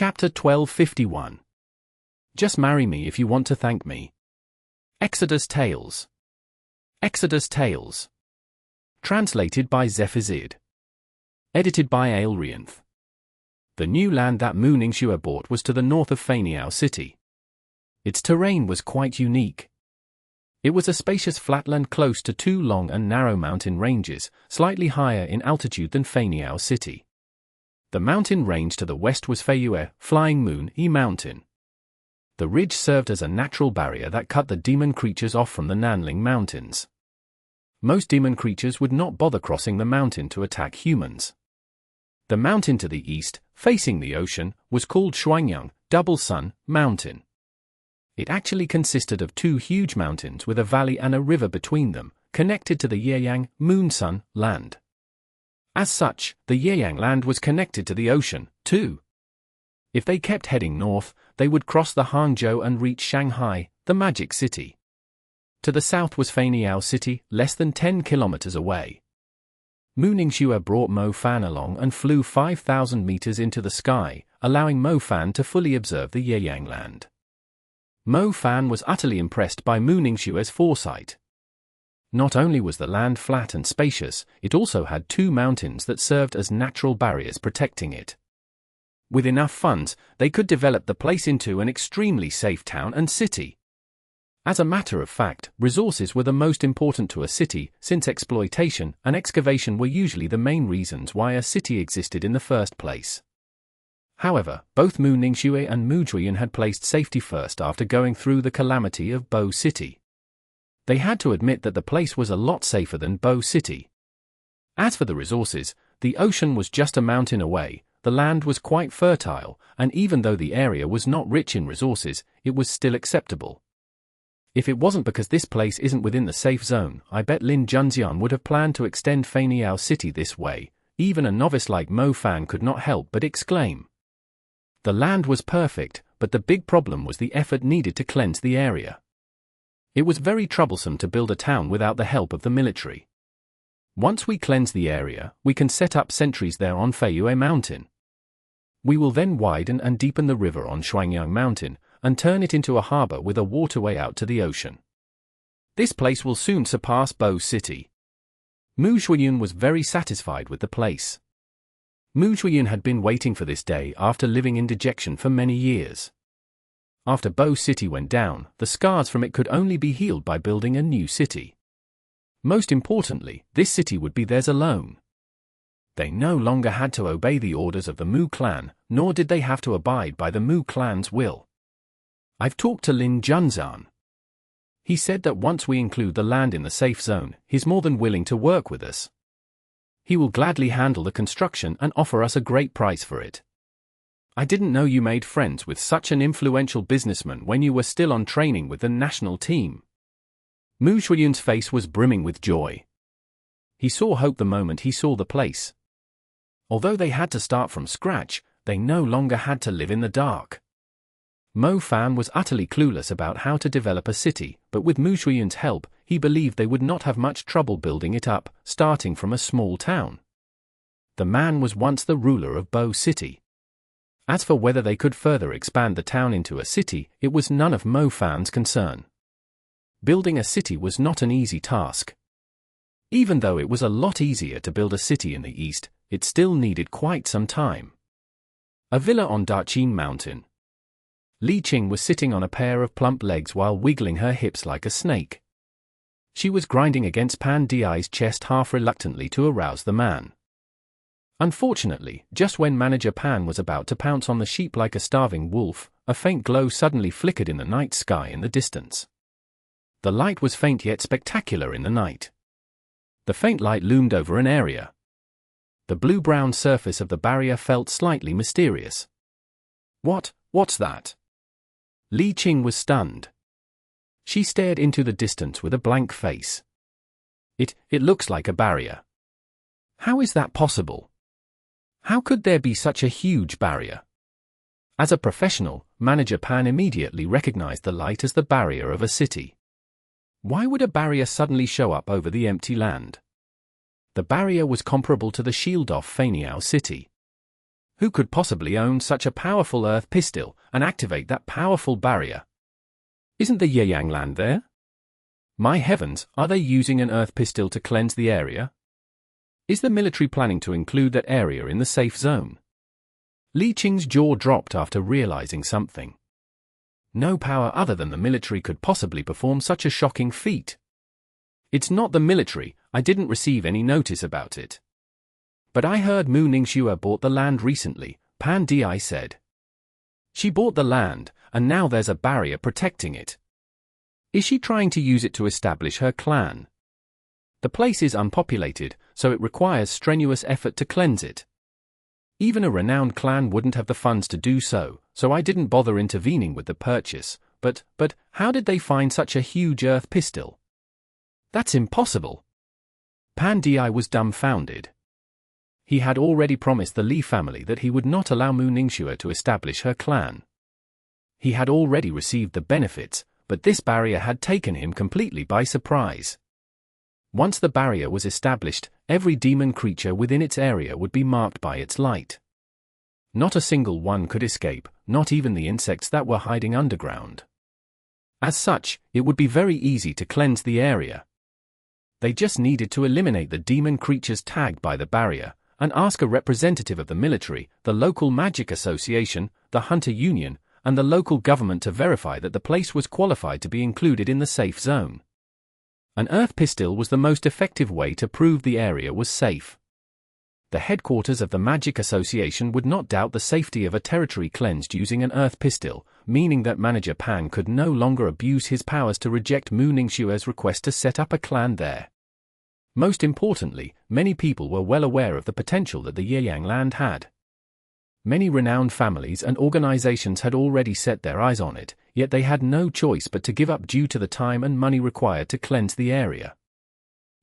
Chapter 1251. Just marry me if you want to thank me. Exodus Tales. Exodus Tales. Translated by Zephazid. Edited by Aelrianth. The new land that Mooningsure bought was to the north of Faniao City. Its terrain was quite unique. It was a spacious flatland close to two long and narrow mountain ranges, slightly higher in altitude than Faniao City. The mountain range to the west was Feyue, Flying Moon E Mountain. The ridge served as a natural barrier that cut the demon creatures off from the Nanling Mountains. Most demon creatures would not bother crossing the mountain to attack humans. The mountain to the east, facing the ocean, was called Shuangyang, Double Sun Mountain. It actually consisted of two huge mountains with a valley and a river between them, connected to the Yeyang, Moon-Sun, land. As such, the Yeyang land was connected to the ocean, too. If they kept heading north, they would cross the Hangzhou and reach Shanghai, the Magic City. To the south was Faniao City, less than 10 kilometers away. Mooningsure brought Mo Fan along and flew 5,000 meters into the sky, allowing Mo Fan to fully observe the Yeyang land. Mo Fan was utterly impressed by Mooningsure's foresight. Not only was the land flat and spacious, it also had two mountains that served as natural barriers protecting it. With enough funds, they could develop the place into an extremely safe town and city. As a matter of fact, resources were the most important to a city, since exploitation and excavation were usually the main reasons why a city existed in the first place. However, both Mooningsure and Muzhuyan had placed safety first after going through the calamity of Bo City. They had to admit that the place was a lot safer than Bo City. As for the resources, the ocean was just a mountain away, the land was quite fertile, and even though the area was not rich in resources, it was still acceptable. If it wasn't because this place isn't within the safe zone, I bet Lin Junxian would have planned to extend Faniao City this way. Even a novice like Mo Fan could not help but exclaim. The land was perfect, but the big problem was the effort needed to cleanse the area. It was very troublesome to build a town without the help of the military. Once we cleanse the area, we can set up sentries there on Feyue Mountain. We will then widen and deepen the river on Shuangyang Mountain, and turn it into a harbor with a waterway out to the ocean. This place will soon surpass Bo City. Mu Shuiyun was very satisfied with the place. Mu Shuiyun had been waiting for this day after living in dejection for many years. After Bo City went down, the scars from it could only be healed by building a new city. Most importantly, this city would be theirs alone. They no longer had to obey the orders of the Mu clan, nor did they have to abide by the Mu clan's will. I've talked to Lin Junxian. He said that once we include the land in the safe zone, he's more than willing to work with us. He will gladly handle the construction and offer us a great price for it. I didn't know you made friends with such an influential businessman when you were still on training with the national team. Mu Shuiyun's face was brimming with joy. He saw hope the moment he saw the place. Although they had to start from scratch, they no longer had to live in the dark. Mo Fan was utterly clueless about how to develop a city, but with Mu Shuiyun's help, he believed they would not have much trouble building it up, starting from a small town. The man was once the ruler of Bo City. As for whether they could further expand the town into a city, it was none of Mo Fan's concern. Building a city was not an easy task. Even though it was a lot easier to build a city in the east, it still needed quite some time. A villa on Daqin Mountain. Li Qing was sitting on a pair of plump legs while wiggling her hips like a snake. She was grinding against Pan Di's chest half reluctantly to arouse the man. Unfortunately, just when Manager Pan was about to pounce on the sheep like a starving wolf, a faint glow suddenly flickered in the night sky in the distance. The light was faint yet spectacular in the night. The faint light loomed over an area. The blue-brown surface of the barrier felt slightly mysterious. What's that? Li Qing was stunned. She stared into the distance with a blank face. It looks like a barrier. How is that possible? How could there be such a huge barrier? As a professional, Manager Pan immediately recognized the light as the barrier of a city. Why would a barrier suddenly show up over the empty land? The barrier was comparable to the shield of Faniao City. Who could possibly own such a powerful earth pistol and activate that powerful barrier? Isn't the Yeyang land there? My heavens, are they using an earth pistol to cleanse the area? Is the military planning to include that area in the safe zone? Li Qing's jaw dropped after realizing something. No power other than the military could possibly perform such a shocking feat. It's not the military, I didn't receive any notice about it. But I heard Mu Ningxue bought the land recently, Pan Di said. She bought the land, and now there's a barrier protecting it. Is she trying to use it to establish her clan? The place is unpopulated, so it requires strenuous effort to cleanse it. Even a renowned clan wouldn't have the funds to do so, so I didn't bother intervening with the purchase, but how did they find such a huge earth pistol? That's impossible. Pan Di was dumbfounded. He had already promised the Li family that he would not allow Mu Ningxue to establish her clan. He had already received the benefits, but this barrier had taken him completely by surprise. Once the barrier was established, every demon creature within its area would be marked by its light. Not a single one could escape, not even the insects that were hiding underground. As such, it would be very easy to cleanse the area. They just needed to eliminate the demon creatures tagged by the barrier, and ask a representative of the military, the local magic association, the hunter union, and the local government to verify that the place was qualified to be included in the safe zone. An earth pistol was the most effective way to prove the area was safe. The headquarters of the Magic Association would not doubt the safety of a territory cleansed using an earth pistol, meaning that Manager Pan could no longer abuse his powers to reject Mu Ningxue's request to set up a clan there. Most importantly, many people were well aware of the potential that the Yeyang land had. Many renowned families and organizations had already set their eyes on it, yet they had no choice but to give up due to the time and money required to cleanse the area.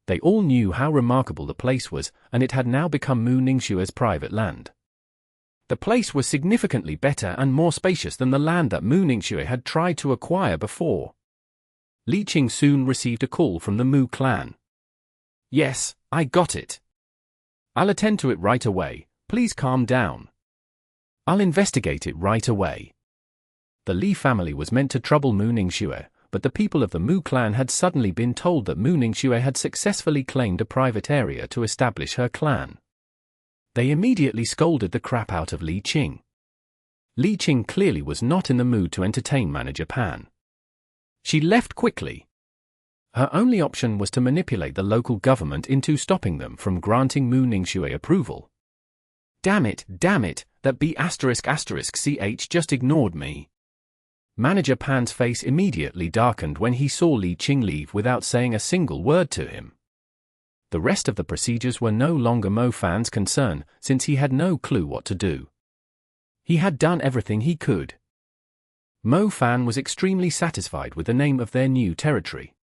They all knew how remarkable the place was, and it had now become Mu Ningxue's private land. The place was significantly better and more spacious than the land that Mu Ningxue had tried to acquire before. Li Qing soon received a call from the Mu clan. Yes, I got it. I'll attend to it right away, please calm down. I'll investigate it right away. The Li family was meant to trouble Mu Ningxue, but the people of the Mu clan had suddenly been told that Mu Ningxue had successfully claimed a private area to establish her clan. They immediately scolded the crap out of Li Qing. Li Qing clearly was not in the mood to entertain Manager Pan. She left quickly. Her only option was to manipulate the local government into stopping them from granting Mu Ningxue approval. Damn it, that B***ch just ignored me. Manager Pan's face immediately darkened when he saw Li Qing leave without saying a single word to him. The rest of the procedures were no longer Mo Fan's concern, since he had no clue what to do. He had done everything he could. Mo Fan was extremely satisfied with the name of their new territory.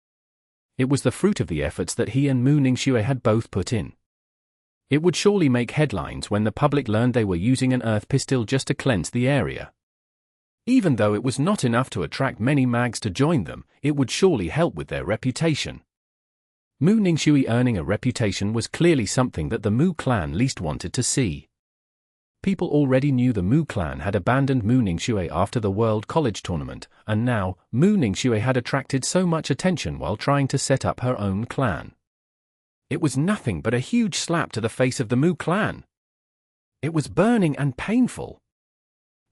It was the fruit of the efforts that he and Mu Ningxue had both put in. It would surely make headlines when the public learned they were using an earth pistol just to cleanse the area. Even though it was not enough to attract many mags to join them, it would surely help with their reputation. Mu Ningxue earning a reputation was clearly something that the Mu clan least wanted to see. People already knew the Mu clan had abandoned Mu Ningxue after the World College Tournament, and now, Mu Ningxue had attracted so much attention while trying to set up her own clan. It was nothing but a huge slap to the face of the Mu clan. It was burning and painful.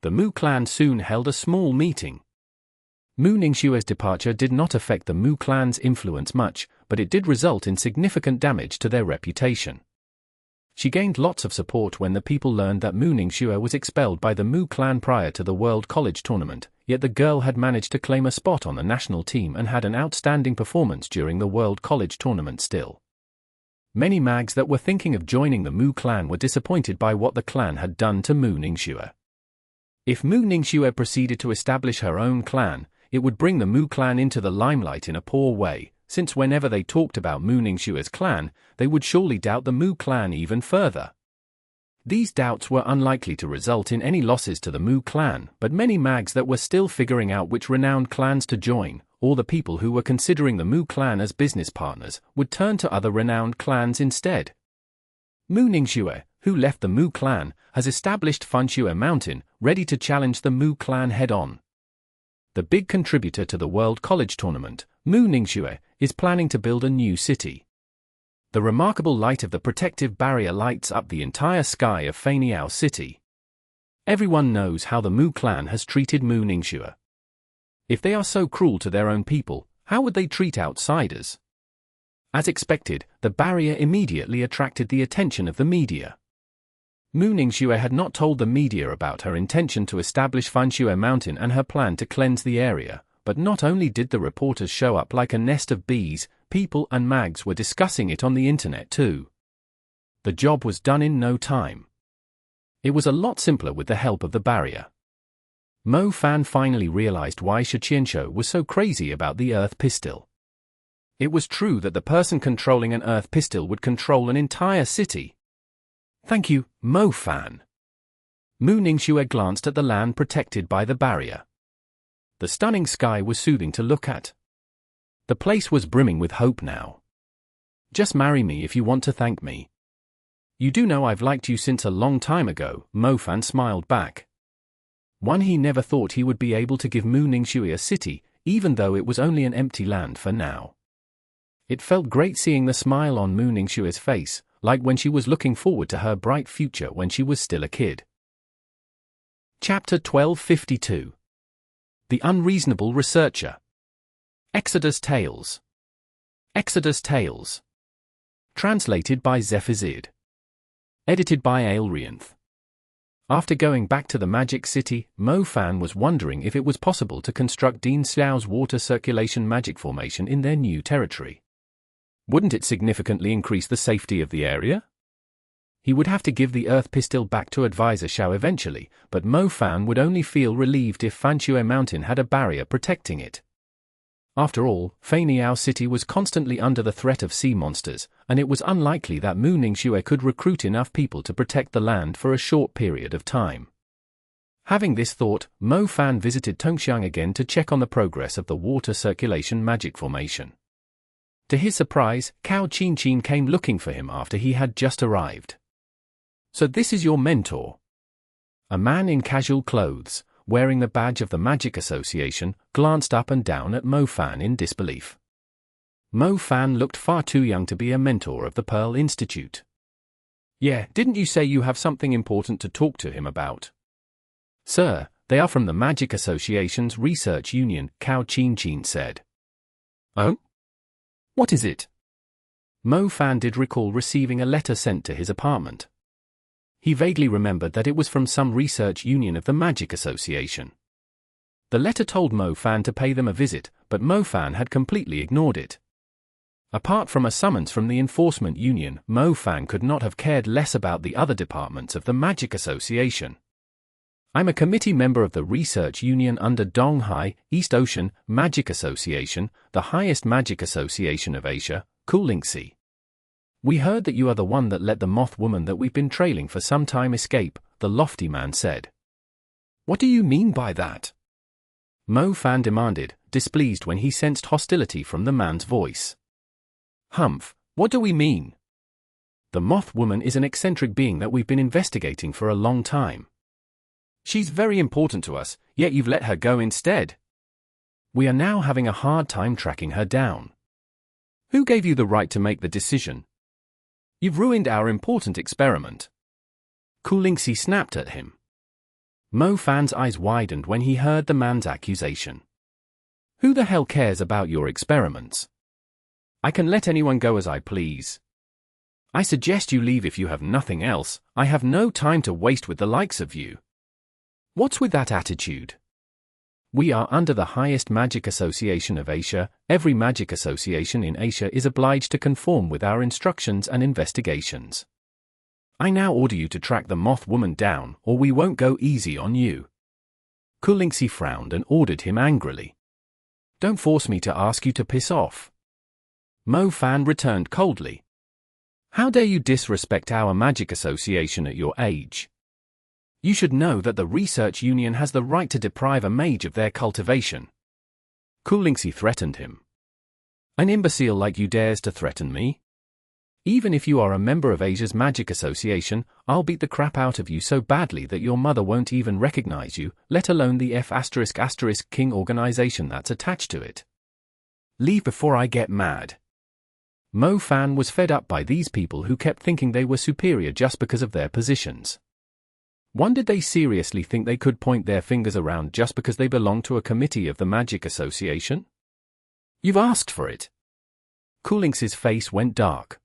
The Mu clan soon held a small meeting. Mu Ningxue's departure did not affect the Mu clan's influence much, but it did result in significant damage to their reputation. She gained lots of support when the people learned that Mu Ningxue was expelled by the Mu clan prior to the World College Tournament, yet the girl had managed to claim a spot on the national team and had an outstanding performance during the World College Tournament still. Many mags that were thinking of joining the Mu clan were disappointed by what the clan had done to Mu Ningxue. If Mu Ningxue proceeded to establish her own clan, it would bring the Mu clan into the limelight in a poor way, since whenever they talked about Mu Ningxue's clan, they would surely doubt the Mu clan even further. These doubts were unlikely to result in any losses to the Mu clan, but many mags that were still figuring out which renowned clans to join, or the people who were considering the Mu clan as business partners, would turn to other renowned clans instead. Mu Ningxue, who left the Mu clan, has established Fanshue Mountain, ready to challenge the Mu clan head-on. The big contributor to the World College Tournament, Mu Ningxue, is planning to build a new city. The remarkable light of the protective barrier lights up the entire sky of Faniao City. Everyone knows how the Mu clan has treated Mu Ningxue. If they are so cruel to their own people, how would they treat outsiders? As expected, the barrier immediately attracted the attention of the media. Mu Ningxue had not told the media about her intention to establish Fanshue Mountain and her plan to cleanse the area, but not only did the reporters show up like a nest of bees, people and mags were discussing it on the internet too. The job was done in no time. It was a lot simpler with the help of the barrier. Mo Fan finally realized why Shiqianshou was so crazy about the Earth Pistol. It was true that the person controlling an Earth Pistol would control an entire city. Thank you, Mo Fan. Mu Ningxue glanced at the land protected by the barrier. The stunning sky was soothing to look at. The place was brimming with hope now. Just marry me if you want to thank me. You do know I've liked you since a long time ago, Mo Fan smiled back. He never thought he would be able to give Mu Ningxue a city, even though it was only an empty land for now. It felt great seeing the smile on Mu Ningxue's face, like when she was looking forward to her bright future when she was still a kid. Chapter 1252. The Unreasonable Researcher. Exodus Tales. Exodus Tales. Translated by Zephazid. Edited by Aelrianth. After going back to the Magic City, Mo Fan was wondering if it was possible to construct Dean Xiao's water circulation magic formation in their new territory. Wouldn't it significantly increase the safety of the area? He would have to give the Earth Pistol back to Advisor Shao eventually, but Mo Fan would only feel relieved if Fanshue Mountain had a barrier protecting it. After all, Faniao City was constantly under the threat of sea monsters, and it was unlikely that Mu Ningxue could recruit enough people to protect the land for a short period of time. Having this thought, Mo Fan visited Tongxiang again to check on the progress of the water circulation magic formation. To his surprise, Cao Qin came looking for him after he had just arrived. So this is your mentor? A man in casual clothes, wearing the badge of the Magic Association, glanced up and down at Mo Fan in disbelief. Mo Fan looked far too young to be a mentor of the Pearl Institute. Yeah, didn't you say you have something important to talk to him about? Sir, they are from the Magic Association's Research Union, Cao Qin said. Oh? What is it? Mo Fan did recall receiving a letter sent to his apartment. He vaguely remembered that it was from some research union of the Magic Association. The letter told Mo Fan to pay them a visit, but Mo Fan had completely ignored it. Apart from a summons from the Enforcement Union, Mo Fan could not have cared less about the other departments of the Magic Association. I'm a committee member of the Research Union under Donghai, East Ocean, Magic Association, the highest magic association of Asia, Kulingxi. We heard that you are the one that let the Moth woman that we've been trailing for some time escape, the lofty man said. What do you mean by that? Mo Fan demanded, displeased when he sensed hostility from the man's voice. Humph, what do we mean? The Moth woman is an eccentric being that we've been investigating for a long time. She's very important to us, yet you've let her go instead. We are now having a hard time tracking her down. Who gave you the right to make the decision? You've ruined our important experiment. Kulingxi snapped at him. Mo Fan's eyes widened when he heard the man's accusation. Who the hell cares about your experiments? I can let anyone go as I please. I suggest you leave if you have nothing else. I have no time to waste with the likes of you. What's with that attitude? We are under the highest magic association of Asia. Every magic association in Asia is obliged to conform with our instructions and investigations. I now order you to track the Moth woman down, or we won't go easy on you. Kulingxi frowned and ordered him angrily. Don't force me to ask you to piss off. Mo Fan returned coldly. How dare you disrespect our magic association at your age? You should know that the Research Union has the right to deprive a mage of their cultivation. Kulingxi threatened him. An imbecile like you dares to threaten me? Even if you are a member of Asia's Magic Association, I'll beat the crap out of you so badly that your mother won't even recognize you, let alone the F***King organization that's attached to it. Leave before I get mad. Mo Fan was fed up by these people who kept thinking they were superior just because of their positions. Did they seriously think they could point their fingers around just because they belonged to a committee of the Magic Association? You've asked for it. Coolings's face went dark.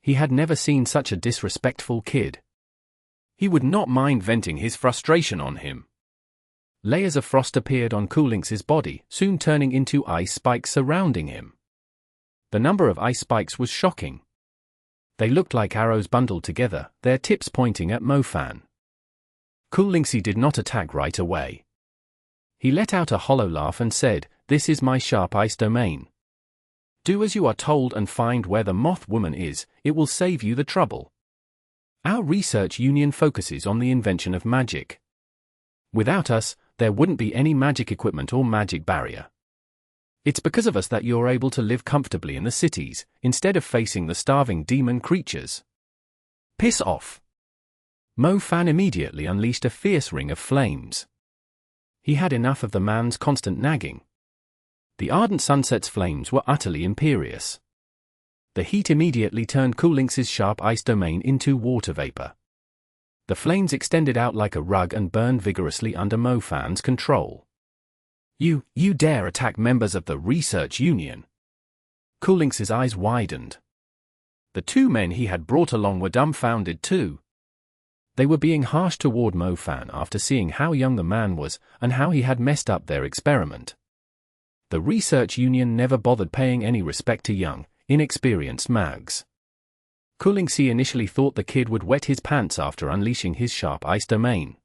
He had never seen such a disrespectful kid. He would not mind venting his frustration on him. Layers of frost appeared on Coolings's body, soon turning into ice spikes surrounding him. The number of ice spikes was shocking. They looked like arrows bundled together, their tips pointing at Mo Fan. Coolingsy did not attack right away. He let out a hollow laugh and said, "This is my sharp ice domain. Do as you are told and find where the Moth woman is, it will save you the trouble. Our research union focuses on the invention of magic. Without us, there wouldn't be any magic equipment or magic barrier. It's because of us that you're able to live comfortably in the cities, instead of facing the starving demon creatures. Piss off." Mo Fan immediately unleashed a fierce ring of flames. He had enough of the man's constant nagging. The ardent sunset's flames were utterly imperious. The heat immediately turned Coolings's sharp ice domain into water vapor. The flames extended out like a rug and burned vigorously under Mo Fan's control. You dare attack members of the Research Union?" Coolings's eyes widened. The two men he had brought along were dumbfounded too. They were being harsh toward Mo Fan after seeing how young the man was and how he had messed up their experiment. The Research Union never bothered paying any respect to young, inexperienced mags. Coolingsy initially thought the kid would wet his pants after unleashing his sharp ice domain.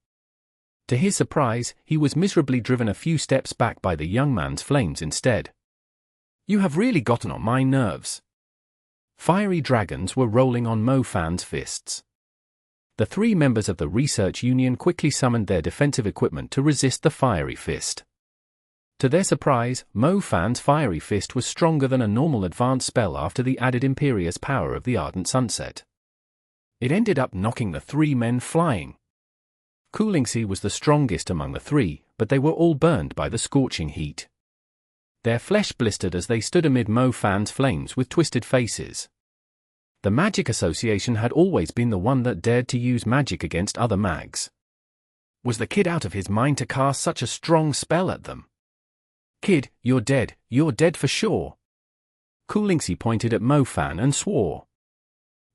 To his surprise, he was miserably driven a few steps back by the young man's flames instead. "You have really gotten on my nerves." Fiery dragons were rolling on Mo Fan's fists. The three members of the Research Union quickly summoned their defensive equipment to resist the fiery fist. To their surprise, Mo Fan's fiery fist was stronger than a normal advanced spell after the added imperious power of the ardent sunset. It ended up knocking the three men flying. Coolingsy was the strongest among the three, but they were all burned by the scorching heat. Their flesh blistered as they stood amid Mo Fan's flames with twisted faces. The Magic Association had always been the one that dared to use magic against other mags. Was the kid out of his mind to cast such a strong spell at them? "Kid, you're dead for sure." Coolingsy pointed at Mo Fan and swore.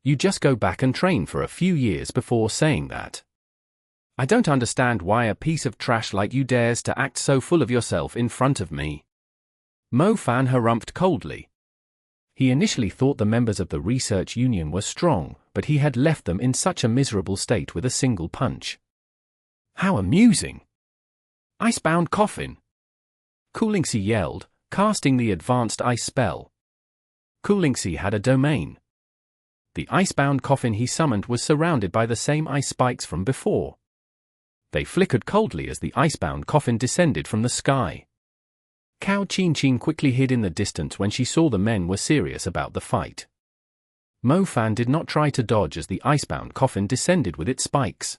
"You just go back and train for a few years before saying that. I don't understand why a piece of trash like you dares to act so full of yourself in front of me." Mo Fan harumphed coldly. He initially thought the members of the Research Union were strong, but he had left them in such a miserable state with a single punch. "How amusing! Icebound coffin!" Coolingsy yelled, casting the advanced ice spell. Coolingsy had a domain. The icebound coffin he summoned was surrounded by the same ice spikes from before. They flickered coldly as the icebound coffin descended from the sky. Cao Chin quickly hid in the distance when she saw the men were serious about the fight. Mo Fan did not try to dodge as the icebound coffin descended with its spikes.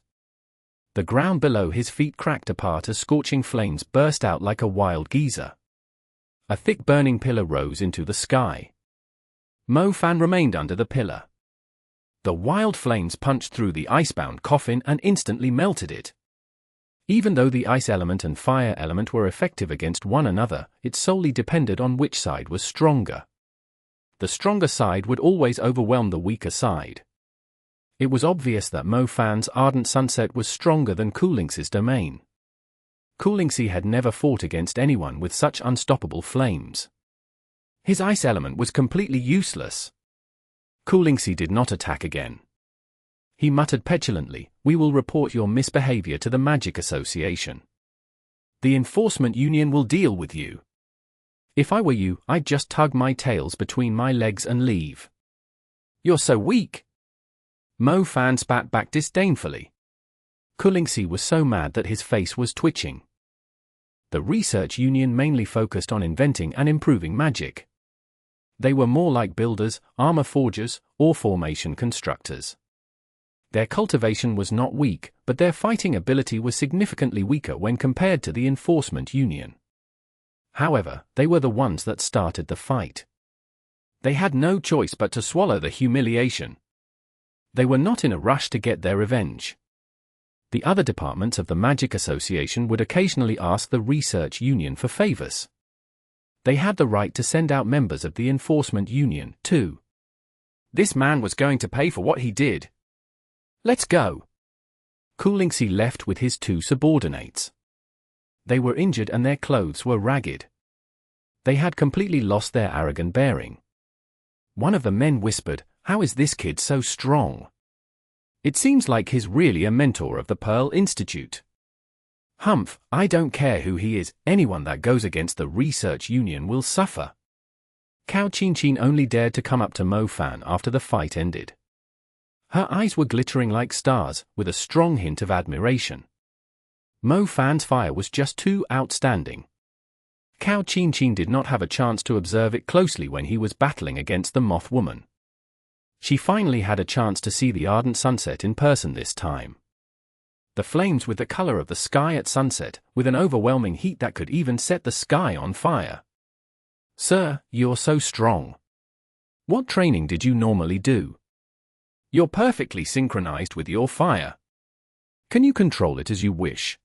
The ground below his feet cracked apart as scorching flames burst out like a wild geyser. A thick burning pillar rose into the sky. Mo Fan remained under the pillar. The wild flames punched through the icebound coffin and instantly melted it. Even though the ice element and fire element were effective against one another, it solely depended on which side was stronger. The stronger side would always overwhelm the weaker side. It was obvious that Mo Fan's ardent sunset was stronger than Coolings's domain. Coolingsy had never fought against anyone with such unstoppable flames. His ice element was completely useless. Coolingsy did not attack again. He muttered petulantly, "We will report your misbehavior to the Magic Association. The Enforcement Union will deal with you. If I were you, I'd just tug my tails between my legs and leave." "You're so weak." Mo Fan spat back disdainfully. Coolingsy was so mad that his face was twitching. The Research Union mainly focused on inventing and improving magic. They were more like builders, armor forgers, or formation constructors. Their cultivation was not weak, but their fighting ability was significantly weaker when compared to the enforcement union. However, they were the ones that started the fight. They had no choice but to swallow the humiliation. They were not in a rush to get their revenge. The other departments of the Magic Association would occasionally ask the Research Union for favors. They had the right to send out members of the Enforcement Union, too. This man was going to pay for what he did. Let's go. Coolingcy left with his 2 subordinates. They were injured and their clothes were ragged. They had completely lost their arrogant bearing. One of the men whispered, "How is this kid so strong? It seems like he's really a mentor of the Pearl Institute." "Humph, I don't care who he is, anyone that goes against the Research Union will suffer." Cao Qinchin only dared to come up to Mo Fan after the fight ended. Her eyes were glittering like stars, with a strong hint of admiration. Mo Fan's fire was just too outstanding. Cao Qinchin did not have a chance to observe it closely when he was battling against the Moth woman. She finally had a chance to see the ardent sunset in person this time. The flames with the color of the sky at sunset, with an overwhelming heat that could even set the sky on fire. "Sir, you're so strong. What training did you normally do? You're perfectly synchronized with your fire. Can you control it as you wish?"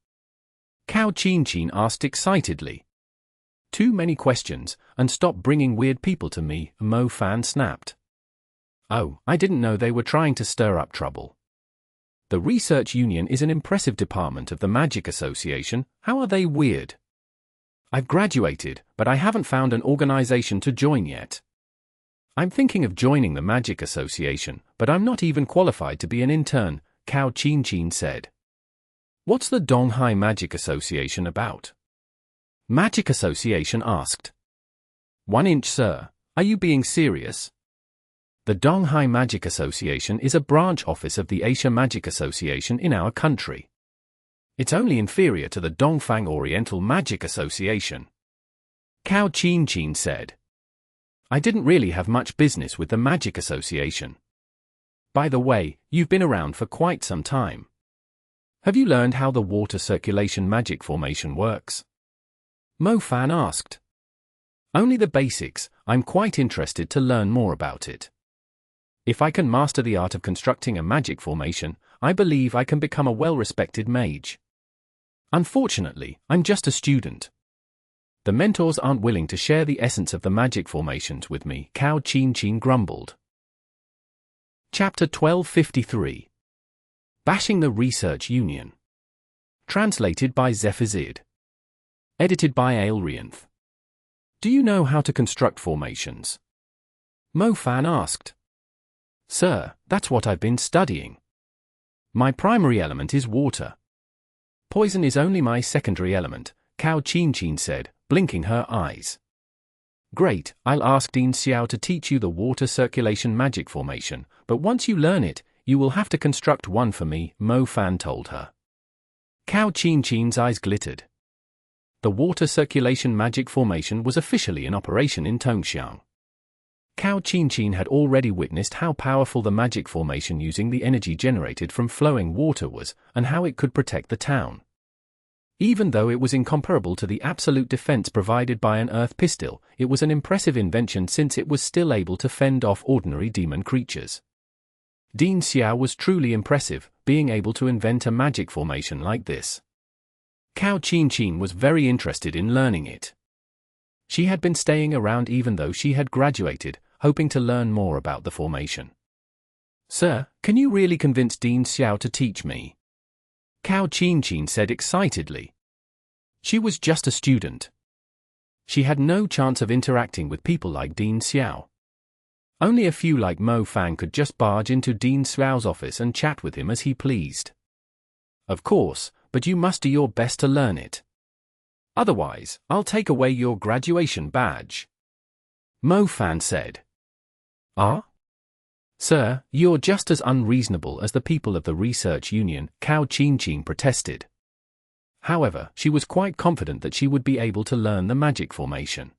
Cao Qinchin asked excitedly. "Too many questions, and stop bringing weird people to me," Mo Fan snapped. "Oh, I didn't know they were trying to stir up trouble. The Research Union is an impressive department of the Magic Association. How are they weird? I've graduated, but I haven't found an organization to join yet. I'm thinking of joining the Magic Association, but I'm not even qualified to be an intern," Cao Qinchin said. "What's the Donghai Magic Association about?" Magic Association asked. 1 inch, sir. Are you being serious? The Donghai Magic Association is a branch office of the Asia Magic Association in our country. It's only inferior to the Dongfang Oriental Magic Association. Cao Qinchin said. I didn't really have much business with the Magic Association. By the way, you've been around for quite some time. Have you learned how the water circulation magic formation works? Mo Fan asked. Only the basics. I'm quite interested to learn more about it. If I can master the art of constructing a magic formation, I believe I can become a well-respected mage. Unfortunately, I'm just a student. The mentors aren't willing to share the essence of the magic formations with me, Cao Qinchin grumbled. Chapter 1253. Bashing the Research Union. Translated by Zephazid. Edited by Aelrianth. Do you know how to construct formations? Mo Fan asked. Sir, that's what I've been studying. My primary element is water. Poison is only my secondary element, Cao Qinchin said, blinking her eyes. Great, I'll ask Dean Xiao to teach you the water circulation magic formation, but once you learn it, you will have to construct one for me, Mo Fan told her. Cao Qinchin's eyes glittered. The water circulation magic formation was officially in operation in Tongxiang. Cao Qinchin had already witnessed how powerful the magic formation using the energy generated from flowing water was, and how it could protect the town. Even though it was incomparable to the absolute defense provided by an earth pistol, it was an impressive invention since it was still able to fend off ordinary demon creatures. Dean Xiao was truly impressive, being able to invent a magic formation like this. Cao Qinchin was very interested in learning it. She had been staying around even though she had graduated, hoping to learn more about the formation. Sir, can you really convince Dean Xiao to teach me? Cao Qinchin said excitedly. She was just a student. She had no chance of interacting with people like Dean Xiao. Only a few like Mo Fang could just barge into Dean Xiao's office and chat with him as he pleased. Of course, but you must do your best to learn it. Otherwise, I'll take away your graduation badge. Mo Fan said. Ah? Sir, you're just as unreasonable as the people of the Research Union, Cao Qinchin protested. However, she was quite confident that she would be able to learn the magic formation.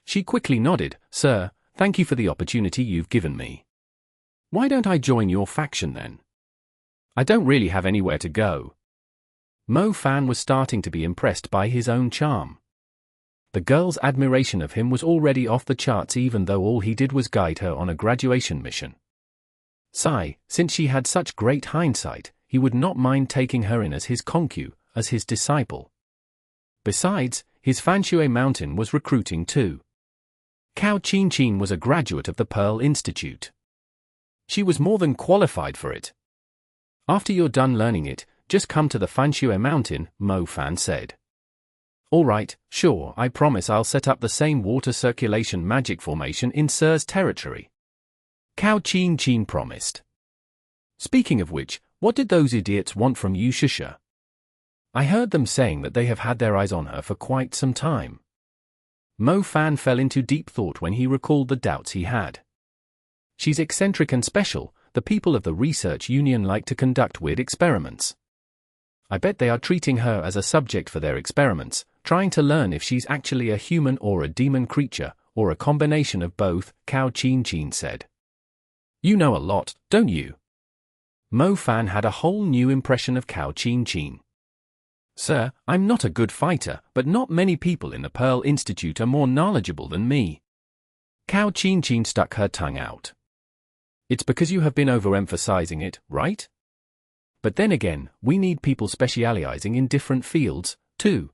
She quickly nodded, Sir, thank you for the opportunity you've given me. Why don't I join your faction then? I don't really have anywhere to go. Fan was starting to be impressed by his own charm. The girl's admiration of him was already off the charts even though all he did was guide her on a graduation mission. Since she had such great hindsight, he would not mind taking her in as his concu, as his disciple. Besides, his Fanshui Mountain was recruiting too. Cao Chin was a graduate of the Pearl Institute. She was more than qualified for it. After you're done learning it, just come to the Fanshui Mountain, Fan said. All right, sure, I promise I'll set up the same water circulation magic formation in Sir's territory. Cao Chin promised. Speaking of which, what did those idiots want from you, Shishi? I heard them saying that they have had their eyes on her for quite some time. Fan fell into deep thought when he recalled the doubts he had. She's eccentric and special, the people of the research union like to conduct weird experiments. I bet they are treating her as a subject for their experiments, trying to learn if she's actually a human or a demon creature, or a combination of both, Cao Chin said. You know a lot, don't you? Fan had a whole new impression of Cao Chin. Sir, I'm not a good fighter, but not many people in the Pearl Institute are more knowledgeable than me. Cao Chin stuck her tongue out. It's because you have been overemphasizing it, right? But then again, we need people specializing in different fields, too.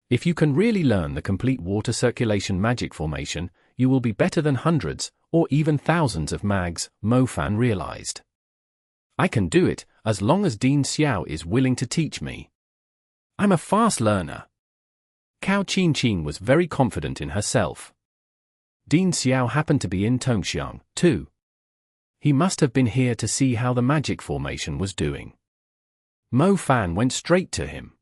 If you can really learn the complete water circulation magic formation, you will be better than hundreds, or even thousands of mags, Fan realized. I can do it, as long as Dean Xiao is willing to teach me. I'm a fast learner. Cao Chin was very confident in herself. Dean Xiao happened to be in Tongxiang, too. He must have been here to see how the magic formation was doing. Fan went straight to him.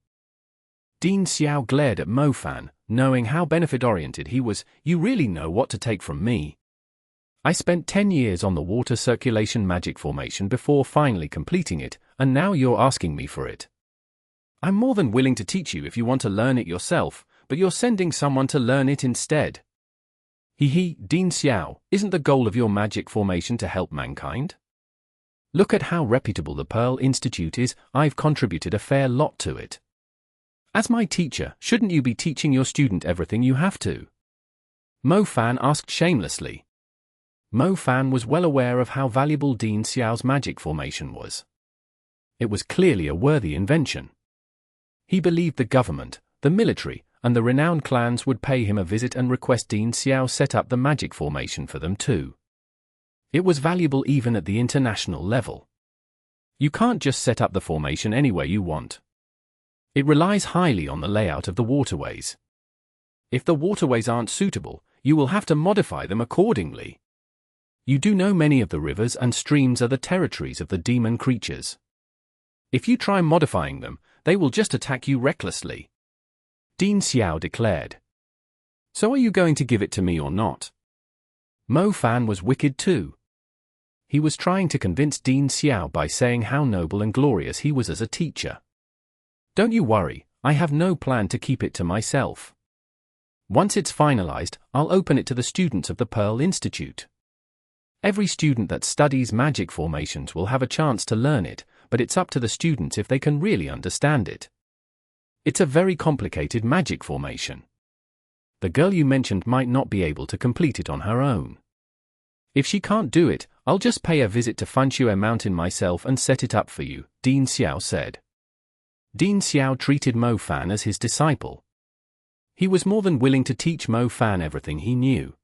Dean Xiao glared at Fan, knowing how benefit-oriented he was. You really know what to take from me. I spent 10 years on the water circulation magic formation before finally completing it, and now you're asking me for it. I'm more than willing to teach you if you want to learn it yourself, but you're sending someone to learn it instead. Dean Xiao, isn't the goal of your magic formation to help mankind? Look at how reputable the Pearl Institute is. I've contributed a fair lot to it. As my teacher, shouldn't you be teaching your student everything you have to? Fan asked shamelessly. Fan was well aware of how valuable Dean Xiao's magic formation was. It was clearly a worthy invention. He believed the government, the military, and the renowned clans would pay him a visit and request Dean Xiao set up the magic formation for them too. It was valuable even at the international level. You can't just set up the formation anywhere you want. It relies highly on the layout of the waterways. If the waterways aren't suitable, you will have to modify them accordingly. You do know many of the rivers and streams are the territories of the demon creatures. If you try modifying them, they will just attack you recklessly. Dean Xiao declared. So are you going to give it to me or not? Fan was wicked too. He was trying to convince Dean Xiao by saying how noble and glorious he was as a teacher. Don't you worry, I have no plan to keep it to myself. Once it's finalized, I'll open it to the students of the Pearl Institute. Every student that studies magic formations will have a chance to learn it, but it's up to the students if they can really understand it. It's a very complicated magic formation. The girl you mentioned might not be able to complete it on her own. If she can't do it, I'll just pay a visit to Fanshui Mountain myself and set it up for you, Dean Xiao said. Dean Xiao treated Fan as his disciple. He was more than willing to teach Fan everything he knew.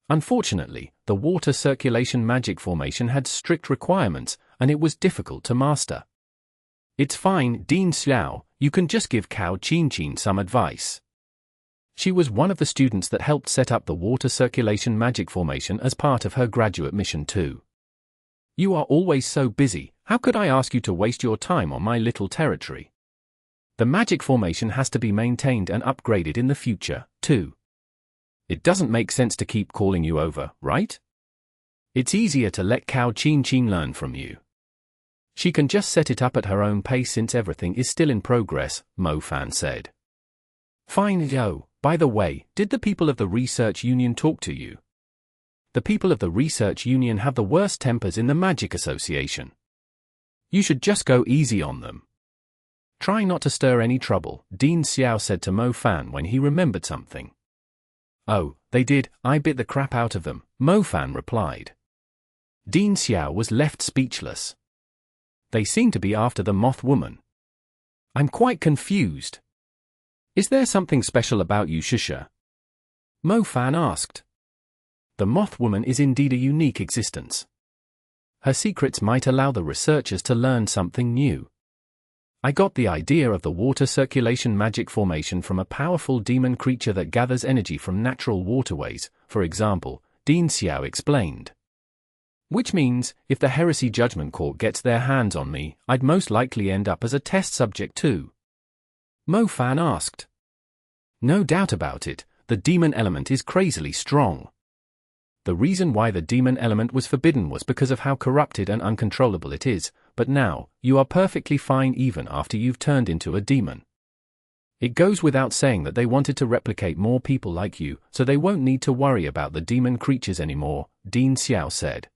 Unfortunately, the water circulation magic formation had strict requirements, and it was difficult to master. It's fine, Dean Xiao, you can just give Cao Chin some advice. She was one of the students that helped set up the water circulation magic formation as part of her graduate mission too. You are always so busy, how could I ask you to waste your time on my little territory? The magic formation has to be maintained and upgraded in the future, too. It doesn't make sense to keep calling you over, right? It's easier to let Cao Chin learn from you. She can just set it up at her own pace since everything is still in progress, Fan said. Fine. By the way, did the people of the research union talk to you? The people of the Research Union have the worst tempers in the Magic Association. You should just go easy on them. Try not to stir any trouble, Dean Xiao said to Mo Fan when he remembered something. Oh, they did, I bit the crap out of them, Mo Fan replied. Dean Xiao was left speechless. They seem to be after the Moth woman. I'm quite confused. Is there something special about you, Shishi? Mo Fan asked. The Moth woman is indeed a unique existence. Her secrets might allow the researchers to learn something new. I got the idea of the water circulation magic formation from a powerful demon creature that gathers energy from natural waterways, for example, Dean Xiao explained. Which means, if the Heresy Judgment Court gets their hands on me, I'd most likely end up as a test subject too. Mo Fan asked. No doubt about it, the demon element is crazily strong. The reason why the demon element was forbidden was because of how corrupted and uncontrollable it is, but now, you are perfectly fine even after you've turned into a demon. It goes without saying that they wanted to replicate more people like you, so they won't need to worry about the demon creatures anymore, Dean Xiao said.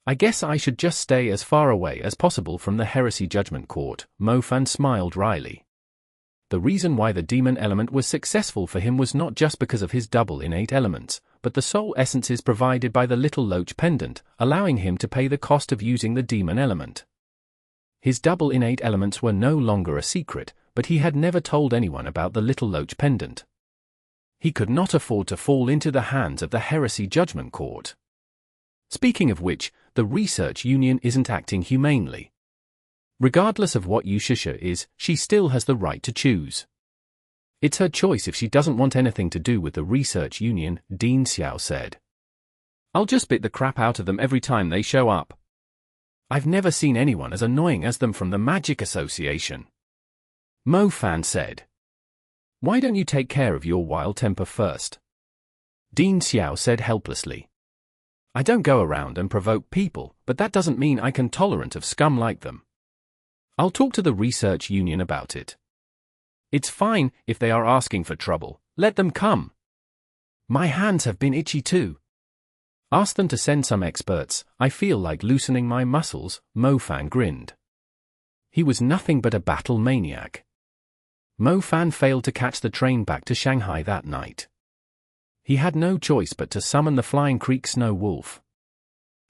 I guess I should just stay as far away as possible from the Heresy Judgment Court, Mo Fan smiled wryly. The reason why the demon element was successful for him was not just because of his double innate elements, but the soul essences provided by the little Loach pendant, allowing him to pay the cost of using the demon element. His double innate elements were no longer a secret, but he had never told anyone about the little Loach pendant. He could not afford to fall into the hands of the Heresy Judgment Court. Speaking of which, the Research Union isn't acting humanely. Regardless of what Shishi is, she still has the right to choose. It's her choice if she doesn't want anything to do with the Research Union, Dean Xiao said. I'll just bit the crap out of them every time they show up. I've never seen anyone as annoying as them from the Magic Association. Mo Fan said. Why don't you take care of your wild temper first? Dean Xiao said helplessly. I don't go around and provoke people, but that doesn't mean I can tolerant of scum like them. I'll talk to the Research Union about it. It's fine if they are asking for trouble, let them come. My hands have been itchy too. Ask them to send some experts, I feel like loosening my muscles, Mo Fan grinned. He was nothing but a battle maniac. Mo Fan failed to catch the train back to Shanghai that night. He had no choice but to summon the Flying Creek Snow Wolf.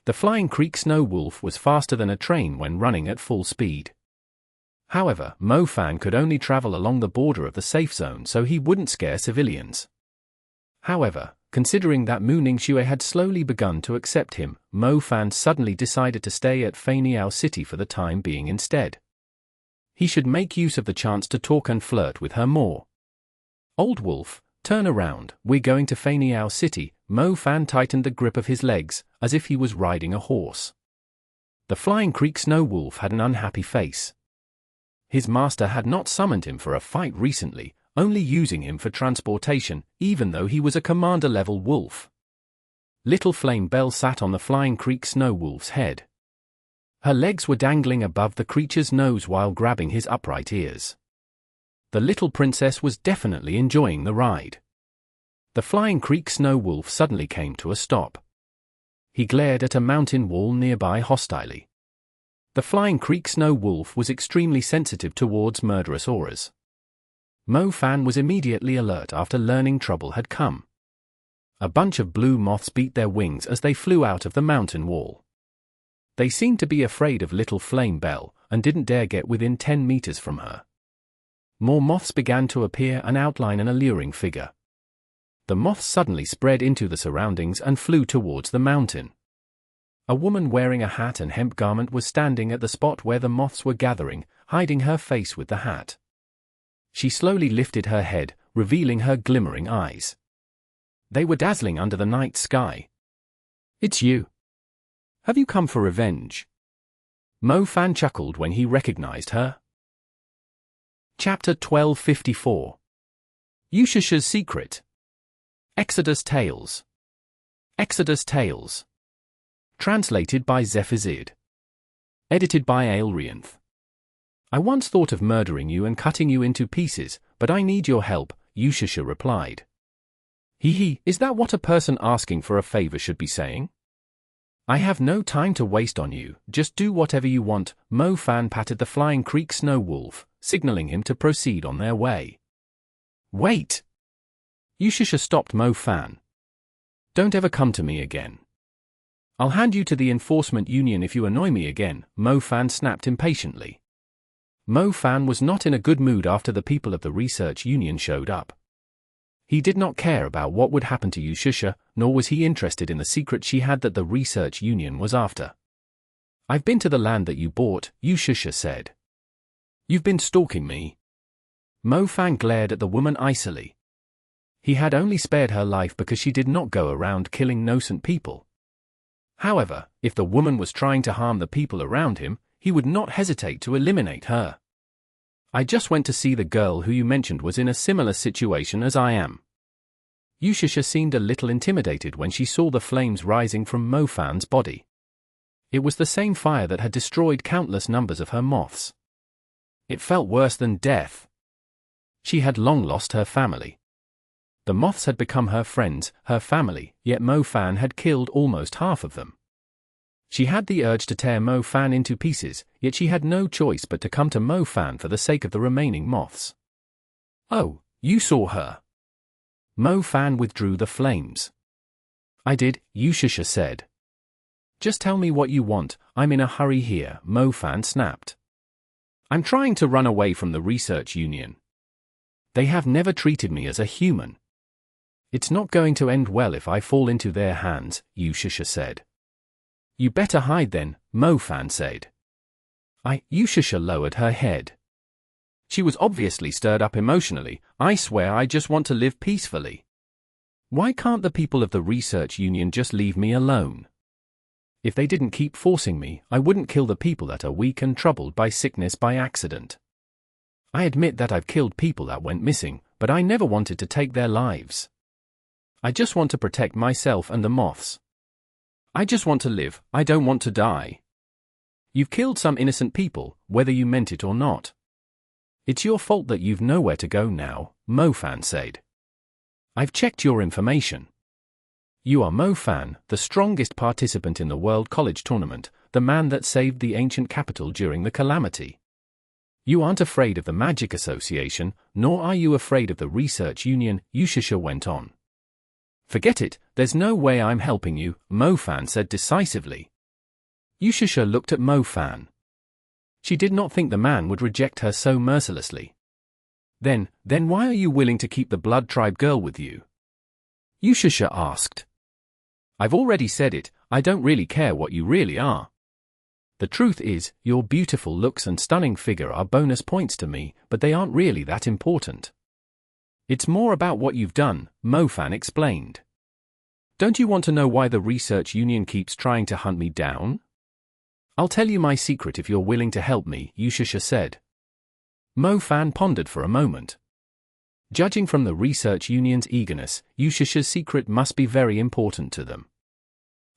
The Flying Creek Snow Wolf was faster than a train when running at full speed. However, Mo Fan could only travel along the border of the safe zone so he wouldn't scare civilians. However, considering that Mu Ningxue had slowly begun to accept him, Mo Fan suddenly decided to stay at Feiniao City for the time being instead. He should make use of the chance to talk and flirt with her more. Old Wolf, turn around, we're going to Feiniao City. Mo Fan tightened the grip of his legs, as if he was riding a horse. The Flying Creek Snow Wolf had an unhappy face. His master had not summoned him for a fight recently, only using him for transportation, even though he was a commander-level wolf. Little Flame Belle sat on the Flying Creek Snow Wolf's head. Her legs were dangling above the creature's nose while grabbing his upright ears. The little princess was definitely enjoying the ride. The Flying Creek Snow Wolf suddenly came to a stop. He glared at a mountain wall nearby hostilely. The Flying Creek Snow Wolf was extremely sensitive towards murderous auras. Mo Fan was immediately alert after learning trouble had come. A bunch of blue moths beat their wings as they flew out of the mountain wall. They seemed to be afraid of Little Flame Belle, and didn't dare get within 10 meters from her. More moths began to appear and outline an alluring figure. The moths suddenly spread into the surroundings and flew towards the mountain. A woman wearing a hat and hemp garment was standing at the spot where the moths were gathering, hiding her face with the hat. She slowly lifted her head, revealing her glimmering eyes. They were dazzling under the night sky. It's you. Have you come for revenge? Mo Fan chuckled when he recognized her. Chapter 1254. Yushishi's Secret. Exodus Tales. Exodus Tales. Translated by Zephizid. Edited by Aelrianth. I once thought of murdering you and cutting you into pieces, but I need your help, Yushisha replied. Hee, is that what a person asking for a favor should be saying? I have no time to waste on you, just do whatever you want. Mo Fan patted the flying creek snow wolf, signaling him to proceed on their way. Wait! Yushasha stopped Mo Fan. Don't ever come to me again. I'll hand you to the enforcement union if you annoy me again, Mo Fan snapped impatiently. Mo Fan was not in a good mood after the people of the research union showed up. He did not care about what would happen to Yushasha, nor was he interested in the secret she had that the research union was after. I've been to the land that you bought, Yushasha said. You've been stalking me. Mo Fan glared at the woman icily. He had only spared her life because she did not go around killing innocent people. However, if the woman was trying to harm the people around him, he would not hesitate to eliminate her. I just went to see the girl who you mentioned was in a similar situation as I am. Yushasha seemed a little intimidated when she saw the flames rising from Mo Fan's body. It was the same fire that had destroyed countless numbers of her moths. It felt worse than death. She had long lost her family. The moths had become her friends, her family, yet Mo Fan had killed almost half of them. She had the urge to tear Mo Fan into pieces, yet she had no choice but to come to Mo Fan for the sake of the remaining moths. Oh, you saw her. Mo Fan withdrew the flames. I did, Yushasha said. Just tell me what you want, I'm in a hurry here, Mo Fan snapped. I'm trying to run away from the research union. They have never treated me as a human. It's not going to end well if I fall into their hands, Yushasha said. You better hide then, Mo Fan said. Yushasha lowered her head. She was obviously stirred up emotionally. I swear I just want to live peacefully. Why can't the people of the research union just leave me alone? If they didn't keep forcing me, I wouldn't kill the people that are weak and troubled by sickness by accident. I admit that I've killed people that went missing, but I never wanted to take their lives. I just want to protect myself and the moths. I just want to live, I don't want to die. You've killed some innocent people, whether you meant it or not. It's your fault that you've nowhere to go now, Mo Fan said. I've checked your information. You are Mo Fan, the strongest participant in the World College Tournament, the man that saved the ancient capital during the calamity. You aren't afraid of the Magic Association, nor are you afraid of the Research Union, Yushasha went on. Forget it, there's no way I'm helping you, Mo Fan said decisively. Yushasha looked at Mo Fan. She did not think the man would reject her so mercilessly. Then why are you willing to keep the Blood Tribe girl with you? Yushasha asked. I've already said it, I don't really care what you really are. The truth is, your beautiful looks and stunning figure are bonus points to me, but they aren't really that important. It's more about what you've done, Mo Fan explained. Don't you want to know why the research union keeps trying to hunt me down? I'll tell you my secret if you're willing to help me, Yushasha said. Mo Fan pondered for a moment. Judging from the research union's eagerness, Yushasha's secret must be very important to them.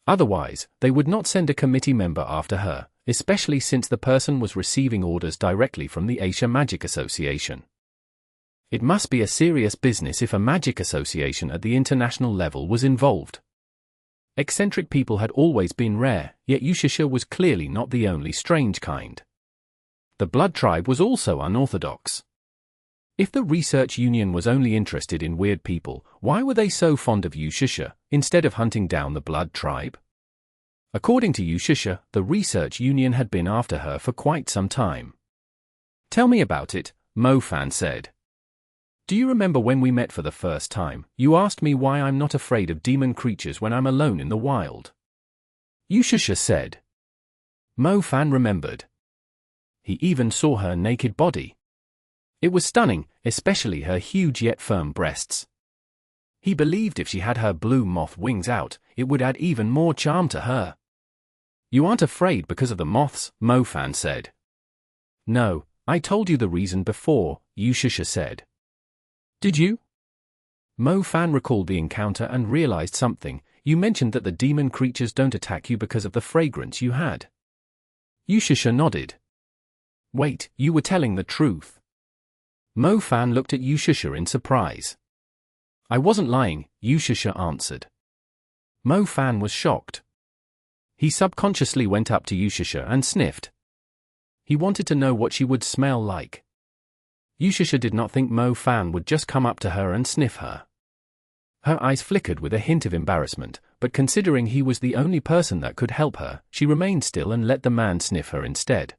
Otherwise, they would not send a committee member after her, especially since the person was receiving orders directly from the Asia Magic Association. It must be a serious business if a magic association at the international level was involved. Eccentric people had always been rare, yet Yushasha was clearly not the only strange kind. The Blood Tribe was also unorthodox. If the research union was only interested in weird people, why were they so fond of Yushasha, instead of hunting down the Blood Tribe? According to Yushasha, the research union had been after her for quite some time. Tell me about it, Mo Fan said. Do you remember when we met for the first time, you asked me why I'm not afraid of demon creatures when I'm alone in the wild? Yushasha said. Mo Fan remembered. He even saw her naked body. It was stunning, especially her huge yet firm breasts. He believed if she had her blue moth wings out, it would add even more charm to her. You aren't afraid because of the moths, Mo Fan said. No, I told you the reason before, Yushasha said. Did you? Mo Fan recalled the encounter and realized something. You mentioned that the demon creatures don't attack you because of the fragrance you had. Yushasha nodded. Wait, you were telling the truth. Mo Fan looked at Yushasha in surprise. I wasn't lying, Yushasha answered. Mo Fan was shocked. He subconsciously went up to Yushasha and sniffed. He wanted to know what she would smell like. Yushasha did not think Mo Fan would just come up to her and sniff her. Her eyes flickered with a hint of embarrassment, but considering he was the only person that could help her, she remained still and let the man sniff her instead.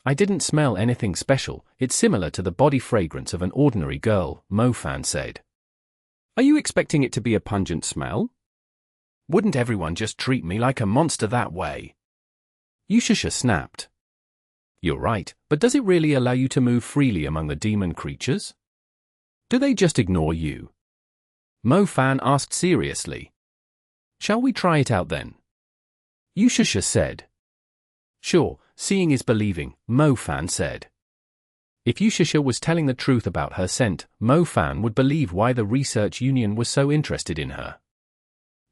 I didn't smell anything special, it's similar to the body fragrance of an ordinary girl, Mo Fan said. Are you expecting it to be a pungent smell? Wouldn't everyone just treat me like a monster that way? Yushasha snapped. You're right, but does it really allow you to move freely among the demon creatures? Do they just ignore you? Mo Fan asked seriously. Shall we try it out then? Yushasha said. Sure, seeing is believing, Mo Fan said. If Yushasha was telling the truth about her scent, Mo Fan would believe why the research union was so interested in her.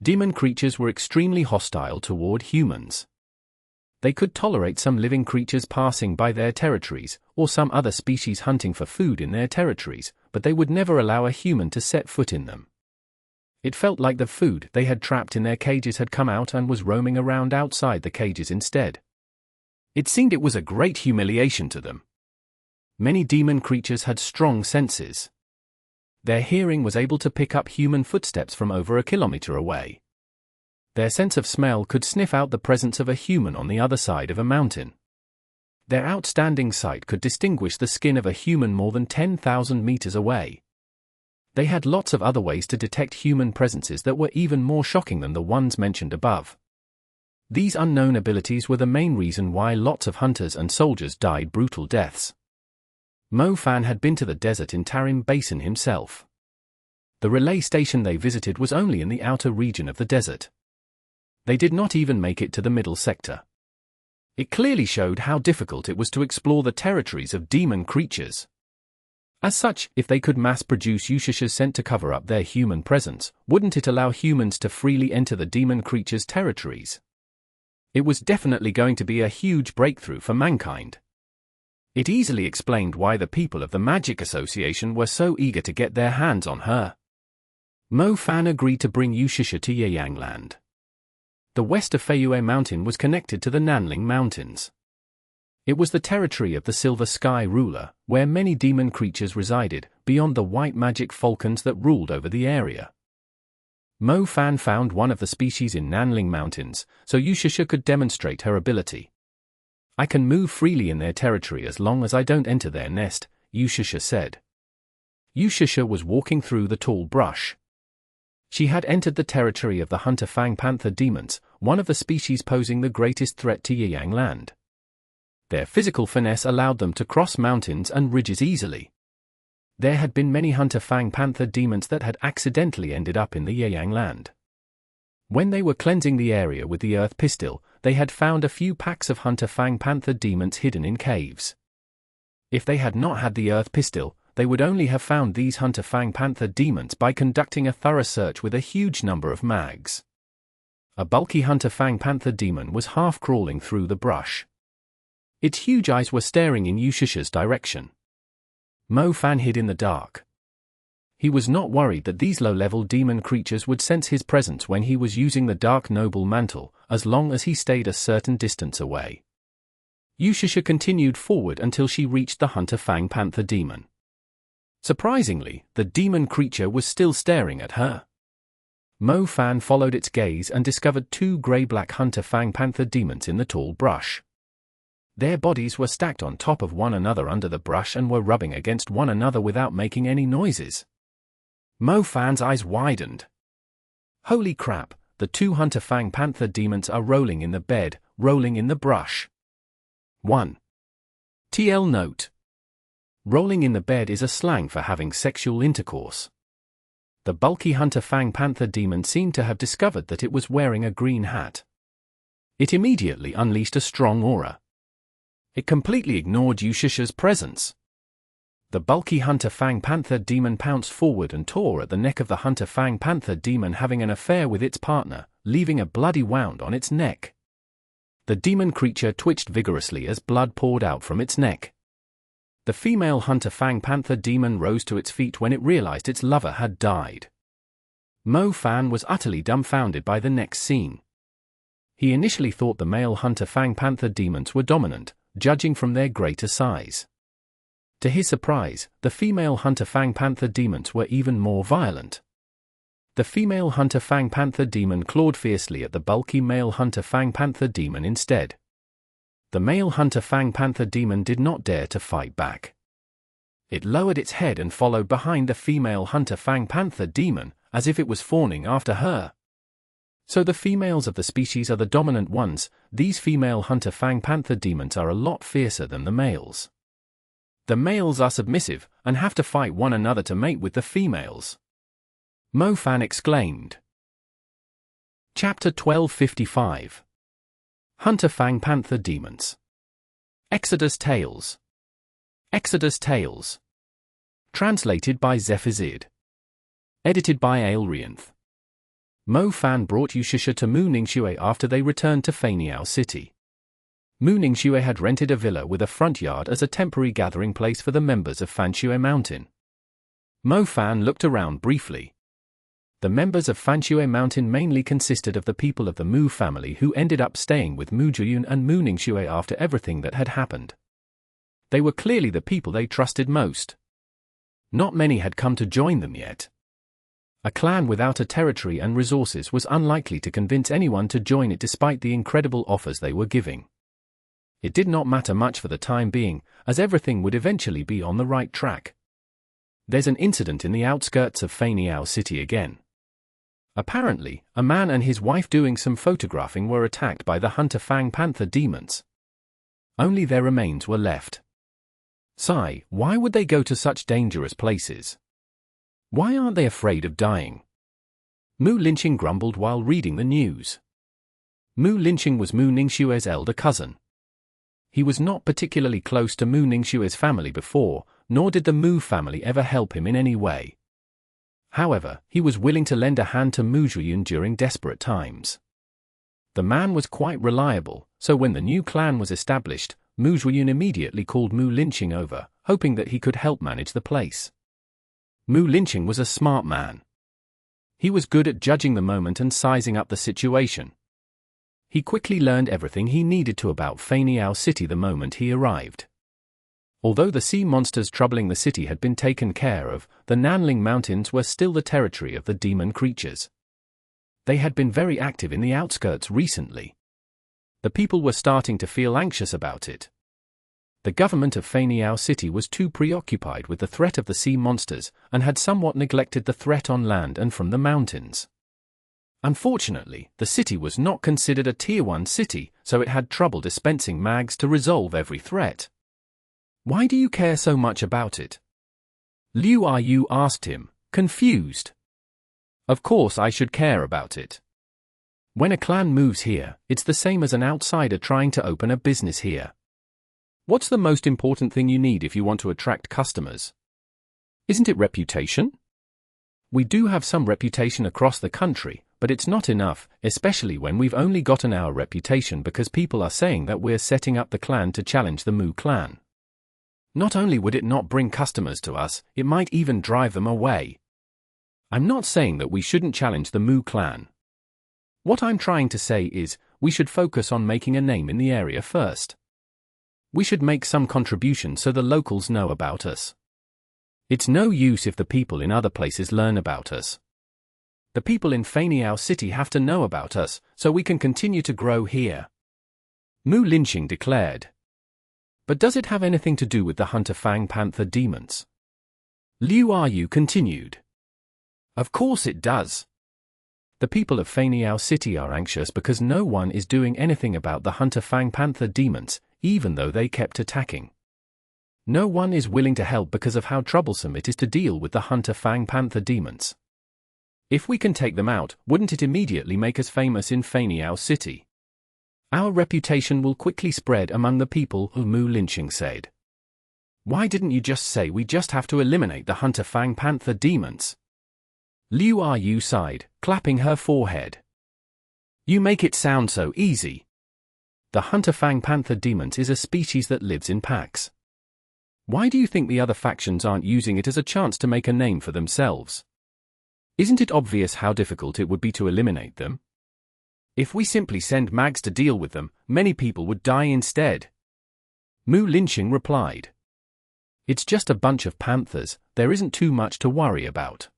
Demon creatures were extremely hostile toward humans. They could tolerate some living creatures passing by their territories, or some other species hunting for food in their territories, but they would never allow a human to set foot in them. It felt like the food they had trapped in their cages had come out and was roaming around outside the cages instead. It seemed it was a great humiliation to them. Many demon creatures had strong senses. Their hearing was able to pick up human footsteps from over a kilometer away. Their sense of smell could sniff out the presence of a human on the other side of a mountain. Their outstanding sight could distinguish the skin of a human more than 10,000 meters away. They had lots of other ways to detect human presences that were even more shocking than the ones mentioned above. These unknown abilities were the main reason why lots of hunters and soldiers died brutal deaths. Mo Fan had been to the desert in Tarim Basin himself. The relay station they visited was only in the outer region of the desert. They did not even make it to the middle sector. It clearly showed how difficult it was to explore the territories of demon creatures. As such, if they could mass-produce Yushasha's scent to cover up their human presence, wouldn't it allow humans to freely enter the demon creatures' territories? It was definitely going to be a huge breakthrough for mankind. It easily explained why the people of the Magic Association were so eager to get their hands on her. Mo Fan agreed to bring Yushasha to Yeyangland. The west of Feiyue Mountain was connected to the Nanling Mountains. It was the territory of the Silver Sky ruler, where many demon creatures resided, beyond the white magic falcons that ruled over the area. Mo Fan found one of the species in Nanling Mountains, so Yushasha could demonstrate her ability. I can move freely in their territory as long as I don't enter their nest, Yushasha said. Yushasha was walking through the tall brush. She had entered the territory of the hunter Fang Panther demons, one of the species posing the greatest threat to Yeyangland. Their physical finesse allowed them to cross mountains and ridges easily. There had been many hunter Fang Panther demons that had accidentally ended up in the Yeyangland. When they were cleansing the area with the earth pistol, they had found a few packs of hunter Fang Panther demons hidden in caves. If they had not had the earth pistol, they would only have found these hunter Fang Panther demons by conducting a thorough search with a huge number of mags. A bulky hunter Fang Panther demon was half-crawling through the brush. Its huge eyes were staring in Yushasha's direction. Mo Fan hid in the dark. He was not worried that these low-level demon creatures would sense his presence when he was using the Dark Noble Mantle, as long as he stayed a certain distance away. Yushasha continued forward until she reached the hunter Fang Panther demon. Surprisingly, the demon creature was still staring at her. Mo Fan followed its gaze and discovered two grey-black hunter Fang Panther demons in the tall brush. Their bodies were stacked on top of one another under the brush and were rubbing against one another without making any noises. Mo Fan's eyes widened. Holy crap, the two hunter Fang Panther demons are rolling in the bed, rolling in the brush. 1. TL note. Rolling in the bed is a slang for having sexual intercourse. The bulky hunter Fang Panther demon seemed to have discovered that it was wearing a green hat. It immediately unleashed a strong aura. It completely ignored Yushasha's presence. The bulky hunter Fang Panther demon pounced forward and tore at the neck of the hunter Fang Panther demon, having an affair with its partner, leaving a bloody wound on its neck. The demon creature twitched vigorously as blood poured out from its neck. The female hunter Fang Panther demon rose to its feet when it realized its lover had died. Moth was utterly dumbfounded by the next scene. He initially thought the male hunter Fang Panther demons were dominant, judging from their greater size. To his surprise, the female hunter Fang Panther demons were even more violent. The female hunter Fang Panther demon clawed fiercely at the bulky male hunter Fang Panther demon instead. The male hunter Fang Panther demon did not dare to fight back. It lowered its head and followed behind the female hunter Fang Panther demon, as if it was fawning after her. So the females of the species are the dominant ones. These female hunter Fang Panther demons are a lot fiercer than the males. The males are submissive, and have to fight one another to mate with the females. Moth exclaimed. Chapter 1255. Hunter Fang Panther Demons. Exodus Tales. Exodus Tales. Translated by Zephizid. Edited by Aelrianth. Moth brought Shishi to Mu Ningxue after they returned to Faniao City. Mu Ningxue had rented a villa with a front yard as a temporary gathering place for the members of Fanxue Mountain. Moth looked around briefly. The members of Fanxue Mountain mainly consisted of the people of the Mu family who ended up staying with Mu Juyun and Mu Ningxue after everything that had happened. They were clearly the people they trusted most. Not many had come to join them yet. A clan without a territory and resources was unlikely to convince anyone to join it despite the incredible offers they were giving. It did not matter much for the time being, as everything would eventually be on the right track. There's an incident in the outskirts of Faniao City again. Apparently, a man and his wife doing some photographing were attacked by the hunter Fang Panther demons. Only their remains were left. Sigh, why would they go to such dangerous places? Why aren't they afraid of dying? Mu Linqing grumbled while reading the news. Mu Linqing was Mu Ningxue's elder cousin. He was not particularly close to Mu Ningxue's family before, nor did the Mu family ever help him in any way. However, he was willing to lend a hand to Mu Juyun during desperate times. The man was quite reliable, so when the new clan was established, Mu Juyun immediately called Mu Linqing over, hoping that he could help manage the place. Mu Linqing was a smart man. He was good at judging the moment and sizing up the situation. He quickly learned everything he needed to about Faniao City the moment he arrived. Although the sea monsters troubling the city had been taken care of, the Nanling Mountains were still the territory of the demon creatures. They had been very active in the outskirts recently. The people were starting to feel anxious about it. The government of Faniao City was too preoccupied with the threat of the sea monsters, and had somewhat neglected the threat on land and from the mountains. Unfortunately, the city was not considered a Tier 1 city, so it had trouble dispensing mags to resolve every threat. Why do you care so much about it? Liu Yu asked him, confused. Of course I should care about it. When a clan moves here, it's the same as an outsider trying to open a business here. What's the most important thing you need if you want to attract customers? Isn't it reputation? We do have some reputation across the country, but it's not enough, especially when we've only gotten our reputation because people are saying that we're setting up the clan to challenge the Mu clan. Not only would it not bring customers to us, it might even drive them away. I'm not saying that we shouldn't challenge the Mu clan. What I'm trying to say is, we should focus on making a name in the area first. We should make some contribution so the locals know about us. It's no use if the people in other places learn about us. The people in Faniao City have to know about us, so we can continue to grow here. Mu Linqing declared. But does it have anything to do with the hunter Fang Panther demons? Liu Yu continued. Of course it does. The people of Faniao City are anxious because no one is doing anything about the hunter Fang Panther demons, even though they kept attacking. No one is willing to help because of how troublesome it is to deal with the hunter Fang Panther demons. If we can take them out, wouldn't it immediately make us famous in Faniao City? Our reputation will quickly spread among the people, Mu Linqing said. Why didn't you just say we just have to eliminate the hunter Fang Panther demons? Liu Yu sighed, clapping her forehead. You make it sound so easy. The hunter Fang Panther demons is a species that lives in packs. Why do you think the other factions aren't using it as a chance to make a name for themselves? Isn't it obvious how difficult it would be to eliminate them? If we simply send mags to deal with them, many people would die instead. Mu Linqing replied. It's just a bunch of panthers, there isn't too much to worry about.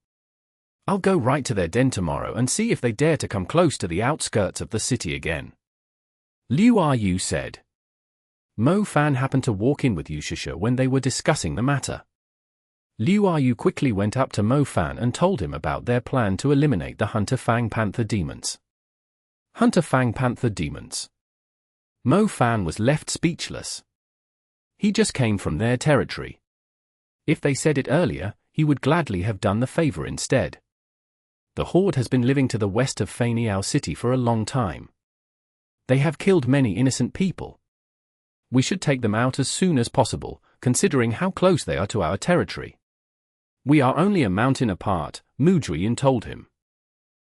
I'll go right to their den tomorrow and see if they dare to come close to the outskirts of the city again. Liu Yu said. Mo Fan happened to walk in with Shishi when they were discussing the matter. Liu Yu quickly went up to Mo Fan and told him about their plan to eliminate the Hunter Fang Panther demons. Hunter Fang Panther demons. Mo Fan was left speechless. He just came from their territory. If they said it earlier, he would gladly have done the favor instead. The Horde has been living to the west of Faniao City for a long time. They have killed many innocent people. We should take them out as soon as possible, considering how close they are to our territory. We are only a mountain apart, Mu Juyin told him.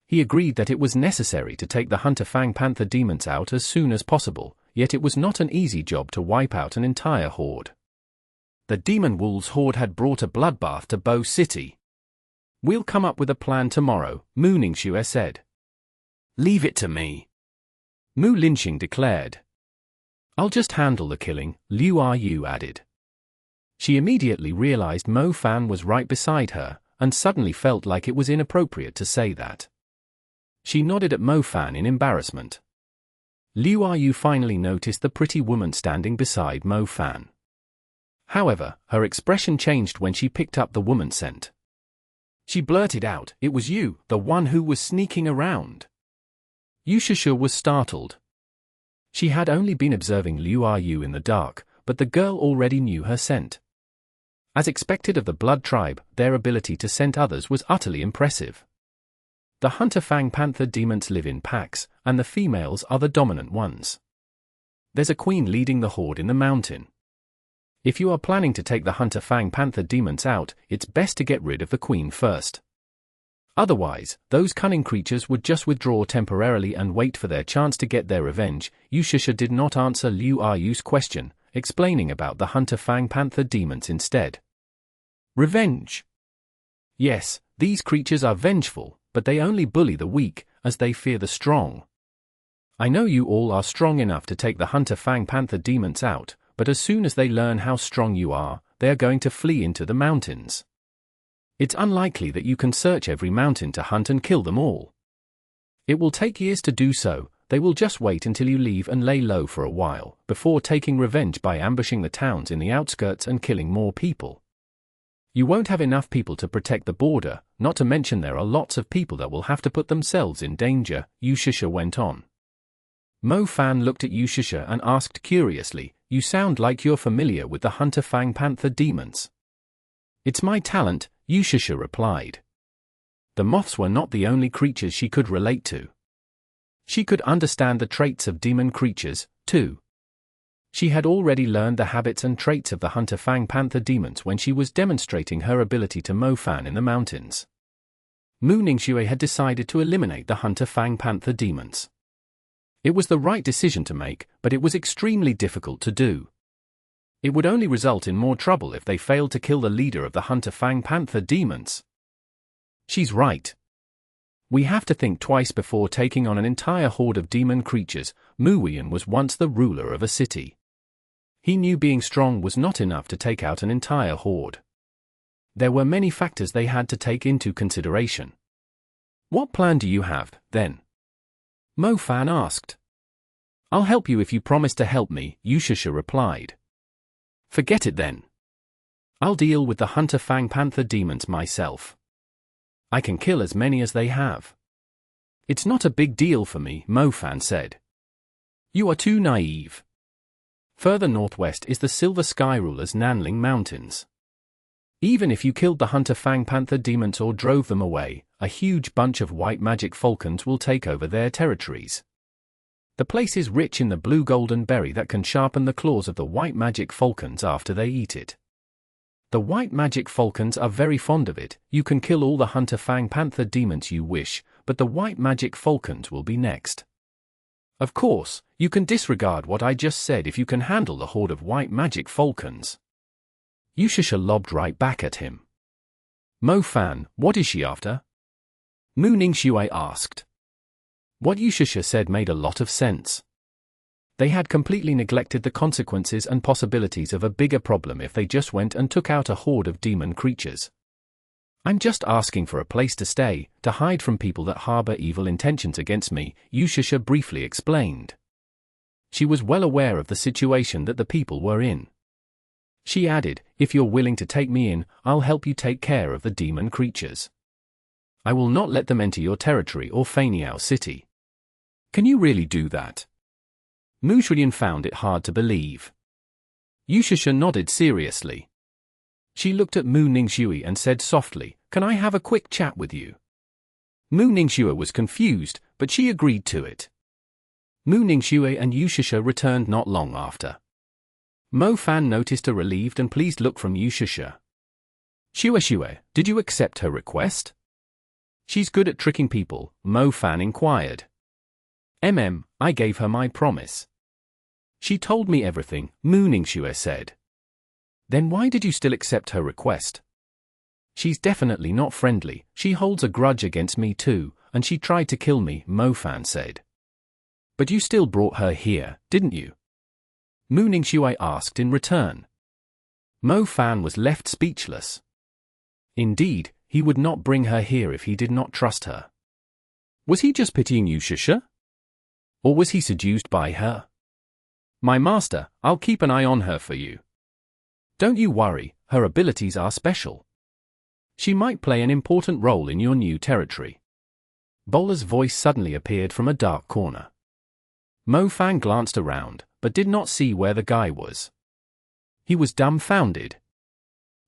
He agreed that it was necessary to take the Hunter Fang Panther demons out as soon as possible, yet it was not an easy job to wipe out an entire horde. The Demon Wolves horde had brought a bloodbath to Bo City. We'll come up with a plan tomorrow, Mu Ningxue said. Leave it to me, Mu Linqing declared. I'll just handle the killing, Liu Yu added. She immediately realized Mo Fan was right beside her, and suddenly felt like it was inappropriate to say that. She nodded at Mo Fan in embarrassment. Liu Yu finally noticed the pretty woman standing beside Mo Fan. However, her expression changed when she picked up the woman's scent. She blurted out, "It was you, the one who was sneaking around." Shishi was startled. She had only been observing Liu Yu in the dark, but the girl already knew her scent. As expected of the Blood Tribe, their ability to scent others was utterly impressive. The Hunter Fang Panther demons live in packs, and the females are the dominant ones. There's a queen leading the horde in the mountain. If you are planning to take the Hunter Fang Panther demons out, it's best to get rid of the queen first. Otherwise, those cunning creatures would just withdraw temporarily and wait for their chance to get their revenge. Shishi did not answer Liu Yu's question, explaining about the Hunter Fang Panther demons instead. Revenge. Yes, these creatures are vengeful, but they only bully the weak, as they fear the strong. I know you all are strong enough to take the Hunter Fang Panther demons out, but as soon as they learn how strong you are, they are going to flee into the mountains. It's unlikely that you can search every mountain to hunt and kill them all. It will take years to do so. They will just wait until you leave and lay low for a while, before taking revenge by ambushing the towns in the outskirts and killing more people. You won't have enough people to protect the border, not to mention there are lots of people that will have to put themselves in danger, Shishi went on. Mo Fan looked at Shishi and asked curiously, "You sound like you're familiar with the Hunter Fang Panther demons." "It's my talent," Shishi replied. The moths were not the only creatures she could relate to. She could understand the traits of demon creatures, too. She had already learned the habits and traits of the Hunter Fang Panther demons when she was demonstrating her ability to Mo Fan in the mountains. Mu Ningxue had decided to eliminate the Hunter Fang Panther demons. It was the right decision to make, but it was extremely difficult to do. It would only result in more trouble if they failed to kill the leader of the Hunter Fang Panther demons. She's right. We have to think twice before taking on an entire horde of demon creatures. Mu Wuyan was once the ruler of a city. He knew being strong was not enough to take out an entire horde. There were many factors they had to take into consideration. "What plan do you have, then?" Mo Fan asked. "I'll help you if you promise to help me," Shishi replied. "Forget it then. I'll deal with the Hunter Fang Panther demons myself. I can kill as many as they have." "It's not a big deal for me," Mo Fan said. "You are too naive. Further northwest is the Silver Sky Ruler's Nanling Mountains. Even if you killed the Hunter Fang Panther demons or drove them away, a huge bunch of white magic falcons will take over their territories. The place is rich in the blue golden berry that can sharpen the claws of the white magic falcons after they eat it. The white magic falcons are very fond of it. You can kill all the Hunter Fang Panther demons you wish, but the white magic falcons will be next. Of course, you can disregard what I just said if you can handle the horde of white magic falcons." Yushasha lobbed right back at him. Mo Fan, what is she after? Mu Ningxue asked. What Yushasha said made a lot of sense. They had completely neglected the consequences and possibilities of a bigger problem if they just went and took out a horde of demon creatures. I'm just asking for a place to stay, to hide from people that harbor evil intentions against me, Yushasha briefly explained. She was well aware of the situation that the people were in. She added, if you're willing to take me in, I'll help you take care of the demon creatures. I will not let them enter your territory or Faniao city. Can you really do that? Mu Shuyan found it hard to believe. Yushasha nodded seriously. She looked at Mu Ningxue and said softly, can I have a quick chat with you? Mu Ningxue was confused, but she agreed to it. Mu Ningxue and Yushasha returned not long after. Mo Fan noticed a relieved and pleased look from Yushasha. Shue, did you accept her request? She's good at tricking people, Mo Fan inquired. I gave her my promise. She told me everything, Mu Ningxue said. Then why did you still accept her request? She's definitely not friendly, she holds a grudge against me too, and she tried to kill me, Mo Fan said. But you still brought her here, didn't you? Mu Ningxue asked in return. Mo Fan was left speechless. Indeed, he would not bring her here if he did not trust her. Was he just pitying Yushasha? Or was he seduced by her? My master, I'll keep an eye on her for you. Don't you worry, her abilities are special. She might play an important role in your new territory. Bowler's voice suddenly appeared from a dark corner. Mo Fan glanced around, but did not see where the guy was. He was dumbfounded.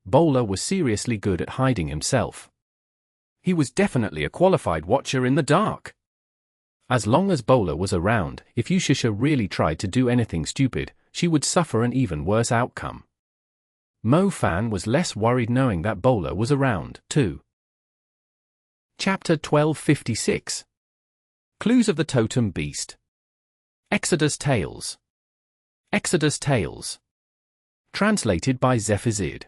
Bowler was seriously good at hiding himself. He was definitely a qualified watcher in the dark. As long as Bowler was around, if Yushasha really tried to do anything stupid, she would suffer an even worse outcome. Mo Fan was less worried knowing that Bowler was around, too. Chapter 1256. Clues of the Totem Beast. Exodus Tales. Exodus Tales. Translated by Zephizid.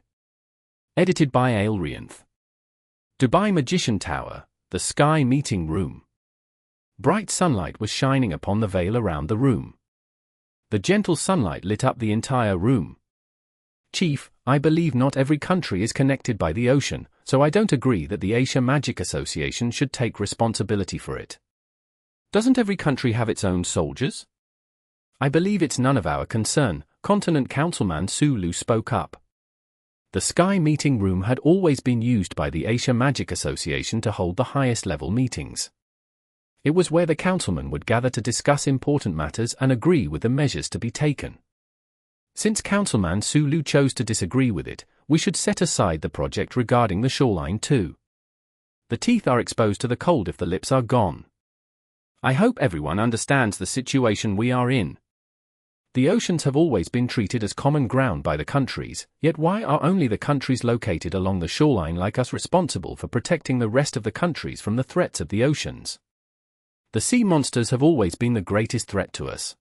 Edited by Aelrianth. Dubai Magician Tower, the Sky Meeting Room. Bright sunlight was shining upon the veil around the room. The gentle sunlight lit up the entire room. Chief, I believe not every country is connected by the ocean, so I don't agree that the Asia Magic Association should take responsibility for it. Doesn't every country have its own soldiers? I believe it's none of our concern, Continent Councilman Sulu spoke up. The Sky Meeting Room had always been used by the Asia Magic Association to hold the highest level meetings. It was where the councilmen would gather to discuss important matters and agree with the measures to be taken. Since Councilman Sulu chose to disagree with it, we should set aside the project regarding the shoreline too. The teeth are exposed to the cold if the lips are gone. I hope everyone understands the situation we are in. The oceans have always been treated as common ground by the countries, yet why are only the countries located along the shoreline like us responsible for protecting the rest of the countries from the threats of the oceans? The sea monsters have always been the greatest threat to us.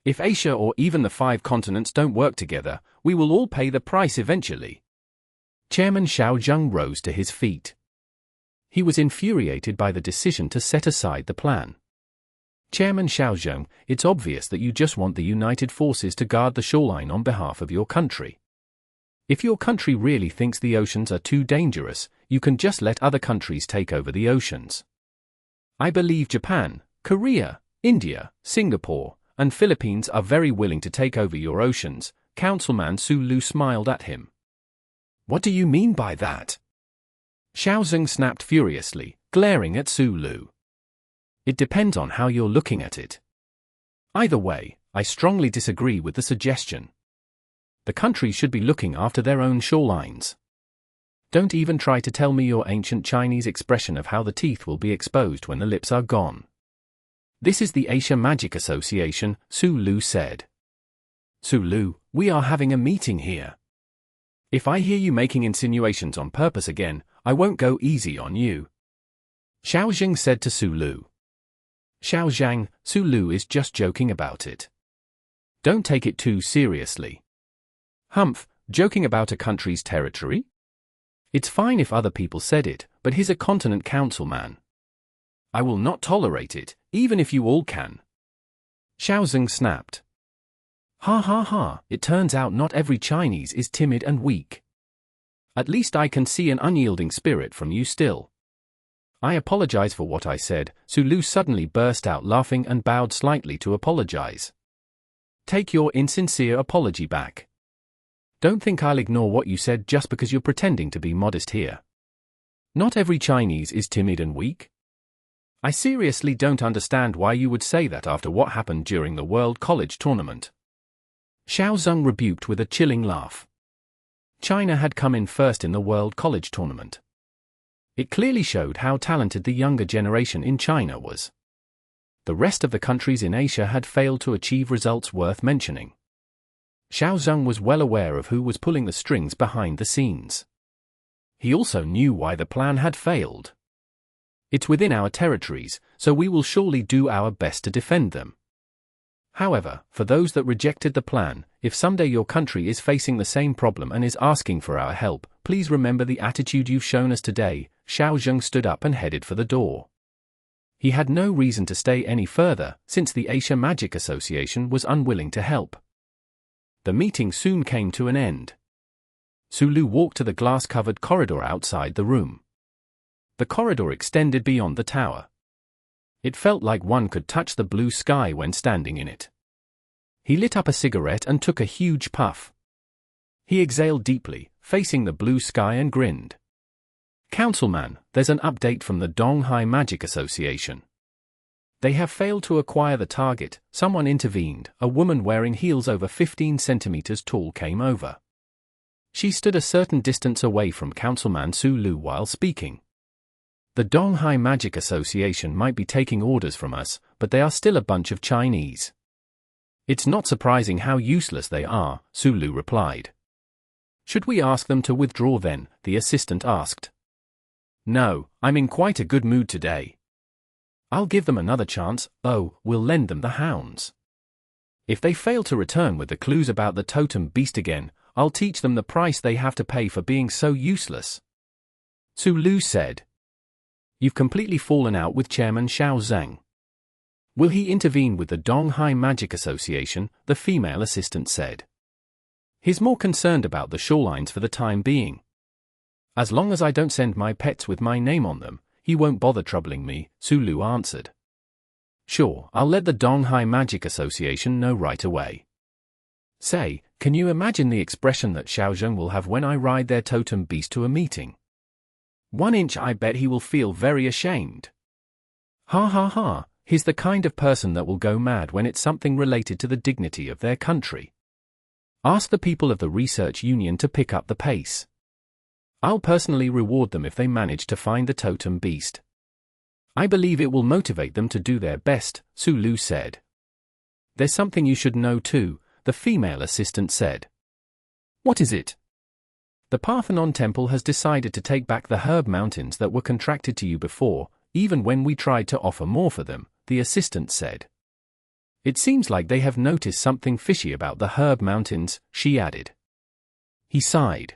If Asia or even the 5 continents don't work together, we will all pay the price eventually. Chairman Shao rose to his feet. He was infuriated by the decision to set aside the plan. Chairman Shao, it's obvious that you just want the United Forces to guard the shoreline on behalf of your country. If your country really thinks the oceans are too dangerous, you can just let other countries take over the oceans. I believe Japan, Korea, India, Singapore, and Philippines are very willing to take over your oceans, Councilman Sulu smiled at him. What do you mean by that? Shao snapped furiously, glaring at Sulu. It depends on how you're looking at it. Either way, I strongly disagree with the suggestion. The countries should be looking after their own shorelines. Don't even try to tell me your ancient Chinese expression of how the teeth will be exposed when the lips are gone. This is the Asia Magic Association, Sulu said. Sulu, we are having a meeting here. If I hear you making insinuations on purpose again, I won't go easy on you. Shao said to Sulu. Shao Sulu is just joking about it. Don't take it too seriously. Humph, Joking about a country's territory? It's fine if other people said it, but he's a continent councilman. I will not tolerate it, even if you all can. Shao snapped. Ha ha ha, it turns out not every Chinese is timid and weak. At least I can see an unyielding spirit from you still. I apologize for what I said. Sulu suddenly burst out laughing and bowed slightly to apologize. Take your insincere apology back. Don't think I'll ignore what you said just because you're pretending to be modest here. Not every Chinese is timid and weak. I seriously don't understand why you would say that after what happened during the World College Tournament. Shao Zung rebuked with a chilling laugh. China had come in first in the World College Tournament. It clearly showed how talented the younger generation in China was. The rest of the countries in Asia had failed to achieve results worth mentioning. Shao Zung was well aware of who was pulling the strings behind the scenes. He also knew why the plan had failed. It's within our territories, so we will surely do our best to defend them. However, for those that rejected the plan, if someday your country is facing the same problem and is asking for our help, please remember the attitude you've shown us today. Shao Zung stood up and headed for the door. He had no reason to stay any further, since the Asia Magic Association was unwilling to help. The meeting soon came to an end. Sulu walked to the glass-covered corridor outside the room. The corridor extended beyond the tower. It felt like one could touch the blue sky when standing in it. He lit up a cigarette and took a huge puff. He exhaled deeply, facing the blue sky and grinned. Councilman, there's an update from the Donghai Magic Association. They have failed to acquire the target. Someone intervened. A woman wearing heels over 15 centimeters tall came over. She stood a certain distance away from Councilman Sulu while speaking. The Donghai Magic Association might be taking orders from us, but they are still a bunch of Chinese. It's not surprising how useless they are, Sulu replied. Should we ask them to withdraw then? The assistant asked. No, I'm in quite a good mood today. I'll give them another chance. Oh, we'll lend them the Hounds. If they fail to return with the clues about the Totem beast again, I'll teach them the price they have to pay for being so useless. Sulu said. You've completely fallen out with Chairman Shao Zhang. Will he intervene with the Donghai Magic Association? The female assistant said. He's more concerned about the shorelines for the time being. As long as I don't send my pets with my name on them, he won't bother troubling me, Sulu answered. Sure, I'll let the Donghai Magic Association know right away. Say, can you imagine the expression that Shao Zheng will have when I ride their totem beast to a meeting? 1 inch, I bet he will feel very ashamed. Ha ha ha, he's the kind of person that will go mad when it's something related to the dignity of their country. Ask the people of the research union to pick up the pace. I'll personally reward them if they manage to find the totem beast. I believe it will motivate them to do their best, Sulu said. There's something you should know too, the female assistant said. What is it? The Parthenon Temple has decided to take back the herb mountains that were contracted to you before, even when we tried to offer more for them, the assistant said. It seems like they have noticed something fishy about the herb mountains, she added. He sighed.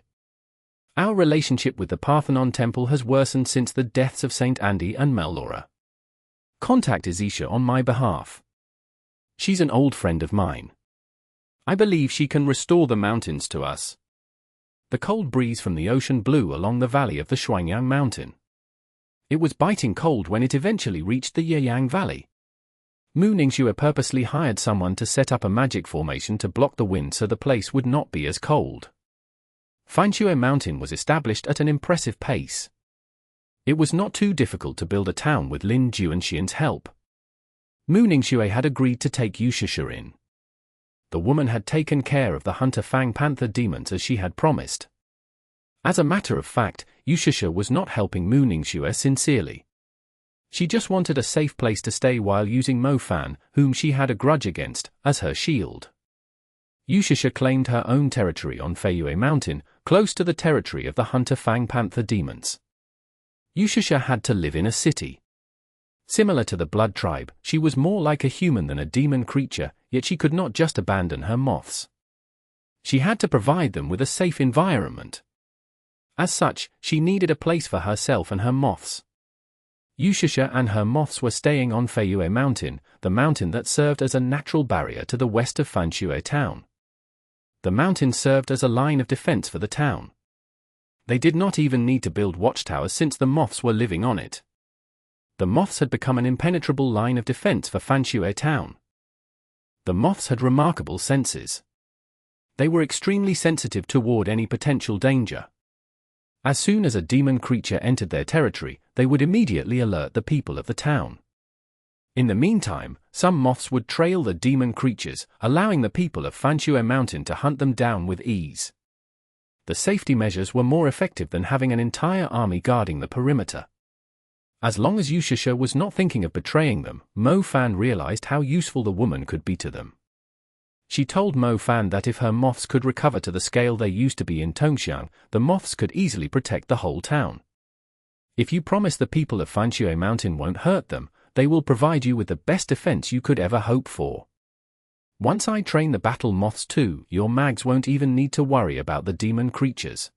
Our relationship with the Parthenon Temple has worsened since the deaths of Saint Andy and Melora. Contact Izisha on my behalf. She's an old friend of mine. I believe she can restore the mountains to us. The cold breeze from the ocean blew along the valley of the Shuangyang Mountain. It was biting cold when it eventually reached the Yeyang Valley. Mu Ningxue purposely hired someone to set up a magic formation to block the wind so the place would not be as cold. Fanxue Mountain was established at an impressive pace. It was not too difficult to build a town with Lin Juanxian's help. Mu Ningxue had agreed to take Yushisha in. The woman had taken care of the hunter Fang Panther demons as she had promised. As a matter of fact, Yushisha was not helping Mu Ningxue sincerely. She just wanted a safe place to stay while using Mo Fan, whom she had a grudge against, as her shield. Yushisha claimed her own territory on Feiyue Mountain, close to the territory of the hunter Fang Panther demons. Yushisha had to live in a city. Similar to the Blood Tribe, she was more like a human than a demon creature, yet she could not just abandon her moths. She had to provide them with a safe environment. As such, she needed a place for herself and her moths. Yushasha and her moths were staying on Feiyue Mountain, the mountain that served as a natural barrier to the west of Fanshue town. The mountain served as a line of defense for the town. They did not even need to build watchtowers since the moths were living on it. The moths had become an impenetrable line of defense for Fanshue town. The moths had remarkable senses. They were extremely sensitive toward any potential danger. As soon as a demon creature entered their territory, they would immediately alert the people of the town. In the meantime, some moths would trail the demon creatures, allowing the people of Fanshue Mountain to hunt them down with ease. The safety measures were more effective than having an entire army guarding the perimeter. As long as Yushasha was not thinking of betraying them, Mo Fan realized how useful the woman could be to them. She told Mo Fan that if her moths could recover to the scale they used to be in Tongxiang, the moths could easily protect the whole town. If you promise the people of Fanshue Mountain won't hurt them, they will provide you with the best defense you could ever hope for. Once I train the battle moths too, your mags won't even need to worry about the demon creatures.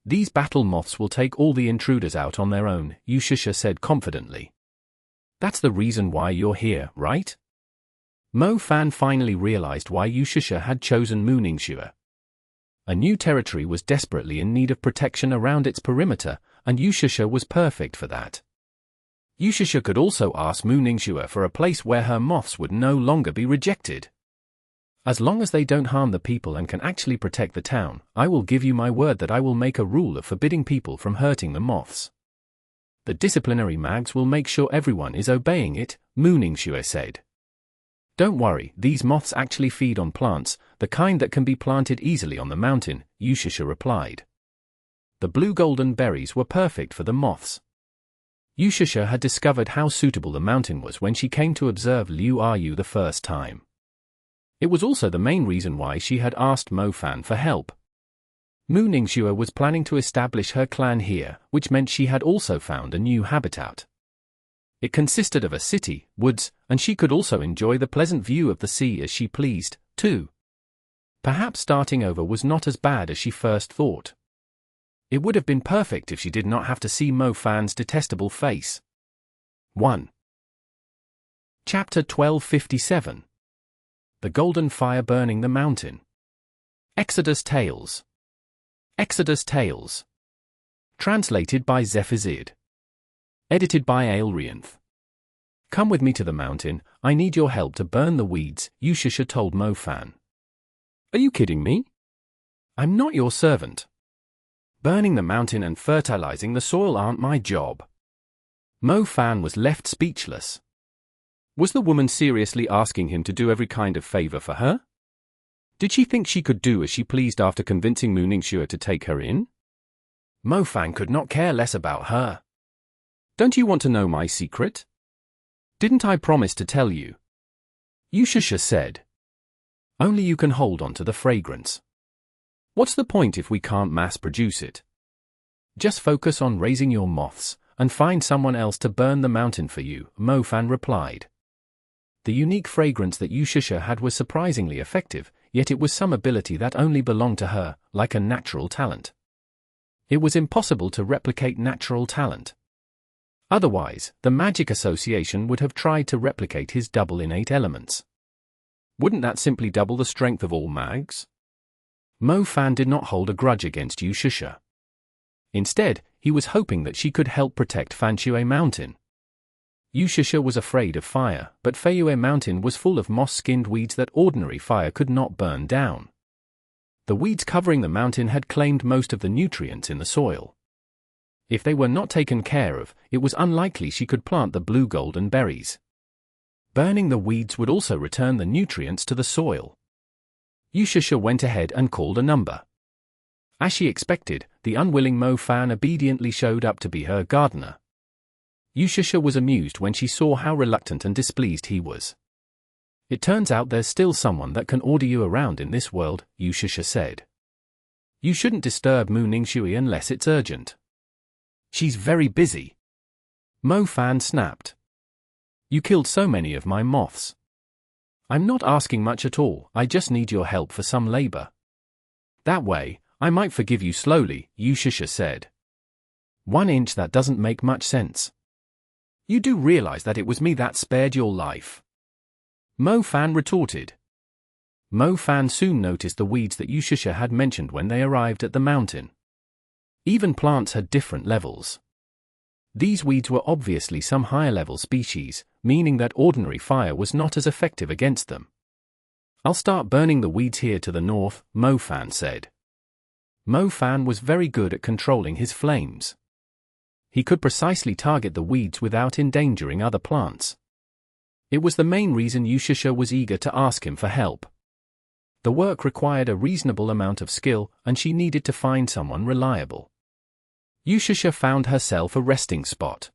These battle moths will take all the intruders out on their own, Yushasha said confidently. That's the reason why you're here, right? Mo Fan finally realized why Yushasha had chosen Mooningshua. A new territory was desperately in need of protection around its perimeter, and Yushasha was perfect for that. Yushasha could also ask Mooningshua for a place where her moths would no longer be rejected. As long as they don't harm the people and can actually protect the town, I will give you my word that I will make a rule of forbidding people from hurting the moths. The disciplinary mags will make sure everyone is obeying it, Mooningshua said. Don't worry, these moths actually feed on plants, the kind that can be planted easily on the mountain, Yushasha replied. The blue golden berries were perfect for the moths. Yushasha had discovered how suitable the mountain was when she came to observe Liu Aryu the first time. It was also the main reason why she had asked Mo Fan for help. Mooningshua was planning to establish her clan here, which meant she had also found a new habitat. It consisted of a city, woods, and she could also enjoy the pleasant view of the sea as she pleased, too. Perhaps starting over was not as bad as she first thought. It would have been perfect if she did not have to see Mo Fan's detestable face. 1. Chapter 1257. The Golden Fire Burning the Mountain. Exodus Tales. Exodus Tales. Translated by Zephazid. Edited by Aelrianth. Come with me to the mountain, I need your help to burn the weeds, Yushasha told Mo Fan. Are you kidding me? I'm not your servant. Burning the mountain and fertilizing the soil aren't my job. Mo Fan was left speechless. Was the woman seriously asking him to do every kind of favor for her? Did she think she could do as she pleased after convincing Mooningshua to take her in? Mo Fan could not care less about her. Don't you want to know my secret? Didn't I promise to tell you? Yushasha said. Only you can hold on to the fragrance. What's the point if we can't mass produce it? Just focus on raising your moths, and find someone else to burn the mountain for you, Mo Fan replied. The unique fragrance that Yushasha had was surprisingly effective, yet it was some ability that only belonged to her, like a natural talent. It was impossible to replicate natural talent. Otherwise, the Magic Association would have tried to replicate his double innate elements. Wouldn't that simply double the strength of all mags? Mo Fan did not hold a grudge against Yushasha. Instead, he was hoping that she could help protect Fanshue Mountain. Yushasha was afraid of fire, but Feiyue Mountain was full of moss-skinned weeds that ordinary fire could not burn down. The weeds covering the mountain had claimed most of the nutrients in the soil. If they were not taken care of, it was unlikely she could plant the blue golden berries. Burning the weeds would also return the nutrients to the soil. Yushasha went ahead and called a number. As she expected, the unwilling Mo Fan obediently showed up to be her gardener. Yushasha was amused when she saw how reluctant and displeased he was. It turns out there's still someone that can order you around in this world, Yushasha said. You shouldn't disturb Mooningshua unless it's urgent. She's very busy. Mo Fan snapped. You killed so many of my moths. I'm not asking much at all, I just need your help for some labor. That way, I might forgive you slowly, Shishi said. 1 inch, that doesn't make much sense. You do realize that it was me that spared your life? Fan retorted. Fan soon noticed the weeds that Shishi had mentioned when they arrived at the mountain. Even plants had different levels. These weeds were obviously some higher-level species, meaning that ordinary fire was not as effective against them. I'll start burning the weeds here to the north, Fan said. Fan was very good at controlling his flames. He could precisely target the weeds without endangering other plants. It was the main reason Shishi was eager to ask him for help. The work required a reasonable amount of skill, and she needed to find someone reliable. Shishi found herself a resting spot.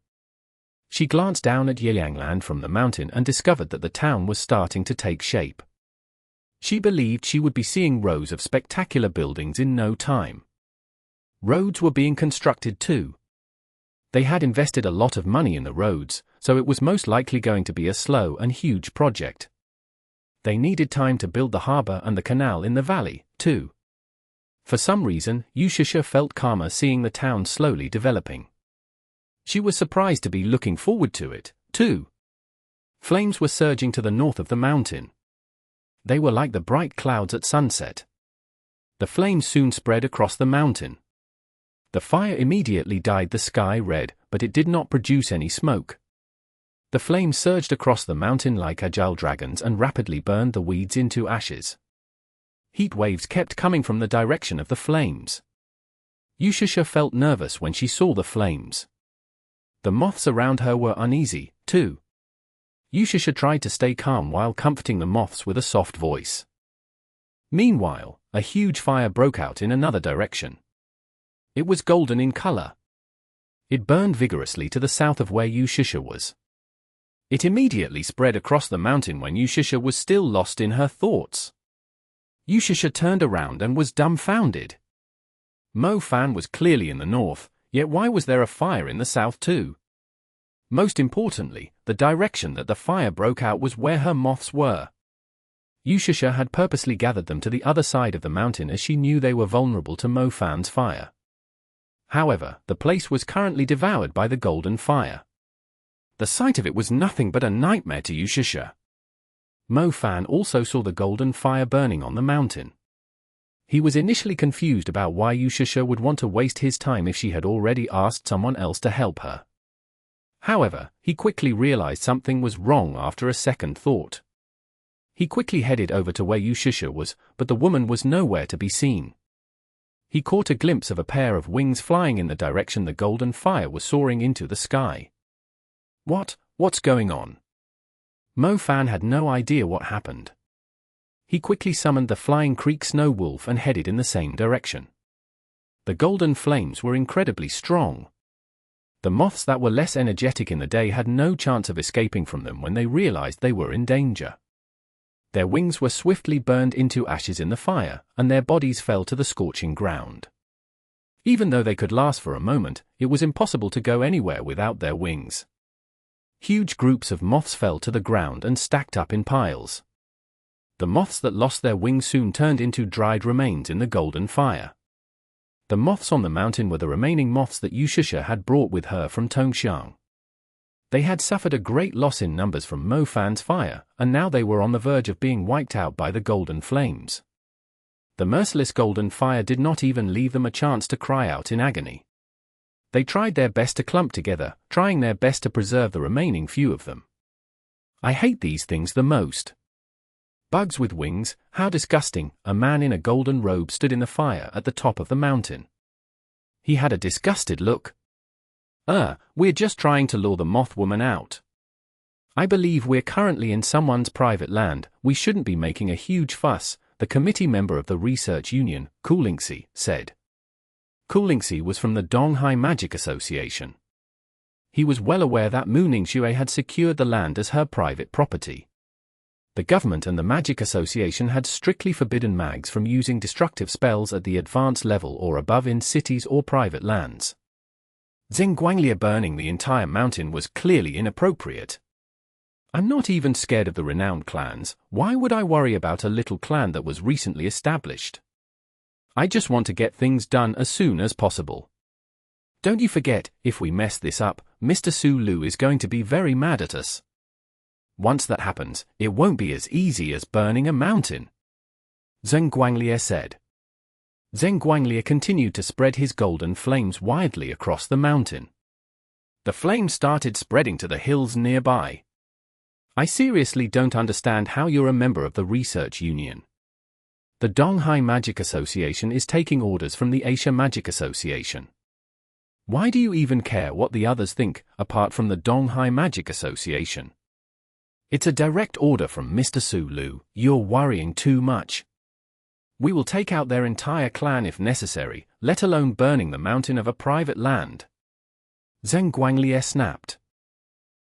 She glanced down at Yangland from the mountain and discovered that the town was starting to take shape. She believed she would be seeing rows of spectacular buildings in no time. Roads were being constructed too. They had invested a lot of money in the roads, so it was most likely going to be a slow and huge project. They needed time to build the harbor and the canal in the valley, too. For some reason, Shishi felt calmer seeing the town slowly developing. She was surprised to be looking forward to it, too. Flames were surging to the north of the mountain. They were like the bright clouds at sunset. The flames soon spread across the mountain. The fire immediately dyed the sky red, but it did not produce any smoke. The flames surged across the mountain like agile dragons and rapidly burned the weeds into ashes. Heat waves kept coming from the direction of the flames. Shishi felt nervous when she saw the flames. The moths around her were uneasy, too. Shishi tried to stay calm while comforting the moths with a soft voice. Meanwhile, a huge fire broke out in another direction. It was golden in color. It burned vigorously to the south of where Shishi was. It immediately spread across the mountain when Shishi was still lost in her thoughts. Shishi turned around and was dumbfounded. Fan was clearly in the north, yet why was there a fire in the south too? Most importantly, the direction that the fire broke out was where her moths were. Shishi had purposely gathered them to the other side of the mountain as she knew they were vulnerable to Fan's fire. However, the place was currently devoured by the golden fire. The sight of it was nothing but a nightmare to Shishi. Fan also saw the golden fire burning on the mountain. He was initially confused about why Shishi would want to waste his time if she had already asked someone else to help her. However, he quickly realized something was wrong after a second thought. He quickly headed over to where Shishi was, but the woman was nowhere to be seen. He caught a glimpse of a pair of wings flying in the direction the golden fire was soaring into the sky. What's going on? Fan had no idea what happened. He quickly summoned the flying creek snow wolf and headed in the same direction. The golden flames were incredibly strong. The moths that were less energetic in the day had no chance of escaping from them when they realized they were in danger. Their wings were swiftly burned into ashes in the fire, and their bodies fell to the scorching ground. Even though they could last for a moment, it was impossible to go anywhere without their wings. Huge groups of moths fell to the ground and stacked up in piles. The moths that lost their wings soon turned into dried remains in the golden fire. The moths on the mountain were the remaining moths that Shishi had brought with her from Tongxiang. They had suffered a great loss in numbers from Fan's fire, and now they were on the verge of being wiped out by the golden flames. The merciless golden fire did not even leave them a chance to cry out in agony. They tried their best to clump together, trying their best to preserve the remaining few of them. I hate these things the most. Bugs with wings, how disgusting. A man in a golden robe stood in the fire at the top of the mountain. He had a disgusted look. We're just trying to lure the moth woman out. I believe we're currently in someone's private land, we shouldn't be making a huge fuss, the committee member of the research union, Kulingxi, said. Kulingxi was from the Donghai Magic Association. He was well aware that Mu Ningxue had secured the land as her private property. The government and the Magic Association had strictly forbidden mags from using destructive spells at the advanced level or above in cities or private lands. Zhengguanglia burning the entire mountain was clearly inappropriate. I'm not even scared of the renowned clans, why would I worry about a little clan that was recently established? I just want to get things done as soon as possible. Don't you forget, if we mess this up, Mr. Sulu is going to be very mad at us. Once that happens, it won't be as easy as burning a mountain. Zheng Guanglier said. Zheng Guanglier continued to spread his golden flames widely across the mountain. The flames started spreading to the hills nearby. I seriously don't understand how you're a member of the Research Union. The Donghai Magic Association is taking orders from the Asia Magic Association. Why do you even care what the others think, apart from the Donghai Magic Association? It's a direct order from Mr. Sulu. You're worrying too much. We will take out their entire clan if necessary, let alone burning the mountain of a private land. Zheng Guanglier snapped.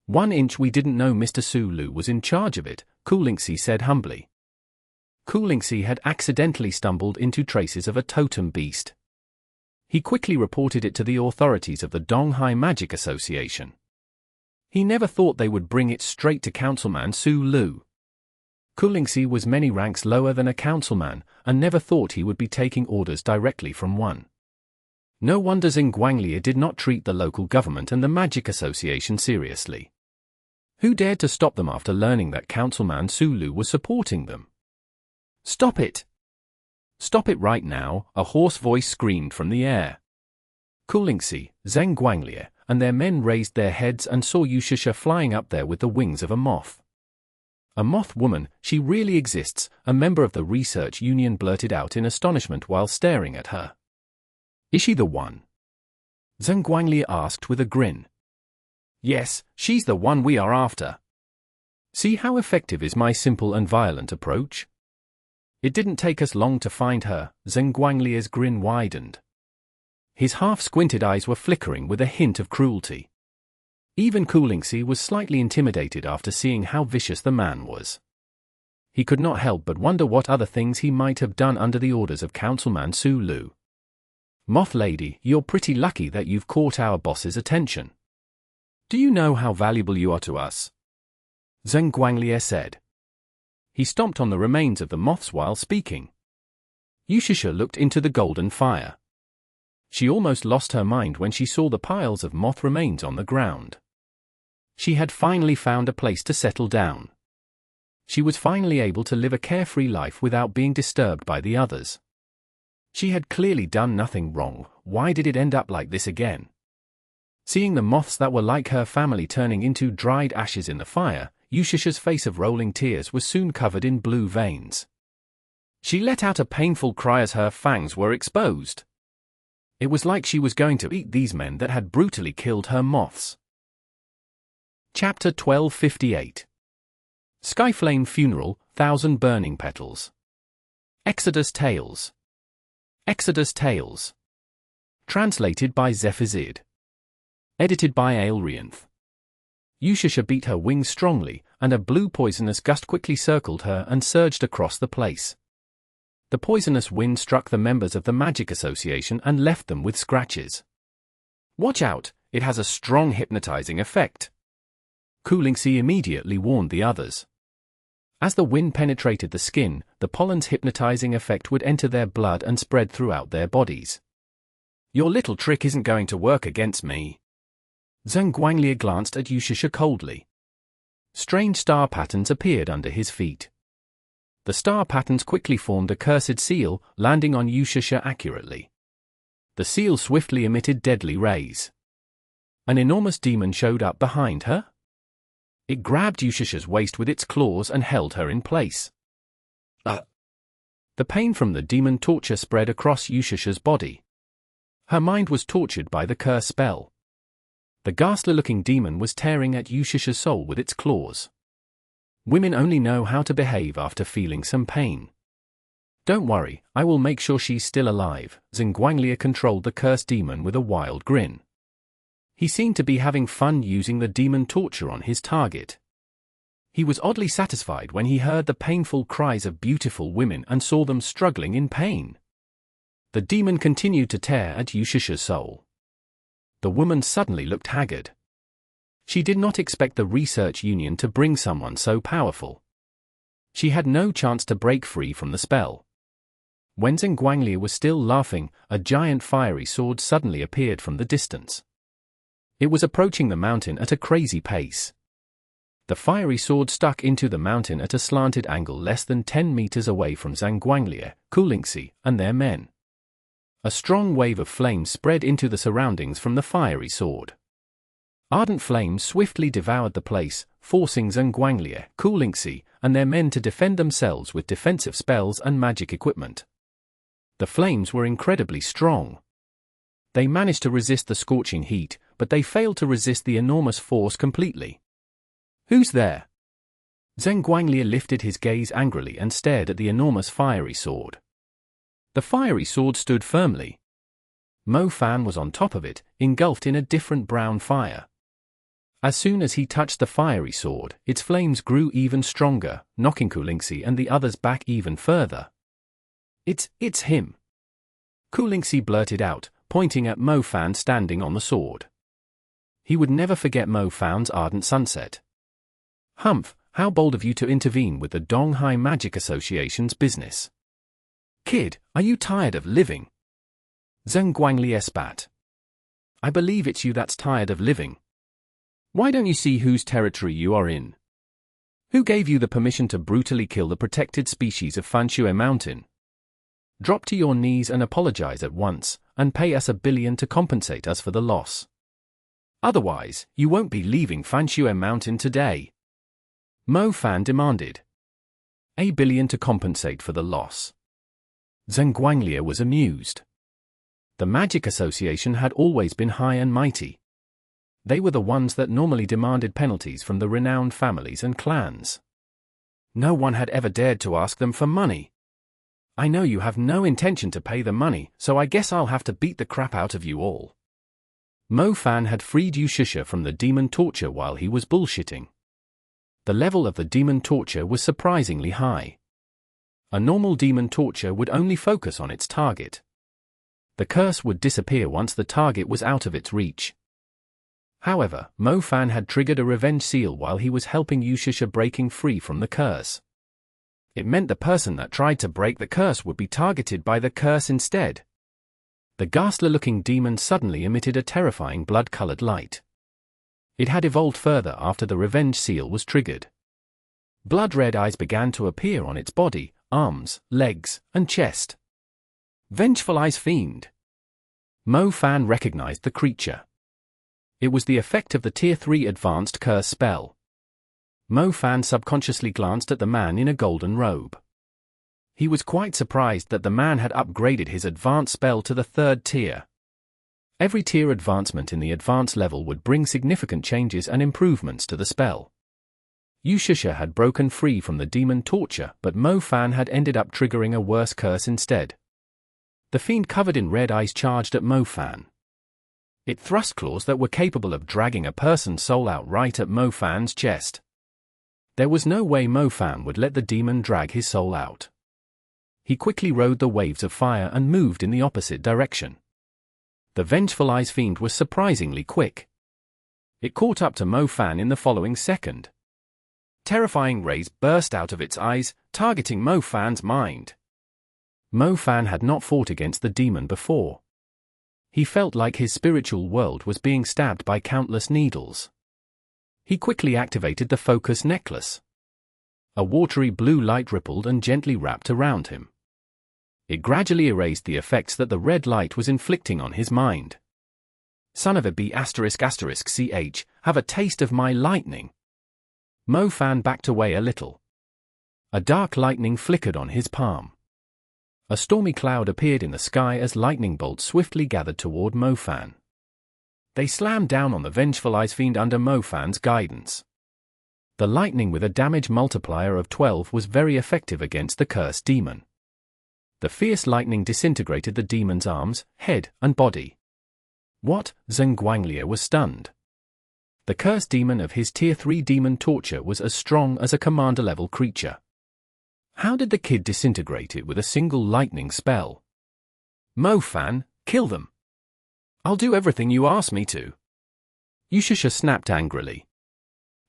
1 inch we didn't know Mr. Sulu was in charge of it, Kulingxi said humbly. Kulingxi had accidentally stumbled into traces of a totem beast. He quickly reported it to the authorities of the Donghai Magic Association. He never thought they would bring it straight to Councilman Sulu. Kulingxi was many ranks lower than a councilman, and never thought he would be taking orders directly from one. No wonder Zheng Guanglier did not treat the local government and the Magic Association seriously. Who dared to stop them after learning that Councilman Sulu was supporting them? Stop it! Stop it right now, a hoarse voice screamed from the air. Kulingxi, Zheng Guanglier, and their men raised their heads and saw Yushisha flying up there with the wings of a moth. A moth woman, she really exists, a member of the Research Union blurted out in astonishment while staring at her. Is she the one? Zheng Guanglier asked with a grin. Yes, she's the one we are after. See how effective is my simple and violent approach? It didn't take us long to find her. Zheng Guanglier's grin widened. His half-squinted eyes were flickering with a hint of cruelty. Even Kulingxi was slightly intimidated after seeing how vicious the man was. He could not help but wonder what other things he might have done under the orders of Councilman Sulu. Moth Lady, you're pretty lucky that you've caught our boss's attention. Do you know how valuable you are to us? Zheng Guanglier said. He stomped on the remains of the moths while speaking. Yushisha looked into the golden fire. She almost lost her mind when she saw the piles of moth remains on the ground. She had finally found a place to settle down. She was finally able to live a carefree life without being disturbed by the others. She had clearly done nothing wrong. Why did it end up like this again? Seeing the moths that were like her family turning into dried ashes in the fire, Yushisha's face of rolling tears was soon covered in blue veins. She let out a painful cry as her fangs were exposed. It was like she was going to eat these men that had brutally killed her moths. Chapter 1258. Skyflame Funeral, 1000 Burning Petals. Exodus Tales. Exodus Tales. Translated by Zephazid. Edited by Aelrianth. Yushisha beat her wings strongly, and a blue poisonous gust quickly circled her and surged across the place. The poisonous wind struck the members of the Magic Association and left them with scratches. Watch out, it has a strong hypnotizing effect. Kulingxi immediately warned the others. As the wind penetrated the skin, the pollen's hypnotizing effect would enter their blood and spread throughout their bodies. Your little trick isn't going to work against me. Zheng Guanglier glanced at Yushisha coldly. Strange star patterns appeared under his feet. The star patterns quickly formed a cursed seal, landing on Yushisha accurately. The seal swiftly emitted deadly rays. An enormous demon showed up behind her. It grabbed Yushisha's waist with its claws and held her in place. The pain from the demon torture spread across Yushisha's body. Her mind was tortured by the curse spell. The ghastly-looking demon was tearing at Yushisha's soul with its claws. Women only know how to behave after feeling some pain. Don't worry, I will make sure she's still alive. Zheng Guanglier controlled the cursed demon with a wild grin. He seemed to be having fun using the demon torture on his target. He was oddly satisfied when he heard the painful cries of beautiful women and saw them struggling in pain. The demon continued to tear at Yushisha's soul. The woman suddenly looked haggard. She did not expect the Research Union to bring someone so powerful. She had no chance to break free from the spell. When Zhenguanglie was still laughing, a giant fiery sword suddenly appeared from the distance. It was approaching the mountain at a crazy pace. The fiery sword stuck into the mountain at a slanted angle less than 10 meters away from Zhenguanglie, Kulingxi, and their men. A strong wave of flames spread into the surroundings from the fiery sword. Ardent flames swiftly devoured the place, forcing Zhenguanglie, Kulingxi, and their men to defend themselves with defensive spells and magic equipment. The flames were incredibly strong. They managed to resist the scorching heat, but they failed to resist the enormous force completely. "Who's there?" Zhenguanglie lifted his gaze angrily and stared at the enormous fiery sword. The fiery sword stood firmly. Mo Fan was on top of it, engulfed in a different brown fire. As soon as he touched the fiery sword, its flames grew even stronger, knocking Kulingxi and the others back even further. It's him," Kulingxi blurted out, pointing at Mo Fan standing on the sword. He would never forget Mo Fan's ardent sunset. "Humph, how bold of you to intervene with the Donghai Magic Association's business. Kid, are you tired of living?" Zhenguanglie spat. "I believe it's you that's tired of living. Why don't you see whose territory you are in? Who gave you the permission to brutally kill the protected species of Fanshui Mountain? Drop to your knees and apologize at once, and pay us $1 billion to compensate us for the loss. Otherwise, you won't be leaving Fanshui Mountain today," Mo Fan demanded. $1 billion to compensate for the loss. Zhenguanglie was amused. The Magic Association had always been high and mighty. They were the ones that normally demanded penalties from the renowned families and clans. No one had ever dared to ask them for money. "I know you have no intention to pay the money, so I guess I'll have to beat the crap out of you all." Mo Fan had freed Shishi from the demon torture while he was bullshitting. The level of the demon torture was surprisingly high. A normal demon torture would only focus on its target. The curse would disappear once the target was out of its reach. However, Mo Fan had triggered a revenge seal while he was helping Shishi breaking free from the curse. It meant the person that tried to break the curse would be targeted by the curse instead. The ghastly-looking demon suddenly emitted a terrifying blood-colored light. It had evolved further after the revenge seal was triggered. Blood-red eyes began to appear on its body, arms, legs, and chest. Vengeful Eyes Fiend. Mo Fan recognized the creature. It was the effect of the Tier 3 advanced curse spell. Mo Fan subconsciously glanced at the man in a golden robe. He was quite surprised that the man had upgraded his advanced spell to the 3rd tier. Every tier advancement in the advanced level would bring significant changes and improvements to the spell. Shishi had broken free from the demon torture, but Mo Fan had ended up triggering a worse curse instead. The fiend covered in red eyes charged at Mo Fan. It thrust claws that were capable of dragging a person's soul out right at Mo Fan's chest. There was no way Mo Fan would let the demon drag his soul out. He quickly rode the waves of fire and moved in the opposite direction. The Vengeful Eyes Fiend was surprisingly quick. It caught up to Mo Fan in the following second. Terrifying rays burst out of its eyes, targeting Mo Fan's mind. Mo Fan had not fought against the demon before. He felt like his spiritual world was being stabbed by countless needles. He quickly activated the focus necklace. A watery blue light rippled and gently wrapped around him. It gradually erased the effects that the red light was inflicting on his mind. "Son of a b************************************************************************************************************************************************************************************************************************************************************************** Mo Fan backed away a little. A dark lightning flickered on his palm. A stormy cloud appeared in the sky as lightning bolts swiftly gathered toward Mo Fan. They slammed down on the Vengeful Eyes Fiend under Mo Fan's guidance. The lightning with a damage multiplier of 12 was very effective against the cursed demon. The fierce lightning disintegrated the demon's arms, head, and body. What? Zhenguanglie was stunned. The cursed demon of his Tier 3 demon torture was as strong as a commander-level creature. How did the kid disintegrate it with a single lightning spell? Mo Fan, kill them. I'll do everything you ask me to. Shishi snapped angrily.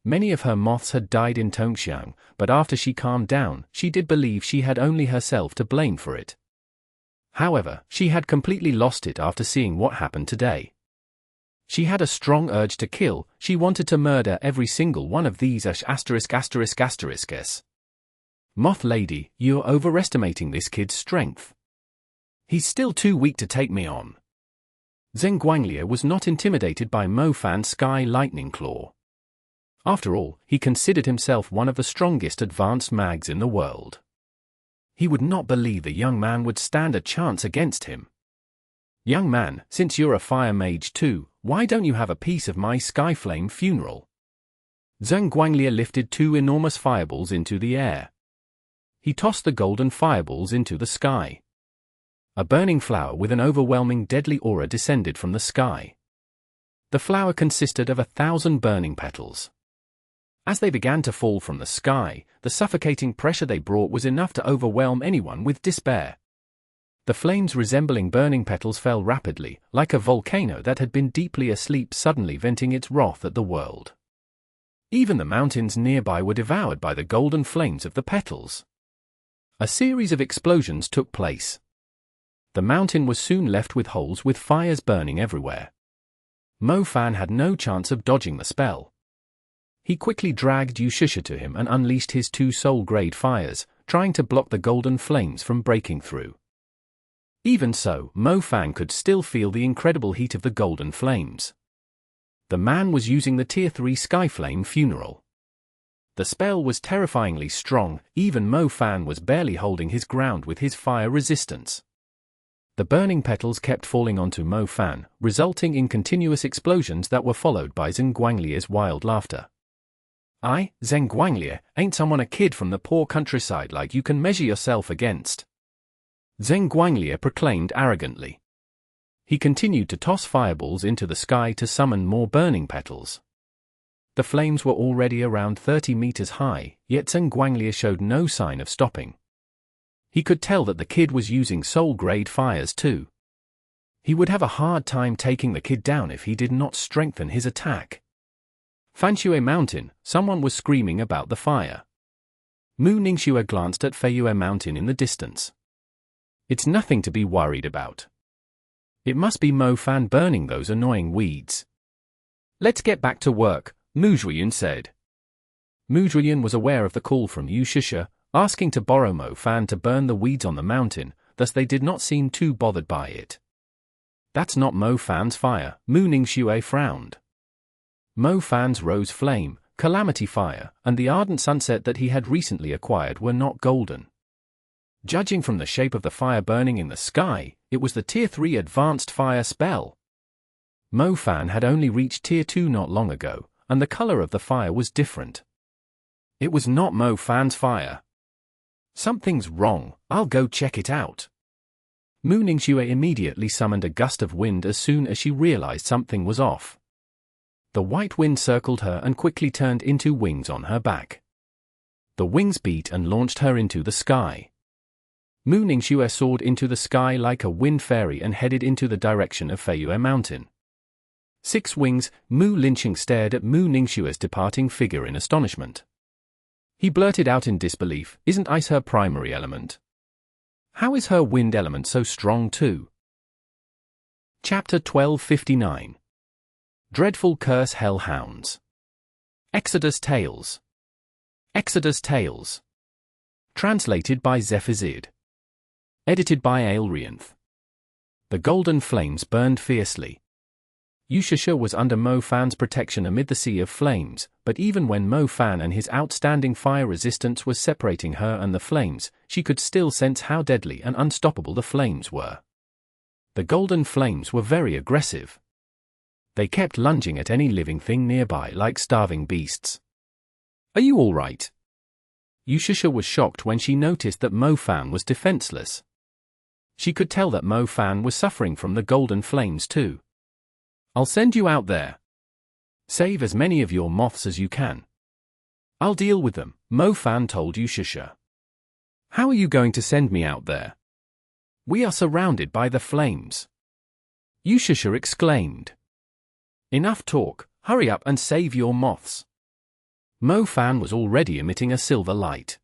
Many of her moths had died in Tongxiang, but after she calmed down, she did believe she had only herself to blame for it. However, she had completely lost it after seeing what happened today. She had a strong urge to kill. She wanted to murder every single one of these s. Moth lady, you're overestimating this kid's strength. He's still too weak to take me on. Zheng Guangliu was not intimidated by Mo Fan's Sky Lightning Claw. After all, he considered himself one of the strongest advanced mags in the world. He would not believe the young man would stand a chance against him. Young man, since you're a fire mage too, why don't you have a piece of my Skyflame funeral? Zheng Guangliu lifted 2 enormous fireballs into the air. He tossed the golden fireballs into the sky. A burning flower with an overwhelming deadly aura descended from the sky. The flower consisted of 1,000 burning petals. As they began to fall from the sky, the suffocating pressure they brought was enough to overwhelm anyone with despair. The flames resembling burning petals fell rapidly, like a volcano that had been deeply asleep suddenly venting its wrath at the world. Even the mountains nearby were devoured by the golden flames of the petals. A series of explosions took place. The mountain was soon left with holes with fires burning everywhere. Mo Fan had no chance of dodging the spell. He quickly dragged Shishi to him and unleashed his 2 soul-grade fires, trying to block the golden flames from breaking through. Even so, Mo Fan could still feel the incredible heat of the golden flames. The man was using the Tier 3 Skyflame funeral. The spell was terrifyingly strong. Even Mo Fan was barely holding his ground with his fire resistance. The burning petals kept falling onto Mo Fan, resulting in continuous explosions that were followed by Zheng Guangliu's wild laughter. Zheng Guangliu, ain't someone a kid from the poor countryside like you can measure yourself against? Zheng Guangliu proclaimed arrogantly. He continued to toss fireballs into the sky to summon more burning petals. The flames were already around 30 meters high, yet Zheng Guangliu showed no sign of stopping. He could tell that the kid was using soul-grade fires too. He would have a hard time taking the kid down if he did not strengthen his attack. Fanshui Mountain, someone was screaming about the fire. Mu Ningxue glanced at Feiyue Mountain in the distance. It's nothing to be worried about. It must be Mo Fan burning those annoying weeds. Let's get back to work, Mu Zhuiyun said. Mu Zhuiyun was aware of the call from Shishi, asking to borrow Mo Fan to burn the weeds on the mountain, thus they did not seem too bothered by it. That's not Mo Fan's fire, Mu Ningxue frowned. Mo Fan's Rose Flame, Calamity Fire, and the Ardent Sunset that he had recently acquired were not golden. Judging from the shape of the fire burning in the sky, it was the Tier 3 Advanced Fire spell. Mo Fan had only reached Tier 2 not long ago, and the color of the fire was different. It was not Mo Fan's fire. Something's wrong, I'll go check it out. Mu Ningxue immediately summoned a gust of wind as soon as she realized something was off. The white wind circled her and quickly turned into wings on her back. The wings beat and launched her into the sky. Mu Ningxue soared into the sky like a wind fairy and headed into the direction of Feiyue Mountain. 6 wings, Mu Linqing stared at Mu Ningxue's departing figure in astonishment. He blurted out in disbelief, isn't ice her primary element? How is her wind element so strong too? Chapter 1259. Dreadful Curse Hell Hounds. Exodus Tales. Exodus Tales. Translated by Zephazid. Edited by Aelrianth. The golden flames burned fiercely. Shishi was under Mo Fan's protection amid the sea of flames, but even when Mo Fan and his outstanding fire resistance was separating her and the flames, she could still sense how deadly and unstoppable the flames were. The golden flames were very aggressive. They kept lunging at any living thing nearby like starving beasts. Are you all right? Shishi was shocked when she noticed that Mo Fan was defenseless. She could tell that Mo Fan was suffering from the golden flames too. I'll send you out there. Save as many of your moths as you can. I'll deal with them, Mo Fan told Shishi. How are you going to send me out there? We are surrounded by the flames. Shishi exclaimed. Enough talk, hurry up and save your moths. Mo Fan was already emitting a silver light.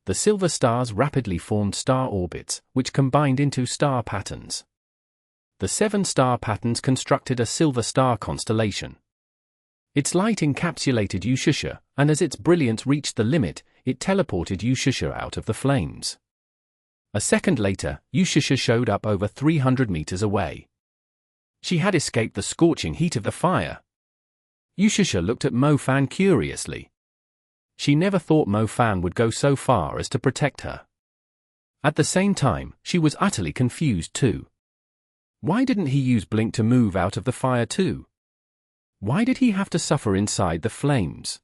The silver stars rapidly formed star orbits, which combined into star patterns. The 7 star patterns constructed a silver star constellation. Its light encapsulated Ushusha, and as its brilliance reached the limit, it teleported Ushusha out of the flames. A second later, Ushusha showed up over 300 meters away. She had escaped the scorching heat of the fire. Ushusha looked at Mofan curiously. She never thought Mofan would go so far as to protect her. At the same time, she was utterly confused too. Why didn't he use Blink to move out of the fire too? Why did he have to suffer inside the flames?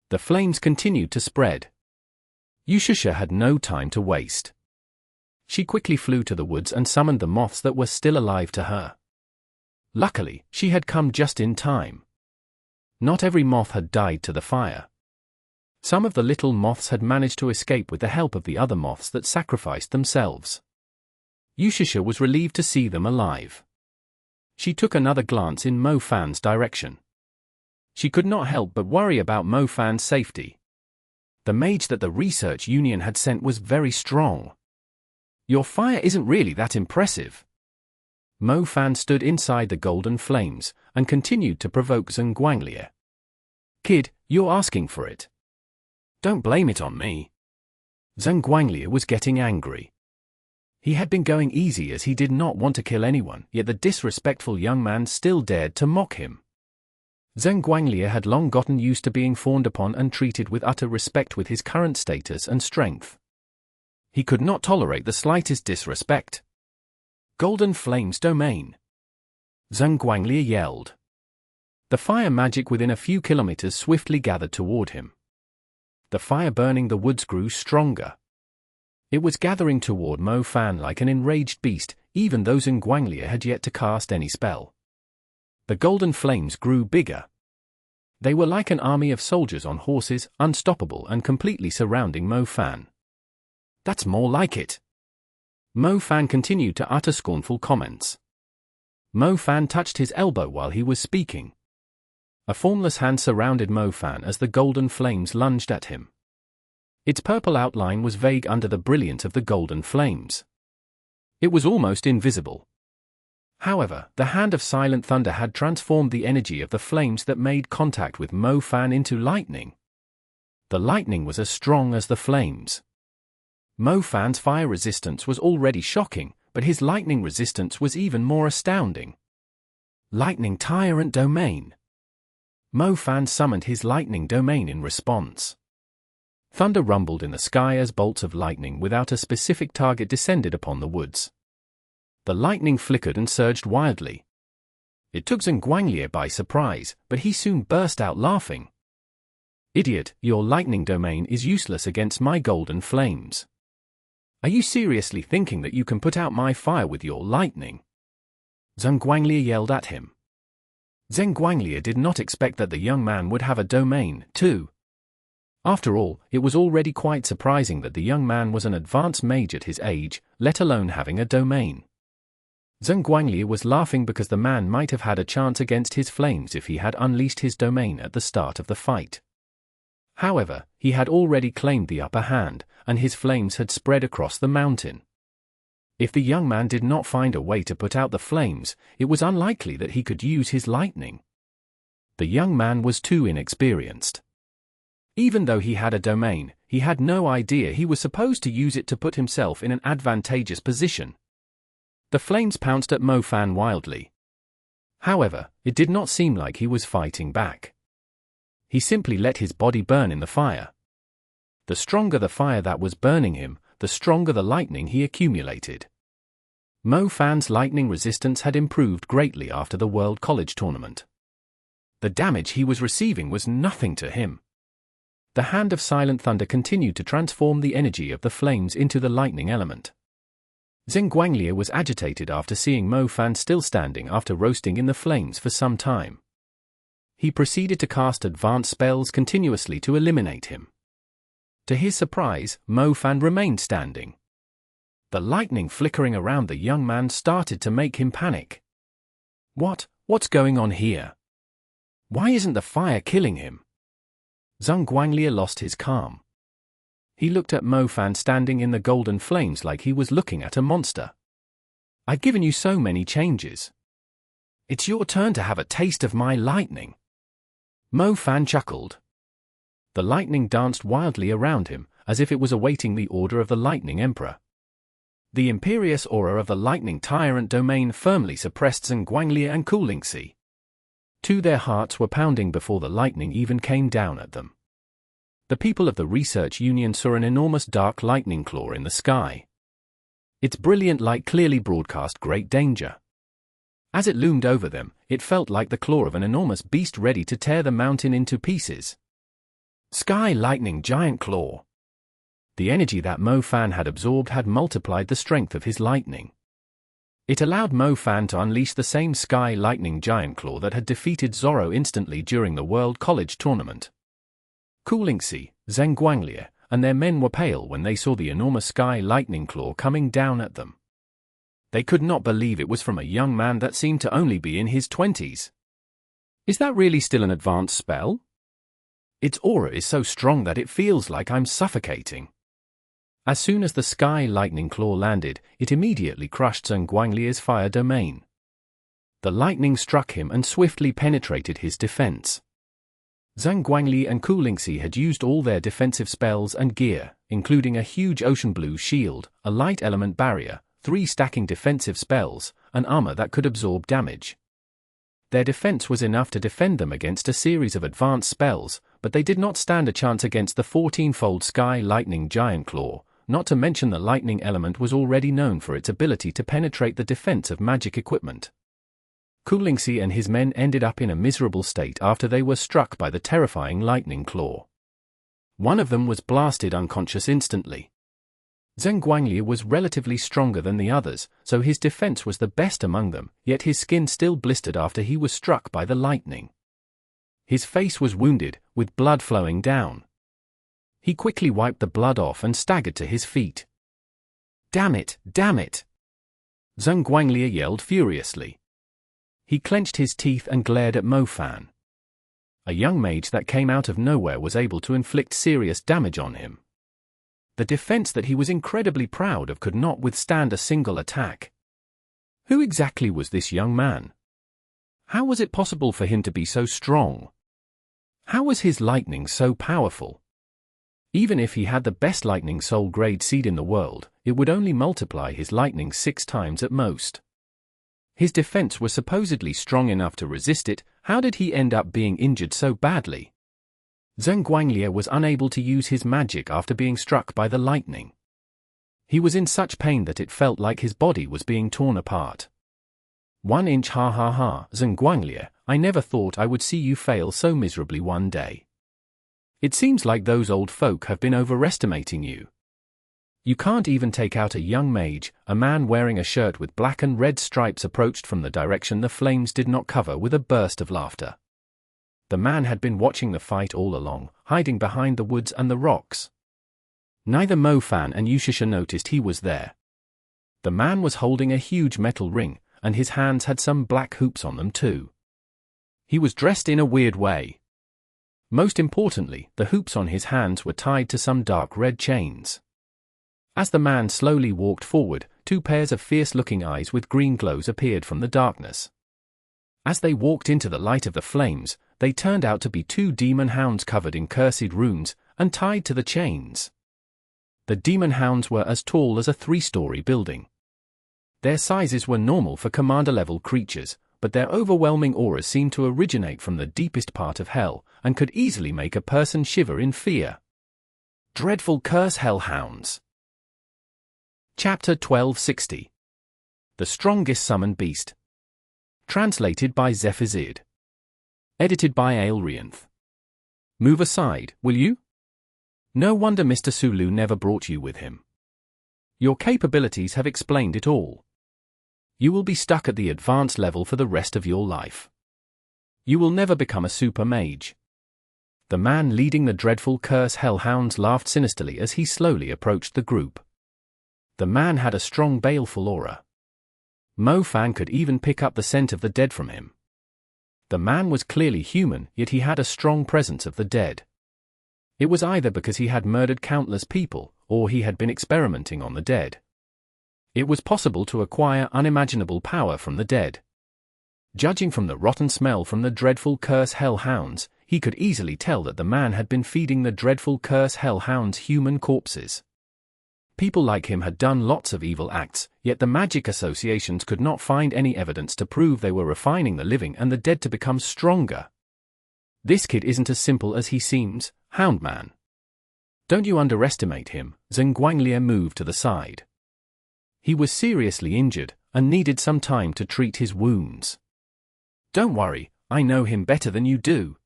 The flames continued to spread. Ushusha had no time to waste. She quickly flew to the woods and summoned the moths that were still alive to her. Luckily, she had come just in time. Not every moth had died to the fire. Some of the little moths had managed to escape with the help of the other moths that sacrificed themselves. Ushusha was relieved to see them alive. She took another glance in Mofan's direction. She could not help but worry about Mofan's safety. The mage that the research union had sent was very strong. Your fire isn't really that impressive. Mofan stood inside the golden flames, and continued to provoke Zhenguanglier. Kid, you're asking for it. Don't blame it on me. Zhenguanglier was getting angry. He had been going easy as he did not want to kill anyone, yet the disrespectful young man still dared to mock him. Zhenguanglier had long gotten used to being fawned upon and treated with utter respect with his current status and strength. He could not tolerate the slightest disrespect. Golden Flames Domain! Zhenguanglier yelled. The fire magic within a few kilometers swiftly gathered toward him. The fire burning the woods grew stronger. It was gathering toward Mofan like an enraged beast, even though Zhenguanglier had yet to cast any spell. The golden flames grew bigger. They were like an army of soldiers on horses, unstoppable and completely surrounding Mofan. That's more like it. Mofan continued to utter scornful comments. Mofan touched his elbow while he was speaking. A formless hand surrounded Mofan as the golden flames lunged at him. Its purple outline was vague under the brilliance of the golden flames. It was almost invisible. However, the hand of Silent Thunder had transformed the energy of the flames that made contact with Mofan into lightning. The lightning was as strong as the flames. Mofan's fire resistance was already shocking, but his lightning resistance was even more astounding. Lightning Tyrant Domain. Mofan summoned his lightning domain in response. Thunder rumbled in the sky as bolts of lightning without a specific target descended upon the woods. The lightning flickered and surged wildly. It took Zhenguanglier by surprise, but he soon burst out laughing. Idiot, your lightning domain is useless against my golden flames. Are you seriously thinking that you can put out my fire with your lightning? Zhenguanglier yelled at him. Zhenguanglier did not expect that the young man would have a domain, too. After all, it was already quite surprising that the young man was an advanced mage at his age, let alone having a domain. Zhenguanglier was laughing because the man might have had a chance against his flames if he had unleashed his domain at the start of the fight. However, he had already claimed the upper hand, and his flames had spread across the mountain. If the young man did not find a way to put out the flames, it was unlikely that he could use his lightning. The young man was too inexperienced. Even though he had a domain, he had no idea he was supposed to use it to put himself in an advantageous position. The flames pounced at Mofan wildly. However, it did not seem like he was fighting back. He simply let his body burn in the fire. The stronger the fire that was burning him, the stronger the lightning he accumulated. Mofan's lightning resistance had improved greatly after the World College tournament. The damage he was receiving was nothing to him. The hand of Silent Thunder continued to transform the energy of the flames into the lightning element. Zhenguanglier was agitated after seeing Mofan still standing after roasting in the flames for some time. He proceeded to cast advanced spells continuously to eliminate him. To his surprise, Mofan remained standing. The lightning flickering around the young man started to make him panic. What's going on here? Why isn't the fire killing him? Zhenguanglier lost his calm. He looked at Mo Fan standing in the golden flames like he was looking at a monster. "I've given you so many changes. It's your turn to have a taste of my lightning." Mo Fan chuckled. The lightning danced wildly around him, as if it was awaiting the order of the Lightning Emperor. The imperious aura of the Lightning Tyrant domain firmly suppressed Zhenguanglie and Kulingxi. Their hearts were pounding before the lightning even came down at them. The people of the Research Union saw an enormous dark lightning claw in the sky. Its brilliant light clearly broadcast great danger. As it loomed over them, it felt like the claw of an enormous beast ready to tear the mountain into pieces. Sky Lightning Giant Claw. The energy that Mo Fan had absorbed had multiplied the strength of his lightning. It allowed Mo Fan to unleash the same Sky Lightning Giant Claw that had defeated Zorro instantly during the World College Tournament. Kulingxi, Zhenguanglie, and their men were pale when they saw the enormous Sky Lightning Claw coming down at them. They could not believe it was from a young man that seemed to only be in his 20s. Is that really still an advanced spell? Its aura is so strong that it feels like I'm suffocating. As soon as the Sky Lightning Claw landed, it immediately crushed Zhenguanglie's fire domain. The lightning struck him and swiftly penetrated his defense. Zhenguanglie and Kulingxi had used all their defensive spells and gear, including a huge ocean blue shield, a light element barrier, 3 stacking defensive spells, and armor that could absorb damage. Their defense was enough to defend them against a series of advanced spells, but they did not stand a chance against the 14-fold Sky Lightning Giant Claw, not to mention the lightning element was already known for its ability to penetrate the defense of magic equipment. Kulingxi and his men ended up in a miserable state after they were struck by the terrifying lightning claw. One of them was blasted unconscious instantly. Zhenguanglie was relatively stronger than the others, so his defense was the best among them, yet his skin still blistered after he was struck by the lightning. His face was wounded, with blood flowing down. He quickly wiped the blood off and staggered to his feet. "Damn it, damn it!" Zhenguanglie yelled furiously. He clenched his teeth and glared at Mo Fan. A young mage that came out of nowhere was able to inflict serious damage on him. The defense that he was incredibly proud of could not withstand a single attack. Who exactly was this young man? How was it possible for him to be so strong? How was his lightning so powerful? Even if he had the best lightning soul grade seed in the world, it would only multiply his lightning 6 times at most. His defense was supposedly strong enough to resist it. How did he end up being injured so badly? Zhenguanglie was unable to use his magic after being struck by the lightning. He was in such pain that it felt like his body was being torn apart. 1 inch ha ha ha, Zhenguanglie, I never thought I would see you fail so miserably one day. It seems like those old folk have been overestimating you. You can't even take out a young mage. A man wearing a shirt with black and red stripes approached from the direction the flames did not cover with a burst of laughter. The man had been watching the fight all along, hiding behind the woods and the rocks. Neither Mo Fan and Shishi noticed he was there. The man was holding a huge metal ring, and his hands had some black hoops on them too. He was dressed in a weird way. Most importantly, the hoops on his hands were tied to some dark red chains. As the man slowly walked forward, 2 pairs of fierce-looking eyes with green glows appeared from the darkness. As they walked into the light of the flames, they turned out to be 2 demon hounds covered in cursed runes, and tied to the chains. The demon hounds were as tall as a 3-story building. Their sizes were normal for commander-level creatures, but their overwhelming auras seemed to originate from the deepest part of hell, and could easily make a person shiver in fear. Dreadful Curse Hellhounds. Chapter 1260. The Strongest Summoned Beast. Translated by Zephazid. Edited by Aelrianth. Move aside, will you? No wonder Mr. Sulu never brought you with him. Your capabilities have explained it all. You will be stuck at the advanced level for the rest of your life. You will never become a super mage. The man leading the dreadful Curse Hellhounds laughed sinisterly as he slowly approached the group. The man had a strong baleful aura. Mo Fan could even pick up the scent of the dead from him. The man was clearly human, yet he had a strong presence of the dead. It was either because he had murdered countless people, or he had been experimenting on the dead. It was possible to acquire unimaginable power from the dead. Judging from the rotten smell from the dreadful curse hellhounds, he could easily tell that the man had been feeding the dreadful curse hellhounds human corpses. People like him had done lots of evil acts, yet the magic associations could not find any evidence to prove they were refining the living and the dead to become stronger. This kid isn't as simple as he seems, Houndman. Don't you underestimate him. Zhenguanglier moved to the side. He was seriously injured, and needed some time to treat his wounds. Don't worry, I know him better than you do.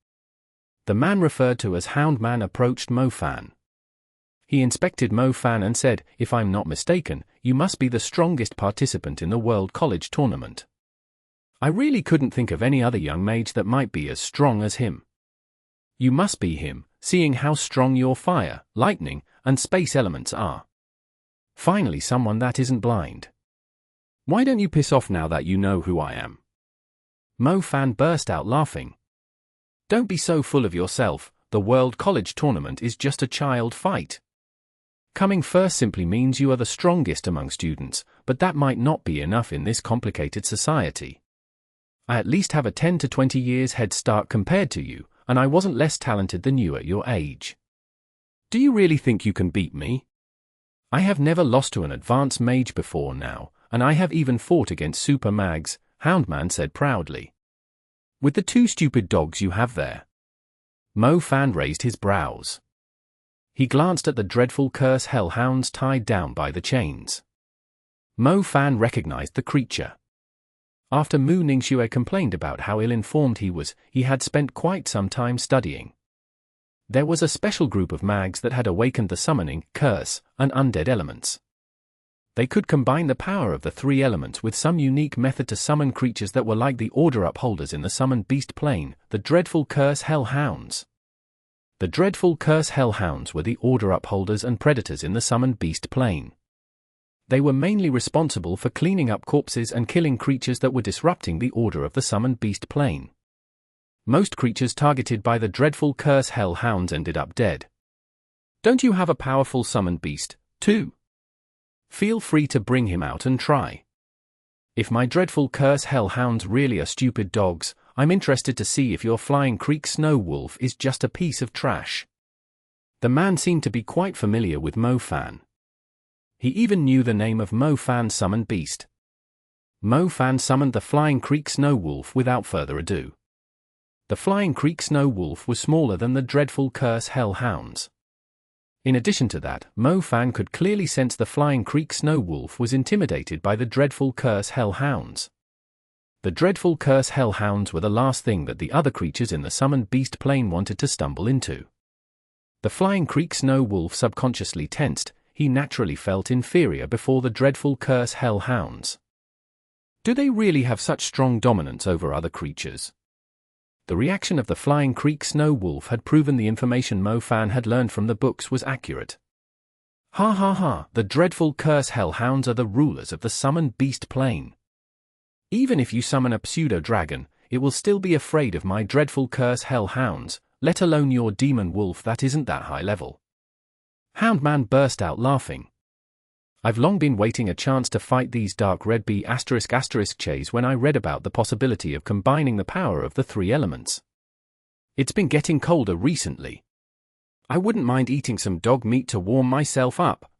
The man referred to as Houndman approached Mofan. He inspected Mofan and said, "If I'm not mistaken, you must be the strongest participant in the World College tournament. I really couldn't think of any other young mage that might be as strong as him. You must be him, seeing how strong your fire, lightning, and space elements are. Finally someone that isn't blind. Why don't you piss off now that you know who I am?" Mofan burst out laughing. "Don't be so full of yourself, the World College tournament is just a child fight. Coming first simply means you are the strongest among students, but that might not be enough in this complicated society. I at least have a 10 to 20 years head start compared to you, and I wasn't less talented than you at your age. Do you really think you can beat me? I have never lost to an advanced mage before now, and I have even fought against super mags," Houndman said proudly. "With the two stupid dogs you have there." Mofan raised his brows. He glanced at the dreadful curse hellhounds tied down by the chains. Mofan recognized the creature. After Mu Ningxue complained about how ill-informed he was, he had spent quite some time studying. There was a special group of mags that had awakened the summoning, curse, and undead elements. They could combine the power of the three elements with some unique method to summon creatures that were like the order upholders in the summoned beast plane, the dreadful curse hellhounds. The dreadful curse hellhounds were the order upholders and predators in the summoned beast plane. They were mainly responsible for cleaning up corpses and killing creatures that were disrupting the order of the summoned beast plane. Most creatures targeted by the dreadful curse hellhounds ended up dead. Don't you have a powerful summoned beast, too? Feel free to bring him out and try. If my dreadful curse hellhounds really are stupid dogs, I'm interested to see if your flying creek snow wolf is just a piece of trash." The man seemed to be quite familiar with Mofan. He even knew the name of Mofan's summoned beast. Mofan summoned the flying creek snow wolf without further ado. The flying creek snow wolf was smaller than the dreadful curse hellhounds. In addition to that, Mofan could clearly sense the flying creek snow wolf was intimidated by the dreadful curse hellhounds. The dreadful curse hellhounds were the last thing that the other creatures in the summoned beast plane wanted to stumble into. The flying creek snow wolf subconsciously tensed. He naturally felt inferior before the dreadful curse hellhounds. Do they really have such strong dominance over other creatures? The reaction of the flying creek snow wolf had proven the information Mofan had learned from the books was accurate. "Ha ha ha, the dreadful curse hellhounds are the rulers of the summoned beast plane. Even if you summon a pseudo-dragon, it will still be afraid of my dreadful curse hellhounds, let alone your demon wolf that isn't that high level." Houndman burst out laughing. "I've long been waiting a chance to fight these dark red B** Chase when I read about the possibility of combining the power of the three elements. It's been getting colder recently. I wouldn't mind eating some dog meat to warm myself up."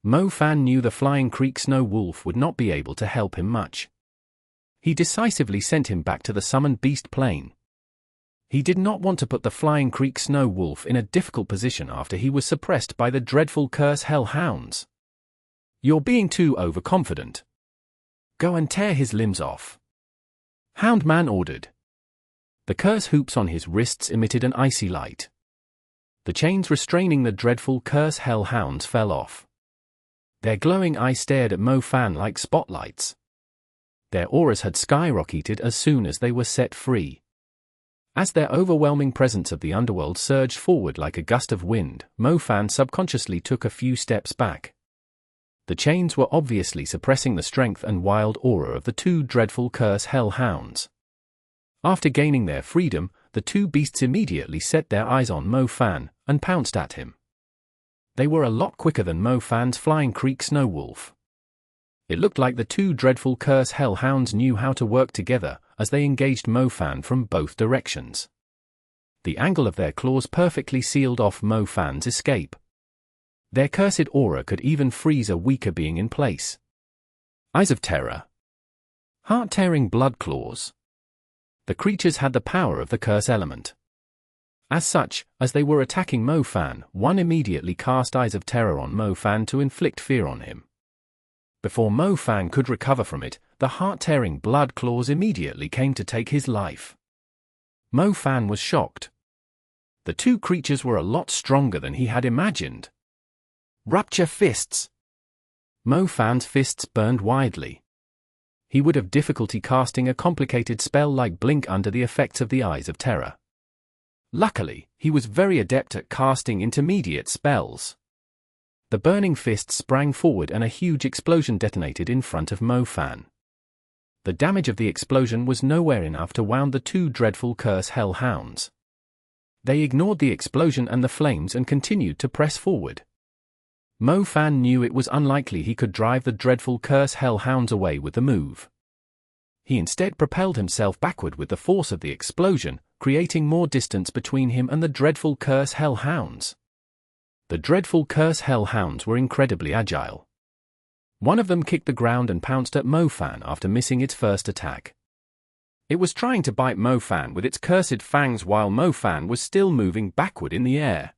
Mofan knew the flying creek snow wolf would not be able to help him much. He decisively sent him back to the summoned beast plane. He did not want to put the flying creek snow wolf in a difficult position after he was suppressed by the dreadful curse hellhounds. "You're being too overconfident. Go and tear his limbs off," Houndman ordered. The curse hoops on his wrists emitted an icy light. The chains restraining the dreadful curse hellhounds fell off. Their glowing eyes stared at Mofan like spotlights. Their auras had skyrocketed as soon as they were set free. As their overwhelming presence of the underworld surged forward like a gust of wind, Mofan subconsciously took a few steps back. The chains were obviously suppressing the strength and wild aura of the two dreadful curse hellhounds. After gaining their freedom, the two beasts immediately set their eyes on Mofan, and pounced at him. They were a lot quicker than Mofan's Flying Creek Snow Wolf. It looked like the two dreadful curse hellhounds knew how to work together as they engaged Mofan from both directions. The angle of their claws perfectly sealed off Mofan's escape. Their cursed aura could even freeze a weaker being in place. Eyes of Terror. Heart-tearing blood claws. The creatures had the power of the curse element. As such, as they were attacking Mofan, one immediately cast Eyes of Terror on Mofan to inflict fear on him. Before Mofan could recover from it, the heart-tearing blood claws immediately came to take his life. Mofan was shocked. The two creatures were a lot stronger than he had imagined. Rupture fists! Mofan's fists burned widely. He would have difficulty casting a complicated spell like Blink under the effects of the Eyes of Terror. Luckily, he was very adept at casting intermediate spells. The burning fist sprang forward and a huge explosion detonated in front of Mofan. The damage of the explosion was nowhere enough to wound the two dreadful curse hellhounds. They ignored the explosion and the flames and continued to press forward. Mofan knew it was unlikely he could drive the dreadful curse hellhounds away with the move. He instead propelled himself backward with the force of the explosion, creating more distance between him and the dreadful curse hellhounds. The dreadful curse hellhounds were incredibly agile. One of them kicked the ground and pounced at Mofan after missing its first attack. It was trying to bite Mofan with its cursed fangs while Mofan was still moving backward in the air.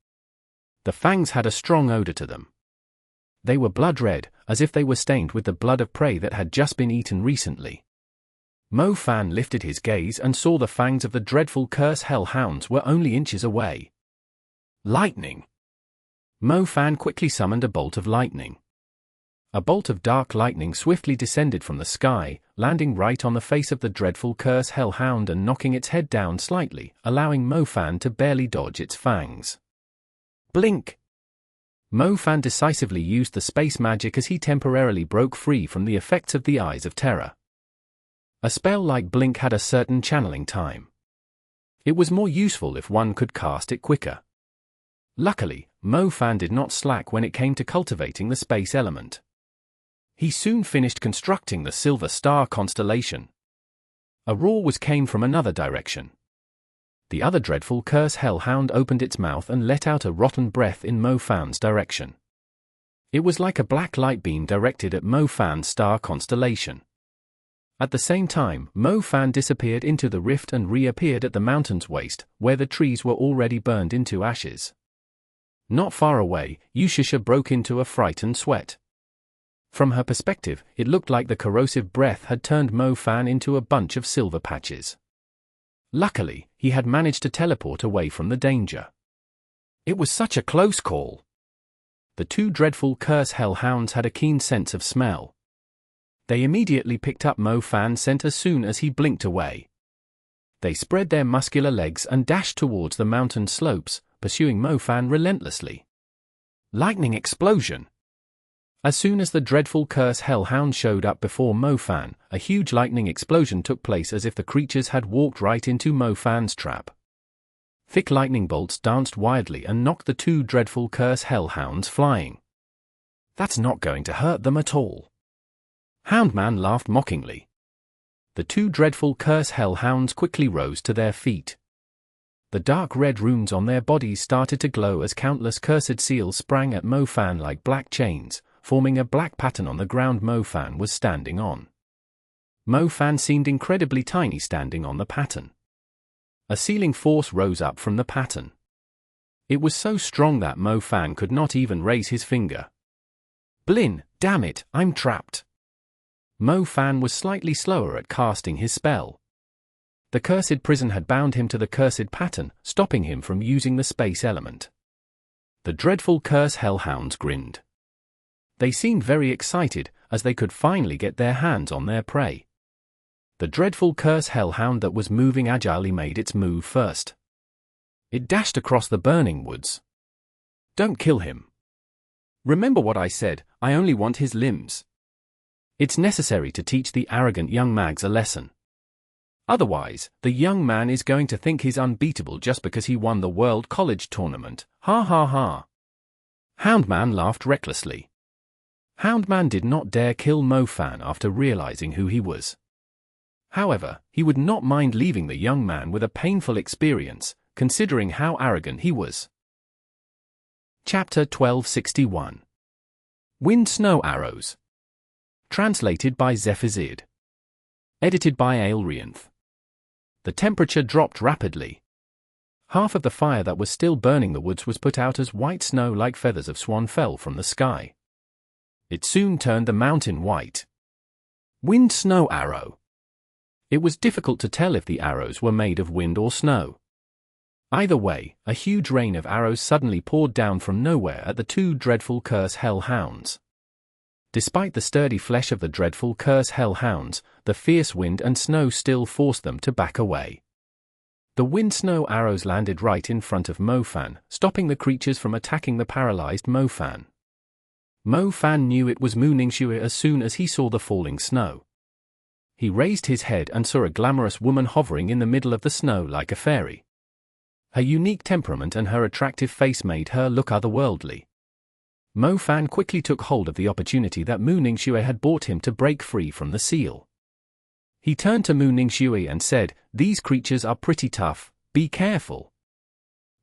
The fangs had a strong odor to them. They were blood red, as if they were stained with the blood of prey that had just been eaten recently. Mofan lifted his gaze and saw the fangs of the dreadful curse hellhounds were only inches away. Lightning! Mofan quickly summoned a bolt of lightning. A bolt of dark lightning swiftly descended from the sky, landing right on the face of the dreadful curse hellhound and knocking its head down slightly, allowing Mofan to barely dodge its fangs. Blink! Mofan decisively used the space magic as he temporarily broke free from the effects of the Eyes of Terror. A spell like Blink had a certain channeling time. It was more useful if one could cast it quicker. Luckily, Mofan did not slack when it came to cultivating the space element. He soon finished constructing the Silver Star constellation. A roar came from another direction. The other dreadful curse hellhound opened its mouth and let out a rotten breath in Mofan's direction. It was like a black light beam directed at Mofan's star constellation. At the same time, Mofan disappeared into the rift and reappeared at the mountain's waist, where the trees were already burned into ashes. Not far away, Shishi broke into a frightened sweat. From her perspective, it looked like the corrosive breath had turned Mofan into a bunch of silver patches. Luckily, he had managed to teleport away from the danger. It was such a close call. The two dreadful curse hellhounds had a keen sense of smell. They immediately picked up Mofan's scent as soon as he blinked away. They spread their muscular legs and dashed towards the mountain slopes, pursuing Mofan relentlessly. Lightning explosion! As soon as the dreadful curse hellhound showed up before Mofan, a huge lightning explosion took place as if the creatures had walked right into Mofan's trap. Thick lightning bolts danced wildly and knocked the two dreadful curse hellhounds flying. That's not going to hurt them at all. Houndman laughed mockingly. The two dreadful curse hellhounds quickly rose to their feet. The dark red runes on their bodies started to glow as countless cursed seals sprang at Mofan like black chains, forming a black pattern on the ground Mofan was standing on. Mofan seemed incredibly tiny standing on the pattern. A sealing force rose up from the pattern. It was so strong that Mofan could not even raise his finger. Blin, damn it, I'm trapped. Mofan was slightly slower at casting his spell. The cursed prison had bound him to the cursed pattern, stopping him from using the space element. The dreadful curse hellhounds grinned. They seemed very excited, as they could finally get their hands on their prey. The dreadful curse hellhound that was moving agilely made its move first. It dashed across the burning woods. Don't kill him. Remember what I said, I only want his limbs. It's necessary to teach the arrogant young mags a lesson. Otherwise, the young man is going to think he's unbeatable just because he won the World College Tournament. Ha ha ha. Houndman laughed recklessly. Houndman did not dare kill Moth after realizing who he was. However, he would not mind leaving the young man with a painful experience, considering how arrogant he was. Chapter 1261. Wind Snow Arrows. Translated by Zephazid. Edited by Aelrianth. The temperature dropped rapidly. Half of the fire that was still burning the woods was put out as white snow like feathers of swan fell from the sky. It soon turned the mountain white. Wind Snow Arrow. It was difficult to tell if the arrows were made of wind or snow. Either way, a huge rain of arrows suddenly poured down from nowhere at the two dreadful curse hellhounds. Despite the sturdy flesh of the dreadful curse hellhounds, the fierce wind and snow still forced them to back away. The wind-snow arrows landed right in front of Moth, stopping the creatures from attacking the paralyzed Moth. Moth knew it was Mooningxue as soon as he saw the falling snow. He raised his head and saw a glamorous woman hovering in the middle of the snow like a fairy. Her unique temperament and her attractive face made her look otherworldly. Moth quickly took hold of the opportunity that Mooningxue had bought him to break free from the seal. He turned to Mooningxue and said, "These creatures are pretty tough, be careful."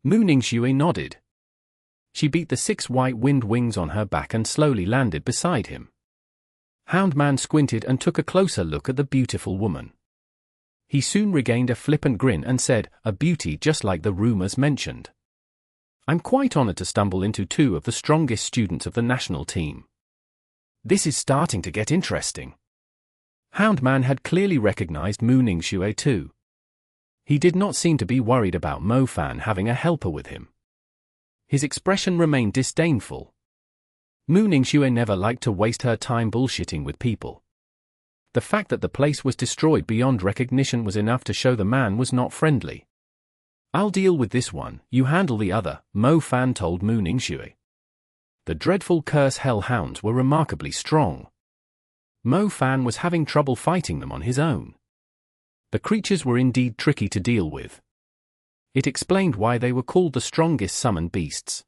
Mooningxue nodded. She beat the 6 white wind wings on her back and slowly landed beside him. Houndman squinted and took a closer look at the beautiful woman. He soon regained a flippant grin and said, "A beauty just like the rumors mentioned. I'm quite honored to stumble into 2 of the strongest students of the national team. This is starting to get interesting." Houndman had clearly recognized Mooningxue too. He did not seem to be worried about Moth having a helper with him. His expression remained disdainful. Mooningxue never liked to waste her time bullshitting with people. The fact that the place was destroyed beyond recognition was enough to show the man was not friendly. "I'll deal with this one, you handle the other," Moth told Mooningxue. The dreadful curse hellhounds were remarkably strong. Moth was having trouble fighting them on his own. The creatures were indeed tricky to deal with. It explained why they were called the strongest summoned beasts.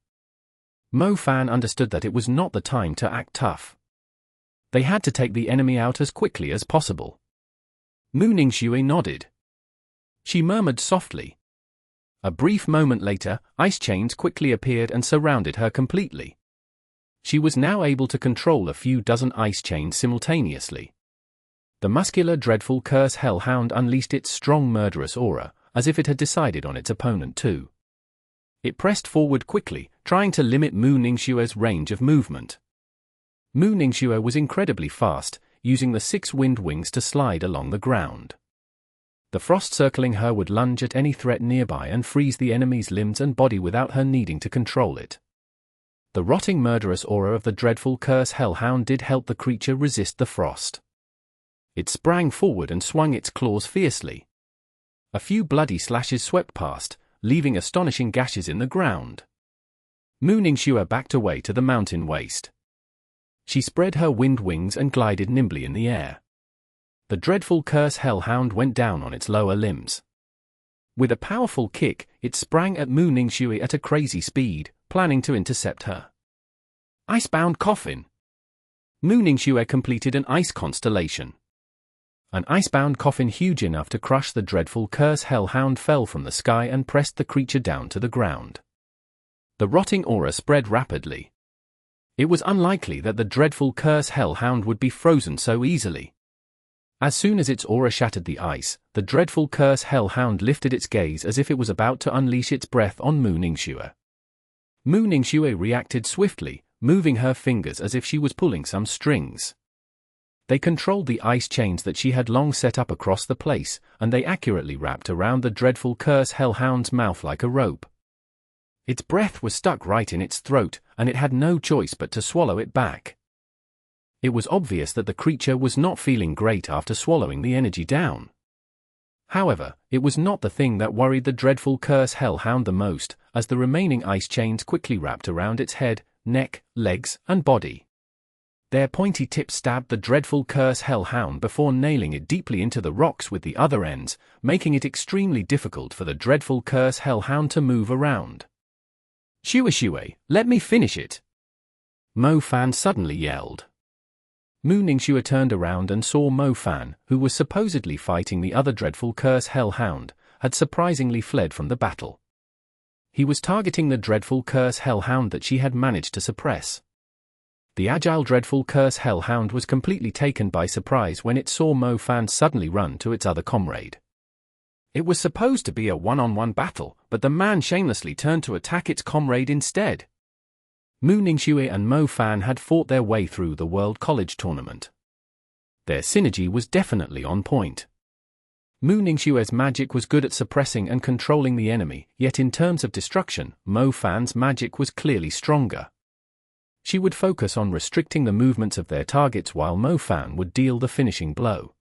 Moth understood that it was not the time to act tough. They had to take the enemy out as quickly as possible. Mooningxue nodded. She murmured softly. A brief moment later, ice chains quickly appeared and surrounded her completely. She was now able to control a few dozen ice chains simultaneously. The muscular dreadful curse hellhound unleashed its strong murderous aura, as if it had decided on its opponent too. It pressed forward quickly, trying to limit Mooningxue's range of movement. Mooningxue was incredibly fast, using the 6 wind wings to slide along the ground. The frost circling her would lunge at any threat nearby and freeze the enemy's limbs and body without her needing to control it. The rotting murderous aura of the dreadful curse hellhound did help the creature resist the frost. It sprang forward and swung its claws fiercely. A few bloody slashes swept past, leaving astonishing gashes in the ground. Mooningxue backed away to the mountain waste. She spread her wind wings and glided nimbly in the air. The dreadful curse hellhound went down on its lower limbs. With a powerful kick, it sprang at Mooningxue at a crazy speed, planning to intercept her. Icebound coffin. Mooningxue completed an ice constellation. An icebound coffin huge enough to crush the dreadful curse hellhound fell from the sky and pressed the creature down to the ground. The rotting aura spread rapidly. It was unlikely that the dreadful curse hellhound would be frozen so easily. As soon as its aura shattered the ice, the dreadful curse hellhound lifted its gaze as if it was about to unleash its breath on Mooningxue. Mooningxue reacted swiftly, moving her fingers as if she was pulling some strings. They controlled the ice chains that she had long set up across the place, and they accurately wrapped around the dreadful curse hellhound's mouth like a rope. Its breath was stuck right in its throat, and it had no choice but to swallow it back. It was obvious that the creature was not feeling great after swallowing the energy down. However, it was not the thing that worried the dreadful curse hellhound the most, as the remaining ice chains quickly wrapped around its head, neck, legs, and body. Their pointy tips stabbed the dreadful curse hellhound before nailing it deeply into the rocks with the other ends, making it extremely difficult for the dreadful curse hellhound to move around. "Shue, let me finish it!" Mo Fan suddenly yelled. Mu Ningxue turned around and saw Mo Fan, who was supposedly fighting the other dreadful curse hellhound, had surprisingly fled from the battle. He was targeting the dreadful curse hellhound that she had managed to suppress. The agile dreadful curse hellhound was completely taken by surprise when it saw Mo Fan suddenly run to its other comrade. It was supposed to be a one-on-one battle, but the man shamelessly turned to attack its comrade instead. Mu Ningxue and Mo Fan had fought their way through the World College tournament. Their synergy was definitely on point. Mu Ningxue's magic was good at suppressing and controlling the enemy, yet in terms of destruction, Mo Fan's magic was clearly stronger. She would focus on restricting the movements of their targets while Mo Fan would deal the finishing blow.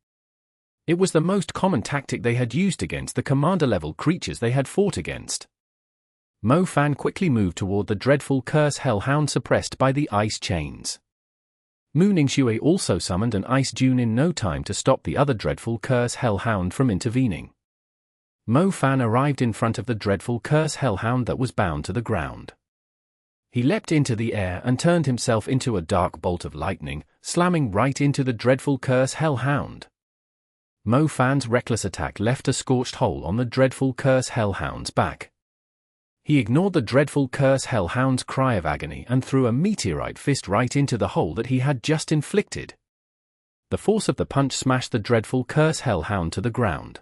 It was the most common tactic they had used against the commander-level creatures they had fought against. Mo Fan quickly moved toward the dreadful curse hellhound suppressed by the ice chains. Mu Ningxue also summoned an ice dune in no time to stop the other dreadful curse hellhound from intervening. Mo Fan arrived in front of the dreadful curse hellhound that was bound to the ground. He leapt into the air and turned himself into a dark bolt of lightning, slamming right into the dreadful curse hellhound. Mo Fan's reckless attack left a scorched hole on the dreadful curse hellhound's back. He ignored the dreadful curse hellhound's cry of agony and threw a meteorite fist right into the hole that he had just inflicted. The force of the punch smashed the dreadful curse hellhound to the ground.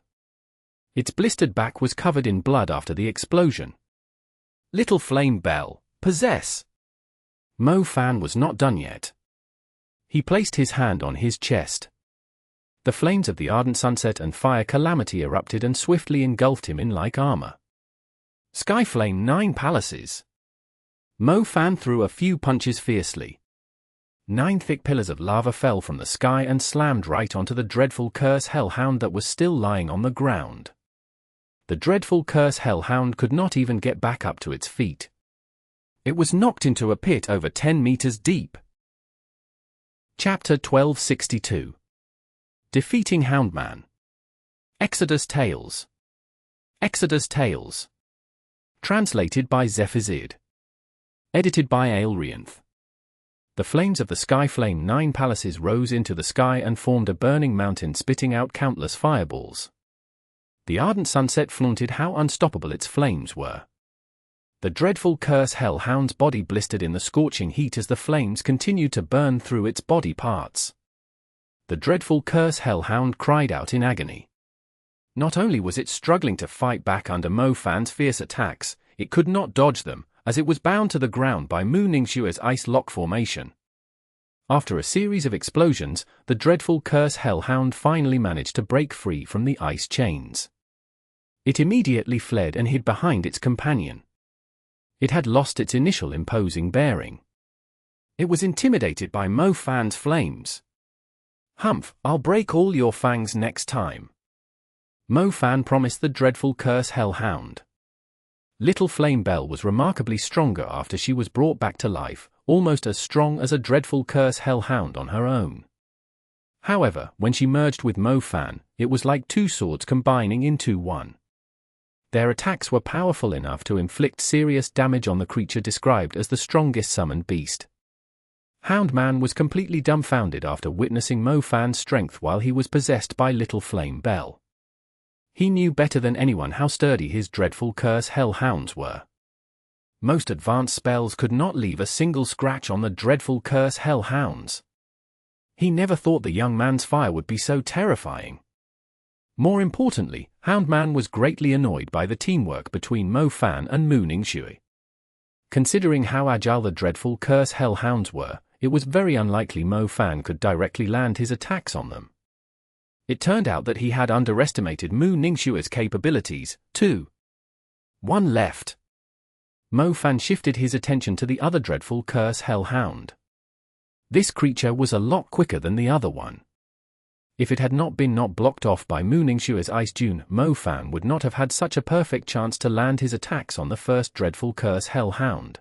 Its blistered back was covered in blood after the explosion. "Little flame Belle, possess!" Mo Fan was not done yet. He placed his hand on his chest. The flames of the ardent sunset and fire calamity erupted and swiftly engulfed him in like armor. Skyflame 9 palaces. Mo Fan threw a few punches fiercely. 9 thick pillars of lava fell from the sky and slammed right onto the dreadful curse hellhound that was still lying on the ground. The dreadful curse hellhound could not even get back up to its feet. It was knocked into a pit over 10 meters deep. Chapter 1262. Defeating Houndman. Exodus Tales. Exodus Tales. Translated by Zephizid. Edited by Aelrianth. The flames of the Skyflame 9 palaces rose into the sky and formed a burning mountain spitting out countless fireballs. The ardent sunset flaunted how unstoppable its flames were. The dreadful curse hellhound's body blistered in the scorching heat as the flames continued to burn through its body parts. The dreadful curse hellhound cried out in agony. Not only was it struggling to fight back under Mo Fan's fierce attacks, it could not dodge them, as it was bound to the ground by Mu Ningxue's ice lock formation. After a series of explosions, the dreadful curse hellhound finally managed to break free from the ice chains. It immediately fled and hid behind its companion. It had lost its initial imposing bearing. It was intimidated by Mo Fan's flames. "Humph, I'll break all your fangs next time," Mo Fan promised the dreadful curse hellhound. Little Flame Belle was remarkably stronger after she was brought back to life, almost as strong as a dreadful curse hellhound on her own. However, when she merged with Mo Fan, it was like two swords combining into one. Their attacks were powerful enough to inflict serious damage on the creature described as the strongest summoned beast. Houndman was completely dumbfounded after witnessing Mo Fan's strength while he was possessed by Little Flame Belle. He knew better than anyone how sturdy his dreadful curse hellhounds were. Most advanced spells could not leave a single scratch on the dreadful curse hellhounds. He never thought the young man's fire would be so terrifying. More importantly, Houndman was greatly annoyed by the teamwork between Mo Fan and Mu Ningxue. Considering how agile the dreadful curse hellhounds were, it was very unlikely Mo Fan could directly land his attacks on them. It turned out that he had underestimated Mu Ningxue's capabilities, too. One left. Mo Fan shifted his attention to the other dreadful curse hellhound. This creature was a lot quicker than the other one. If it had not been blocked off by Mu Ningxue's ice dune, Mo Fan would not have had such a perfect chance to land his attacks on the first dreadful curse hellhound.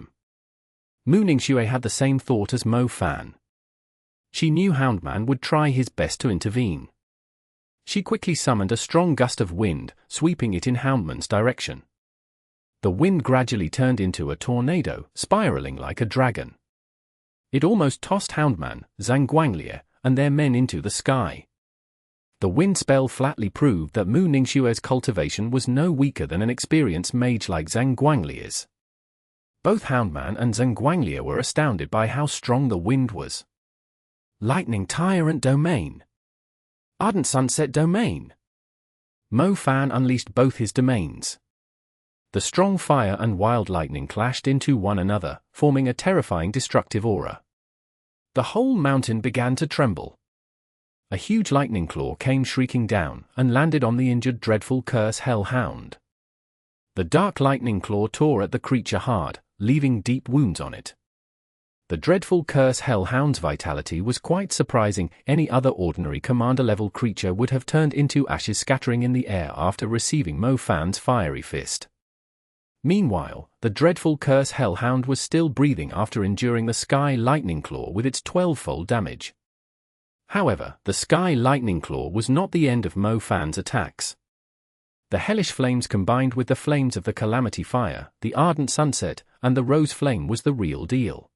him. Mu Ningxue had the same thought as Mo Fan. She knew Houndman would try his best to intervene. She quickly summoned a strong gust of wind, sweeping it in Houndman's direction. The wind gradually turned into a tornado, spiraling like a dragon. It almost tossed Houndman, Zhang Guanglier, and their men into the sky. The wind spell flatly proved that Mu Ningxue's cultivation was no weaker than an experienced mage like Zhang Guanglier's. Both Houndman and Zhang Guanglier were astounded by how strong the wind was. Lightning Tyrant Domain. Ardent Sunset Domain. Mo Fan unleashed both his domains. The strong fire and wild lightning clashed into one another, forming a terrifying destructive aura. The whole mountain began to tremble. a huge lightning claw came shrieking down and landed on the injured dreadful curse hellhound. The dark lightning claw tore at the creature hard, leaving deep wounds on it. The dreadful curse hellhound's vitality was quite surprising. Any other ordinary commander-level creature would have turned into ashes scattering in the air after receiving Mo Fan's fiery fist. Meanwhile, the dreadful curse hellhound was still breathing after enduring the sky lightning claw with its 12-fold damage. However, the sky lightning claw was not the end of Mo Fan's attacks. The hellish flames combined with the flames of the calamity fire, the ardent sunset, and the rose flame was the real deal.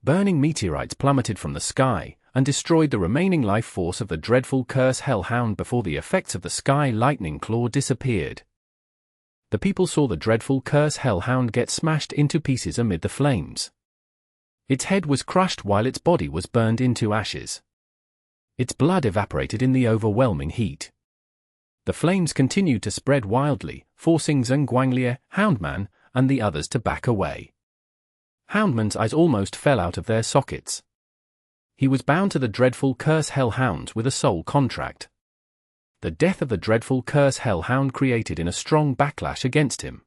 Burning meteorites plummeted from the sky and destroyed the remaining life force of the dreadful curse hellhound before the effects of the sky lightning claw disappeared. The people saw the dreadful curse hellhound get smashed into pieces amid the flames. Its head was crushed while its body was burned into ashes. Its blood evaporated in the overwhelming heat. The flames continued to spread wildly, forcing Zhenguanglier, Houndman, and the others to back away. Houndman's eyes almost fell out of their sockets. He was bound to the dreadful curse hellhounds with a soul contract. The death of the dreadful curse hellhound created in a strong backlash against him.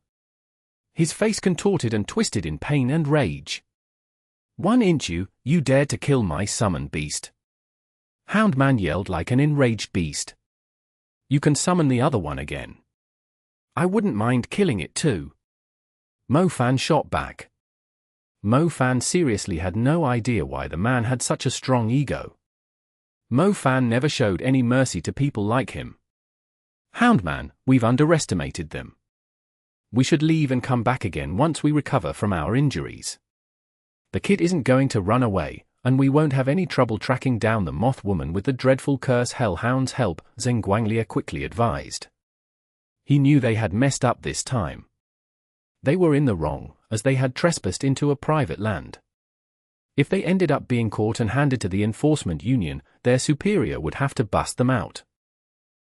His face contorted and twisted in pain and rage. 1 inch you dared to kill my summoned beast. Houndman yelled like an enraged beast. You can summon the other one again. I wouldn't mind killing it too. Mo Fan shot back. Mo Fan seriously had no idea why the man had such a strong ego. Mo Fan never showed any mercy to people like him. Houndman, we've underestimated them. We should leave and come back again once we recover from our injuries. The kid isn't going to run away, and we won't have any trouble tracking down the Moth woman with the dreadful curse hellhound's help, Zhenguanglier quickly advised. He knew they had messed up this time. They were in the wrong, as they had trespassed into a private land. If they ended up being caught and handed to the enforcement union, their superior would have to bust them out.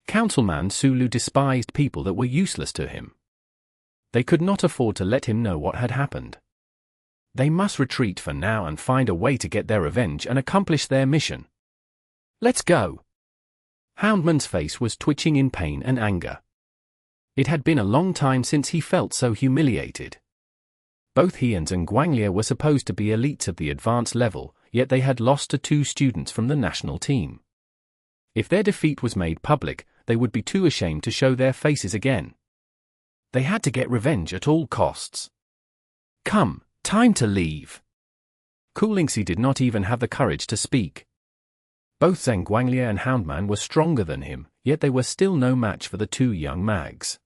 Councilman Sulu despised people that were useless to him. They could not afford to let him know what had happened. They must retreat for now and find a way to get their revenge and accomplish their mission. Let's go. Houndman's face was twitching in pain and anger. It had been a long time since he felt so humiliated. Both he and Zhenguanglier were supposed to be elites of the advanced level, yet they had lost to 2 students from the national team. If their defeat was made public, they would be too ashamed to show their faces again. They had to get revenge at all costs. Come, time to leave. Coolingsi did not even have the courage to speak. Both Zhenguanglier and Houndman were stronger than him, yet they were still no match for the 2 young mags.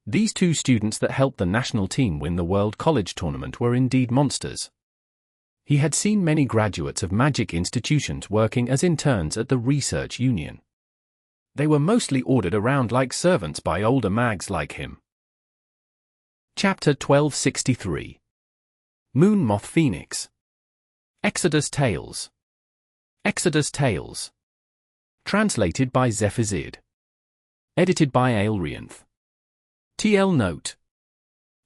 These 2 students that helped the national team win the World College Tournament were indeed monsters. He had seen many graduates of magic institutions working as interns at the research union. They were mostly ordered around like servants by older mags like him. Chapter 1263. Moon Moth Phoenix. Exodus Tales. Exodus Tales. Translated by Zephazid. Edited by Aelrianth. TL note.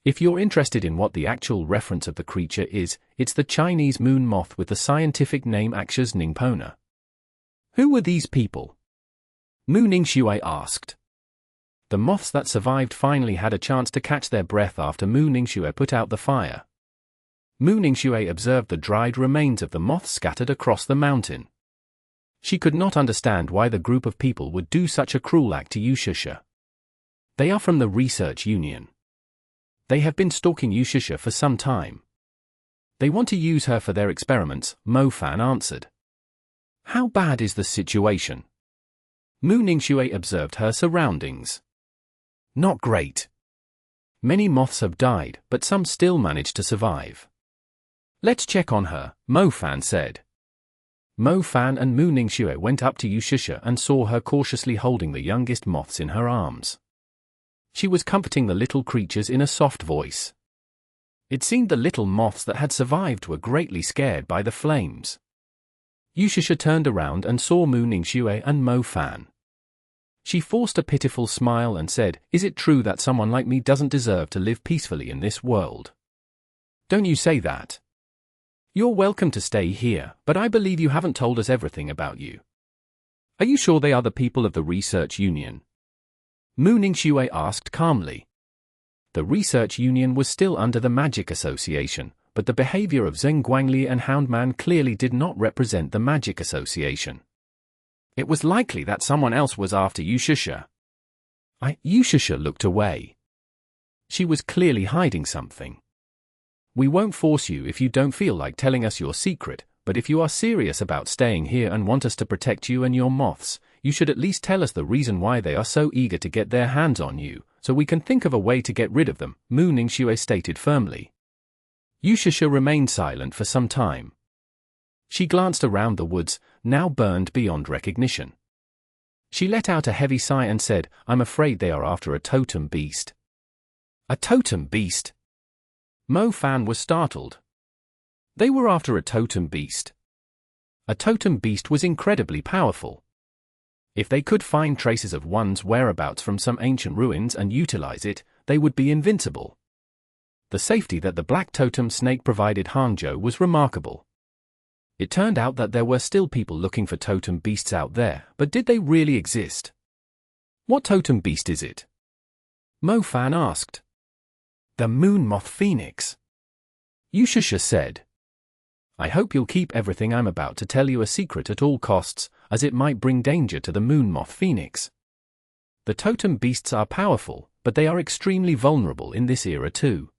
If you're interested in what the actual reference of the creature is, it's the Chinese moon moth with the scientific name Axis ningpona. Who were these people? Mu Ningxue asked. The moths that survived finally had a chance to catch their breath after Mu Ningxue put out the fire. Mu Ningxue observed the dried remains of the moths scattered across the mountain. She could not understand why the group of people would do such a cruel act to Yushisha. They are from the research union. They have been stalking Yushisha for some time. They want to use her for their experiments, Mo Fan answered. How bad is the situation? Mu Ningxue observed her surroundings. Not great. Many moths have died, but some still manage to survive. Let's check on her, Mo Fan said. Mo Fan and Mu Ningxue went up to Yushisha and saw her cautiously holding the youngest moths in her arms. She was comforting the little creatures in a soft voice. It seemed the little moths that had survived were greatly scared by the flames. Yushisha turned around and saw Mu Ningxue and Mo Fan. She forced a pitiful smile and said, "Is it true that someone like me doesn't deserve to live peacefully in this world?" "Don't you say that. You're welcome to stay here, but I believe you haven't told us everything about you." Are you sure they are the people of the Research Union? Mu Ningxue asked calmly. The Research Union was still under the Magic Association, but the behavior of Zheng Guangli and Houndman clearly did not represent the Magic Association. It was likely that someone else was after Shishi. Shishi looked away. She was clearly hiding something. We won't force you if you don't feel like telling us your secret, but if you are serious about staying here and want us to protect you and your moths, you should at least tell us the reason why they are so eager to get their hands on you, so we can think of a way to get rid of them, Mu Ningxue stated firmly. Shishi remained silent for some time. She glanced around the woods, now burned beyond recognition. She let out a heavy sigh and said, I'm afraid they are after a totem beast. A totem beast? Mo Fan was startled. They were after a totem beast. A totem beast was incredibly powerful. If they could find traces of one's whereabouts from some ancient ruins and utilize it, they would be invincible. The safety that the black totem snake provided Hangzhou was remarkable. It turned out that there were still people looking for totem beasts out there, but did they really exist? What totem beast is it? Mo Fan asked. The moon moth phoenix. Shishi said. I hope you'll keep everything I'm about to tell you a secret at all costs, as it might bring danger to the moon moth phoenix. The totem beasts are powerful, but they are extremely vulnerable in this era too.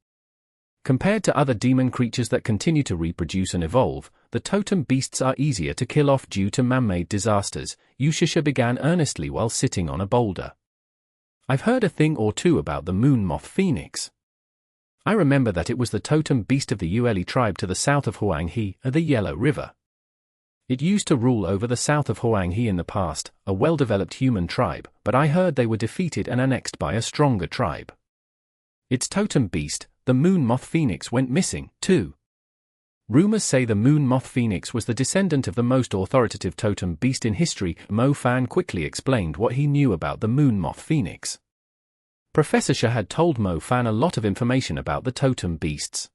Compared to other demon creatures that continue to reproduce and evolve, the totem beasts are easier to kill off due to man-made disasters, Shishi began earnestly while sitting on a boulder. I've heard a thing or two about the moon moth phoenix. I remember that it was the totem beast of the Yue tribe to the south of Huanghe, the Yellow River. It used to rule over the south of Huanghe in the past, a well-developed human tribe, but I heard they were defeated and annexed by a stronger tribe. Its totem beast, the moon moth phoenix, went missing, too. Rumors say the moon moth phoenix was the descendant of the most authoritative totem beast in history. Mo Fan quickly explained what he knew about the moon moth phoenix. Professor Shao had told Mo Fan a lot of information about the totem beasts.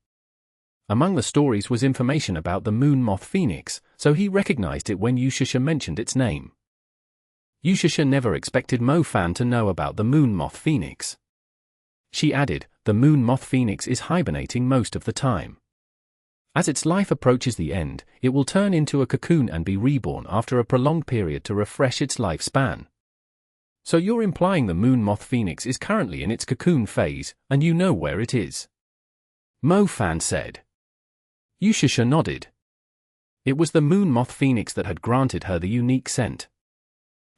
Among the stories was information about the moon moth phoenix, so he recognized it when Shishi mentioned its name. Shishi never expected Mo Fan to know about the moon moth phoenix. She added, the moon moth phoenix is hibernating most of the time. As its life approaches the end, it will turn into a cocoon and be reborn after a prolonged period to refresh its lifespan. So you're implying the moon moth phoenix is currently in its cocoon phase, and you know where it is? Mo Fan said. Shishi nodded. It was the moon moth phoenix that had granted her the unique scent.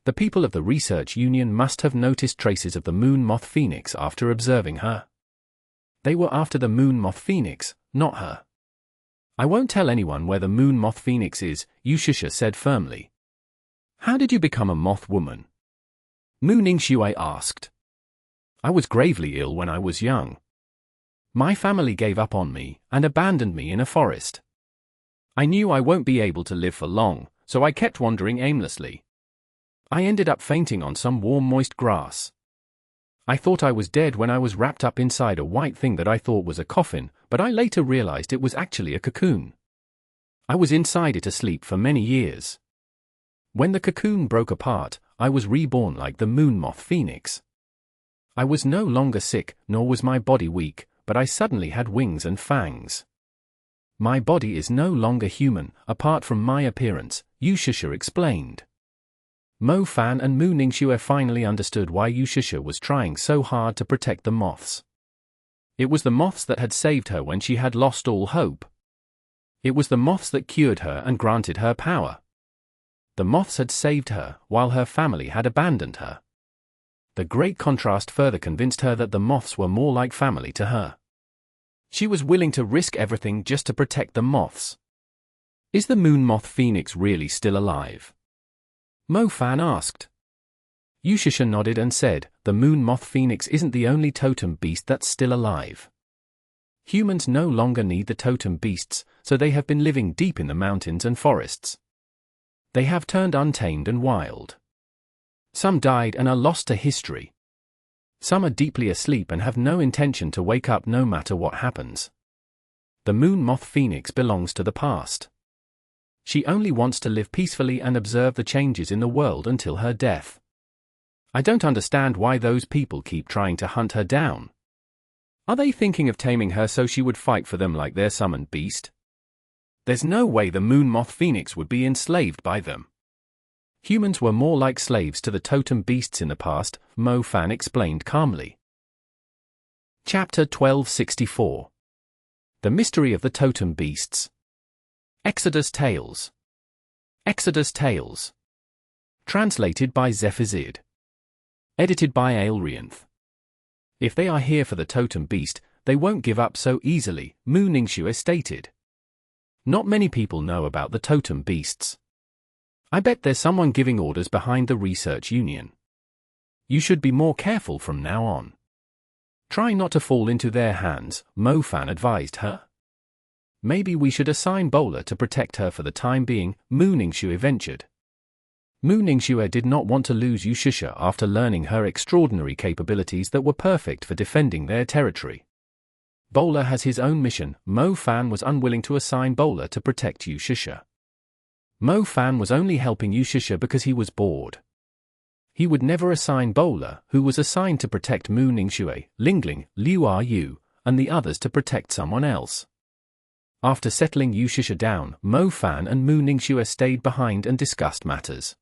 The people of the Research Union must have noticed traces of the moon moth phoenix after observing her. They were after the moon moth phoenix, not her. I won't tell anyone where the moon moth phoenix is, Shishi said firmly. How did you become a moth woman? Mu Ningxue asked. I was gravely ill when I was young. My family gave up on me and abandoned me in a forest. I knew I won't be able to live for long, so I kept wandering aimlessly. I ended up fainting on some warm moist grass. I thought I was dead when I was wrapped up inside a white thing that I thought was a coffin, but I later realized it was actually a cocoon. I was inside it asleep for many years. When the cocoon broke apart, I was reborn like the moon moth phoenix. I was no longer sick, nor was my body weak, but I suddenly had wings and fangs. My body is no longer human, apart from my appearance, Shishi explained. Mo Fan and Mu Ningxue finally understood why Shishi was trying so hard to protect the moths. It was the moths that had saved her when she had lost all hope. It was the moths that cured her and granted her power. The moths had saved her, while her family had abandoned her. The great contrast further convinced her that the moths were more like family to her. She was willing to risk everything just to protect the moths. Is the moon moth phoenix really still alive? Mo Fan asked. Shishi nodded and said, the moon moth phoenix isn't the only totem beast that's still alive. Humans no longer need the totem beasts, so they have been living deep in the mountains and forests. They have turned untamed and wild. Some died and are lost to history. Some are deeply asleep and have no intention to wake up no matter what happens. The moon moth phoenix belongs to the past. She only wants to live peacefully and observe the changes in the world until her death. I don't understand why those people keep trying to hunt her down. Are they thinking of taming her so she would fight for them like their summoned beast? There's no way the Moon Moth Phoenix would be enslaved by them. Humans were more like slaves to the totem beasts in the past, Mo Fan explained calmly. Chapter 1264. The Mystery of the Totem Beasts. Exodus Tales. Exodus Tales. Translated by Zephazid. Edited by Aelrianth. If they are here for the totem beast, they won't give up so easily, Mu Ningxue stated. Not many people know about the totem beasts. I bet there's someone giving orders behind the research union. You should be more careful from now on. Try not to fall into their hands, Mo Fan advised her. Maybe we should assign Bowler to protect her for the time being, Mu Ningxue ventured. Mu Ningxue did not want to lose Yushisha after learning her extraordinary capabilities that were perfect for defending their territory. Bowler has his own mission. Mo Fan was unwilling to assign Bowler to protect Yushisha. Mo Fan was only helping Yushisha because he was bored. He would never assign Bowler, who was assigned to protect Mu Ningxue, Lingling, Liu Yu, and the others to protect someone else. After settling Yushisha down, Mo Fan and Mu Ningxue stayed behind and discussed matters.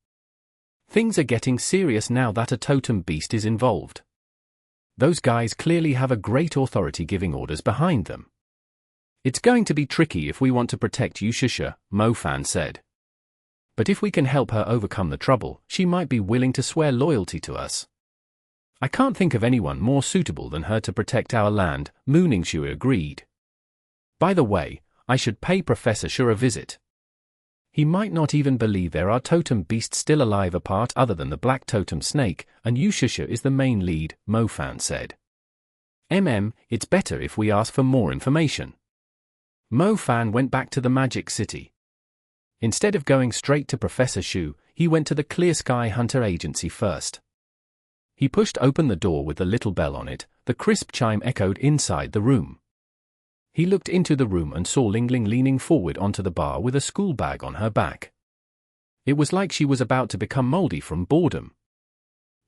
Things are getting serious now that a totem beast is involved. Those guys clearly have a great authority giving orders behind them. It's going to be tricky if we want to protect Yushisha, Mo Fan said. But if we can help her overcome the trouble, she might be willing to swear loyalty to us. I can't think of anyone more suitable than her to protect our land, Mu Ningxue agreed. By the way, I should pay Professor Shu a visit. He might not even believe there are totem beasts still alive apart other than the black totem snake, and Yushisha is the main lead, Mo Fan said. It's better if we ask for more information. Mo Fan went back to the Magic City. Instead of going straight to Professor Shu, he went to the Clear Sky Hunter Agency first. He pushed open the door with the little bell on it. The crisp chime echoed inside the room. He looked into the room and saw Lingling leaning forward onto the bar with a school bag on her back. It was like she was about to become moldy from boredom.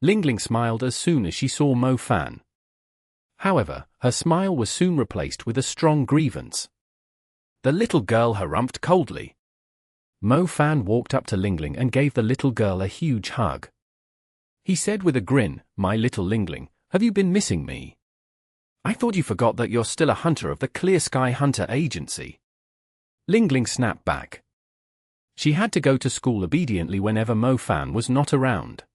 Lingling smiled as soon as she saw Mo Fan. However, her smile was soon replaced with a strong grievance. The little girl harumphed coldly. Mo Fan walked up to Lingling and gave the little girl a huge hug. He said with a grin, "My little Lingling, have you been missing me? I thought you forgot that you're still a hunter of the Clear Sky Hunter Agency." Lingling snapped back. She had to go to school obediently whenever Mo Fan was not around.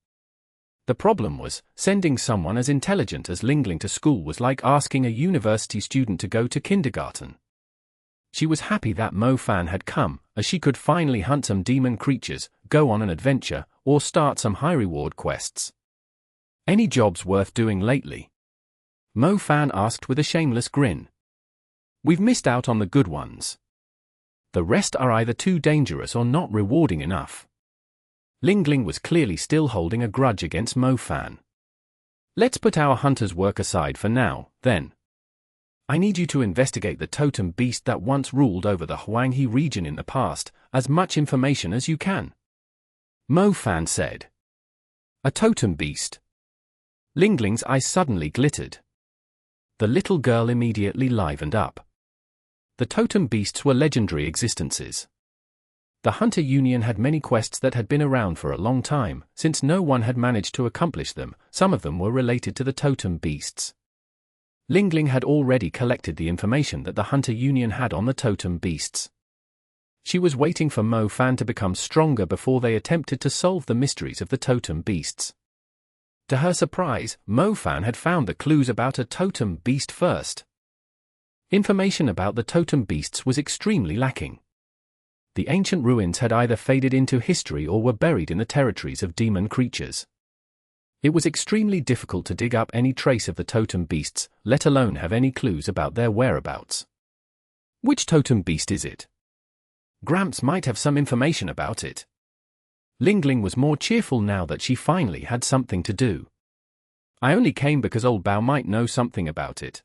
The problem was, sending someone as intelligent as Lingling to school was like asking a university student to go to kindergarten. She was happy that Mo Fan had come, as she could finally hunt some demon creatures, go on an adventure, or start some high-reward quests. Any jobs worth doing lately? Mo Fan asked with a shameless grin. We've missed out on the good ones. The rest are either too dangerous or not rewarding enough. Lingling was clearly still holding a grudge against Mo Fan. Let's put our hunter's work aside for now, then. I need you to investigate the totem beast that once ruled over the Huanghe region in the past, as much information as you can. Mo Fan said. A totem beast. Lingling's eyes suddenly glittered. The little girl immediately livened up. The totem beasts were legendary existences. The Hunter Union had many quests that had been around for a long time, since no one had managed to accomplish them. Some of them were related to the totem beasts. Lingling had already collected the information that the Hunter Union had on the totem beasts. She was waiting for Mo Fan to become stronger before they attempted to solve the mysteries of the totem beasts. To her surprise, Mo Fan had found the clues about a totem beast first. Information about the totem beasts was extremely lacking. The ancient ruins had either faded into history or were buried in the territories of demon creatures. It was extremely difficult to dig up any trace of the totem beasts, let alone have any clues about their whereabouts. Which totem beast is it? Gramps might have some information about it. Lingling was more cheerful now that she finally had something to do. I only came because old Bao might know something about it.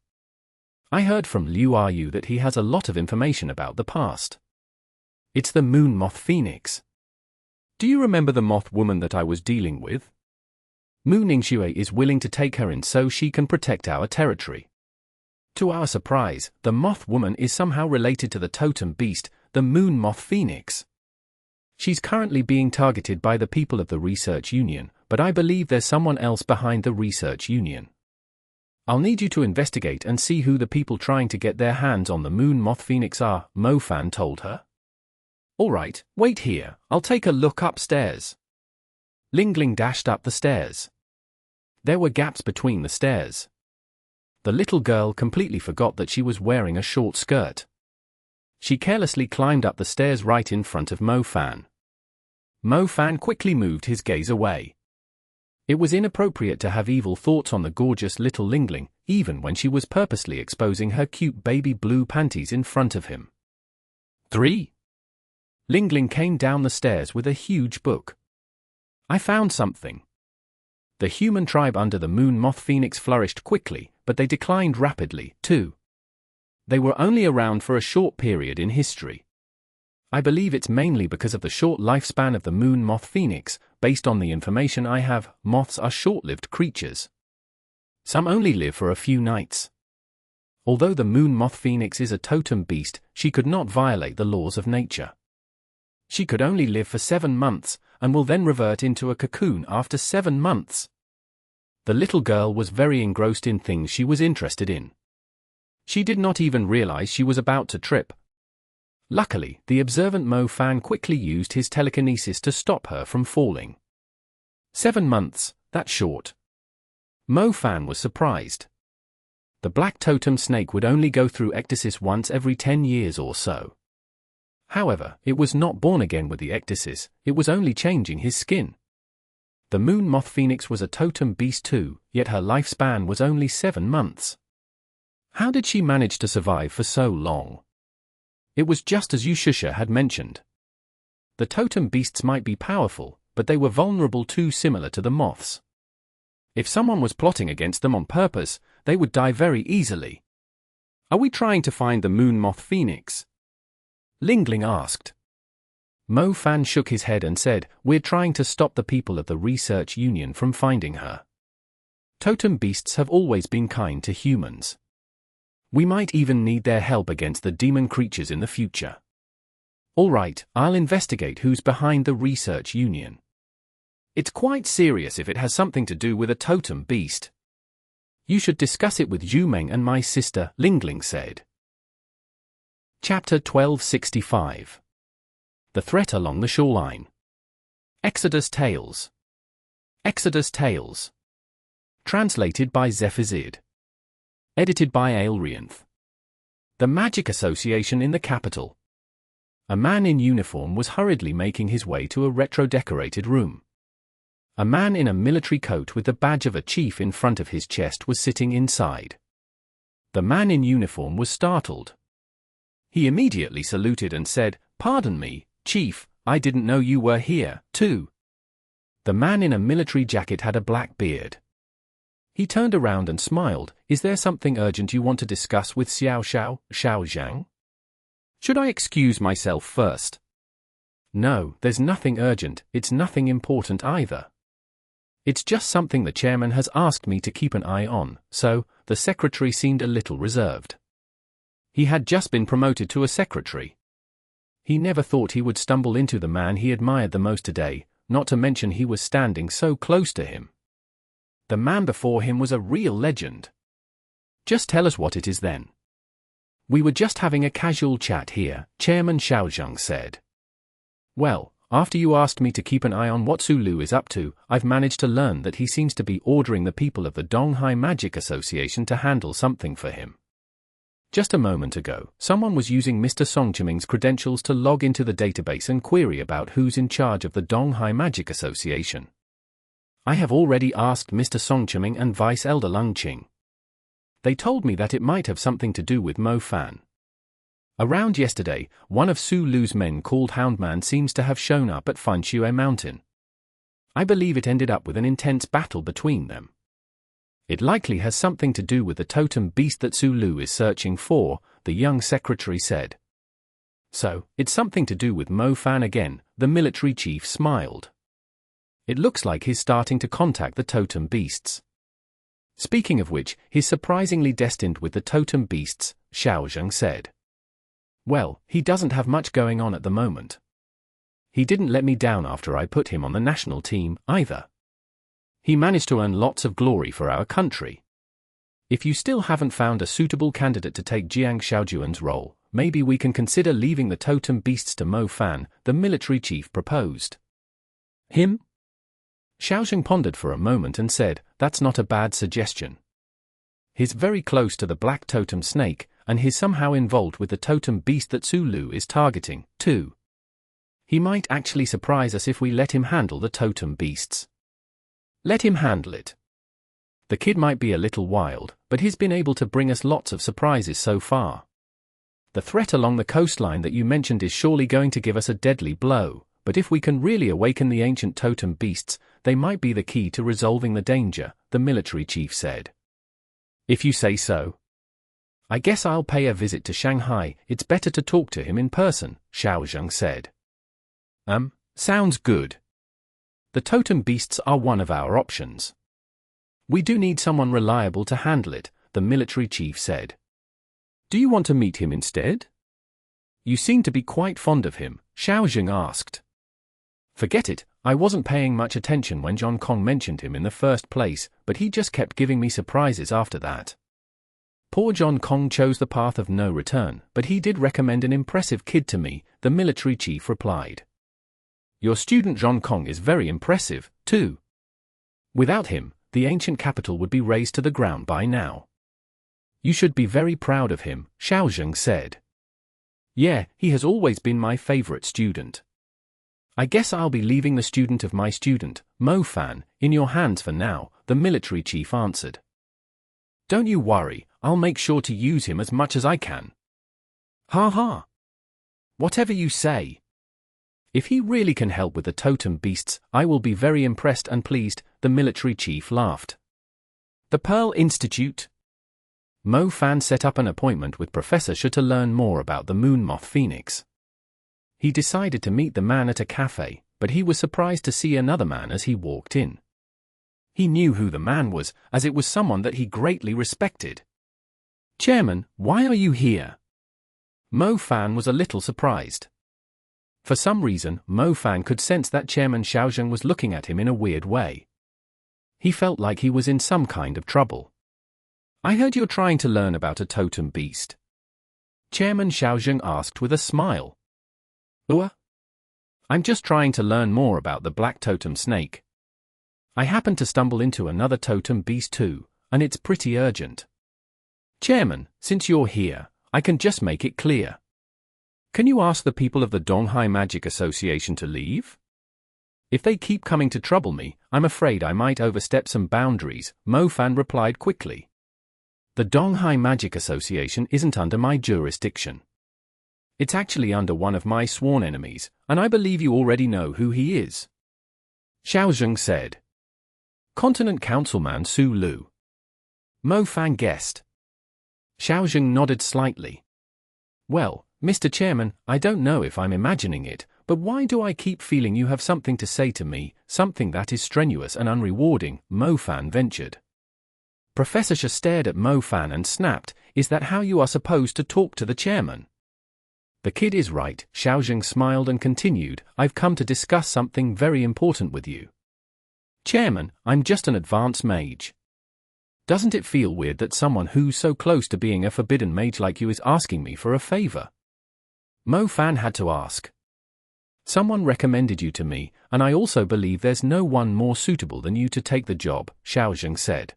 I heard from Liu Yu that he has a lot of information about the past. It's the moon moth phoenix. Do you remember the moth woman that I was dealing with? Mu Ningxue is willing to take her in so she can protect our territory. To our surprise, the moth woman is somehow related to the totem beast, the moon moth phoenix. She's currently being targeted by the people of the Research Union, but I believe there's someone else behind the Research Union. I'll need you to investigate and see who the people trying to get their hands on the moon moth phoenix are, Mo Fan told her. All right, wait here, I'll take a look upstairs. Lingling dashed up the stairs. There were gaps between the stairs. The little girl completely forgot that she was wearing a short skirt. She carelessly climbed up the stairs right in front of Mo Fan. Mo Fan quickly moved his gaze away. It was inappropriate to have evil thoughts on the gorgeous little Lingling, even when she was purposely exposing her cute baby blue panties in front of him. 3. Lingling came down the stairs with a huge book. I found something. The human tribe under the moon moth phoenix flourished quickly, but they declined rapidly, too. They were only around for a short period in history. I believe it's mainly because of the short lifespan of the moon moth phoenix. Based on the information I have, moths are short-lived creatures. Some only live for a few nights. Although the moon moth phoenix is a totem beast, she could not violate the laws of nature. She could only live for 7 months, and will then revert into a cocoon after 7 months. The little girl was very engrossed in things she was interested in. She did not even realize she was about to trip. Luckily, the observant Mo Fan quickly used his telekinesis to stop her from falling. 7 months, that's short. Mo Fan was surprised. The black totem snake would only go through ecdysis once every 10 years or so. However, it was not born again with the ecdysis, it was only changing his skin. The moon moth phoenix was a totem beast too, yet her lifespan was only 7 months. How did she manage to survive for so long? It was just as Yushusha had mentioned. The totem beasts might be powerful, but they were vulnerable too, similar to the moths. If someone was plotting against them on purpose, they would die very easily. Are we trying to find the moon moth phoenix? Lingling asked. Mo Fan shook his head and said, we're trying to stop the people of the Research Union from finding her. Totem beasts have always been kind to humans. We might even need their help against the demon creatures in the future. All right, I'll investigate who's behind the Research Union. It's quite serious if it has something to do with a totem beast. You should discuss it with Yumeng and my sister, Lingling said. Chapter 1265. The Threat Along the Shoreline. Exodus Tales. Exodus Tales. Translated by Zephazid. Edited by Aelrianth. The Magic Association in the capital. A man in uniform was hurriedly making his way to a retro-decorated room. A man in a military coat with the badge of a chief in front of his chest was sitting inside. The man in uniform was startled. He immediately saluted and said, "Pardon me, Chief, I didn't know you were here, too." The man in a military jacket had a black beard. He turned around and smiled. "Is there something urgent you want to discuss with Xiao Zhang? Should I excuse myself first?" "No, there's nothing urgent, it's nothing important either. It's just something the chairman has asked me to keep an eye on," so, the secretary seemed a little reserved. He had just been promoted to a secretary. He never thought he would stumble into the man he admired the most today, not to mention he was standing so close to him. The man before him was a real legend. "Just tell us what it is then." "We were just having a casual chat here," Chairman Xiaozhang said. "Well, after you asked me to keep an eye on what Sulu is up to, I've managed to learn that he seems to be ordering the people of the Donghai Magic Association to handle something for him. Just a moment ago, someone was using Mr. Songchiming's credentials to log into the database and query about who's in charge of the Donghai Magic Association. I have already asked Mr. Songchiming and Vice Elder Lung Qing. They told me that it might have something to do with Mo Fan. Around yesterday, one of Su Lu's men called Houndman seems to have shown up at Fanxue Mountain. I believe it ended up with an intense battle between them. It likely has something to do with the totem beast that Su Lu is searching for," the young secretary said. So, it's something to do with Mo Fan again, the military chief smiled. It looks like he's starting to contact the totem beasts. Speaking of which, he's surprisingly destined with the totem beasts, Shao said. Well, he doesn't have much going on at the moment. He didn't let me down after I put him on the national team, either. He managed to earn lots of glory for our country. If you still haven't found a suitable candidate to take Jiang Shaojuan's role, maybe we can consider leaving the totem beasts to Mo Fan, the military chief proposed. Him? Shaozheng pondered for a moment and said, that's not a bad suggestion. He's very close to the black totem snake, and he's somehow involved with the totem beast that Su Lu is targeting, too. He might actually surprise us if we let him handle the totem beasts. Let him handle it. The kid might be a little wild, but he's been able to bring us lots of surprises so far. The threat along the coastline that you mentioned is surely going to give us a deadly blow, but if we can really awaken the ancient totem beasts, they might be the key to resolving the danger, the military chief said. If you say so. I guess I'll pay a visit to Shanghai. It's better to talk to him in person, Shaozheng said. Sounds good. The totem beasts are one of our options. We do need someone reliable to handle it, the military chief said. Do you want to meet him instead? You seem to be quite fond of him, Shaozheng asked. Forget it, I wasn't paying much attention when John Kong mentioned him in the first place, but he just kept giving me surprises after that. Poor John Kong chose the path of no return, but he did recommend an impressive kid to me, the military chief replied. Your student John Kong is very impressive, too. Without him, the ancient capital would be razed to the ground by now. You should be very proud of him, Shaozheng said. Yeah, he has always been my favorite student. I guess I'll be leaving the student of my student, Mo Fan, in your hands for now, the military chief answered. Don't you worry, I'll make sure to use him as much as I can. Ha ha. Whatever you say. If he really can help with the totem beasts, I will be very impressed and pleased, the military chief laughed. The Pearl Institute. Mo Fan set up an appointment with Professor Shi to learn more about the moon moth phoenix. He decided to meet the man at a cafe, but he was surprised to see another man as he walked in. He knew who the man was, as it was someone that he greatly respected. Chairman, why are you here? Mo Fan was a little surprised. For some reason, Mo Fan could sense that Chairman Shaozheng was looking at him in a weird way. He felt like he was in some kind of trouble. I heard you're trying to learn about a totem beast. Chairman Shaozheng asked with a smile. I'm just trying to learn more about the black totem snake. I happened to stumble into another totem beast too, and it's pretty urgent. Chairman, since you're here, I can just make it clear. Can you ask the people of the Donghai Magic Association to leave? If they keep coming to trouble me, I'm afraid I might overstep some boundaries, Mo Fan replied quickly. The Donghai Magic Association isn't under my jurisdiction. It's actually under one of my sworn enemies, and I believe you already know who he is. Shaozheng said. Continent Councilman Su Lu. Mo Fan guessed. Shaozheng nodded slightly. Well, Mr. Chairman, I don't know if I'm imagining it, but why do I keep feeling you have something to say to me, something that is strenuous and unrewarding, Mo Fan ventured. Professor Shi stared at Mo Fan and snapped, is that how you are supposed to talk to the chairman? The kid is right, Shaozheng smiled and continued, I've come to discuss something very important with you. Chairman, I'm just an advanced mage. Doesn't it feel weird that someone who's so close to being a forbidden mage like you is asking me for a favor? Mo Fan had to ask. Someone recommended you to me, and I also believe there's no one more suitable than you to take the job, Shaozheng said.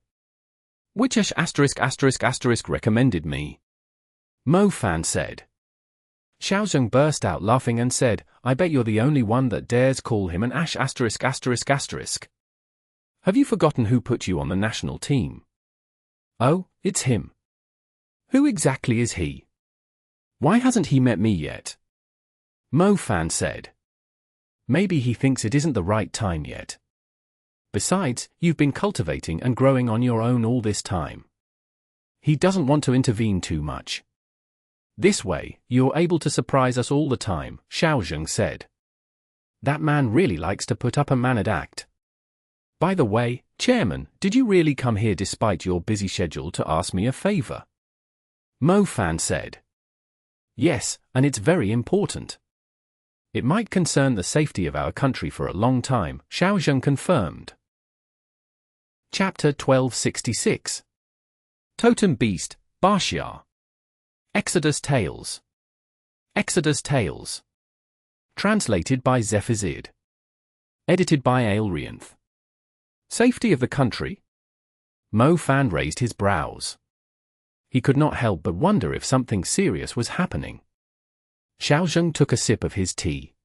Which *** recommended me? Mo Fan said. Shaozheng burst out laughing and said, I bet you're the only one that dares call him an ******. Have you forgotten who put you on the national team? Oh, it's him. Who exactly is he? Why hasn't he met me yet? Mo Fan said. Maybe he thinks it isn't the right time yet. Besides, you've been cultivating and growing on your own all this time. He doesn't want to intervene too much. This way, you're able to surprise us all the time, Shao said. That man really likes to put up a mannered act. By the way, Chairman, did you really come here despite your busy schedule to ask me a favor? Moth said. Yes, and it's very important. It might concern the safety of our country for a long time, Shao confirmed. Chapter 1266. Totem Beast, Baxia. Exodus Tales. Exodus Tales. Translated by Zephazid. Edited by Aelrianth. Safety of the country? Moth raised his brows. He could not help but wonder if something serious was happening. Shao took a sip of his tea.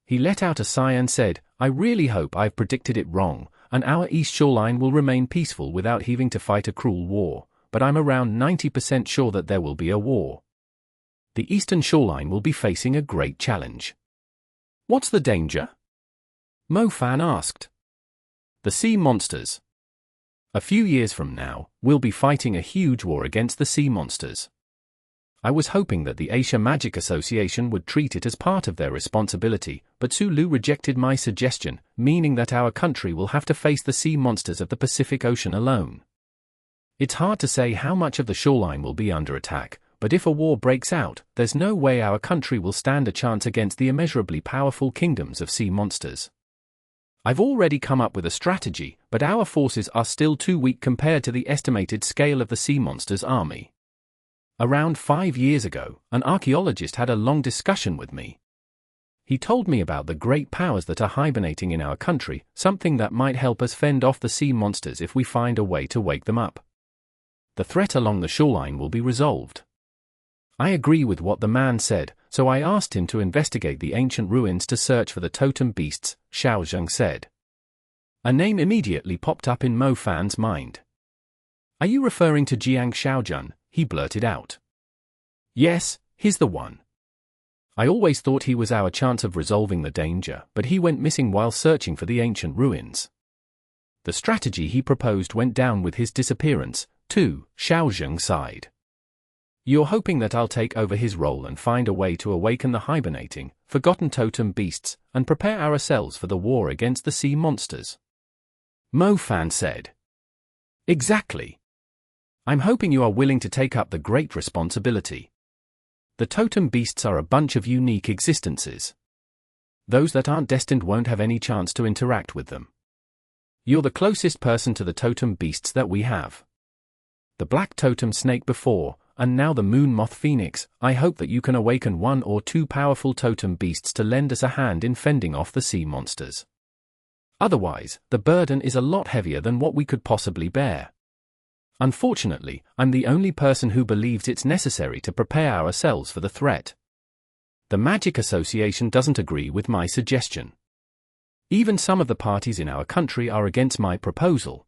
He let out a sigh and said, I really hope I've predicted it wrong, and our East Shoreline will remain peaceful without having to fight a cruel war, but I'm around 90% sure that there will be a war. The Eastern Shoreline will be facing a great challenge. What's the danger? Moth asked. The sea monsters. A few years from now, we'll be fighting a huge war against the sea monsters. I was hoping that the Asia Magic Association would treat it as part of their responsibility, but Sulu rejected my suggestion, meaning that our country will have to face the sea monsters of the Pacific Ocean alone. It's hard to say how much of the shoreline will be under attack, but if a war breaks out, there's no way our country will stand a chance against the immeasurably powerful kingdoms of sea monsters. I've already come up with a strategy, but our forces are still too weak compared to the estimated scale of the sea monsters' army. Around 5 years ago, an archaeologist had a long discussion with me. He told me about the great powers that are hibernating in our country, something that might help us fend off the sea monsters if we find a way to wake them up. The threat along the shoreline will be resolved. I agree with what the man said, so I asked him to investigate the ancient ruins to search for the totem beasts, Shao said. A name immediately popped up in Moth's mind. Are you referring to Jiang Shaojun? He blurted out. Yes, he's the one. I always thought he was our chance of resolving the danger, but he went missing while searching for the ancient ruins. The strategy he proposed went down with his disappearance, too, Shao sighed. You're hoping that I'll take over his role and find a way to awaken the hibernating, forgotten totem beasts, and prepare ourselves for the war against the sea monsters. Moth said. Exactly. I'm hoping you are willing to take up the great responsibility. The totem beasts are a bunch of unique existences. Those that aren't destined won't have any chance to interact with them. You're the closest person to the totem beasts that we have. The black totem snake before, and now the moon moth phoenix. I hope that you can awaken 1 or 2 powerful totem beasts to lend us a hand in fending off the sea monsters. Otherwise, the burden is a lot heavier than what we could possibly bear. Unfortunately, I'm the only person who believes it's necessary to prepare ourselves for the threat. The Magic Association doesn't agree with my suggestion. Even some of the parties in our country are against my proposal.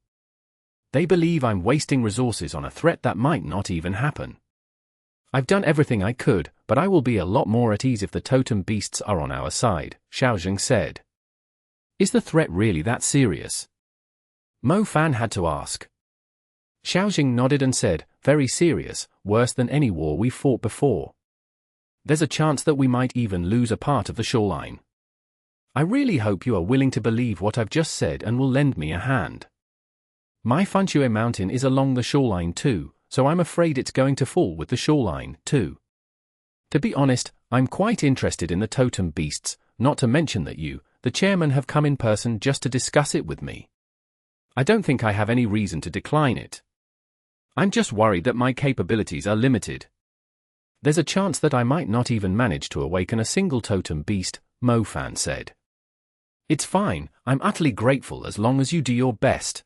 They believe I'm wasting resources on a threat that might not even happen. I've done everything I could, but I will be a lot more at ease if the totem beasts are on our side, Shao said. Is the threat really that serious? Moth had to ask. Shao nodded and said, very serious, worse than any war we've fought before. There's a chance that we might even lose a part of the shoreline. I really hope you are willing to believe what I've just said and will lend me a hand. My Funchue mountain is along the shoreline too, so I'm afraid it's going to fall with the shoreline too. To be honest, I'm quite interested in the totem beasts, not to mention that you, the chairman, have come in person just to discuss it with me. I don't think I have any reason to decline it. I'm just worried that my capabilities are limited. There's a chance that I might not even manage to awaken a single totem beast, Moth said. It's fine, I'm utterly grateful as long as you do your best.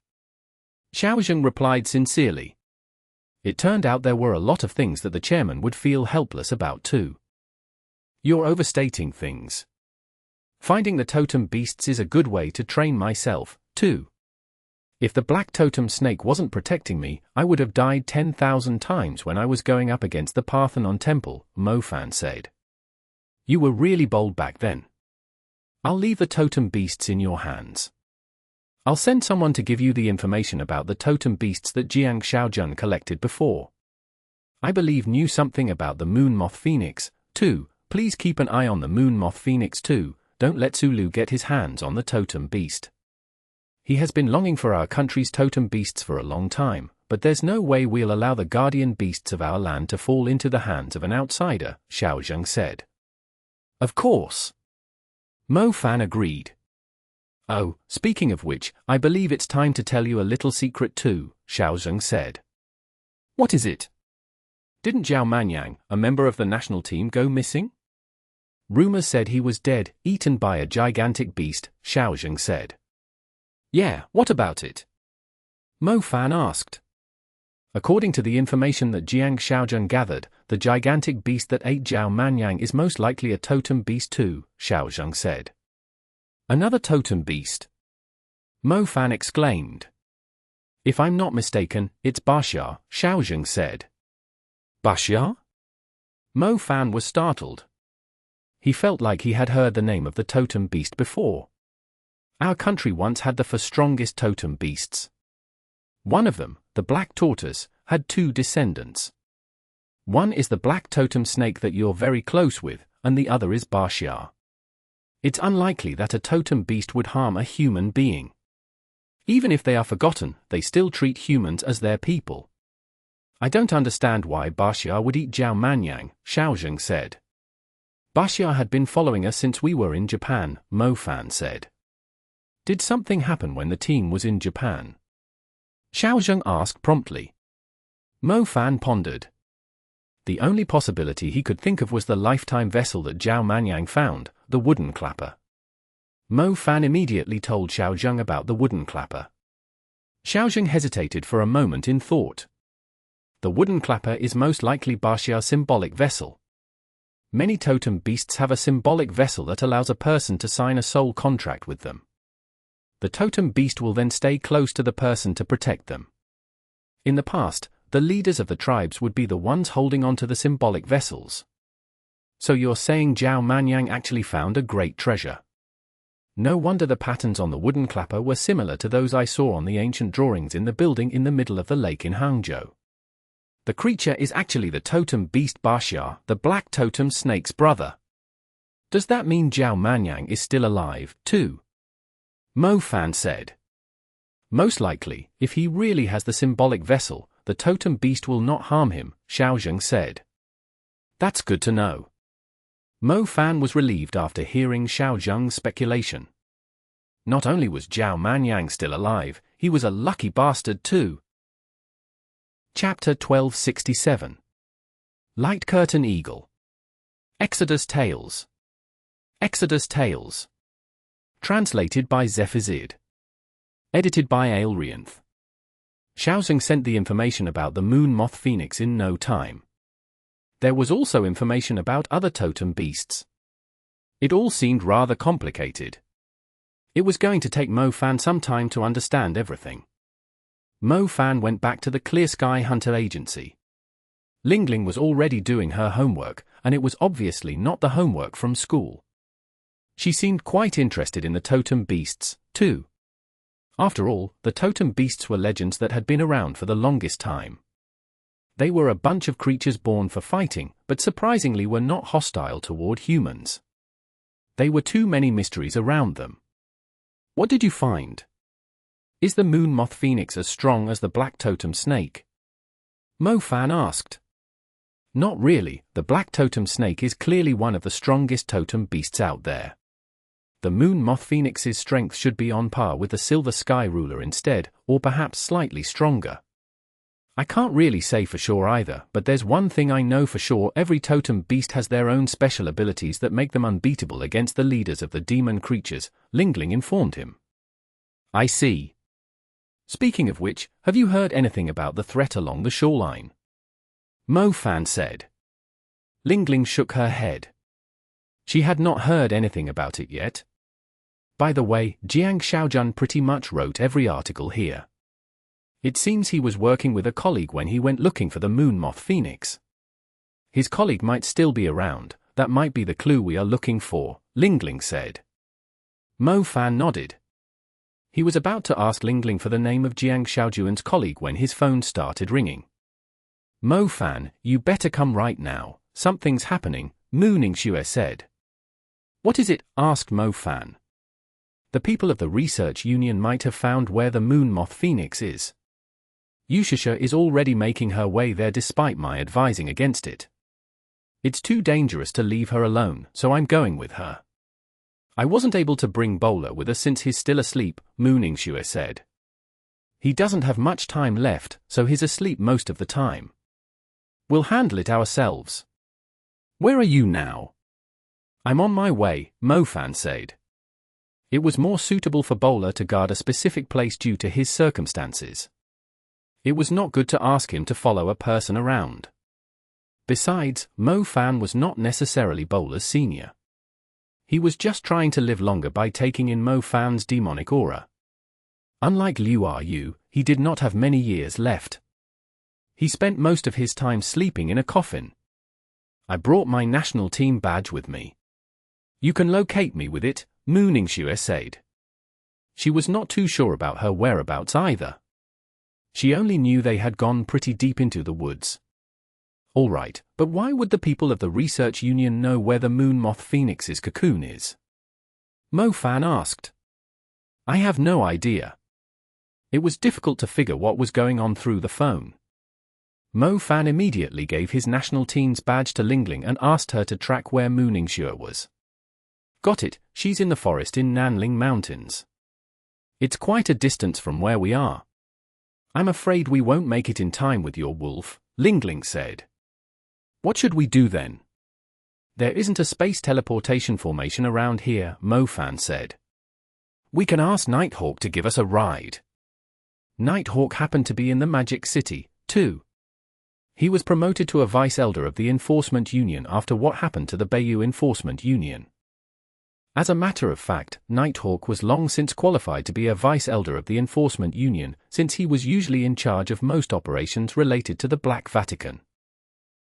Shao replied sincerely. It turned out there were a lot of things that the chairman would feel helpless about too. You're overstating things. Finding the totem beasts is a good way to train myself, too. If the black totem snake wasn't protecting me, I would have died 10,000 times when I was going up against the Parthenon temple, Moth said. You were really bold back then. I'll leave the totem beasts in your hands. I'll send someone to give you the information about the totem beasts that Jiang Shaojun collected before. I believe knew something about the Moon Moth Phoenix, too. Please keep an eye on the Moon Moth Phoenix too. Don't let Zulu get his hands on the totem beast. He has been longing for our country's totem beasts for a long time, but there's no way we'll allow the guardian beasts of our land to fall into the hands of an outsider, Shao said. Of course. Mo Fan agreed. Oh, speaking of which, I believe it's time to tell you a little secret too, Shao said. What is it? Didn't Zhao Manyang, a member of the national team, go missing? Rumors said he was dead, eaten by a gigantic beast, Shao said. Yeah, what about it? Mo Fan asked. According to the information that Jiang Shaozheng gathered, the gigantic beast that ate Zhao Manyang is most likely a totem beast too, Shaozheng said. Another totem beast? Mo Fan exclaimed. If I'm not mistaken, it's Baxia, Shaozheng said. Baxia? Mo Fan was startled. He felt like he had heard the name of the totem beast before. Our country once had the strongest totem beasts. One of them, the black tortoise, had two descendants. One is the black totem snake that you're very close with, and the other is Baxia. It's unlikely that a totem beast would harm a human being. Even if they are forgotten, they still treat humans as their people. I don't understand why Baxia would eat Zhao Manyang, Shaozheng said. Baxia had been following us since we were in Japan, Mo Fan said. Did something happen when the team was in Japan? Shaozheng asked promptly. Mo Fan pondered. The only possibility he could think of was the lifetime vessel that Zhao Manyang found, the wooden clapper. Mo Fan immediately told Shaozheng about the wooden clapper. Shaozheng hesitated for a moment in thought. The wooden clapper is most likely Baxia's symbolic vessel. Many totem beasts have a symbolic vessel that allows a person to sign a soul contract with them. The totem beast will then stay close to the person to protect them. In the past, the leaders of the tribes would be the ones holding on to the symbolic vessels. So you're saying Zhao Manyang actually found a great treasure. No wonder the patterns on the wooden clapper were similar to those I saw on the ancient drawings in the building in the middle of the lake in Hangzhou. The creature is actually the totem beast Baxia, the black totem snake's brother. Does that mean Zhao Manyang is still alive, too? Mo Fan said. Most likely, if he really has the symbolic vessel, the totem beast will not harm him, Shaozheng said. That's good to know. Mo Fan was relieved after hearing Shaozheng's speculation. Not only was Zhao Manyang still alive, he was a lucky bastard too. Chapter 1267. Light Curtain Eagle. Exodus Tales. Exodus Tales. Translated by Zephazid. Edited by Aelrianth. Shaozheng sent the information about the Moon Moth Phoenix in no time. There was also information about other totem beasts. It all seemed rather complicated. It was going to take Mo Fan some time to understand everything. Mo Fan went back to the Clear Sky Hunter Agency. Lingling was already doing her homework, and it was obviously not the homework from school. She seemed quite interested in the totem beasts, too. After all, the totem beasts were legends that had been around for the longest time. They were a bunch of creatures born for fighting, but surprisingly were not hostile toward humans. There were too many mysteries around them. What did you find? Is the Moon Moth Phoenix as strong as the black totem snake? Mo Fan asked. Not really, the black totem snake is clearly one of the strongest totem beasts out there. The Moon Moth Phoenix's strength should be on par with the Silver Sky Ruler instead, or perhaps slightly stronger. I can't really say for sure either, but there's one thing I know for sure: every totem beast has their own special abilities that make them unbeatable against the leaders of the demon creatures, Lingling informed him. I see. Speaking of which, have you heard anything about the threat along the shoreline? Mo Fan said. Lingling shook her head. She had not heard anything about it yet. By the way, Jiang Shaozheng pretty much wrote every article here. It seems he was working with a colleague when he went looking for the Moon Moth Phoenix. His colleague might still be around, that might be the clue we are looking for, Lingling said. Mo Fan nodded. He was about to ask Lingling for the name of Jiang Shaozhuan's colleague when his phone started ringing. Mo Fan, you better come right now, something's happening, Mooning Shue said. What is it? Asked Mo Fan. The people of the research union might have found where the moon moth phoenix is. Yushisha is already making her way there despite my advising against it. It's too dangerous to leave her alone, so I'm going with her. I wasn't able to bring Bowler with us since he's still asleep, Mooning Shue said. He doesn't have much time left, so he's asleep most of the time. We'll handle it ourselves. Where are you now? I'm on my way, Mo Fan said. It was more suitable for Bowler to guard a specific place due to his circumstances. It was not good to ask him to follow a person around. Besides, Mo Fan was not necessarily Bowler's senior. He was just trying to live longer by taking in Mo Fan's demonic aura. Unlike Liu Yu, he did not have many years left. He spent most of his time sleeping in a coffin. I brought my national team badge with me. You can locate me with it, Mooning Shue said. She was not too sure about her whereabouts either. She only knew they had gone pretty deep into the woods. All right, but why would the people of the research union know where the moon moth phoenix's cocoon is? Mo Fan asked. I have no idea. It was difficult to figure what was going on through the phone. Mo Fan immediately gave his national team's badge to Lingling and asked her to track where Mooning Shue was. Got it, she's in the forest in Nanling Mountains. It's quite a distance from where we are. I'm afraid we won't make it in time with your wolf, Lingling said. What should we do then? There isn't a space teleportation formation around here, Mo Fan said. We can ask Nighthawk to give us a ride. Nighthawk happened to be in the Magic City, too. He was promoted to a Vice Elder of the Enforcement Union after what happened to the Bayou Enforcement Union. As a matter of fact, Nighthawk was long since qualified to be a Vice Elder of the Enforcement Union, since he was usually in charge of most operations related to the Black Vatican.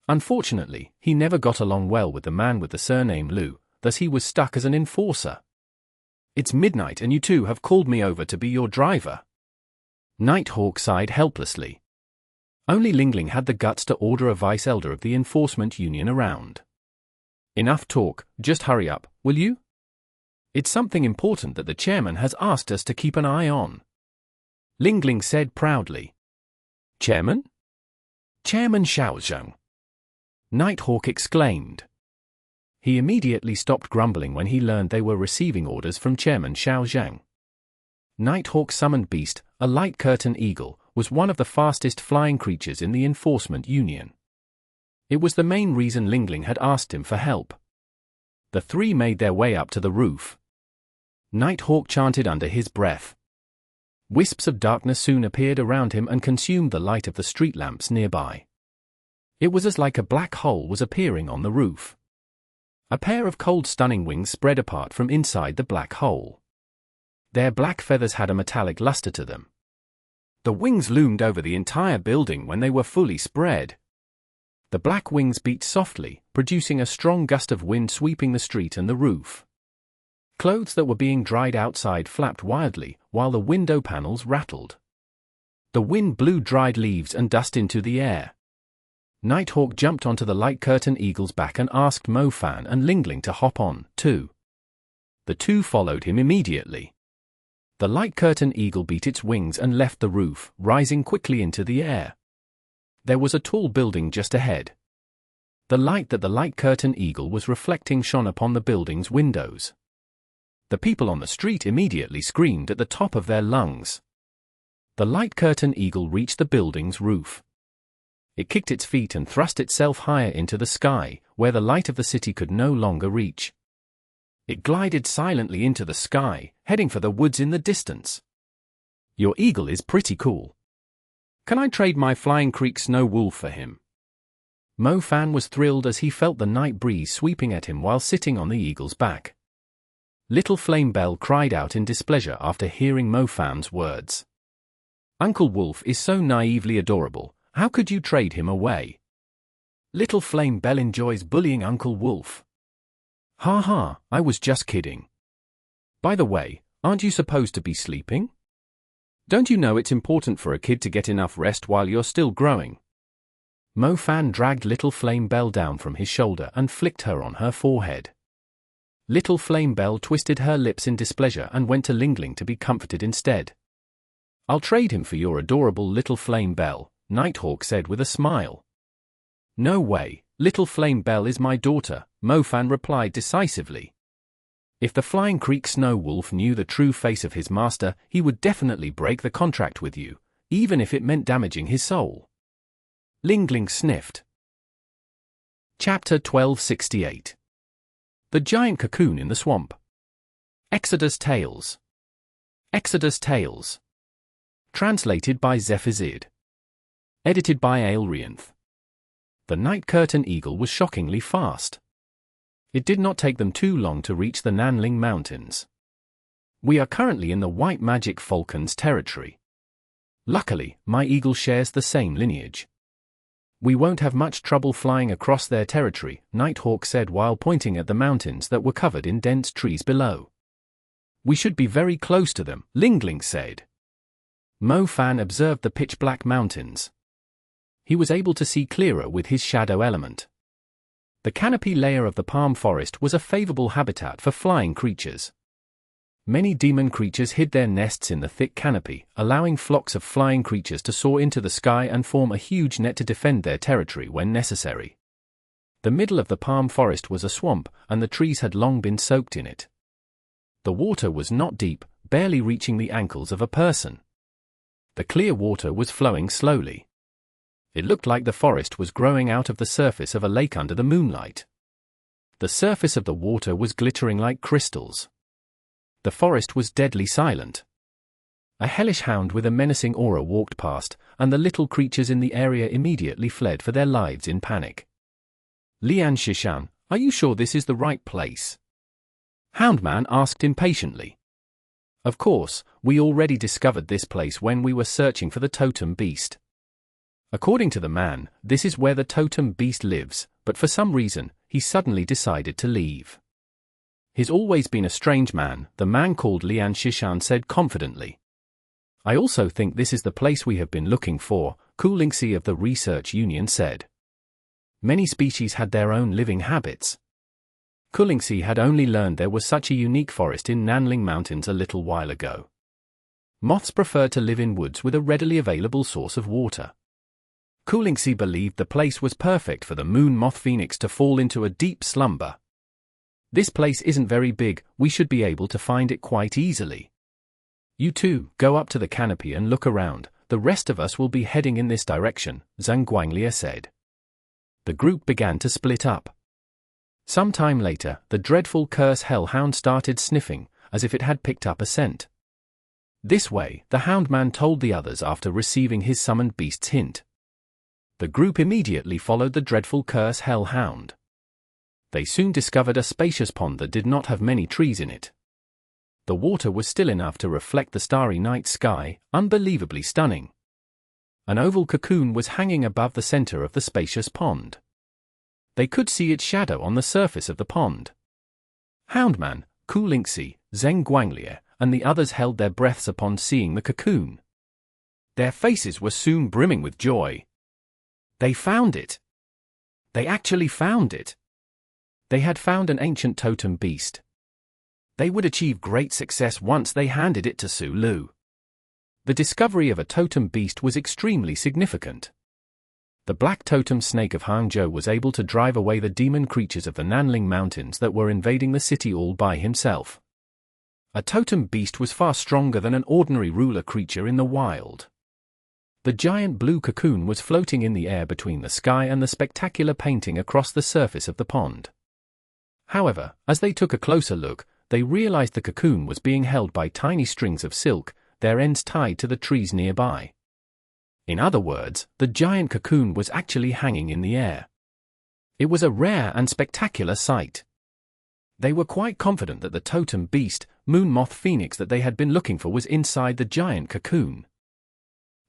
Unfortunately, he never got along well with the man with the surname Liu, thus he was stuck as an enforcer. It's midnight and you two have called me over to be your driver. Nighthawk sighed helplessly. Only Lingling had the guts to order a Vice Elder of the Enforcement Union around. Enough talk, just hurry up, will you? It's something important that the chairman has asked us to keep an eye on. Lingling said proudly. Chairman? Chairman Shao. Nighthawk exclaimed. He immediately stopped grumbling when he learned they were receiving orders from Chairman Shao. Nighthawk summoned beast, a light curtain eagle, was one of the fastest flying creatures in the Enforcement Union. It was the main reason Lingling had asked him for help. The three made their way up to the roof. Nighthawk chanted under his breath. Wisps of darkness soon appeared around him and consumed the light of the street lamps nearby. It was as like a black hole was appearing on the roof. A pair of cold stunning wings spread apart from inside the black hole. Their black feathers had a metallic luster to them. The wings loomed over the entire building when they were fully spread. The black wings beat softly, producing a strong gust of wind sweeping the street and the roof. Clothes that were being dried outside flapped wildly, while the window panels rattled. The wind blew dried leaves and dust into the air. Nighthawk jumped onto the light curtain eagle's back and asked Mo Fan and Lingling to hop on, too. The two followed him immediately. The light curtain eagle beat its wings and left the roof, rising quickly into the air. There was a tall building just ahead. The light that the light curtain eagle was reflecting shone upon the building's windows. The people on the street immediately screamed at the top of their lungs. The light curtain eagle reached the building's roof. It kicked its feet and thrust itself higher into the sky, where the light of the city could no longer reach. It glided silently into the sky, heading for the woods in the distance. Your eagle is pretty cool. Can I trade my Flying Creek Snow Wolf for him? Mo Fan was thrilled as he felt the night breeze sweeping at him while sitting on the eagle's back. Little Flame Belle cried out in displeasure after hearing Mo Fan's words. Uncle Wolf is so naively adorable, how could you trade him away? Little Flame Belle enjoys bullying Uncle Wolf. Ha ha, I was just kidding. By the way, aren't you supposed to be sleeping? Don't you know it's important for a kid to get enough rest while you're still growing? Mo Fan dragged little Flame Belle down from his shoulder and flicked her on her forehead. Little Flame Belle twisted her lips in displeasure and went to Lingling to be comforted instead. "I'll trade him for your adorable little Flame Belle," Nighthawk said with a smile. "No way, little Flame Belle is my daughter," Mo Fan replied decisively. "If the Flying Creek Snow Wolf knew the true face of his master, he would definitely break the contract with you, even if it meant damaging his soul." Lingling sniffed. Chapter 1268. The Giant Cocoon in the Swamp. Exodus Tales. Exodus Tales. Translated by Zephazid. Edited by Aelrianth. The Night Curtain Eagle was shockingly fast. It did not take them too long to reach the Nanling Mountains. We are currently in the White Magic Falcon's territory. Luckily, my eagle shares the same lineage. We won't have much trouble flying across their territory, Nighthawk said while pointing at the mountains that were covered in dense trees below. We should be very close to them, Lingling said. Mo Fan observed the pitch-black mountains. He was able to see clearer with his shadow element. The canopy layer of the palm forest was a favorable habitat for flying creatures. Many demon creatures hid their nests in the thick canopy, allowing flocks of flying creatures to soar into the sky and form a huge net to defend their territory when necessary. The middle of the palm forest was a swamp, and the trees had long been soaked in it. The water was not deep, barely reaching the ankles of a person. The clear water was flowing slowly. It looked like the forest was growing out of the surface of a lake under the moonlight. The surface of the water was glittering like crystals. The forest was deadly silent. A hellish hound with a menacing aura walked past, and the little creatures in the area immediately fled for their lives in panic. "Lian Shishan, are you sure this is the right place?" Houndman asked impatiently. "Of course, we already discovered this place when we were searching for the totem beast. According to the man, this is where the totem beast lives, but for some reason, he suddenly decided to leave. He's always been a strange man," the man called Lian Shishan said confidently. "I also think this is the place we have been looking for," Kulingsi of the Research Union said. Many species had their own living habits. Kulingsi had only learned there was such a unique forest in Nanling Mountains a little while ago. Moths prefer to live in woods with a readily available source of water. Kulingsi believed the place was perfect for the moon moth phoenix to fall into a deep slumber. "This place isn't very big, we should be able to find it quite easily. You two, go up to the canopy and look around, the rest of us will be heading in this direction," Zhang Guangliu said. The group began to split up. Some time later, the dreadful curse hellhound started sniffing, as if it had picked up a scent. "This way," the Houndman told the others after receiving his summoned beast's hint. The group immediately followed the dreadful curse hellhound. They soon discovered a spacious pond that did not have many trees in it. The water was still enough to reflect the starry night sky, unbelievably stunning. An oval cocoon was hanging above the center of the spacious pond. They could see its shadow on the surface of the pond. Houndman, Kulingsi, Zheng Guangliu, and the others held their breaths upon seeing the cocoon. Their faces were soon brimming with joy. They found it! They actually found it! They had found an ancient totem beast. They would achieve great success once they handed it to Su Lu. The discovery of a totem beast was extremely significant. The black totem snake of Hangzhou was able to drive away the demon creatures of the Nanling Mountains that were invading the city all by himself. A totem beast was far stronger than an ordinary ruler creature in the wild. The giant blue cocoon was floating in the air between the sky and the spectacular painting across the surface of the pond. However, as they took a closer look, they realized the cocoon was being held by tiny strings of silk, their ends tied to the trees nearby. In other words, the giant cocoon was actually hanging in the air. It was a rare and spectacular sight. They were quite confident that the totem beast, moon moth phoenix that they had been looking for was inside the giant cocoon.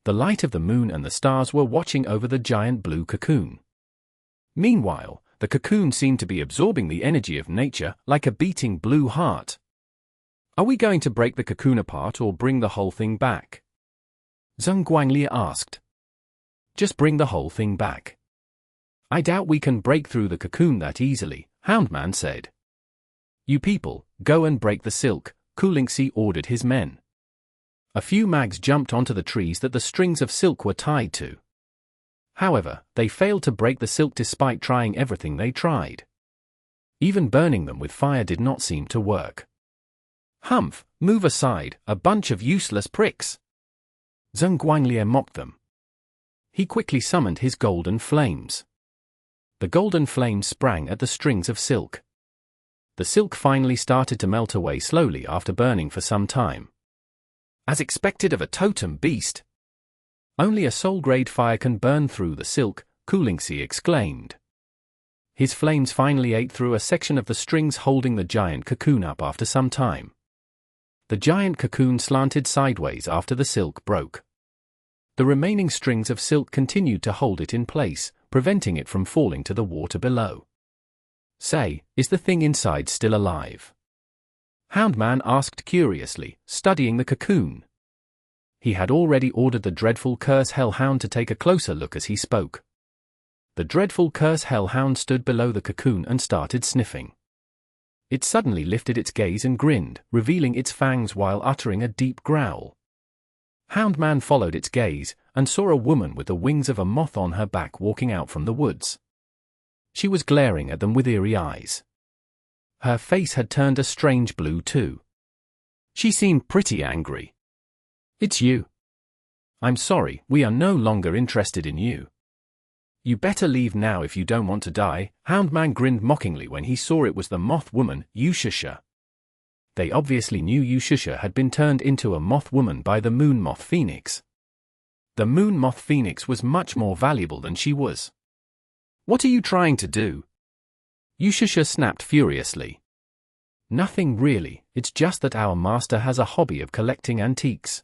The light of the moon and the stars were watching over the giant blue cocoon. Meanwhile, the cocoon seemed to be absorbing the energy of nature like a beating blue heart. "Are we going to break the cocoon apart or bring the whole thing back?" Zheng Guangliu asked. "Just bring the whole thing back," I doubt we can break through the cocoon that easily, Houndman said. You people, go and break the silk, Kulingsi ordered his men. A few mags jumped onto the trees that the strings of silk were tied to. However, they failed to break the silk despite trying everything they tried. Even burning them with fire did not seem to work. Humph, move aside, a bunch of useless pricks. Zheng Guanglier mocked them. He quickly summoned his golden flames. The golden flames sprang at the strings of silk. The silk finally started to melt away slowly after burning for some time. As expected of a totem beast. Only a soul-grade fire can burn through the silk, Kulingsi exclaimed. His flames finally ate through a section of the strings holding the giant cocoon up after some time. The giant cocoon slanted sideways after the silk broke. The remaining strings of silk continued to hold it in place, preventing it from falling to the water below. Say, is the thing inside still alive? Houndman asked curiously, studying the cocoon. He had already ordered the dreadful curse hellhound to take a closer look as he spoke. The dreadful curse hellhound stood below the cocoon and started sniffing. It suddenly lifted its gaze and grinned, revealing its fangs while uttering a deep growl. Houndman followed its gaze, and saw a woman with the wings of a moth on her back walking out from the woods. She was glaring at them with eerie eyes. Her face had turned a strange blue too. She seemed pretty angry. It's you. I'm sorry, we are no longer interested in you. You better leave now if you don't want to die, Houndman grinned mockingly when he saw it was the moth woman, Shishi. They obviously knew Shishi had been turned into a moth woman by the moon moth phoenix. The moon moth phoenix was much more valuable than she was. What are you trying to do? Shishi snapped furiously. Nothing really, it's just that our master has a hobby of collecting antiques.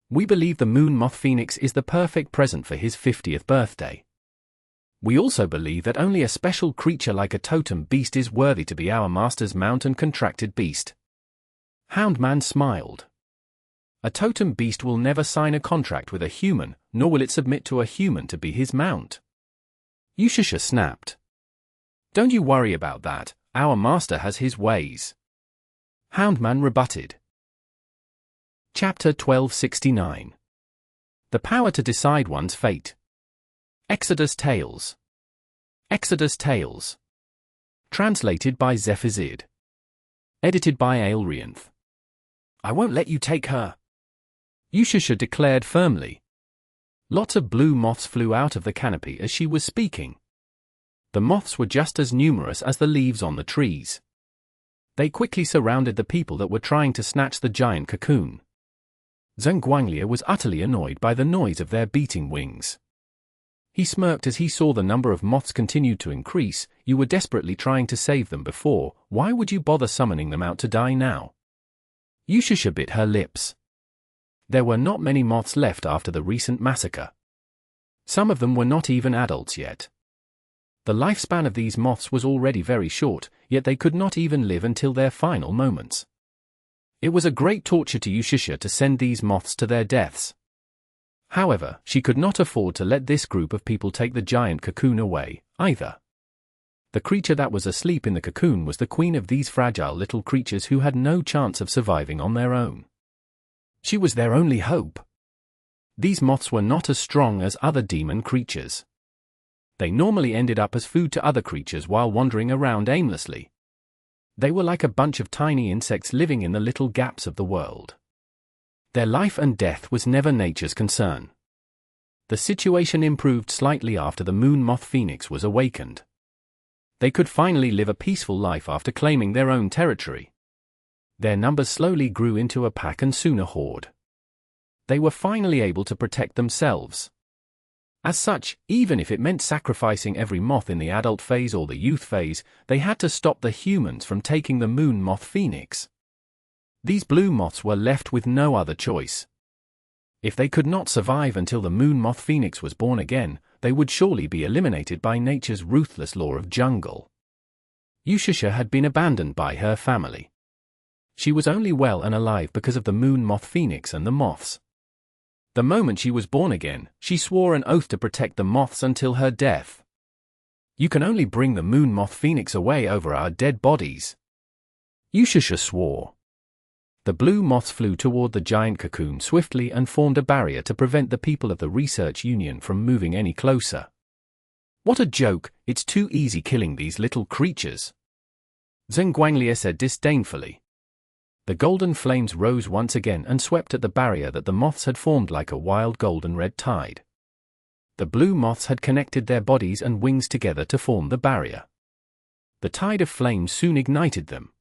We believe the moon moth phoenix is the perfect present for his 50th birthday. We also believe that only a special creature like a totem beast is worthy to be our master's mount and contracted beast. Houndman smiled. A totem beast will never sign a contract with a human, nor will it submit to a human to be his mount. Shishi snapped. Don't you worry about that, our master has his ways. Houndman rebutted. Chapter 1269. The Power to Decide One's Fate. Exodus Tales. Exodus Tales. Translated by Zephizid. Edited by Aelrianth. I won't let you take her. Shishi declared firmly. Lots of blue moths flew out of the canopy as she was speaking. The moths were just as numerous as the leaves on the trees. They quickly surrounded the people that were trying to snatch the giant cocoon. Zheng Guanglier was utterly annoyed by the noise of their beating wings. He smirked as he saw the number of moths continued to increase. You were desperately trying to save them before, why would you bother summoning them out to die now? Shishi bit her lips. There were not many moths left after the recent massacre. Some of them were not even adults yet. The lifespan of these moths was already very short, yet they could not even live until their final moments. It was a great torture to Shishi to send these moths to their deaths. However, she could not afford to let this group of people take the giant cocoon away, either. The creature that was asleep in the cocoon was the queen of these fragile little creatures who had no chance of surviving on their own. She was their only hope. These moths were not as strong as other demon creatures. They normally ended up as food to other creatures while wandering around aimlessly. They were like a bunch of tiny insects living in the little gaps of the world. Their life and death was never nature's concern. The situation improved slightly after the moon moth phoenix was awakened. They could finally live a peaceful life after claiming their own territory. Their numbers slowly grew into a pack and soon a horde. They were finally able to protect themselves. As such, even if it meant sacrificing every moth in the adult phase or the youth phase, they had to stop the humans from taking the moon moth phoenix. These blue moths were left with no other choice. If they could not survive until the moon moth phoenix was born again, they would surely be eliminated by nature's ruthless law of jungle. Shishi had been abandoned by her family. She was only well and alive because of the moon moth phoenix and the moths. The moment she was born again, she swore an oath to protect the moths until her death. You can only bring the moon moth phoenix away over our dead bodies. Yushasha swore. The blue moths flew toward the giant cocoon swiftly and formed a barrier to prevent the people of the research union from moving any closer. What a joke, it's too easy killing these little creatures. Zhenguanglier said disdainfully. The golden flames rose once again and swept at the barrier that the moths had formed like a wild golden-red tide. The blue moths had connected their bodies and wings together to form the barrier. The tide of flames soon ignited them.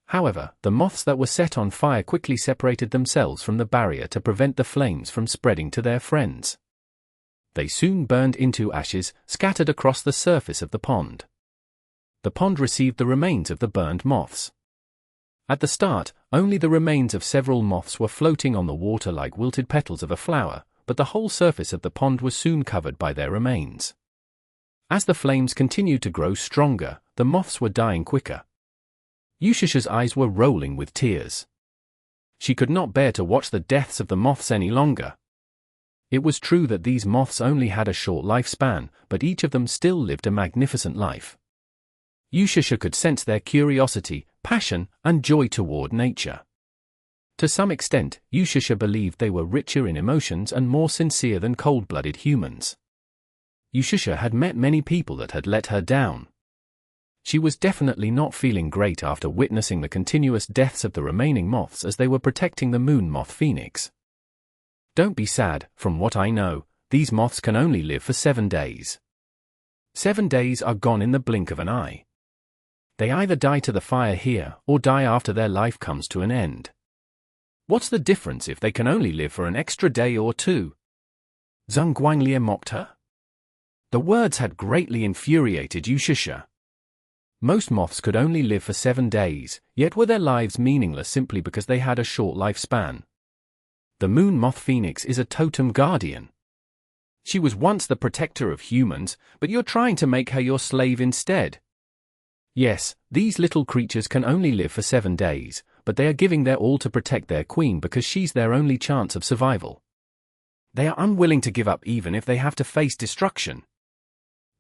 However, the moths that were set on fire quickly separated themselves from the barrier to prevent the flames from spreading to their friends. They soon burned into ashes, scattered across the surface of the pond. The pond received the remains of the burned moths. At the start, only the remains of several moths were floating on the water like wilted petals of a flower, but the whole surface of the pond was soon covered by their remains. As the flames continued to grow stronger, the moths were dying quicker. Yushasha's eyes were rolling with tears. She could not bear to watch the deaths of the moths any longer. It was true that these moths only had a short lifespan, but each of them still lived a magnificent life. Yushasha could sense their curiosity, passion, and joy toward nature. To some extent, Yushasha believed they were richer in emotions and more sincere than cold-blooded humans. Yushasha had met many people that had let her down. She was definitely not feeling great after witnessing the continuous deaths of the remaining moths as they were protecting the moon moth phoenix. Don't be sad, from what I know, these moths can only live for 7 days. 7 days are gone in the blink of an eye. They either die to the fire here, or die after their life comes to an end. What's the difference if they can only live for an extra day or two? Zhenguanglier mocked her. The words had greatly infuriated Yushasha. Most moths could only live for 7 days, yet were their lives meaningless simply because they had a short lifespan. The moon moth phoenix is a totem guardian. She was once the protector of humans, but you're trying to make her your slave instead. Yes, these little creatures can only live for 7 days, but they are giving their all to protect their queen because she's their only chance of survival. They are unwilling to give up even if they have to face destruction.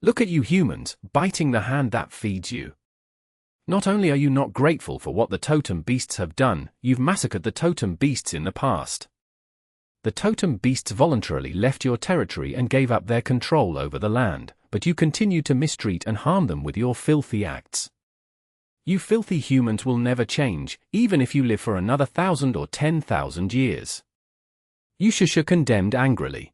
Look at you humans, biting the hand that feeds you. Not only are you not grateful for what the totem beasts have done, you've massacred the totem beasts in the past. The totem beasts voluntarily left your territory and gave up their control over the land, but you continue to mistreat and harm them with your filthy acts. You filthy humans will never change, even if you live for another 1,000 or 10,000 years. Yushasha condemned angrily.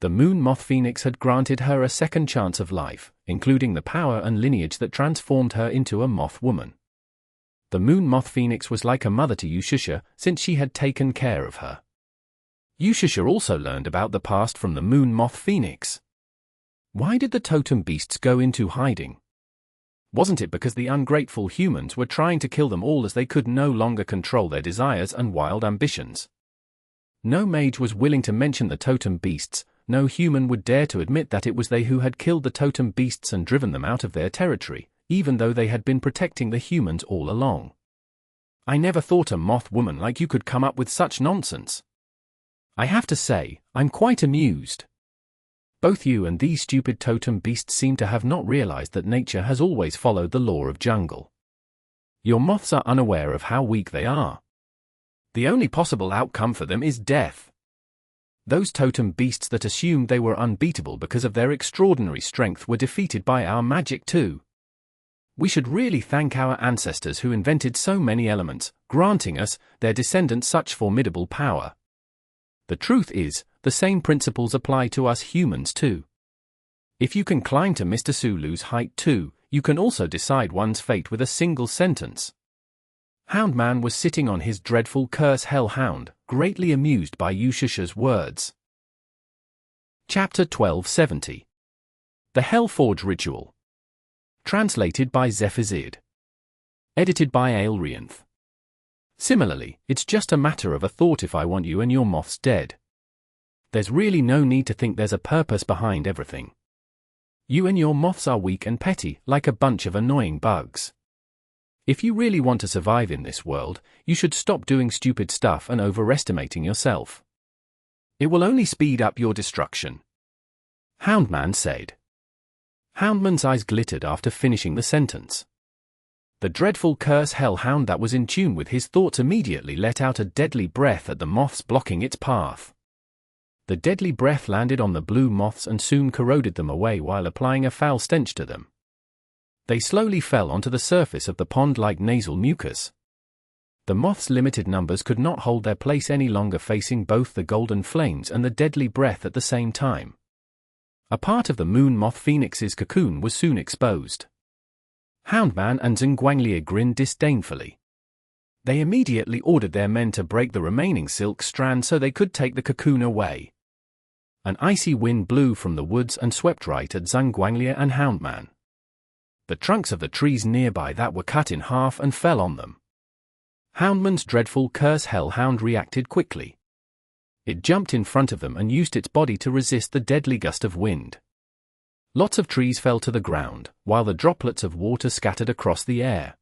The moon moth phoenix had granted her a second chance of life, including the power and lineage that transformed her into a moth woman. The moon moth phoenix was like a mother to Yushasha since she had taken care of her. Yushasha also learned about the past from the moon moth phoenix. Why did the totem beasts go into hiding? Wasn't it because the ungrateful humans were trying to kill them all as they could no longer control their desires and wild ambitions? No mage was willing to mention the totem beasts. No human would dare to admit that it was they who had killed the totem beasts and driven them out of their territory, even though they had been protecting the humans all along. I never thought a moth woman like you could come up with such nonsense. I have to say, I'm quite amused. Both you and these stupid totem beasts seem to have not realized that nature has always followed the law of jungle. Your moths are unaware of how weak they are. The only possible outcome for them is death. Those totem beasts that assumed they were unbeatable because of their extraordinary strength were defeated by our magic too. We should really thank our ancestors who invented so many elements, granting us, their descendants, such formidable power. The truth is, the same principles apply to us humans too. If you can climb to Mr. Sulu's height too, you can also decide one's fate with a single sentence. Houndman was sitting on his dreadful curse hellhound, greatly amused by Yushasha's words. Chapter 1270. The Hellforge Ritual. Translated by Zephazid. Edited by Aelrianth. Similarly, it's just a matter of a thought if I want you and your moths dead. There's really no need to think there's a purpose behind everything. You and your moths are weak and petty, like a bunch of annoying bugs. If you really want to survive in this world, you should stop doing stupid stuff and overestimating yourself. It will only speed up your destruction. Houndman said. Houndman's eyes glittered after finishing the sentence. The dreadful curse hellhound that was in tune with his thoughts immediately let out a deadly breath at the moths blocking its path. The deadly breath landed on the blue moths and soon corroded them away while applying a foul stench to them. They slowly fell onto the surface of the pond like nasal mucus. The moths' limited numbers could not hold their place any longer, facing both the golden flames and the deadly breath at the same time. A part of the moon moth phoenix's cocoon was soon exposed. Houndman and Zhenguanglier grinned disdainfully. They immediately ordered their men to break the remaining silk strand so they could take the cocoon away. An icy wind blew from the woods and swept right at Zhenguanglier and Houndman. The trunks of the trees nearby that were cut in half and fell on them. Houndman's dreadful curse hellhound reacted quickly. It jumped in front of them and used its body to resist the deadly gust of wind. Lots of trees fell to the ground, while the droplets of water scattered across the air.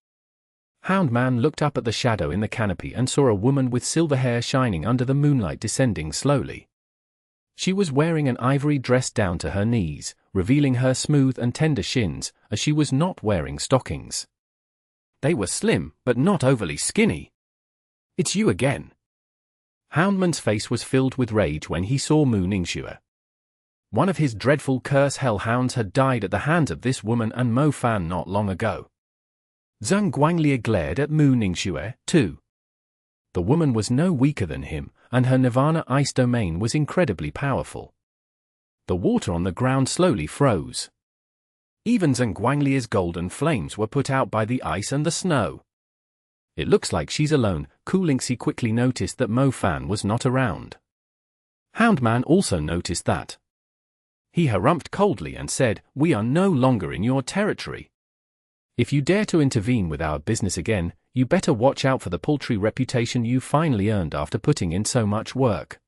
Houndman looked up at the shadow in the canopy and saw a woman with silver hair shining under the moonlight descending slowly. She was wearing an ivory dress down to her knees, revealing her smooth and tender shins, as she was not wearing stockings. They were slim, but not overly skinny. "It's you again." Houndman's face was filled with rage when he saw Mu Ningxue. One of his dreadful curse hellhounds had died at the hands of this woman and Mo Fan not long ago. Zhenguanglier glared at Mu Ningxue, too. The woman was no weaker than him, and her Nirvana ice domain was incredibly powerful. The water on the ground slowly froze. Even Zhenguanglier's golden flames were put out by the ice and the snow. "It looks like she's alone." Kulingxi quickly noticed that Mo Fan was not around. Houndman also noticed that. He harumphed coldly and said, "We are no longer in your territory. If you dare to intervene with our business again, you better watch out for the paltry reputation you finally earned after putting in so much work.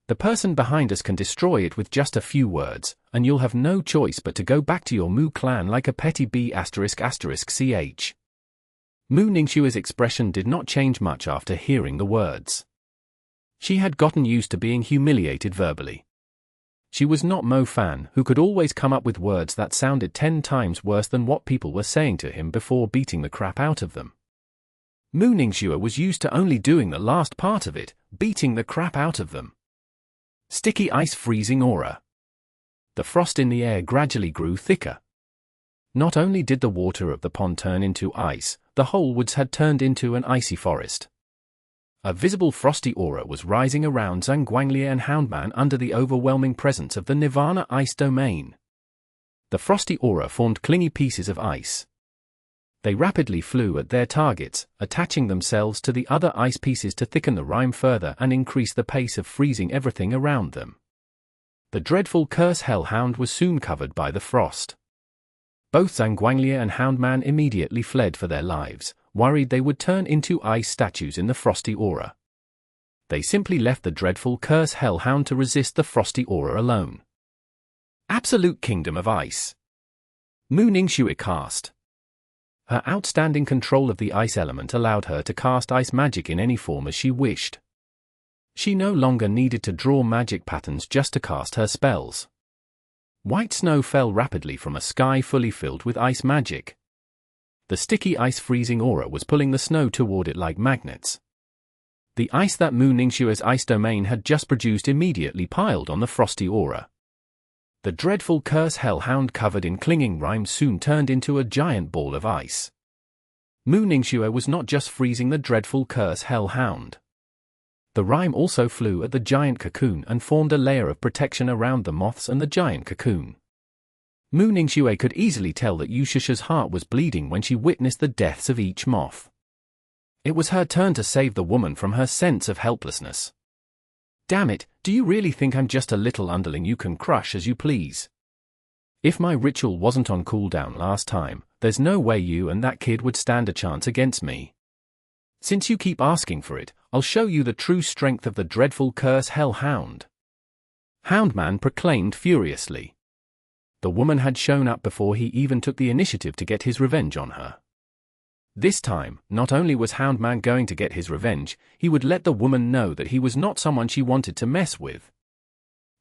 The person behind us can destroy it with just a few words, and you'll have no choice but to go back to your Mu clan like a petty B***ch. Mu Ningxue's expression did not change much after hearing the words. She had gotten used to being humiliated verbally. She was not Mo Fan, who could always come up with words that sounded 10 times worse than what people were saying to him before beating the crap out of them. Mu Ningxue was used to only doing the last part of it, beating the crap out of them. Sticky ice freezing aura. The frost in the air gradually grew thicker. Not only did the water of the pond turn into ice, the whole woods had turned into an icy forest. A visible frosty aura was rising around Zhenguanglier and Houndman under the overwhelming presence of the Nirvana ice domain. The frosty aura formed clingy pieces of ice. They rapidly flew at their targets, attaching themselves to the other ice pieces to thicken the rime further and increase the pace of freezing everything around them. The dreadful curse hellhound was soon covered by the frost. Both Zhenguanglier and Houndman immediately fled for their lives, worried they would turn into ice statues in the frosty aura. They simply left the dreadful curse hellhound to resist the frosty aura alone. Absolute Kingdom of Ice. Mu Ningxue cast. Her outstanding control of the ice element allowed her to cast ice magic in any form as she wished. She no longer needed to draw magic patterns just to cast her spells. White snow fell rapidly from a sky fully filled with ice magic. The sticky ice freezing aura was pulling the snow toward it like magnets. The ice that Mu Ningxue's ice domain had just produced immediately piled on the frosty aura. The dreadful curse hellhound covered in clinging rime soon turned into a giant ball of ice. Mu Ningxue was not just freezing the dreadful curse hellhound. The rime also flew at the giant cocoon and formed a layer of protection around the moths and the giant cocoon. Mu Ningxue could easily tell that Yushasha's heart was bleeding when she witnessed the deaths of each moth. It was her turn to save the woman from her sense of helplessness. "Damn it, do you really think I'm just a little underling you can crush as you please? If my ritual wasn't on cooldown last time, there's no way you and that kid would stand a chance against me. Since you keep asking for it, I'll show you the true strength of the dreadful curse hellhound." Houndman proclaimed furiously. The woman had shown up before he even took the initiative to get his revenge on her. This time, not only was Houndman going to get his revenge, he would let the woman know that he was not someone she wanted to mess with.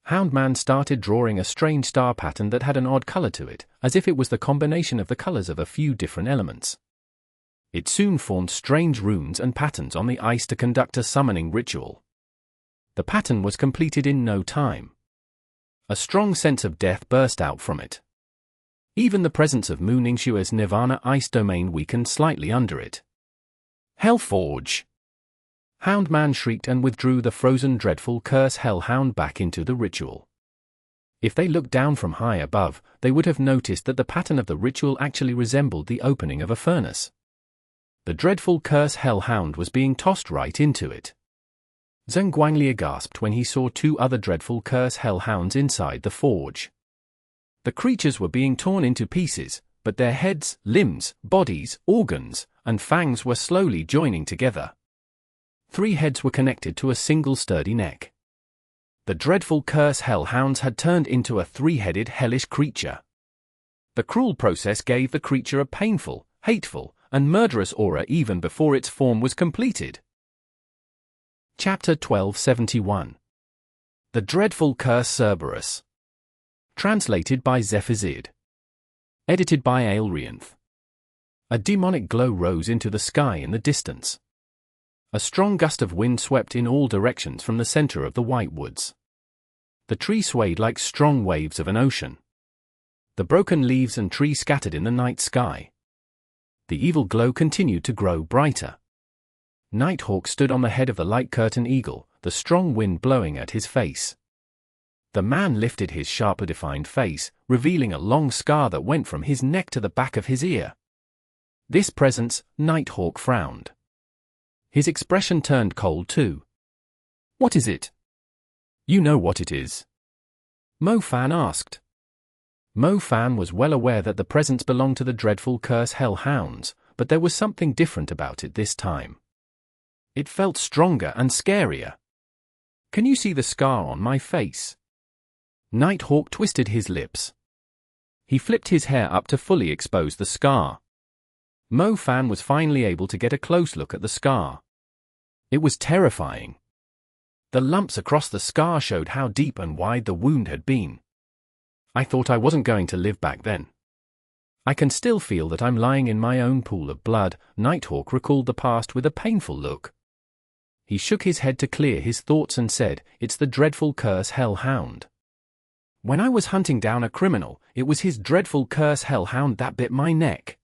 Houndman started drawing a strange star pattern that had an odd color to it, as if it was the combination of the colors of a few different elements. It soon formed strange runes and patterns on the ice to conduct a summoning ritual. The pattern was completed in no time. A strong sense of death burst out from it. Even the presence of Mooningshua's Nirvana ice domain weakened slightly under it. Hellforge! Houndman shrieked and withdrew the frozen dreadful curse hellhound back into the ritual. If they looked down from high above, they would have noticed that the pattern of the ritual actually resembled the opening of a furnace. The dreadful curse hellhound was being tossed right into it. Zhenguanglier gasped when he saw two other dreadful curse hellhounds inside the forge. The creatures were being torn into pieces, but their heads, limbs, bodies, organs, and fangs were slowly joining together. 3 heads were connected to a single sturdy neck. The dreadful curse hellhounds had turned into a 3-headed hellish creature. The cruel process gave the creature a painful, hateful, and murderous aura even before its form was completed. Chapter 1271. The Dreadful Curse Cerberus. Translated by Zephazid. Edited by Aelrianth. A demonic glow rose into the sky in the distance. A strong gust of wind swept in all directions from the center of the White Woods. The tree swayed like strong waves of an ocean. The broken leaves and trees scattered in the night sky. The evil glow continued to grow brighter. Nighthawk stood on the head of the light curtain eagle, the strong wind blowing at his face. The man lifted his sharper defined face, revealing a long scar that went from his neck to the back of his ear. This presence, Nighthawk frowned. His expression turned cold too. "What is it?" "You know what it is?" Mo Fan asked. Mo Fan was well aware that the presence belonged to the dreadful curse hellhounds, but there was something different about it this time. It felt stronger and scarier. "Can you see the scar on my face?" Nighthawk twisted his lips. He flipped his hair up to fully expose the scar. Mo Fan was finally able to get a close look at the scar. It was terrifying. The lumps across the scar showed how deep and wide the wound had been. "I thought I wasn't going to live back then. I can still feel that I'm lying in my own pool of blood." Nighthawk recalled the past with a painful look. He shook his head to clear his thoughts and said, "It's the dreadful curse hellhound. When I was hunting down a criminal, it was his dreadful curse hellhound that bit my neck."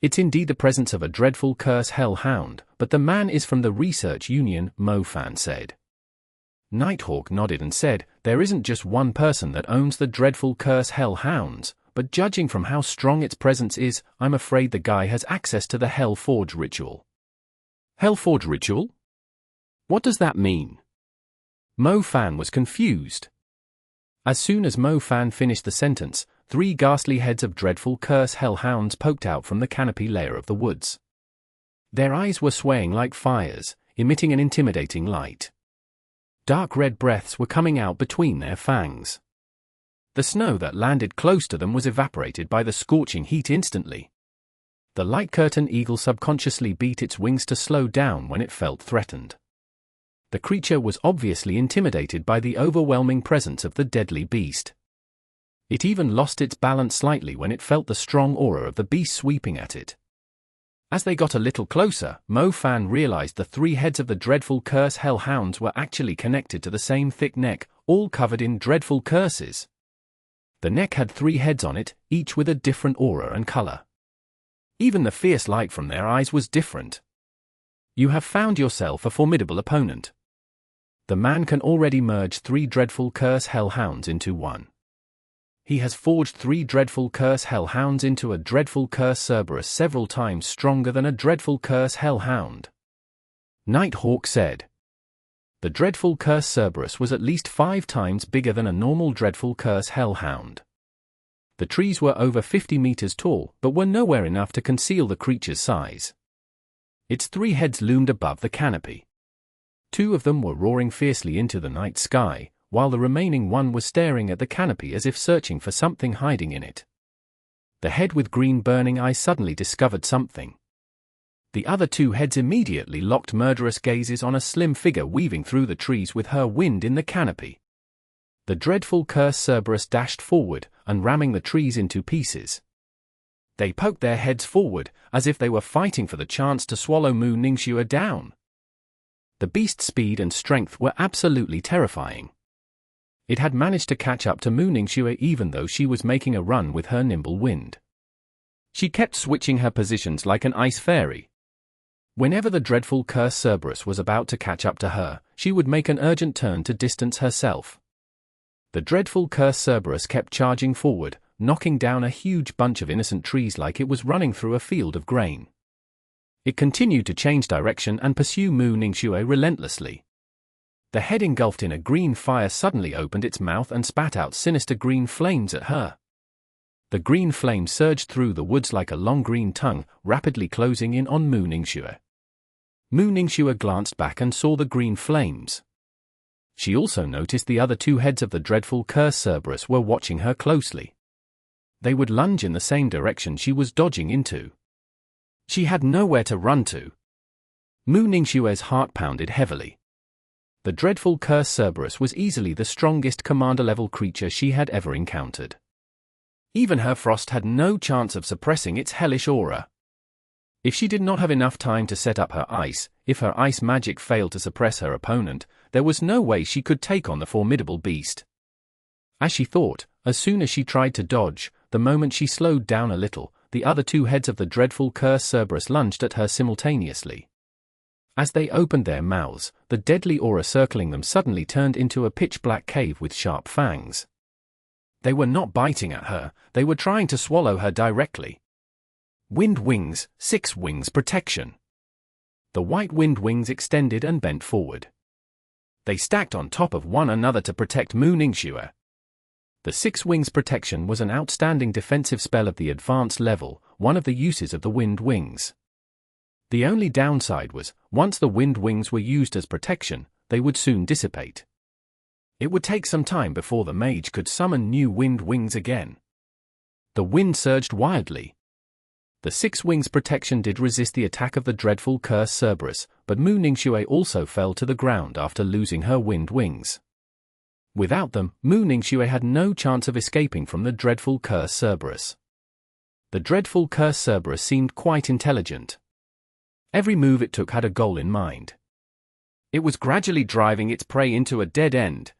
"It's indeed the presence of a dreadful curse hellhound, but the man is from the Research Union," Mo Fan said. Nighthawk nodded and said, "There isn't just one person that owns the dreadful curse hellhounds, but judging from how strong its presence is, I'm afraid the guy has access to the Hellforge ritual." "Hellforge ritual? What does that mean?" Mo Fan was confused. As soon as Mo Fan finished the sentence, 3 ghastly heads of dreadful curse hellhounds poked out from the canopy layer of the woods. Their eyes were swaying like fires, emitting an intimidating light. Dark red breaths were coming out between their fangs. The snow that landed close to them was evaporated by the scorching heat instantly. The light curtain eagle subconsciously beat its wings to slow down when it felt threatened. The creature was obviously intimidated by the overwhelming presence of the deadly beast. It even lost its balance slightly when it felt the strong aura of the beast sweeping at it. As they got a little closer, Mo Fan realized the 3 heads of the dreadful curse hellhounds were actually connected to the same thick neck, all covered in dreadful curses. The neck had 3 heads on it, each with a different aura and color. Even the fierce light from their eyes was different. "You have found yourself a formidable opponent. The man can already merge 3 dreadful curse hellhounds into one. He has forged 3 dreadful curse hellhounds into a dreadful curse Cerberus several times stronger than a dreadful curse hellhound," Nighthawk said. The dreadful curse Cerberus was at least 5 times bigger than a normal dreadful curse hellhound. The trees were over 50 meters tall, but were nowhere enough to conceal the creature's size. Its 3 heads loomed above the canopy. 2 of them were roaring fiercely into the night sky, while the remaining one was staring at the canopy as if searching for something hiding in it. The head with green burning eyes suddenly discovered something. The other 2 heads immediately locked murderous gazes on a slim figure weaving through the trees with her wind in the canopy. The dreadful cursed Cerberus dashed forward, and ramming the trees into pieces. They poked their heads forward, as if they were fighting for the chance to swallow Mu Ningxue down. The beast's speed and strength were absolutely terrifying. It had managed to catch up to Mu Ningxue even though she was making a run with her nimble wind. She kept switching her positions like an ice fairy. Whenever the dreadful cursed Cerberus was about to catch up to her, she would make an urgent turn to distance herself. The dreadful cursed Cerberus kept charging forward, knocking down a huge bunch of innocent trees like it was running through a field of grain. It continued to change direction and pursue Mu Ningxue relentlessly. The head engulfed in a green fire suddenly opened its mouth and spat out sinister green flames at her. The green flame surged through the woods like a long green tongue, rapidly closing in on Mu Ningxue. Mu Ningxue glanced back and saw the green flames. She also noticed the other two heads of the dreadful cursed Cerberus were watching her closely. They would lunge in the same direction she was dodging into. She had nowhere to run to. Mu Ningxue's heart pounded heavily. The dreadful cursed Cerberus was easily the strongest commander-level creature she had ever encountered. Even her frost had no chance of suppressing its hellish aura. If she did not have enough time to set up her ice, if her ice magic failed to suppress her opponent, there was no way she could take on the formidable beast. As she thought, as soon as she tried to dodge, the moment she slowed down a little, the other two heads of the dreadful cursed Cerberus lunged at her simultaneously. As they opened their mouths, the deadly aura circling them suddenly turned into a pitch-black cave with sharp fangs. They were not biting at her, they were trying to swallow her directly. Wind wings, 6 wings protection. The white wind wings extended and bent forward. They stacked on top of one another to protect Mu Ningxue. The 6 wings protection was an outstanding defensive spell of the advanced level, one of the uses of the wind wings. The only downside was, once the wind wings were used as protection, they would soon dissipate. It would take some time before the mage could summon new wind wings again. The wind surged wildly. The 6 wings protection did resist the attack of the dreadful cursed Cerberus, but Mu Ningxue also fell to the ground after losing her wind wings. Without them, Mu Ningxue had no chance of escaping from the dreadful cursed Cerberus. The dreadful cursed Cerberus seemed quite intelligent. Every move it took had a goal in mind. It was gradually driving its prey into a dead end.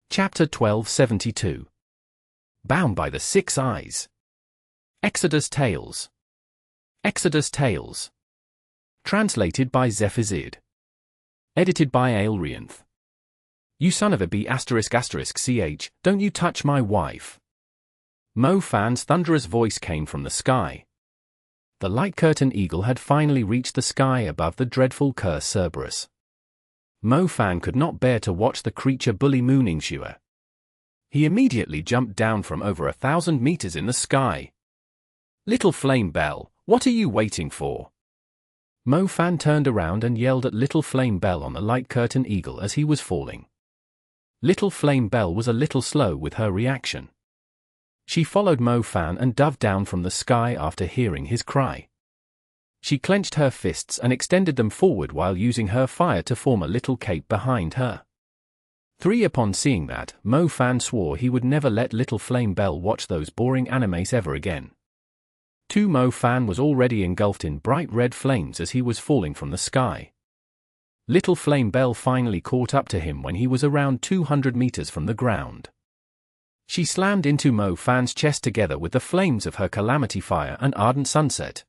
Chapter 1272. Bound by the 6 Eyes. Exodus Tales. Exodus Tales. Translated by Zephazid. Edited by Aelrianth. You son of a b******ch, don't you touch my wife. Mo Fan's thunderous voice came from the sky. The light curtain eagle had finally reached the sky above the dreadful cursed Cerberus. Mo Fan could not bear to watch the creature bully Mu Ningxue. He immediately jumped down from over 1,000 meters in the sky. Little Flame Belle, what are you waiting for? Mo Fan turned around and yelled at Little Flame Belle on the light curtain eagle as he was falling. Little Flame Belle was a little slow with her reaction. She followed Mo Fan and dove down from the sky after hearing his cry. She clenched her fists and extended them forward while using her fire to form a little cape behind her. Upon seeing that, Mo Fan swore he would never let Little Flame Belle watch those boring animes ever again. Mo Fan was already engulfed in bright red flames as he was falling from the sky. Little Flame Belle finally caught up to him when he was around 200 meters from the ground. She slammed into Mo Fan's chest together with the flames of her calamity fire and ardent sunset.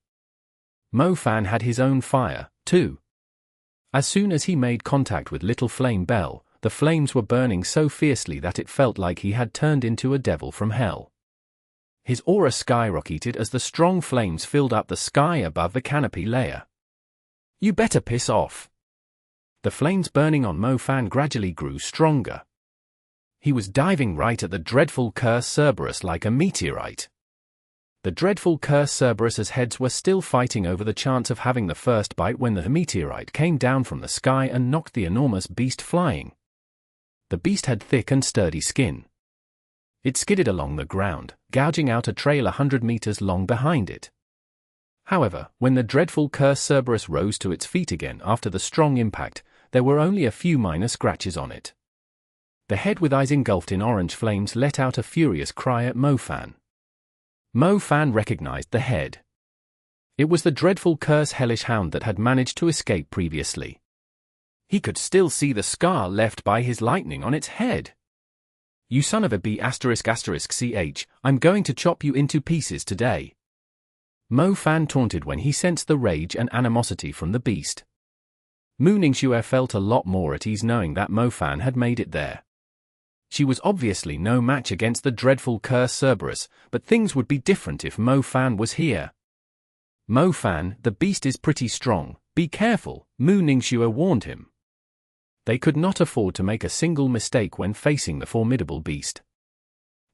Mo Fan had his own fire, too. As soon as he made contact with Little Flame Belle, the flames were burning so fiercely that it felt like he had turned into a devil from hell. His aura skyrocketed as the strong flames filled up the sky above the canopy layer. You better piss off. The flames burning on Mo Fan gradually grew stronger. He was diving right at the dreadful cursed Cerberus like a meteorite. The dreadful cursed Cerberus's heads were still fighting over the chance of having the first bite when the meteorite came down from the sky and knocked the enormous beast flying. The beast had thick and sturdy skin. It skidded along the ground, gouging out a trail 100 meters long behind it. However, when the dreadful cursed Cerberus rose to its feet again after the strong impact, there were only a few minor scratches on it. The head with eyes engulfed in orange flames let out a furious cry at Mo-Fan. Mo-Fan recognized the head. It was the dreadful curse hellish hound that had managed to escape previously. He could still see the scar left by his lightning on its head. "You son of a b*********, I'm going to chop you into pieces today." Mo-Fan taunted when he sensed the rage and animosity from the beast. Mu Ningxue felt a lot more at ease knowing that Mo-Fan had made it there. She was obviously no match against the dreadful curse Cerberus, but things would be different if Mo-Fan was here. "Mo-Fan, the beast is pretty strong, be careful," Mu Ningxue warned him. They could not afford to make a single mistake when facing the formidable beast.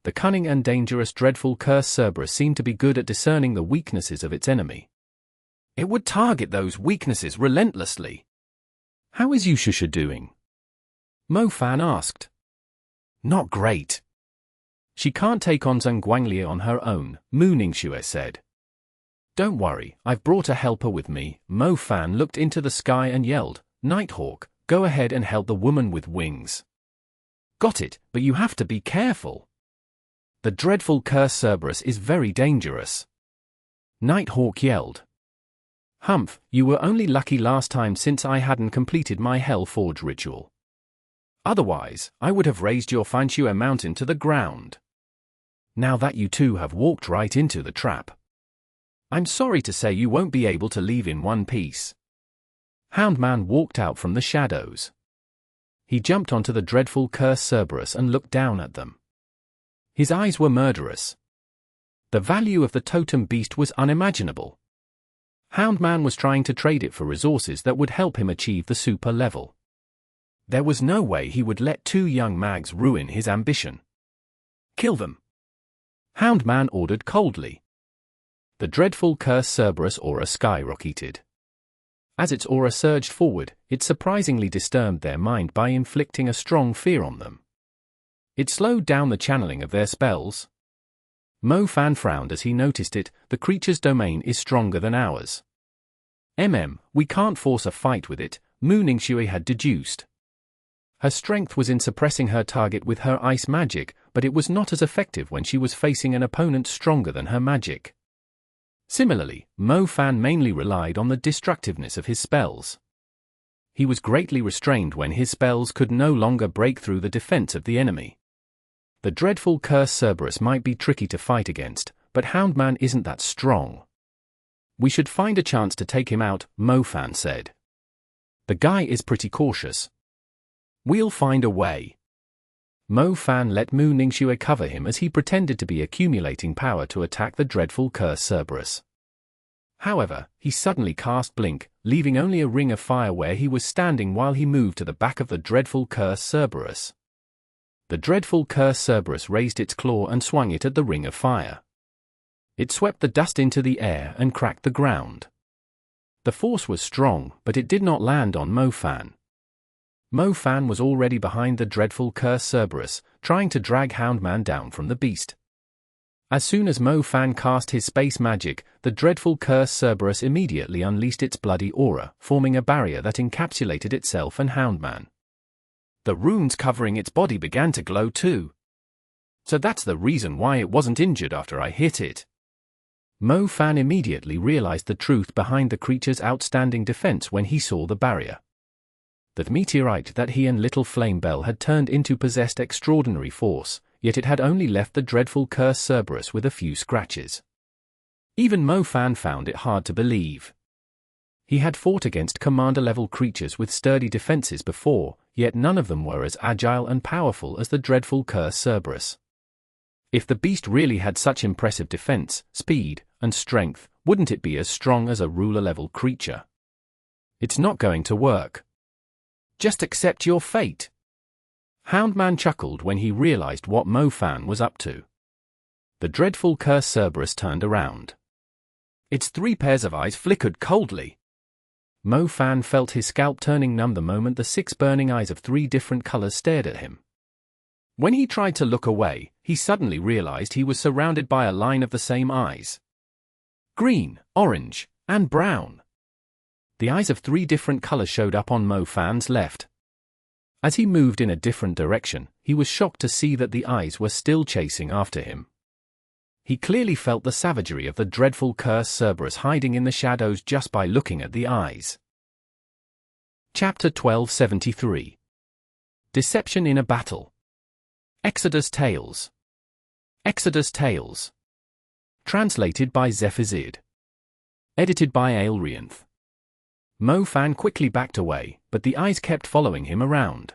The cunning and dangerous dreadful curse Cerberus seemed to be good at discerning the weaknesses of its enemy. It would target those weaknesses relentlessly. "How is Shishi doing?" Mo-Fan asked. "Not great. She can't take on Zhenguanglier on her own," Mu Ningxue said. "Don't worry, I've brought a helper with me." Mo-Fan looked into the sky and yelled, "Nighthawk, go ahead and help the woman with wings." "Got it, but you have to be careful. The dreadful curse Cerberus is very dangerous." Nighthawk yelled. "Humph, you were only lucky last time since I hadn't completed my Hell Forge ritual. Otherwise, I would have razed your Fanxue mountain to the ground. Now that you two have walked right into the trap, I'm sorry to say you won't be able to leave in one piece." Houndman walked out from the shadows. He jumped onto the dreadful curse Cerberus and looked down at them. His eyes were murderous. The value of the totem beast was unimaginable. Houndman was trying to trade it for resources that would help him achieve the super level. There was no way he would let two young mags ruin his ambition. "Kill them," Houndman ordered coldly. The dreadful curse Cerberus aura skyrocketed. As its aura surged forward, it surprisingly disturbed their mind by inflicting a strong fear on them. It slowed down the channeling of their spells. Mo-Fan frowned as he noticed it. "The creature's domain is stronger than ours. We can't force a fight with it," Mu Ningxue had deduced. Her strength was in suppressing her target with her ice magic, but it was not as effective when she was facing an opponent stronger than her magic. Similarly, Mo-Fan mainly relied on the destructiveness of his spells. He was greatly restrained when his spells could no longer break through the defense of the enemy. The dreadful curse Cerberus might be tricky to fight against, but Houndman isn't that strong. "We should find a chance to take him out," Mo-Fan said. "The guy is pretty cautious. We'll find a way." Mo-Fan let Mu Ningxue cover him as he pretended to be accumulating power to attack the dreadful curse Cerberus. However, he suddenly cast Blink, leaving only a ring of fire where he was standing while he moved to the back of the dreadful curse Cerberus. The dreadful curse Cerberus raised its claw and swung it at the ring of fire. It swept the dust into the air and cracked the ground. The force was strong, but it did not land on Mo-Fan. Mo-Fan was already behind the dreadful curse Cerberus, trying to drag Houndman down from the beast. As soon as Mo-Fan cast his space magic, the dreadful curse Cerberus immediately unleashed its bloody aura, forming a barrier that encapsulated itself and Houndman. The runes covering its body began to glow too. "So that's the reason why it wasn't injured after I hit it." Mo-Fan immediately realized the truth behind the creature's outstanding defense when he saw the barrier. That meteorite that he and Little Flame Belle had turned into possessed extraordinary force, yet it had only left the dreadful curse Cerberus with a few scratches. Even Mo-Fan found it hard to believe. He had fought against commander-level creatures with sturdy defenses before, yet none of them were as agile and powerful as the dreadful curse Cerberus. If the beast really had such impressive defense, speed, and strength, wouldn't it be as strong as a ruler-level creature? "It's not going to work. Just accept your fate." Houndman chuckled when he realized what Mo-Fan was up to. The dreadful curse Cerberus turned around. Its 3 pairs of eyes flickered coldly. Mo-Fan felt his scalp turning numb the moment the 6 burning eyes of 3 different colors stared at him. When he tried to look away, he suddenly realized he was surrounded by a line of the same eyes. Green, orange, and brown. The eyes of 3 different colors showed up on Mo-Fan's left. As he moved in a different direction, he was shocked to see that the eyes were still chasing after him. He clearly felt the savagery of the dreadful cursed Cerberus hiding in the shadows just by looking at the eyes. Chapter 1273. Deception in a Battle. Exodus Tales. Exodus Tales. Translated by Zephazid. Edited by Aelrianth. Fan quickly backed away, but the eyes kept following him around.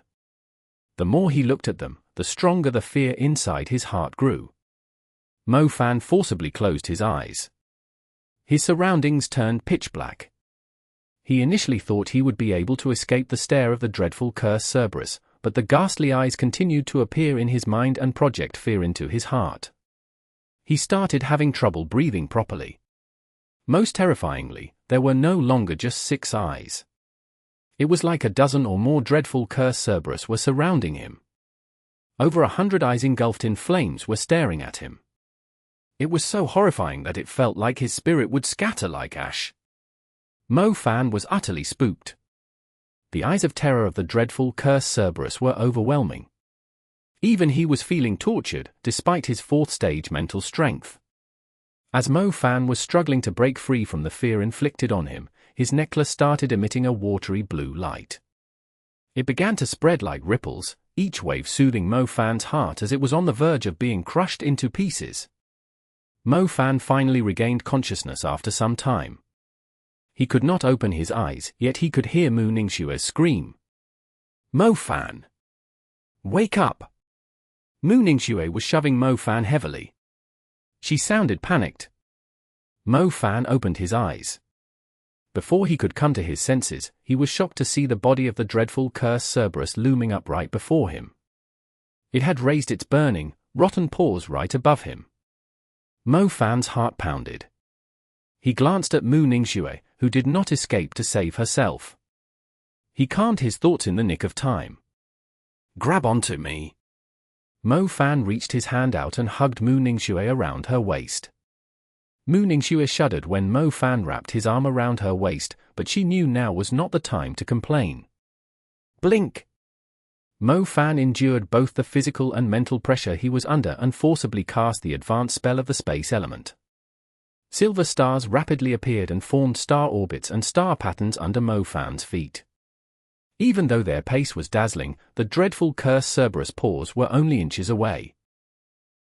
The more he looked at them, the stronger the fear inside his heart grew. Fan forcibly closed his eyes. His surroundings turned pitch black. He initially thought he would be able to escape the stare of the dreadful cursed Cerberus, but the ghastly eyes continued to appear in his mind and project fear into his heart. He started having trouble breathing properly. Most terrifyingly, there were no longer just 6 eyes. It was like a dozen or more dreadful cursed Cerberus were surrounding him. Over 100 eyes engulfed in flames were staring at him. It was so horrifying that it felt like his spirit would scatter like ash. Fan was utterly spooked. The eyes of terror of the dreadful cursed Cerberus were overwhelming. Even he was feeling tortured, despite his 4th stage mental strength. As Fan was struggling to break free from the fear inflicted on him, his necklace started emitting a watery blue light. It began to spread like ripples, each wave soothing Fan's heart as it was on the verge of being crushed into pieces. Fan finally regained consciousness after some time. He could not open his eyes, yet he could hear Mu Ningxue's scream. "Fan! Wake up!" Mu Ningxue was shoving Fan heavily. She sounded panicked. Fan opened his eyes. Before he could come to his senses, he was shocked to see the body of the dreadful cursed Cerberus looming up right before him. It had raised its burning, rotten paws right above him. Fan's heart pounded. He glanced at Mu Ningxue, who did not escape to save herself. He calmed his thoughts in the nick of time. "Grab onto me." Fan reached his hand out and hugged Mu Ningxue around her waist. Mu Ningxue shuddered when Fan wrapped his arm around her waist, but she knew now was not the time to complain. "Blink!" Fan endured both the physical and mental pressure he was under and forcibly cast the advanced spell of the space element. Silver stars rapidly appeared and formed star orbits and star patterns under Fan's feet. Even though their pace was dazzling, the dreadful cursed Cerberus paws were only inches away.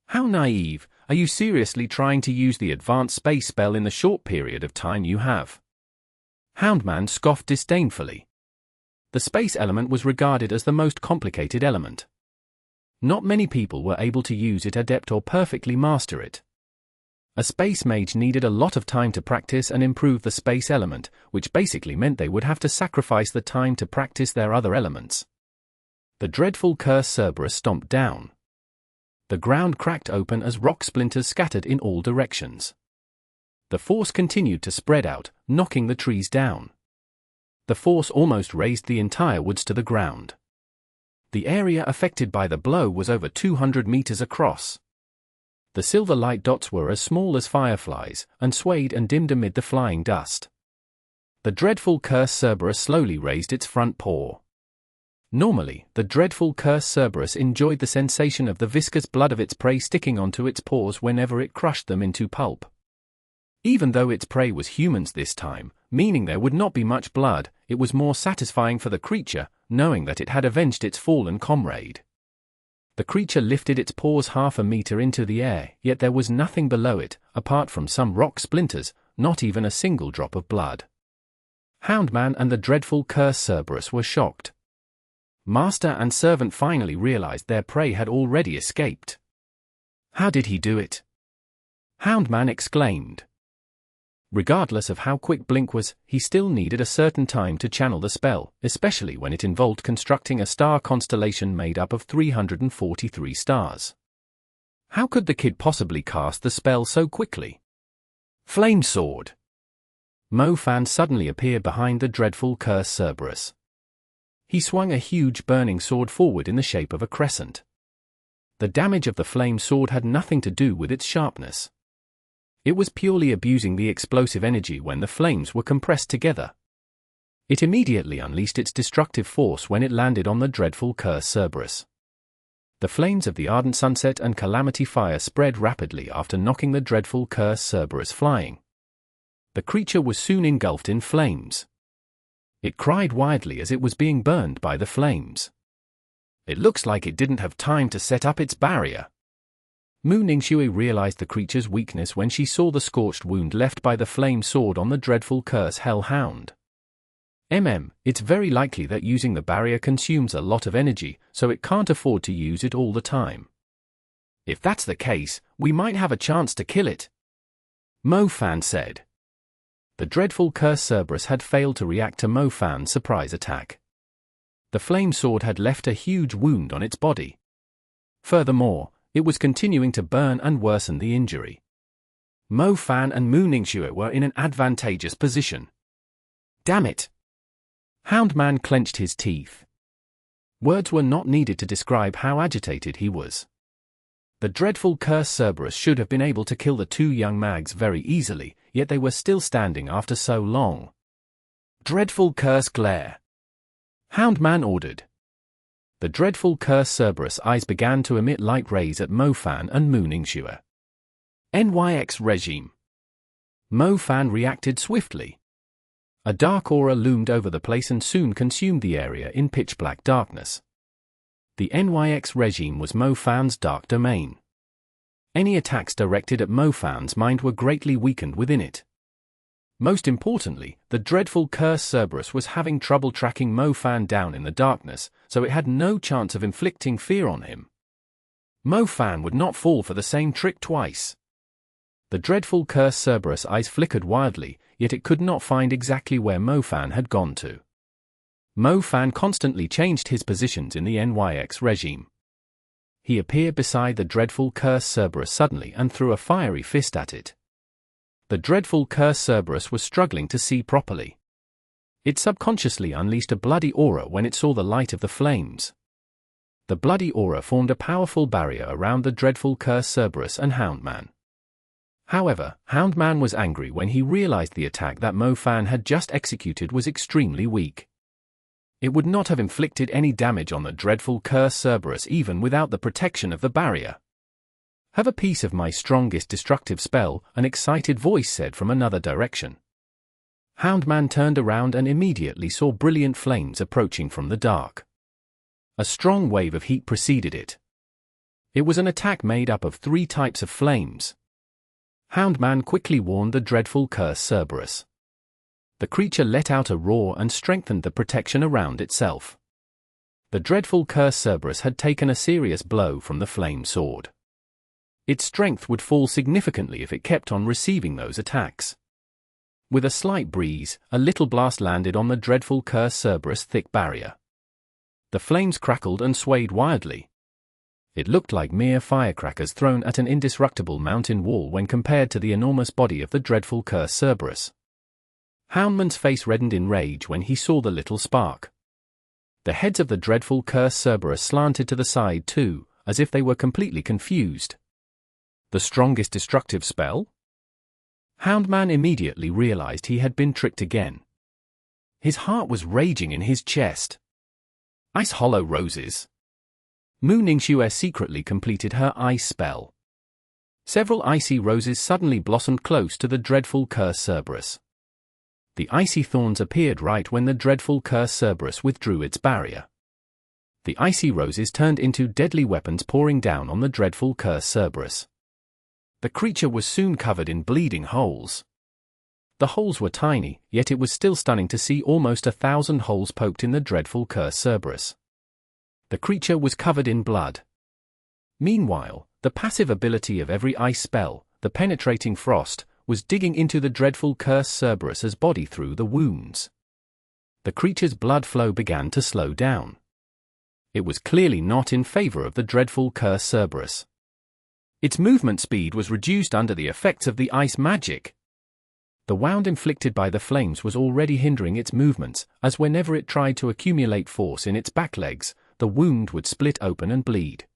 "How naive! Are you seriously trying to use the advanced space spell in the short period of time you have?" Houndman scoffed disdainfully. The space element was regarded as the most complicated element. Not many people were able to use it adept or perfectly master it. A space mage needed a lot of time to practice and improve the space element, which basically meant they would have to sacrifice the time to practice their other elements. The dreadful cursed Cerberus stomped down. The ground cracked open as rock splinters scattered in all directions. The force continued to spread out, knocking the trees down. The force almost raised the entire woods to the ground. The area affected by the blow was over 200 meters across. The silver light dots were as small as fireflies, and swayed and dimmed amid the flying dust. The dreadful cursed Cerberus slowly raised its front paw. Normally, the dreadful cursed Cerberus enjoyed the sensation of the viscous blood of its prey sticking onto its paws whenever it crushed them into pulp. Even though its prey was humans this time, meaning there would not be much blood, it was more satisfying for the creature, knowing that it had avenged its fallen comrade. The creature lifted its paws half a meter into the air, yet there was nothing below it, apart from some rock splinters, not even a single drop of blood. Houndman and the dreadful cursed Cerberus were shocked. Master and servant finally realized their prey had already escaped. "How did he do it?" Houndman exclaimed. Regardless of how quick Blink was, he still needed a certain time to channel the spell, especially when it involved constructing a star constellation made up of 343 stars. How could the kid possibly cast the spell so quickly? Flame Sword! Fan suddenly appeared behind the dreadful cursed Cerberus. He swung a huge burning sword forward in the shape of a crescent. The damage of the flame sword had nothing to do with its sharpness. It was purely abusing the explosive energy when the flames were compressed together. It immediately unleashed its destructive force when it landed on the dreadful curse Cerberus. The flames of the ardent sunset and calamity fire spread rapidly after knocking the dreadful curse Cerberus flying. The creature was soon engulfed in flames. It cried wildly as it was being burned by the flames. It looks like it didn't have time to set up its barrier. Mu Ningxue realized the creature's weakness when she saw the scorched wound left by the flame sword on the dreadful curse hellhound. It's very likely that using the barrier consumes a lot of energy, so it can't afford to use it all the time. If that's the case, we might have a chance to kill it, Mo Fan said. The dreadful curse Cerberus had failed to react to Mo Fan's surprise attack. The flame sword had left a huge wound on its body. Furthermore, it was continuing to burn and worsen the injury. Mo Fan and Mu Ningxue were in an advantageous position. Damn it! Houndman clenched his teeth. Words were not needed to describe how agitated he was. The dreadful curse Cerberus should have been able to kill the two young mags very easily, yet they were still standing after so long. Dreadful curse glare! Houndman ordered. The dreadful curse Cerberus eyes began to emit light rays at Mo Fan and Mu Ningxue. NYX regime. Mo Fan reacted swiftly. A dark aura loomed over the place and soon consumed the area in pitch-black darkness. The NYX regime was Mo Fan's dark domain. Any attacks directed at Mo Fan's mind were greatly weakened within it. Most importantly, the dreadful curse Cerberus was having trouble tracking Mo Fan down in the darkness, so it had no chance of inflicting fear on him. Mo Fan would not fall for the same trick twice. The dreadful curse Cerberus' eyes flickered wildly, yet it could not find exactly where Mo Fan had gone to. Mo Fan constantly changed his positions in the NYX regime. He appeared beside the dreadful curse Cerberus suddenly and threw a fiery fist at it. The dreadful curse Cerberus was struggling to see properly. It subconsciously unleashed a bloody aura when it saw the light of the flames. The bloody aura formed a powerful barrier around the dreadful curse Cerberus and Houndman. However, Houndman was angry when he realized the attack that Mo Fan had just executed was extremely weak. It would not have inflicted any damage on the dreadful curse Cerberus even without the protection of the barrier. Have a piece of my strongest destructive spell, an excited voice said from another direction. Houndman turned around and immediately saw brilliant flames approaching from the dark. A strong wave of heat preceded it. It was an attack made up of 3 types of flames. Houndman quickly warned the dreadful curse Cerberus. The creature let out a roar and strengthened the protection around itself. The dreadful curse Cerberus had taken a serious blow from the flame sword. Its strength would fall significantly if it kept on receiving those attacks. With a slight breeze, a little blast landed on the dreadful curse Cerberus' thick barrier. The flames crackled and swayed wildly. It looked like mere firecrackers thrown at an indestructible mountain wall when compared to the enormous body of the dreadful curse Cerberus. Houndman's face reddened in rage when he saw the little spark. The heads of the dreadful curse Cerberus slanted to the side too, as if they were completely confused. The strongest destructive spell? Houndman immediately realized he had been tricked again. His heart was raging in his chest. Ice Hollow Roses. Mu Ningxue secretly completed her ice spell. Several icy roses suddenly blossomed close to the dreadful curse Cerberus. The icy thorns appeared right when the dreadful curse Cerberus withdrew its barrier. The icy roses turned into deadly weapons pouring down on the dreadful curse Cerberus. The creature was soon covered in bleeding holes. The holes were tiny, yet it was still stunning to see almost 1,000 holes poked in the dreadful curse Cerberus. The creature was covered in blood. Meanwhile, the passive ability of every ice spell, the penetrating frost, was digging into the dreadful curse Cerberus's body through the wounds. The creature's blood flow began to slow down. It was clearly not in favor of the dreadful curse Cerberus. Its movement speed was reduced under the effects of the ice magic. The wound inflicted by the flames was already hindering its movements, as whenever it tried to accumulate force in its back legs, the wound would split open and bleed.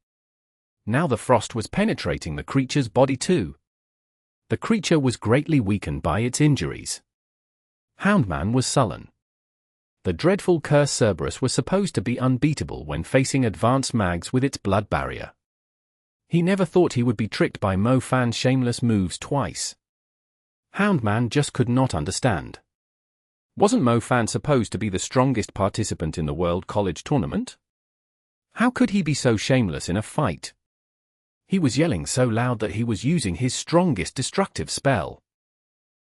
Now the frost was penetrating the creature's body too. The creature was greatly weakened by its injuries. Houndman was sullen. The dreadful curse Cerberus was supposed to be unbeatable when facing advanced mags with its blood barrier. He never thought he would be tricked by Mofan's shameless moves twice. Houndman just could not understand. Wasn't Mofan supposed to be the strongest participant in the World College Tournament? How could he be so shameless in a fight? He was yelling so loud that he was using his strongest destructive spell.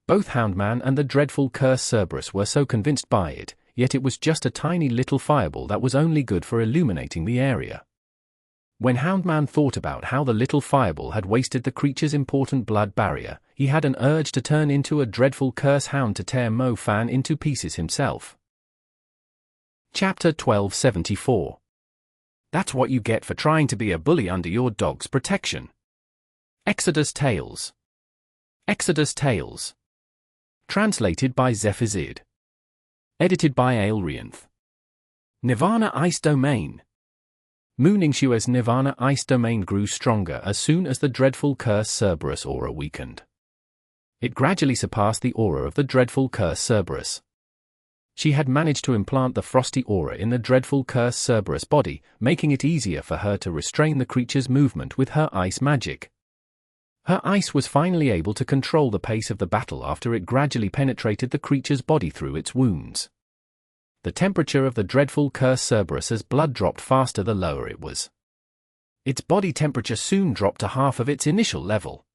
Both Houndman and the dreadful curse Cerberus were so convinced by it, yet it was just a tiny little fireball that was only good for illuminating the area. When Houndman thought about how the little fireball had wasted the creature's important blood barrier, he had an urge to turn into a dreadful curse hound to tear Mofan into pieces himself. Chapter 1274. That's what you get for trying to be a bully under your dog's protection. Exodus Tales. Exodus Tales. Translated by Zephizid. Edited by Aelrianth. Nirvana Ice Domain. Mooningshue's Nirvana Ice Domain grew stronger as soon as the dreadful curse Cerberus aura weakened. It gradually surpassed the aura of the dreadful curse Cerberus. She had managed to implant the frosty aura in the dreadful curse Cerberus body, making it easier for her to restrain the creature's movement with her ice magic. Her ice was finally able to control the pace of the battle after it gradually penetrated the creature's body through its wounds. The temperature of the dreadful curse Cerberus's blood dropped faster the lower it was. Its body temperature soon dropped to half of its initial level.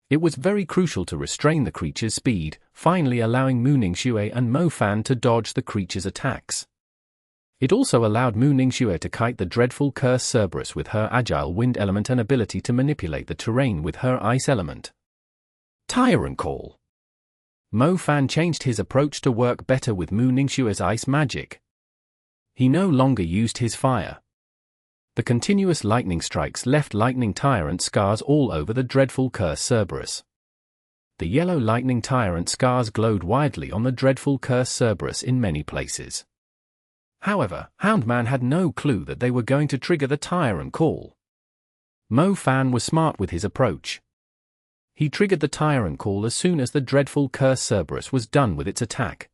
It was very crucial to restrain the creature's speed, finally allowing Mooningshue and Mofan to dodge the creature's attacks. It also allowed Mooningshue to kite the dreadful curse Cerberus with her agile wind element and ability to manipulate the terrain with her ice element. Tyrant Call. Mofan changed his approach to work better with Mooningshue's ice magic. He no longer used his fire. The continuous lightning strikes left lightning tyrant scars all over the dreadful curse Cerberus. The yellow lightning tyrant scars glowed widely on the dreadful curse Cerberus in many places. However, Houndman had no clue that they were going to trigger the Tyrant Call. Mofan was smart with his approach. He triggered the Tyrant Call as soon as the dreadful curse Cerberus was done with its attack.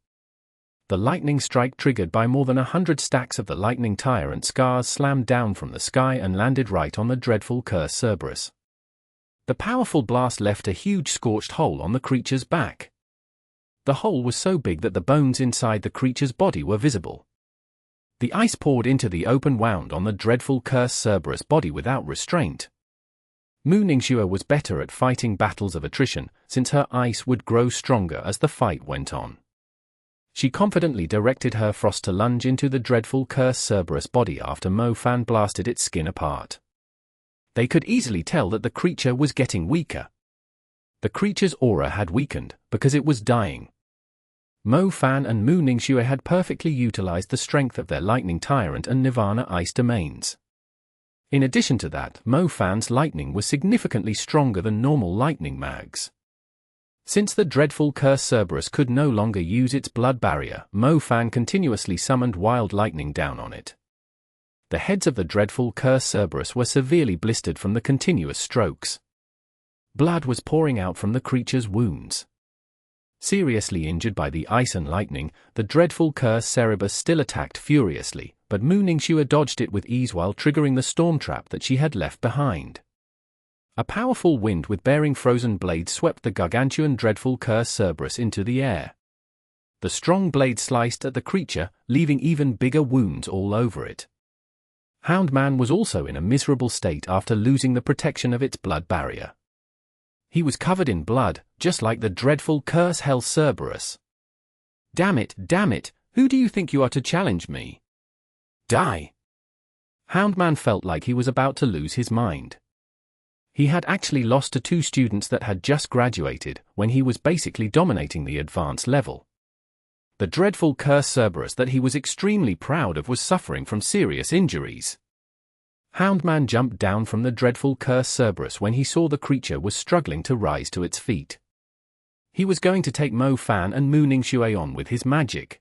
The lightning strike triggered by more than 100 stacks of the lightning tyrant scars slammed down from the sky and landed right on the dreadful curse Cerberus. The powerful blast left a huge scorched hole on the creature's back. The hole was so big that the bones inside the creature's body were visible. The ice poured into the open wound on the dreadful curse Cerberus body without restraint. Mooningshue was better at fighting battles of attrition, since her ice would grow stronger as the fight went on. She confidently directed her frost to lunge into the dreadful curse Cerberus body after Mofan blasted its skin apart. They could easily tell that the creature was getting weaker. The creature's aura had weakened, because it was dying. Mofan and Mooningshue had perfectly utilized the strength of their lightning tyrant and Nirvana ice domains. In addition to that, Mofan's lightning was significantly stronger than normal lightning mags. Since the dreadful curse Cerberus could no longer use its blood barrier, Mofan continuously summoned wild lightning down on it. The heads of the dreadful curse Cerberus were severely blistered from the continuous strokes. Blood was pouring out from the creature's wounds. Seriously injured by the ice and lightning, the dreadful curse Cerberus still attacked furiously, but Mooningshue dodged it with ease while triggering the storm trap that she had left behind. A powerful wind with bearing frozen blades swept the gargantuan dreadful curse Cerberus into the air. The strong blade sliced at the creature, leaving even bigger wounds all over it. Houndman was also in a miserable state after losing the protection of its blood barrier. He was covered in blood, just like the dreadful curse hell Cerberus. Damn it, who do you think you are to challenge me? Die! Houndman felt like he was about to lose his mind. He had actually lost to 2 students that had just graduated, when he was basically dominating the advanced level. The dreadful curse Cerberus that he was extremely proud of was suffering from serious injuries. Houndman jumped down from the dreadful curse Cerberus when he saw the creature was struggling to rise to its feet. He was going to take Mofan and Mooningshue on with his magic.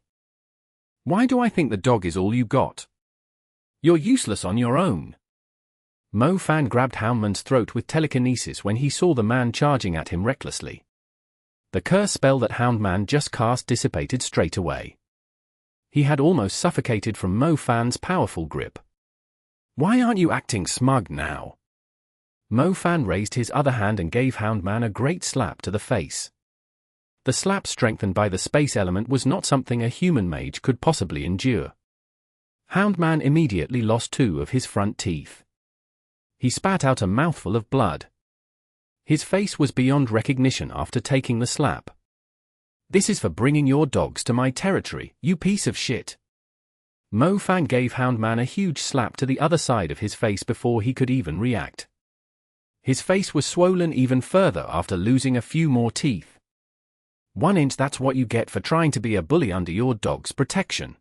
Why do I think the dog is all you got? You're useless on your own. Mofan grabbed Houndman's throat with telekinesis when he saw the man charging at him recklessly. The curse spell that Houndman just cast dissipated straight away. He had almost suffocated from Mo Fan's powerful grip. "Why aren't you acting smug now?" Mo Fan raised his other hand and gave Houndman a great slap to the face. The slap, strengthened by the space element, was not something a human mage could possibly endure. Houndman immediately lost 2 of his front teeth. He spat out a mouthful of blood. His face was beyond recognition after taking the slap. "This is for bringing your dogs to my territory, you piece of shit." Mo Fan gave Houndman a huge slap to the other side of his face before he could even react. His face was swollen even further after losing a few more teeth. 1 inch, that's what you get for trying to be a bully under your dog's protection.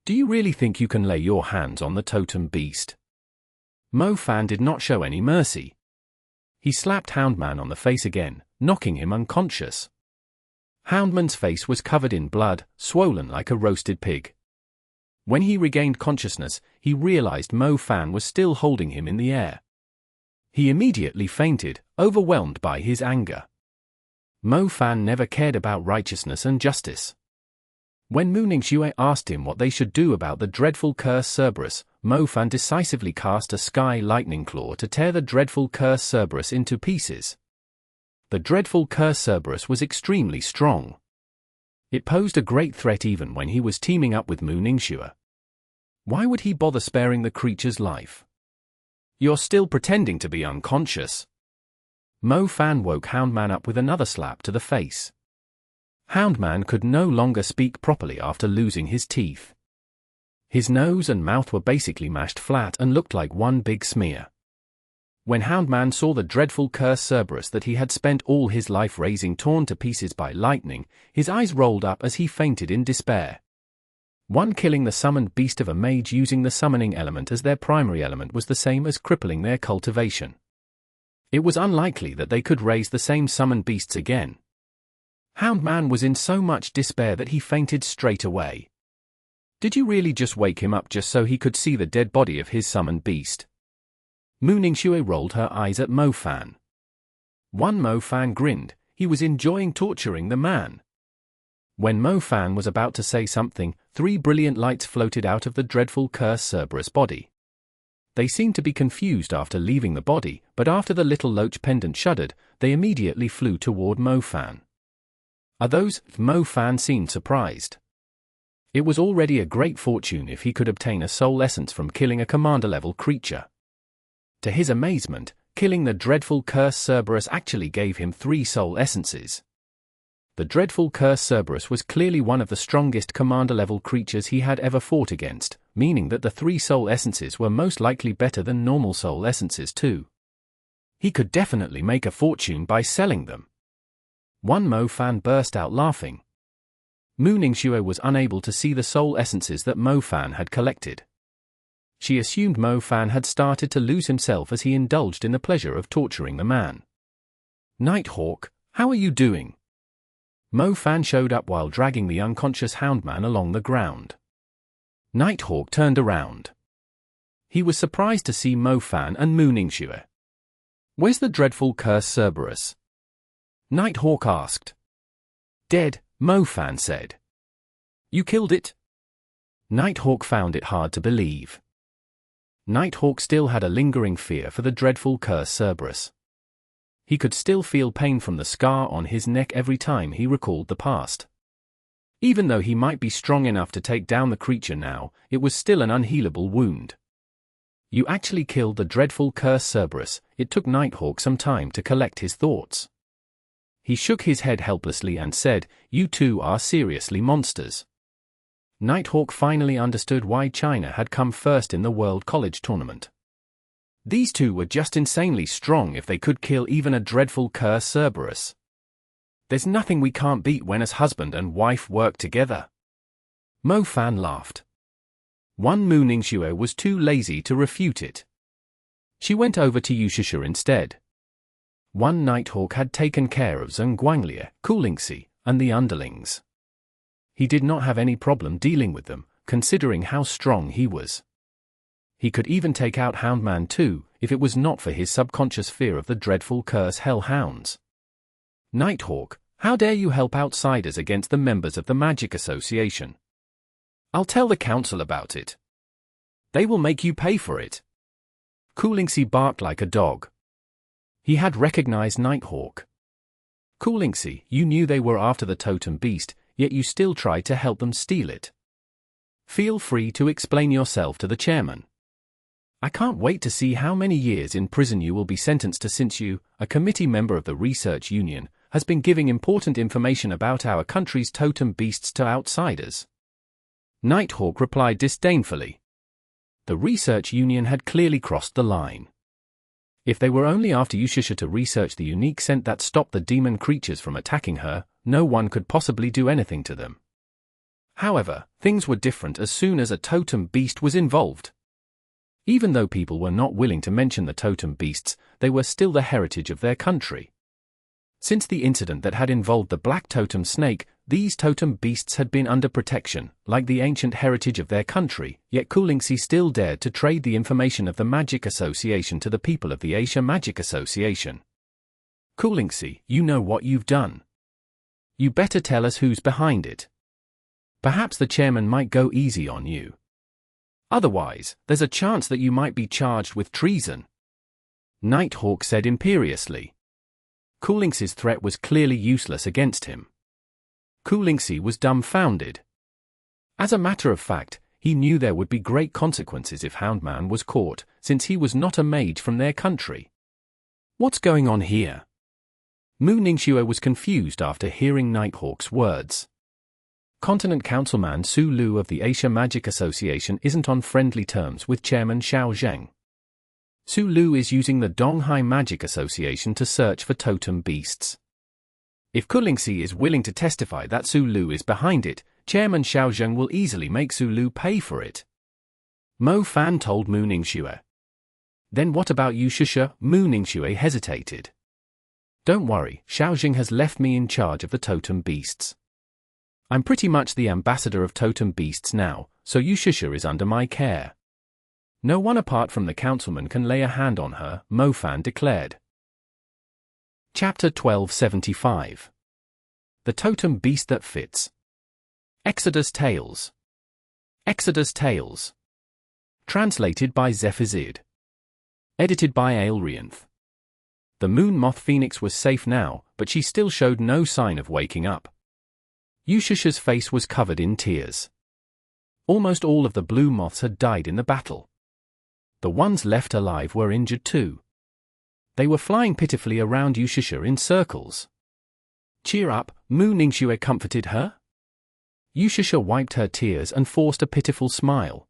Do you really think you can lay your hands on the totem beast? Mo Fan did not show any mercy. He slapped Houndman on the face again, knocking him unconscious. Houndman's face was covered in blood, swollen like a roasted pig. When he regained consciousness, he realized Mo Fan was still holding him in the air. He immediately fainted, overwhelmed by his anger. Mo Fan never cared about righteousness and justice. When Mooningxue asked him what they should do about the dreadful curse Cerberus, Mo Fan decisively cast a sky lightning claw to tear the dreadful curse Cerberus into pieces. The dreadful curse Cerberus was extremely strong. It posed a great threat even when he was teaming up with Mooningxue. Why would he bother sparing the creature's life? "You're still pretending to be unconscious." Mo Fan woke Houndman up with another slap to the face. Houndman could no longer speak properly after losing his teeth. His nose and mouth were basically mashed flat and looked like one big smear. When Houndman saw the dreadful curse Cerberus that he had spent all his life raising torn to pieces by lightning, his eyes rolled up as he fainted in despair. Killing the summoned beast of a mage using the summoning element as their primary element was the same as crippling their cultivation. It was unlikely that they could raise the same summoned beasts again. Houndman was in so much despair that he fainted straight away. Did you really just wake him up just so he could see the dead body of his summoned beast? Mooningxue rolled her eyes at Mo Fan. Mo Fan grinned. He was enjoying torturing the man. When Mo Fan was about to say something, 3 brilliant lights floated out of the dreadful curse Cerberus body. They seemed to be confused after leaving the body, but after the little Loach pendant shuddered, they immediately flew toward Mo Fan. "Are those?" Mo Fan seemed surprised. It was already a great fortune if he could obtain a soul essence from killing a commander-level creature. To his amazement, killing the dreadful curse Cerberus actually gave him 3 soul essences. The dreadful curse Cerberus was clearly one of the strongest commander-level creatures he had ever fought against, meaning that the 3 soul essences were most likely better than normal soul essences too. He could definitely make a fortune by selling them. Mo Fan burst out laughing. Mooningxue was unable to see the soul essences that Mo Fan had collected. She assumed Mo Fan had started to lose himself as he indulged in the pleasure of torturing the man. "Nighthawk, how are you doing?" Mo Fan showed up while dragging the unconscious Houndman along the ground. Nighthawk turned around. He was surprised to see Mo Fan and Mooningxue. "Where's the dreadful curse Cerberus?" Nighthawk asked. "Dead," Mo Fan said. "You killed it?" Nighthawk found it hard to believe. Nighthawk still had a lingering fear for the dreadful curse Cerberus. He could still feel pain from the scar on his neck every time he recalled the past. Even though he might be strong enough to take down the creature now, it was still an unhealable wound. "You actually killed the dreadful curse Cerberus." It took Nighthawk some time to collect his thoughts. He shook his head helplessly and said, "You two are seriously monsters." Nighthawk finally understood why China had come first in the World College Tournament. These two were just insanely strong if they could kill even a dreadful curse Cerberus. "There's nothing we can't beat when as husband and wife work together." Mo Fan laughed. Mooningxue was too lazy to refute it. She went over to Shishi instead. Nighthawk had taken care of Zhenguanglier, Coolingxi, and the underlings. He did not have any problem dealing with them, considering how strong he was. He could even take out Houndman too, if it was not for his subconscious fear of the dreadful curse Hounds. "Nighthawk, how dare you help outsiders against the members of the Magic Association?" I'll tell the council about it. They will make you pay for it. Coolingcy barked like a dog. He had recognized Nighthawk. Coolingcy, you knew they were after the totem beast, yet you still tried to help them steal it. Feel free to explain yourself to the chairman. I can't wait to see how many years in prison you will be sentenced to since you, a committee member of the research union, has been giving important information about our country's totem beasts to outsiders. Nighthawk replied disdainfully. The research union had clearly crossed the line. If they were only after Shishi to research the unique scent that stopped the demon creatures from attacking her, no one could possibly do anything to them. However, things were different as soon as a totem beast was involved. Even though people were not willing to mention the totem beasts, they were still the heritage of their country. Since the incident that had involved the black totem snake, these totem beasts had been under protection, like the ancient heritage of their country, yet Coolingcy still dared to trade the information of the Magic Association to the people of the Asia Magic Association. Coolingcy, you know what you've done. You better tell us who's behind it. Perhaps the chairman might go easy on you. Otherwise, there's a chance that you might be charged with treason. Nighthawk said imperiously. Coolingcy's threat was clearly useless against him. Coolingcy was dumbfounded. As a matter of fact, he knew there would be great consequences if Houndman was caught, since he was not a mage from their country. What's going on here? Mu Ningxue was confused after hearing Nighthawk's words. Continent Councilman Su Lu of the Asia Magic Association isn't on friendly terms with Chairman Shao Zheng. Su Lu is using the Donghai Magic Association to search for totem beasts. If Coolingcy is willing to testify that Su Lu is behind it, Chairman Shao Zheng will easily make Su Lu pay for it. Mo Fan told Mu Ningxue. Then what about you, Shishi? Mu Ningxue hesitated. Don't worry, Shao Zheng has left me in charge of the totem beasts. I'm pretty much the ambassador of totem beasts now, so you Shishi is under my care. No one apart from the councilman can lay a hand on her, Mo Fan declared. Chapter 1275. The Totem Beast That Fits. Exodus Tales. Exodus Tales. Translated by Zephizid. Edited by Aelrianth. The moon moth phoenix was safe now, but she still showed no sign of waking up. Yushishi's face was covered in tears. Almost all of the blue moths had died in the battle. The ones left alive were injured too. They were flying pitifully around Yushishi in circles. Cheer up, Mu Ningxue comforted her. Yushishi wiped her tears and forced a pitiful smile.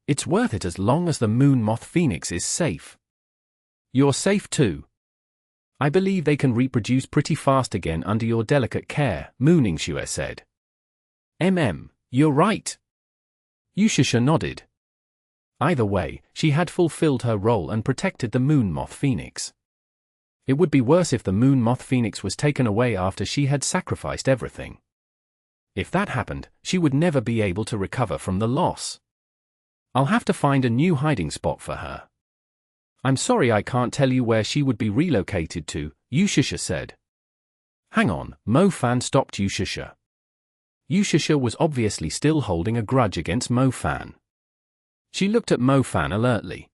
It's worth it as long as the moon moth phoenix is safe. You're safe too. I believe they can reproduce pretty fast again under your delicate care, Mu Ningxue said. You're right. Yushishi nodded. Either way, she had fulfilled her role and protected the moon moth phoenix. It would be worse if the moon moth phoenix was taken away after she had sacrificed everything. If that happened, she would never be able to recover from the loss. I'll have to find a new hiding spot for her. I'm sorry I can't tell you where she would be relocated to, Yushishi said. Hang on, Mo Fan stopped Yushishi. Yushishi was obviously still holding a grudge against Mo Fan. She looked at Mo Fan alertly.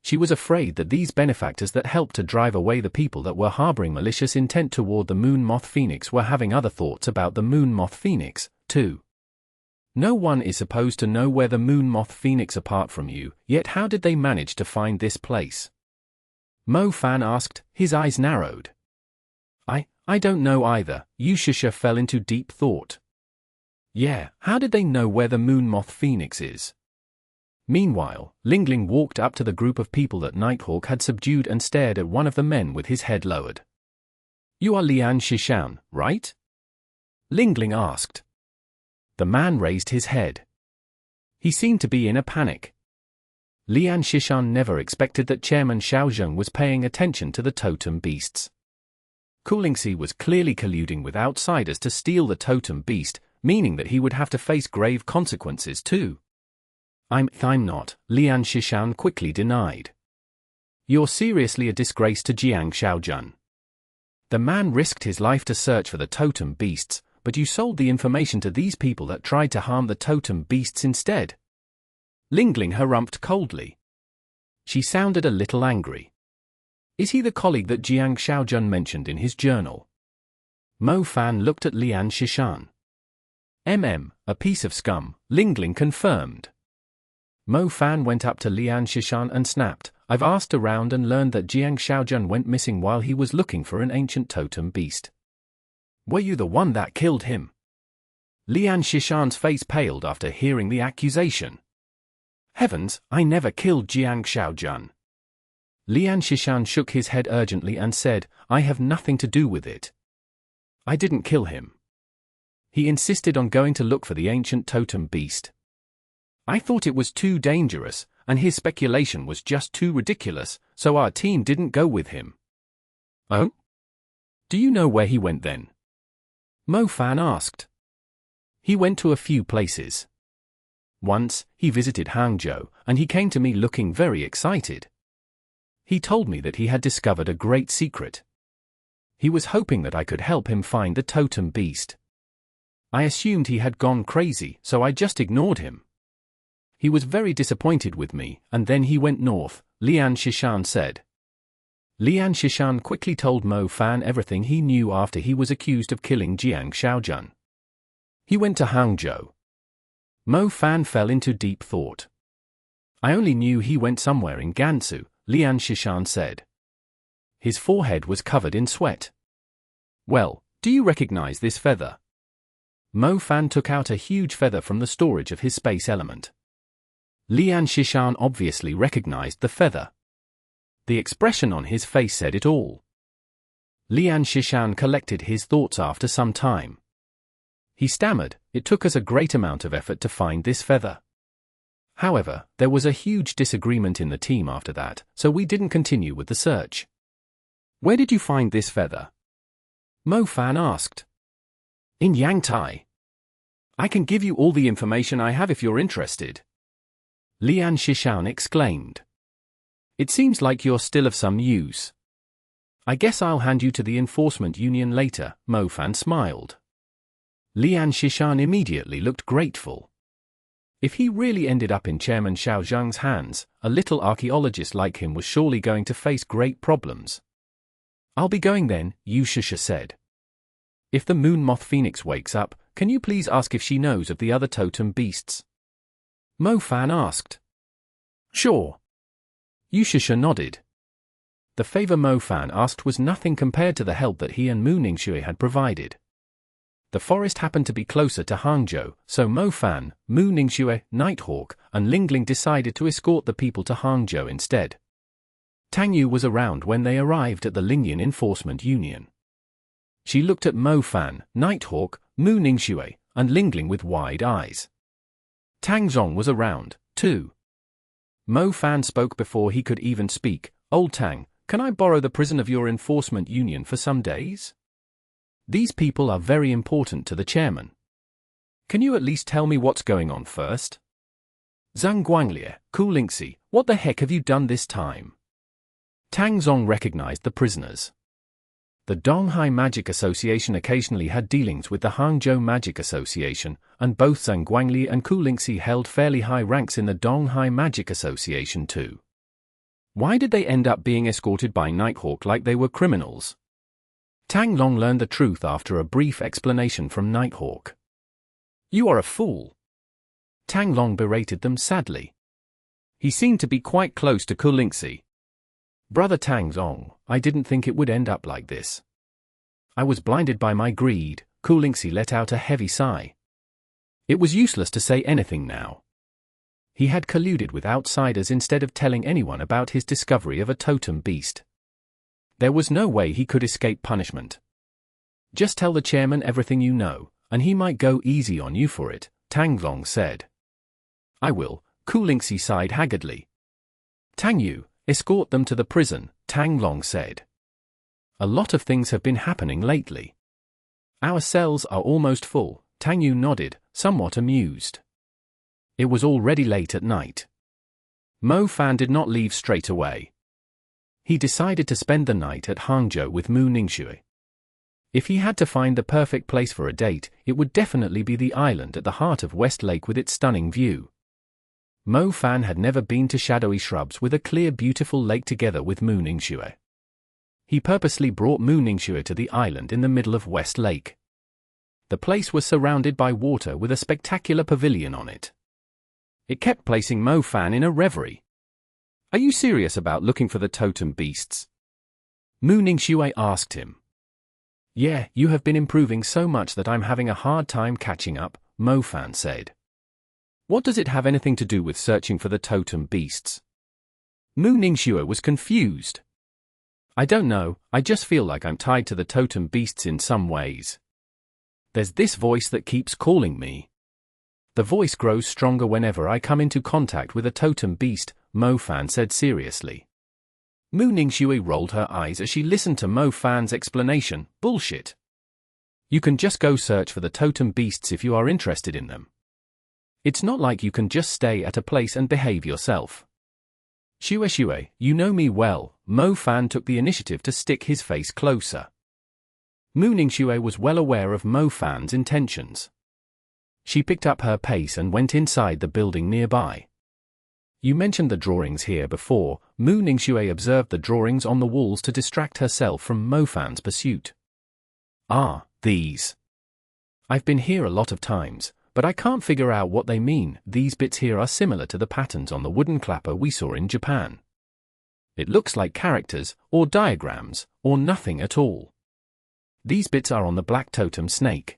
She was afraid that these benefactors that helped to drive away the people that were harboring malicious intent toward the moon moth phoenix were having other thoughts about the moon moth phoenix, too. No one is supposed to know where the moon moth phoenix apart from you, yet how did they manage to find this place? Mo Fan asked, his eyes narrowed. I don't know either, Yushishi fell into deep thought. Yeah, how did they know where the moon moth phoenix is? Meanwhile, Lingling walked up to the group of people that Nighthawk had subdued and stared at one of the men with his head lowered. You are Lian Shishan, right? Lingling asked. The man raised his head. He seemed to be in a panic. Lian Shishan never expected that Chairman Shao Zheng was paying attention to the totem beasts. Coolingcy was clearly colluding with outsiders to steal the totem beast, meaning that he would have to face grave consequences too. I'm not, Lian Shishan quickly denied. You're seriously a disgrace to Jiang Shaojun. The man risked his life to search for the totem beasts, but you sold the information to these people that tried to harm the totem beasts instead. Lingling harumphed coldly. She sounded a little angry. Is he the colleague that Jiang Shaojun mentioned in his journal? Mo Fan looked at Lian Shishan. A piece of scum, Lingling confirmed. Mo Fan went up to Lian Shishan and snapped, I've asked around and learned that Jiang Shaojun went missing while he was looking for an ancient totem beast. Were you the one that killed him? Lian Shishan's face paled after hearing the accusation. Heavens, I never killed Jiang Shaojun. Lian Shishan shook his head urgently and said, I have nothing to do with it. I didn't kill him. He insisted on going to look for the ancient totem beast. I thought it was too dangerous, and his speculation was just too ridiculous, so our team didn't go with him. Oh? Do you know where he went then? Mo Fan asked. He went to a few places. Once, he visited Hangzhou, and he came to me looking very excited. He told me that he had discovered a great secret. He was hoping that I could help him find the totem beast. I assumed he had gone crazy, so I just ignored him. He was very disappointed with me, and then he went north, Lian Shishan said. Lian Shishan quickly told Mo Fan everything he knew after he was accused of killing Jiang Shaojun. He went to Hangzhou. Mo Fan fell into deep thought. I only knew he went somewhere in Gansu, Lian Shishan said. His forehead was covered in sweat. Well, do you recognize this feather? Mo Fan took out a huge feather from the storage of his space element. Lian Shishan obviously recognized the feather. The expression on his face said it all. Lian Shishan collected his thoughts after some time. He stammered, it took us a great amount of effort to find this feather. However, there was a huge disagreement in the team after that, so we didn't continue with the search. Where did you find this feather? Mo Fan asked. In Yangtai. I can give you all the information I have if you're interested. Lian Shishan exclaimed. It seems like you're still of some use. I guess I'll hand you to the enforcement union later, Mo Fan smiled. Lian Shishan immediately looked grateful. If he really ended up in Chairman Shao Zhang's hands, a little archaeologist like him was surely going to face great problems. I'll be going then, Shishi said. If the moon moth phoenix wakes up, can you please ask if she knows of the other totem beasts? Mo Fan asked. Sure. Shishi nodded. The favor Mo Fan asked was nothing compared to the help that he and Mu Ningxue had provided. The forest happened to be closer to Hangzhou, so Mo Fan, Mu Ningxue, Nighthawk, and Lingling decided to escort the people to Hangzhou instead. Tang Yu was around when they arrived at the Lingyan Enforcement Union. She looked at Mo Fan, Nighthawk, Mu Ningxue, and Lingling with wide eyes. Tang Zong was around, too. Mo Fan spoke before he could even speak. Old Tang, can I borrow the prison of your enforcement union for some days? These people are very important to the chairman. Can you at least tell me what's going on first? Zhang Guangliu, Kulingxi, what the heck have you done this time? Tang Zong recognized the prisoners. The Donghai Magic Association occasionally had dealings with the Hangzhou Magic Association, and both Zhang Guangliu and Kulingxi held fairly high ranks in the Donghai Magic Association too. Why did they end up being escorted by Nighthawk like they were criminals? Tang Long learned the truth after a brief explanation from Nighthawk. You are a fool. Tang Long berated them sadly. He seemed to be quite close to Kulingxi. Brother Tang Zong, I didn't think it would end up like this. I was blinded by my greed, Kulingxi let out a heavy sigh. It was useless to say anything now. He had colluded with outsiders instead of telling anyone about his discovery of a totem beast. There was no way he could escape punishment. Just tell the chairman everything you know, and he might go easy on you for it, Tang Long said. I will, Kulingxi sighed haggardly. Tang Yu, escort them to the prison, Tang Long said. A lot of things have been happening lately. Our cells are almost full, Tang Yu nodded, somewhat amused. It was already late at night. Mo Fan did not leave straight away. He decided to spend the night at Hangzhou with Mu Ningxue. If he had to find the perfect place for a date, it would definitely be the island at the heart of West Lake with its stunning view. Mo Fan had never been to shadowy shrubs with a clear beautiful lake together with Mu Ningxue. He purposely brought Mu Ningxue to the island in the middle of West Lake. The place was surrounded by water with a spectacular pavilion on it. It kept placing Mo Fan in a reverie. "Are you serious about looking for the totem beasts?" Mu Ningxue asked him. "Yeah, you have been improving so much that I'm having a hard time catching up," Mo Fan said. "What does it have anything to do with searching for the totem beasts?" Mu Ningxue was confused. "I don't know, I just feel like I'm tied to the totem beasts in some ways. There's this voice that keeps calling me. The voice grows stronger whenever I come into contact with a totem beast," Mo Fan said seriously. Mu Ningxue rolled her eyes as she listened to Mo Fan's explanation. "Bullshit. You can just go search for the totem beasts if you are interested in them. It's not like you can just stay at a place and behave yourself." "Shue, you know me well." Mo Fan took the initiative to stick his face closer. Mu Ningxue was well aware of Mo Fan's intentions. She picked up her pace and went inside the building nearby. "You mentioned the drawings here before." Mu Ningxue observed the drawings on the walls to distract herself from Mo Fan's pursuit. "Ah, these. I've been here a lot of times, but I can't figure out what they mean. These bits here are similar to the patterns on the wooden clapper we saw in Japan. It looks like characters, or diagrams, or nothing at all. These bits are on the black totem snake.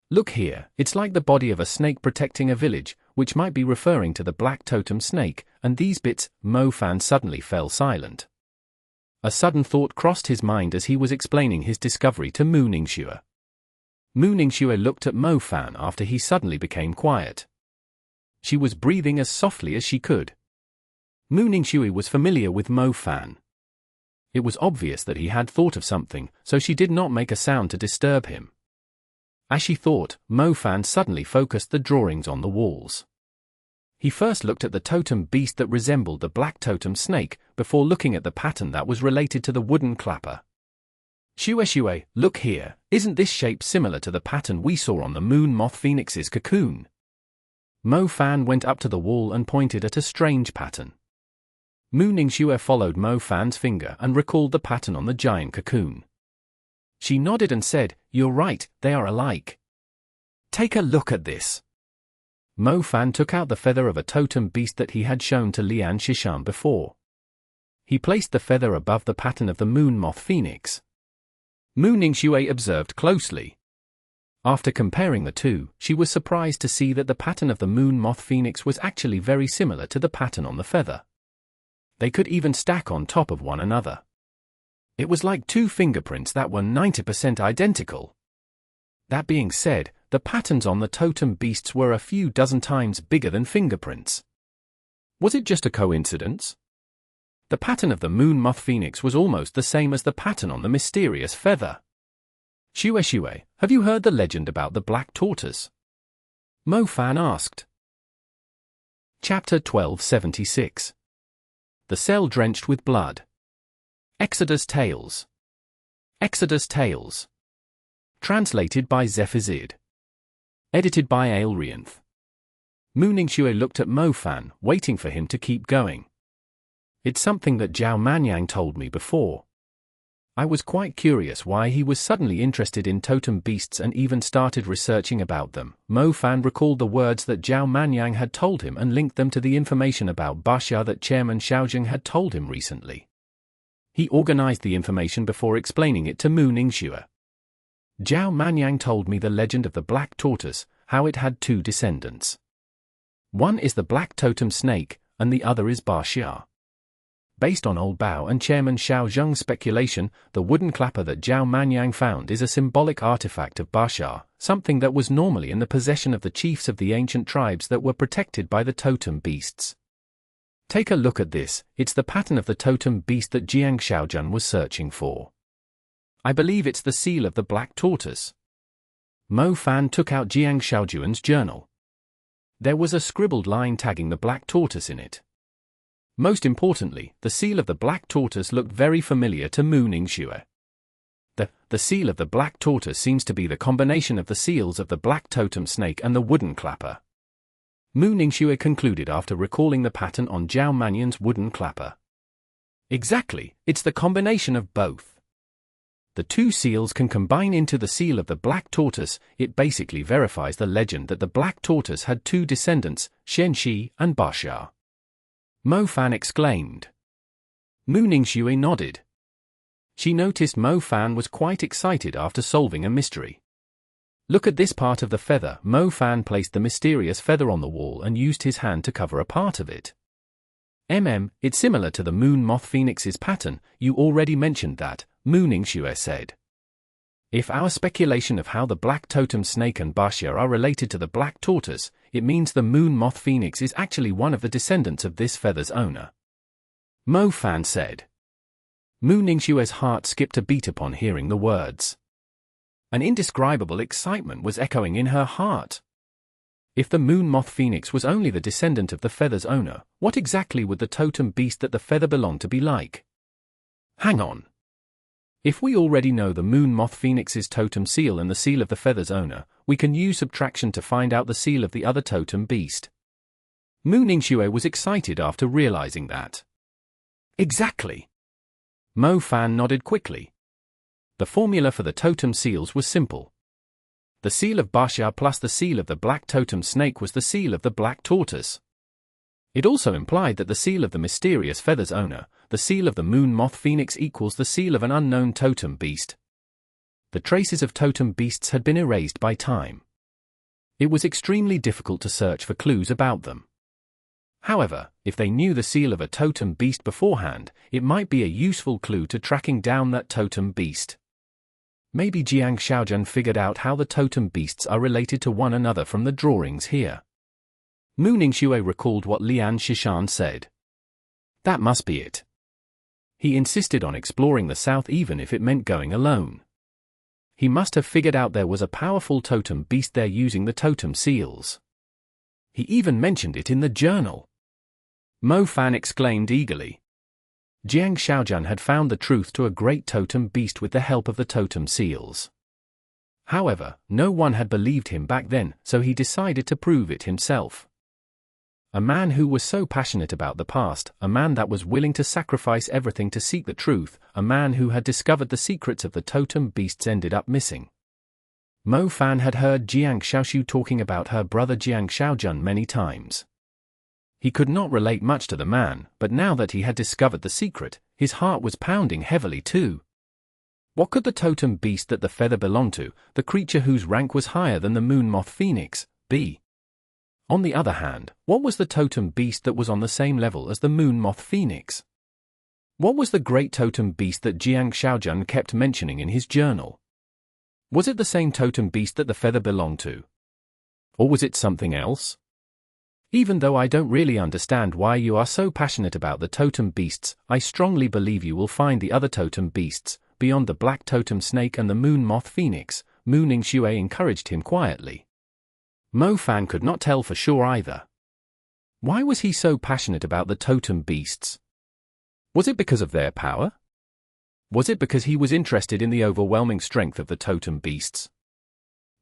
Look here, it's like the body of a snake protecting a village, which might be referring to the black totem snake, and these bits." Mo Fan suddenly fell silent. A sudden thought crossed his mind as he was explaining his discovery to Mu Ningxue. Mu Ningxue looked at Mo Fan after he suddenly became quiet. She was breathing as softly as she could. Mu Ningxue was familiar with Mo Fan. It was obvious that he had thought of something, so she did not make a sound to disturb him. As she thought, Mo Fan suddenly focused the drawings on the walls. He first looked at the totem beast that resembled the black totem snake, before looking at the pattern that was related to the wooden clapper. "Shue, look here, isn't this shape similar to the pattern we saw on the moon moth phoenix's cocoon?" Mo Fan went up to the wall and pointed at a strange pattern. Mu Ningxue followed Mo Fan's finger and recalled the pattern on the giant cocoon. She nodded and said, "You're right, they are alike. Take a look at this." Mo Fan took out the feather of a totem beast that he had shown to Lian Shishan before. He placed the feather above the pattern of the moon moth phoenix. Mu Ningxue observed closely. After comparing the two, she was surprised to see that the pattern of the moon moth phoenix was actually very similar to the pattern on the feather. They could even stack on top of one another. It was like two fingerprints that were 90% identical. That being said, the patterns on the totem beasts were a few dozen times bigger than fingerprints. Was it just a coincidence? The pattern of the moon moth phoenix was almost the same as the pattern on the mysterious feather. "Shue, have you heard the legend about the black tortoise?" Mo Fan asked. Chapter 1276. The Cell Drenched with Blood. Exodus Tales. Exodus Tales. Translated by Zephizid. Edited by Aelrianth. Mu Ningxue looked at Mo Fan, waiting for him to keep going. "It's something that Zhao Manyang told me before. I was quite curious why he was suddenly interested in totem beasts and even started researching about them." Mo Fan recalled the words that Zhao Manyang had told him and linked them to the information about Baxia that Chairman Shaojing had told him recently. He organized the information before explaining it to Mu Ningxue. "Zhao Manyang told me the legend of the black tortoise, how it had two descendants. One is the black totem snake, and the other is Ballsier. Based on Old Bao and Chairman Shao Zheng's speculation, the wooden clapper that Zhao Manyang found is a symbolic artifact of Ballsier, something that was normally in the possession of the chiefs of the ancient tribes that were protected by the totem beasts. Take a look at this, it's the pattern of the totem beast that Jiang Shaojun was searching for. I believe it's the seal of the black tortoise." Mo Fan took out Jiang Shaojun's journal. There was a scribbled line tagging the black tortoise in it. Most importantly, the seal of the black tortoise looked very familiar to Mu Ningxue. The The seal of the black tortoise seems to be the combination of the seals of the black totem snake and the wooden clapper. Mu Ningxue concluded after recalling the pattern on Zhao Manyan's wooden clapper. Exactly, it's the combination of both. The two seals can combine into the seal of the black tortoise. It basically verifies the legend that the black tortoise had two descendants, Shishi and Baxia. Mo Fan exclaimed. Mu Ningxue nodded. She noticed Mo Fan was quite excited after solving a mystery. Look at this part of the feather. Mo Fan placed the mysterious feather on the wall and used his hand to cover a part of it. It's similar to the moon moth phoenix's pattern. You already mentioned that, Mu Ningxue said. If our speculation of how the black totem snake and Ballsier are related to the black tortoise, it means the moon moth phoenix is actually one of the descendants of this feather's owner. Mo Fan said. Mu Ningxue's heart skipped a beat upon hearing the words. An indescribable excitement was echoing in her heart. If the moon moth phoenix was only the descendant of the feather's owner, what exactly would the totem beast that the feather belonged to be like? Hang on. If we already know the moon moth phoenix's totem seal and the seal of the feather's owner, we can use subtraction to find out the seal of the other totem beast. Mu Ningxue was excited after realizing that. Exactly. Mo Fan nodded quickly. The formula for the totem seals was simple. The seal of Baxia plus the seal of the black totem snake was the seal of the black tortoise. It also implied that the seal of the mysterious feather's owner, the seal of the moon moth phoenix, equals the seal of an unknown totem beast. The traces of totem beasts had been erased by time. It was extremely difficult to search for clues about them. However, if they knew the seal of a totem beast beforehand, it might be a useful clue to tracking down that totem beast. Maybe Jiang Shaojian figured out how the totem beasts are related to one another from the drawings here. Mu Ningxue recalled what Lian Shishan said. That must be it. He insisted on exploring the south even if it meant going alone. He must have figured out there was a powerful totem beast there using the totem seals. He even mentioned it in the journal. Mo Fan exclaimed eagerly. Jiang Shaojian had found the truth to a great totem beast with the help of the totem seals. However, no one had believed him back then, so he decided to prove it himself. A man who was so passionate about the past, a man that was willing to sacrifice everything to seek the truth, a man who had discovered the secrets of the totem beasts ended up missing. Mo Fan had heard Jiang Shaoxiu talking about her brother Jiang Shaojian many times. He could not relate much to the man, but now that he had discovered the secret, his heart was pounding heavily too. What could the totem beast that the feather belonged to, the creature whose rank was higher than the moon moth phoenix, be? On the other hand, what was the totem beast that was on the same level as the moon moth phoenix? What was the great totem beast that Jiang Shaojian kept mentioning in his journal? Was it the same totem beast that the feather belonged to? Or was it something else? Even though I don't really understand why you are so passionate about the totem beasts, I strongly believe you will find the other totem beasts, beyond the black totem snake and the moon moth phoenix, Mu Ningxue encouraged him quietly. Mo Fan could not tell for sure either. Why was he so passionate about the totem beasts? Was it because of their power? Was it because he was interested in the overwhelming strength of the totem beasts?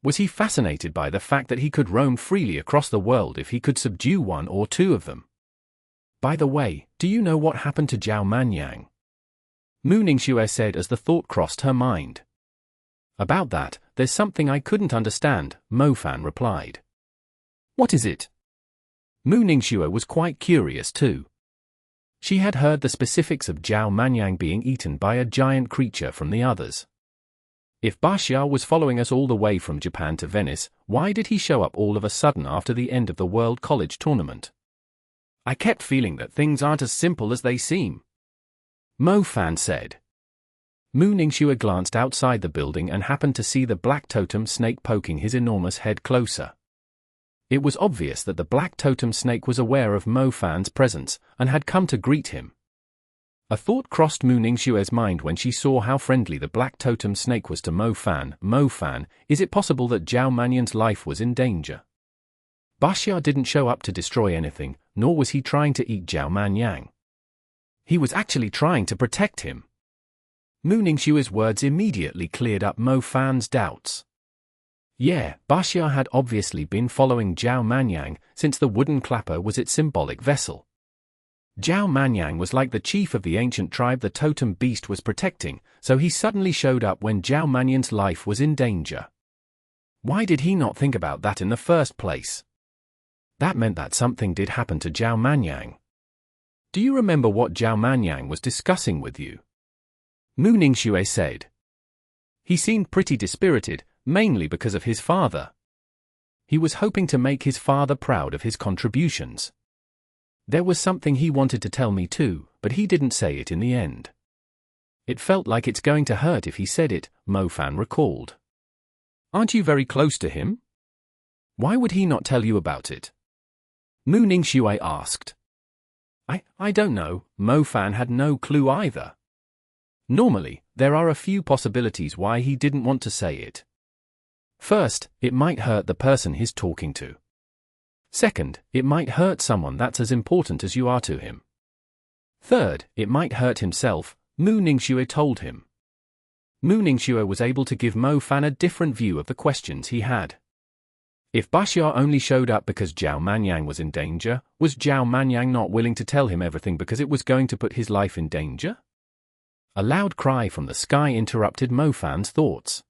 Was he fascinated by the fact that he could roam freely across the world if he could subdue one or two of them? By the way, do you know what happened to Zhao Manyang? Mu Ningxue said as the thought crossed her mind. About that, there's something I couldn't understand, Mo Fan replied. What is it? Mu Ningxue was quite curious too. She had heard the specifics of Zhao Manyang being eaten by a giant creature from the others. If Baxia was following us all the way from Japan to Venice, why did he show up all of a sudden after the end of the World College tournament? I kept feeling that things aren't as simple as they seem. Mo Fan said. Mu Ningxue glanced outside the building and happened to see the black totem snake poking his enormous head closer. It was obvious that the black totem snake was aware of Mo Fan's presence and had come to greet him. A thought crossed Mu Ningxue's mind when she saw how friendly the black totem snake was to Mo Fan. Mo Fan, is it possible that Zhao Manyan's life was in danger? Baxia didn't show up to destroy anything, nor was he trying to eat Zhao Manyang. He was actually trying to protect him. Mu Ningxue's words immediately cleared up Mo Fan's doubts. Yeah, Baxia had obviously been following Zhao Manyang since the wooden clapper was its symbolic vessel. Zhao Manyang was like the chief of the ancient tribe the totem beast was protecting, so he suddenly showed up when Zhao Manyang's life was in danger. Why did he not think about that in the first place? That meant that something did happen to Zhao Manyang. Do you remember what Zhao Manyang was discussing with you? Mu Ningxue said. He seemed pretty dispirited, mainly because of his father. He was hoping to make his father proud of his contributions. There was something he wanted to tell me too, but he didn't say it in the end. It felt like it's going to hurt if he said it, Mo Fan recalled. Aren't you very close to him? Why would he not tell you about it? Mu Ningxue asked. I don't know, Mo Fan had no clue either. Normally, there are a few possibilities why he didn't want to say it. First, it might hurt the person he's talking to. Second, it might hurt someone that's as important as you are to him. Third, it might hurt himself, Mu Ningxue told him. Mu Ningxue was able to give Mo Fan a different view of the questions he had. If Baxia only showed up because Zhao Manyang was in danger, was Zhao Manyang not willing to tell him everything because it was going to put his life in danger? A loud cry from the sky interrupted Mo Fan's thoughts.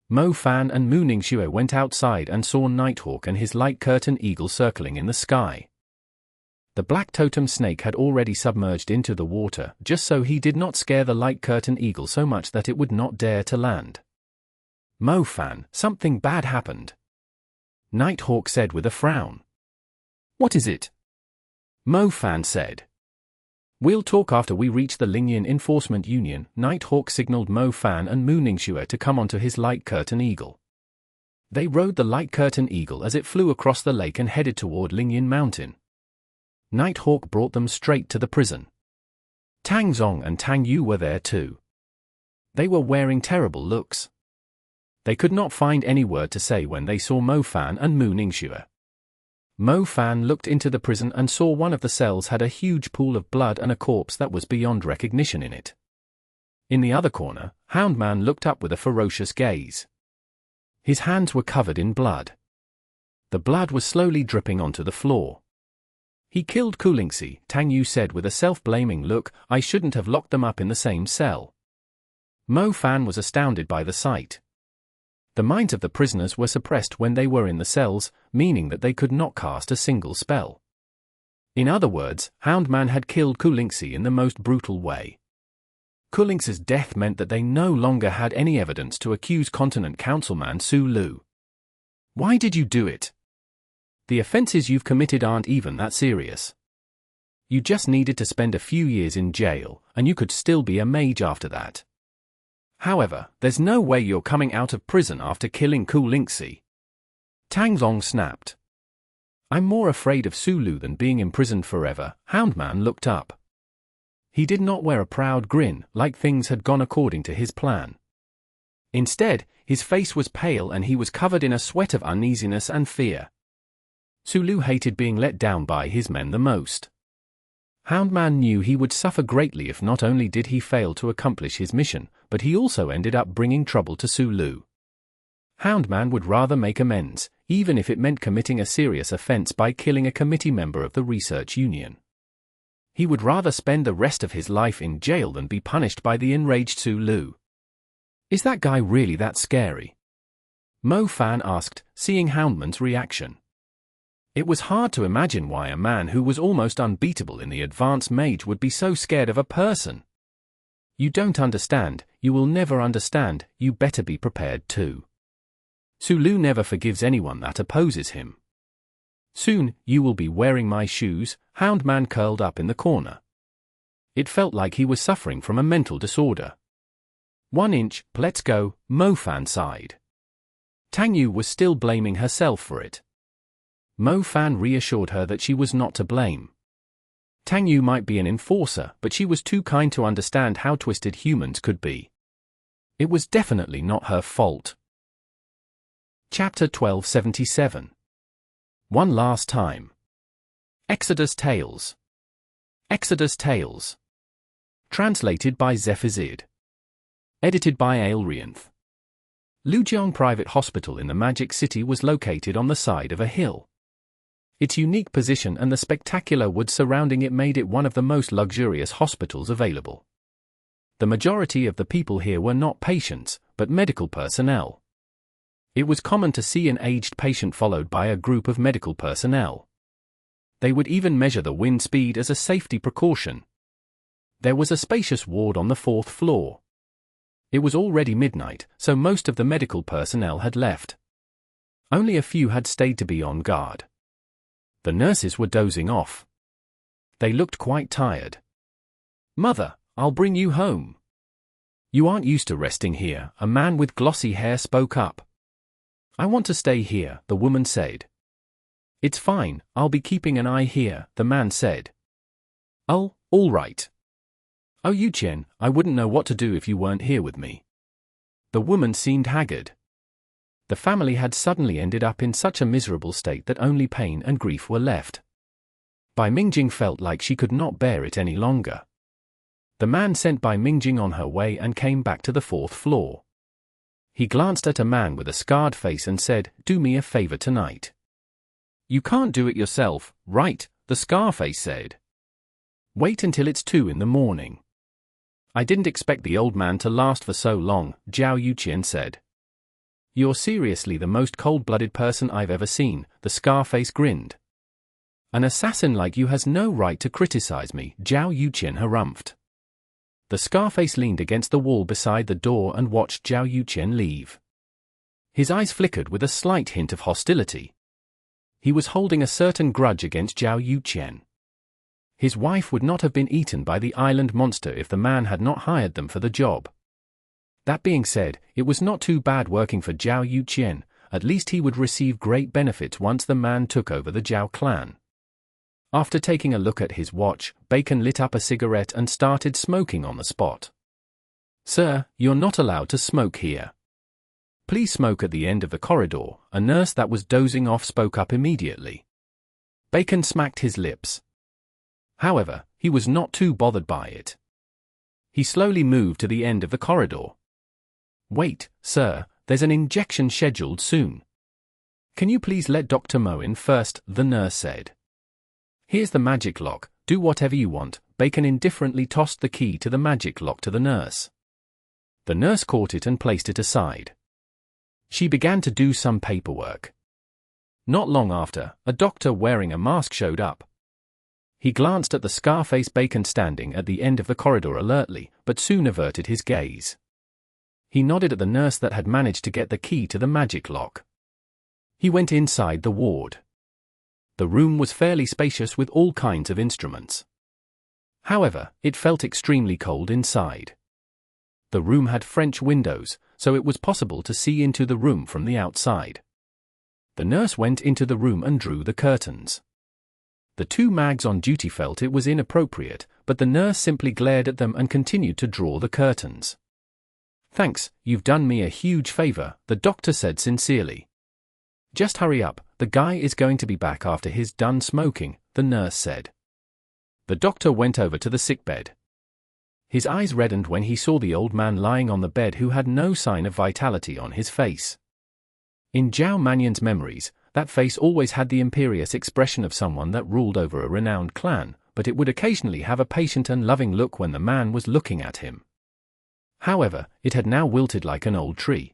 Mo Fan and Mu Ningxue went outside and saw Nighthawk and his light curtain eagle circling in the sky. The black totem snake had already submerged into the water, just so he did not scare the light curtain eagle so much that it would not dare to land. Mo Fan, something bad happened. Nighthawk said with a frown. What is it? Mo Fan said. We'll talk after we reach the Lingyan Enforcement Union. Nighthawk signaled Mo Fan and Mu Ningxue to come onto his light curtain eagle. They rode the light curtain eagle as it flew across the lake and headed toward Lingyan Mountain. Nighthawk brought them straight to the prison. Tang Zong and Tang Yu were there too. They were wearing terrible looks. They could not find any word to say when they saw Mo Fan and Mu Ningxue. Mo Fan looked into the prison and saw one of the cells had a huge pool of blood and a corpse that was beyond recognition in it. In the other corner, Houndman looked up with a ferocious gaze. His hands were covered in blood. The blood was slowly dripping onto the floor. He killed Kulingxi, Tang Yu said with a self-blaming look. I shouldn't have locked them up in the same cell. Mo Fan was astounded by the sight. The minds of the prisoners were suppressed when they were in the cells, meaning that they could not cast a single spell. In other words, Houndman had killed Kulingxi in the most brutal way. Kulings's death meant that they no longer had any evidence to accuse Continent Councilman Su Lu. Why did you do it? The offenses you've committed aren't even that serious. You just needed to spend a few years in jail, and you could still be a mage after that. However, there's no way you're coming out of prison after killing Kulingxi. Tang Zong snapped. I'm more afraid of Su Lu than being imprisoned forever. Houndman looked up. He did not wear a proud grin, like things had gone according to his plan. Instead, his face was pale and he was covered in a sweat of uneasiness and fear. Su Lu hated being let down by his men the most. Houndman knew he would suffer greatly if not only did he fail to accomplish his mission, but he also ended up bringing trouble to Su Lu. Houndman would rather make amends, even if it meant committing a serious offense by killing a committee member of the research union. He would rather spend the rest of his life in jail than be punished by the enraged Su Lu. Is that guy really that scary? Mo Fan asked, seeing Houndman's reaction. It was hard to imagine why a man who was almost unbeatable in the advanced mage would be so scared of a person. You don't understand, you will never understand, you better be prepared too. Su Lu never forgives anyone that opposes him. Soon, you will be wearing my shoes. Houndman curled up in the corner. It felt like he was suffering from a mental disorder. 1 inch, let's go, Mo Fan sighed. Tang Yu was still blaming herself for it. Mo Fan reassured her that she was not to blame. Tang Yu might be an enforcer, but she was too kind to understand how twisted humans could be. It was definitely not her fault. Chapter 1277. One Last Time. Exodus Tales. Exodus Tales. Translated by Zephazid. Edited by Aelrianth. Lujiang Private Hospital in the Magic City was located on the side of a hill. Its unique position and the spectacular woods surrounding it made it one of the most luxurious hospitals available. The majority of the people here were not patients, but medical personnel. It was common to see an aged patient followed by a group of medical personnel. They would even measure the wind speed as a safety precaution. There was a spacious ward on the 4th floor. It was already midnight, so most of the medical personnel had left. Only a few had stayed to be on guard. The nurses were dozing off. They looked quite tired. "Mother, I'll bring you home." "You aren't used to resting here," a man with glossy hair spoke up. "I want to stay here," the woman said. "It's fine, I'll be keeping an eye here," the man said. "Oh, all right." "Oh, Yuchen, I wouldn't know what to do if you weren't here with me." The woman seemed haggard. The family had suddenly ended up in such a miserable state that only pain and grief were left. Bai Mingjing felt like she could not bear it any longer. The man sent Bai Mingjing on her way and came back to the 4th floor. He glanced at a man with a scarred face and said, "Do me a favor tonight." "You can't do it yourself, right?" the Scarface said. "Wait until it's 2 in the morning." "I didn't expect the old man to last for so long," Zhao Yuqian said. "You're seriously the most cold-blooded person I've ever seen," the Scarface grinned. "An assassin like you has no right to criticize me," Zhao Yuqian harumphed. The Scarface leaned against the wall beside the door and watched Zhao Yuqian leave. His eyes flickered with a slight hint of hostility. He was holding a certain grudge against Zhao Yuqian. His wife would not have been eaten by the island monster if the man had not hired them for the job. That being said, it was not too bad working for Zhao Yuqian, at least he would receive great benefits once the man took over the Zhao clan. After taking a look at his watch, Bacon lit up a cigarette and started smoking on the spot. "Sir, you're not allowed to smoke here. Please smoke at the end of the corridor," a nurse that was dozing off spoke up immediately. Bacon smacked his lips. However, he was not too bothered by it. He slowly moved to the end of the corridor. "Wait, sir, there's an injection scheduled soon. Can you please let Dr. Mo in first?" the nurse said. "Here's the magic lock, do whatever you want." Bacon indifferently tossed the key to the magic lock to the nurse. The nurse caught it and placed it aside. She began to do some paperwork. Not long after, a doctor wearing a mask showed up. He glanced at the Scarface Bacon standing at the end of the corridor alertly, but soon averted his gaze. He nodded at the nurse that had managed to get the key to the magic lock. He went inside the ward. The room was fairly spacious with all kinds of instruments. However, it felt extremely cold inside. The room had French windows, so it was possible to see into the room from the outside. The nurse went into the room and drew the curtains. The 2 mags on duty felt it was inappropriate, but the nurse simply glared at them and continued to draw the curtains. "Thanks, you've done me a huge favor," the doctor said sincerely. "Just hurry up, the guy is going to be back after he's done smoking," the nurse said. The doctor went over to the sickbed. His eyes reddened when he saw the old man lying on the bed who had no sign of vitality on his face. In Zhao Manyan's memories, that face always had the imperious expression of someone that ruled over a renowned clan, but it would occasionally have a patient and loving look when the man was looking at him. However, it had now wilted like an old tree.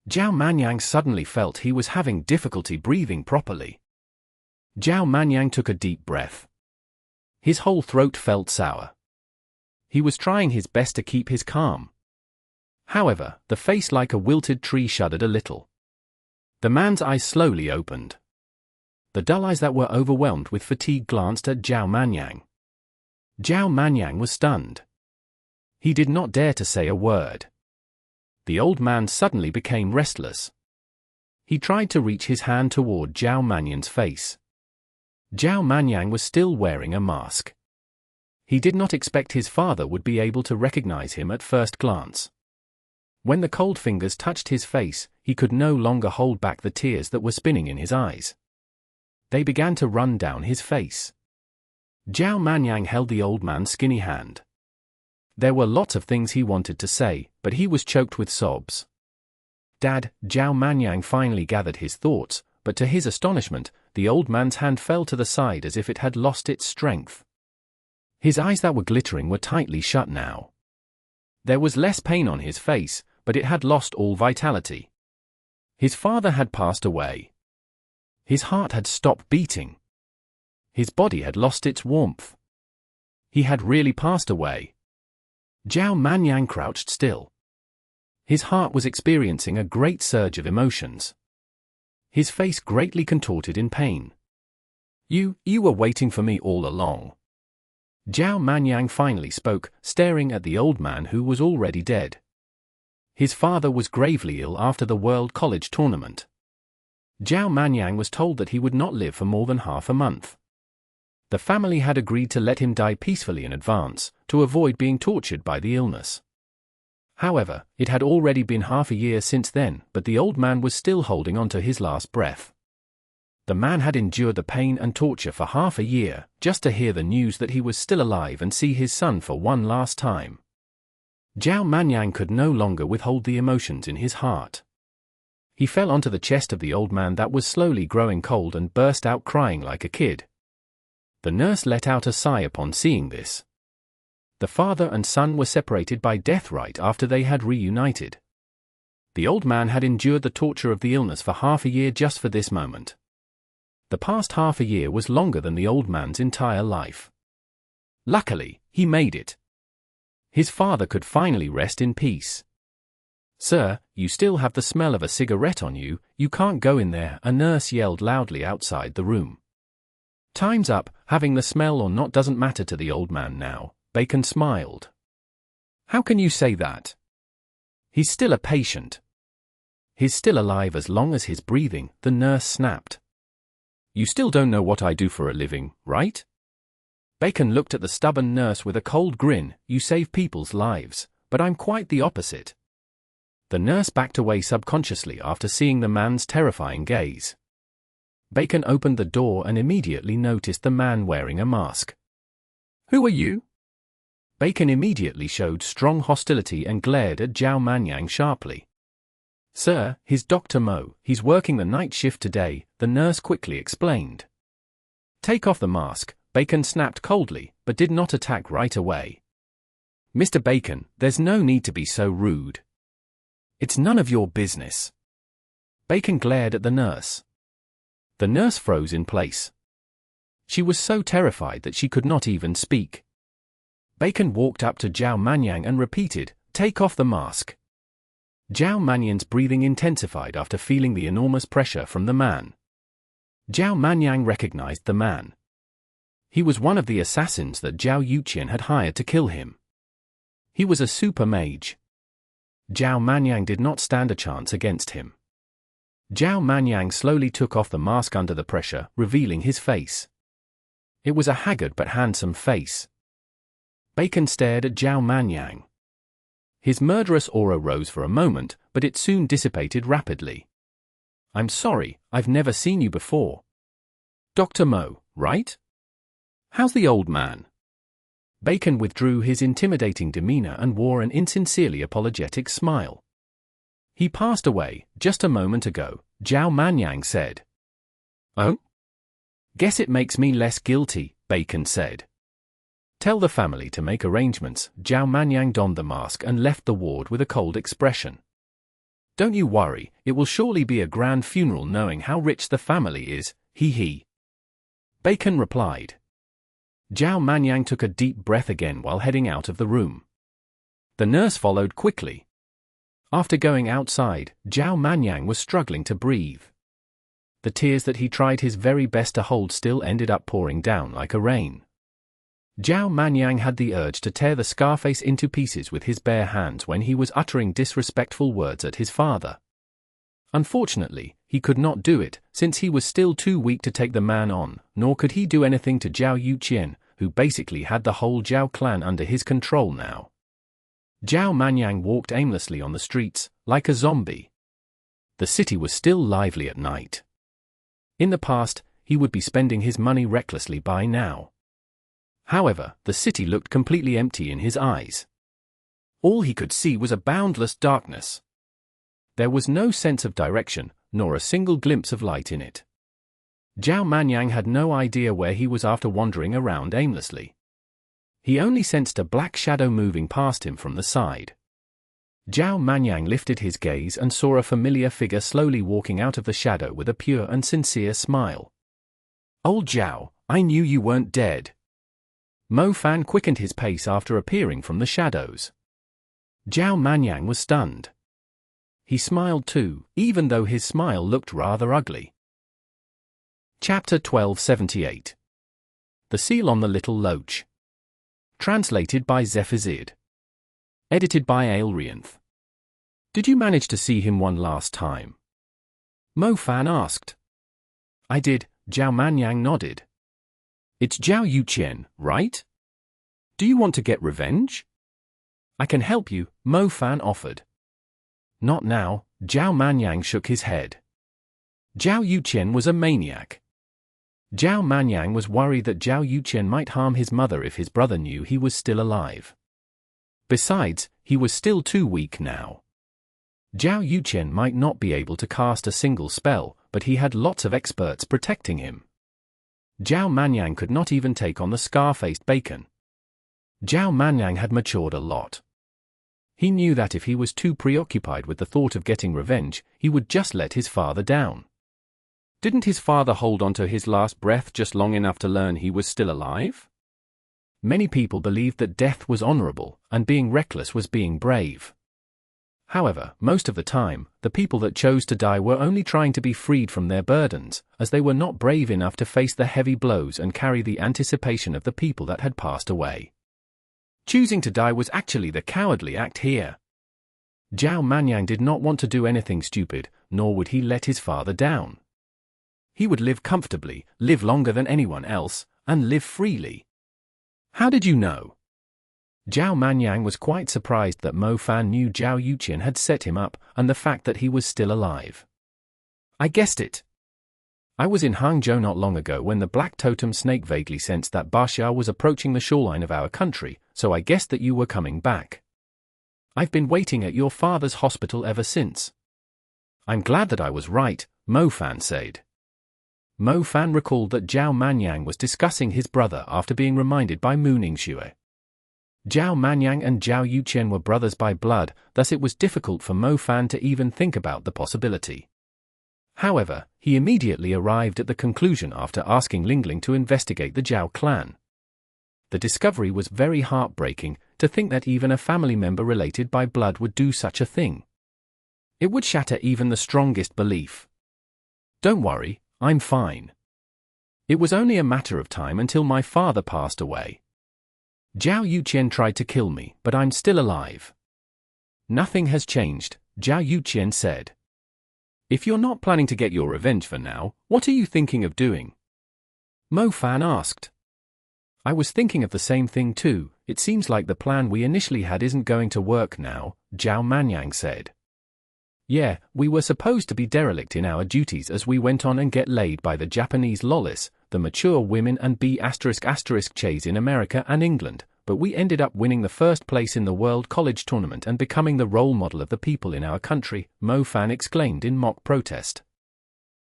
Zhao Manyang suddenly felt he was having difficulty breathing properly. Zhao Manyang took a deep breath. His whole throat felt sour. He was trying his best to keep his calm. However, the face like a wilted tree shuddered a little. The man's eyes slowly opened. The dull eyes that were overwhelmed with fatigue glanced at Zhao Manyang. Zhao Manyang was stunned. He did not dare to say a word. The old man suddenly became restless. He tried to reach his hand toward Zhao Manyang's face. Zhao Manyang was still wearing a mask. He did not expect his father would be able to recognize him at first glance. When the cold fingers touched his face, he could no longer hold back the tears that were spinning in his eyes. They began to run down his face. Zhao Manyang held the old man's skinny hand. There were lots of things he wanted to say, but he was choked with sobs. Dad, Zhao Manyang finally gathered his thoughts, but to his astonishment, the old man's hand fell to the side as if it had lost its strength. His eyes that were glittering were tightly shut now. There was less pain on his face, but it had lost all vitality. His father had passed away. His heart had stopped beating. His body had lost its warmth. He had really passed away. Zhao Manyang crouched still. His heart was experiencing a great surge of emotions. His face greatly contorted in pain. You were waiting for me all along. Zhao Manyang finally spoke, staring at the old man who was already dead. His father was gravely ill after the World College tournament. Zhao Manyang was told that he would not live for more than half a month. The family had agreed to let him die peacefully in advance, to avoid being tortured by the illness. However, it had already been half a year since then, but the old man was still holding on to his last breath. The man had endured the pain and torture for half a year, just to hear the news that he was still alive and see his son for one last time. Zhao Manyang could no longer withhold the emotions in his heart. He fell onto the chest of the old man that was slowly growing cold and burst out crying like a kid. The nurse let out a sigh upon seeing this. The father and son were separated by death right after they had reunited. The old man had endured the torture of the illness for half a year just for this moment. The past half a year was longer than the old man's entire life. Luckily, he made it. His father could finally rest in peace. "Sir, you still have the smell of a cigarette on you, you can't go in there," a nurse yelled loudly outside the room. "Time's up, having the smell or not doesn't matter to the old man now," Bacon smiled. "How can you say that? He's still a patient. He's still alive as long as he's breathing," the nurse snapped. "You still don't know what I do for a living, right?" Bacon looked at the stubborn nurse with a cold grin. "You save people's lives, but I'm quite the opposite." The nurse backed away subconsciously after seeing the man's terrifying gaze. Bacon opened the door and immediately noticed the man wearing a mask. "Who are you?" Bacon immediately showed strong hostility and glared at Zhao Manyang sharply. "Sir, he's Dr. Mo, he's working the night shift today," the nurse quickly explained. "Take off the mask," Bacon snapped coldly, but did not attack right away. "Mr. Bacon, there's no need to be so rude. It's none of your business." Bacon glared at the nurse. The nurse froze in place. She was so terrified that she could not even speak. Bacon walked up to Zhao Manyang and repeated, "Take off the mask." Zhao Manyang's breathing intensified after feeling the enormous pressure from the man. Zhao Manyang recognized the man. He was one of the assassins that Zhao Yuqian had hired to kill him. He was a super mage. Zhao Manyang did not stand a chance against him. Zhao Manyang slowly took off the mask under the pressure, revealing his face. It was a haggard but handsome face. Bacon stared at Zhao Manyang. His murderous aura rose for a moment, but it soon dissipated rapidly. "I'm sorry, I've never seen you before. Dr. Mo, right? How's the old man?" Bacon withdrew his intimidating demeanor and wore an insincerely apologetic smile. "He passed away, just a moment ago," Zhao Manyang said. "Oh? Guess it makes me less guilty," Bacon said. "Tell the family to make arrangements." Zhao Manyang donned the mask and left the ward with a cold expression. "Don't you worry, it will surely be a grand funeral knowing how rich the family is, he. Bacon replied. Zhao Manyang took a deep breath again while heading out of the room. The nurse followed quickly. After going outside, Zhao Manyang was struggling to breathe. The tears that he tried his very best to hold still ended up pouring down like a rain. Zhao Manyang had the urge to tear the Scarface into pieces with his bare hands when he was uttering disrespectful words at his father. Unfortunately, he could not do it, since he was still too weak to take the man on, nor could he do anything to Zhao Yuqian, who basically had the whole Zhao clan under his control now. Zhao Manyang walked aimlessly on the streets, like a zombie. The city was still lively at night. In the past, he would be spending his money recklessly by now. However, the city looked completely empty in his eyes. All he could see was a boundless darkness. There was no sense of direction, nor a single glimpse of light in it. Zhao Manyang had no idea where he was after wandering around aimlessly. He only sensed a black shadow moving past him from the side. Zhao Manyang lifted his gaze and saw a familiar figure slowly walking out of the shadow with a pure and sincere smile. "Old Zhao, I knew you weren't dead." Mo Fan quickened his pace after appearing from the shadows. Zhao Manyang was stunned. He smiled too, even though his smile looked rather ugly. Chapter 1278. The Seal on the Little Loach. Translated by Zephazid. Edited by Aelrianth. "Did you manage to see him one last time?" Mo Fan asked. "I did," Zhao Manyang nodded. "It's Zhao Yuqian, right? Do you want to get revenge?" "I can help you," Mo Fan offered. "Not now," Zhao Manyang shook his head. Zhao Yuqian was a maniac. Zhao Manyang was worried that Zhao Yuqian might harm his mother if his brother knew he was still alive. Besides, he was still too weak now. Zhao Yuqian might not be able to cast a single spell, but he had lots of experts protecting him. Zhao Manyang could not even take on the scar-faced bacon. Zhao Manyang had matured a lot. He knew that if he was too preoccupied with the thought of getting revenge, he would just let his father down. Didn't his father hold on to his last breath just long enough to learn he was still alive? Many people believed that death was honorable, and being reckless was being brave. However, most of the time, the people that chose to die were only trying to be freed from their burdens, as they were not brave enough to face the heavy blows and carry the anticipation of the people that had passed away. Choosing to die was actually the cowardly act here. Zhao Manyang did not want to do anything stupid, nor would he let his father down. He would live comfortably, live longer than anyone else, and live freely. "How did you know?" Zhao Manyang was quite surprised that Mo Fan knew Zhao Yuqian had set him up, and the fact that he was still alive. "I guessed it. I was in Hangzhou not long ago when the Black Totem snake vaguely sensed that Baxia was approaching the shoreline of our country, so I guessed that you were coming back. I've been waiting at your father's hospital ever since." "I'm glad that I was right," Mo Fan said. Mo Fan recalled that Zhao Manyang was discussing his brother after being reminded by Mooning Xue. Zhao Manyang and Zhao Yuqian were brothers by blood, thus it was difficult for Mo Fan to even think about the possibility. However, he immediately arrived at the conclusion after asking Lingling to investigate the Zhao clan. The discovery was very heartbreaking, to think that even a family member related by blood would do such a thing. It would shatter even the strongest belief. "Don't worry, I'm fine. It was only a matter of time until my father passed away. Zhao Yuqian tried to kill me, but I'm still alive." "Nothing has changed," Zhao Yuqian said. "If you're not planning to get your revenge for now, what are you thinking of doing?" Mo Fan asked. "I was thinking of the same thing too. It seems like the plan we initially had isn't going to work now," Zhao Manyang said. "Yeah, we were supposed to be derelict in our duties as we went on and get laid by the Japanese lollis, the mature women and B*************************************************************************************************************************************************************************************************่******************************************************************************************************************************************************************************� a role model of the people in our country," Mo Fan exclaimed in mock protest.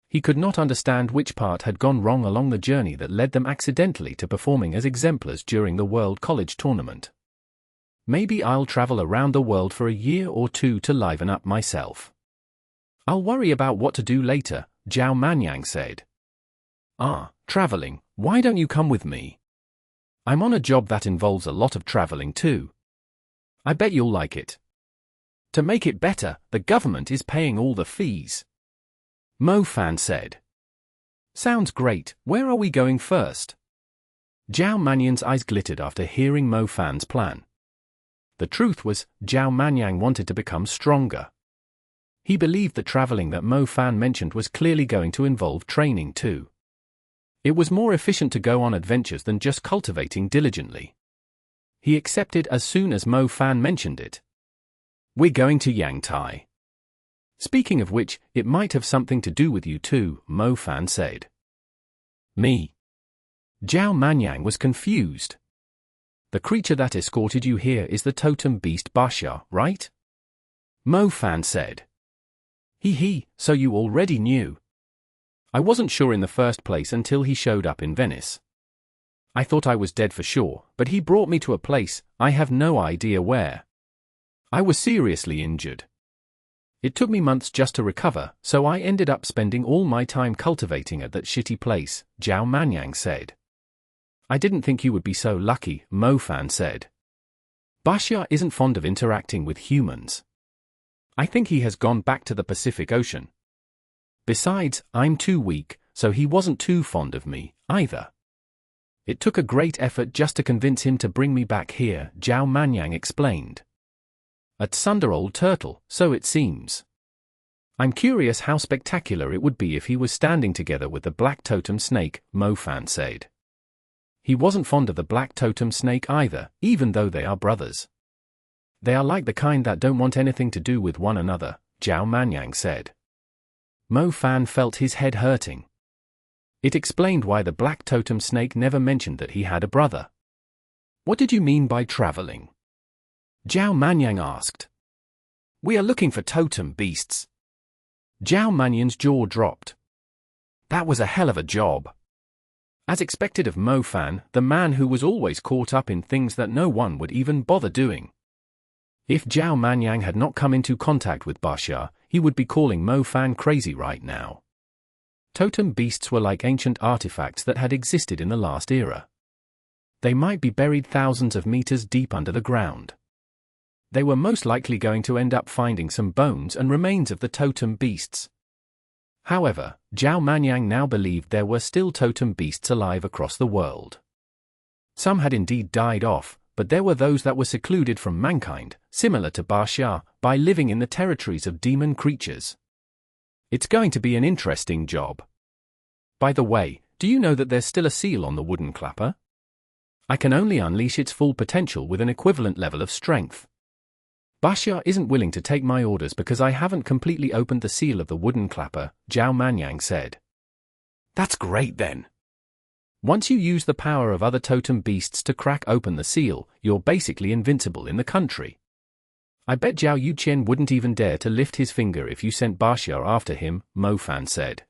He could not understand which part had gone wrong along the journey that led them accidentally to performing as exemplars during the World College Tournament. "Maybe I'll travel around the world for a year or two to liven up myself. I'll worry about what to do later," Zhao Manyang said. "Ah, traveling, why don't you come with me? I'm on a job that involves a lot of traveling too. I bet you'll like it. To make it better, the government is paying all the fees," Mo Fan said. "Sounds great. Where are we going first?" Zhao Manyang's eyes glittered after hearing Mo Fan's plan. The truth was, Zhao Manyang wanted to become stronger. He believed the traveling that Mo Fan mentioned was clearly going to involve training too. It was more efficient to go on adventures than just cultivating diligently. He accepted as soon as Mo Fan mentioned it. "We're going to Yangtai. Speaking of which, it might have something to do with you too," Mo Fan said. "Me?" Zhao Manyang was confused. The creature that escorted you here is the totem beast Baxia, right? Mo Fan said. So you already knew. I wasn't sure in the first place until he showed up in Venice. I thought I was dead for sure, but he brought me to a place, I have no idea where. I was seriously injured. It took me months just to recover, so I ended up spending all my time cultivating at that shitty place, Zhao Manyang said. I didn't think you would be so lucky, Mo Fan said. Baxia isn't fond of interacting with humans. I think he has gone back to the Pacific Ocean. Besides, I'm too weak, so he wasn't too fond of me, either. It took a great effort just to convince him to bring me back here, Zhao Manyang explained. At Sunder Old Turtle, so it seems. I'm curious how spectacular it would be if he was standing together with the black totem snake, Mo Fan said. He wasn't fond of the black totem snake either, even though they are brothers. They are like the kind that don't want anything to do with one another, Zhao Manyang said. Mo Fan felt his head hurting. It explained why the black totem snake never mentioned that he had a brother. What did you mean by traveling? Zhao Manyang asked. We are looking for totem beasts. Zhao Manyang's jaw dropped. That was a hell of a job. As expected of Mo Fan, the man who was always caught up in things that no one would even bother doing. If Zhao Manyang had not come into contact with Baxia, he would be calling Mo Fan crazy right now. Totem beasts were like ancient artifacts that had existed in the last era. They might be buried thousands of meters deep under the ground. They were most likely going to end up finding some bones and remains of the totem beasts. However, Zhao Manyang now believed there were still totem beasts alive across the world. Some had indeed died off, but there were those that were secluded from mankind, similar to Baxia, by living in the territories of demon creatures. It's going to be an interesting job. By the way, do you know that there's still a seal on the wooden clapper? I can only unleash its full potential with an equivalent level of strength. Baxia isn't willing to take my orders because I haven't completely opened the seal of the wooden clapper, Zhao Manyang said. That's great then. Once you use the power of other totem beasts to crack open the seal, you're basically invincible in the country. I bet Zhao Yuqian wouldn't even dare to lift his finger if you sent Baxia after him, Mo Fan said.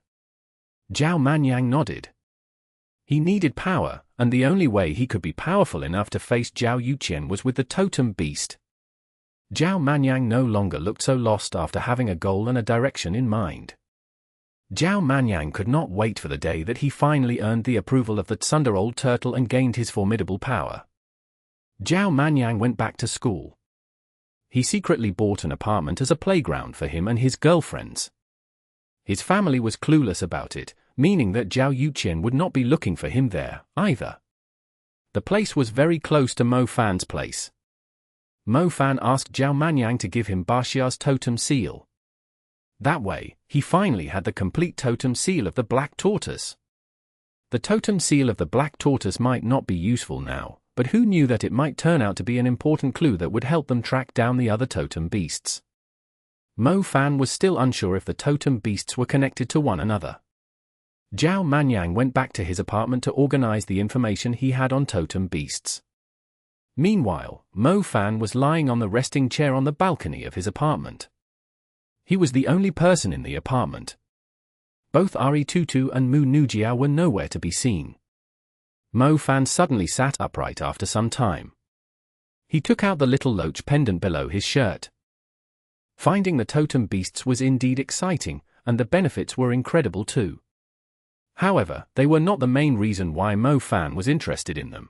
Zhao Manyang nodded. He needed power, and the only way he could be powerful enough to face Zhao Yuqian was with the totem beast. Zhao Manyang no longer looked so lost after having a goal and a direction in mind. Zhao Manyang could not wait for the day that he finally earned the approval of the Sunder Old Turtle and gained his formidable power. Zhao Manyang went back to school. He secretly bought an apartment as a playground for him and his girlfriends. His family was clueless about it, meaning that Zhao Yuqian would not be looking for him there, either. The place was very close to Mo Fan's place. Mo Fan asked Zhao Manyang to give him Baxia's totem seal. That way, he finally had the complete totem seal of the black tortoise. The totem seal of the black tortoise might not be useful now, but who knew that it might turn out to be an important clue that would help them track down the other totem beasts. Mo Fan was still unsure if the totem beasts were connected to one another. Zhao Manyang went back to his apartment to organize the information he had on totem beasts. Meanwhile, Mo Fan was lying on the resting chair on the balcony of his apartment. He was the only person in the apartment. Both Ari Tutu and Mu Nujiao were nowhere to be seen. Mo Fan suddenly sat upright after some time. He took out the little Loach pendant below his shirt. Finding the totem beasts was indeed exciting, and the benefits were incredible too. However, they were not the main reason why Mo Fan was interested in them.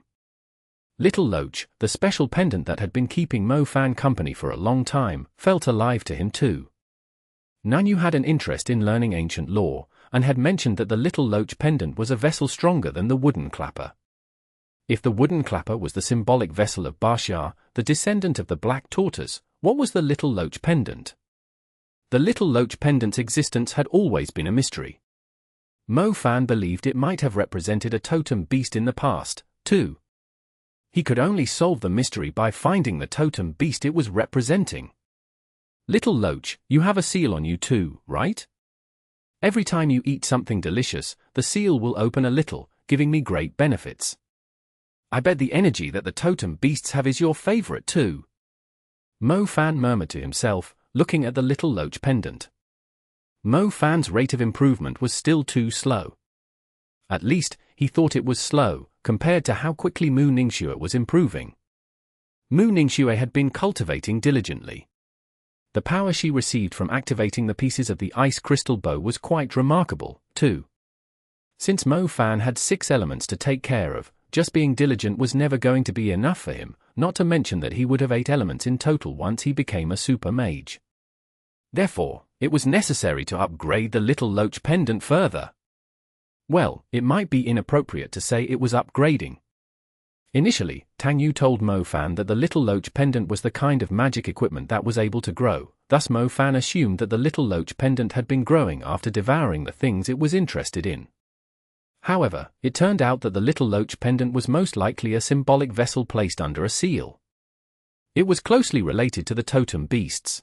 Little Loach, the special pendant that had been keeping Mo Fan company for a long time, felt alive to him too. Nanyu had an interest in learning ancient lore, and had mentioned that the little Loach pendant was a vessel stronger than the wooden clapper. If the wooden clapper was the symbolic vessel of Baxia, the descendant of the black tortoise, what was the little Loach pendant? The little Loach pendant's existence had always been a mystery. Mo Fan believed it might have represented a totem beast in the past, too. He could only solve the mystery by finding the totem beast it was representing. Little Loach, you have a seal on you too, right? Every time you eat something delicious, the seal will open a little, giving me great benefits. I bet the energy that the totem beasts have is your favorite too. Mo Fan murmured to himself, looking at the little Loach pendant. Mo Fan's rate of improvement was still too slow. At least, he thought it was slow, compared to how quickly Mu Ningxue was improving. Mu Ningxue had been cultivating diligently. The power she received from activating the pieces of the ice crystal bow was quite remarkable, too. Since Mo Fan had 6 elements to take care of, just being diligent was never going to be enough for him, not to mention that he would have 8 elements in total once he became a super mage. Therefore, it was necessary to upgrade the little Loach pendant further. Well, it might be inappropriate to say it was upgrading. Initially, Tang Yu told Mo Fan that the little Loach pendant was the kind of magic equipment that was able to grow, thus Mo Fan assumed that the little Loach pendant had been growing after devouring the things it was interested in. However, it turned out that the little Loach pendant was most likely a symbolic vessel placed under a seal. It was closely related to the totem beasts.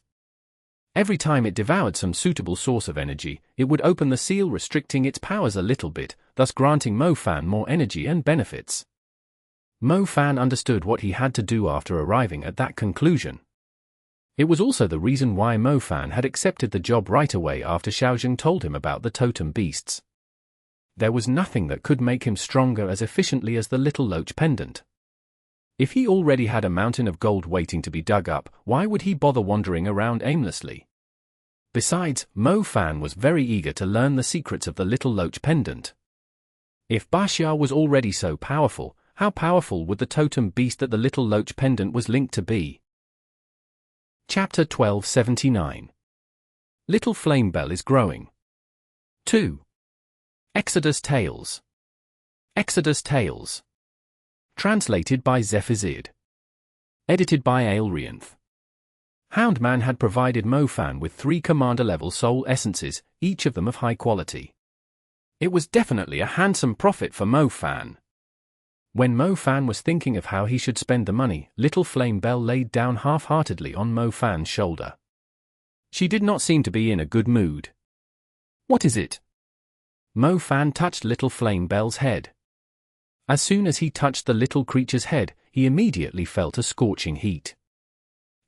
Every time it devoured some suitable source of energy, it would open the seal, restricting its powers a little bit, thus granting Mo Fan more energy and benefits. Mo Fan understood what he had to do after arriving at that conclusion. It was also the reason why Mo Fan had accepted the job right away after Xiaozheng told him about the totem beasts. There was nothing that could make him stronger as efficiently as the little Loach pendant. If he already had a mountain of gold waiting to be dug up, why would he bother wandering around aimlessly? Besides, Mo Fan was very eager to learn the secrets of the little Loach pendant. If Baxia was already so powerful, how powerful would the totem beast that the little Loach pendant was linked to be? Chapter 1279. Little Flame Belle is growing. 2. Exodus Tales. Exodus Tales. Translated by Zephizid. Edited by Aelrianth. Houndman had provided Mo Fan with 3 commander-level soul essences, each of them of high quality. It was definitely a handsome profit for Mo Fan. When Mo Fan was thinking of how he should spend the money, little Flame Belle laid down half-heartedly on Mo Fan's shoulder. She did not seem to be in a good mood. What is it? Mo Fan touched little Flame Belle's head. As soon as he touched the little creature's head, he immediately felt a scorching heat.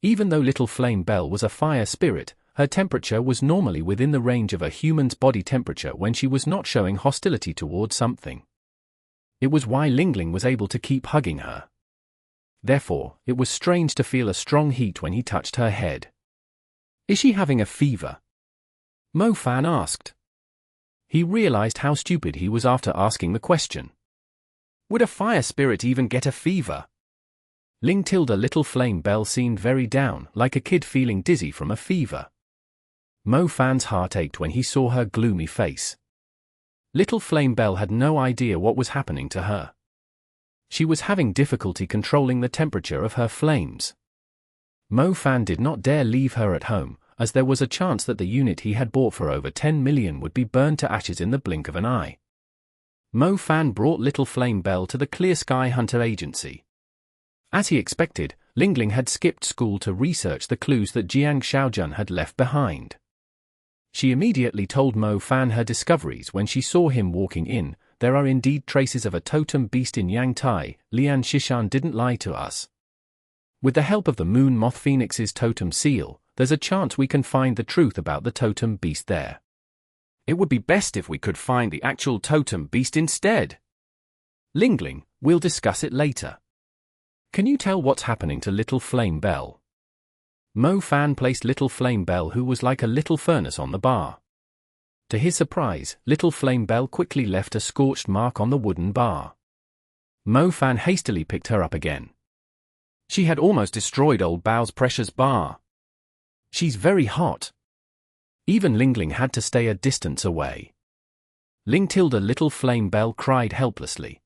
Even though little Flame Belle was a fire spirit, her temperature was normally within the range of a human's body temperature when she was not showing hostility towards something. It was why Lingling was able to keep hugging her. Therefore, it was strange to feel a strong heat when he touched her head. Is she having a fever? Mo Fan asked. He realized how stupid he was after asking the question. Would a fire spirit even get a fever? Little Flame Belle seemed very down, like a kid feeling dizzy from a fever. Mo Fan's heart ached when he saw her gloomy face. Little Flame Belle had no idea what was happening to her. She was having difficulty controlling the temperature of her flames. Mo Fan did not dare leave her at home, as there was a chance that the unit he had bought for over 10 million would be burned to ashes in the blink of an eye. Mo Fan brought little Flame Belle to the Clear Sky Hunter Agency. As he expected, Lingling had skipped school to research the clues that Jiang Xiaojun had left behind. She immediately told Mo Fan her discoveries when she saw him walking in. There are indeed traces of a totem beast in Yangtai. Lian Shishan didn't lie to us. With the help of the Moon Moth Phoenix's totem seal, there's a chance we can find the truth about the totem beast there. It would be best if we could find the actual totem beast instead. Lingling, we'll discuss it later. Can you tell what's happening to little Flame Belle? Mo Fan placed little Flame Belle, who was like a little furnace, on the bar. To his surprise, little Flame Belle quickly left a scorched mark on the wooden bar. Mo Fan hastily picked her up again. She had almost destroyed old Bao's precious bar. She's very hot. Even Lingling had to stay a distance away. Little Flame Belle cried helplessly.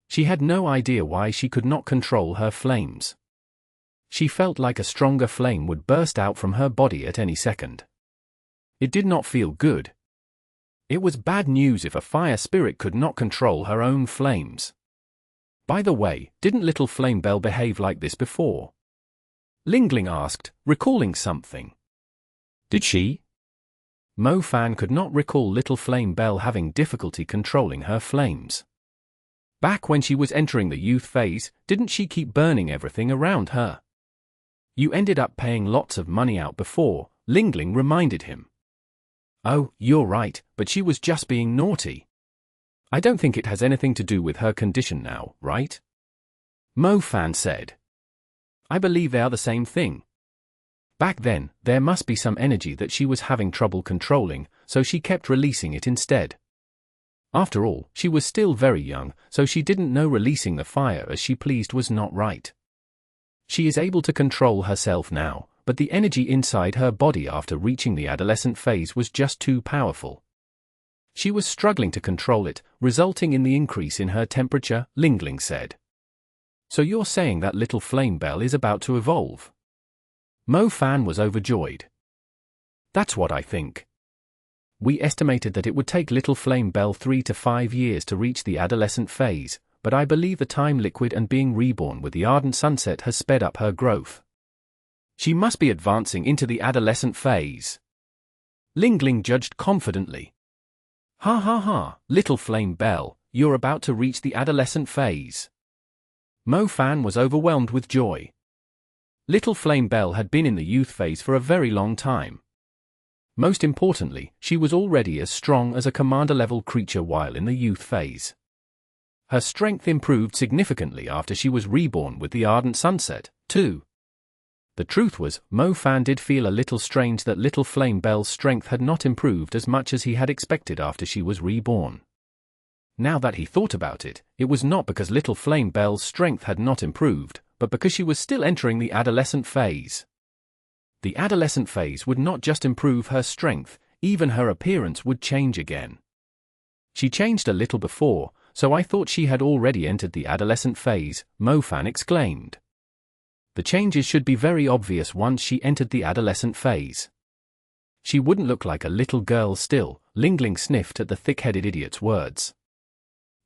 She had no idea why she could not control her flames. She felt like a stronger flame would burst out from her body at any second. It did not feel good. It was bad news if a fire spirit could not control her own flames. By the way, didn't little Flame Belle behave like this before? Lingling asked, recalling something. Did she? Mo Fan could not recall little Flame Belle having difficulty controlling her flames. Back when she was entering the youth phase, didn't she keep burning everything around her? You ended up paying lots of money out before, Lingling reminded him. Oh, you're right, but she was just being naughty. I don't think it has anything to do with her condition now, right? Mo Fan said. I believe they are the same thing. Back then, there must be some energy that she was having trouble controlling, so she kept releasing it instead. After all, she was still very young, so she didn't know releasing the fire as she pleased was not right. She is able to control herself now, but the energy inside her body after reaching the adolescent phase was just too powerful. She was struggling to control it, resulting in the increase in her temperature, Lingling said. So you're saying that little flame Belle is about to evolve? Mo Fan was overjoyed. That's what I think. We estimated that it would take little flame Belle 3 to 5 years to reach the adolescent phase, but I believe the time liquid and being reborn with the ardent sunset has sped up her growth. She must be advancing into the adolescent phase. Lingling judged confidently. Ha ha ha, little flame Belle, you're about to reach the adolescent phase. Mo Fan was overwhelmed with joy. Little flame Belle had been in the youth phase for a very long time. Most importantly, she was already as strong as a commander-level creature while in the youth phase. Her strength improved significantly after she was reborn with the ardent sunset, too. The truth was, Mo Fan did feel a little strange that little flame Belle's strength had not improved as much as he had expected after she was reborn. Now that he thought about it, it was not because little flame Belle's strength had not improved, but because she was still entering the adolescent phase. The adolescent phase would not just improve her strength, even her appearance would change again. She changed a little before, so I thought she had already entered the adolescent phase, Mo Fan exclaimed. The changes should be very obvious once she entered the adolescent phase. She wouldn't look like a little girl still, Lingling sniffed at the thick-headed idiot's words.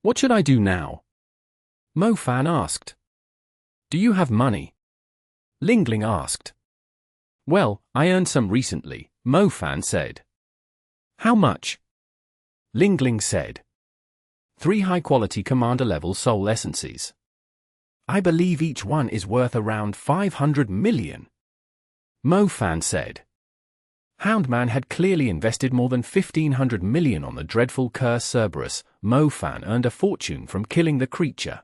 What should I do now? Mo Fan asked. Do you have money? Lingling asked. Well, I earned some recently, Mo Fan said. How much? Lingling said. 3 high-quality commander-level soul essences. I believe each one is worth around 500 million. Mo Fan said. Houndman had clearly invested more than 1,500 million on the dreadful curse Cerberus. Mo Fan earned a fortune from killing the creature.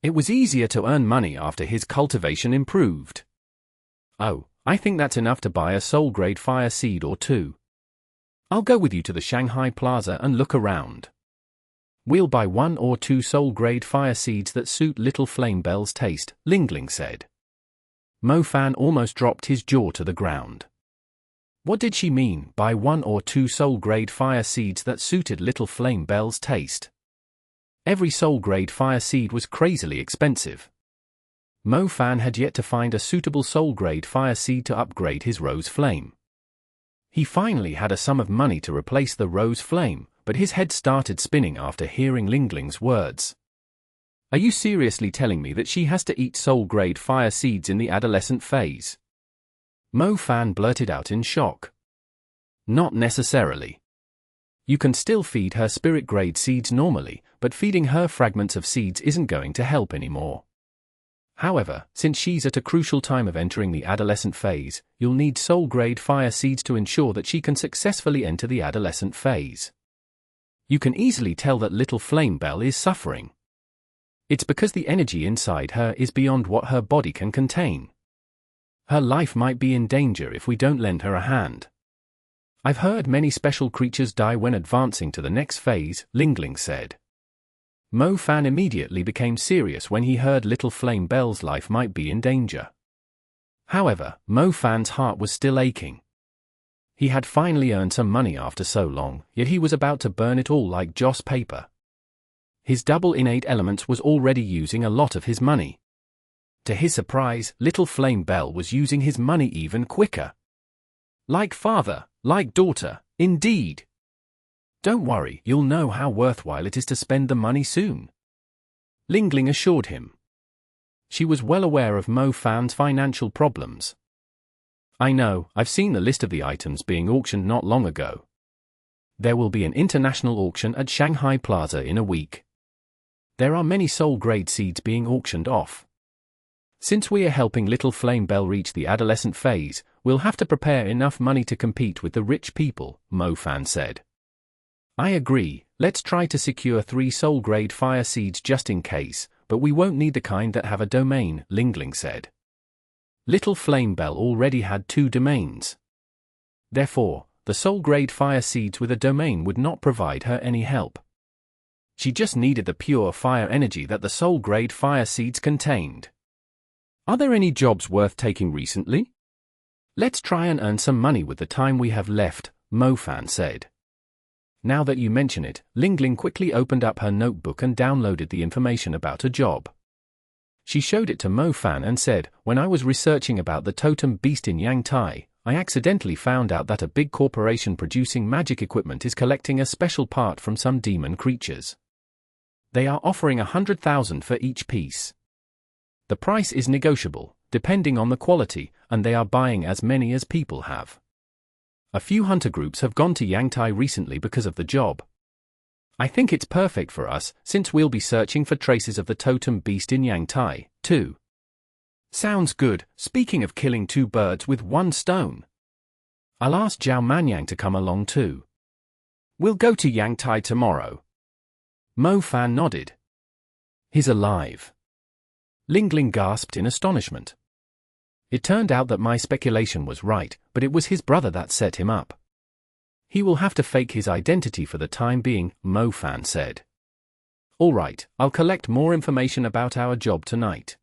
It was easier to earn money after his cultivation improved. Oh, I think that's enough to buy a soul-grade fire seed or 2. I'll go with you to the Shanghai Plaza and look around. We'll buy 1 or 2 soul-grade fire seeds that suit little flame Belle's taste, Lingling said. Mo Fan almost dropped his jaw to the ground. What did she mean by 1 or 2 soul-grade fire seeds that suited little flame Belle's taste? Every soul-grade fire seed was crazily expensive. Mo Fan had yet to find a suitable soul-grade fire seed to upgrade his rose flame. He finally had a sum of money to replace the rose flame, but his head started spinning after hearing Lingling's words. Are you seriously telling me that she has to eat soul-grade fire seeds in the adolescent phase? Mo Fan blurted out in shock. Not necessarily. You can still feed her spirit-grade seeds normally, but feeding her fragments of seeds isn't going to help anymore. However, since she's at a crucial time of entering the adolescent phase, you'll need soul-grade fire seeds to ensure that she can successfully enter the adolescent phase. You can easily tell that little flame Belle is suffering. It's because the energy inside her is beyond what her body can contain. Her life might be in danger if we don't lend her a hand. I've heard many special creatures die when advancing to the next phase, Lingling said. Mo Fan immediately became serious when he heard little flame Belle's life might be in danger. However, Mo Fan's heart was still aching. He had finally earned some money after so long, yet he was about to burn it all like joss paper. His double innate elements was already using a lot of his money. To his surprise, little flame Belle was using his money even quicker. Like father, like daughter, indeed. Don't worry, you'll know how worthwhile it is to spend the money soon. Lingling assured him. She was well aware of Mo Fan's financial problems. I know, I've seen the list of the items being auctioned not long ago. There will be an international auction at Shanghai Plaza in a week. There are many soul-grade seeds being auctioned off. Since we are helping little Flame Belle reach the adolescent phase, we'll have to prepare enough money to compete with the rich people, Fan said. I agree, let's try to secure 3 soul-grade fire seeds just in case, but we won't need the kind that have a domain, Linden said. Little Flame Belle already had 2 domains. Therefore, the soul-grade fire seeds with a domain would not provide her any help. She just needed the pure fire energy that the soul-grade fire seeds contained. Are there any jobs worth taking recently? Let's try and earn some money with the time we have left, Fan said. Now that you mention it, Linden quickly opened up her notebook and downloaded the information about a job. She showed it to Fan and said, when I was researching about the totem beast in Yangtai, I accidentally found out that a big corporation producing magic equipment is collecting a special part from some demon creatures. They are offering 100,000 for each piece. The price is negotiable, depending on the quality, and they are buying as many as people have. A few hunter groups have gone to Yangtai recently because of the job. I think it's perfect for us, since we'll be searching for traces of the totem beast in Yangtai, too. Sounds good. Speaking of killing 2 birds with 1 stone. I'll ask Zhao Manyang to come along too. We'll go to Yangtai tomorrow. Fan nodded. He's alive. Linden gasped in astonishment. It turned out that my speculation was right, but it was his brother that set him up. He will have to fake his identity for the time being, Fan said. All right, I'll collect more information about our job tonight.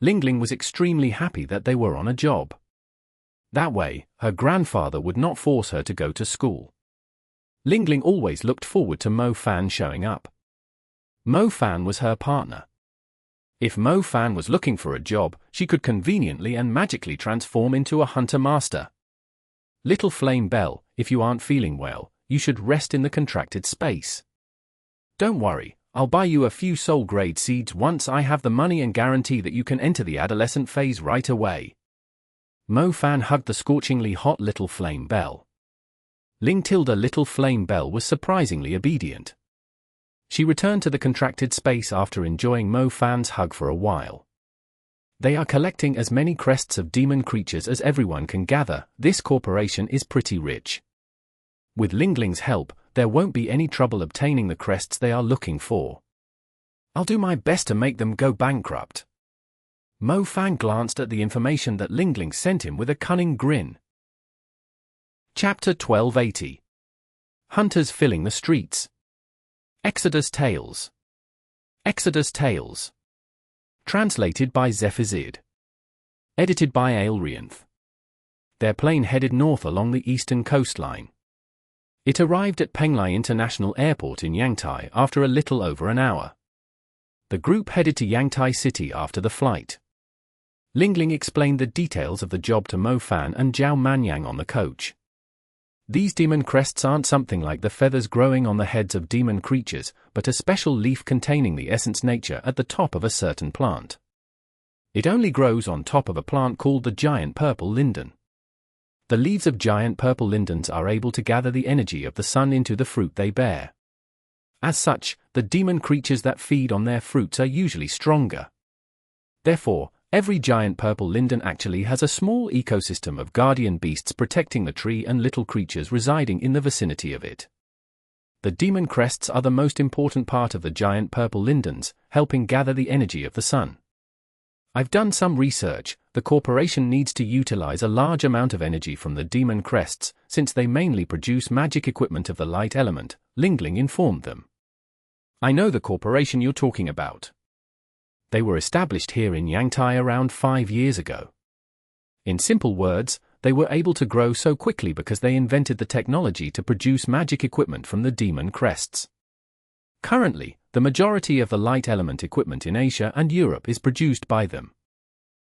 Linden was extremely happy that they were on a job. That way, her grandfather would not force her to go to school. Linden always looked forward to Fan showing up. Fan was her partner. If Fan was looking for a job, she could conveniently and magically transform into a hunter master. Little Flame Belle, if you aren't feeling well, you should rest in the contracted space. Don't worry, I'll buy you a few soul-grade seeds once I have the money and guarantee that you can enter the adolescent phase right away. Fan hugged the scorchingly hot little Flame Belle. Little Flame Belle was surprisingly obedient. She returned to the contracted space after enjoying Fan's hug for a while. They are collecting as many crests of demon creatures as everyone can gather. This corporation is pretty rich. With Linden's help, there won't be any trouble obtaining the crests they are looking for. I'll do my best to make them go bankrupt. Fan glanced at the information that Linden sent him with a cunning grin. Chapter 1280. Hunters filling the streets. Exodus Tales. Exodus Tales. Translated by Zephizid. Edited by Aelrianth. Their plane headed north along the eastern coastline. It arrived at Penglai International Airport in Yangtai after a little over an hour. The group headed to Yangtai City after the flight. Linden explained the details of the job to Fan and Zhao Manyang on the coach. These demon crests aren't something like the feathers growing on the heads of demon creatures, but a special leaf containing the essence nature at the top of a certain plant. It only grows on top of a plant called the giant purple linden. The leaves of giant purple lindens are able to gather the energy of the sun into the fruit they bear. As such, the demon creatures that feed on their fruits are usually stronger. Therefore, every giant purple linden actually has a small ecosystem of guardian beasts protecting the tree and little creatures residing in the vicinity of it. The demon crests are the most important part of the giant purple lindens, helping gather the energy of the sun. I've done some research. The corporation needs to utilize a large amount of energy from the demon crests, since they mainly produce magic equipment of the light element, Linden informed them. I know the corporation you're talking about. They were established here in Yangtai around 5 years ago. In simple words, they were able to grow so quickly because they invented the technology to produce magic equipment from the demon crests. Currently, the majority of the light element equipment in Asia and Europe is produced by them.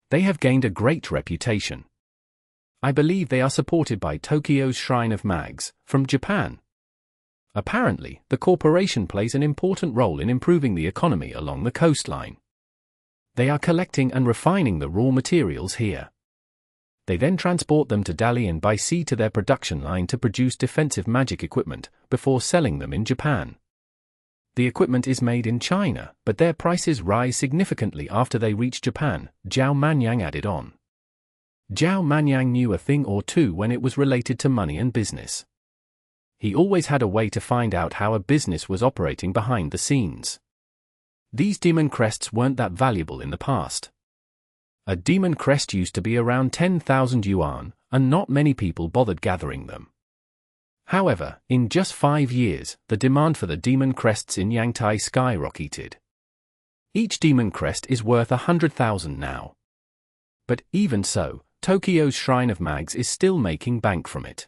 They have gained a great reputation. I believe they are supported by Tokyo's Shrine of Mags, from Japan. Apparently, the corporation plays an important role in improving the economy along the coastline. They are collecting and refining the raw materials here. They then transport them to Dalian by sea to their production line to produce defensive magic equipment, before selling them in Japan. The equipment is made in China, but their prices rise significantly after they reach Japan, Zhao Manyang added on. Zhao Manyang knew a thing or two when it was related to money and business. He always had a way to find out how a business was operating behind the scenes. These demon crests weren't that valuable in the past. A demon crest used to be around 10,000 yuan, and not many people bothered gathering them. However, in just 5 years, the demand for the demon crests in Yangtai skyrocketed. Each demon crest is worth 100,000 now. But even so, Tokyo's Shrine of Mags is still making bank from it.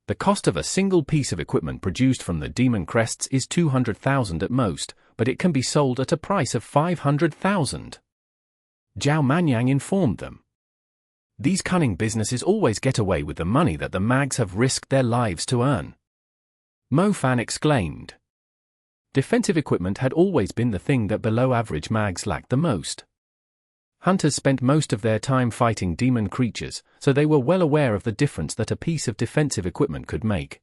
The cost of a single piece of equipment produced from the demon crests is 200,000 at most, but it can be sold at a price of 500,000. Zhao Manyang informed them. These cunning businesses always get away with the money that the mags have risked their lives to earn. Mo Fan exclaimed. Defensive equipment had always been the thing that below-average mags lacked the most. Hunters spent most of their time fighting demon creatures, so they were well aware of the difference that a piece of defensive equipment could make.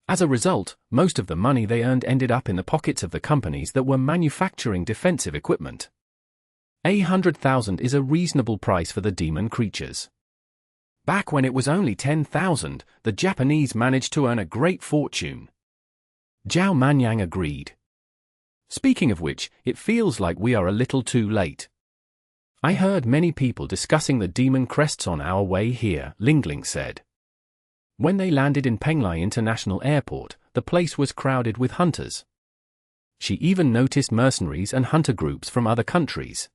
As a result, most of the money they earned ended up in the pockets of the companies that were manufacturing defensive equipment. 100,000 is a reasonable price for the demon creatures. Back when it was only 10,000, the Japanese managed to earn a great fortune. Zhao Manyang agreed. Speaking of which, it feels like we are a little too late. I heard many people discussing the demon crests on our way here, Lingling said. When they landed in Penglai International Airport, the place was crowded with hunters. She even noticed mercenaries and hunter groups from other countries.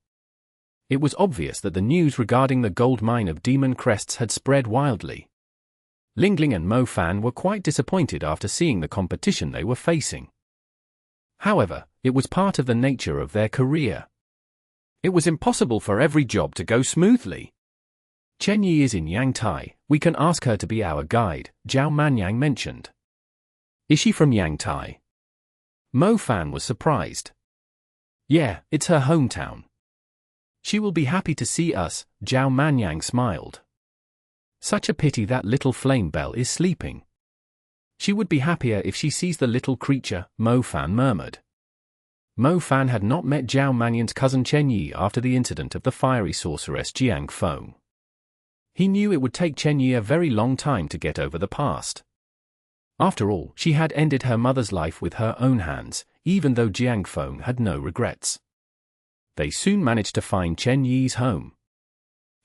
It was obvious that the news regarding the gold mine of demon crests had spread wildly. Lingling and Mo Fan were quite disappointed after seeing the competition they were facing. However, it was part of the nature of their career. It was impossible for every job to go smoothly. Chen Yi is in Yangtai, we can ask her to be our guide, Zhao Manyang mentioned. Is she from Yangtai? Mo Fan was surprised. Yeah, it's her hometown. She will be happy to see us, Zhao Manyang smiled. Such a pity that little flame Belle is sleeping. She would be happier if she sees the little creature, Mo Fan murmured. Mo Fan had not met Zhao Manyang's cousin Chen Yi after the incident of the fiery sorceress Jiang Feng. He knew it would take Chen Yi a very long time to get over the past. After all, she had ended her mother's life with her own hands, even though Jiang Feng had no regrets. They soon managed to find Chen Yi's home.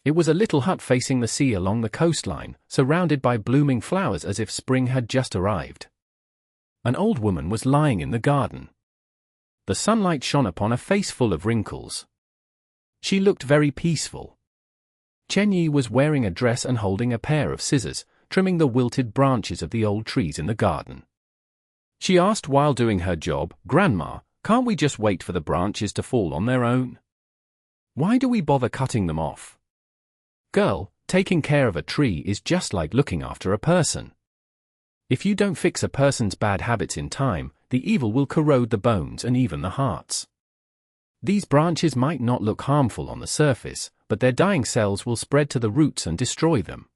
It was a little hut facing the sea along the coastline, surrounded by blooming flowers as if spring had just arrived. An old woman was lying in the garden. The sunlight shone upon a face full of wrinkles. She looked very peaceful. Chen Yi was wearing a dress and holding a pair of scissors, trimming the wilted branches of the old trees in the garden. She asked while doing her job, "Grandma, can't we just wait for the branches to fall on their own? Why do we bother cutting them off? Girl, taking care of a tree is just like looking after a person. If you don't fix a person's bad habits in time, the evil will corrode the bones and even the hearts. These branches might not look harmful on the surface, but their dying cells will spread to the roots and destroy them."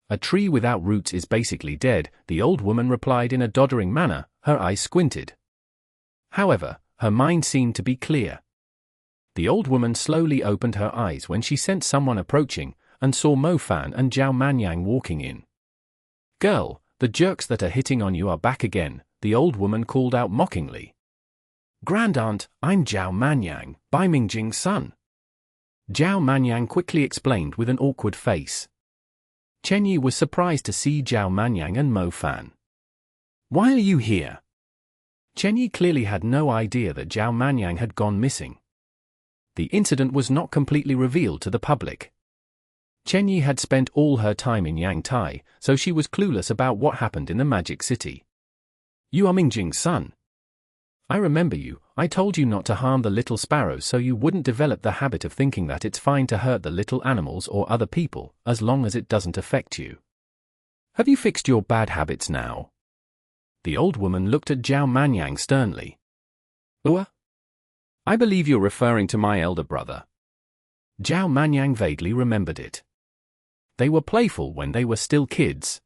"A tree without roots is basically dead," the old woman replied in a doddering manner, her eyes squinted. However, her mind seemed to be clear. The old woman slowly opened her eyes when she sensed someone approaching, and saw Mo Fan and Zhao Manyang walking in. "Girl, the jerks that are hitting on you are back again," the old woman called out mockingly. "Grandaunt, I'm Zhao Manyang, Bai Mingjing's son." Zhao Manyang quickly explained with an awkward face. Chen Yi was surprised to see Zhao Manyang and Mo Fan. "Why are you here?" Chen Yi clearly had no idea that Zhao Manyang had gone missing. The incident was not completely revealed to the public. Chen Yi had spent all her time in Yangtai, so she was clueless about what happened in the Magic City. "You are Mingjing's son. I remember you. I told you not to harm the little sparrows so you wouldn't develop the habit of thinking that it's fine to hurt the little animals or other people, as long as it doesn't affect you. Have you fixed your bad habits now?" The old woman looked at Zhao Manyang sternly. I believe you're referring to my elder brother." Zhao Manyang vaguely remembered it. They were playful when they were still kids.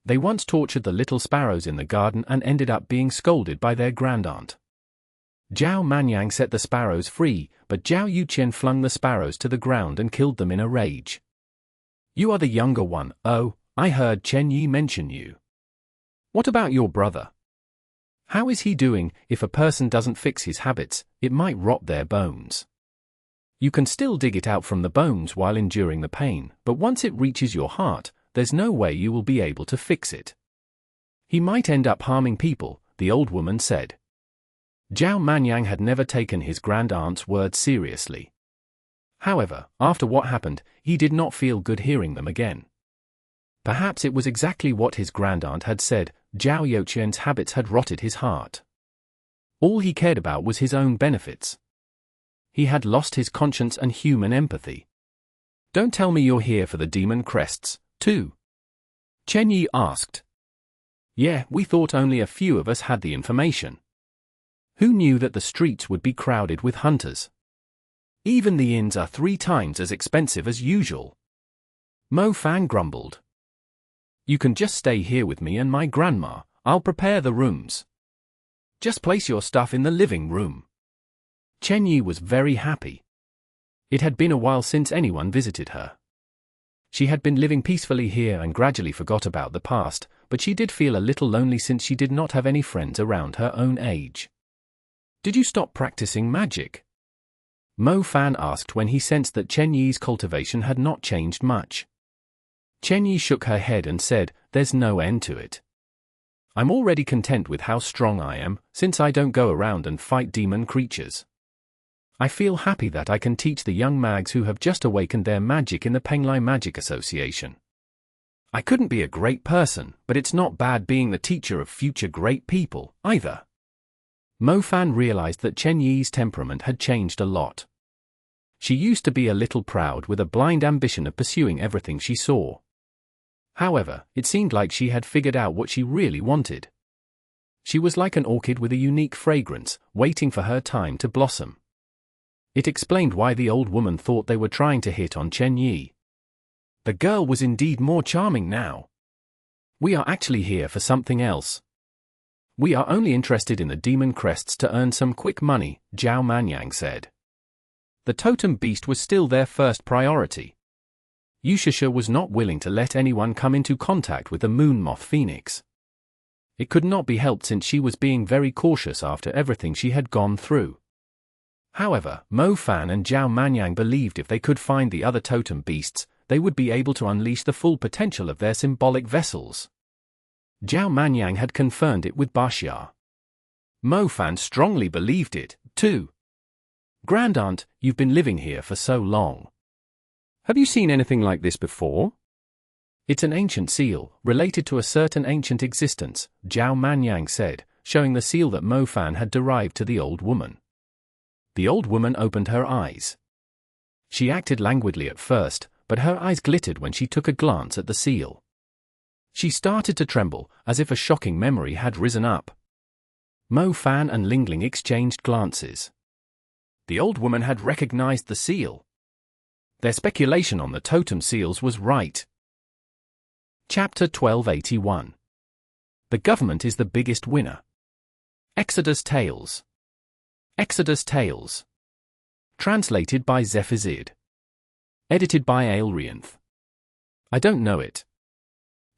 They once tortured the little sparrows in the garden and ended up being scolded by their grandaunt. Zhao Manyang set the sparrows free, but Zhao Yuqian flung the sparrows to the ground and killed them in a rage. You are the younger one. Oh, I heard Chen Yi mention you. What about your brother? How is he doing? If a person doesn't fix his habits, it might rot their bones. You can still dig it out from the bones while enduring the pain, but once it reaches your heart, there's no way you will be able to fix it. He might end up harming people, the old woman said. Zhao Manyang had never taken his grandaunt's words seriously. However, after what happened, he did not feel good hearing them again. Perhaps it was exactly what his grandaunt had said. Zhao Yuqian's habits had rotted his heart. All he cared about was his own benefits. He had lost his conscience and human empathy. Don't tell me you're here for the demon crests, too? Chen Yi asked. Yeah, we thought only a few of us had the information. Who knew that the streets would be crowded with hunters? Even the inns are 3 times as expensive as usual. Mo Fang grumbled. You can just stay here with me and my grandma. I'll prepare the rooms. Just place your stuff in the living room. Chen Yi was very happy. It had been a while since anyone visited her. She had been living peacefully here and gradually forgot about the past, but she did feel a little lonely since she did not have any friends around her own age. Did you stop practicing magic? Mo Fan asked when he sensed that Chen Yi's cultivation had not changed much. Chen Yi shook her head and said, there's no end to it. I'm already content with how strong I am, since I don't go around and fight demon creatures. I feel happy that I can teach the young mags who have just awakened their magic in the Penglai Magic Association. I couldn't be a great person, but it's not bad being the teacher of future great people, either. Mo Fan realized that Chen Yi's temperament had changed a lot. She used to be a little proud with a blind ambition of pursuing everything she saw. However, it seemed like she had figured out what she really wanted. She was like an orchid with a unique fragrance, waiting for her time to blossom. It explained why the old woman thought they were trying to hit on Chen Yi. The girl was indeed more charming now. We are actually here for something else. We are only interested in the demon crests to earn some quick money, Zhao Manyang said. The totem beast was still their first priority. Shishi was not willing to let anyone come into contact with the moon moth phoenix. It could not be helped since she was being very cautious after everything she had gone through. However, Mo Fan and Zhao Manyang believed if they could find the other totem beasts, they would be able to unleash the full potential of their symbolic vessels. Zhao Manyang had confirmed it with Baxia. Mo Fan strongly believed it, too. Grandaunt, you've been living here for so long. Have you seen anything like this before? It's an ancient seal, related to a certain ancient existence, Zhao Manyang said, showing the seal that Mo Fan had derived to the old woman. The old woman opened her eyes. She acted languidly at first, but her eyes glittered when she took a glance at the seal. She started to tremble, as if a shocking memory had risen up. Mo Fan and Lingling exchanged glances. The old woman had recognized the seal. Their speculation on the totem seals was right. Chapter 1281. The government is the biggest winner. Exodus Tales. Exodus Tales. Translated by Zephazid. Edited by Aelrianth. I don't know it.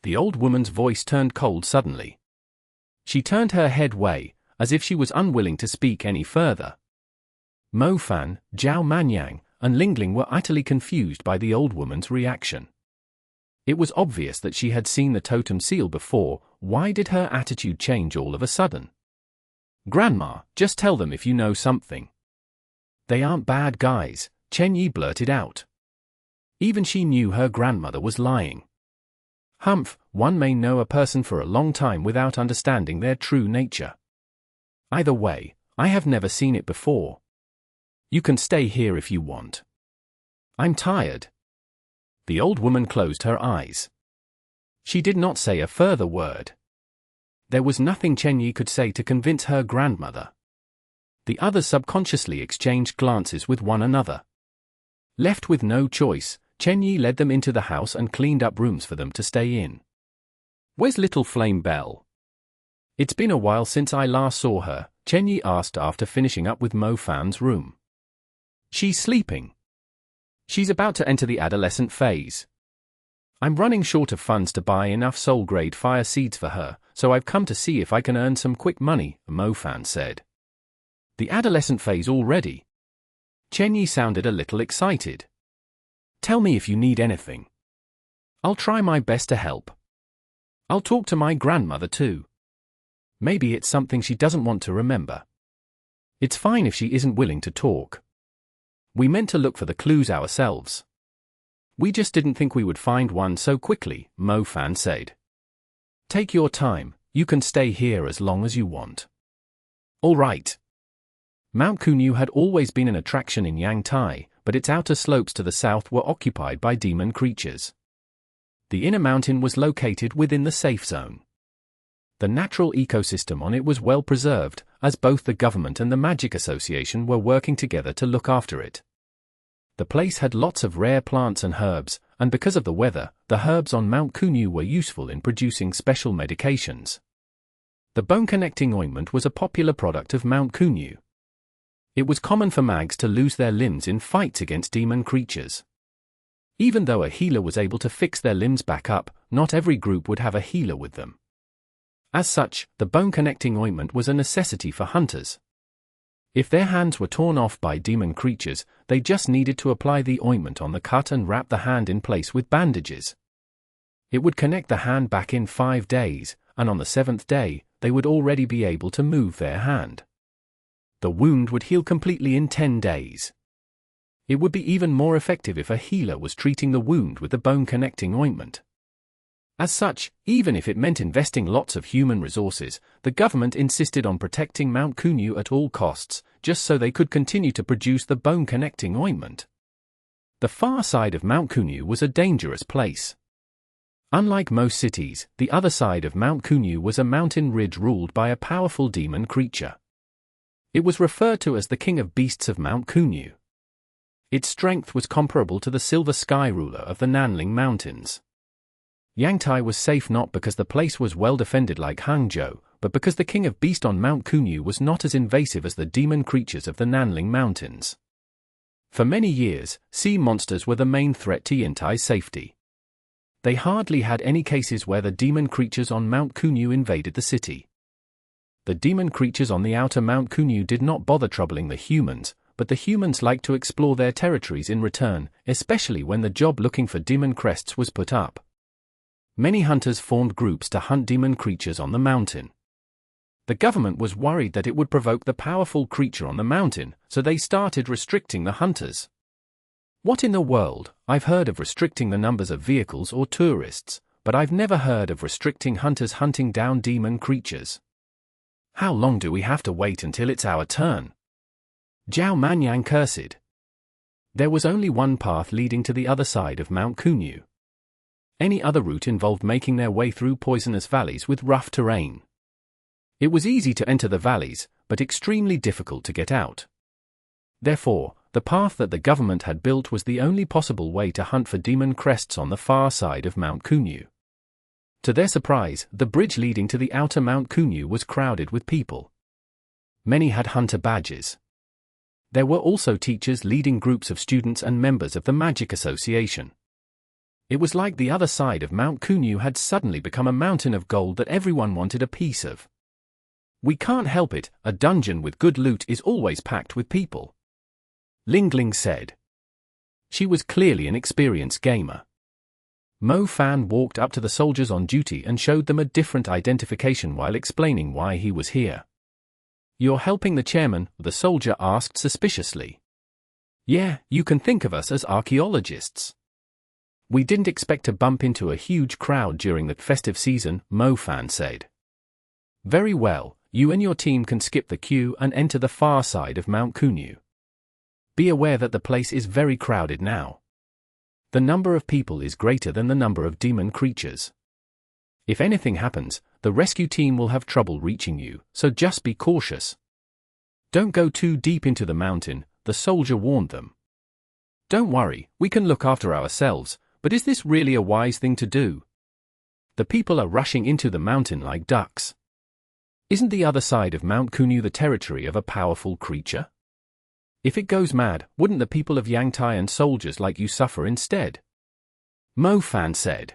The old woman's voice turned cold suddenly. She turned her head away, as if she was unwilling to speak any further. Mo Fan, Zhao Manyang, and Lingling were utterly confused by the old woman's reaction. It was obvious that she had seen the totem seal before. Why did her attitude change all of a sudden? Grandma, just tell them if you know something. They aren't bad guys, Chen Yi blurted out. Even she knew her grandmother was lying. Humph, one may know a person for a long time without understanding their true nature. Either way, I have never seen it before. You can stay here if you want. I'm tired. The old woman closed her eyes. She did not say a further word. There was nothing Chen Yi could say to convince her grandmother. The others subconsciously exchanged glances with one another. Left with no choice, Chen Yi led them into the house and cleaned up rooms for them to stay in. Where's little flame Belle? It's been a while since I last saw her, Chenyi asked after finishing up with Mo Fan's room. She's sleeping. She's about to enter the adolescent phase. I'm running short of funds to buy enough soul-grade fire seeds for her, so I've come to see if I can earn some quick money, Mo Fan said. The adolescent phase already? Chenyi sounded a little excited. Tell me if you need anything. I'll try my best to help. I'll talk to my grandmother too. Maybe it's something she doesn't want to remember. It's fine if she isn't willing to talk. We meant to look for the clues ourselves. We just didn't think we would find one so quickly, Mo Fan said. Take your time, you can stay here as long as you want. All right. Mount Kunyu had always been an attraction in Yangtai, but its outer slopes to the south were occupied by demon creatures. The inner mountain was located within the safe zone. The natural ecosystem on it was well preserved, as both the government and the Magic Association were working together to look after it. The place had lots of rare plants and herbs, and because of the weather, the herbs on Mount Kunyu were useful in producing special medications. The bone-connecting ointment was a popular product of Mount Kunyu. It was common for mags to lose their limbs in fights against demon creatures. Even though a healer was able to fix their limbs back up, not every group would have a healer with them. As such, the bone-connecting ointment was a necessity for hunters. If their hands were torn off by demon creatures, they just needed to apply the ointment on the cut and wrap the hand in place with bandages. It would connect the hand back in 5 days, and on the 7th day, they would already be able to move their hand. The wound would heal completely in 10 days. It would be even more effective if a healer was treating the wound with the bone-connecting ointment. As such, even if it meant investing lots of human resources, the government insisted on protecting Mount Kunyu at all costs, just so they could continue to produce the bone-connecting ointment. The far side of Mount Kunyu was a dangerous place. Unlike most cities, the other side of Mount Kunyu was a mountain ridge ruled by a powerful demon creature. It was referred to as the King of Beasts of Mount Kunyu. Its strength was comparable to the Silver Sky Ruler of the Nanling Mountains. Yangtai was safe not because the place was well defended like Hangzhou, but because the King of Beast on Mount Kunyu was not as invasive as the demon creatures of the Nanling Mountains. For many years, sea monsters were the main threat to Yangtai's safety. They hardly had any cases where the demon creatures on Mount Kunyu invaded the city. The demon creatures on the outer Mount Kunyu did not bother troubling the humans, but the humans liked to explore their territories in return, especially when the job looking for demon crests was put up. Many hunters formed groups to hunt demon creatures on the mountain. The government was worried that it would provoke the powerful creature on the mountain, so they started restricting the hunters. What in the world? I've heard of restricting the numbers of vehicles or tourists, but I've never heard of restricting hunters hunting down demon creatures. How long do we have to wait until it's our turn? Zhao Manyang cursed. There was only one path leading to the other side of Mount Kunyu. Any other route involved making their way through poisonous valleys with rough terrain. It was easy to enter the valleys, but extremely difficult to get out. Therefore, the path that the government had built was the only possible way to hunt for demon crests on the far side of Mount Kunyu. To their surprise, the bridge leading to the outer Mount Kunyu was crowded with people. Many had hunter badges. There were also teachers leading groups of students and members of the Magic Association. It was like the other side of Mount Kunyu had suddenly become a mountain of gold that everyone wanted a piece of. We can't help it, a dungeon with good loot is always packed with people. Lingling said. She was clearly an experienced gamer. Mo Fan walked up to the soldiers on duty and showed them a different identification while explaining why he was here. You're helping the chairman? The soldier asked suspiciously. Yeah, you can think of us as archaeologists. We didn't expect to bump into a huge crowd during the festive season, Mo Fan said. Very well, you and your team can skip the queue and enter the far side of Mount Kunyu. Be aware that the place is very crowded now. The number of people is greater than the number of demon creatures. If anything happens, the rescue team will have trouble reaching you, so just be cautious. Don't go too deep into the mountain, the soldier warned them. Don't worry, we can look after ourselves. But is this really a wise thing to do? The people are rushing into the mountain like ducks. Isn't the other side of Mount Kunyu the territory of a powerful creature? If it goes mad, wouldn't the people of Yangtai and soldiers like you suffer instead? Mo Fan said.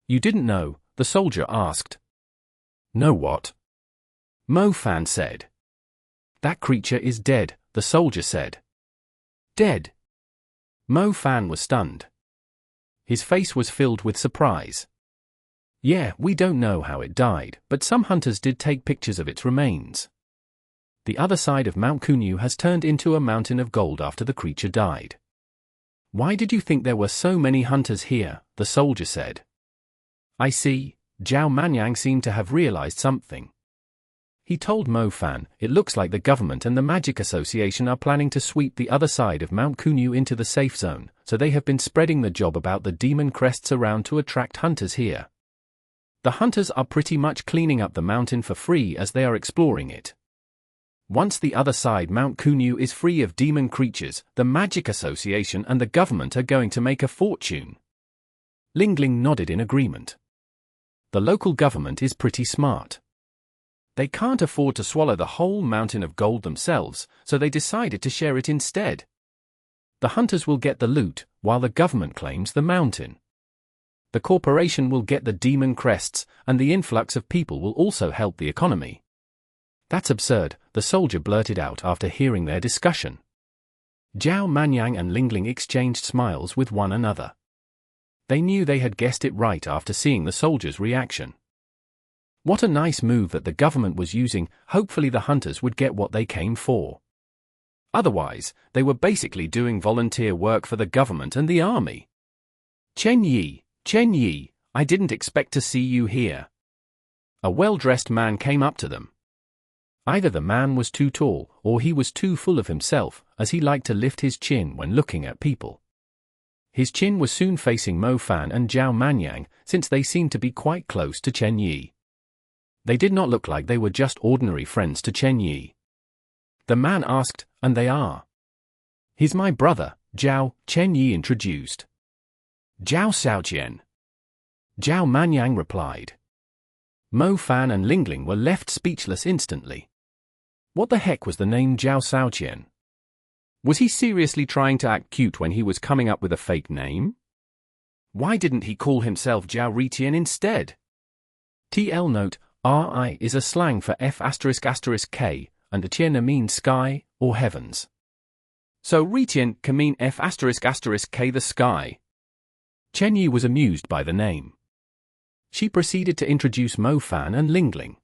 You didn't know, the soldier asked. Know what? Mo Fan said. That creature is dead, the soldier said. Dead? Mo Fan was stunned. His face was filled with surprise. Yeah, we don't know how it died, but some hunters did take pictures of its remains. The other side of Mount Kunyu has turned into a mountain of gold after the creature died. Why did you think there were so many hunters here? The soldier said. I see, Zhao Manyang seemed to have realized something. He told Mo Fan, it looks like the government and the Magic Association are planning to sweep the other side of Mount Kunyu into the safe zone, so they have been spreading the job about the demon crests around to attract hunters here. The hunters are pretty much cleaning up the mountain for free as they are exploring it. Once the other side Mount Kunyu is free of demon creatures, the Magic Association and the government are going to make a fortune. Lingling nodded in agreement. The local government is pretty smart. They can't afford to swallow the whole mountain of gold themselves, so they decided to share it instead. The hunters will get the loot, while the government claims the mountain. The corporation will get the demon crests, and the influx of people will also help the economy. That's absurd, the soldier blurted out after hearing their discussion. Zhao Manyang and Lingling exchanged smiles with one another. They knew they had guessed it right after seeing the soldier's reaction. What a nice move that the government was using, hopefully the hunters would get what they came for. Otherwise, they were basically doing volunteer work for the government and the army. Chen Yi, I didn't expect to see you here. A well-dressed man came up to them. Either the man was too tall, or he was too full of himself, as he liked to lift his chin when looking at people. His chin was soon facing Mo Fan and Zhao Manyang, since they seemed to be quite close to Chen Yi. They did not look like they were just ordinary friends to Chen Yi. The man asked, and they are. He's my brother, Zhao, Chen Yi introduced. Zhao Xiaoqian. Zhao Manyang replied. Mo Fan and Lingling were left speechless instantly. What the heck was the name Zhao Xiaoqian? Was he seriously trying to act cute when he was coming up with a fake name? Why didn't he call himself Zhao Ritian instead? TL note, RI is a slang for F***K, and Atiena means sky, or heavens. So Ritian can mean F***K the sky. Chen Yi was amused by the name. She proceeded to introduce Mo Fan and Lingling.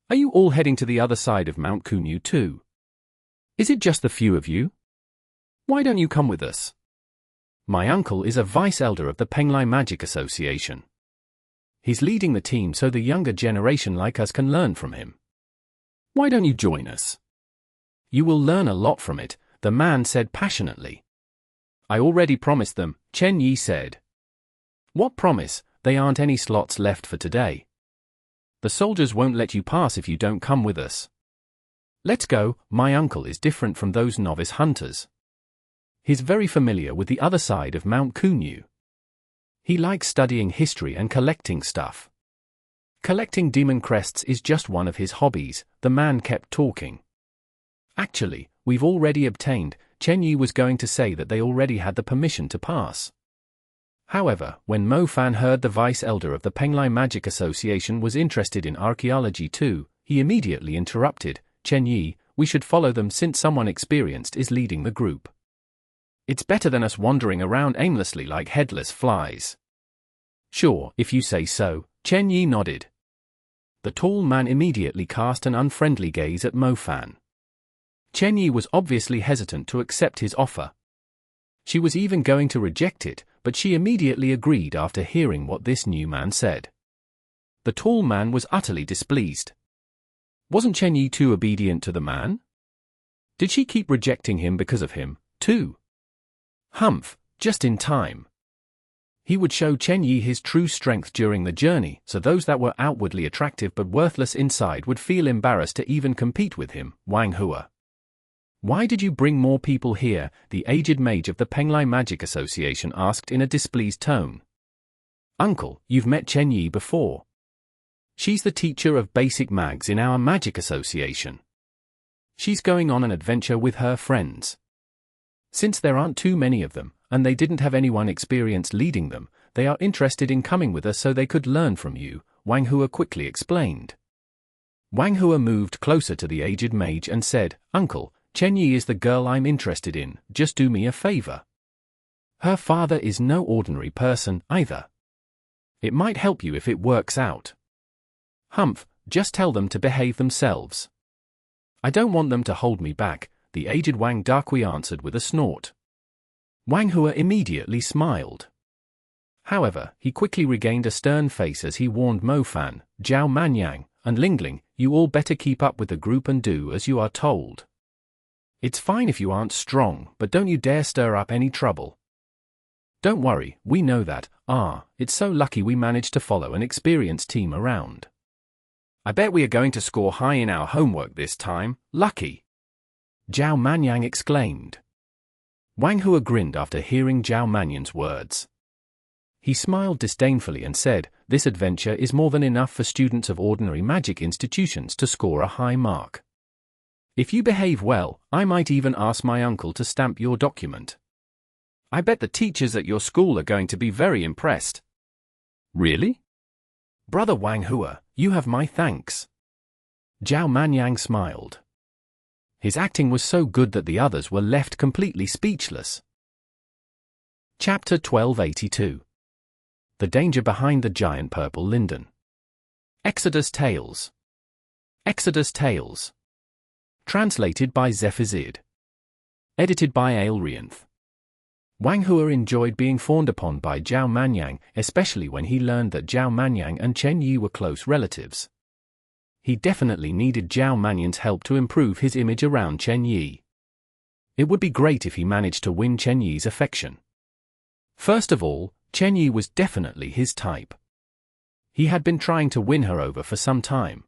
Are you all heading to the other side of Mount Kunyu too? Is it just the few of you? Why don't you come with us? My uncle is a vice-elder of the Penglai Magic Association. He's leading the team so the younger generation like us can learn from him. Why don't you join us? You will learn a lot from it, the man said passionately. I already promised them, Chen Yi said. What promise? There aren't any slots left for today. The soldiers won't let you pass if you don't come with us. Let's go, my uncle is different from those novice hunters. He's very familiar with the other side of Mount Kunyu. He likes studying history and collecting stuff. Collecting demon crests is just one of his hobbies, the man kept talking. Actually, we've already obtained, Chen Yi was going to say that they already had the permission to pass. However, when Mo Fan heard the vice-elder of the Penglai Magic Association was interested in archaeology too, he immediately interrupted, Chen Yi, we should follow them since someone experienced is leading the group. It's better than us wandering around aimlessly like headless flies. Sure, if you say so, Chen Yi nodded. The tall man immediately cast an unfriendly gaze at Mo Fan. Chen Yi was obviously hesitant to accept his offer. She was even going to reject it, but she immediately agreed after hearing what this new man said. The tall man was utterly displeased. Wasn't Chen Yi too obedient to the man? Did she keep rejecting him because of him, too? Humph, just in time. He would show Chen Yi his true strength during the journey, so those that were outwardly attractive but worthless inside would feel embarrassed to even compete with him, Wang Hua. Why did you bring more people here? The aged mage of the Penglai Magic Association asked in a displeased tone. Uncle, you've met Chen Yi before. She's the teacher of basic mags in our magic association. She's going on an adventure with her friends. Since there aren't too many of them, and they didn't have anyone experienced leading them, they are interested in coming with us so they could learn from you, Wang Hua quickly explained. Wang Hua moved closer to the aged mage and said, Uncle, Chen Yi is the girl I'm interested in, just do me a favor. Her father is no ordinary person, either. It might help you if it works out. Humph, just tell them to behave themselves. I don't want them to hold me back, the aged Wang Dakui answered with a snort. Wang Hua immediately smiled. However, he quickly regained a stern face as he warned Mo Fan, Zhao Manyang, and Lingling, you all better keep up with the group and do as you are told. It's fine if you aren't strong, but don't you dare stir up any trouble. Don't worry, we know that. It's so lucky we managed to follow an experienced team around. I bet we are going to score high in our homework this time, lucky. Zhao Manyang exclaimed. Wang Hua grinned after hearing Zhao Manyang's words. He smiled disdainfully and said, this adventure is more than enough for students of ordinary magic institutions to score a high mark. If you behave well, I might even ask my uncle to stamp your document. I bet the teachers at your school are going to be very impressed. Really? Brother Wang Hua, you have my thanks. Zhao Manyang smiled. His acting was so good that the others were left completely speechless. Chapter 1282. The Danger Behind the Giant Purple Linden. Exodus Tales. Exodus Tales. Translated by Zephizid. Edited by Aelrianth. Wang Hua enjoyed being fawned upon by Zhao Manyang, especially when he learned that Zhao Manyang and Chen Yi were close relatives. He definitely needed Zhao Manyang's help to improve his image around Chen Yi. It would be great if he managed to win Chen Yi's affection. First of all, Chen Yi was definitely his type. He had been trying to win her over for some time.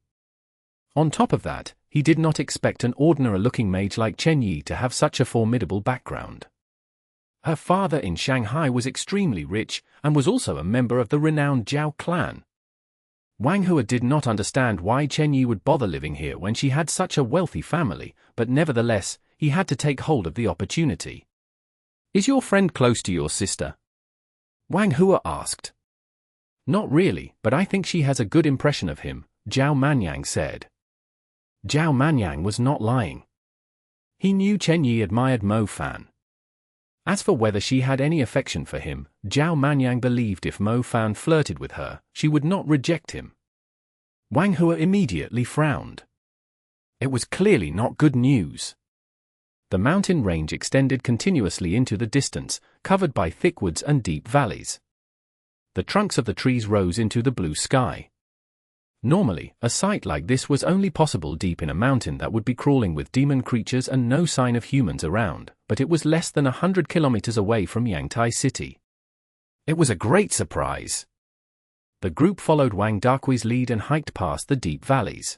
On top of that, he did not expect an ordinary-looking mage like Chen Yi to have such a formidable background. Her father in Shanghai was extremely rich, and was also a member of the renowned Zhao clan. Wang Hua did not understand why Chen Yi would bother living here when she had such a wealthy family, but nevertheless, he had to take hold of the opportunity. Is your friend close to your sister? Wang Hua asked. Not really, but I think she has a good impression of him, Zhao Manyang said. Zhao Manyang was not lying. He knew Chen Yi admired Mo Fan. As for whether she had any affection for him, Zhao Manyang believed if Mo Fan flirted with her, she would not reject him. Wang Hua immediately frowned. It was clearly not good news. The mountain range extended continuously into the distance, covered by thick woods and deep valleys. The trunks of the trees rose into the blue sky. Normally, a sight like this was only possible deep in a mountain that would be crawling with demon creatures and no sign of humans around, but it was less than 100 kilometers away from Yangtai City. It was a great surprise. The group followed Wang Dakui's lead and hiked past the deep valleys.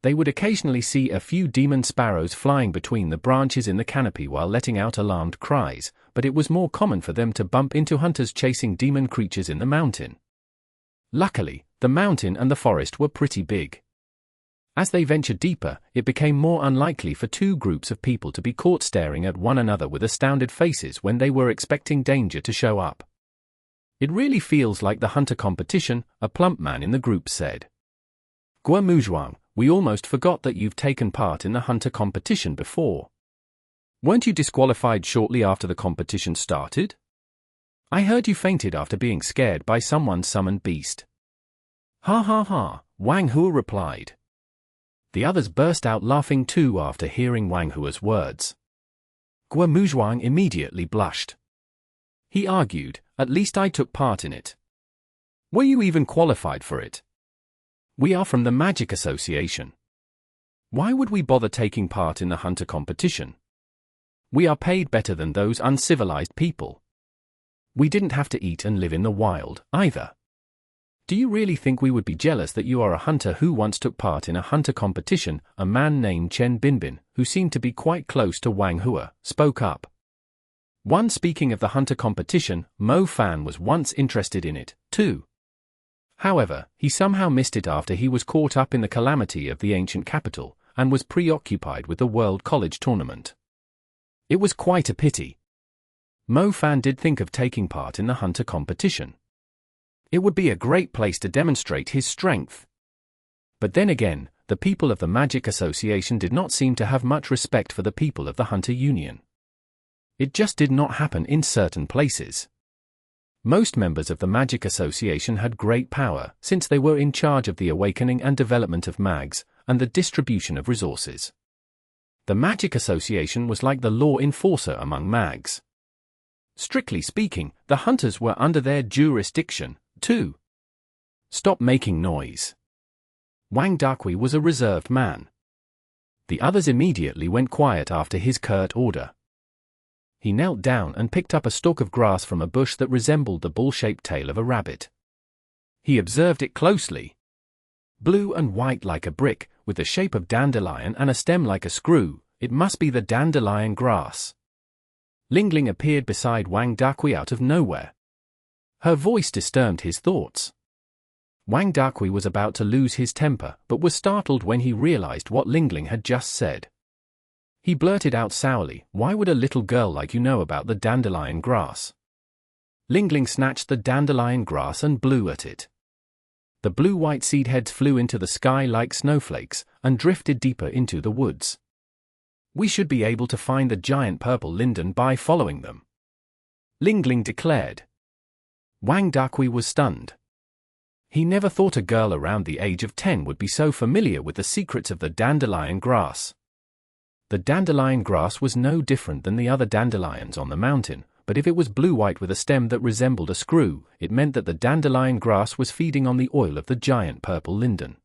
They would occasionally see a few demon sparrows flying between the branches in the canopy while letting out alarmed cries, but it was more common for them to bump into hunters chasing demon creatures in the mountain. Luckily, the mountain and the forest were pretty big. As they ventured deeper, it became more unlikely for two groups of people to be caught staring at one another with astounded faces when they were expecting danger to show up. It really feels like the hunter competition, a plump man in the group said. Guo Muzhuang, we almost forgot that you've taken part in the hunter competition before. Weren't you disqualified shortly after the competition started? I heard you fainted after being scared by someone's summoned beast. Ha ha ha, Wang Hua replied. The others burst out laughing too after hearing Wang Hua's words. Guo Muzhuang immediately blushed. He argued, at least I took part in it. Were you even qualified for it? We are from the Magic Association. Why would we bother taking part in the hunter competition? We are paid better than those uncivilized people. We didn't have to eat and live in the wild, either. Do you really think we would be jealous that you are a hunter who once took part in a hunter competition? A man named Chen Binbin, who seemed to be quite close to Wang Hua, spoke up. One, speaking of the hunter competition, Mo Fan was once interested in it, too. However, he somehow missed it after he was caught up in the calamity of the ancient capital, and was preoccupied with the World College Tournament. It was quite a pity. Mo Fan did think of taking part in the hunter competition. It would be a great place to demonstrate his strength. But then again, the people of the Magic Association did not seem to have much respect for the people of the Hunter Union. It just did not happen in certain places. Most members of the Magic Association had great power, since they were in charge of the awakening and development of mags, and the distribution of resources. The Magic Association was like the law enforcer among mags. Strictly speaking, the hunters were under their jurisdiction, too. Stop making noise. Wang Dakui was a reserved man. The others immediately went quiet after his curt order. He knelt down and picked up a stalk of grass from a bush that resembled the ball-shaped tail of a rabbit. He observed it closely. Blue and white like a brick, with the shape of dandelion and a stem like a screw, it must be the dandelion grass. Lingling appeared beside Wang Dakui out of nowhere. Her voice disturbed his thoughts. Wang Dakui was about to lose his temper, but was startled when he realized what Lingling had just said. He blurted out sourly, "Why would a little girl like you know about the dandelion grass?" Lingling snatched the dandelion grass and blew at it. The blue-white seed heads flew into the sky like snowflakes, and drifted deeper into the woods. "We should be able to find the giant purple linden by following them," Lingling declared. Wang Dakui was stunned. He never thought a girl around the age of 10 would be so familiar with the secrets of the dandelion grass. The dandelion grass was no different than the other dandelions on the mountain, but if it was blue-white with a stem that resembled a screw, it meant that the dandelion grass was feeding on the oil of the giant purple linden.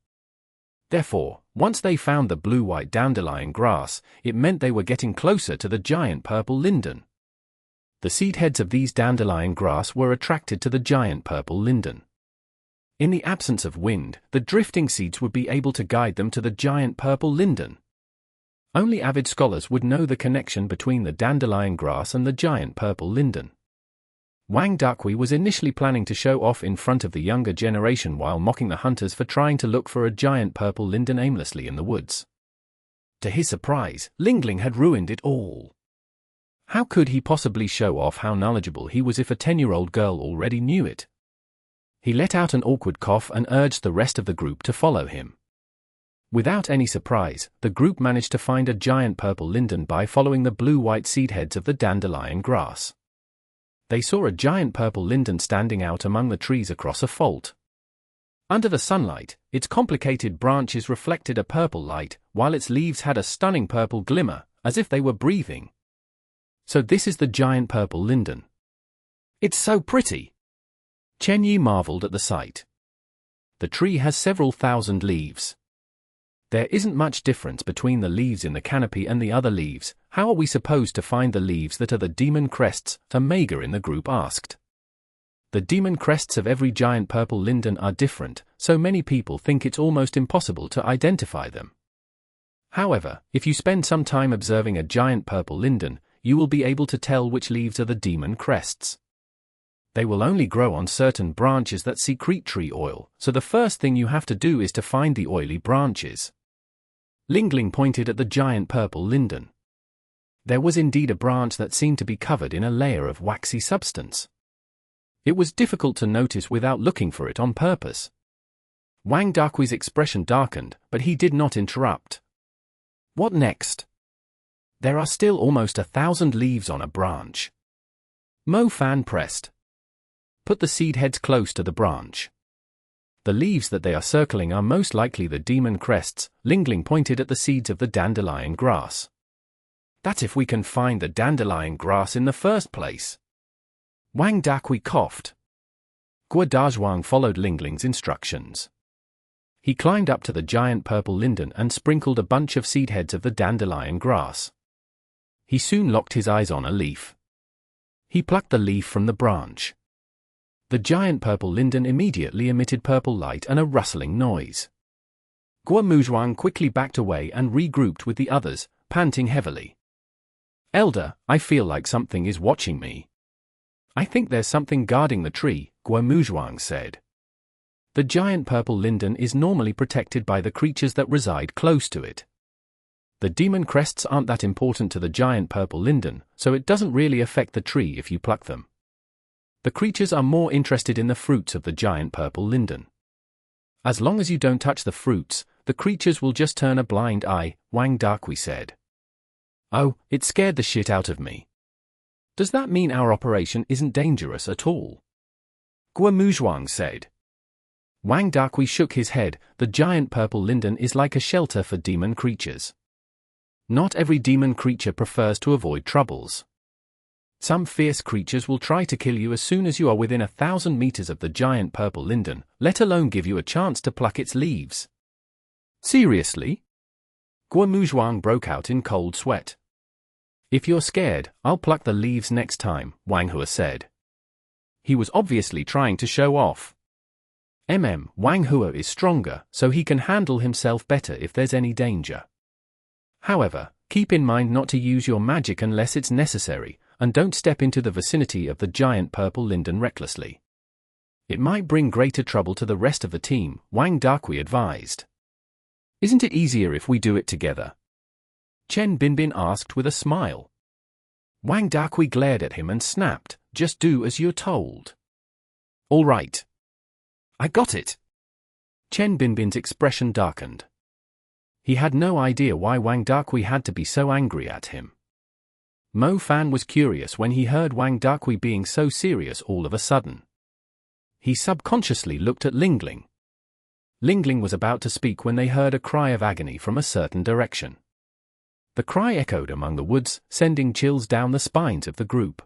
Therefore, once they found the blue-white dandelion grass, it meant they were getting closer to the giant purple linden. The seed heads of these dandelion grass were attracted to the giant purple linden. In the absence of wind, the drifting seeds would be able to guide them to the giant purple linden. Only avid scholars would know the connection between the dandelion grass and the giant purple linden. Wang Dakui was initially planning to show off in front of the younger generation while mocking the hunters for trying to look for a giant purple linden aimlessly in the woods. To his surprise, Lingling had ruined it all. How could he possibly show off how knowledgeable he was if a 10-year-old girl already knew it? He let out an awkward cough and urged the rest of the group to follow him. Without any surprise, the group managed to find a giant purple linden by following the blue-white seed heads of the dandelion grass. They saw a giant purple linden standing out among the trees across a fault. Under the sunlight, its complicated branches reflected a purple light, while its leaves had a stunning purple glimmer, as if they were breathing. "So this is the giant purple linden. It's so pretty!" Chen Yi marveled at the sight. The tree has several thousand leaves. There isn't much difference between the leaves in the canopy and the other leaves. How are we supposed to find the leaves that are the demon crests? A Maga in the group asked. The demon crests of every giant purple linden are different, so many people think it's almost impossible to identify them. However, if you spend some time observing a giant purple linden, you will be able to tell which leaves are the demon crests. They will only grow on certain branches that secrete tree oil, so the first thing you have to do is to find the oily branches. Lingling pointed at the giant purple linden. There was indeed a branch that seemed to be covered in a layer of waxy substance. It was difficult to notice without looking for it on purpose. Wang Dakui's expression darkened, but he did not interrupt. What next? There are still almost 1,000 leaves on a branch. Mo Fan pressed. Put the seed heads close to the branch. The leaves that they are circling are most likely the demon crests. Lingling pointed at the seeds of the dandelion grass. That's if we can find the dandelion grass in the first place. Wang Dakui coughed. Guo Dazhuang followed Lingling's instructions. He climbed up to the giant purple linden and sprinkled a bunch of seed heads of the dandelion grass. He soon locked his eyes on a leaf. He plucked the leaf from the branch. The giant purple linden immediately emitted purple light and a rustling noise. Guo Muzhuang quickly backed away and regrouped with the others, panting heavily. Elder, I feel like something is watching me. I think there's something guarding the tree, Guomuzhuang said. The giant purple linden is normally protected by the creatures that reside close to it. The demon crests aren't that important to the giant purple linden, so it doesn't really affect the tree if you pluck them. The creatures are more interested in the fruits of the giant purple linden. As long as you don't touch the fruits, the creatures will just turn a blind eye, Wang Dakui said. Oh, it scared the shit out of me. Does that mean our operation isn't dangerous at all? Guomuzhuang said. Wang Dakui shook his head. The giant purple linden is like a shelter for demon creatures. Not every demon creature prefers to avoid troubles. Some fierce creatures will try to kill you as soon as you are within 1,000 meters of the giant purple linden, let alone give you a chance to pluck its leaves. Seriously? Guomuzhuang broke out in cold sweat. If you're scared, I'll pluck the leaves next time, Wang Hua said. He was obviously trying to show off. Wang Hua is stronger, so he can handle himself better if there's any danger. However, keep in mind not to use your magic unless it's necessary, and don't step into the vicinity of the giant purple linden recklessly. It might bring greater trouble to the rest of the team, Wang Dakui advised. Isn't it easier if we do it together? Chen Binbin asked with a smile. Wang Dakui glared at him and snapped, just do as you're told. All right. I got it. Chen Binbin's expression darkened. He had no idea why Wang Dakui had to be so angry at him. Mo Fan was curious when he heard Wang Dakui being so serious all of a sudden. He subconsciously looked at Lingling. Lingling was about to speak when they heard a cry of agony from a certain direction. The cry echoed among the woods, sending chills down the spines of the group.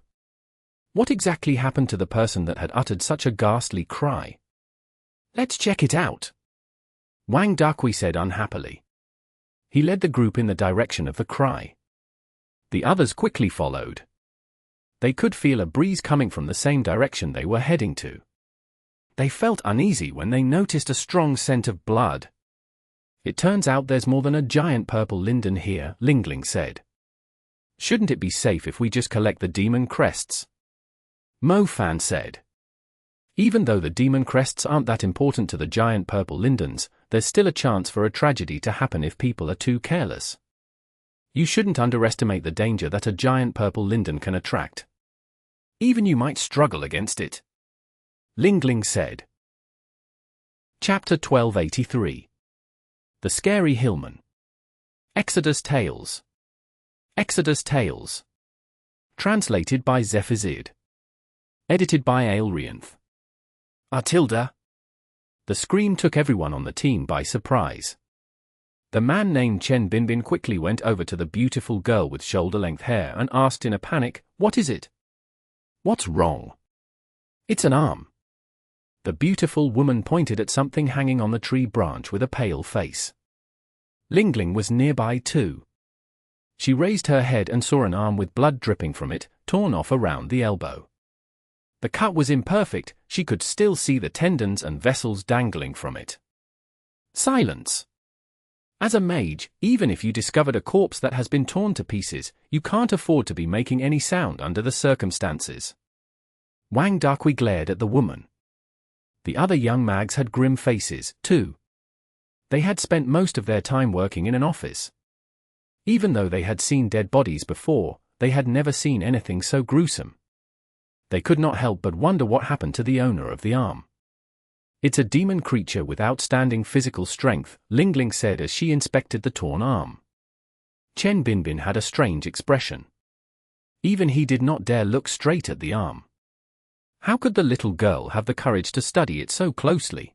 What exactly happened to the person that had uttered such a ghastly cry? Let's check it out, Wang Dakui said unhappily. He led the group in the direction of the cry. The others quickly followed. They could feel a breeze coming from the same direction they were heading to. They felt uneasy when they noticed a strong scent of blood. It turns out there's more than a giant purple linden here, Lingling said. Shouldn't it be safe if we just collect the demon crests? Mo Fan said. Even though the demon crests aren't that important to the giant purple lindens, there's still a chance for a tragedy to happen if people are too careless. You shouldn't underestimate the danger that a giant purple linden can attract. Even you might struggle against it, Lingling said. Chapter 1283. The Scary Hillmen. Exodus Tales. Exodus Tales. Translated by Zephizid. Edited by Aelrianth. Artilda. The scream took everyone on the team by surprise. The man named Chen Binbin quickly went over to the beautiful girl with shoulder-length hair and asked in a panic, "What is it?" "What's wrong?" "It's an arm." The beautiful woman pointed at something hanging on the tree branch with a pale face. Lingling was nearby too. She raised her head and saw an arm with blood dripping from it, torn off around the elbow. The cut was imperfect, she could still see the tendons and vessels dangling from it. Silence. As a mage, even if you discovered a corpse that has been torn to pieces, you can't afford to be making any sound under the circumstances. Wang Dakui glared at the woman. The other young mags had grim faces, too. They had spent most of their time working in an office. Even though they had seen dead bodies before, they had never seen anything so gruesome. They could not help but wonder what happened to the owner of the arm. "It's a demon creature with outstanding physical strength," Lingling said as she inspected the torn arm. Chen Binbin had a strange expression. Even he did not dare look straight at the arm. How could the little girl have the courage to study it so closely?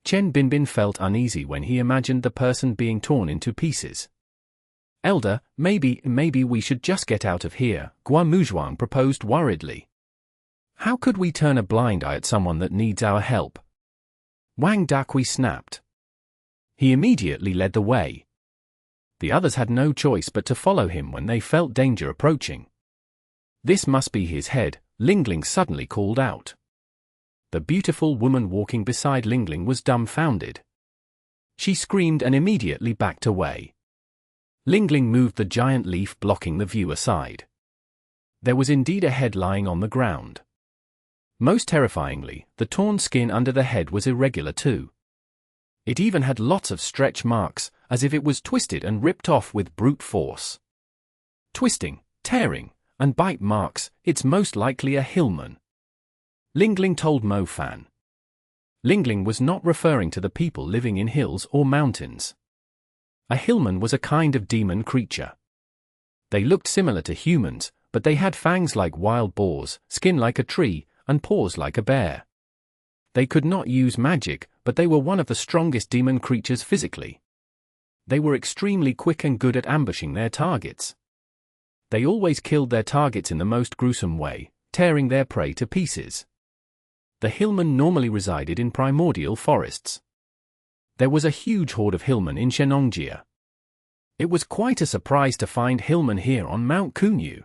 Chen Binbin felt uneasy when he imagined the person being torn into pieces. "Elder, maybe we should just get out of here," Guomuzhuang proposed worriedly. "How could we turn a blind eye at someone that needs our help?" Wang Dakui snapped. He immediately led the way. The others had no choice but to follow him when they felt danger approaching. "This must be his head," Lingling suddenly called out. The beautiful woman walking beside Lingling was dumbfounded. She screamed and immediately backed away. Lingling moved the giant leaf blocking the view aside. There was indeed a head lying on the ground. Most terrifyingly, the torn skin under the head was irregular too. It even had lots of stretch marks, as if it was twisted and ripped off with brute force. Twisting, tearing, and bite marks, it's most likely a Hillmen. Lingling told Mo Fan. Lingling was not referring to the people living in hills or mountains. A Hillmen was a kind of demon creature. They looked similar to humans, but they had fangs like wild boars, skin like a tree, and paws like a bear. They could not use magic, but they were one of the strongest demon creatures physically. They were extremely quick and good at ambushing their targets. They always killed their targets in the most gruesome way, tearing their prey to pieces. The Hillmen normally resided in primordial forests. There was a huge horde of Hillmen in Shenongjia. It was quite a surprise to find Hillmen here on Mount Kunyu.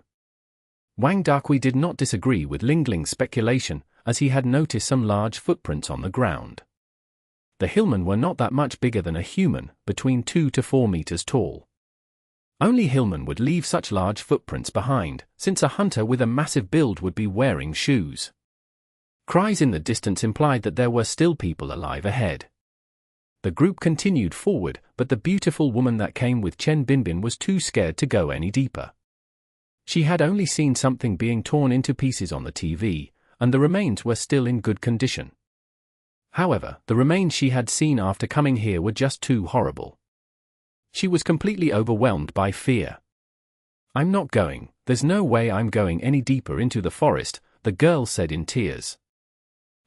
Wang Dakui did not disagree with Lingling's speculation, as he had noticed some large footprints on the ground. The Hillmen were not that much bigger than a human, between 2 to 4 meters tall. Only Hillmen would leave such large footprints behind, since a hunter with a massive build would be wearing shoes. Cries in the distance implied that there were still people alive ahead. The group continued forward, but the beautiful woman that came with Chen Binbin was too scared to go any deeper. She had only seen something being torn into pieces on the TV, and the remains were still in good condition. However, the remains she had seen after coming here were just too horrible. She was completely overwhelmed by fear. "I'm not going, there's no way I'm going any deeper into the forest," the girl said in tears.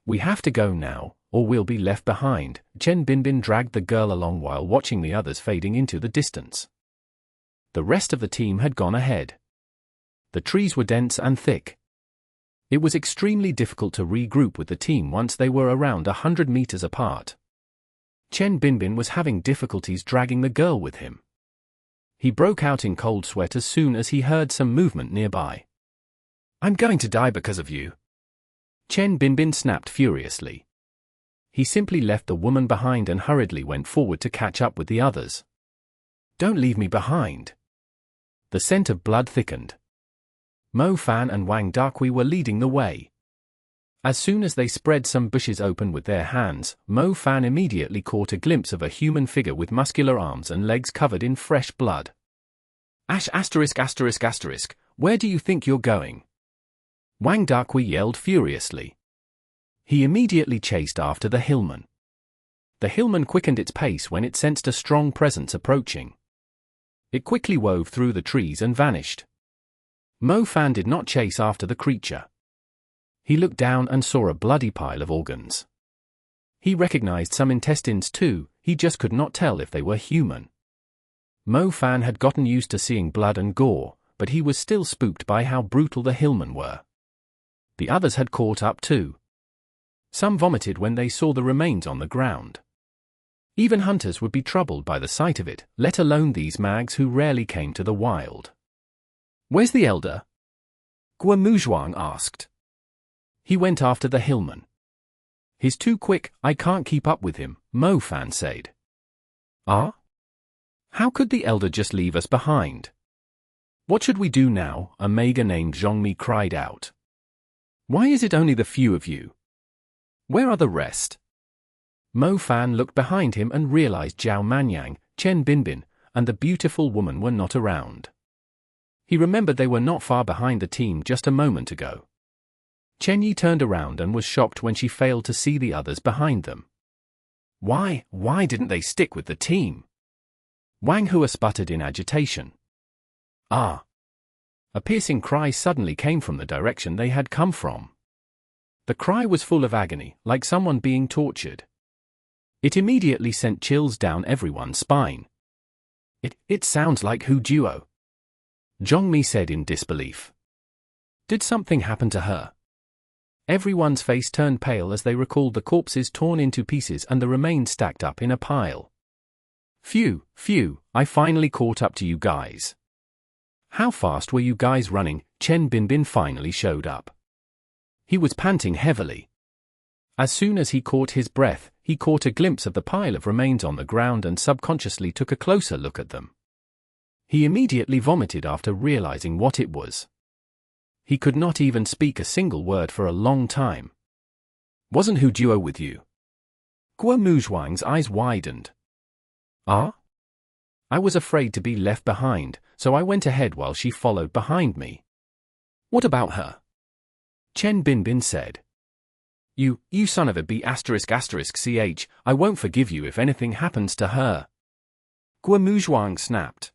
"We have to go now, or we'll be left behind." Chen Binbin dragged the girl along while watching the others fading into the distance. The rest of the team had gone ahead. The trees were dense and thick. It was extremely difficult to regroup with the team once they were around 100 meters apart. Chen Binbin was having difficulties dragging the girl with him. He broke out in cold sweat as soon as he heard some movement nearby. "I'm going to die because of you," Chen Binbin snapped furiously. He simply left the woman behind and hurriedly went forward to catch up with the others. "Don't leave me behind." The scent of blood thickened. Mo Fan and Wang Dakui were leading the way. As soon as they spread some bushes open with their hands, Mo Fan immediately caught a glimpse of a human figure with muscular arms and legs covered in fresh blood. ******, where do you think you're going?" Wang Dakui yelled furiously. He immediately chased after the Hillmen. The Hillmen quickened its pace when it sensed a strong presence approaching. It quickly wove through the trees and vanished. Mo Fan did not chase after the creature. He looked down and saw a bloody pile of organs. He recognized some intestines too, he just could not tell if they were human. Mo Fan had gotten used to seeing blood and gore, but he was still spooked by how brutal the Hillmen were. The others had caught up too. Some vomited when they saw the remains on the ground. Even hunters would be troubled by the sight of it, let alone these mags who rarely came to the wild. "Where's the elder?" Gua Muzhuang asked. "He went after the Hillmen." "He's too quick, I can't keep up with him," Mo Fan said. "Ah? How could the elder just leave us behind?" "What should we do now?" a Maga named Zhongmi cried out. "Why is it only the few of you? Where are the rest?" Mo Fan looked behind him and realized Zhao Manyang, Chen Binbin, and the beautiful woman were not around. He remembered they were not far behind the team just a moment ago. Chen Yi turned around and was shocked when she failed to see the others behind them. Why didn't they stick with the team?" Wang Hua sputtered in agitation. "Ah!" A piercing cry suddenly came from the direction they had come from. The cry was full of agony, like someone being tortured. It immediately sent chills down everyone's spine. It sounds like Hu Duo," Zhongmi said in disbelief. "Did something happen to her?" Everyone's face turned pale as they recalled the corpses torn into pieces and the remains stacked up in a pile. Phew, I finally caught up to you guys." "How fast were you guys running?" Chen Binbin finally showed up. He was panting heavily. As soon as he caught his breath, he caught a glimpse of the pile of remains on the ground and subconsciously took a closer look at them. He immediately vomited after realizing what it was. He could not even speak a single word for a long time. Wasn't Hu Duo with you? Guo Muzhuang's eyes widened. Ah? I was afraid to be left behind, so I went ahead while she followed behind me. What about her? Chen Binbin said. You son of a b*****ch, I won't forgive you if anything happens to her. Guo Muzhuang snapped.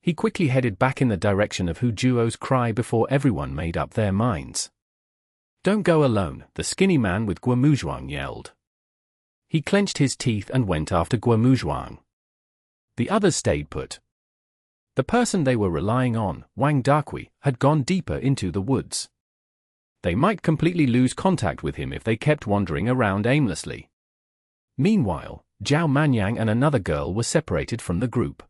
He quickly headed back in the direction of Hu Duo's cry before everyone made up their minds. Don't go alone, the skinny man with Guo Muzhuang yelled. He clenched his teeth and went after Guo Muzhuang. The others stayed put. The person they were relying on, Wang Dakui, had gone deeper into the woods. They might completely lose contact with him if they kept wandering around aimlessly. Meanwhile, Zhao Manyang and another girl were separated from the group.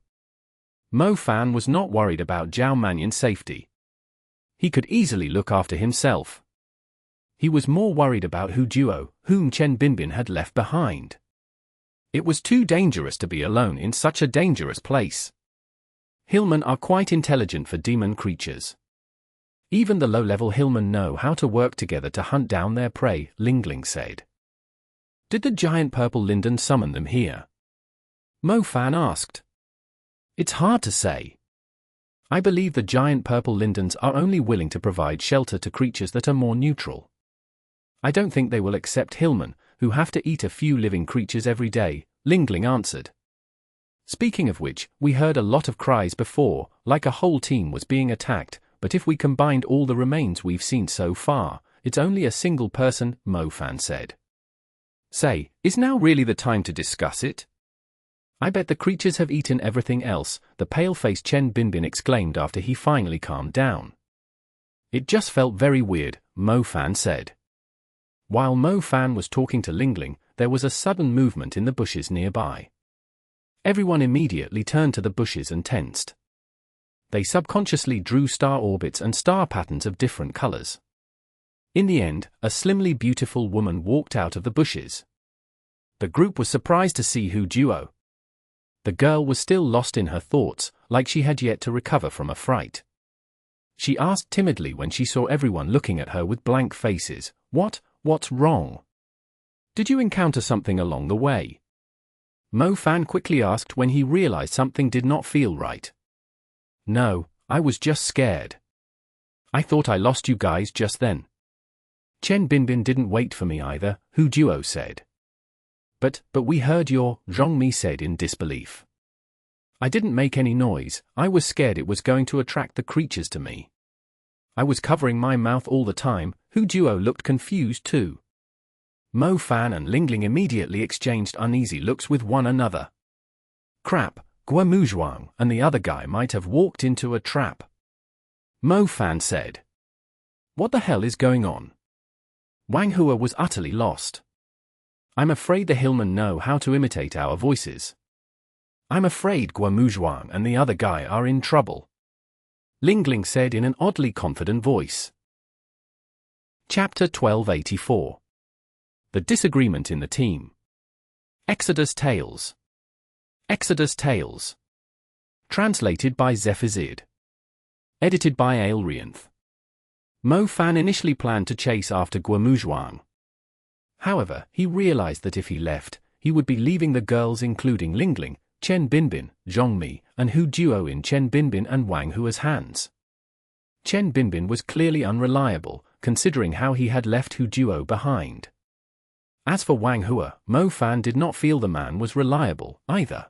Mo Fan was not worried about Zhao Manyang's safety. He could easily look after himself. He was more worried about Hu Duo, whom Chen Binbin had left behind. It was too dangerous to be alone in such a dangerous place. Hillmen are quite intelligent for demon creatures. Even the low-level Hillmen know how to work together to hunt down their prey, Lingling said. Did the giant purple Linden summon them here? Mo Fan asked. It's hard to say. I believe the giant purple Lindens are only willing to provide shelter to creatures that are more neutral. I don't think they will accept Hillmen, who have to eat a few living creatures every day, Lingling answered. Speaking of which, we heard a lot of cries before, like a whole team was being attacked, but if we combined all the remains we've seen so far, it's only a single person, Mo Fan said. Say, is now really the time to discuss it? I bet the creatures have eaten everything else, the pale-faced Chen Binbin exclaimed after he finally calmed down. It just felt very weird, Mo Fan said. While Mo Fan was talking to Lingling, there was a sudden movement in the bushes nearby. Everyone immediately turned to the bushes and tensed. They subconsciously drew star orbits and star patterns of different colors. In the end, a slimly beautiful woman walked out of the bushes. The group was surprised to see Hu Duo. The girl was still lost in her thoughts, like she had yet to recover from a fright. She asked timidly when she saw everyone looking at her with blank faces, What's wrong? Did you encounter something along the way? Mo Fan quickly asked when he realized something did not feel right. No, I was just scared. I thought I lost you guys just then. Chen Binbin didn't wait for me either, Hu Duo said. But we heard your, Zhongmi said in disbelief. I didn't make any noise, I was scared it was going to attract the creatures to me. I was covering my mouth all the time, Hu Duo looked confused too. Mo Fan and Lingling immediately exchanged uneasy looks with one another. Crap, Guo Muzhuang and the other guy might have walked into a trap. Mo Fan said. What the hell is going on? Wang Hua was utterly lost. I'm afraid the Hillmen know how to imitate our voices. I'm afraid Guo Muzhuang and the other guy are in trouble. Lingling said in an oddly confident voice. Chapter 1284. The Disagreement in the Team. Exodus Tales. Exodus Tales. Translated by Zephazid. Edited by Aelrianth. Mo Fan initially planned to chase after Guo Muzhuang. However, he realized that if he left, he would be leaving the girls including Lingling, Chen Binbin, Zhongmi, and Hu Duo in Chen Binbin and Wang Hua's hands. Chen Binbin was clearly unreliable, considering how he had left Hu Duo behind. As for Wang Hua, Mo Fan did not feel the man was reliable, either.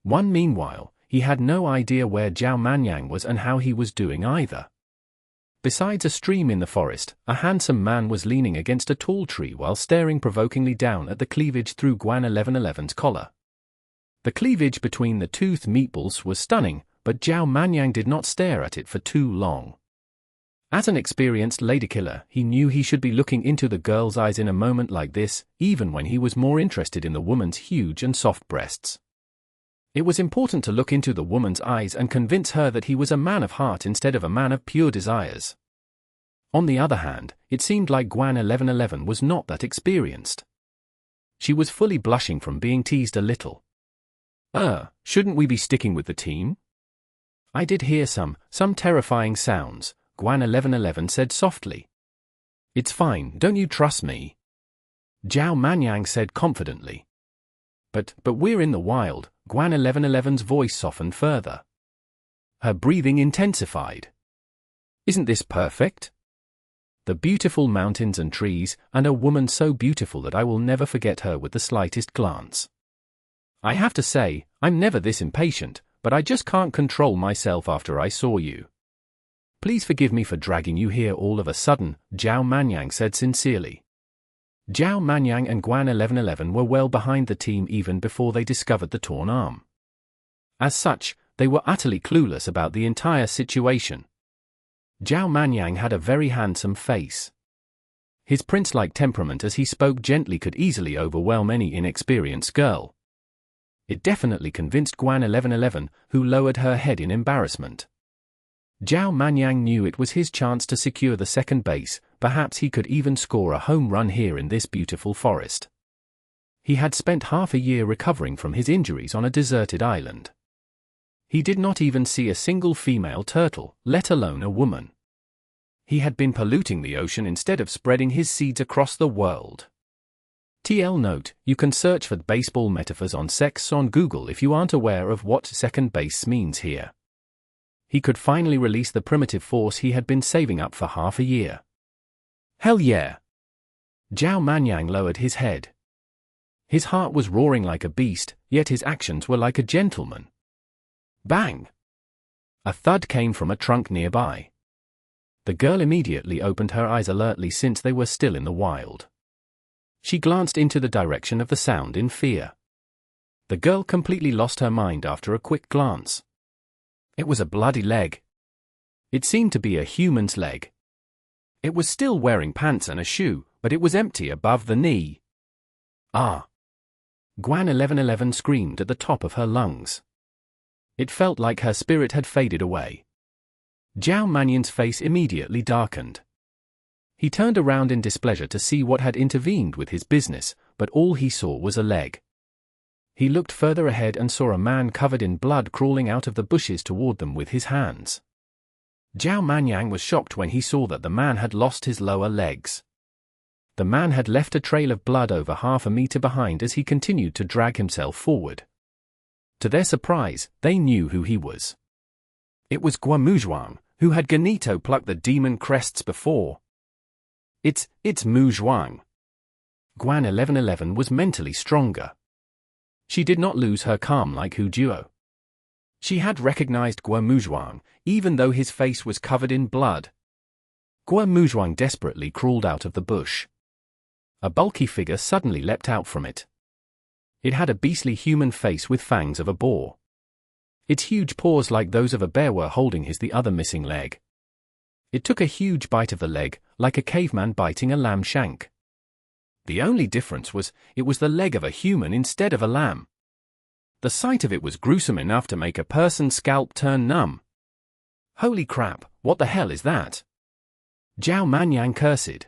Meanwhile, he had no idea where Zhao Manyang was and how he was doing either. Besides a stream in the forest, a handsome man was leaning against a tall tree while staring provokingly down at the cleavage through Guan 1111's collar. The cleavage between the toothed meatballs was stunning, but Zhao Manyang did not stare at it for too long. As an experienced ladykiller, he knew he should be looking into the girl's eyes in a moment like this, even when he was more interested in the woman's huge and soft breasts. It was important to look into the woman's eyes and convince her that he was a man of heart instead of a man of pure desires. On the other hand, it seemed like Guan 1111 was not that experienced. She was fully blushing from being teased a little. Shouldn't we be sticking with the team? I did hear some terrifying sounds, Guan 1111 said softly. It's fine, don't you trust me? Zhao Manyang said confidently. But we're in the wild, Guan 1111's voice softened further. Her breathing intensified. Isn't this perfect? The beautiful mountains and trees, and a woman so beautiful that I will never forget her with the slightest glance. I have to say, I'm never this impatient, but I just can't control myself after I saw you. Please forgive me for dragging you here all of a sudden, Zhao Manyang said sincerely. Zhao Manyang and Guan 1111 were well behind the team even before they discovered the torn arm. As such, they were utterly clueless about the entire situation. Zhao Manyang had a very handsome face. His prince-like temperament as he spoke gently could easily overwhelm any inexperienced girl. It definitely convinced Guan 1111, who lowered her head in embarrassment. Zhao Manyang knew it was his chance to secure the second base, perhaps he could even score a home run here in this beautiful forest. He had spent half a year recovering from his injuries on a deserted island. He did not even see a single female turtle, let alone a woman. He had been polluting the ocean instead of spreading his seeds across the world. TL note, you can search for baseball metaphors on sex on Google if you aren't aware of what second base means here. He could finally release the primitive force he had been saving up for half a year. Hell yeah! Zhao Manyang lowered his head. His heart was roaring like a beast, yet his actions were like a gentleman. Bang! A thud came from a trunk nearby. The girl immediately opened her eyes alertly since they were still in the wild. She glanced into the direction of the sound in fear. The girl completely lost her mind after a quick glance. It was a bloody leg. It seemed to be a human's leg. It was still wearing pants and a shoe, but it was empty above the knee. Ah! Guan 1111 screamed at the top of her lungs. It felt like her spirit had faded away. Zhao Manyang's face immediately darkened. He turned around in displeasure to see what had intervened with his business, but all he saw was a leg. He looked further ahead and saw a man covered in blood crawling out of the bushes toward them with his hands. Zhao Manyang was shocked when he saw that the man had lost his lower legs. The man had left a trail of blood over half a meter behind as he continued to drag himself forward. To their surprise, they knew who he was. It was Guo Muzhuang, who had Ganito plucked the demon crests before. It's Muzhuang. Guan 1111 was mentally stronger. She did not lose her calm like Hu Duo. She had recognized Guo Muzhuang, even though his face was covered in blood. Guo Muzhuang desperately crawled out of the bush. A bulky figure suddenly leapt out from it. It had a beastly human face with fangs of a boar. Its huge paws like those of a bear were holding the other missing leg. It took a huge bite of the leg, like a caveman biting a lamb shank. The only difference was, it was the leg of a human instead of a lamb. The sight of it was gruesome enough to make a person's scalp turn numb. Holy crap, what the hell is that? Zhao Manyang cursed.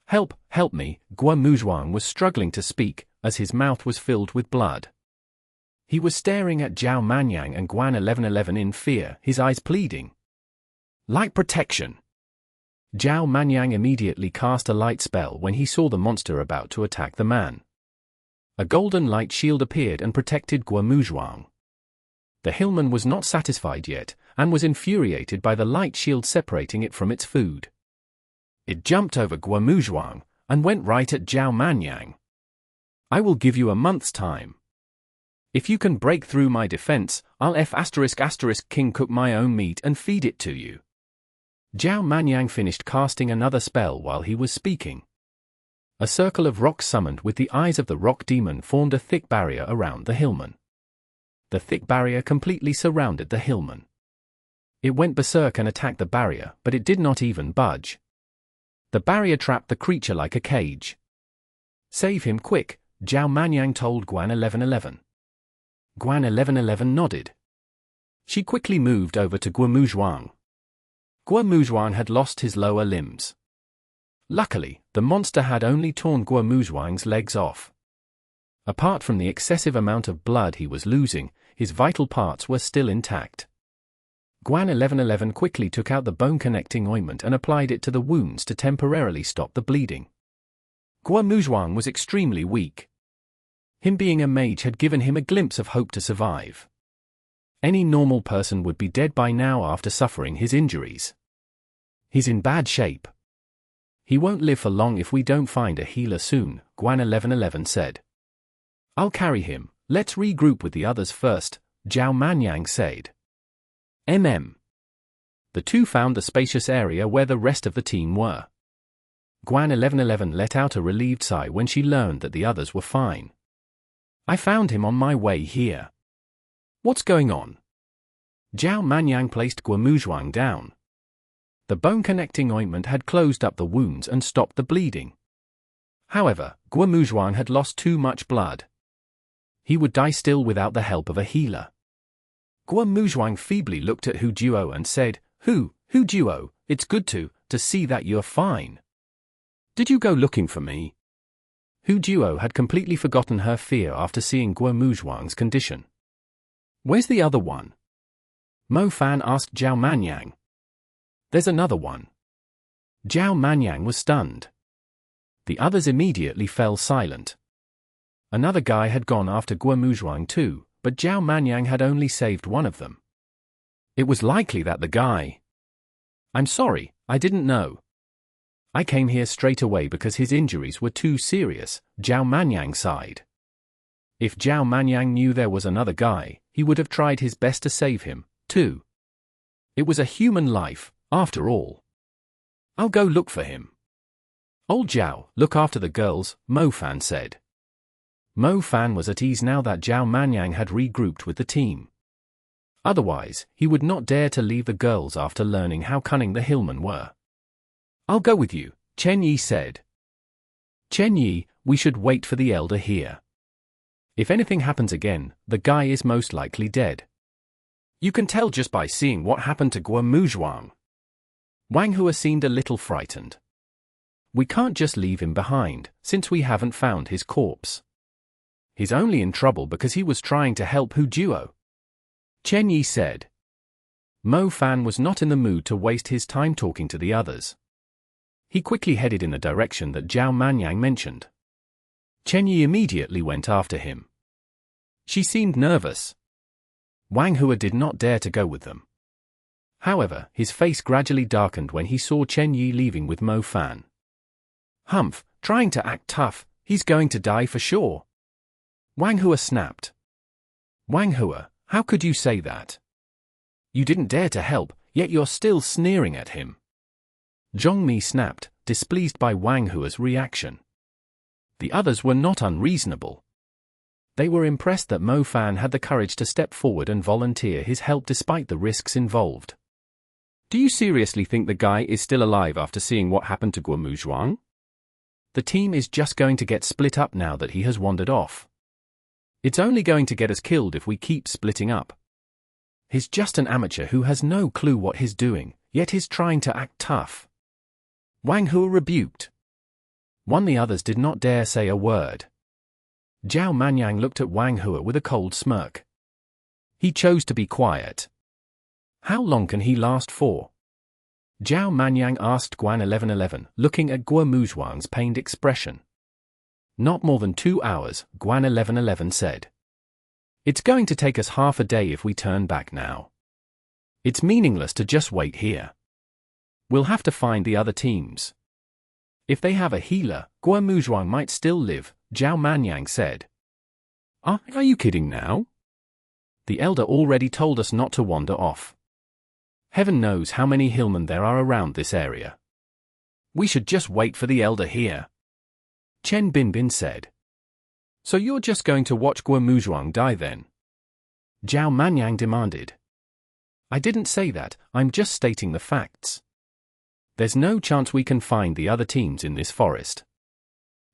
Help me, Guo Muzhuang was struggling to speak, as his mouth was filled with blood. He was staring at Zhao Manyang and Guan 1111 in fear, his eyes pleading. Light protection! Zhao Manyang immediately cast a light spell when he saw the monster about to attack the man. A golden light shield appeared and protected Guo Muzhuang. The Hillman was not satisfied yet, and was infuriated by the light shield separating it from its food. It jumped over Guo Muzhuang, and went right at Zhao Manyang. I will give you a month's time. If you can break through my defense, I'll ***king cook my own meat and feed it to you. Zhao Manyang finished casting another spell while he was speaking. A circle of rocks summoned with the eyes of the rock demon formed a thick barrier around the Hillman. The thick barrier completely surrounded the Hillman. It went berserk and attacked the barrier, but it did not even budge. The barrier trapped the creature like a cage. Save him quick, Zhao Manyang told Guan 1111. Guan 1111 nodded. She quickly moved over to Guo Muzhuang. Guo Muzhuang had lost his lower limbs. Luckily, the monster had only torn Guo Muzhuang's legs off. Apart from the excessive amount of blood he was losing, his vital parts were still intact. Guan 1111 quickly took out the bone-connecting ointment and applied it to the wounds to temporarily stop the bleeding. Guo Muzhuang was extremely weak. Him being a mage had given him a glimpse of hope to survive. Any normal person would be dead by now after suffering his injuries. He's in bad shape. He won't live for long if we don't find a healer soon, Guan 1111 said. I'll carry him, let's regroup with the others first, Zhao Manyang said. The two found the spacious area where the rest of the team were. Guan 1111 let out a relieved sigh when she learned that the others were fine. I found him on my way here. What's going on? Zhao Manyang placed Guo Muzhuang down. The bone-connecting ointment had closed up the wounds and stopped the bleeding. However, Guo Muzhuang had lost too much blood. He would die still without the help of a healer. Guo Muzhuang feebly looked at Hu Duo and said, Hu Duo, it's good to see that you're fine. Did you go looking for me? Hu Duo had completely forgotten her fear after seeing Guo Muzhuang's condition. Where's the other one? Mo Fan asked Zhao Manyang. There's another one. Zhao Manyang was stunned. The others immediately fell silent. Another guy had gone after Guo Muzhuang too, but Zhao Manyang had only saved one of them. It was likely that the guy... I'm sorry, I didn't know. I came here straight away because his injuries were too serious, Zhao Manyang sighed. If Zhao Manyang knew there was another guy, he would have tried his best to save him, too. It was a human life, after all. I'll go look for him. Old Zhao, look after the girls, Mo Fan said. Mo Fan was at ease now that Zhao Manyang had regrouped with the team. Otherwise, he would not dare to leave the girls after learning how cunning the Hillmen were. I'll go with you, Chen Yi said. Chen Yi, we should wait for the elder here. If anything happens again, the guy is most likely dead. You can tell just by seeing what happened to Guo Muzhuang. Wang Hua seemed a little frightened. We can't just leave him behind, since we haven't found his corpse. He's only in trouble because he was trying to help Hu Duo. Chen Yi said. Mo Fan was not in the mood to waste his time talking to the others. He quickly headed in the direction that Zhao Manyang mentioned. Chen Yi immediately went after him. She seemed nervous. Wang Hua did not dare to go with them. However, his face gradually darkened when he saw Chen Yi leaving with Mo Fan. Humph, trying to act tough, he's going to die for sure. Wang Hua snapped. Wang Hua, how could you say that? You didn't dare to help, yet you're still sneering at him. Zhong Mi snapped, displeased by Wang Hua's reaction. The others were not unreasonable. They were impressed that Mo Fan had the courage to step forward and volunteer his help despite the risks involved. Do you seriously think the guy is still alive after seeing what happened to Guo Muzhuang? The team is just going to get split up now that he has wandered off. It's only going to get us killed if we keep splitting up. He's just an amateur who has no clue what he's doing, yet he's trying to act tough. Wang Hua rebuked. The others did not dare say a word. Zhao Manyang looked at Wang Hua with a cold smirk. He chose to be quiet. How long can he last for? Zhao Manyang asked Guan 1111, looking at Guo Muzhuang's pained expression. Not more than 2 hours, Guan 1111 said. It's going to take us half a day if we turn back now. It's meaningless to just wait here. We'll have to find the other teams. If they have a healer, Guo Muzhuang might still live, Zhao Manyang said. Are you kidding now? The elder already told us not to wander off. Heaven knows how many Hillmen there are around this area. We should just wait for the elder here. Chen Binbin said. So you're just going to watch Guo Muzhuang die then? Zhao Manyang demanded. I didn't say that, I'm just stating the facts. There's no chance we can find the other teams in this forest.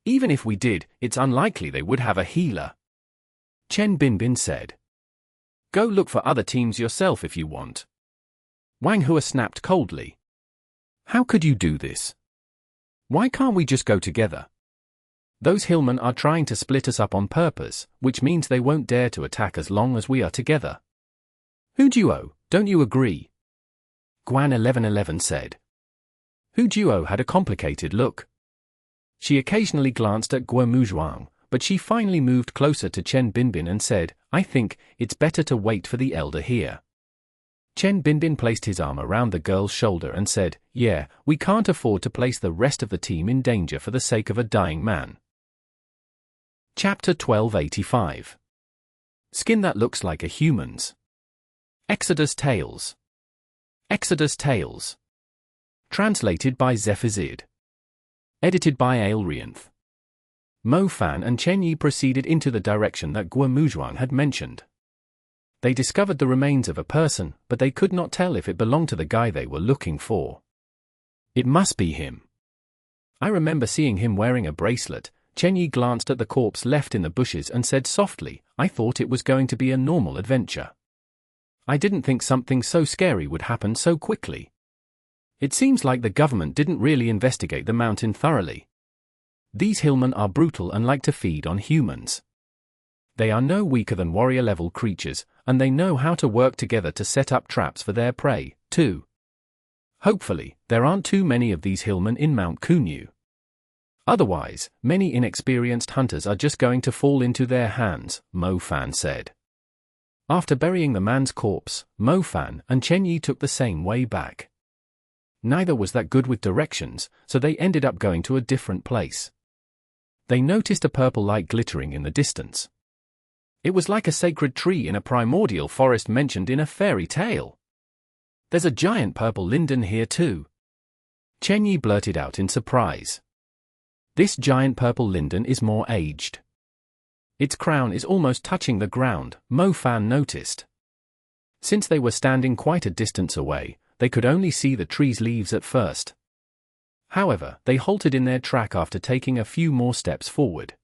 Even if we did, it's unlikely they would have a healer. Chen Binbin said. Go look for other teams yourself if you want. Wang Hua snapped coldly. How could you do this? Why can't we just go together? Those Hillmen are trying to split us up on purpose, which means they won't dare to attack as long as we are together. Hu Duo, don't you agree? Guan 1111 said. Hu Duo had a complicated look. She occasionally glanced at Guo Muzhuang, but she finally moved closer to Chen Binbin and said, I think it's better to wait for the elder here. Chen Binbin placed his arm around the girl's shoulder and said, yeah, we can't afford to place the rest of the team in danger for the sake of a dying man. Chapter 1285. Skin that looks like a human's. Exodus Tales. Exodus Tales. Translated by Zephazid. Edited by Aelrianth. Mo Fan and Chen Yi proceeded into the direction that Guo Muzhuang had mentioned. They discovered the remains of a person, but they could not tell if it belonged to the guy they were looking for. It must be him. I remember seeing him wearing a bracelet. Chen Yi glanced at the corpse left in the bushes and said softly, I thought it was going to be a normal adventure. I didn't think something so scary would happen so quickly. It seems like the government didn't really investigate the mountain thoroughly. These Hillmen are brutal and like to feed on humans. They are no weaker than warrior-level creatures, and they know how to work together to set up traps for their prey, too. Hopefully, there aren't too many of these Hillmen in Mount Kunyu. Otherwise, many inexperienced hunters are just going to fall into their hands, Mo Fan said. After burying the man's corpse, Mo Fan and Chen Yi took the same way back. Neither was that good with directions, so they ended up going to a different place. They noticed a purple light glittering in the distance. It was like a sacred tree in a primordial forest mentioned in a fairy tale. There's a giant purple linden here too. Chen Yi blurted out in surprise. This giant purple linden is more aged. Its crown is almost touching the ground, Mo Fan noticed. Since they were standing quite a distance away, they could only see the tree's leaves at first. However, they halted in their track after taking a few more steps forward.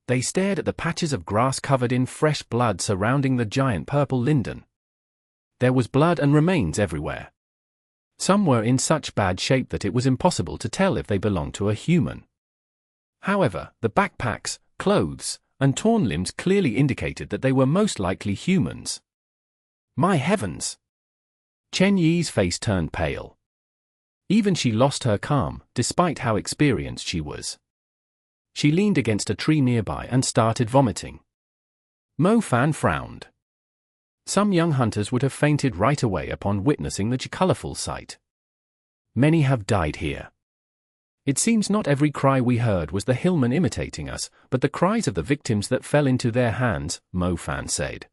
They stared at the patches of grass covered in fresh blood surrounding the giant purple linden. There was blood and remains everywhere. Some were in such bad shape that it was impossible to tell if they belonged to a human. However, the backpacks, clothes, and torn limbs clearly indicated that they were most likely humans. My heavens! Chen Yi's face turned pale. Even she lost her calm, despite how experienced she was. She leaned against a tree nearby and started vomiting. Mo Fan frowned. Some young hunters would have fainted right away upon witnessing the colorful sight. Many have died here. It seems not every cry we heard was the Hillmen imitating us, but the cries of the victims that fell into their hands, Mo Fan said.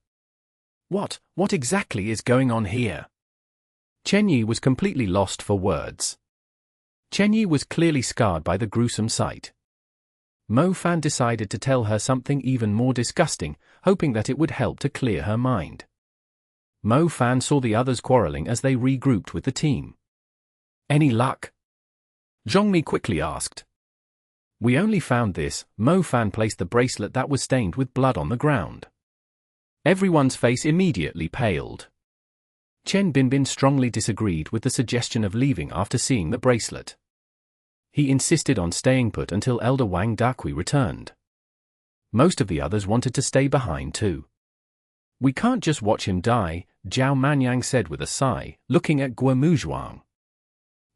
What exactly is going on here? Chen Yi was completely lost for words. Chen Yi was clearly scarred by the gruesome sight. Mo Fan decided to tell her something even more disgusting, hoping that it would help to clear her mind. Mo Fan saw the others quarreling as they regrouped with the team. Any luck? Zhongmi quickly asked. We only found this. Mo Fan placed the bracelet that was stained with blood on the ground. Everyone's face immediately paled. Chen Binbin strongly disagreed with the suggestion of leaving after seeing the bracelet. He insisted on staying put until Elder Wang Dakui returned. Most of the others wanted to stay behind too. We can't just watch him die, Zhao Manyang said with a sigh, looking at Guo Muzhuang.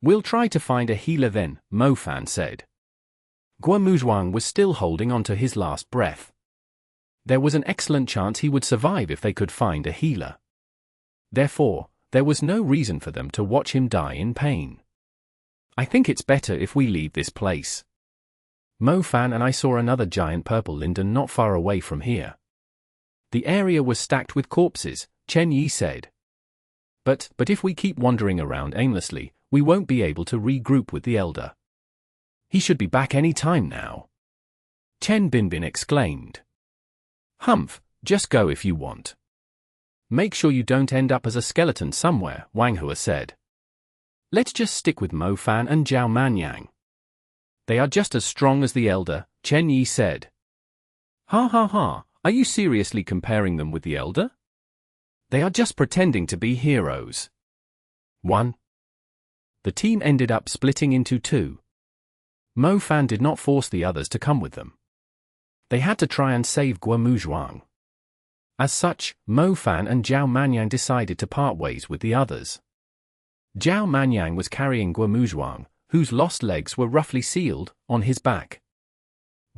We'll try to find a healer then, Mo Fan said. Guo Muzhuang was still holding on to his last breath. There was an excellent chance he would survive if they could find a healer. Therefore, there was no reason for them to watch him die in pain. I think it's better if we leave this place. Mo Fan and I saw another giant purple linden not far away from here. The area was stacked with corpses, Chen Yi said. But if we keep wandering around aimlessly, we won't be able to regroup with the elder. He should be back any time now. Chen Binbin exclaimed. Humph, just go if you want. Make sure you don't end up as a skeleton somewhere, Wang Hua said. Let's just stick with Mo Fan and Zhao Manyang. They are just as strong as the elder, Chen Yi said. Ha ha ha, are you seriously comparing them with the elder? They are just pretending to be heroes. 1. The team ended up splitting into two. Mo Fan did not force the others to come with them. They had to try and save Guo Muzhuang. As such, Mo Fan and Zhao Manyang decided to part ways with the others. Zhao Manyang was carrying Guomuzhuang, whose lost legs were roughly sealed, on his back.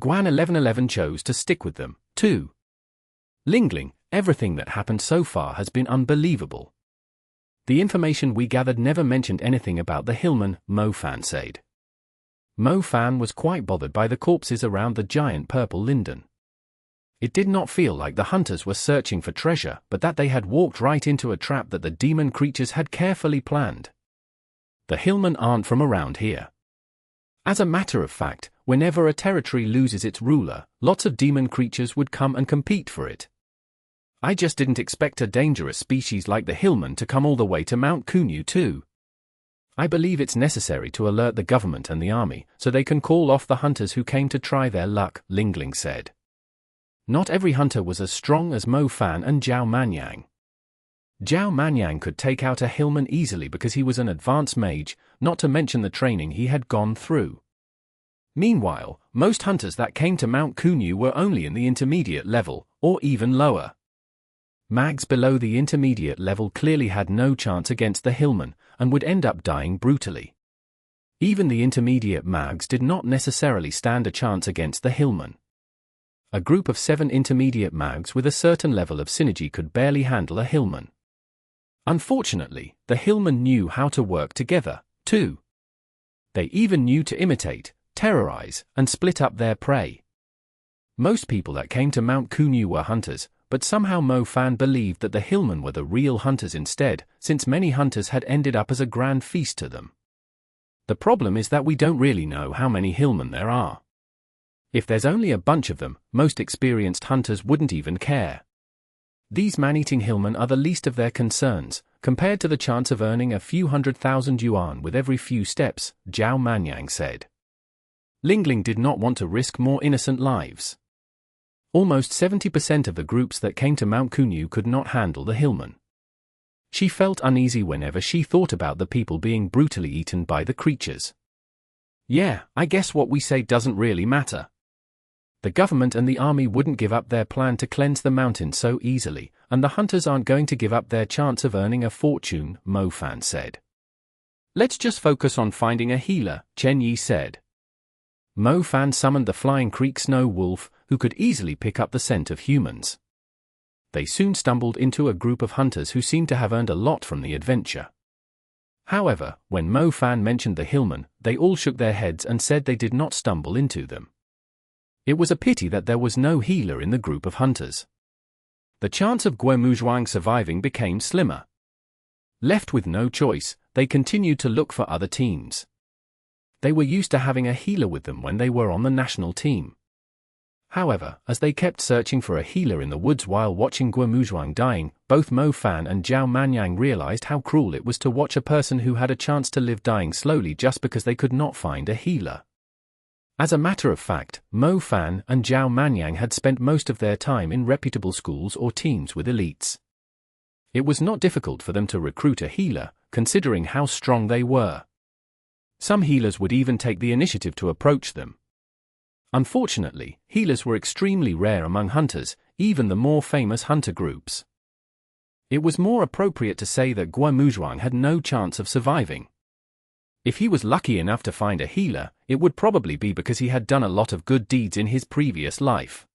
Guan 1111 chose to stick with them, too. Lingling, everything that happened so far has been unbelievable. The information we gathered never mentioned anything about the Hillmen, Mo Fan said. Mo Fan was quite bothered by the corpses around the giant purple linden. It did not feel like the hunters were searching for treasure, but that they had walked right into a trap that the demon creatures had carefully planned. The Hillmen aren't from around here. As a matter of fact, whenever a territory loses its ruler, lots of demon creatures would come and compete for it. I just didn't expect a dangerous species like the Hillmen to come all the way to Mount Kunyu too. I believe it's necessary to alert the government and the army, so they can call off the hunters who came to try their luck, Lingling said. Not every hunter was as strong as Mo Fan and Zhao Manyang. Zhao Manyang could take out a Hillman easily because he was an advanced mage, not to mention the training he had gone through. Meanwhile, most hunters that came to Mount Kunyu were only in the intermediate level, or even lower. Mags below the intermediate level clearly had no chance against the Hillmen, and would end up dying brutally. Even the intermediate mags did not necessarily stand a chance against the Hillmen. A group of 7 intermediate mags with a certain level of synergy could barely handle a Hillman. Unfortunately, the Hillmen knew how to work together, too. They even knew to imitate, terrorize, and split up their prey. Most people that came to Mount Kunyu were hunters, but somehow Mo Fan believed that the Hillmen were the real hunters instead, since many hunters had ended up as a grand feast to them. The problem is that we don't really know how many Hillmen there are. If there's only a bunch of them, most experienced hunters wouldn't even care. These man-eating Hillmen are the least of their concerns, compared to the chance of earning a few 100,000 yuan with every few steps, Zhao Manyang said. Lingling did not want to risk more innocent lives. Almost 70% of the groups that came to Mount Kunyu could not handle the Hillmen. She felt uneasy whenever she thought about the people being brutally eaten by the creatures. Yeah, I guess what we say doesn't really matter. The government and the army wouldn't give up their plan to cleanse the mountain so easily, and the hunters aren't going to give up their chance of earning a fortune, Mo Fan said. Let's just focus on finding a healer, Chen Yi said. Mo Fan summoned the Flying Creek Snow Wolf, who could easily pick up the scent of humans. They soon stumbled into a group of hunters who seemed to have earned a lot from the adventure. However, when Mo Fan mentioned the Hillmen, they all shook their heads and said they did not stumble into them. It was a pity that there was no healer in the group of hunters. The chance of Guomuzhuang surviving became slimmer. Left with no choice, they continued to look for other teams. They were used to having a healer with them when they were on the national team. However, as they kept searching for a healer in the woods while watching Guomuzhuang dying, both Mo Fan and Zhao Manyang realized how cruel it was to watch a person who had a chance to live dying slowly just because they could not find a healer. As a matter of fact, Mo Fan and Zhao Manyang had spent most of their time in reputable schools or teams with elites. It was not difficult for them to recruit a healer, considering how strong they were. Some healers would even take the initiative to approach them. Unfortunately, healers were extremely rare among hunters, even the more famous hunter groups. It was more appropriate to say that Guomuzhuang had no chance of surviving. If he was lucky enough to find a healer, it would probably be because he had done a lot of good deeds in his previous life.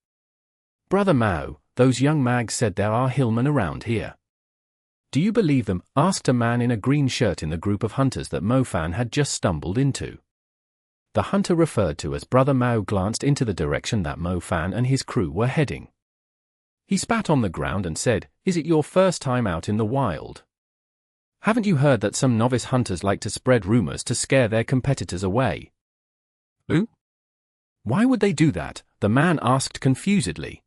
Brother Mao, those young mags said there are Hillmen around here. Do you believe them? Asked a man in a green shirt in the group of hunters that Mo Fan had just stumbled into. The hunter referred to as Brother Mao glanced into the direction that Mo Fan and his crew were heading. He spat on the ground and said, "Is it your first time out in the wild? Haven't you heard that some novice hunters like to spread rumors to scare their competitors away?" "Who? Why would they do that?" the man asked confusedly.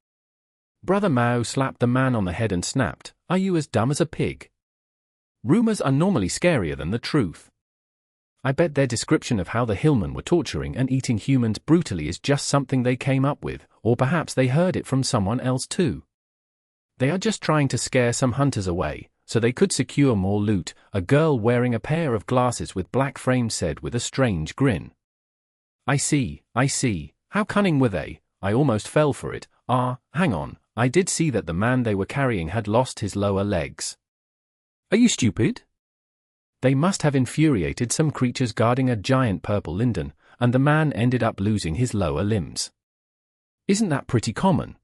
Brother Mao slapped the man on the head and snapped, "Are you as dumb as a pig? Rumors are normally scarier than the truth. I bet their description of how the Hillmen were torturing and eating humans brutally is just something they came up with, or perhaps they heard it from someone else too. They are just trying to scare some hunters away, so they could secure more loot," a girl wearing a pair of glasses with black frames said with a strange grin. I see. How cunning were they? I almost fell for it. Hang on, I did see that the man they were carrying had lost his lower legs." "Are you stupid?" They must have infuriated some creatures guarding a giant purple linden, and the man ended up losing his lower limbs. Isn't that pretty common?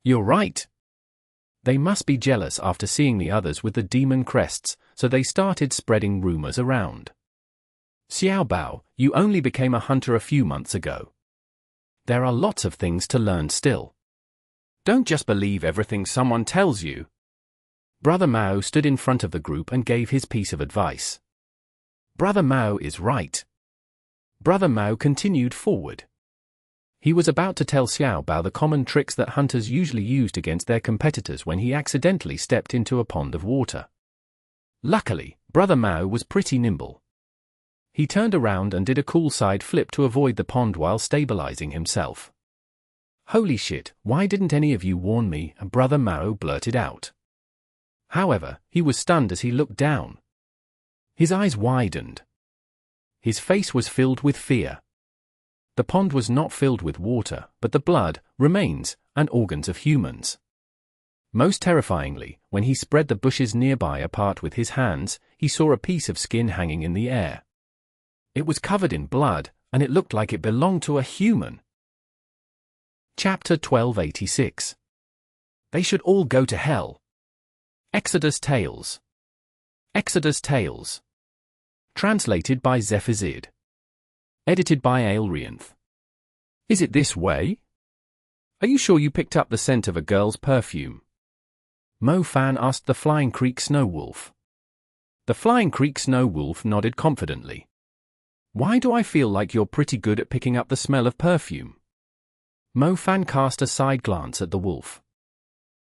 You're right. They must be jealous after seeing the others with the demon crests, so they started spreading rumors around. Xiao Bao, you only became a hunter a few months ago. There are lots of things to learn still. Don't just believe everything someone tells you. Brother Mao stood in front of the group and gave his piece of advice. Brother Mao is right. Brother Mao continued forward. He was about to tell Xiao Bao the common tricks that hunters usually used against their competitors when he accidentally stepped into a pond of water. Luckily, Brother Mao was pretty nimble. He turned around and did a cool side flip to avoid the pond while stabilizing himself. Holy shit, why didn't any of you warn me? Brother Mao blurted out. However, he was stunned as he looked down. His eyes widened. His face was filled with fear. The pond was not filled with water, but the blood, remains, and organs of humans. Most terrifyingly, when he spread the bushes nearby apart with his hands, he saw a piece of skin hanging in the air. It was covered in blood, and it looked like it belonged to a human. Chapter 1286. They should all go to hell. Exodus Tales. Exodus Tales. Translated by Zephazid. Edited by Aelrianth. Is it this way? Are you sure you picked up the scent of a girl's perfume? Mo Fan asked the Flying Creek Snow Wolf. The Flying Creek Snow Wolf nodded confidently. Why do I feel like you're pretty good at picking up the smell of perfume? Mo Fan cast a side glance at the wolf.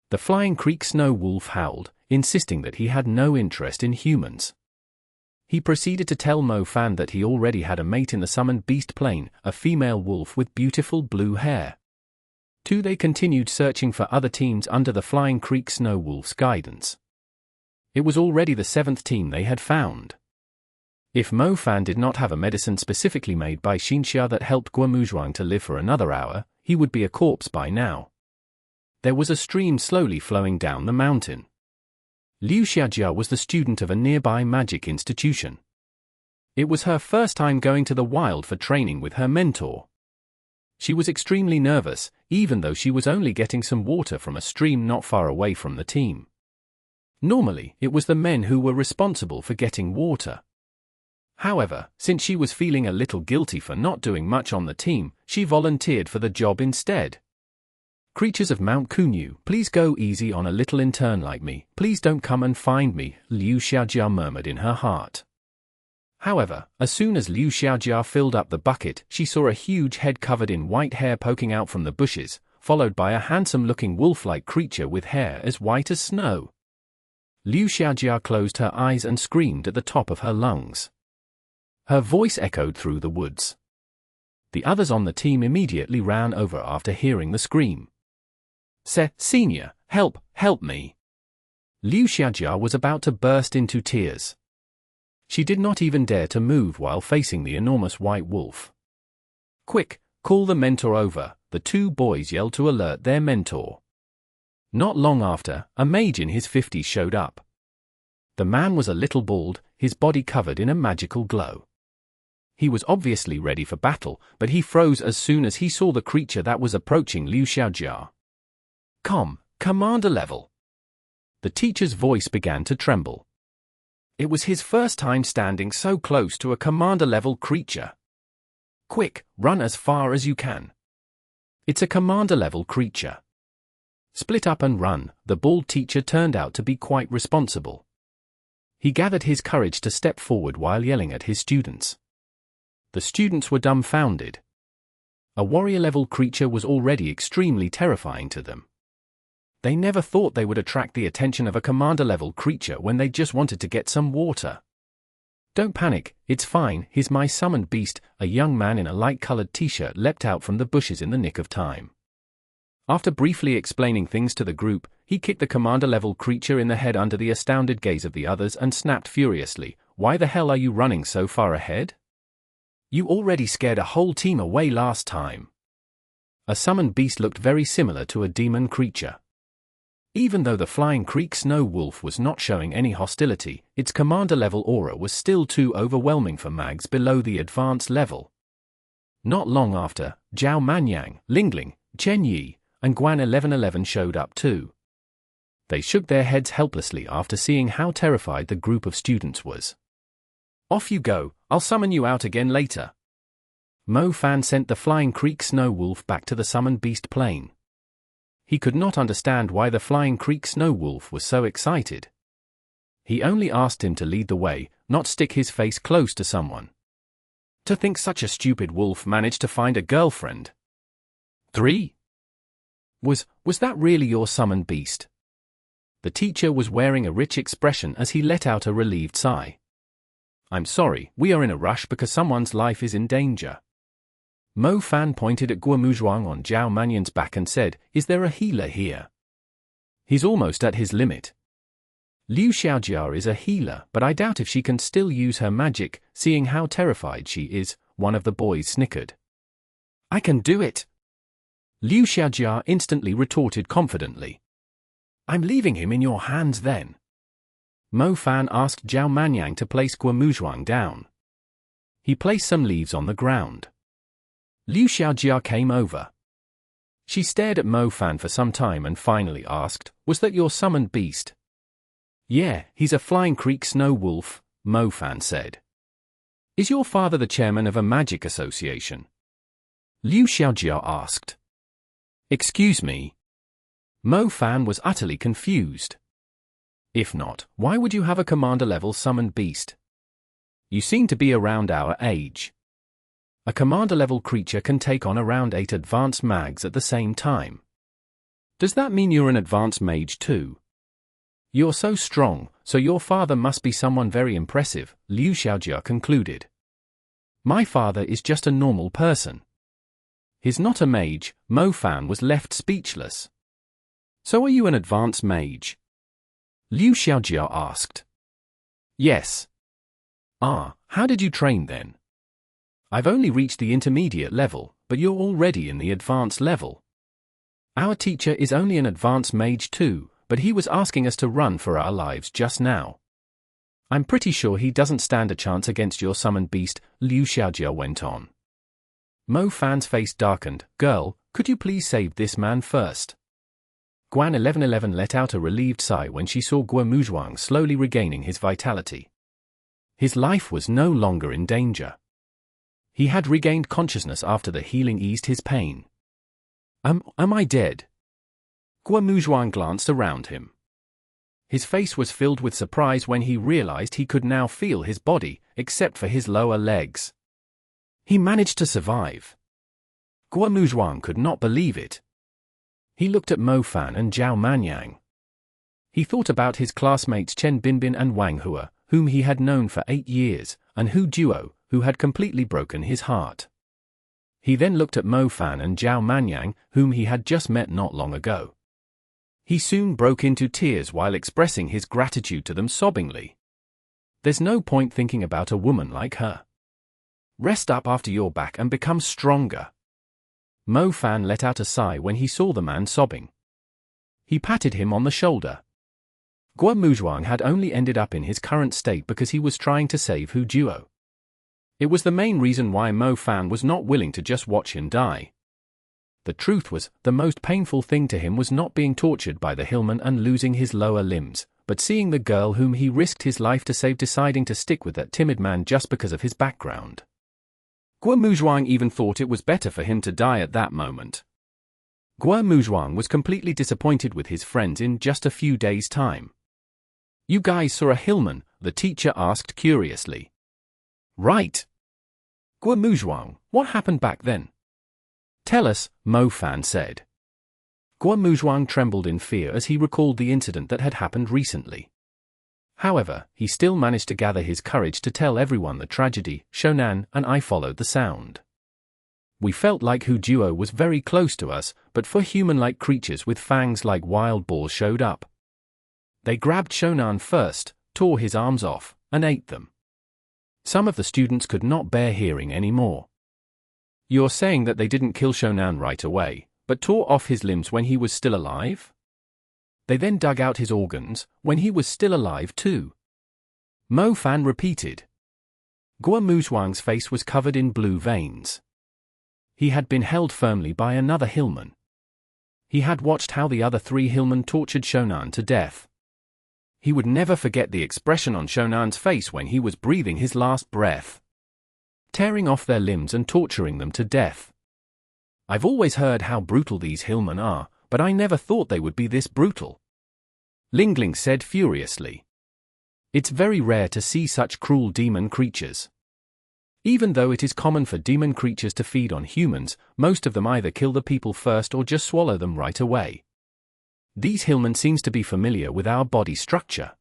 The Flying Creek Snow Wolf howled, insisting that he had no interest in humans. He proceeded to tell Mo Fan that he already had a mate in the summoned beast plane, a female wolf with beautiful blue hair. They continued searching for other teams under the Flying Creek Snow Wolf's guidance. It was already the 7th team they had found. If Mo Fan did not have a medicine specifically made by Xinxia that helped Guamuzhuang to live for another hour, he would be a corpse by now. There was a stream slowly flowing down the mountain. Liu Xiaojia was the student of a nearby magic institution. It was her first time going to the wild for training with her mentor. She was extremely nervous, even though she was only getting some water from a stream not far away from the team. Normally, it was the men who were responsible for getting water. However, since she was feeling a little guilty for not doing much on the team, she volunteered for the job instead. Creatures of Mount Kunyu, please go easy on a little intern like me. Please don't come and find me, Liu Xiaojia murmured in her heart. However, as soon as Liu Xiaojia filled up the bucket, she saw a huge head covered in white hair poking out from the bushes, followed by a handsome-looking wolf-like creature with hair as white as snow. Liu Xiaojia closed her eyes and screamed at the top of her lungs. Her voice echoed through the woods. The others on the team immediately ran over after hearing the scream. Senior, help me. Liu Xiaojia was about to burst into tears. She did not even dare to move while facing the enormous white wolf. Quick, call the mentor over, the two boys yelled to alert their mentor. Not long after, a mage in his 50s showed up. The man was a little bald, his body covered in a magical glow. He was obviously ready for battle, but he froze as soon as he saw the creature that was approaching Liu Xiaojia. Commander level. The teacher's voice began to tremble. It was his first time standing so close to a commander-level creature. Quick, run as far as you can. It's a commander-level creature. Split up and run. The bald teacher turned out to be quite responsible. He gathered his courage to step forward while yelling at his students. The students were dumbfounded. A warrior-level creature was already extremely terrifying to them. They never thought they would attract the attention of a commander-level creature when they just wanted to get some water. Don't panic, it's fine, he's my summoned beast. A young man in a light-colored t-shirt leapt out from the bushes in the nick of time. After briefly explaining things to the group, he kicked the commander-level creature in the head under the astounded gaze of the others and snapped furiously, "Why the hell are you running so far ahead? You already scared a whole team away last time." A summoned beast looked very similar to a demon creature. Even though the Flying Creek Snow Wolf was not showing any hostility, its commander-level aura was still too overwhelming for mags below the advanced level. Not long after, Zhao Manyang, Lingling, Chen Yi, and Guan 1111 showed up too. They shook their heads helplessly after seeing how terrified the group of students was. "Off you go, I'll summon you out again later." Mo Fan sent the Flying Creek Snow Wolf back to the Summon Beast plane. He could not understand why the Flying Creek Snow Wolf was so excited. He only asked him to lead the way, not stick his face close to someone. To think such a stupid wolf managed to find a girlfriend. 3. Was that really your Summon Beast? The teacher was wearing a rich expression as he let out a relieved sigh. "I'm sorry, we are in a rush because someone's life is in danger." Mo Fan pointed at Guomuzhuang on Zhao Manyan's back and said, "Is there a healer here?" "He's almost at his limit." "Liu Xiaojia is a healer, but I doubt if she can still use her magic, seeing how terrified she is," one of the boys snickered. "I can do it!" Liu Xiaojia instantly retorted confidently. "I'm leaving him in your hands then." Mo Fan asked Zhao Manyang to place Guomuzhuang down. He placed some leaves on the ground. Liu Xiaojia came over. She stared at Mo Fan for some time and finally asked, "Was that your summoned beast?" "Yeah, he's a Flying Creek Snow Wolf," Mo Fan said. "Is your father the chairman of a magic association?" Liu Xiaojia asked. "Excuse me?" Mo Fan was utterly confused. "If not, why would you have a commander-level summoned beast? You seem to be around our age. A commander-level creature can take on around 8 advanced mags at the same time. Does that mean you're an advanced mage too? You're so strong, so your father must be someone very impressive," Liu Xiaojia concluded. "My father is just a normal person." "He's not a mage," Mo Fan was left speechless. "So are you an advanced mage?" Liu Xiaojia asked. "Yes." "Ah, how did you train then?" "I've only reached the intermediate level, but you're already in the advanced level." "Our teacher is only an advanced mage too, but he was asking us to run for our lives just now." "I'm pretty sure he doesn't stand a chance against your summoned beast," Liu Xiaojia went on. Mo Fan's face darkened. "Girl, could you please save this man first?" Guan 1111 let out a relieved sigh when she saw Guomuzhuang slowly regaining his vitality. His life was no longer in danger. He had regained consciousness after the healing eased his pain. Am I dead?" Guomuzhuang glanced around him. His face was filled with surprise when he realized he could now feel his body, except for his lower legs. He managed to survive. Guomuzhuang could not believe it. He looked at Mo Fan and Zhao Manyang. He thought about his classmates Chen Binbin and Wang Hua, whom he had known for 8 years, and Hu Duo, who had completely broken his heart. He then looked at Mo Fan and Zhao Manyang, whom he had just met not long ago. He soon broke into tears while expressing his gratitude to them sobbingly. "There's no point thinking about a woman like her. Rest up after your back and become stronger." Mo Fan let out a sigh when he saw the man sobbing. He patted him on the shoulder. Guomuzhuang had only ended up in his current state because he was trying to save Hu Duo. It was the main reason why Mo Fan was not willing to just watch him die. The truth was, the most painful thing to him was not being tortured by the Hillmen and losing his lower limbs, but seeing the girl whom he risked his life to save deciding to stick with that timid man just because of his background. Guomuzhuang even thought it was better for him to die at that moment. Guomuzhuang was completely disappointed with his friends in just a few days' time. "You guys saw a Hillman?" the teacher asked curiously. "Right." "Guomuzhuang, what happened back then?" "Tell us," Mo Fan said. Guomuzhuang trembled in fear as he recalled the incident that had happened recently. However, he still managed to gather his courage to tell everyone the tragedy. "Shonan and I followed the sound. We felt like Hu Duo was very close to us, but 4 human-like creatures with fangs like wild boars showed up. They grabbed Shonan first, tore his arms off, and ate them. Some of the students could not bear hearing anymore." "You're saying that they didn't kill Shonan right away, but tore off his limbs when he was still alive?" They then dug out his organs, when he was still alive too. Mo Fan repeated. Guo Muzhuang's face was covered in blue veins. He had been held firmly by another Hillman. He had watched how the other 3 Hillmen tortured Shonan to death. He would never forget the expression on Shonan's face when he was breathing his last breath, tearing off their limbs and torturing them to death. I've always heard how brutal these Hillmen are, but I never thought they would be this brutal, Lingling said furiously. It's very rare to see such cruel demon creatures. Even though it is common for demon creatures to feed on humans, most of them either kill the people first or just swallow them right away. These Hillmen seems to be familiar with our body structure.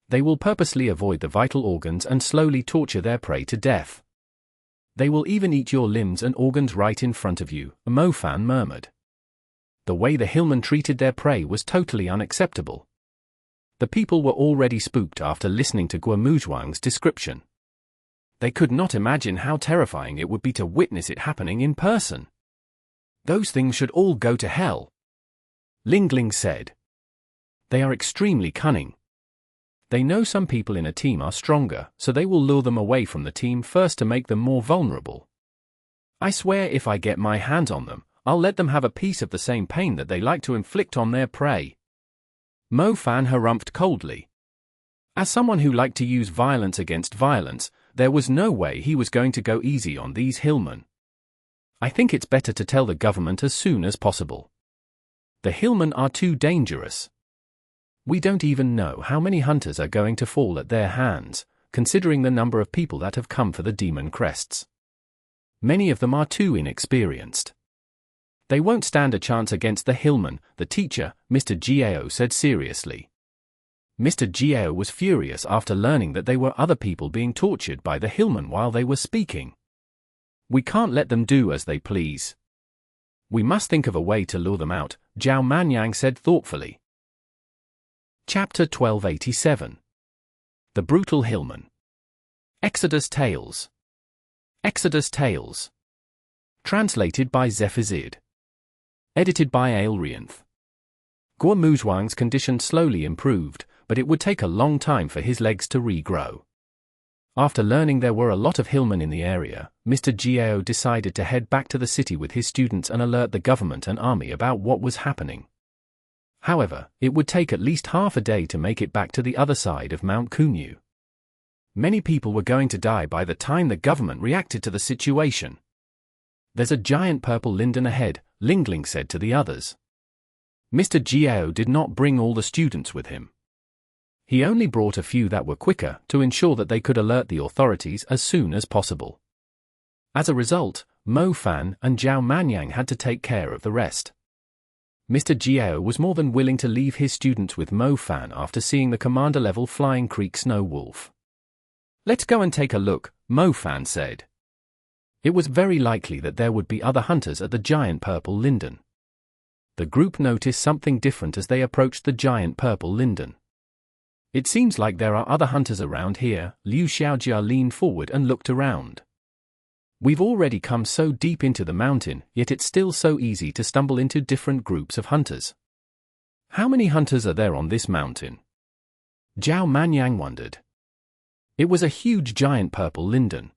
They will purposely avoid the vital organs and slowly torture their prey to death. They will even eat your limbs and organs right in front of you, Mo Fan murmured. The way the Hillmen treated their prey was totally unacceptable. The people were already spooked after listening to Guo Muzhuang's description. They could not imagine how terrifying it would be to witness it happening in person. Those things should all go to hell, Lingling said. They are extremely cunning. They know some people in a team are stronger, so they will lure them away from the team first to make them more vulnerable. I swear if I get my hands on them, I'll let them have a piece of the same pain that they like to inflict on their prey. Mo Fan harumphed coldly. As someone who liked to use violence against violence, there was no way he was going to go easy on these Hillmen. I think it's better to tell the government as soon as possible. The Hillmen are too dangerous. We don't even know how many hunters are going to fall at their hands, considering the number of people that have come for the demon crests. Many of them are too inexperienced. They won't stand a chance against the Hillmen, the teacher, Mr. Gao said seriously. Mr. Gao was furious after learning that there were other people being tortured by the Hillmen while they were speaking. We can't let them do as they please. We must think of a way to lure them out, Zhao Manyang said thoughtfully. Chapter 1287. The Brutal Hillmen. Exodus Tales. Exodus Tales. Translated by Zephazid. Edited by Aelrianth. Guo Muzhuang's condition slowly improved, but it would take a long time for his legs to regrow. After learning there were a lot of Hillmen in the area, Mr. Gao decided to head back to the city with his students and alert the government and army about what was happening. However, it would take at least half a day to make it back to the other side of Mount Kunyu. Many people were going to die by the time the government reacted to the situation. There's a giant purple linden ahead, Lingling said to the others. Mr. Gao did not bring all the students with him. He only brought a few that were quicker to ensure that they could alert the authorities as soon as possible. As a result, Mo Fan and Zhao Manyang had to take care of the rest. Mr. Gao was more than willing to leave his students with Mo Fan after seeing the commander-level Flying Creek Snow Wolf. Let's go and take a look, Mo Fan said. It was very likely that there would be other hunters at the giant purple linden. The group noticed something different as they approached the giant purple linden. It seems like there are other hunters around here, Liu Xiaojia leaned forward and looked around. We've already come so deep into the mountain, yet it's still so easy to stumble into different groups of hunters. How many hunters are there on this mountain? Zhao Manyang wondered. It was a huge giant purple linden.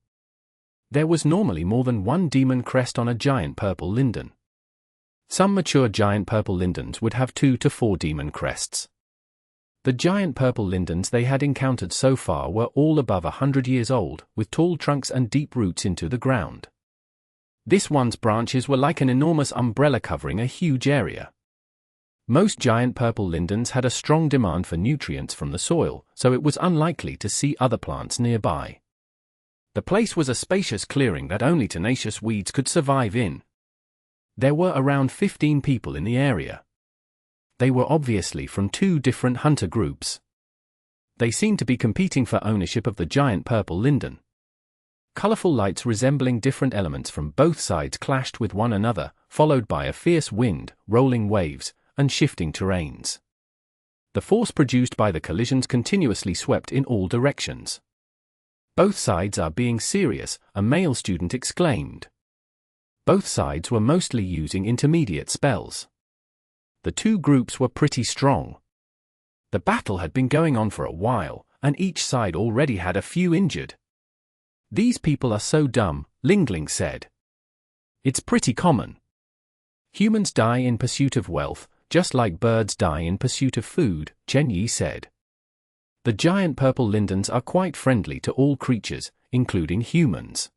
There was normally more than one demon crest on a giant purple linden. Some mature giant purple lindens would have 2 to 4 demon crests. The giant purple lindens they had encountered so far were all above 100 years old, with tall trunks and deep roots into the ground. This one's branches were like an enormous umbrella covering a huge area. Most giant purple lindens had a strong demand for nutrients from the soil, so it was unlikely to see other plants nearby. The place was a spacious clearing that only tenacious weeds could survive in. There were around 15 people in the area. They were obviously from 2 different hunter groups. They seemed to be competing for ownership of the giant purple linden. Colorful lights resembling different elements from both sides clashed with one another, followed by a fierce wind, rolling waves, and shifting terrains. The force produced by the collisions continuously swept in all directions. Both sides are being serious, a male student exclaimed. Both sides were mostly using intermediate spells. The two groups were pretty strong. The battle had been going on for a while, and each side already had a few injured. "These people are so dumb," Linden said. "It's pretty common. Humans die in pursuit of wealth, just like birds die in pursuit of food," Chenyi said. "The giant purple Lindens are quite friendly to all creatures, including humans.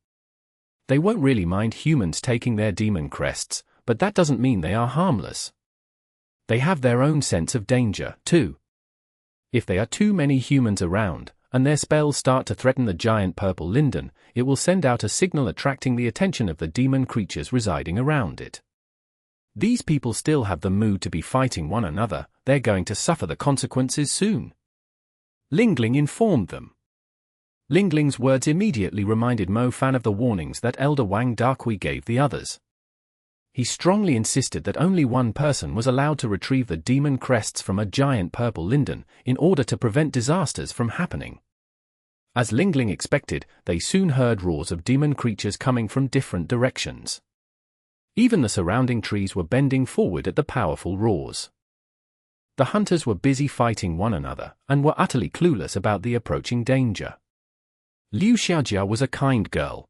They won't really mind humans taking their demon crests, but that doesn't mean they are harmless. They have their own sense of danger, too. If there are too many humans around, and their spells start to threaten the giant purple Linden, it will send out a signal attracting the attention of the demon creatures residing around it. These people still have the mood to be fighting one another, they're going to suffer the consequences soon," Linden informed them. Linden's words immediately reminded Mo Fan of the warnings that Elder Wang Dakui gave the others. He strongly insisted that only one person was allowed to retrieve the demon crests from a giant purple Linden, in order to prevent disasters from happening. As Linden expected, they soon heard roars of demon creatures coming from different directions. Even the surrounding trees were bending forward at the powerful roars. The hunters were busy fighting one another, and were utterly clueless about the approaching danger. Liu Xiaojia was a kind girl.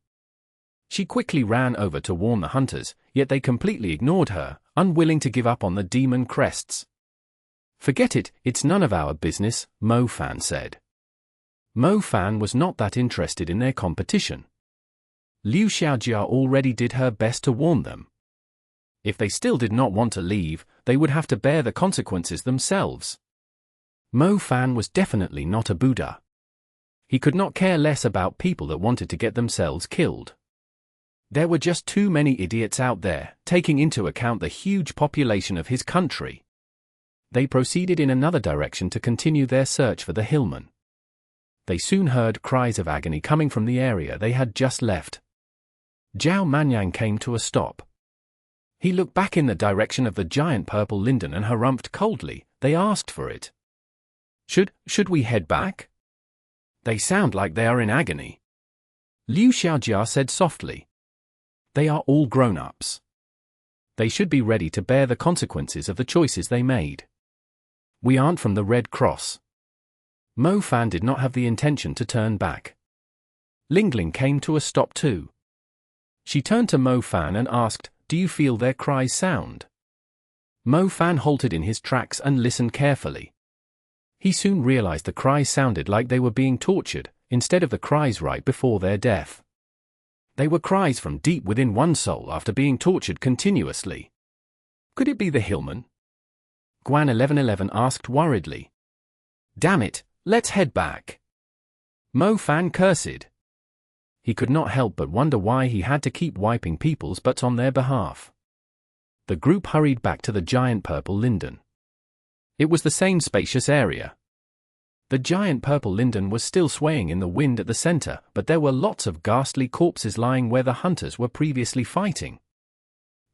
She quickly ran over to warn the hunters, yet they completely ignored her, unwilling to give up on the demon crests. "Forget it, it's none of our business," Mo Fan said. Mo Fan was not that interested in their competition. Liu Xiaojia already did her best to warn them. If they still did not want to leave, they would have to bear the consequences themselves. Mo Fan was definitely not a Buddha. He could not care less about people that wanted to get themselves killed. There were just too many idiots out there, taking into account the huge population of his country. They proceeded in another direction to continue their search for the Hillmen. They soon heard cries of agony coming from the area they had just left. Zhao Manyang came to a stop. He looked back in the direction of the giant purple Linden and harumphed coldly. "They asked for it. Should we head back? They sound like they are in agony." Liu Xiaojia said softly. "They are all grown-ups. They should be ready to bear the consequences of the choices they made. We aren't from the Red Cross." Mo Fan did not have the intention to turn back. Linden came to a stop too. She turned to Mo Fan and asked, "Do you feel their cries sound?" Mo Fan halted in his tracks and listened carefully. He soon realized the cries sounded like they were being tortured, instead of the cries right before their death. They were cries from deep within one's soul after being tortured continuously. Could it be the Hillmen? Guan 1111 asked worriedly. "Damn it, let's head back." Mo Fan cursed. He could not help but wonder why he had to keep wiping people's butts on their behalf. The group hurried back to the giant purple Linden. It was the same spacious area. The giant purple Linden was still swaying in the wind at the center, but there were lots of ghastly corpses lying where the hunters were previously fighting.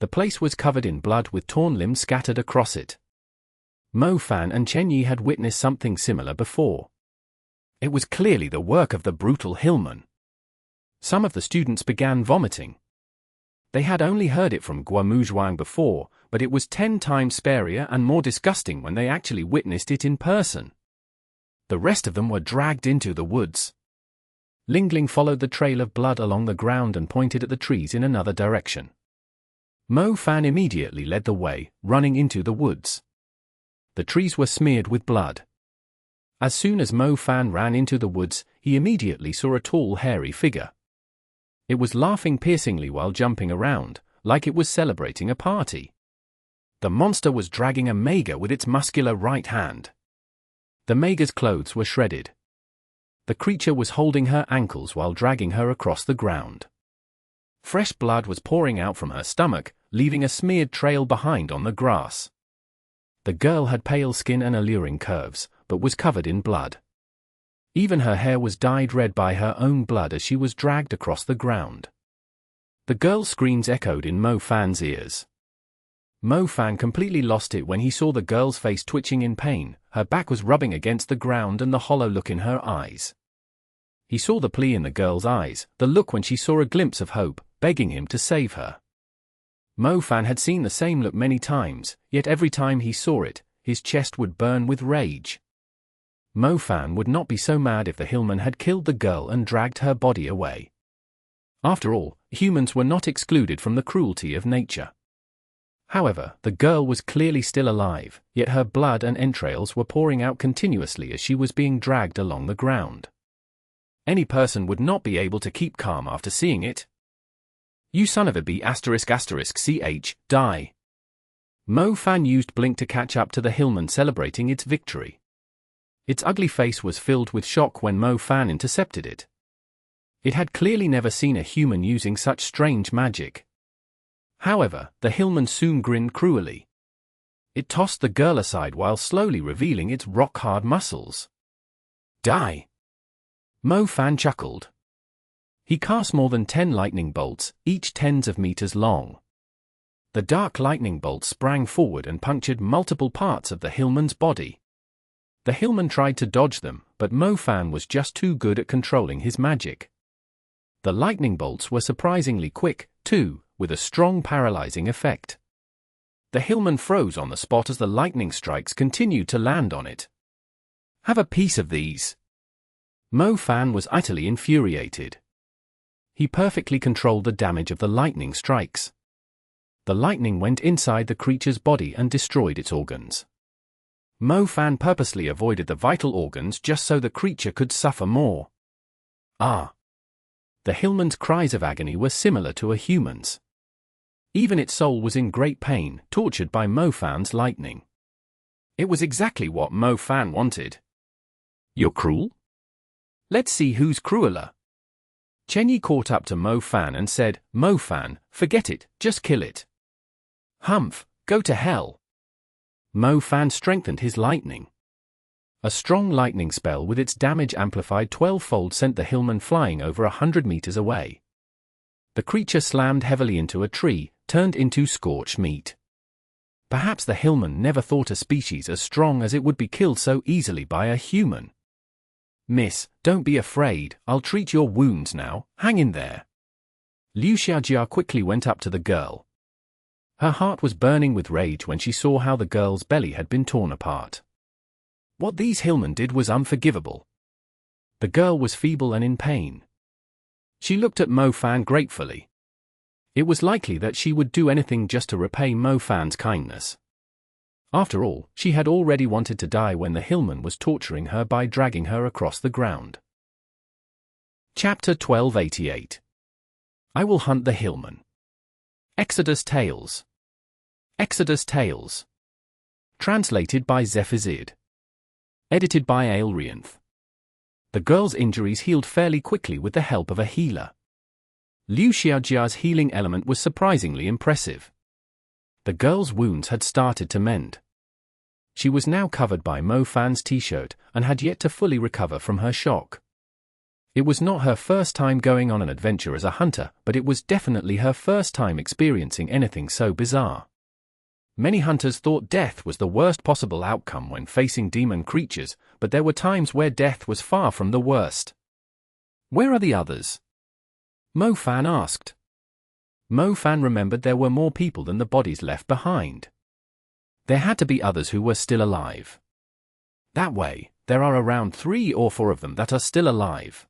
The place was covered in blood with torn limbs scattered across it. Mo Fan and Chenyi had witnessed something similar before. It was clearly the work of the brutal Hillmen. Some of the students began vomiting. They had only heard it from Guamuzhuang before, but it was 10 times scarier and more disgusting when they actually witnessed it in person. The rest of them were dragged into the woods. Linden followed the trail of blood along the ground and pointed at the trees in another direction. Mo Fan immediately led the way, running into the woods. The trees were smeared with blood. As soon as Mo Fan ran into the woods, he immediately saw a tall, hairy figure. It was laughing piercingly while jumping around, like it was celebrating a party. The monster was dragging a Maga with its muscular right hand. The Maga's clothes were shredded. The creature was holding her ankles while dragging her across the ground. Fresh blood was pouring out from her stomach, leaving a smeared trail behind on the grass. The girl had pale skin and alluring curves, but was covered in blood. Even her hair was dyed red by her own blood as she was dragged across the ground. The girl's screams echoed in Mo Fan's ears. Mo Fan completely lost it when he saw the girl's face twitching in pain, her back was rubbing against the ground and the hollow look in her eyes. He saw the plea in the girl's eyes, the look when she saw a glimpse of hope, begging him to save her. Mo Fan had seen the same look many times, yet every time he saw it, his chest would burn with rage. Mo Fan would not be so mad if the Hillmen had killed the girl and dragged her body away. After all, humans were not excluded from the cruelty of nature. However, the girl was clearly still alive, yet her blood and entrails were pouring out continuously as she was being dragged along the ground. Any person would not be able to keep calm after seeing it. "You son of a b*************************************************************************************************************************************************************************************************************************************Mo Fan used Blink to catch up to the Hillman celebrating its victory. Its ugly face was filled with shock when Mo Fan intercepted it. It had clearly never seen a human using such strange magic. However, the Hillman soon grinned cruelly. It tossed the girl aside while slowly revealing its rock-hard muscles. "Die!" Mo Fan chuckled. He cast more than 10 lightning bolts, each tens of meters long. The dark lightning bolts sprang forward and punctured multiple parts of the Hillman's body. The Hillman tried to dodge them, but Mo Fan was just too good at controlling his magic. The lightning bolts were surprisingly quick, too, with a strong paralyzing effect. The Hillman froze on the spot as the lightning strikes continued to land on it. "Have a piece of these." Mo Fan was utterly infuriated. He perfectly controlled the damage of the lightning strikes. The lightning went inside the creature's body and destroyed its organs. Mo Fan purposely avoided the vital organs just so the creature could suffer more. Ah! The Hillman's cries of agony were similar to a human's. Even its soul was in great pain, tortured by Mo Fan's lightning. It was exactly what Mo Fan wanted. "You're cruel? Let's see who's crueler." Chenyi caught up to Mo Fan and said, "Mo Fan, forget it, just kill it." "Humph, go to hell." Mo Fan strengthened his lightning. A strong lightning spell with its damage amplified 12-fold sent the Hillman flying over 100 meters away. The creature slammed heavily into a tree, turned into scorched meat. Perhaps the Hillman never thought a species as strong as it would be killed so easily by a human. "Miss, don't be afraid, I'll treat your wounds now, hang in there." Liu Xiaojia quickly went up to the girl. Her heart was burning with rage when she saw how the girl's belly had been torn apart. What these Hillmen did was unforgivable. The girl was feeble and in pain. She looked at Mo Fan gratefully. It was likely that she would do anything just to repay Mo Fan's kindness. After all, she had already wanted to die when the Hillman was torturing her by dragging her across the ground. Chapter 1288. I Will Hunt the Hillman. Exodus Tales. Exodus Tales. Translated by Zephazid. Edited by Aelrianth. The girl's injuries healed fairly quickly with the help of a healer. Liu Xiaojia's healing element was surprisingly impressive. The girl's wounds had started to mend. She was now covered by Mo Fan's t-shirt and had yet to fully recover from her shock. It was not her first time going on an adventure as a hunter, but it was definitely her first time experiencing anything so bizarre. Many hunters thought death was the worst possible outcome when facing demon creatures, but there were times where death was far from the worst. "Where are the others?" Mo Fan asked. Mo Fan remembered there were more people than the bodies left behind. There had to be others who were still alive. That way, there are around 3 or 4 of them that are still alive.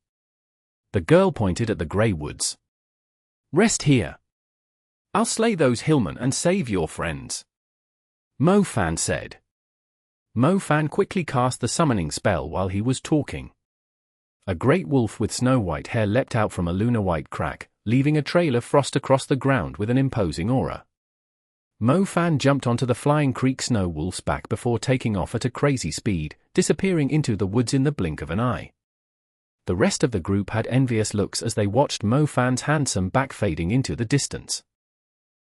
The girl pointed at the grey woods. "Rest here. I'll slay those Hillmen and save your friends," Mo Fan said. Mo Fan quickly cast the summoning spell while he was talking. A great wolf with snow-white hair leapt out from a lunar-white crack, leaving a trail of frost across the ground with an imposing aura. Mo Fan jumped onto the flying creek snow wolf's back before taking off at a crazy speed, disappearing into the woods in the blink of an eye. The rest of the group had envious looks as they watched Mo Fan's handsome back fading into the distance.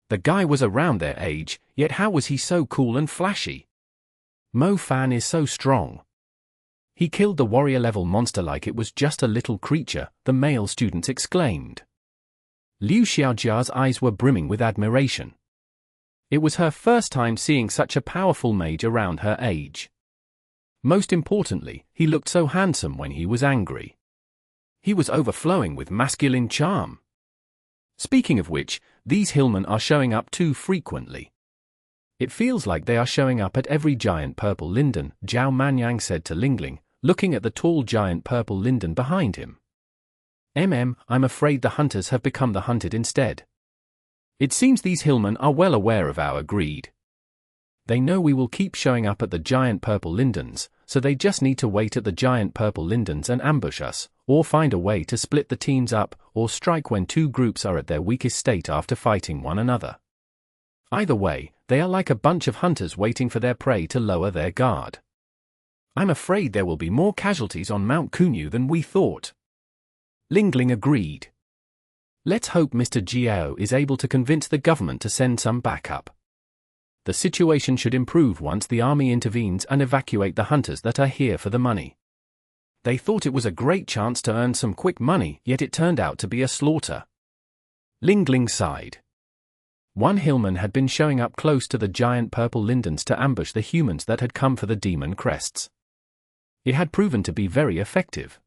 The guy was around their age, yet how was he so cool and flashy? Mo Fan is so strong. He killed the warrior-level monster like it was just a little creature, the male students exclaimed. Liu Xiaojia's eyes were brimming with admiration. It was her first time seeing such a powerful mage around her age. Most importantly, he looked so handsome when he was angry. He was overflowing with masculine charm. Speaking of which, these Hillmen are showing up too frequently. It feels like they are showing up at every giant purple Linden, Zhao Manyang said to Lingling, looking at the tall giant purple Linden behind him. I'm afraid the hunters have become the hunted instead. It seems these Hillmen are well aware of our greed. They know we will keep showing up at the giant purple Lindens, so they just need to wait at the giant purple Lindens and ambush us, or find a way to split the teams up, or strike when two groups are at their weakest state after fighting one another. Either way, they are like a bunch of hunters waiting for their prey to lower their guard. I'm afraid there will be more casualties on Mount Kunyu than we thought. Lingling agreed. Let's hope Mr. Jiao is able to convince the government to send some backup. The situation should improve once the army intervenes and evacuate the hunters that are here for the money. They thought it was a great chance to earn some quick money, yet it turned out to be a slaughter. Lingling sighed. One Hillman had been showing up close to the giant purple Lindens to ambush the humans that had come for the demon crests. It had proven to be very effective.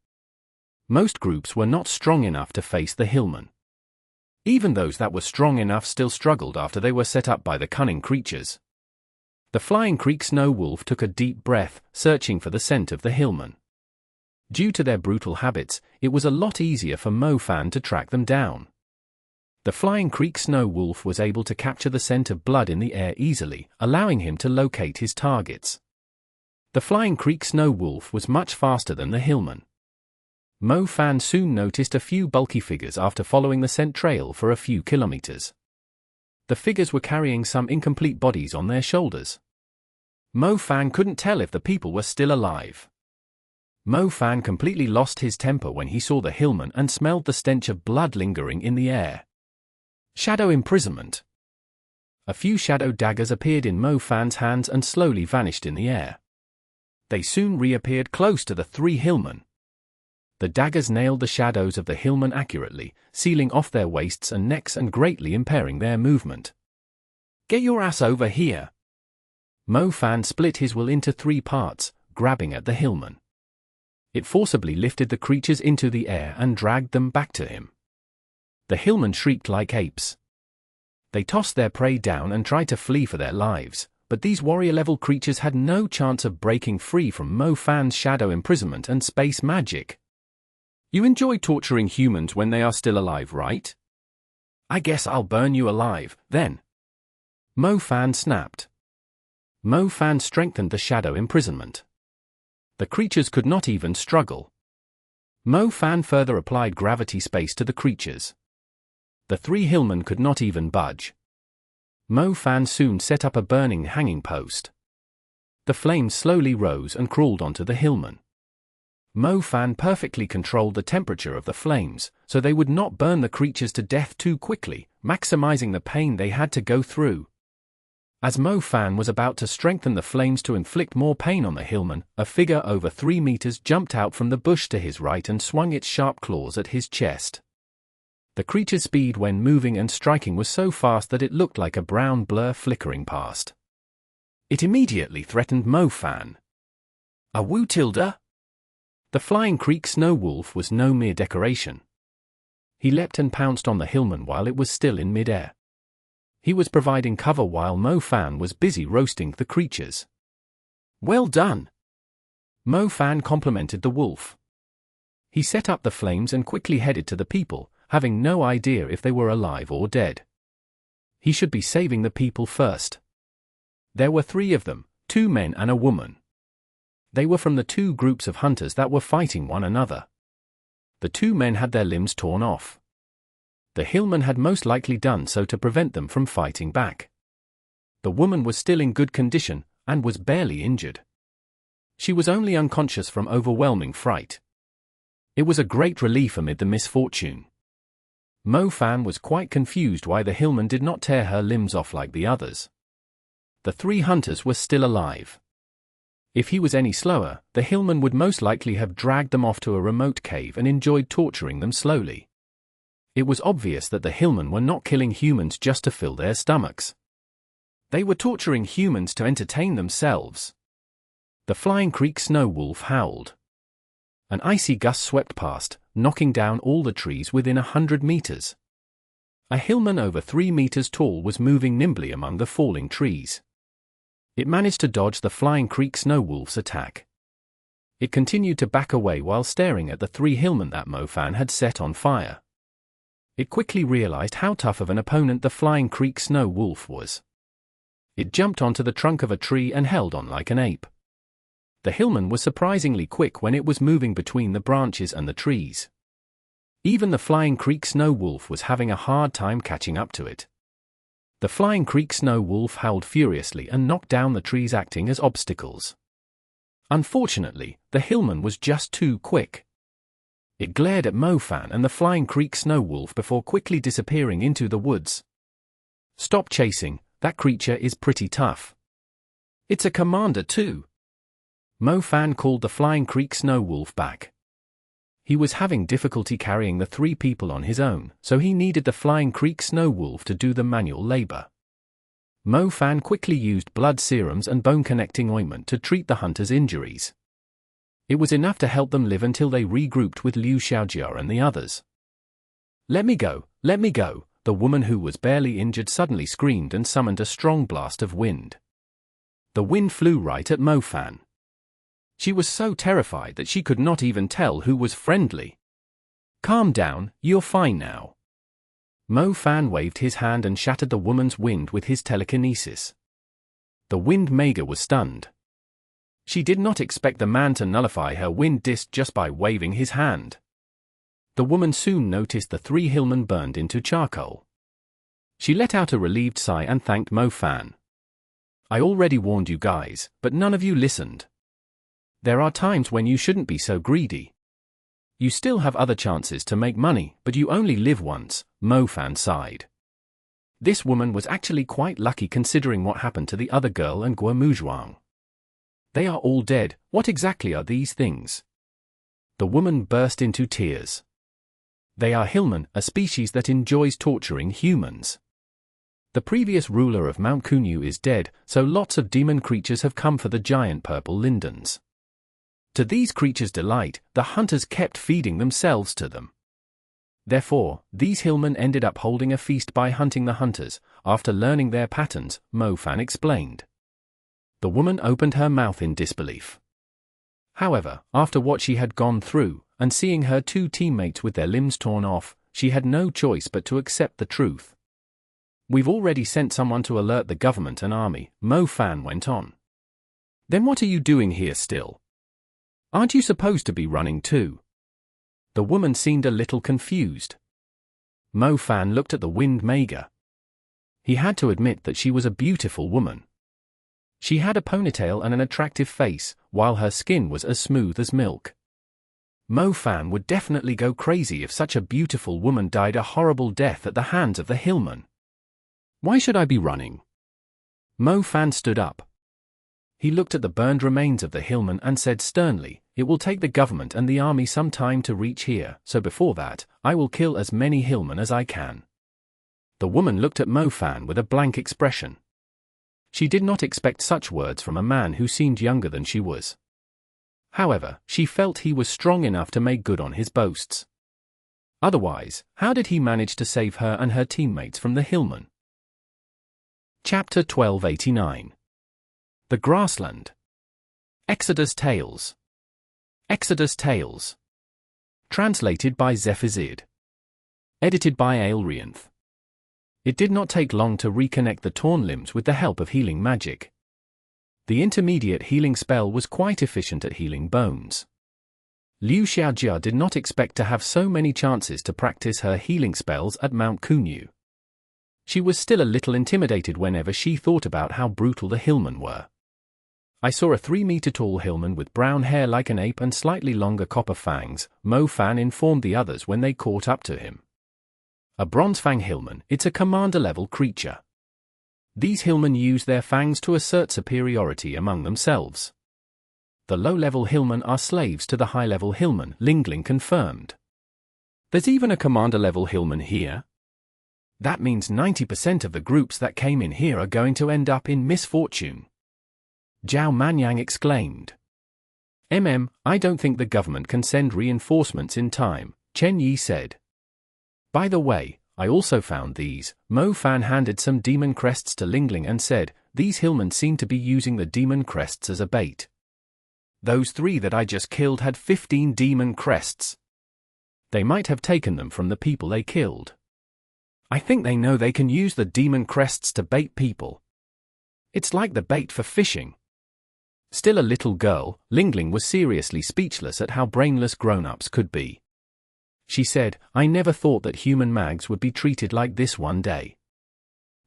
Most groups were not strong enough to face the Hillmen. Even those that were strong enough still struggled after they were set up by the cunning creatures. The Flying Creek Snow Wolf took a deep breath, searching for the scent of the Hillmen. Due to their brutal habits, it was a lot easier for Mofan to track them down. The Flying Creek Snow Wolf was able to capture the scent of blood in the air easily, allowing him to locate his targets. The Flying Creek Snow Wolf was much faster than the Hillmen. Mofan soon noticed a few bulky figures after following the scent trail for a few kilometers. The figures were carrying some incomplete bodies on their shoulders. Mofan couldn't tell if the people were still alive. Mofan completely lost his temper when he saw the Hillmen and smelled the stench of blood lingering in the air. Shadow imprisonment. A few shadow daggers appeared in Mofan's hands and slowly vanished in the air. They soon reappeared close to the three Hillmen. The daggers nailed the shadows of the Hillmen accurately, sealing off their waists and necks and greatly impairing their movement. Get your ass over here! Mofan split his will into 3 parts, grabbing at the Hillmen. It forcibly lifted the creatures into the air and dragged them back to him. The Hillmen shrieked like apes. They tossed their prey down and tried to flee for their lives, but these warrior-level creatures had no chance of breaking free from Mofan's shadow imprisonment and space magic. You enjoy torturing humans when they are still alive, right? I guess I'll burn you alive, then. Mofan snapped. Mofan strengthened the shadow imprisonment. The creatures could not even struggle. Mofan further applied gravity space to the creatures. The 3 Hillmen could not even budge. Mofan soon set up a burning hanging post. The flames slowly rose and crawled onto the Hillmen. Mofan perfectly controlled the temperature of the flames, so they would not burn the creatures to death too quickly, maximizing the pain they had to go through. As Mofan was about to strengthen the flames to inflict more pain on the Hillmen, a figure over 3 meters jumped out from the bush to his right and swung its sharp claws at his chest. The creature's speed when moving and striking was so fast that it looked like a brown blur flickering past. It immediately threatened Mofan. A Wootilda? The Flying Creek Snow Wolf was no mere decoration. He leapt and pounced on the Hillmen while it was still in midair. He was providing cover while Mofan was busy roasting the creatures. Well done! Mofan complimented the wolf. He set up the flames and quickly headed to the people, having no idea if they were alive or dead. He should be saving the people first. There were 3 of them, 2 men and a woman. They were from the 2 groups of hunters that were fighting one another. The 2 men had their limbs torn off. The Hillmen had most likely done so to prevent them from fighting back. The woman was still in good condition, and was barely injured. She was only unconscious from overwhelming fright. It was a great relief amid the misfortune. Mofan was quite confused why the Hillmen did not tear her limbs off like the others. The 3 hunters were still alive. If he was any slower, the Hillmen would most likely have dragged them off to a remote cave and enjoyed torturing them slowly. It was obvious that the Hillmen were not killing humans just to fill their stomachs. They were torturing humans to entertain themselves. The Flying Creek Snow Wolf howled. An icy gust swept past, knocking down all the trees within 100 meters. A Hillman over 3 meters tall was moving nimbly among the falling trees. It managed to dodge the flying Creek Snow Wolf's attack. It continued to back away while staring at the 3 Hillmen that Mofan had set on fire. It quickly realized how tough of an opponent the flying Creek Snow Wolf was. It jumped onto the trunk of a tree and held on like an ape. The Hillman was surprisingly quick when it was moving between the branches and the trees. Even the flying Creek Snow Wolf was having a hard time catching up to it. The flying Creek Snow Wolf howled furiously and knocked down the trees, acting as obstacles. Unfortunately, the Hillman was just too quick. It glared at Mofan and the flying Creek Snow Wolf before quickly disappearing into the woods. "Stop chasing, that creature is pretty tough. It's a commander too." Mofan called the flying Creek Snow Wolf back. He was having difficulty carrying the 3 people on his own, so he needed the flying Creek Snow Wolf to do the manual labor. Mofan quickly used blood serums and bone-connecting ointment to treat the hunters' injuries. It was enough to help them live until they regrouped with Liu Xiaojia and the others. Let me go, the woman who was barely injured suddenly screamed and summoned a strong blast of wind. The wind flew right at Mofan. She was so terrified that she could not even tell who was friendly. "Calm down, you're fine now." Mofan waved his hand and shattered the woman's wind with his telekinesis. The wind Maga was stunned. She did not expect the man to nullify her wind disc just by waving his hand. The woman soon noticed the 3 Hillmen burned into charcoal. She let out a relieved sigh and thanked Mofan. "I already warned you guys, but none of you listened. There are times when you shouldn't be so greedy. You still have other chances to make money, but you only live once," Mofan sighed. This woman was actually quite lucky considering what happened to the other girl and Guomuzhuang. "They are all dead, what exactly are these things?" The woman burst into tears. "They are Hillmen, a species that enjoys torturing humans. The previous ruler of Mount Kunyu is dead, so lots of demon creatures have come for the giant purple Lindens. To these creatures' delight, the hunters kept feeding themselves to them. Therefore, these Hillmen ended up holding a feast by hunting the hunters, after learning their patterns," Mofan explained. The woman opened her mouth in disbelief. However, after what she had gone through, and seeing her 2 teammates with their limbs torn off, she had no choice but to accept the truth. "We've already sent someone to alert the government and army," Mofan went on. "Then what are you doing here still? Aren't you supposed to be running too?" The woman seemed a little confused. Mofan looked at the wind Maga. He had to admit that she was a beautiful woman. She had a ponytail and an attractive face, while her skin was as smooth as milk. Mofan would definitely go crazy if such a beautiful woman died a horrible death at the hands of the Hillmen. "Why should I be running?" Mofan stood up. He looked at the burned remains of the Hillmen and said sternly, "It will take the government and the army some time to reach here, so before that, I will kill as many Hillmen as I can." The woman looked at Mofan with a blank expression. She did not expect such words from a man who seemed younger than she was. However, she felt he was strong enough to make good on his boasts. Otherwise, how did he manage to save her and her teammates from the Hillmen? Chapter 1289. The Grassland. Exodus Tales. Exodus Tales. Translated by Zephazid. Edited by Aelrianth. It did not take long to reconnect the torn limbs with the help of healing magic. The intermediate healing spell was quite efficient at healing bones. Liu Xiaojia did not expect to have so many chances to practice her healing spells at Mount Kunyu. She was still a little intimidated whenever she thought about how brutal the Hillmen were. "I saw a 3-meter-tall Hillman with brown hair like an ape and slightly longer copper fangs," Mofan informed the others when they caught up to him. "A bronze fang Hillman, it's a commander-level creature. These Hillmen use their fangs to assert superiority among themselves. The low-level Hillmen are slaves to the high-level Hillmen," Lingling confirmed. "There's even a commander-level Hillman here? That means 90% of the groups that came in here are going to end up in misfortune," Zhao Manyang exclaimed. I don't think the government can send reinforcements in time," Chen Yi said. "By the way, I also found these. Mo Fan handed some demon crests to Lingling and said, these Hillmen seem to be using the demon crests as a bait. Those 3 that I just killed had 15 demon crests. They might have taken them from the people they killed. I think they know they can use the demon crests to bait people. It's like the bait for fishing. Still a little girl, Lingling was seriously speechless at how brainless grown-ups could be. She said, I never thought that human mags would be treated like this one day.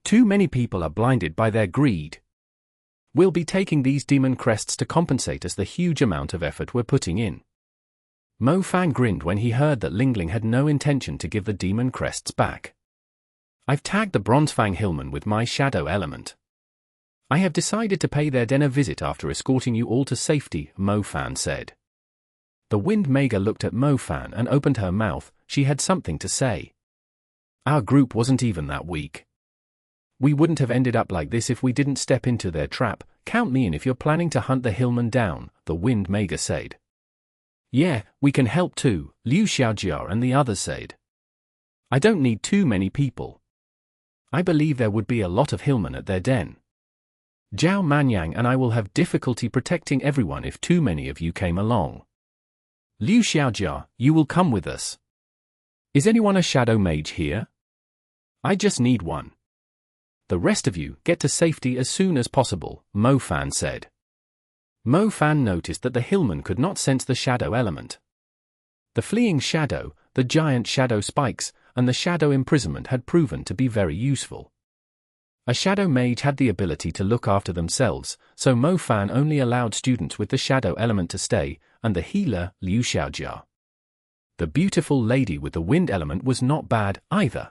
Too many people are blinded by their greed. We'll be taking these demon crests to compensate us the huge amount of effort we're putting in. Mo Fan grinned when he heard that Lingling had no intention to give the demon crests back. I've tagged the Bronze Fang Hillmen with my shadow element. I have decided to pay their den a visit after escorting you all to safety, Mo Fan said. The Wind Maga looked at Mo Fan and opened her mouth. She had something to say. Our group wasn't even that weak. We wouldn't have ended up like this if we didn't step into their trap. Count me in if you're planning to hunt the Hillmen down, the Wind Maga said. Yeah, we can help too, Liu Xiaojia and the others said. I don't need too many people. I believe there would be a lot of Hillmen at their den. Zhao Manyang and I will have difficulty protecting everyone if too many of you came along. Liu Xiaojia, you will come with us. Is anyone a shadow mage here? I just need one. The rest of you get to safety as soon as possible, Mo Fan said. Mo Fan noticed that the Hillmen could not sense the shadow element. The fleeing shadow, the giant shadow spikes, and the shadow imprisonment had proven to be very useful. A shadow mage had the ability to look after themselves, so Mo Fan only allowed students with the shadow element to stay, and the healer, Liu Xiaojia. The beautiful lady with the wind element was not bad, either.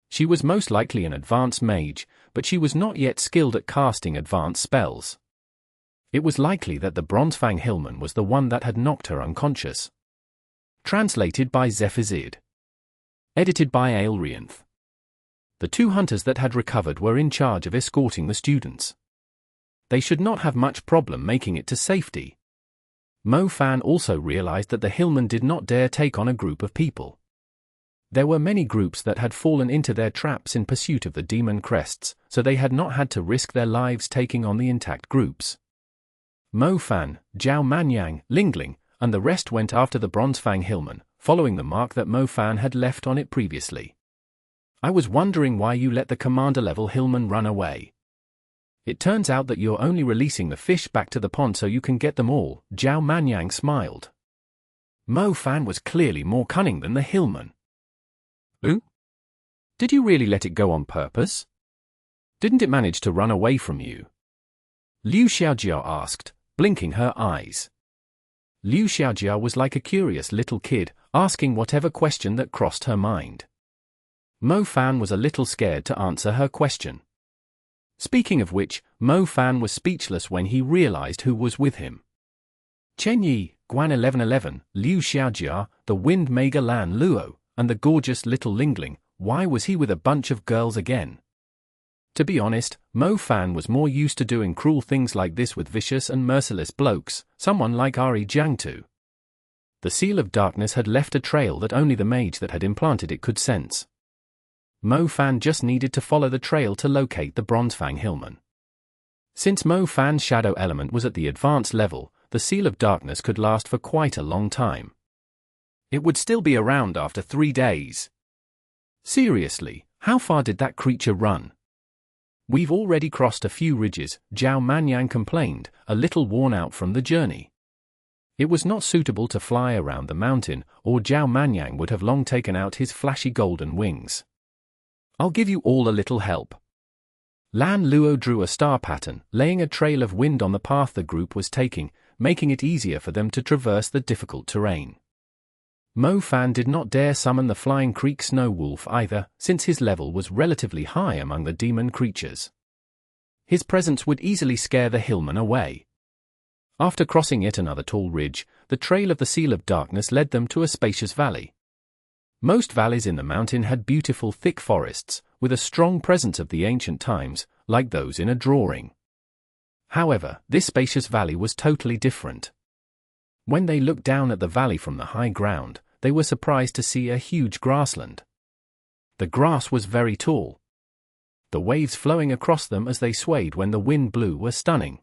She was most likely an advanced mage, but she was not yet skilled at casting advanced spells. It was likely that the Bronze Fang Hillman was the one that had knocked her unconscious. Translated by Zephazid. Edited by Aelrianth. The 2 hunters that had recovered were in charge of escorting the students. They should not have much problem making it to safety. Mo Fan also realized that the Hillmen did not dare take on a group of people. There were many groups that had fallen into their traps in pursuit of the demon crests, so they had not had to risk their lives taking on the intact groups. Mo Fan, Zhao Manyang, Lingling, and the rest went after the Bronze Fang Hillman, following the mark that Mo Fan had left on it previously. I was wondering why you let the commander-level Hillman run away. It turns out that you're only releasing the fish back to the pond so you can get them all, Zhao Manyang smiled. Mo Fan was clearly more cunning than the Hillman. Ooh? Did you really let it go on purpose? Didn't it manage to run away from you? Liu Xiaojia asked, blinking her eyes. Liu Xiaojia was like a curious little kid, asking whatever question that crossed her mind. Mo Fan was a little scared to answer her question. Speaking of which, Mo Fan was speechless when he realized who was with him. Chen Yi, Guan 1111, Liu Xiaojia, the Wind Maga Lan Luo, and the gorgeous little Lingling. Why was he with a bunch of girls again? To be honest, Mo Fan was more used to doing cruel things like this with vicious and merciless blokes, someone like Ari Jiangtu. The Seal of Darkness had left a trail that only the mage that had implanted it could sense. Mo Fan just needed to follow the trail to locate the Bronze Fang Hillman. Since Mo Fan's shadow element was at the advanced level, the Seal of Darkness could last for quite a long time. It would still be around after 3 days. Seriously, how far did that creature run? We've already crossed a few ridges, Zhao Manyang complained, a little worn out from the journey. It was not suitable to fly around the mountain, or Zhao Manyang would have long taken out his flashy golden wings. I'll give you all a little help. Lan Luo drew a star pattern, laying a trail of wind on the path the group was taking, making it easier for them to traverse the difficult terrain. Mo Fan did not dare summon the Flying Creek Snow Wolf either, since his level was relatively high among the demon creatures. His presence would easily scare the Hillmen away. After crossing yet another tall ridge, the trail of the Seal of Darkness led them to a spacious valley. Most valleys in the mountain had beautiful thick forests, with a strong presence of the ancient times, like those in a drawing. However, this spacious valley was totally different. When they looked down at the valley from the high ground, they were surprised to see a huge grassland. The grass was very tall. The waves flowing across them as they swayed when the wind blew were stunning.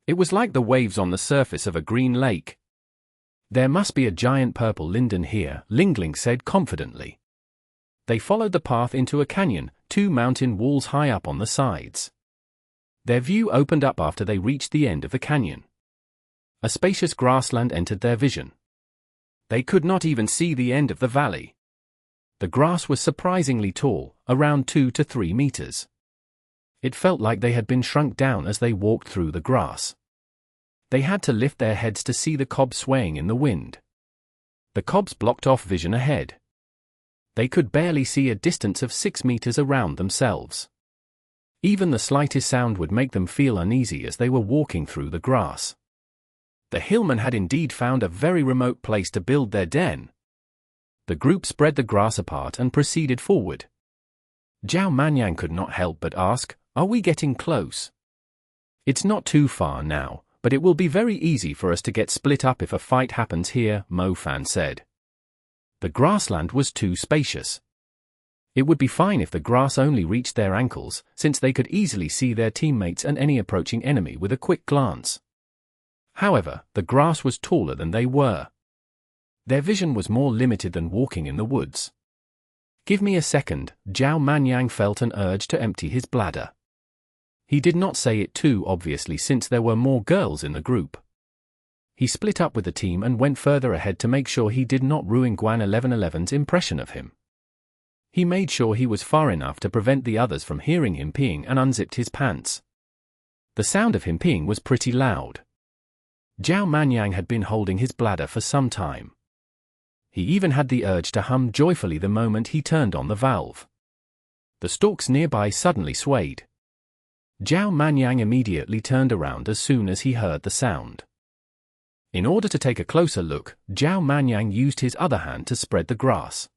It was like the waves on the surface of a green lake. There must be a giant purple linden here, Lingling said confidently. They followed the path into a canyon, 2 mountain walls high up on the sides. Their view opened up after they reached the end of the canyon. A spacious grassland entered their vision. They could not even see the end of the valley. The grass was surprisingly tall, around 2 to 3 meters. It felt like they had been shrunk down as they walked through the grass. They had to lift their heads to see the cobs swaying in the wind. The cobs blocked off vision ahead. They could barely see a distance of 6 meters around themselves. Even the slightest sound would make them feel uneasy as they were walking through the grass. The Hillmen had indeed found a very remote place to build their den. The group spread the grass apart and proceeded forward. Zhao Manyang could not help but ask, "Are we getting close?" "It's not too far now, but it will be very easy for us to get split up if a fight happens here," Mo Fan said. The grassland was too spacious. It would be fine if the grass only reached their ankles, since they could easily see their teammates and any approaching enemy with a quick glance. However, the grass was taller than they were. Their vision was more limited than walking in the woods. "Give me a second," Zhao Manyang felt an urge to empty his bladder. He did not say it too obviously since there were more girls in the group. He split up with the team and went further ahead to make sure he did not ruin Guan 1111's impression of him. He made sure he was far enough to prevent the others from hearing him peeing and unzipped his pants. The sound of him peeing was pretty loud. Zhao Manyang had been holding his bladder for some time. He even had the urge to hum joyfully the moment he turned on the valve. The stalks nearby suddenly swayed. Zhao Manyang immediately turned around as soon as he heard the sound. In order to take a closer look, Zhao Manyang used his other hand to spread the grass.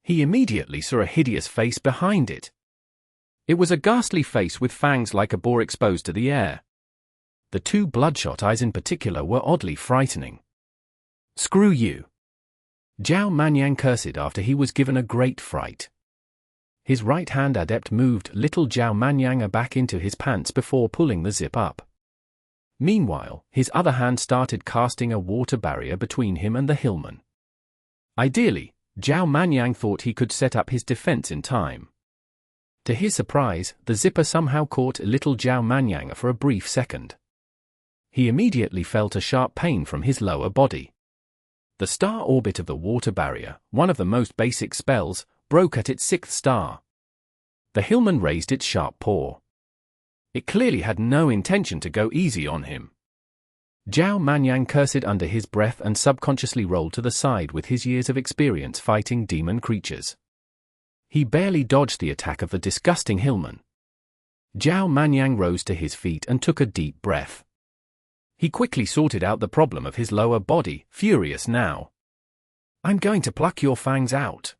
He immediately saw a hideous face behind it. It was a ghastly face with fangs like a boar exposed to the air. The 2 bloodshot eyes in particular were oddly frightening. "Screw you!" Zhao Manyang cursed after he was given a great fright. His right hand adept moved little Zhao Manyang back into his pants before pulling the zip up. Meanwhile, his other hand started casting a water barrier between him and the Hillmen. Ideally, Zhao Manyang thought he could set up his defense in time. To his surprise, the zipper somehow caught little Zhao Manyang for a brief second. He immediately felt a sharp pain from his lower body. The star orbit of the water barrier, one of the most basic spells, broke at its 6th star. The Hillman raised its sharp paw. It clearly had no intention to go easy on him. Zhao Manyang cursed under his breath and subconsciously rolled to the side with his years of experience fighting demon creatures. He barely dodged the attack of the disgusting Hillman. Zhao Manyang rose to his feet and took a deep breath. He quickly sorted out the problem of his lower body, furious now. "I'm going to pluck your fangs out."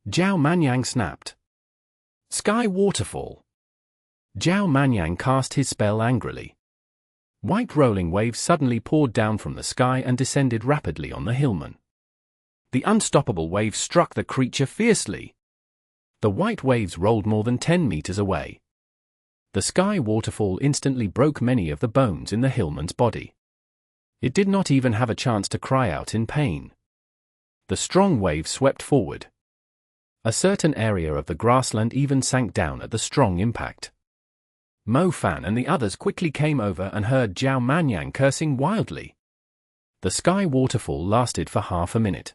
Zhao Manyang snapped. "Sky Waterfall." Zhao Manyang cast his spell angrily. White rolling waves suddenly poured down from the sky and descended rapidly on the Hillman. The unstoppable waves struck the creature fiercely. The white waves rolled more than 10 meters away. The sky waterfall instantly broke many of the bones in the Hillman's body. It did not even have a chance to cry out in pain. The strong wave swept forward. A certain area of the grassland even sank down at the strong impact. Mo Fan and the others quickly came over and heard Zhao Manyang cursing wildly. The sky waterfall lasted for half a minute.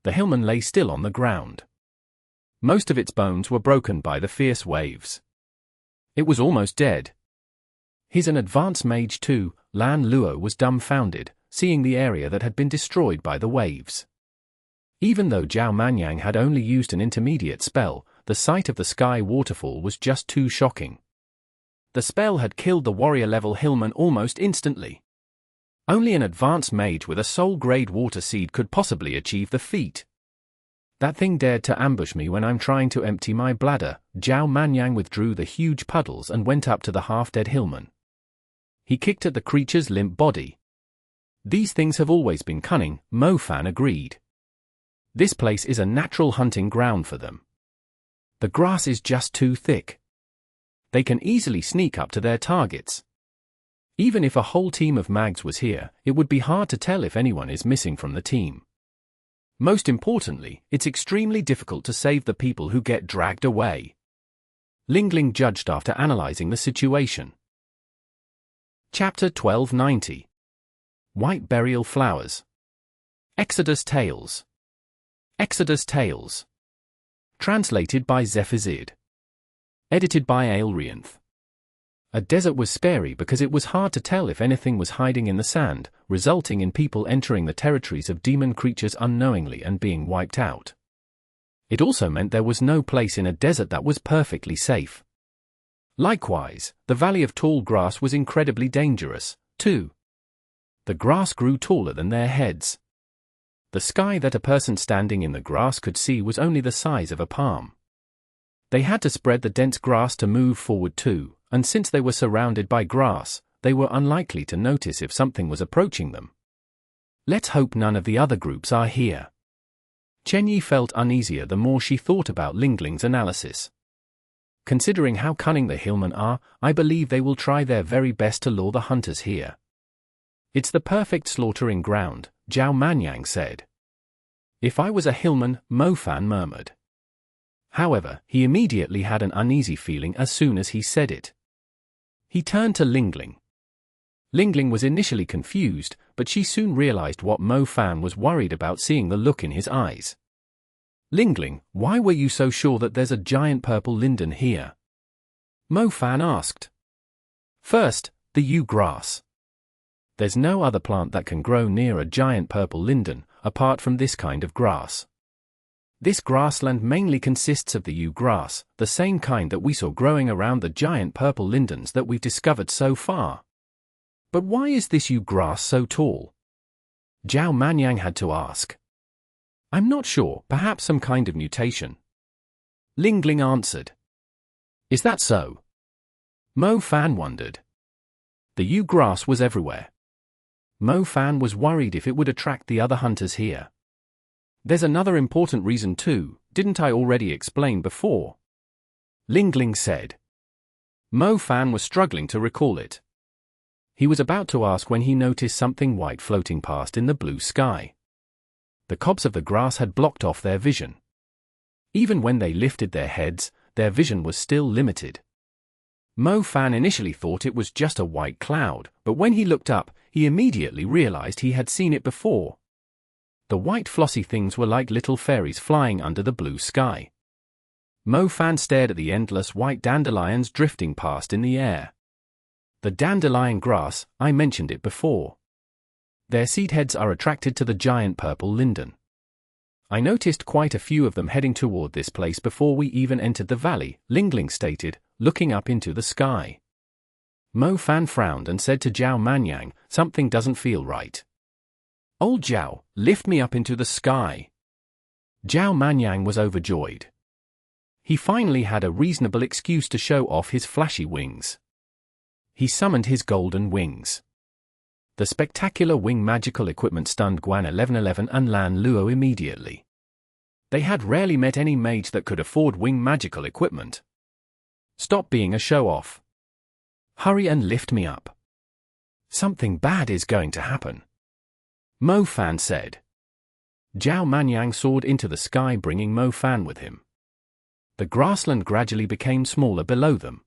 The Hillman lay still on the ground. Most of its bones were broken by the fierce waves. It was almost dead. He's an advanced mage too, Lan Luo was dumbfounded, seeing the area that had been destroyed by the waves. Even though Zhao Manyang had only used an intermediate spell, the sight of the sky waterfall was just too shocking. The spell had killed the warrior-level Hillman almost instantly. Only an advanced mage with a soul-grade water seed could possibly achieve the feat. That thing dared to ambush me when I'm trying to empty my bladder. Zhao Manyang withdrew the huge puddles and went up to the half-dead Hillman. He kicked at the creature's limp body. "These things have always been cunning," Mo Fan agreed. This place is a natural hunting ground for them. The grass is just too thick. They can easily sneak up to their targets. Even if a whole team of mags was here, it would be hard to tell if anyone is missing from the team. Most importantly, it's extremely difficult to save the people who get dragged away. Lingling judged after analyzing the situation. Chapter 1290. White Burial Flowers. Exodus Tales. Exodus Tales. Translated by Zephazid. Edited by Aelrianth. A desert was scary because it was hard to tell if anything was hiding in the sand, resulting in people entering the territories of demon creatures unknowingly and being wiped out. It also meant there was no place in a desert that was perfectly safe. Likewise, the Valley of Tall Grass was incredibly dangerous, too. The grass grew taller than their heads. The sky that a person standing in the grass could see was only the size of a palm. They had to spread the dense grass to move forward too, and since they were surrounded by grass, they were unlikely to notice if something was approaching them. Let's hope none of the other groups are here. Chenyi felt uneasier the more she thought about Lingling's analysis. Considering how cunning the Hillmen are, I believe they will try their very best to lure the hunters here. It's the perfect slaughtering ground, Zhao Manyang said. If I was a Hillman, Mofan murmured. However, he immediately had an uneasy feeling as soon as he said it. He turned to Lingling. Lingling was initially confused, but she soon realized what Mofan was worried about, seeing the look in his eyes. Lingling, why were you so sure that there's a giant purple linden here? Mofan asked. First, the yew grass. There's no other plant that can grow near a giant purple linden, apart from this kind of grass. This grassland mainly consists of the yew grass, the same kind that we saw growing around the giant purple lindens that we've discovered so far. But why is this yew grass so tall? Zhao Manyang had to ask. I'm not sure, perhaps some kind of mutation. Lingling answered. Is that so? Mofan wondered. The yew grass was everywhere. Mofan was worried if it would attract the other hunters here. There's another important reason too, didn't I already explain before? Lingling said. Mofan was struggling to recall it. He was about to ask when he noticed something white floating past in the blue sky. The cobs of the grass had blocked off their vision. Even when they lifted their heads, their vision was still limited. Mofan initially thought it was just a white cloud, but when he looked up, he immediately realized he had seen it before. The white flossy things were like little fairies flying under the blue sky. Mofan stared at the endless white dandelions drifting past in the air. The dandelion grass, I mentioned it before. Their seed heads are attracted to the giant purple linden. I noticed quite a few of them heading toward this place before we even entered the valley, Lingling stated, looking up into the sky. Mofan frowned and said to Zhao Manyang, something doesn't feel right. Old Zhao, lift me up into the sky. Zhao Manyang was overjoyed. He finally had a reasonable excuse to show off his flashy wings. He summoned his golden wings. The spectacular wing magical equipment stunned Guan 1111 and Lan Luo immediately. They had rarely met any mage that could afford wing magical equipment. Stop being a show-off. Hurry and lift me up. Something bad is going to happen. Mofan said. Zhao Manyang soared into the sky, bringing Mofan with him. The grassland gradually became smaller below them.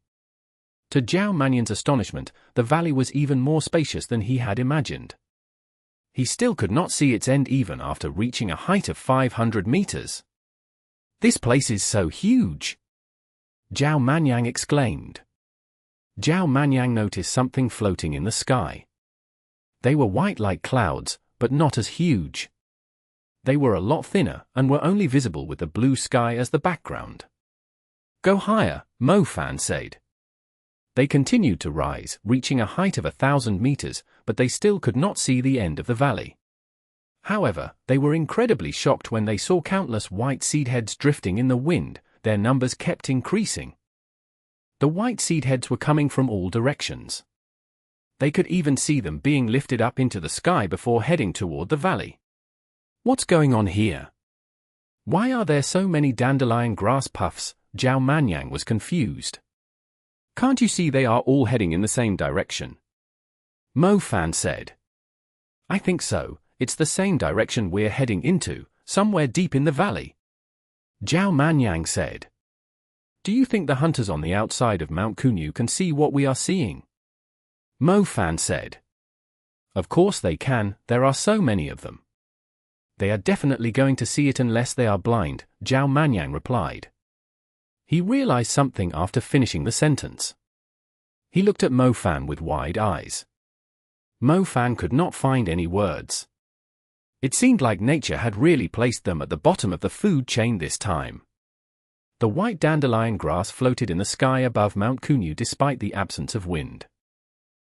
To Zhao Manyang's astonishment, the valley was even more spacious than he had imagined. He still could not see its end even after reaching a height of 500 meters. This place is so huge! Zhao Manyang exclaimed. Zhao Manyang noticed something floating in the sky. They were white like clouds, but not as huge. They were a lot thinner, and were only visible with the blue sky as the background. Go higher, Mofan said. They continued to rise, reaching a height of 1,000 meters, but they still could not see the end of the valley. However, they were incredibly shocked when they saw countless white seed heads drifting in the wind. Their numbers kept increasing. The white seed heads were coming from all directions. They could even see them being lifted up into the sky before heading toward the valley. What's going on here? Why are there so many dandelion grass puffs? Zhao Manyang was confused. Can't you see they are all heading in the same direction? Mo Fan said. I think so, it's the same direction we're heading into, somewhere deep in the valley. Zhao Manyang said. Do you think the hunters on the outside of Mount Kunyu can see what we are seeing? Mo Fan said. Of course they can, there are so many of them. They are definitely going to see it unless they are blind, Zhao Manyang replied. He realized something after finishing the sentence. He looked at Mo Fan with wide eyes. Mo Fan could not find any words. It seemed like nature had really placed them at the bottom of the food chain this time. The white dandelion grass floated in the sky above Mount Kunyu despite the absence of wind.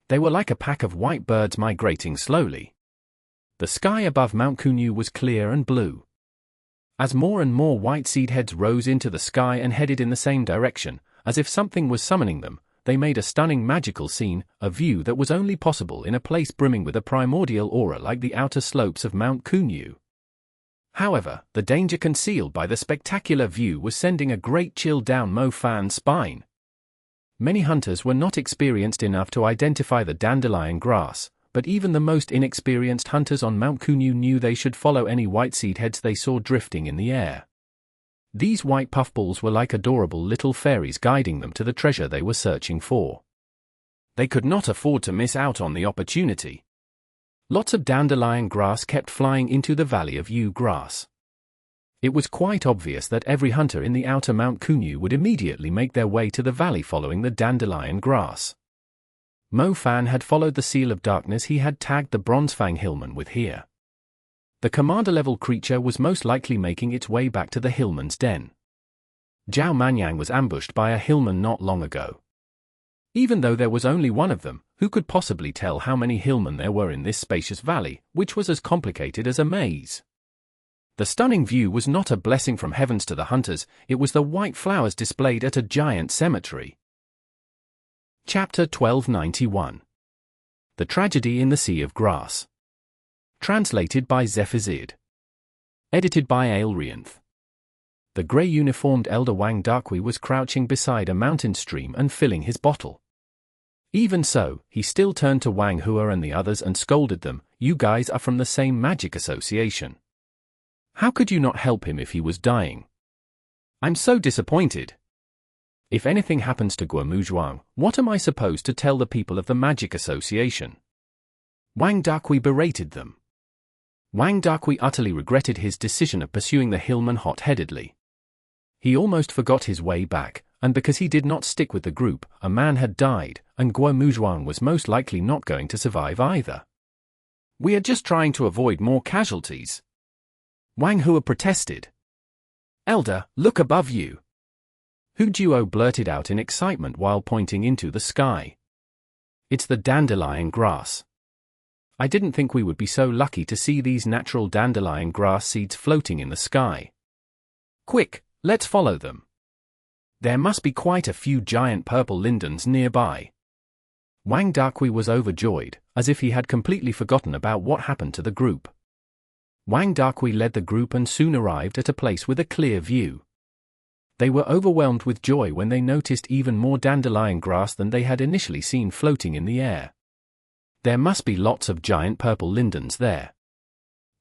They were like a pack of white birds migrating slowly. The sky above Mount Kunyu was clear and blue. As more and more white seed heads rose into the sky and headed in the same direction, as if something was summoning them, they made a stunning magical scene, a view that was only possible in a place brimming with a primordial aura like the outer slopes of Mount Kunyu. However, the danger concealed by the spectacular view was sending a great chill down Mo Fan's spine. Many hunters were not experienced enough to identify the dandelion grass, but even the most inexperienced hunters on Mount Kunyu knew they should follow any white seed heads they saw drifting in the air. These white puffballs were like adorable little fairies guiding them to the treasure they were searching for. They could not afford to miss out on the opportunity. Lots of dandelion grass kept flying into the valley of yew grass. It was quite obvious that every hunter in the outer Mount Kunyu would immediately make their way to the valley following the dandelion grass. Mo Fan had followed the seal of darkness he had tagged the bronze Fang Hillmen with here. The commander-level creature was most likely making its way back to the Hillmen's den. Zhao Manyang was ambushed by a Hillmen not long ago. Even though there was only one of them, who could possibly tell how many Hillmen there were in this spacious valley, which was as complicated as a maze? The stunning view was not a blessing from heavens to the hunters, it was the white flowers displayed at a giant cemetery. Chapter 1291. The Tragedy in the Sea of Grass. Translated by Zephizid. Edited by Aelrianth. The grey-uniformed elder Wang Dakwi was crouching beside a mountain stream and filling his bottle. Even so, he still turned to Wang Hua and the others and scolded them, "You guys are from the same magic association. How could you not help him if he was dying? I'm so disappointed. If anything happens to Guo Muzhuang, what am I supposed to tell the people of the Magic Association?" Wang Dakwi berated them. Wang Dakwi utterly regretted his decision of pursuing the Hillmen hot-headedly. He almost forgot his way back, and because he did not stick with the group, a man had died, and Guo Muzhuang was most likely not going to survive either. "We are just trying to avoid more casualties," Wang Hua protested. "Elder, look above you." Hu Duo blurted out in excitement while pointing into the sky. "It's the dandelion grass. I didn't think we would be so lucky to see these natural dandelion grass seeds floating in the sky. Quick, let's follow them. There must be quite a few giant purple lindens nearby." Wang Dakwi was overjoyed, as if he had completely forgotten about what happened to the group. Wang Dakwi led the group and soon arrived at a place with a clear view. They were overwhelmed with joy when they noticed even more dandelion grass than they had initially seen floating in the air. There must be lots of giant purple lindens there.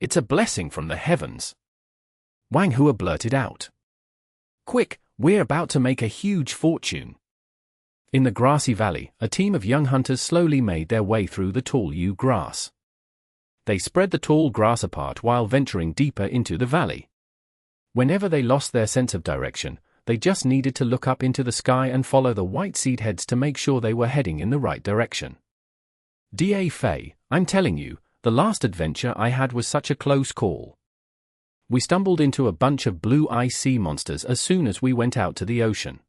It's a blessing from the heavens. Wang Hua blurted out. "Quick, we're about to make a huge fortune." In the grassy valley, a team of young hunters slowly made their way through the tall yew grass. They spread the tall grass apart while venturing deeper into the valley. Whenever they lost their sense of direction, they just needed to look up into the sky and follow the white seed heads to make sure they were heading in the right direction. Da Fei, I'm telling you, the last adventure I had was such a close call. We stumbled into a bunch of blue ice sea monsters as soon as we went out to the ocean.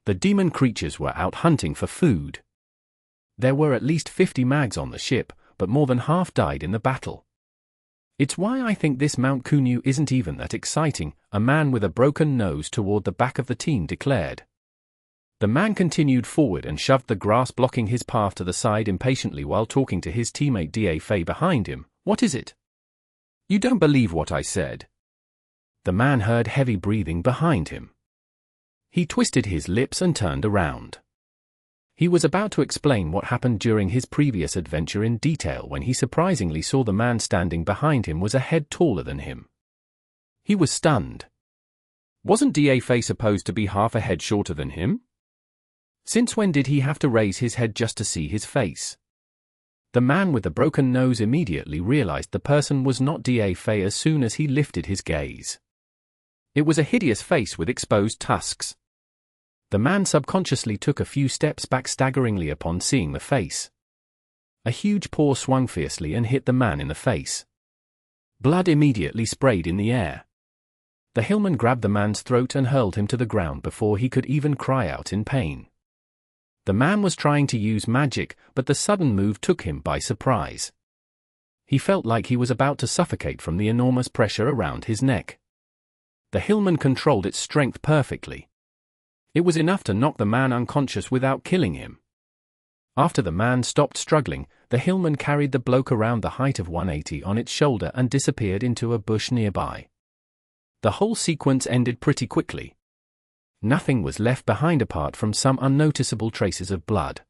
The demon creatures were out hunting for food. There were at least 50 mags on the ship, but more than half died in the battle. It's why I think this Mount Kunyu isn't even that exciting, a man with a broken nose toward the back of the team declared. The man continued forward and shoved the grass blocking his path to the side impatiently while talking to his teammate Da Fei behind him. "What is it? You don't believe what I said?" The man heard heavy breathing behind him. He twisted his lips and turned around. He was about to explain what happened during his previous adventure in detail when he surprisingly saw the man standing behind him was a head taller than him. He was stunned. Wasn't Da-Fei supposed to be half a head shorter than him? Since when did he have to raise his head just to see his face? The man with the broken nose immediately realized the person was not Da-Fei as soon as he lifted his gaze. It was a hideous face with exposed tusks. The man subconsciously took a few steps back staggeringly upon seeing the face. A huge paw swung fiercely and hit the man in the face. Blood immediately sprayed in the air. The Hillmen grabbed the man's throat and hurled him to the ground before he could even cry out in pain. The man was trying to use magic, but the sudden move took him by surprise. He felt like he was about to suffocate from the enormous pressure around his neck. The Hillman controlled its strength perfectly. It was enough to knock the man unconscious without killing him. After the man stopped struggling, the Hillman carried the bloke around the height of 180 on its shoulder and disappeared into a bush nearby. The whole sequence ended pretty quickly. Nothing was left behind apart from some unnoticeable traces of blood.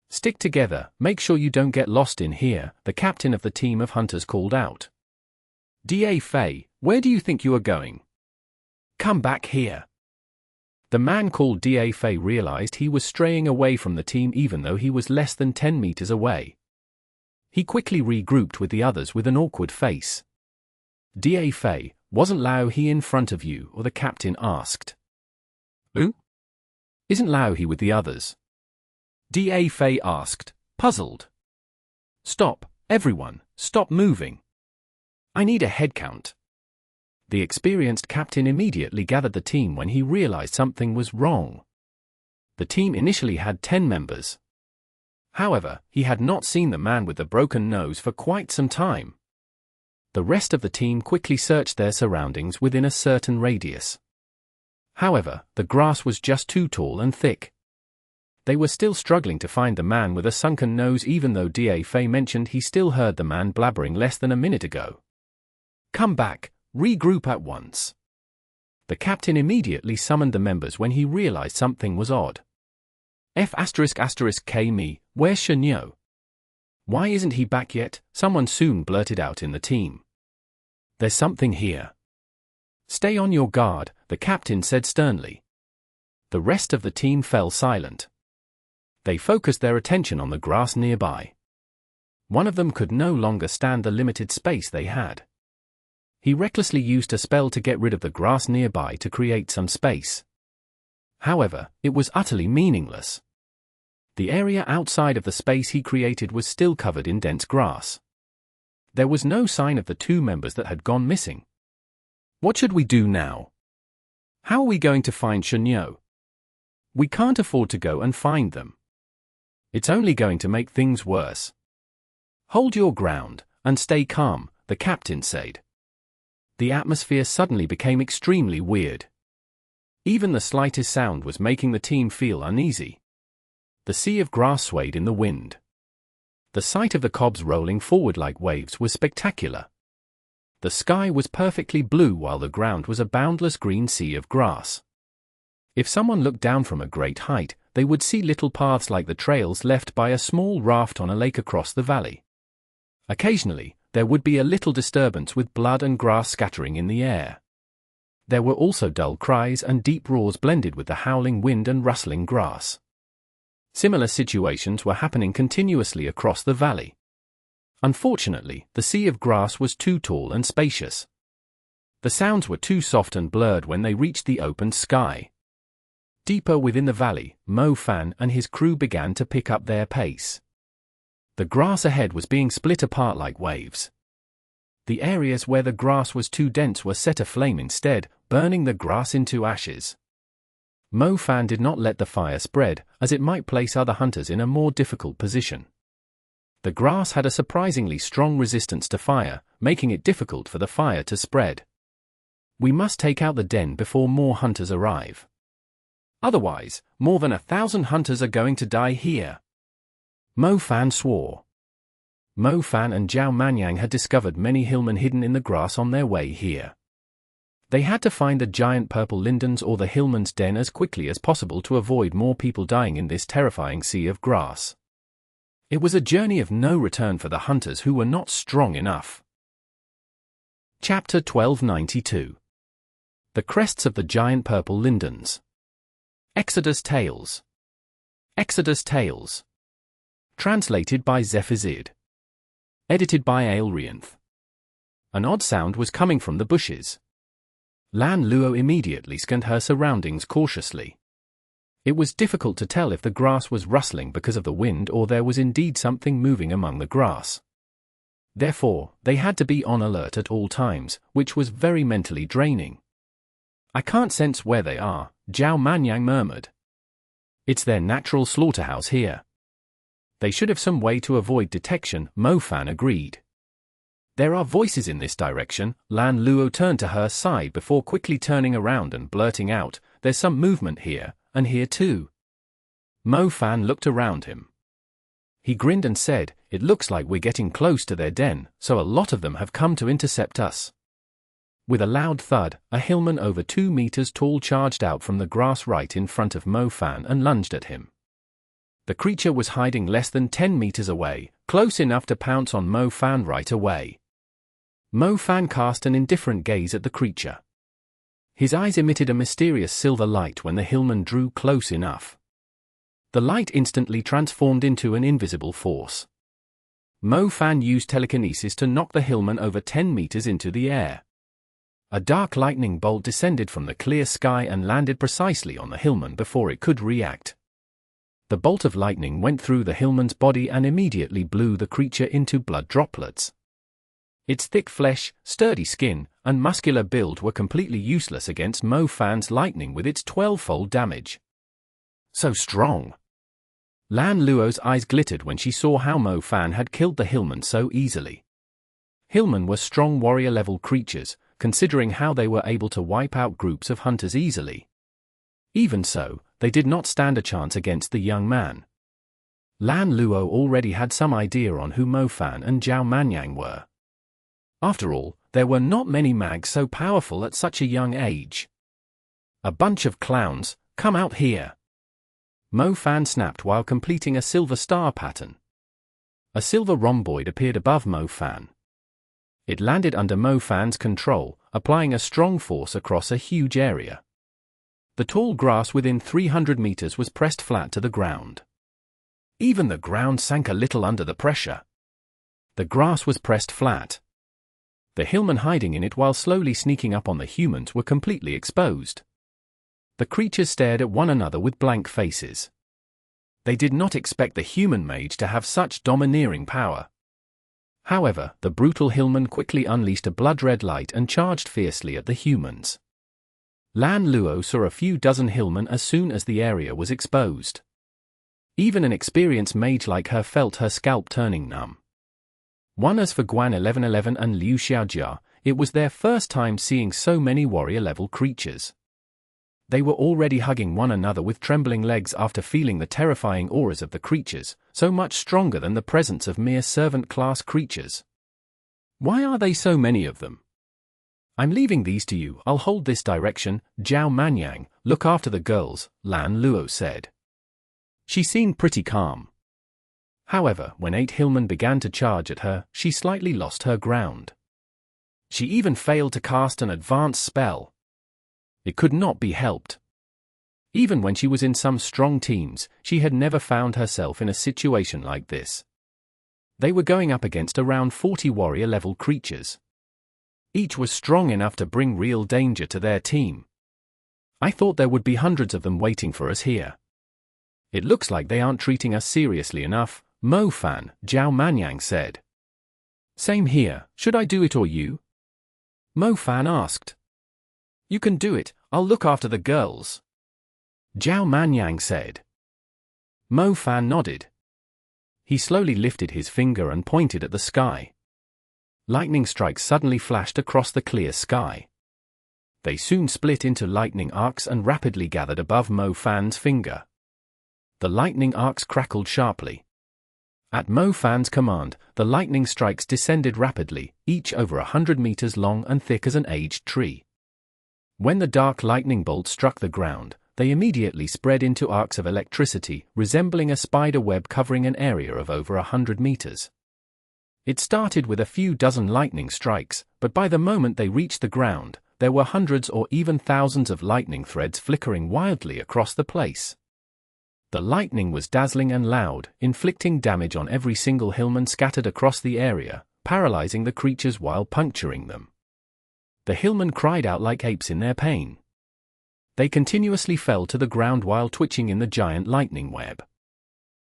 "Stick together, make sure you don't get lost in here," the captain of the team of hunters called out. "Da-Fei, where do you think you are going? Come back here." The man called Da-Fei realized he was straying away from the team even though he was less than 10 meters away. He quickly regrouped with the others with an awkward face. "Da-Fei, wasn't Lao He in front of you?" or the captain asked. "Who? Isn't Lao He with the others?" Da-Fei asked, puzzled. "Stop, everyone, stop moving. I need a head count." The experienced captain immediately gathered the team when he realized something was wrong. The team initially had 10 members. However, he had not seen the man with the broken nose for quite some time. The rest of the team quickly searched their surroundings within a certain radius. However, the grass was just too tall and thick. They were still struggling to find the man with a sunken nose even though Da-Fei mentioned he still heard the man blabbering less than a minute ago. "Come back, regroup at once." The captain immediately summoned the members when he realized something was odd. F***K me, where's Shenyo? Why isn't he back yet? Someone soon blurted out in the team. "There's something here." "Stay on your guard," the captain said sternly. The rest of the team fell silent. They focused their attention on the grass nearby. One of them could no longer stand the limited space they had. He recklessly used a spell to get rid of the grass nearby to create some space. However, it was utterly meaningless. The area outside of the space he created was still covered in dense grass. There was no sign of the 2 members that had gone missing. What should we do now? How are we going to find Shenyo? We can't afford to go and find them. It's only going to make things worse. Hold your ground, and stay calm, the captain said. The atmosphere suddenly became extremely weird. Even the slightest sound was making the team feel uneasy. The sea of grass swayed in the wind. The sight of the cobs rolling forward like waves was spectacular. The sky was perfectly blue while the ground was a boundless green sea of grass. If someone looked down from a great height, they would see little paths like the trails left by a small raft on a lake across the valley. Occasionally, there would be a little disturbance with blood and grass scattering in the air. There were also dull cries and deep roars blended with the howling wind and rustling grass. Similar situations were happening continuously across the valley. Unfortunately, the sea of grass was too tall and spacious. The sounds were too soft and blurred when they reached the open sky. Deeper within the valley, Moth and his crew began to pick up their pace. The grass ahead was being split apart like waves. The areas where the grass was too dense were set aflame instead, burning the grass into ashes. Moth did not let the fire spread, as it might place other hunters in a more difficult position. The grass had a surprisingly strong resistance to fire, making it difficult for the fire to spread. "We must take out the den before more hunters arrive. Otherwise, more than 1,000 hunters are going to die here." Moth swore. Moth and Zhao Manyang had discovered many Hillmen hidden in the grass on their way here. They had to find the giant purple Lindens or the Hillmen's den as quickly as possible to avoid more people dying in this terrifying sea of grass. It was a journey of no return for the hunters who were not strong enough. Chapter 1292. The Crests of the Giant Purple Lindens. Exodus Tales. Exodus Tales. Translated by Zephazid. Edited by Aelrianth. An odd sound was coming from the bushes. Lan Luo immediately scanned her surroundings cautiously. It was difficult to tell if the grass was rustling because of the wind or there was indeed something moving among the grass. Therefore, they had to be on alert at all times, which was very mentally draining. "I can't sense where they are," Zhao Manyang murmured. "It's their natural slaughterhouse here." "They should have some way to avoid detection," Mo Fan agreed. "There are voices in this direction." Lan Luo turned to her side before quickly turning around and blurting out, "There's some movement here, and here too." Mo Fan looked around him. He grinned and said, "It looks like we're getting close to their den, so a lot of them have come to intercept us." With a loud thud, a Hillman over 2 meters tall charged out from the grass right in front of Mo Fan and lunged at him. The creature was hiding less than 10 meters away, close enough to pounce on Mo Fan right away. Mo Fan cast an indifferent gaze at the creature. His eyes emitted a mysterious silver light when the Hillman drew close enough. The light instantly transformed into an invisible force. Mo Fan used telekinesis to knock the Hillman over 10 meters into the air. A dark lightning bolt descended from the clear sky and landed precisely on the Hillman before it could react. The bolt of lightning went through the Hillman's body and immediately blew the creature into blood droplets. Its thick flesh, sturdy skin, and muscular build were completely useless against Mo Fan's lightning with its 12-fold damage. So strong! Lan Luo's eyes glittered when she saw how Mo Fan had killed the Hillmen so easily. Hillmen were strong warrior-level creatures, considering how they were able to wipe out groups of hunters easily. Even so, they did not stand a chance against the young man. Lan Luo already had some idea on who Mo Fan and Zhao Manyang were. After all, there were not many mags so powerful at such a young age. "A bunch of clowns, come out here!" Mo Fan snapped while completing a silver star pattern. A silver rhomboid appeared above Mo Fan. It landed under Mo Fan's control, applying a strong force across a huge area. The tall grass within 300 meters was pressed flat to the ground. Even the ground sank a little under the pressure. The grass was pressed flat. The Hillmen hiding in it while slowly sneaking up on the humans were completely exposed. The creatures stared at one another with blank faces. They did not expect the human mage to have such domineering power. However, the brutal Hillman quickly unleashed a blood-red light and charged fiercely at the humans. Lan Luo saw a few dozen Hillmen as soon as the area was exposed. Even an experienced mage like her felt her scalp turning numb. One as for Guan 1111 and Liu Xiaojia, it was their first time seeing so many warrior-level creatures. They were already hugging one another with trembling legs after feeling the terrifying auras of the creatures, so much stronger than the presence of mere servant-class creatures. "Why are they so many of them?" "I'm leaving these to you. I'll hold this direction." Zhao Manyang, look after the girls, Lan Luo said. She seemed pretty calm. However, when 8 Hillmen began to charge at her, she slightly lost her ground. She even failed to cast an advanced spell. It could not be helped. Even when she was in some strong teams, she had never found herself in a situation like this. They were going up against around 40 warrior-level creatures. Each was strong enough to bring real danger to their team. "I thought there would be hundreds of them waiting for us here. It looks like they aren't treating us seriously enough," Mo Fan, Zhao Manyang said. "Same here. Should I do it or you?" Mo Fan asked. "You can do it. I'll look after the girls," Zhao Manyang said. Mo Fan nodded. He slowly lifted his finger and pointed at the sky. Lightning strikes suddenly flashed across the clear sky. They soon split into lightning arcs and rapidly gathered above Mo Fan's finger. The lightning arcs crackled sharply. At Mo Fan's command, the lightning strikes descended rapidly, each over 100 meters long and thick as an aged tree. When the dark lightning bolt struck the ground, they immediately spread into arcs of electricity, resembling a spider web covering an area of over 100 meters. It started with a few dozen lightning strikes, but by the moment they reached the ground, there were hundreds or even thousands of lightning threads flickering wildly across the place. The lightning was dazzling and loud, inflicting damage on every single Hillman scattered across the area, paralyzing the creatures while puncturing them. The Hillmen cried out like apes in their pain. They continuously fell to the ground while twitching in the giant lightning web.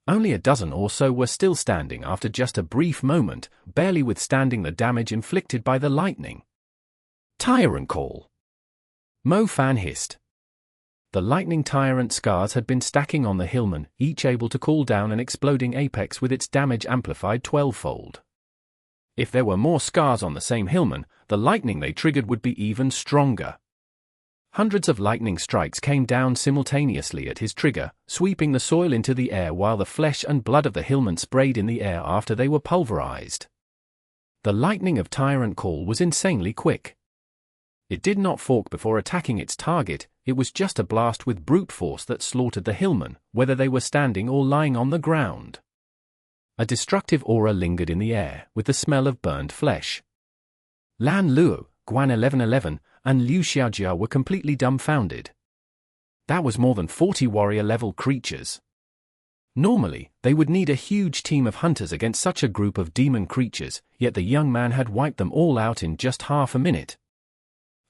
Only a dozen or so were still standing after just a brief moment, barely withstanding the damage inflicted by the lightning. Tyrant call! Mo Fan hissed. The lightning tyrant scars had been stacking on the Hillmen, each able to call down an exploding apex with its damage amplified 12-fold. If there were more scars on the same Hillman, the lightning they triggered would be even stronger. Hundreds of lightning strikes came down simultaneously at his trigger, sweeping the soil into the air while the flesh and blood of the Hillmen sprayed in the air after they were pulverized. The lightning of Tyrant Call was insanely quick. It did not fork before attacking its target, it was just a blast with brute force that slaughtered the Hillmen, whether they were standing or lying on the ground. A destructive aura lingered in the air, with the smell of burned flesh. Lan Luo, Guan 1111, and Liu Xiaojia were completely dumbfounded. That was more than 40 warrior-level creatures. Normally, they would need a huge team of hunters against such a group of demon creatures, yet the young man had wiped them all out in just half a minute.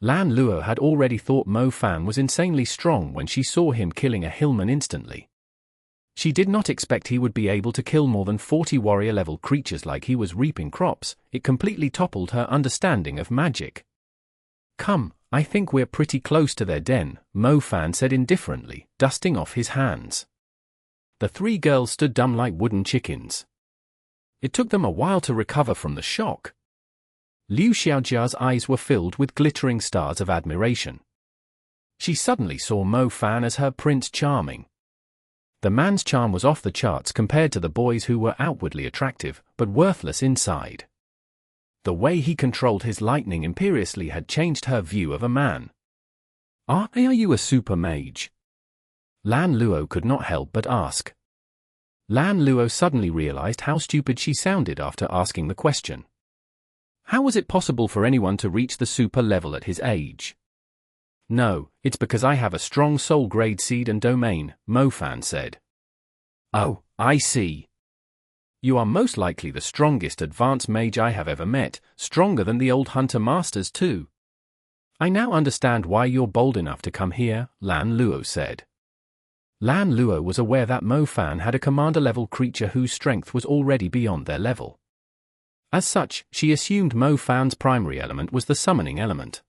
Lan Luo had already thought Mo Fan was insanely strong when she saw him killing a Hillman instantly. She did not expect he would be able to kill more than 40 warrior-level creatures like he was reaping crops. It completely toppled her understanding of magic. "Come, I think we're pretty close to their den," Mo Fan said indifferently, dusting off his hands. The three girls stood dumb like wooden chickens. It took them a while to recover from the shock. Liu Xiaojia's eyes were filled with glittering stars of admiration. She suddenly saw Mo Fan as her Prince Charming. The man's charm was off the charts compared to the boys who were outwardly attractive, but worthless inside. The way he controlled his lightning imperiously had changed her view of a man. Are you a super mage?" Lan Luo could not help but ask. Lan Luo suddenly realized how stupid she sounded after asking the question. How was it possible for anyone to reach the super level at his age? "No, it's because I have a strong soul grade seed and domain," Mo Fan said. "Oh, I see. You are most likely the strongest advanced mage I have ever met, stronger than the old hunter masters too. I now understand why you're bold enough to come here," Lan Luo said. Lan Luo was aware that Mo Fan had a commander-level creature whose strength was already beyond their level. As such, she assumed Mo Fan's primary element was the summoning element.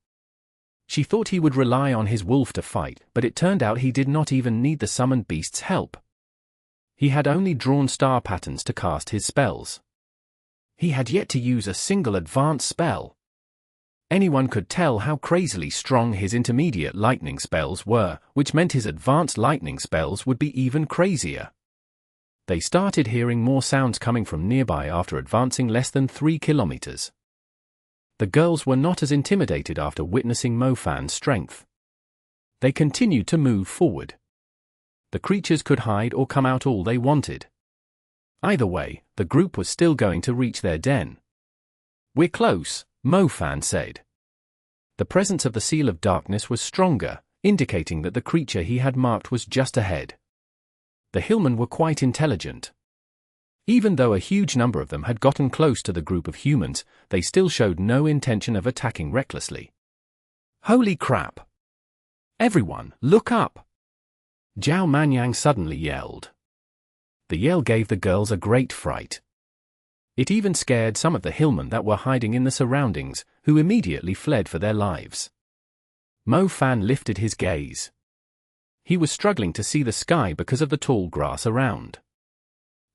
She thought he would rely on his wolf to fight, but it turned out he did not even need the summoned beast's help. He had only drawn star patterns to cast his spells. He had yet to use a single advanced spell. Anyone could tell how crazily strong his intermediate lightning spells were, which meant his advanced lightning spells would be even crazier. They started hearing more sounds coming from nearby after advancing less than 3 kilometers. The girls were not as intimidated after witnessing Mo Fan's strength. They continued to move forward. The creatures could hide or come out all they wanted. Either way, the group was still going to reach their den. "We're close," Mo Fan said. The presence of the Seal of Darkness was stronger, indicating that the creature he had marked was just ahead. The Hillmen were quite intelligent. Even though a huge number of them had gotten close to the group of humans, they still showed no intention of attacking recklessly. "Holy crap! Everyone, look up!" Zhao Manyang suddenly yelled. The yell gave the girls a great fright. It even scared some of the Hillmen that were hiding in the surroundings, who immediately fled for their lives. Mo Fan lifted his gaze. He was struggling to see the sky because of the tall grass around.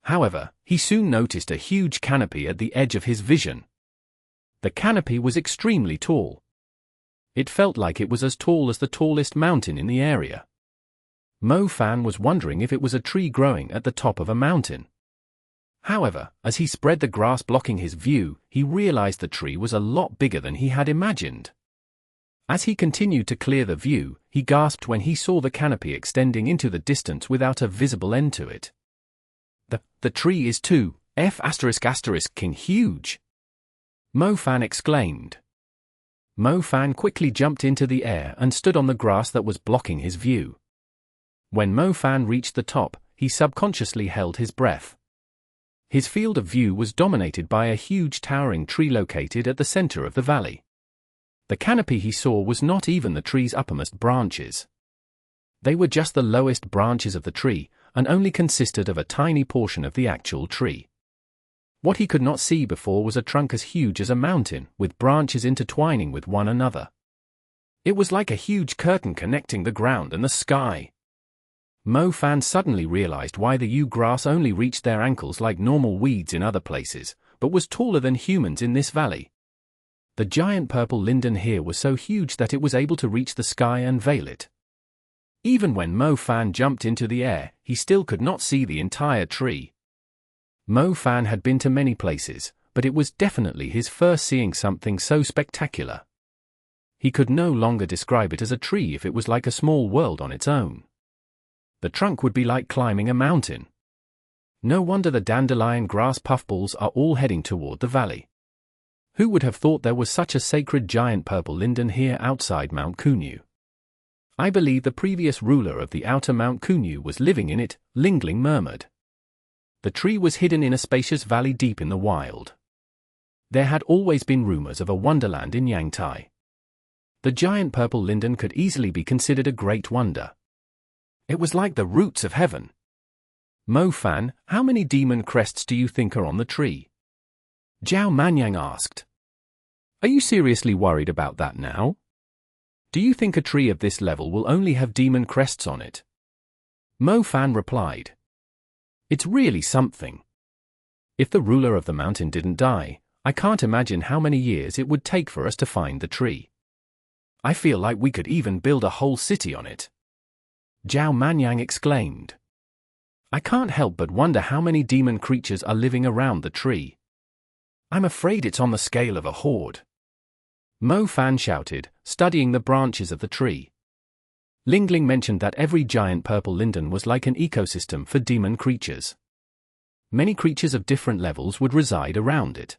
However, he soon noticed a huge canopy at the edge of his vision. The canopy was extremely tall. It felt like it was as tall as the tallest mountain in the area. Mo Fan was wondering if it was a tree growing at the top of a mountain. However, as he spread the grass blocking his view, he realized the tree was a lot bigger than he had imagined. As he continued to clear the view, he gasped when he saw the canopy extending into the distance without a visible end to it. The tree is too ***king huge! Mo Fan exclaimed. Mo Fan quickly jumped into the air and stood on the grass that was blocking his view. When Mo Fan reached the top, he subconsciously held his breath. His field of view was dominated by a huge towering tree located at the center of the valley. The canopy he saw was not even the tree's uppermost branches. They were just the lowest branches of the tree, and only consisted of a tiny portion of the actual tree. What he could not see before was a trunk as huge as a mountain, with branches intertwining with one another. It was like a huge curtain connecting the ground and the sky. Mo Fan suddenly realized why the yew grass only reached their ankles like normal weeds in other places, but was taller than humans in this valley. The giant purple linden here was so huge that it was able to reach the sky and veil it. Even when Mo Fan jumped into the air, he still could not see the entire tree. Mo Fan had been to many places, but it was definitely his first seeing something so spectacular. He could no longer describe it as a tree if it was like a small world on its own. The trunk would be like climbing a mountain. No wonder the dandelion grass puffballs are all heading toward the valley. Who would have thought there was such a sacred giant purple linden here outside Mount Kunyu? I believe the previous ruler of the outer Mount Kunyu was living in it, Lingling murmured. The tree was hidden in a spacious valley deep in the wild. There had always been rumors of a wonderland in Yangtai. The giant purple linden could easily be considered a great wonder. It was like the roots of heaven. Mo Fan, how many demon crests do you think are on the tree? Zhao Manyang asked. Are you seriously worried about that now? Do you think a tree of this level will only have demon crests on it? Mo Fan replied. It's really something. If the ruler of the mountain didn't die, I can't imagine how many years it would take for us to find the tree. I feel like we could even build a whole city on it. Zhao Manyang exclaimed. I can't help but wonder how many demon creatures are living around the tree. I'm afraid it's on the scale of a horde. Mo Fan shouted, studying the branches of the tree. Lingling mentioned that every giant purple linden was like an ecosystem for demon creatures. Many creatures of different levels would reside around it.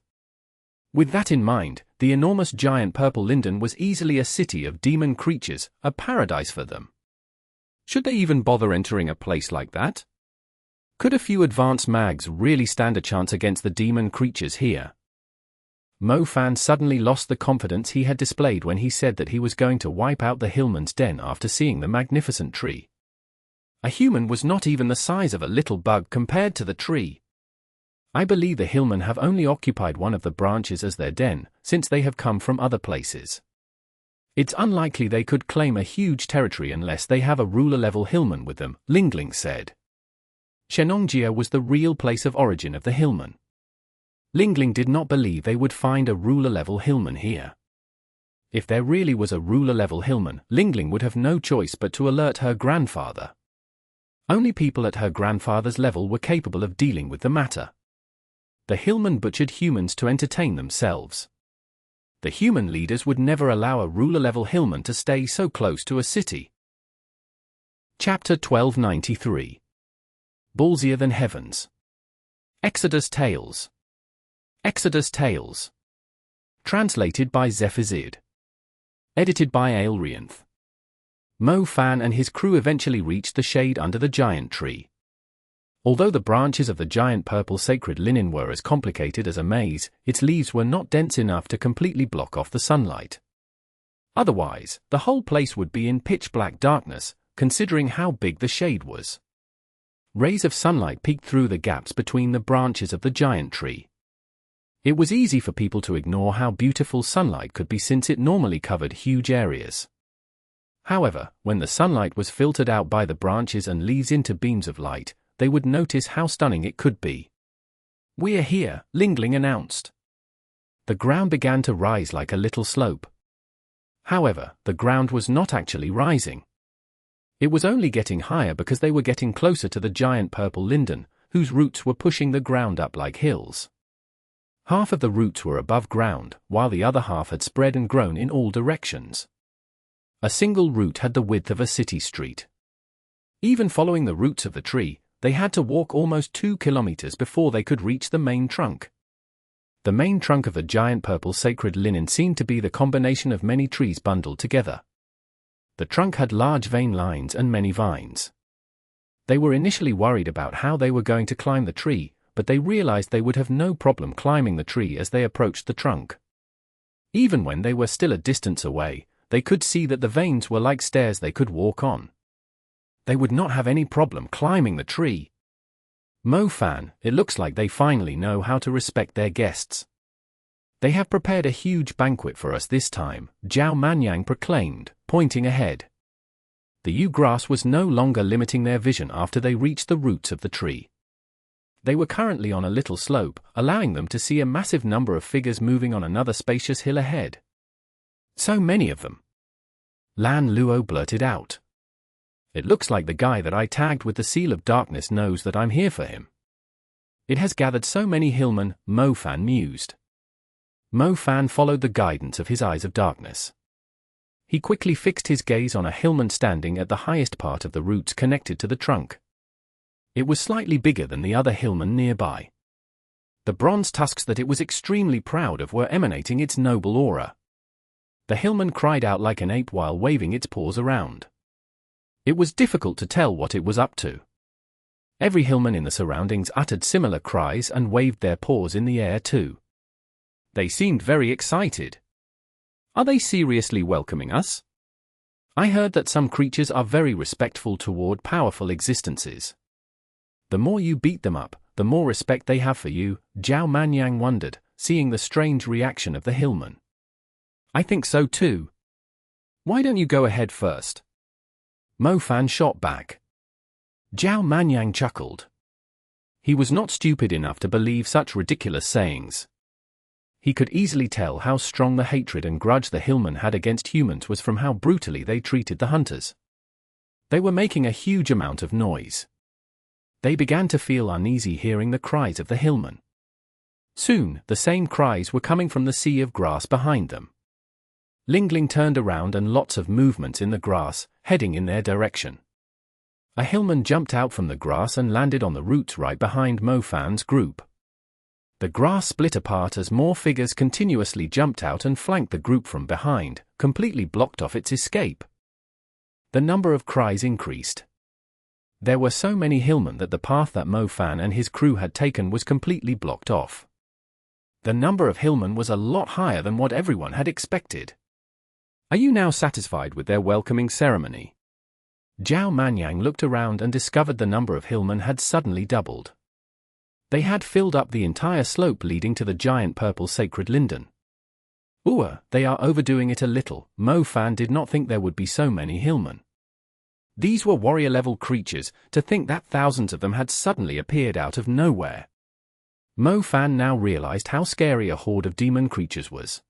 With that in mind, the enormous giant purple linden was easily a city of demon creatures, a paradise for them. Should they even bother entering a place like that? Could a few advanced mags really stand a chance against the demon creatures here? Mo Fan suddenly lost the confidence he had displayed when he said that he was going to wipe out the Hillmen's den after seeing the magnificent tree. A human was not even the size of a little bug compared to the tree. I believe the Hillmen have only occupied one of the branches as their den, since they have come from other places. It's unlikely they could claim a huge territory unless they have a ruler-level Hillman with them, Lingling said. Shenongjia was the real place of origin of the Hillmen. Lingling did not believe they would find a ruler-level Hillman here. If there really was a ruler-level Hillman, Lingling would have no choice but to alert her grandfather. Only people at her grandfather's level were capable of dealing with the matter. The Hillmen butchered humans to entertain themselves. The human leaders would never allow a ruler-level Hillman to stay so close to a city. Chapter 1293. Ballsier than Heavens. Exodus Tales. Exodus Tales. Translated by Zephazid. Edited by Aelrianth. Mo Fan and his crew eventually reached the shade under the giant tree. Although the branches of the giant purple sacred linen were as complicated as a maze, its leaves were not dense enough to completely block off the sunlight. Otherwise, the whole place would be in pitch-black darkness, considering how big the shade was. Rays of sunlight peeked through the gaps between the branches of the giant tree. It was easy for people to ignore how beautiful sunlight could be since it normally covered huge areas. However, when the sunlight was filtered out by the branches and leaves into beams of light, they would notice how stunning it could be. "We're here," Lingling announced. The ground began to rise like a little slope. However, the ground was not actually rising. It was only getting higher because they were getting closer to the giant purple linden, whose roots were pushing the ground up like hills. Half of the roots were above ground, while the other half had spread and grown in all directions. A single root had the width of a city street. Even following the roots of the tree, they had to walk almost 2 kilometers before they could reach the main trunk. The main trunk of the giant purple sacred linen seemed to be the combination of many trees bundled together. The trunk had large vein lines and many vines. They were initially worried about how they were going to climb the tree, but they realized they would have no problem climbing the tree as they approached the trunk. Even when they were still a distance away, they could see that the veins were like stairs they could walk on. They would not have any problem climbing the tree. Mo Fan, it looks like they finally know how to respect their guests. They have prepared a huge banquet for us this time, Zhao Manyang proclaimed, pointing ahead. The yew grass was no longer limiting their vision after they reached the roots of the tree. They were currently on a little slope, allowing them to see a massive number of figures moving on another spacious hill ahead. So many of them. Lan Luo blurted out. It looks like the guy that I tagged with the Seal of Darkness knows that I'm here for him. It has gathered so many Hillmen, Mo Fan mused. Mo Fan followed the guidance of his eyes of darkness. He quickly fixed his gaze on a Hillman standing at the highest part of the roots connected to the trunk. It was slightly bigger than the other Hillmen nearby. The bronze tusks that it was extremely proud of were emanating its noble aura. The Hillman cried out like an ape while waving its paws around. It was difficult to tell what it was up to. Every Hillman in the surroundings uttered similar cries and waved their paws in the air too. They seemed very excited. Are they seriously welcoming us? I heard that some creatures are very respectful toward powerful existences. The more you beat them up, the more respect they have for you, Zhao Manyang wondered, seeing the strange reaction of the Hillman. I think so too. Why don't you go ahead first? Mo Fan shot back. Zhao Manyang chuckled. He was not stupid enough to believe such ridiculous sayings. He could easily tell how strong the hatred and grudge the Hillmen had against humans was from how brutally they treated the hunters. They were making a huge amount of noise. They began to feel uneasy hearing the cries of the Hillmen. Soon, the same cries were coming from the sea of grass behind them. Lingling turned around and lots of movements in the grass, heading in their direction. A Hillman jumped out from the grass and landed on the roots right behind Mo Fan's group. The grass split apart as more figures continuously jumped out and flanked the group from behind, completely blocked off its escape. The number of cries increased. There were so many Hillmen that the path that Mo Fan and his crew had taken was completely blocked off. The number of Hillmen was a lot higher than what everyone had expected. Are you now satisfied with their welcoming ceremony? Zhao Manyang looked around and discovered the number of Hillmen had suddenly doubled. They had filled up the entire slope leading to the giant purple sacred Linden. They are overdoing it a little. Mo Fan did not think there would be so many Hillmen. These were warrior-level creatures, to think that thousands of them had suddenly appeared out of nowhere. Mo Fan now realized how scary a horde of demon creatures was.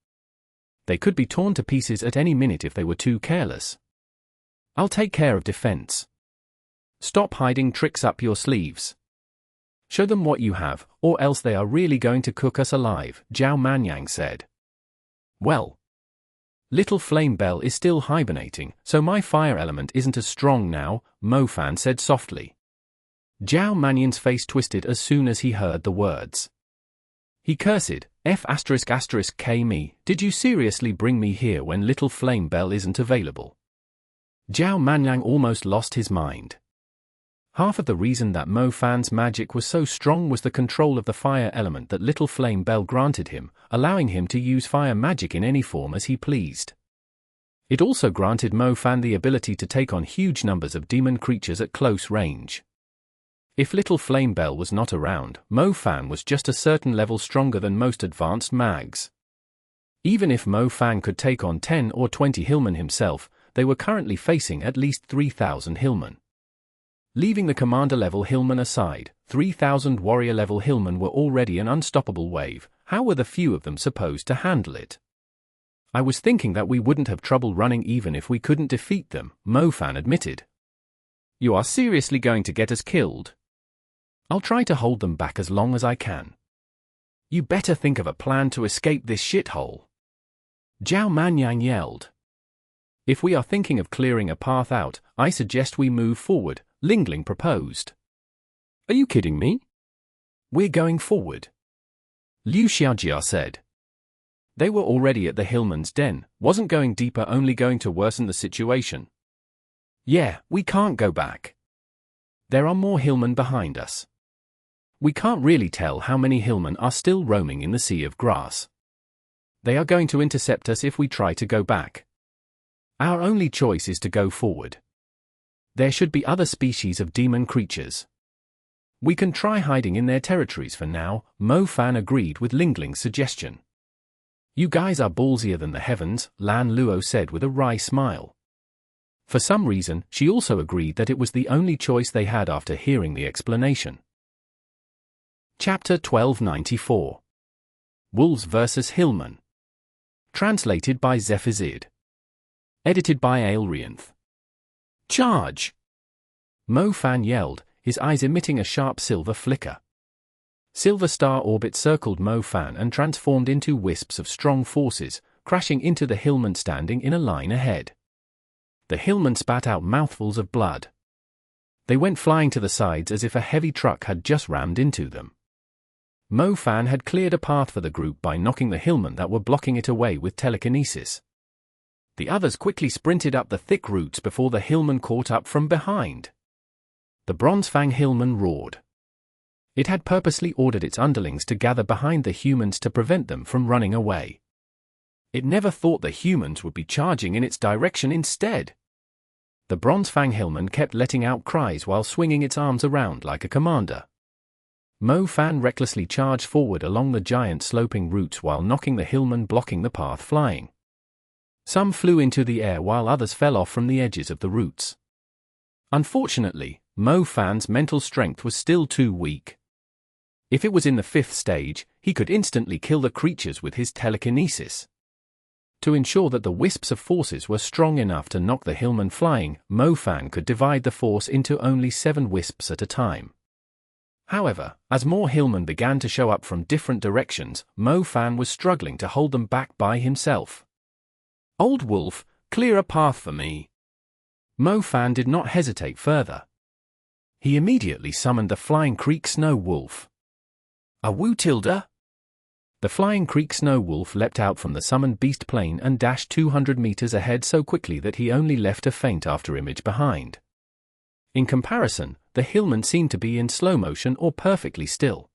They could be torn to pieces at any minute if they were too careless. I'll take care of defense. Stop hiding tricks up your sleeves. Show them what you have, or else they are really going to cook us alive, Zhao Manyang said. Well, little flame Belle is still hibernating, so my fire element isn't as strong now, Mo Fan said softly. Zhao Manyang's face twisted as soon as he heard the words. He cursed, F***K me, did you seriously bring me here when little flame Belle isn't available? Zhao Manyang almost lost his mind. Half of the reason that Mo Fan's magic was so strong was the control of the fire element that little flame Belle granted him, allowing him to use fire magic in any form as he pleased. It also granted Mo Fan the ability to take on huge numbers of demon creatures at close range. If little flame Belle was not around, Mo Fan was just a certain level stronger than most advanced mags. Even if Mo Fan could take on 10 or 20 Hillmen himself, they were currently facing at least 3,000 Hillmen. Leaving the commander-level Hillmen aside, 3,000 warrior-level Hillmen were already an unstoppable wave. How were the few of them supposed to handle it? I was thinking that we wouldn't have trouble running even if we couldn't defeat them, Mo Fan admitted. You are seriously going to get us killed? I'll try to hold them back as long as I can. You better think of a plan to escape this shithole. Zhao Manyang yelled. If we are thinking of clearing a path out, I suggest we move forward, Lingling proposed. Are you kidding me? We're going forward, Liu Xiaojia said. They were already at the Hillmen's den, wasn't going deeper only going to worsen the situation. Yeah, we can't go back. There are more Hillmen behind us. We can't really tell how many Hillmen are still roaming in the sea of grass. They are going to intercept us if we try to go back. Our only choice is to go forward. There should be other species of demon creatures. We can try hiding in their territories for now, Mo Fan agreed with Lingling's suggestion. You guys are ballsier than the heavens, Lan Luo said with a wry smile. For some reason, she also agreed that it was the only choice they had after hearing the explanation. Chapter 1294. Wolves vs. Hillmen. Translated by Zephizid. Edited by Aelrianth. Charge! Mo Fan yelled, his eyes emitting a sharp silver flicker. Silver star orbit circled Mo Fan and transformed into wisps of strong forces, crashing into the Hillmen standing in a line ahead. The Hillmen spat out mouthfuls of blood. They went flying to the sides as if a heavy truck had just rammed into them. Mo Fan had cleared a path for the group by knocking the Hillmen that were blocking it away with telekinesis. The others quickly sprinted up the thick roots before the Hillmen caught up from behind. The Bronze Fang Hillmen roared. It had purposely ordered its underlings to gather behind the humans to prevent them from running away. It never thought the humans would be charging in its direction instead. The Bronze Fang Hillman kept letting out cries while swinging its arms around like a commander. Mo Fan recklessly charged forward along the giant sloping roots while knocking the Hillmen blocking the path flying. Some flew into the air while others fell off from the edges of the roots. Unfortunately, Mo Fan's mental strength was still too weak. If it was in the 5th stage, he could instantly kill the creatures with his telekinesis. To ensure that the wisps of forces were strong enough to knock the Hillmen flying, Mo Fan could divide the force into only 7 wisps at a time. However, as more Hillmen began to show up from different directions, Mo Fan was struggling to hold them back by himself. Old Wolf, clear a path for me. Mo Fan did not hesitate further. He immediately summoned the Flying Creek Snow Wolf. A Wu Tilda? The Flying Creek Snow Wolf leapt out from the summoned beast plane and dashed 200 meters ahead so quickly that he only left a faint afterimage behind. In comparison, the Hillmen seemed to be in slow motion or perfectly still.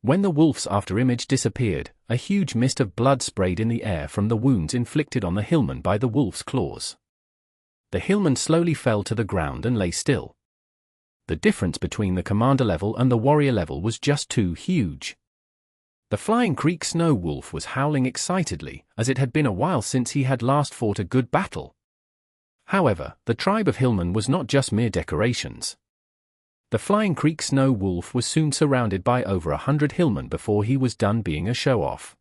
When the wolf's afterimage disappeared, a huge mist of blood sprayed in the air from the wounds inflicted on the Hillmen by the wolf's claws. The Hillmen slowly fell to the ground and lay still. The difference between the commander level and the warrior level was just too huge. The Flying Creek Snow Wolf was howling excitedly, as it had been a while since he had last fought a good battle. However, the tribe of Hillmen was not just mere decorations. The Flying Creek Snow Wolf was soon surrounded by over 100 Hillmen before he was done being a show-off.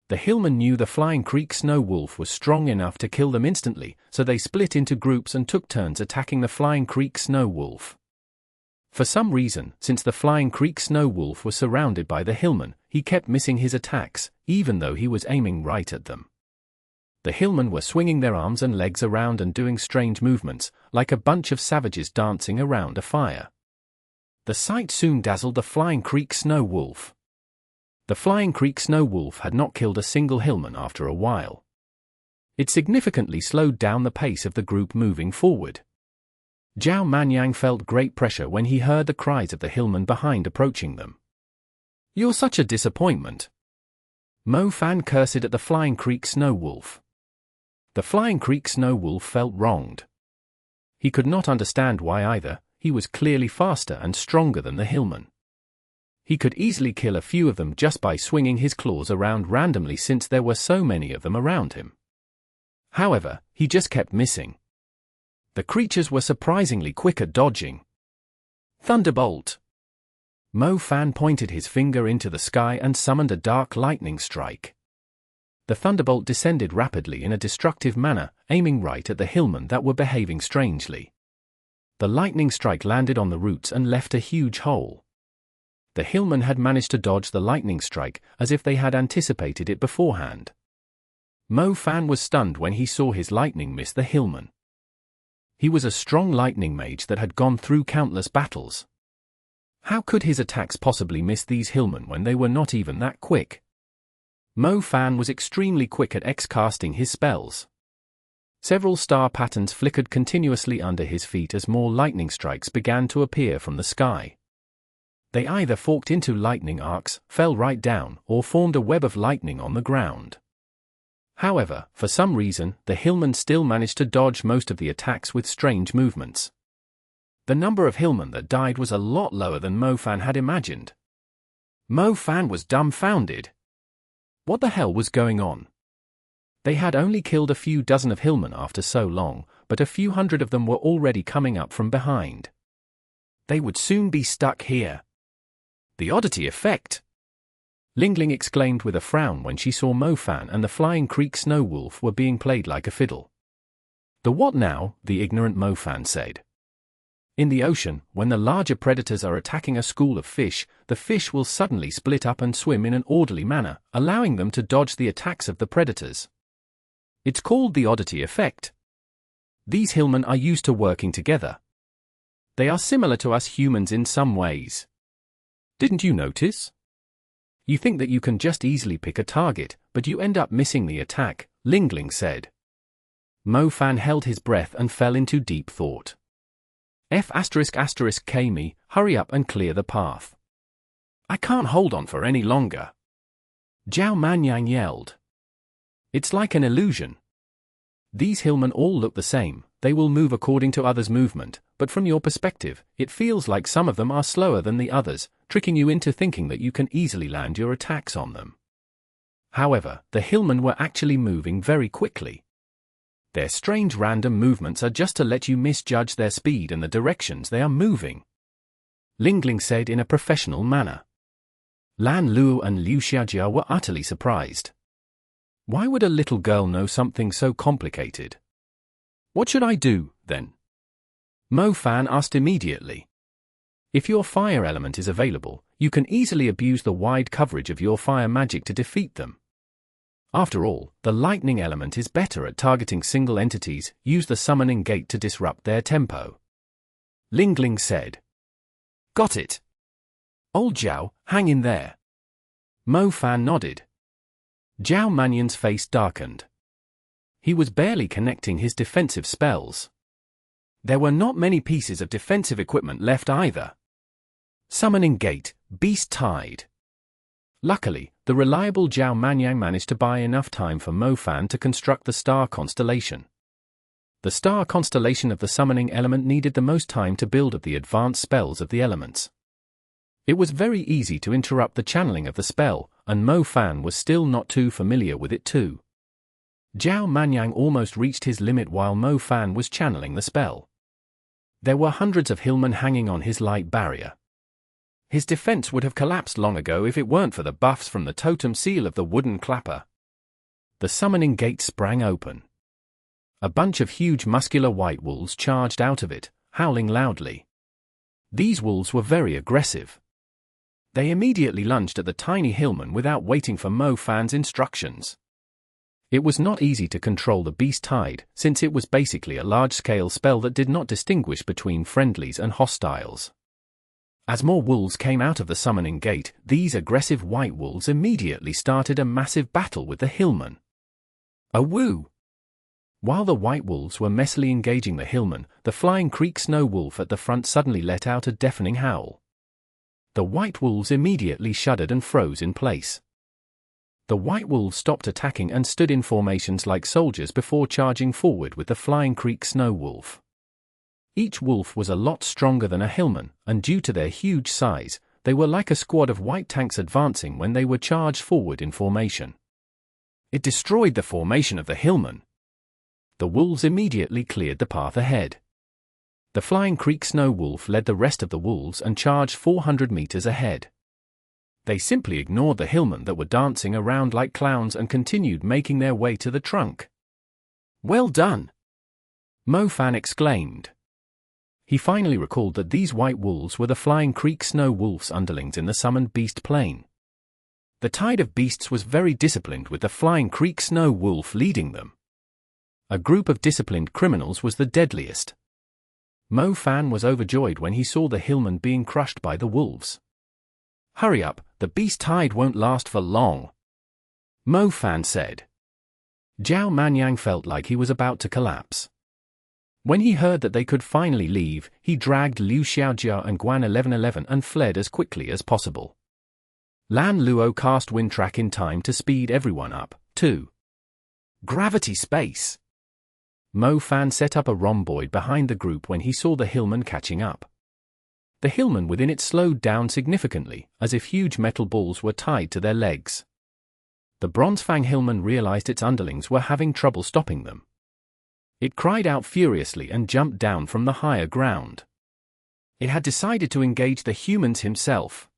The Hillmen knew the Flying Creek Snow Wolf was strong enough to kill them instantly, so they split into groups and took turns attacking the Flying Creek Snow Wolf. For some reason, since the Flying Creek Snow Wolf was surrounded by the Hillmen, he kept missing his attacks, even though he was aiming right at them. The Hillmen were swinging their arms and legs around and doing strange movements, like a bunch of savages dancing around a fire. The sight soon dazzled the Flying Creek Snow Wolf. The Flying Creek Snow Wolf had not killed a single Hillman after a while. It significantly slowed down the pace of the group moving forward. Zhao Manyang felt great pressure when he heard the cries of the Hillmen behind approaching them. You're such a disappointment. Mo Fan cursed at the Flying Creek Snow Wolf. The Flying Creek Snow Wolf felt wronged. He could not understand why either. He was clearly faster and stronger than the Hillmen. He could easily kill a few of them just by swinging his claws around randomly since there were so many of them around him. However, he just kept missing. The creatures were surprisingly quick at dodging. Thunderbolt! Mo Fan pointed his finger into the sky and summoned a dark lightning strike. The thunderbolt descended rapidly in a destructive manner, aiming right at the Hillmen that were behaving strangely. The lightning strike landed on the roots and left a huge hole. The Hillmen had managed to dodge the lightning strike, as if they had anticipated it beforehand. Mo Fan was stunned when he saw his lightning miss the Hillmen. He was a strong lightning mage that had gone through countless battles. How could his attacks possibly miss these Hillmen when they were not even that quick? Mo Fan was extremely quick at X-casting his spells. Several star patterns flickered continuously under his feet as more lightning strikes began to appear from the sky. They either forked into lightning arcs, fell right down, or formed a web of lightning on the ground. However, for some reason, the Hillmen still managed to dodge most of the attacks with strange movements. The number of Hillmen that died was a lot lower than Mo Fan had imagined. Mo Fan was dumbfounded. What the hell was going on? They had only killed a few dozen of Hillmen after so long, but a few hundred of them were already coming up from behind. They would soon be stuck here. The oddity effect! Lingling exclaimed with a frown when she saw Mo Fan and the Flying Creek Snow Wolf were being played like a fiddle. The what now? The ignorant Mo Fan said. In the ocean, when the larger predators are attacking a school of fish, the fish will suddenly split up and swim in an orderly manner, allowing them to dodge the attacks of the predators. It's called the oddity effect. These Hillmen are used to working together. They are similar to us humans in some ways. Didn't you notice? You think that you can just easily pick a target, but you end up missing the attack, Lingling said. Mo Fan held his breath and fell into deep thought. F***, hurry up and clear the path. I can't hold on for any longer. Zhao Manyang yelled. It's like an illusion. These Hillmen all look the same, they will move according to others' movement, but from your perspective, it feels like some of them are slower than the others, tricking you into thinking that you can easily land your attacks on them. However, the Hillmen were actually moving very quickly. Their strange random movements are just to let you misjudge their speed and the directions they are moving. Lingling said in a professional manner. Lan Luo and Liu Xiaojia were utterly surprised. Why would a little girl know something so complicated? What should I do, then? Mo Fan asked immediately. If your fire element is available, you can easily abuse the wide coverage of your fire magic to defeat them. After all, the lightning element is better at targeting single entities. Use the summoning gate to disrupt their tempo. Lingling said. Got it. Old Zhao, hang in there. Mo Fan nodded. Zhao Manyan's face darkened. He was barely connecting his defensive spells. There were not many pieces of defensive equipment left either. Summoning gate, beast tide. Luckily, the reliable Zhao Manyang managed to buy enough time for Mo Fan to construct the star constellation. The star constellation of the summoning element needed the most time to build of the advanced spells of the elements. It was very easy to interrupt the channeling of the spell, and Mo Fan was still not too familiar with it too. Zhao Manyang almost reached his limit while Mo Fan was channeling the spell. There were hundreds of Hillmen hanging on his light barrier. His defense would have collapsed long ago if it weren't for the buffs from the totem seal of the wooden clapper. The summoning gate sprang open. A bunch of huge muscular white wolves charged out of it, howling loudly. These wolves were very aggressive. They immediately lunged at the tiny Hillmen without waiting for Mo Fan's instructions. It was not easy to control the beast tide, since it was basically a large-scale spell that did not distinguish between friendlies and hostiles. As more wolves came out of the summoning gate, these aggressive white wolves immediately started a massive battle with the Hillmen. A woo! While the white wolves were messily engaging the Hillmen, the Flying Creek Snow Wolf at the front suddenly let out a deafening howl. The white wolves immediately shuddered and froze in place. The white wolves stopped attacking and stood in formations like soldiers before charging forward with the Flying Creek Snow Wolf. Each wolf was a lot stronger than a Hillman, and due to their huge size, they were like a squad of white tanks advancing when they were charged forward in formation. It destroyed the formation of the Hillmen. The wolves immediately cleared the path ahead. The Flying Creek Snow Wolf led the rest of the wolves and charged 400 meters ahead. They simply ignored the Hillmen that were dancing around like clowns and continued making their way to the trunk. Well done! Mo Fan exclaimed. He finally recalled that these white wolves were the Flying Creek Snow Wolf's underlings in the summoned beast plane. The tide of beasts was very disciplined, with the Flying Creek Snow Wolf leading them. A group of disciplined criminals was the deadliest. Mo Fan was overjoyed when he saw the Hillmen being crushed by the wolves. "Hurry up, the beast tide won't last for long," Mo Fan said. Zhao Manyang felt like he was about to collapse. When he heard that they could finally leave, he dragged Liu Xiaojia and Guan 1111 and fled as quickly as possible. Lan Luo cast Wind Track in time to speed everyone up, too. Gravity space! Mo Fan set up a rhomboid behind the group when he saw the Hillmen catching up. The Hillmen within it slowed down significantly, as if huge metal balls were tied to their legs. The Bronze Fang Hillmen realized its underlings were having trouble stopping them. It cried out furiously and jumped down from the higher ground. It had decided to engage the humans himself.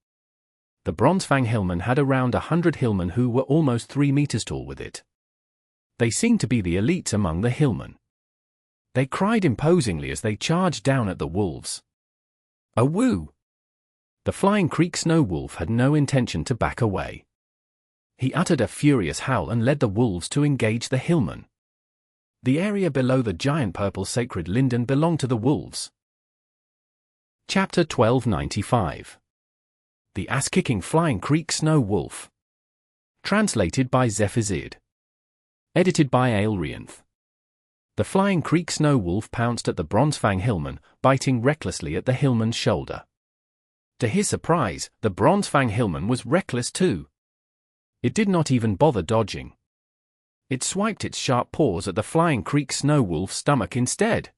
The Bronze Fang Hillmen had around 100 Hillmen who were almost 3 meters tall with it. They seemed to be the elites among the Hillmen. They cried imposingly as they charged down at the wolves. A woo! The Flying Creek Snow Wolf had no intention to back away. He uttered a furious howl and led the wolves to engage the Hillmen. The area below the giant purple sacred Linden belonged to the wolves. Chapter 1295. The Ass-Kicking Flying Creek Snow Wolf. Translated by Zephazid. Edited by Aelrianth. The Flying Creek Snow Wolf pounced at the Bronze Fang Hillman, biting recklessly at the Hillman's shoulder. To his surprise, the Bronze Fang Hillman was reckless too. It did not even bother dodging. It swiped its sharp paws at the Flying Creek Snow Wolf's stomach instead.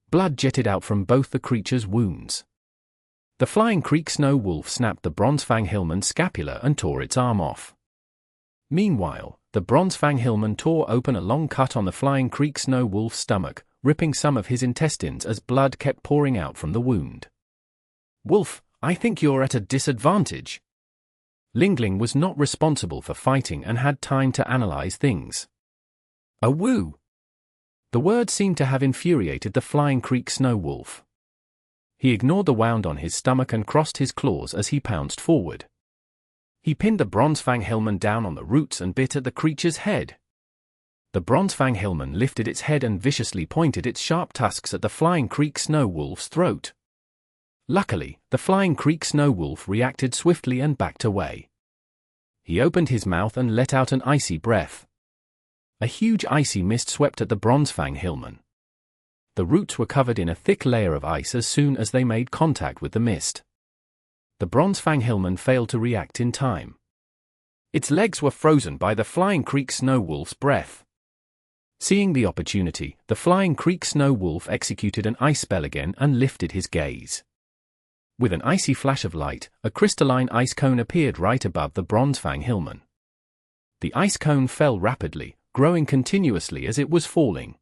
Blood jetted out from both the creature's wounds. The Flying Creek Snow Wolf snapped the Bronze Fang Hillman's scapula and tore its arm off. Meanwhile, the Bronze Fang Hillman tore open a long cut on the Flying Creek Snow Wolf's stomach, ripping some of his intestines as blood kept pouring out from the wound. "Wolf, I think you're at a disadvantage." Lingling was not responsible for fighting and had time to analyze things. A woo! The word seemed to have infuriated the Flying Creek Snow Wolf. He ignored the wound on his stomach and crossed his claws as he pounced forward. He pinned the Bronze Fang Hillman down on the roots and bit at the creature's head. The Bronze Fang Hillman lifted its head and viciously pointed its sharp tusks at the Flying Creek Snow Wolf's throat. Luckily, the Flying Creek Snow Wolf reacted swiftly and backed away. He opened his mouth and let out an icy breath. A huge icy mist swept at the Bronze Fang Hillman. The roots were covered in a thick layer of ice as soon as they made contact with the mist. The Bronze Fang Hillman failed to react in time. Its legs were frozen by the Flying Creek Snow Wolf's breath. Seeing the opportunity, the Flying Creek Snow Wolf executed an ice spell again and lifted his gaze. With an icy flash of light, a crystalline ice cone appeared right above the Bronze Fang Hillman. The ice cone fell rapidly, growing continuously as it was falling.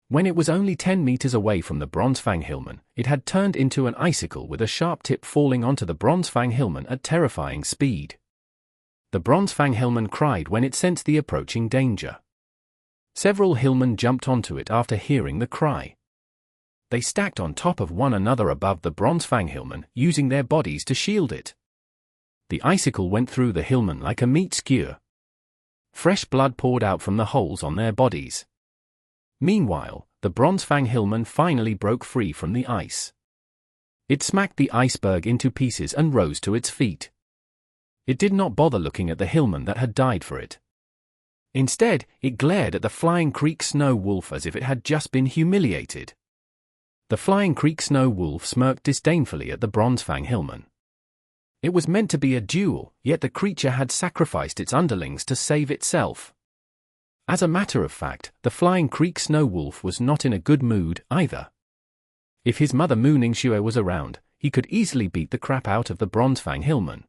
When it was only 10 meters away from the Bronze Fang Hillman, it had turned into an icicle with a sharp tip falling onto the Bronze Fang Hillman at terrifying speed. The Bronze Fang Hillman cried when it sensed the approaching danger. Several Hillmen jumped onto it after hearing the cry. They stacked on top of one another above the Bronze Fang Hillman, using their bodies to shield it. The icicle went through the Hillmen like a meat skewer. Fresh blood poured out from the holes on their bodies. Meanwhile, the Bronze Fang Hillman finally broke free from the ice. It smacked the iceberg into pieces and rose to its feet. It did not bother looking at the Hillmen that had died for it. Instead, it glared at the Flying Creek Snow Wolf as if it had just been humiliated. The Flying Creek Snow Wolf smirked disdainfully at the Bronze Fang Hillman. It was meant to be a duel, yet the creature had sacrificed its underlings to save itself. As a matter of fact, the Flying Creek Snow Wolf was not in a good mood, either. If his mother Mooning Shue was around, he could easily beat the crap out of the Bronze Fang Hillman.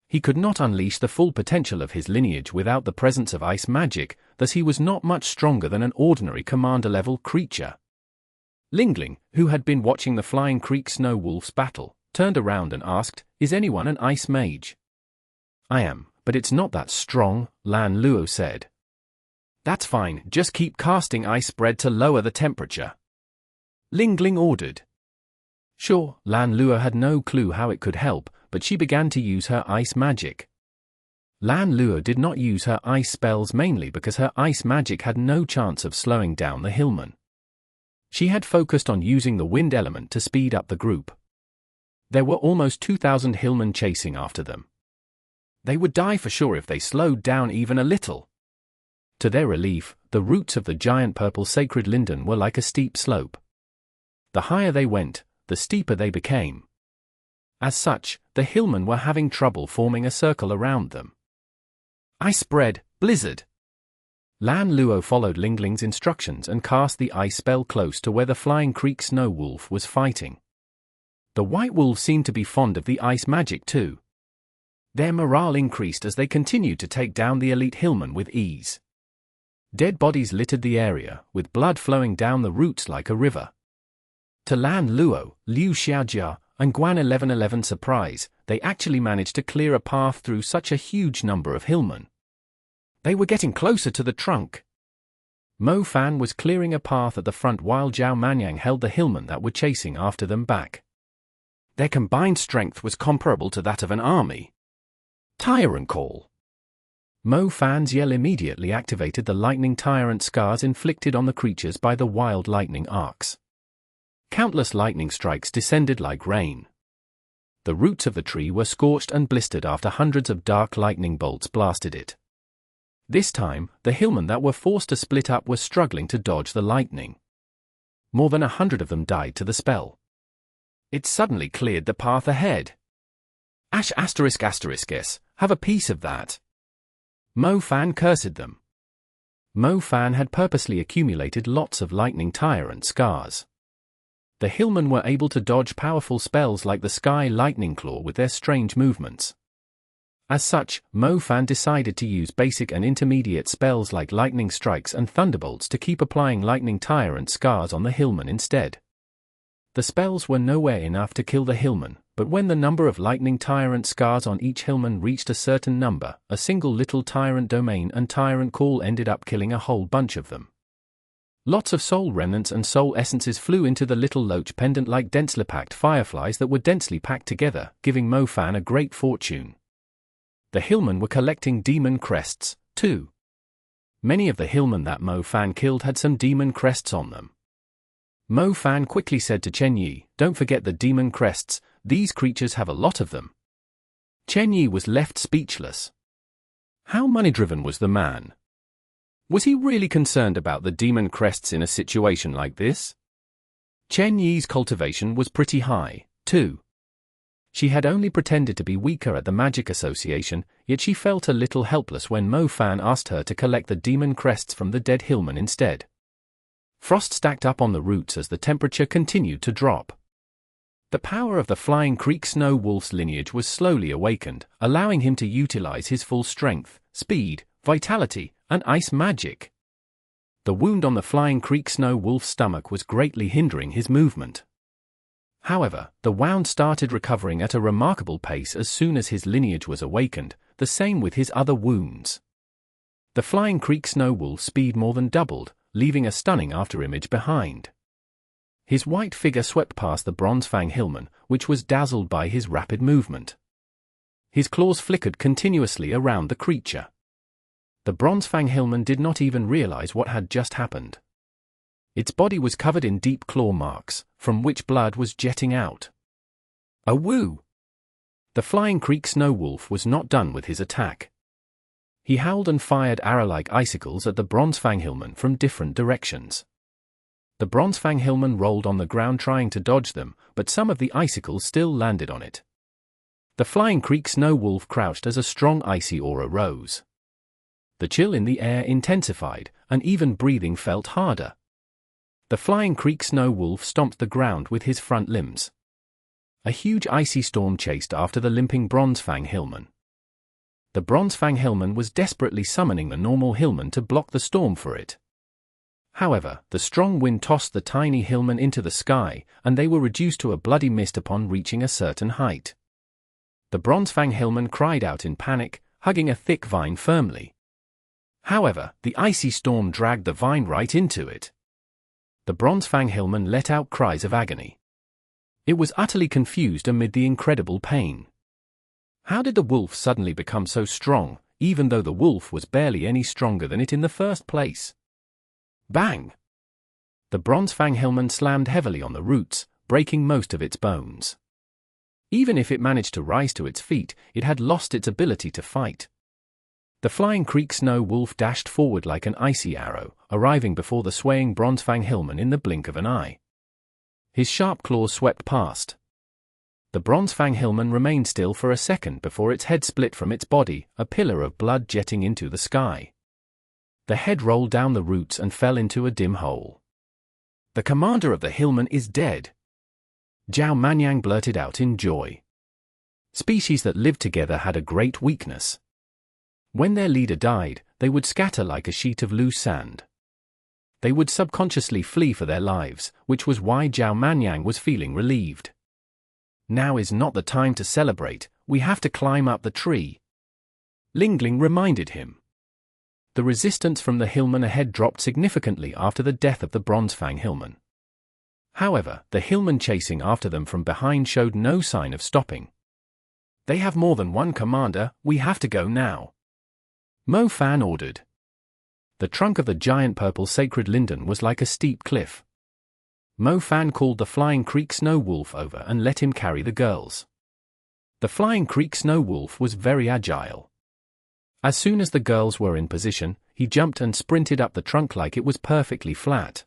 He could not unleash the full potential of his lineage without the presence of ice magic, thus he was not much stronger than an ordinary commander-level creature. Lingling, who had been watching the Flying Creek Snow Wolf's battle, turned around and asked, "Is anyone an ice mage?" "I am, but it's not that strong," Lan Luo said. "That's fine, just keep casting ice spread to lower the temperature," Lingling ordered. Sure, Lan Luo had no clue how it could help, but she began to use her ice magic. Lan Luo did not use her ice spells mainly because her ice magic had no chance of slowing down the Hillmen. She had focused on using the wind element to speed up the group. There were almost 2,000 Hillmen chasing after them. They would die for sure if they slowed down even a little. To their relief, the roots of the giant purple sacred Linden were like a steep slope. The higher they went, the steeper they became. As such, the Hillmen were having trouble forming a circle around them. Ice spread, blizzard. Lan Luo followed Lingling's instructions and cast the ice spell close to where the Flying Creek Snow Wolf was fighting. The White Wolves seemed to be fond of the ice magic too. Their morale increased as they continued to take down the elite Hillmen with ease. Dead bodies littered the area, with blood flowing down the roots like a river. To Lan Luo, Liu Xiaojia, and Guan 1111's surprise, they actually managed to clear a path through such a huge number of Hillmen. They were getting closer to the trunk. Mo Fan was clearing a path at the front while Zhao Manyang held the Hillmen that were chasing after them back. Their combined strength was comparable to that of an army. Tyrant Call. Mo Fan's yell immediately activated the lightning tyrant scars inflicted on the creatures by the wild lightning arcs. Countless lightning strikes descended like rain. The roots of the tree were scorched and blistered after hundreds of dark lightning bolts blasted it. This time, the Hillmen that were forced to split up were struggling to dodge the lightning. More than 100 of them died to the spell. It suddenly cleared the path ahead. Ash ***s, have a piece of that. Mo Fan cursed them. Mo Fan had purposely accumulated lots of lightning tyrant scars. The Hillmen were able to dodge powerful spells like the Sky Lightning Claw with their strange movements. As such, Mo Fan decided to use basic and intermediate spells like Lightning Strikes and Thunderbolts to keep applying lightning tyrant scars on the Hillmen instead. The spells were nowhere enough to kill the Hillmen, but when the number of lightning tyrant scars on each Hillman reached a certain number, a single little tyrant domain and tyrant call ended up killing a whole bunch of them. Lots of soul remnants and soul essences flew into the little Loach pendant like densely packed fireflies that were densely packed together, giving Mo Fan a great fortune. The Hillmen were collecting demon crests, too. Many of the Hillmen that Mo Fan killed had some demon crests on them. Mo Fan quickly said to Chen Yi, "Don't forget the demon crests, these creatures have a lot of them." Chen Yi was left speechless. How money-driven was the man? Was he really concerned about the demon crests in a situation like this? Chen Yi's cultivation was pretty high, too. She had only pretended to be weaker at the Magic Association, yet she felt a little helpless when Mo Fan asked her to collect the demon crests from the dead Hillmen instead. Frost stacked up on the roots as the temperature continued to drop. The power of the Flying Creek Snow Wolf's lineage was slowly awakened, allowing him to utilize his full strength, speed, vitality, and ice magic. The wound on the Flying Creek Snow Wolf's stomach was greatly hindering his movement. However, the Wound started recovering at a remarkable pace as soon as his lineage was awakened, the same with his other wounds. The Flying Creek Snow Wolf's speed more than doubled, leaving a stunning afterimage behind. His white figure swept past the Bronze Fang Hillman, which was dazzled by his rapid movement. His claws flickered continuously around the creature. The Bronze Fang Hillman did not even realize what had just happened. Its body was covered in deep claw marks, from which blood was jetting out. A woo! The Flying Creek Snow Wolf was not done with his attack. He howled and fired arrow-like icicles at the Bronze Fang Hillman from different directions. The Bronze Fang Hillman rolled on the ground trying to dodge them, but some of the icicles still landed on it. The Flying Creek Snow Wolf crouched as a strong icy aura rose. The chill in the air intensified, and even breathing felt harder. The Flying Creek Snow Wolf stomped the ground with his front limbs. A huge icy storm chased after the limping Bronze Fang Hillman. The Bronze Fang Hillman was desperately summoning the normal Hillman to block the storm for it. However, the strong wind tossed the tiny Hillman into the sky, and they were reduced to a bloody mist upon reaching a certain height. The Bronze Fang Hillman cried out in panic, hugging a thick vine firmly. However, the icy storm dragged the vine right into it. The Bronze Fang Hillman let out cries of agony. It was utterly confused amid the incredible pain. How did the wolf suddenly become so strong, even though the wolf was barely any stronger than it in the first place. Bang! The bronze Fang Hillman slammed heavily on the roots, breaking most of its bones. Even if it managed to rise to its feet, it had lost its ability to fight. The flying creek snow wolf dashed forward like an icy arrow, arriving before the swaying bronze Fang Hillman in the blink of an eye. His sharp claws swept past. The bronze Fang Hillman remained still for a second before its head split from its body, a pillar of blood jetting into the sky. The head rolled down the roots and fell into a dim hole. "The commander of the Hillmen is dead," Zhao Manyang blurted out in joy. Species that lived together had a great weakness. When their leader died, they would scatter like a sheet of loose sand. They would subconsciously flee for their lives, which was why Zhao Manyang was feeling relieved. "Now is not the time to celebrate, we have to climb up the tree," Lingling reminded him. The resistance from the Hillmen ahead dropped significantly after the death of the bronze Fang Hillman. However, the Hillmen chasing after them from behind showed no sign of stopping. "They have more than one commander, we have to go now," Mo Fan ordered. The trunk of the giant purple sacred linden was like a steep cliff. Mo Fan called the flying creek snow wolf over and let him carry the girls. The flying creek snow wolf was very agile. As soon as the girls were in position, he jumped and sprinted up the trunk like it was perfectly flat.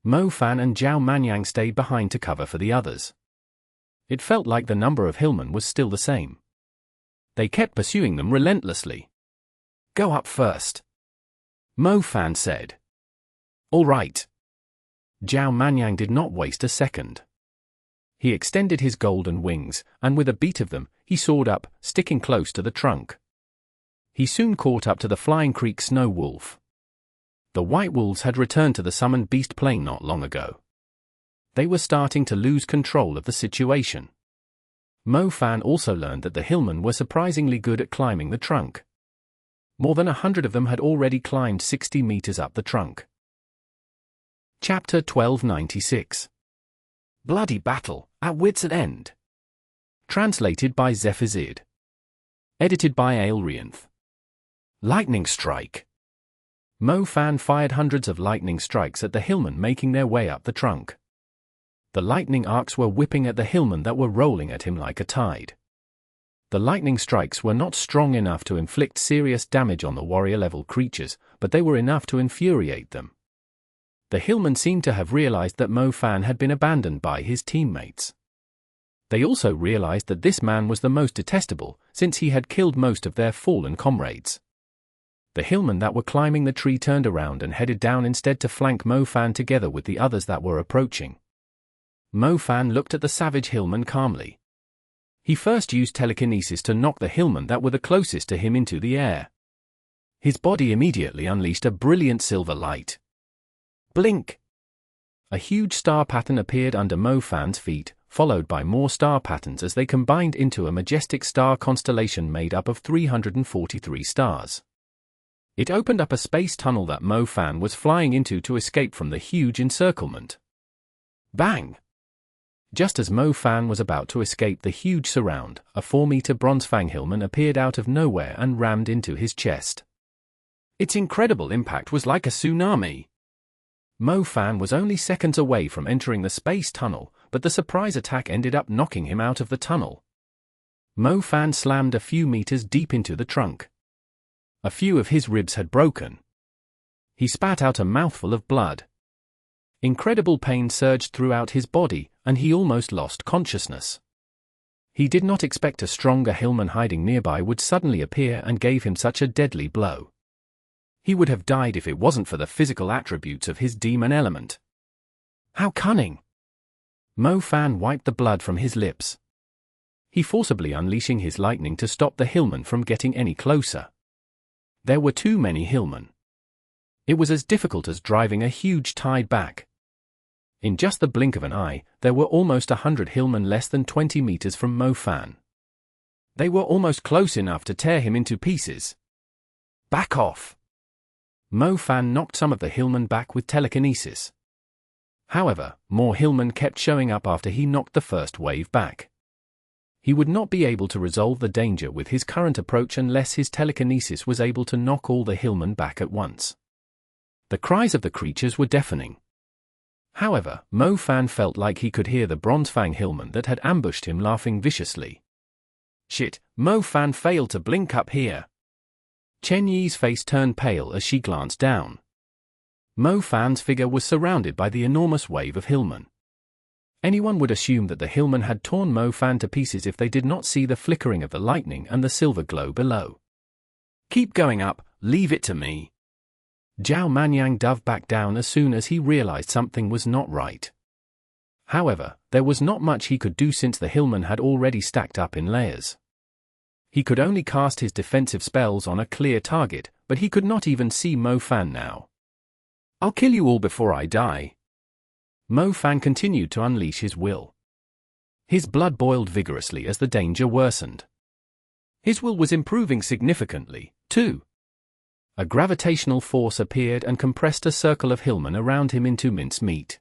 Mo Fan and Zhao Manyang stayed behind to cover for the others. It felt like the number of Hillmen was still the same. They kept pursuing them relentlessly. "Go up first," Mo Fan said. "All right." Zhao Manyang did not waste a second. He extended his golden wings, and with a beat of them, he soared up, sticking close to the trunk. He soon caught up to the flying creek snow wolf. The white wolves had returned to the summoned beast plain not long ago. They were starting to lose control of the situation. Mo Fan also learned that the Hillmen were surprisingly good at climbing the trunk. More than 100 of them had already climbed 60 meters up the trunk. Chapter 1296. Bloody Battle, at Wits' End. Translated by Zephazid. Edited by Aelrianth. Lightning Strike. Mo Fan fired hundreds of lightning strikes at the Hillmen making their way up the trunk. The lightning arcs were whipping at the Hillmen that were rolling at him like a tide. The lightning strikes were not strong enough to inflict serious damage on the warrior-level creatures, but they were enough to infuriate them. The Hillmen seemed to have realized that Mo Fan had been abandoned by his teammates. They also realized that this man was the most detestable, since he had killed most of their fallen comrades. The Hillmen that were climbing the tree turned around and headed down instead to flank Mo Fan together with the others that were approaching. Mo Fan looked at the savage Hillmen calmly. He first used telekinesis to knock the Hillmen that were the closest to him into the air. His body immediately unleashed a brilliant silver light. Blink! A huge star pattern appeared under Mo Fan's feet, followed by more star patterns as they combined into a majestic star constellation made up of 343 stars. It opened up a space tunnel that Mo Fan was flying into to escape from the huge encirclement. Bang! Just as Mo Fan was about to escape the huge surround, a 4-meter bronze Fang Hillman appeared out of nowhere and rammed into his chest. Its incredible impact was like a tsunami. Mo Fan was only seconds away from entering the space tunnel, but the surprise attack ended up knocking him out of the tunnel. Mo Fan slammed a few meters deep into the trunk. A few of his ribs had broken. He spat out a mouthful of blood. Incredible pain surged throughout his body, and he almost lost consciousness. He did not expect a stronger Hillman hiding nearby would suddenly appear and gave him such a deadly blow. He would have died if it wasn't for the physical attributes of his demon element. How cunning! Mo Fan wiped the blood from his lips. He forcibly unleashing his lightning to stop the Hillman from getting any closer. There were too many Hillmen. It was as difficult as driving a huge tide back. In just the blink of an eye, there were almost 100 Hillmen less than 20 meters from Mo Fan. They were almost close enough to tear him into pieces. Back off! Mo Fan knocked some of the Hillmen back with telekinesis. However, more Hillmen kept showing up after he knocked the first wave back. He would not be able to resolve the danger with his current approach unless his telekinesis was able to knock all the Hillmen back at once. The cries of the creatures were deafening. However, Mo Fan felt like he could hear the Bronze Fang Hillman that had ambushed him laughing viciously. Shit, Mo Fan failed to blink up here. Chen Yi's face turned pale as she glanced down. Mo Fan's figure was surrounded by the enormous wave of Hillmen. Anyone would assume that the Hillmen had torn Mo Fan to pieces if they did not see the flickering of the lightning and the silver glow below. Keep going up, leave it to me. Zhao Manyang dove back down as soon as he realized something was not right. However, there was not much he could do since the Hillmen had already stacked up in layers. He could only cast his defensive spells on a clear target, but he could not even see Mo Fan now. I'll kill you all before I die. Mo Fan continued to unleash his will. His blood boiled vigorously as the danger worsened. His will was improving significantly, too. A gravitational force appeared and compressed a circle of Hillmen around him into mincemeat.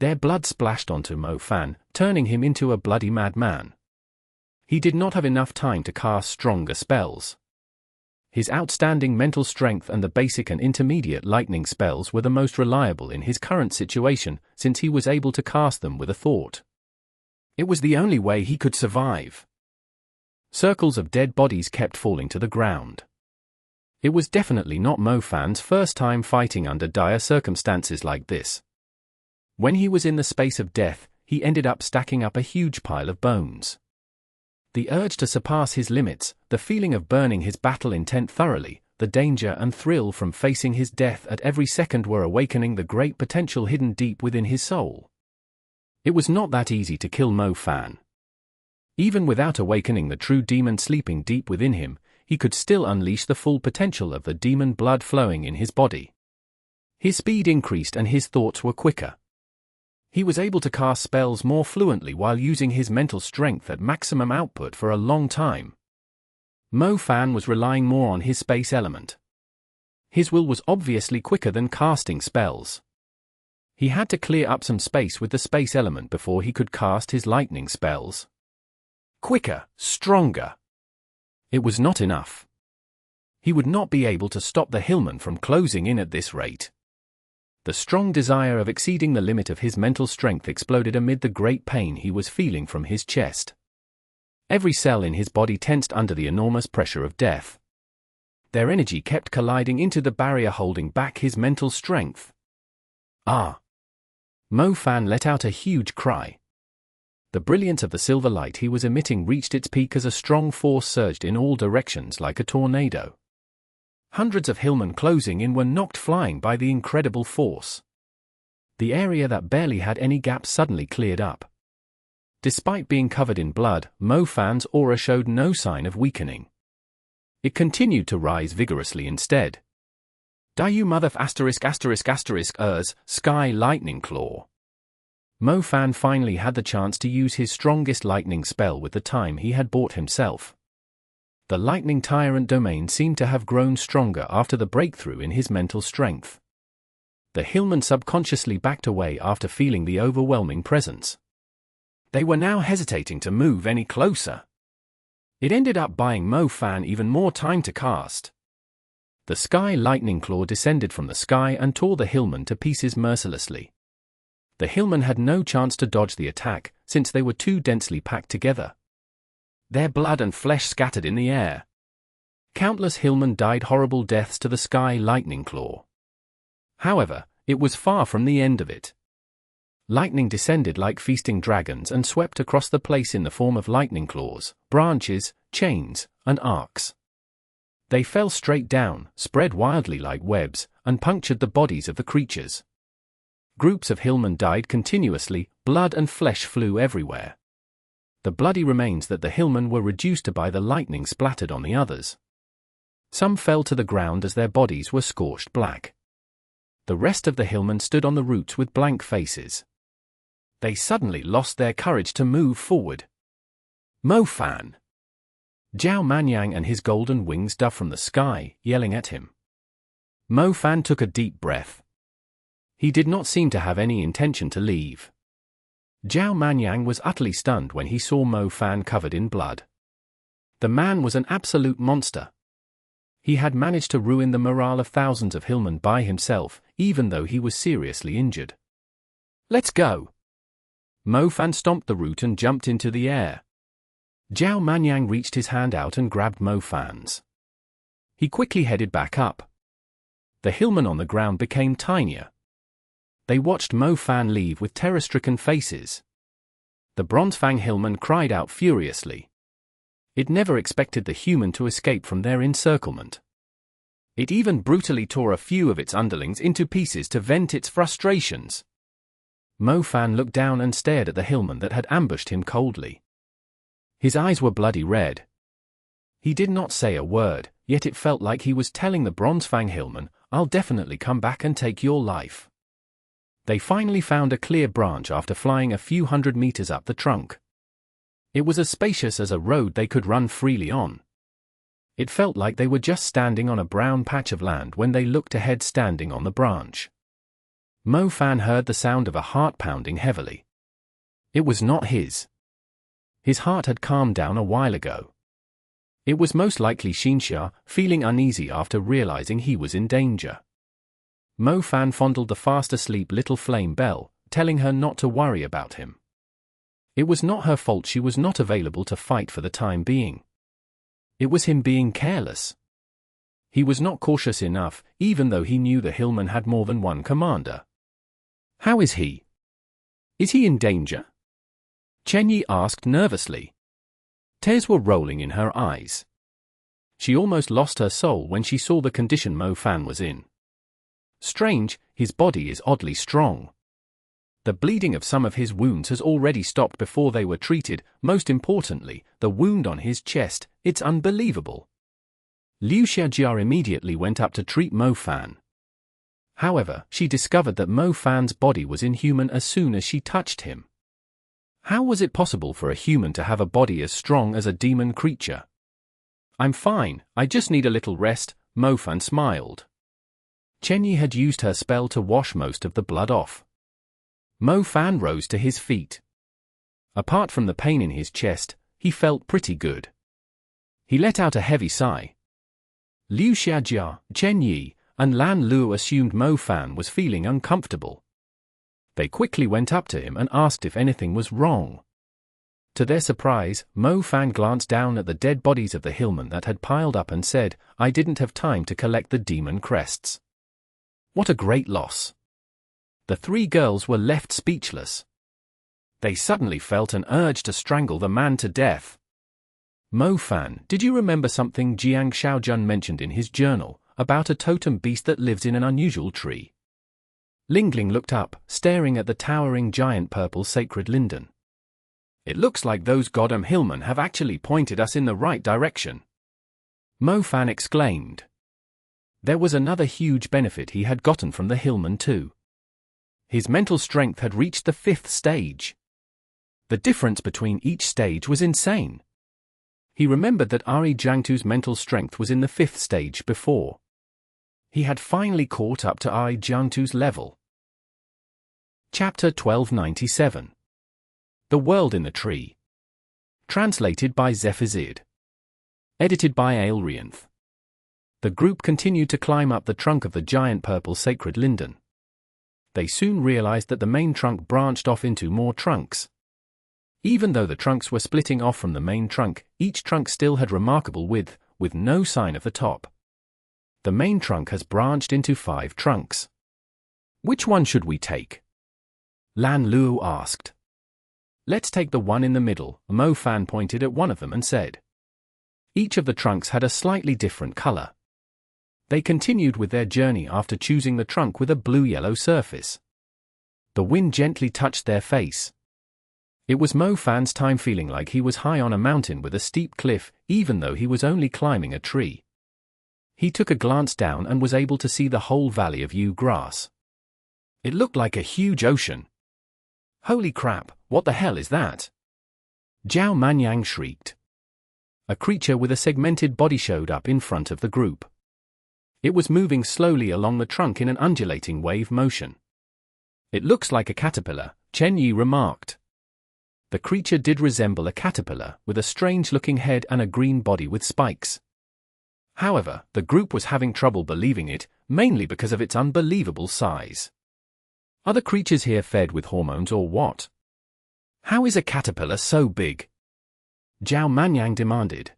Their blood splashed onto Mo Fan, turning him into a bloody madman. He did not have enough time to cast stronger spells. His outstanding mental strength and the basic and intermediate lightning spells were the most reliable in his current situation, since he was able to cast them with a thought. It was the only way he could survive. Circles of dead bodies kept falling to the ground. It was definitely not Mo Fan's first time fighting under dire circumstances like this. When he was in the space of death, he ended up stacking up a huge pile of bones. The urge to surpass his limits, the feeling of burning his battle intent thoroughly, the danger and thrill from facing his death at every second were awakening the great potential hidden deep within his soul. It was not that easy to kill Mo Fan. Even without awakening the true demon sleeping deep within him, he could still unleash the full potential of the demon blood flowing in his body. His speed increased and his thoughts were quicker. He was able to cast spells more fluently while using his mental strength at maximum output for a long time. Mo Fan was relying more on his space element. His will was obviously quicker than casting spells. He had to clear up some space with the space element before he could cast his lightning spells. Quicker, stronger. It was not enough. He would not be able to stop the Hillmen from closing in at this rate. The strong desire of exceeding the limit of his mental strength exploded amid the great pain he was feeling from his chest. Every cell in his body tensed under the enormous pressure of death. Their energy kept colliding into the barrier holding back his mental strength. Ah! Mo Fan let out a huge cry. The brilliance of the silver light he was emitting reached its peak as a strong force surged in all directions like a tornado. Hundreds of Hillmen closing in were knocked flying by the incredible force. The area that barely had any gaps suddenly cleared up. Despite being covered in blood, Mo Fan's aura showed no sign of weakening. It continued to rise vigorously instead. Dayu mother Sky Lightning Claw. Mo Fan finally had the chance to use his strongest lightning spell with the time he had bought himself. The lightning tyrant domain seemed to have grown stronger after the breakthrough in his mental strength. The Hillmen subconsciously backed away after feeling the overwhelming presence. They were now hesitating to move any closer. It ended up buying Mo Fan even more time to cast. The Sky Lightning Claw descended from the sky and tore the Hillmen to pieces mercilessly. The Hillmen had no chance to dodge the attack, since they were too densely packed together. Their blood and flesh scattered in the air. Countless Hillmen died horrible deaths to the Sky Lightning Claw. However, it was far from the end of it. Lightning descended like feasting dragons and swept across the place in the form of lightning claws, branches, chains, and arcs. They fell straight down, spread wildly like webs, and punctured the bodies of the creatures. Groups of Hillmen died continuously, blood and flesh flew everywhere. The bloody remains that the Hillmen were reduced to by the lightning splattered on the others. Some fell to the ground as their bodies were scorched black. The rest of the Hillmen stood on the roots with blank faces. They suddenly lost their courage to move forward. Mo Fan! Zhao Manyang and his golden wings dove from the sky, yelling at him. Mo Fan took a deep breath. He did not seem to have any intention to leave. Zhao Manyang was utterly stunned when he saw Mo Fan covered in blood. The man was an absolute monster. He had managed to ruin the morale of thousands of Hillmen by himself, even though he was seriously injured. "Let's go!" Mo Fan stomped the root and jumped into the air. Zhao Manyang reached his hand out and grabbed Mo Fan's. He quickly headed back up. The Hillmen on the ground became tinier. They watched Mo Fan leave with terror-stricken faces. The Bronze Fang Hillmen cried out furiously. It never expected the human to escape from their encirclement. It even brutally tore a few of its underlings into pieces to vent its frustrations. Mo Fan looked down and stared at the Hillman that had ambushed him coldly. His eyes were bloody red. He did not say a word, yet it felt like he was telling the Bronze Fang Hillman, "I'll definitely come back and take your life." They finally found a clear branch after flying a few hundred meters up the trunk. It was as spacious as a road they could run freely on. It felt like they were just standing on a brown patch of land when they looked ahead standing on the branch. Mo Fan heard the sound of a heart pounding heavily. It was not his. His heart had calmed down a while ago. It was most likely Shinsha, feeling uneasy after realizing he was in danger. Mo Fan fondled the fast-asleep little flame Belle, telling her not to worry about him. It was not her fault she was not available to fight for the time being. It was him being careless. He was not cautious enough, even though he knew the Hillman had more than one commander. "How is he? Is he in danger?" Chen Yi asked nervously. Tears were rolling in her eyes. She almost lost her soul when she saw the condition Mo Fan was in. Strange, his body is oddly strong. The bleeding of some of his wounds has already stopped before they were treated, most importantly, the wound on his chest, it's unbelievable. Liu Xiajia immediately went up to treat Mo Fan. However, she discovered that Mo Fan's body was inhuman as soon as she touched him. How was it possible for a human to have a body as strong as a demon creature? "I'm fine, I just need a little rest," Mo Fan smiled. Chen Yi had used her spell to wash most of the blood off. Mo Fan rose to his feet. Apart from the pain in his chest, he felt pretty good. He let out a heavy sigh. Liu Xiajia, Chen Yi, and Lan Luo assumed Mo Fan was feeling uncomfortable. They quickly went up to him and asked if anything was wrong. To their surprise, Mo Fan glanced down at the dead bodies of the Hillmen that had piled up and said, "I didn't have time to collect the demon crests. What a great loss." The three girls were left speechless. They suddenly felt an urge to strangle the man to death. "Mo Fan, did you remember something Jiang Shaojun mentioned in his journal, about a totem beast that lives in an unusual tree?" Lingling looked up, staring at the towering giant purple sacred Linden. "It looks like those goddamn Hillmen have actually pointed us in the right direction," Mo Fan exclaimed. There was another huge benefit he had gotten from the Hillmen too. His mental strength had reached the 5th stage. The difference between each stage was insane. He remembered that Ari Jiangtu's mental strength was in the 5th stage before. He had finally caught up to Ari Jiangtu's level. Chapter 1297. The World in the Tree. Translated by Zephazid. Edited by Aelrianth. The group continued to climb up the trunk of the giant purple sacred Linden. They soon realized that the main trunk branched off into more trunks. Even though the trunks were splitting off from the main trunk, each trunk still had remarkable width, with no sign of the top. The main trunk has branched into 5 trunks. "Which one should we take?" Lan Luo asked. "Let's take the one in the middle," Mo Fan pointed at one of them and said. Each of the trunks had a slightly different color. They continued with their journey after choosing the trunk with a blue-yellow surface. The wind gently touched their face. It was Mo Fan's time feeling like he was high on a mountain with a steep cliff, even though he was only climbing a tree. He took a glance down and was able to see the whole valley of Yu grass. It looked like a huge ocean. "Holy crap, what the hell is that?" Zhao Manyang shrieked. A creature with a segmented body showed up in front of the group. It was moving slowly along the trunk in an undulating wave motion. "It looks like a caterpillar," Chen Yi remarked. The creature did resemble a caterpillar, with a strange-looking head and a green body with spikes. However, the group was having trouble believing it, mainly because of its unbelievable size. Are the creatures here fed with hormones or what? How is a caterpillar so big? Zhao Manyang demanded.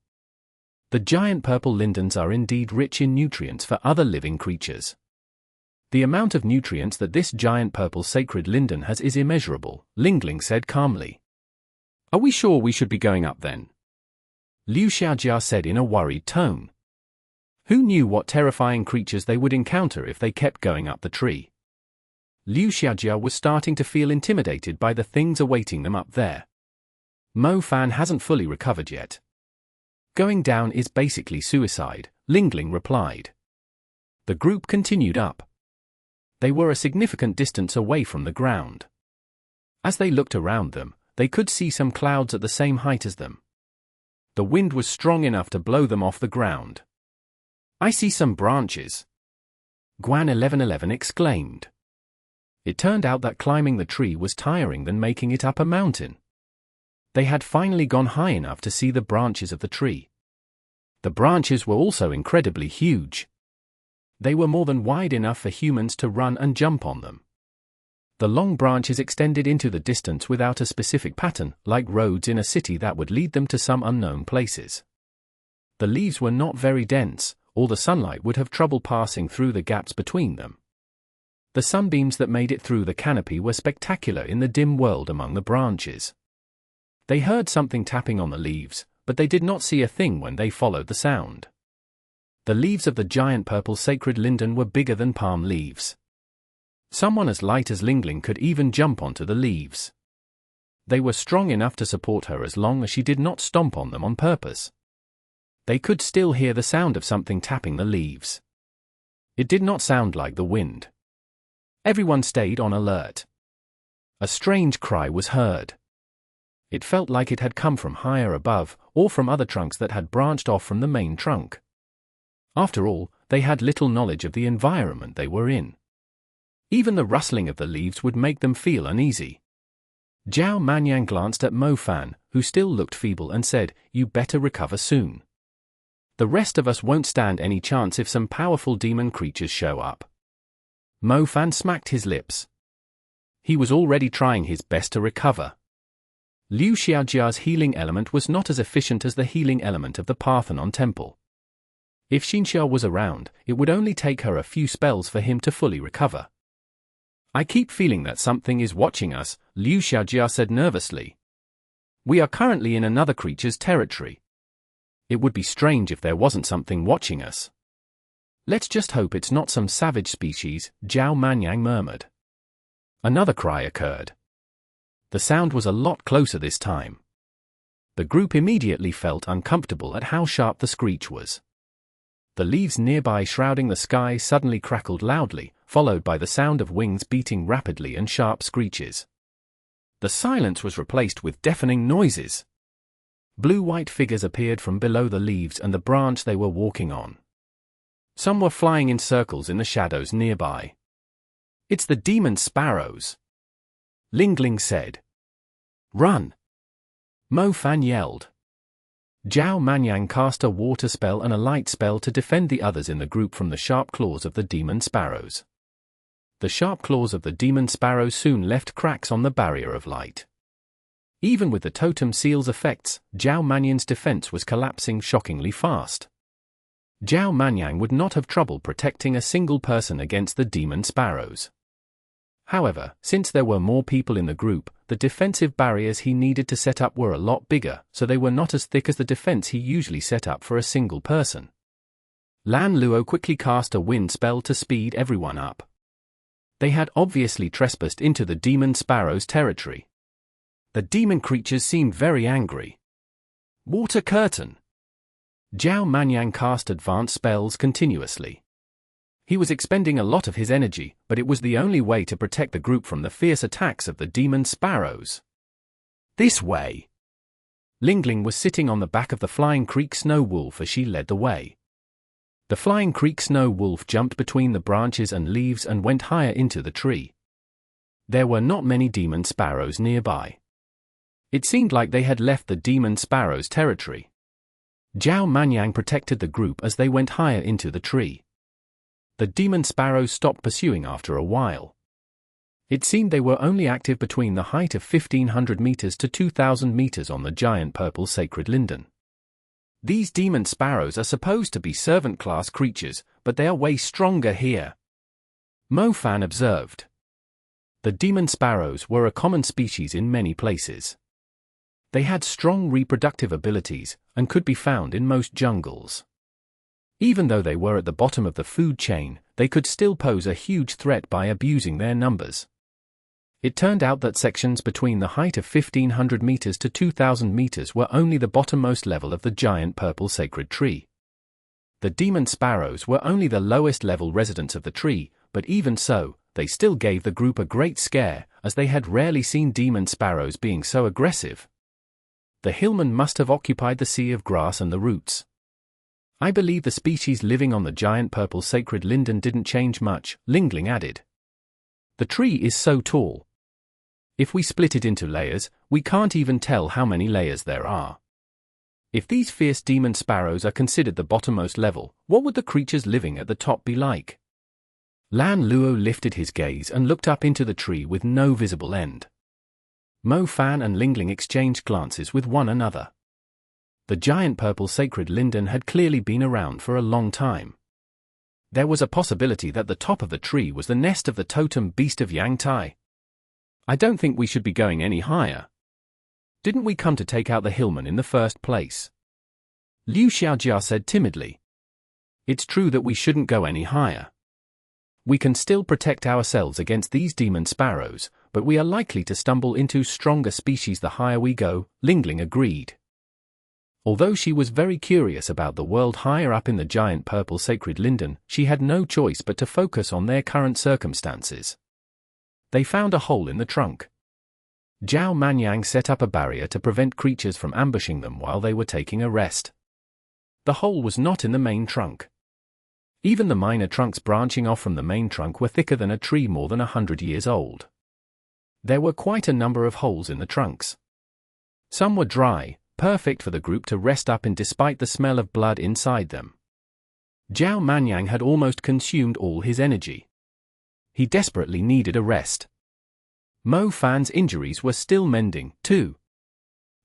The giant purple lindens are indeed rich in nutrients for other living creatures. The amount of nutrients that this giant purple sacred linden has is immeasurable, Lingling said calmly. Are we sure we should be going up then? Liu Xiaojia said in a worried tone. Who knew what terrifying creatures they would encounter if they kept going up the tree? Liu Xiaojia was starting to feel intimidated by the things awaiting them up there. Mo Fan hasn't fully recovered yet. Going down is basically suicide, Lingling replied. The group continued up. They were a significant distance away from the ground. As they looked around them, they could see some clouds at the same height as them. The wind was strong enough to blow them off the ground. I see some branches, Guan 1111 exclaimed. It turned out that climbing the tree was tiring than making it up a mountain. They had finally gone high enough to see the branches of the tree. The branches were also incredibly huge. They were more than wide enough for humans to run and jump on them. The long branches extended into the distance without a specific pattern, like roads in a city that would lead them to some unknown places. The leaves were not very dense, or the sunlight would have trouble passing through the gaps between them. The sunbeams that made it through the canopy were spectacular in the dim world among the branches. They heard something tapping on the leaves, but they did not see a thing when they followed the sound. The leaves of the giant purple sacred linden were bigger than palm leaves. Someone as light as Lingling could even jump onto the leaves. They were strong enough to support her as long as she did not stomp on them on purpose. They could still hear the sound of something tapping the leaves. It did not sound like the wind. Everyone stayed on alert. A strange cry was heard. It felt like it had come from higher above, or from other trunks that had branched off from the main trunk. After all, they had little knowledge of the environment they were in. Even the rustling of the leaves would make them feel uneasy. Zhao Manyang glanced at Mo Fan, who still looked feeble, and said, "You better recover soon. The rest of us won't stand any chance if some powerful demon creatures show up." Mo Fan smacked his lips. He was already trying his best to recover. Liu Xiaojia's healing element was not as efficient as the healing element of the Parthenon Temple. If Xinxia was around, it would only take her a few spells for him to fully recover. I keep feeling that something is watching us, Liu Xiaojia said nervously. We are currently in another creature's territory. It would be strange if there wasn't something watching us. Let's just hope it's not some savage species, Zhao Manyang murmured. Another cry occurred. The sound was a lot closer this time. The group immediately felt uncomfortable at how sharp the screech was. The leaves nearby shrouding the sky suddenly crackled loudly, followed by the sound of wings beating rapidly and sharp screeches. The silence was replaced with deafening noises. Blue-white figures appeared from below the leaves and the branch they were walking on. Some were flying in circles in the shadows nearby. It's the demon sparrows, Lingling said. Run! Mo Fan yelled. Zhao Manyang cast a water spell and a light spell to defend the others in the group from the sharp claws of the demon sparrows. The sharp claws of the demon sparrows soon left cracks on the barrier of light. Even with the totem seal's effects, Zhao Manyang's defense was collapsing shockingly fast. Zhao Manyang would not have trouble protecting a single person against the demon sparrows. However, since there were more people in the group, the defensive barriers he needed to set up were a lot bigger, so they were not as thick as the defense he usually set up for a single person. Lan Luo quickly cast a wind spell to speed everyone up. They had obviously trespassed into the demon sparrow's territory. The demon creatures seemed very angry. Water curtain! Zhao Manyang cast advanced spells continuously. He was expending a lot of his energy, but it was the only way to protect the group from the fierce attacks of the demon sparrows. This way! Lingling was sitting on the back of the Flying Creek Snow Wolf as she led the way. The Flying Creek Snow Wolf jumped between the branches and leaves and went higher into the tree. There were not many demon sparrows nearby. It seemed like they had left the demon sparrow's territory. Zhao Manyang protected the group as they went higher into the tree. The demon sparrows stopped pursuing after a while. It seemed they were only active between the height of 1,500 meters to 2,000 meters on the giant purple sacred linden. These demon sparrows are supposed to be servant-class creatures, but they are way stronger here, Mo Fan observed. The demon sparrows were a common species in many places. They had strong reproductive abilities, and could be found in most jungles. Even though they were at the bottom of the food chain, they could still pose a huge threat by abusing their numbers. It turned out that sections between the height of 1,500 meters to 2,000 meters were only the bottommost level of the giant purple sacred tree. The demon sparrows were only the lowest level residents of the tree, but even so, they still gave the group a great scare, as they had rarely seen demon sparrows being so aggressive. The Hillmen must have occupied the sea of grass and the roots. I believe the species living on the giant purple sacred linden didn't change much, Lingling added. The tree is so tall. If we split it into layers, we can't even tell how many layers there are. If these fierce demon sparrows are considered the bottommost level, what would the creatures living at the top be like? Lan Luo lifted his gaze and looked up into the tree with no visible end. Mo Fan and Lingling exchanged glances with one another. The giant purple sacred linden had clearly been around for a long time. There was a possibility that the top of the tree was the nest of the totem beast of Yang Tai. I don't think we should be going any higher. Didn't we come to take out the Hillmen in the first place? Liu Xiaojia said timidly. It's true that we shouldn't go any higher. We can still protect ourselves against these demon sparrows, but we are likely to stumble into stronger species the higher we go, Lingling agreed. Although she was very curious about the world higher up in the giant purple sacred linden, she had no choice but to focus on their current circumstances. They found a hole in the trunk. Zhao Manyang set up a barrier to prevent creatures from ambushing them while they were taking a rest. The hole was not in the main trunk. Even the minor trunks branching off from the main trunk were thicker than a tree more than 100 years old. There were quite a number of holes in the trunks. Some were dry, perfect for the group to rest up in despite the smell of blood inside them. Zhao Manyang had almost consumed all his energy. He desperately needed a rest. Mo Fan's injuries were still mending, too.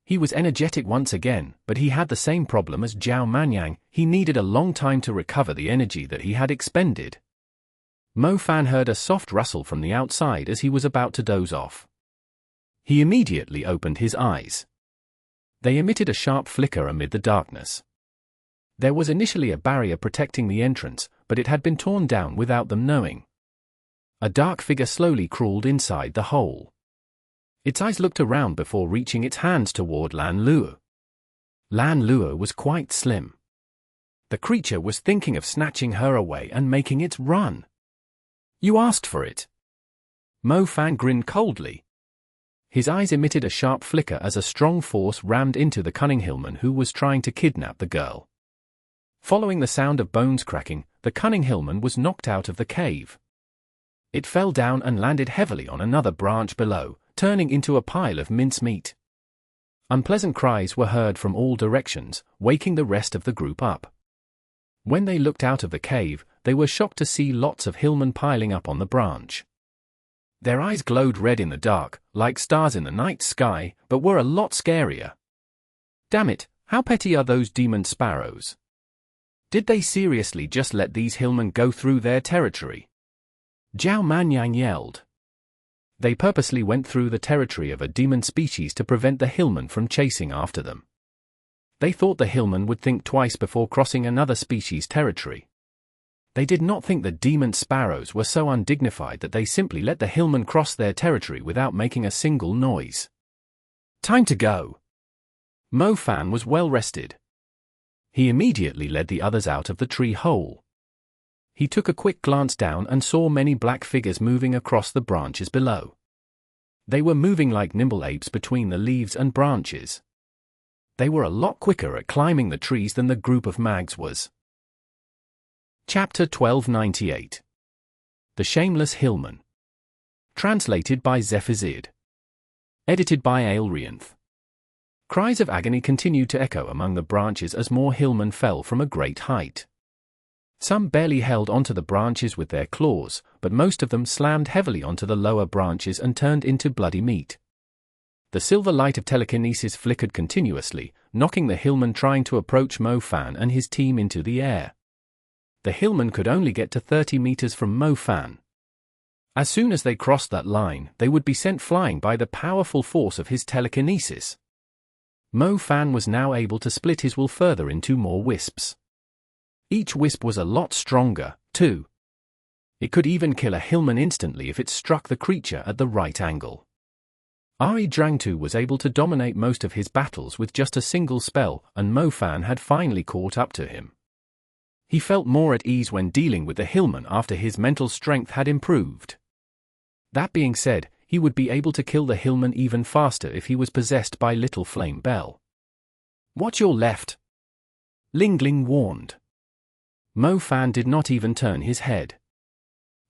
He was energetic once again, but he had the same problem as Zhao Manyang. He needed a long time to recover the energy that he had expended. Mo Fan heard a soft rustle from the outside as he was about to doze off. He immediately opened his eyes. They emitted a sharp flicker amid the darkness. There was initially a barrier protecting the entrance, but it had been torn down without them knowing. A dark figure slowly crawled inside the hole. Its eyes looked around before reaching its hands toward Lan Luo. Lan Luo was quite slim. The creature was thinking of snatching her away and making it run. You asked for it. Mo Fan grinned coldly. His eyes emitted a sharp flicker as a strong force rammed into the cunning Hillman who was trying to kidnap the girl. Following the sound of bones cracking, the cunning Hillman was knocked out of the cave. It fell down and landed heavily on another branch below, turning into a pile of mincemeat. Unpleasant cries were heard from all directions, waking the rest of the group up. When they looked out of the cave, they were shocked to see lots of Hillmen piling up on the branch. Their eyes glowed red in the dark, like stars in the night sky, but were a lot scarier. Damn it, how petty are those demon sparrows? Did they seriously just let these Hillmen go through their territory? Zhao Manyang yelled. They purposely went through the territory of a demon species to prevent the Hillmen from chasing after them. They thought the Hillmen would think twice before crossing another species' territory. They did not think the demon sparrows were so undignified that they simply let the Hillmen cross their territory without making a single noise. Time to go. Mo Fan was well rested. He immediately led the others out of the tree hole. He took a quick glance down and saw many black figures moving across the branches below. They were moving like nimble apes between the leaves and branches. They were a lot quicker at climbing the trees than the group of mags was. Chapter 1298. The Shameless Hillmen. Translated by Zephazid. Edited by Aelrianth. Cries of agony continued to echo among the branches as more hillmen fell from a great height. Some barely held onto the branches with their claws, but most of them slammed heavily onto the lower branches and turned into bloody meat. The silver light of telekinesis flickered continuously, knocking the hillman trying to approach Mo-Fan and his team into the air. The hillman could only get to 30 meters from Mo-Fan. As soon as they crossed that line, they would be sent flying by the powerful force of his telekinesis. Mo-Fan was now able to split his will further into more wisps. Each wisp was a lot stronger, too. It could even kill a hillman instantly if it struck the creature at the right angle. Drangtu was able to dominate most of his battles with just a single spell, and Mo-Fan had finally caught up to him. He felt more at ease when dealing with the hillman after his mental strength had improved. That being said, he would be able to kill the hillman even faster if he was possessed by Little Flame Belle. "Watch your left," Lingling warned. Mo-Fan did not even turn his head.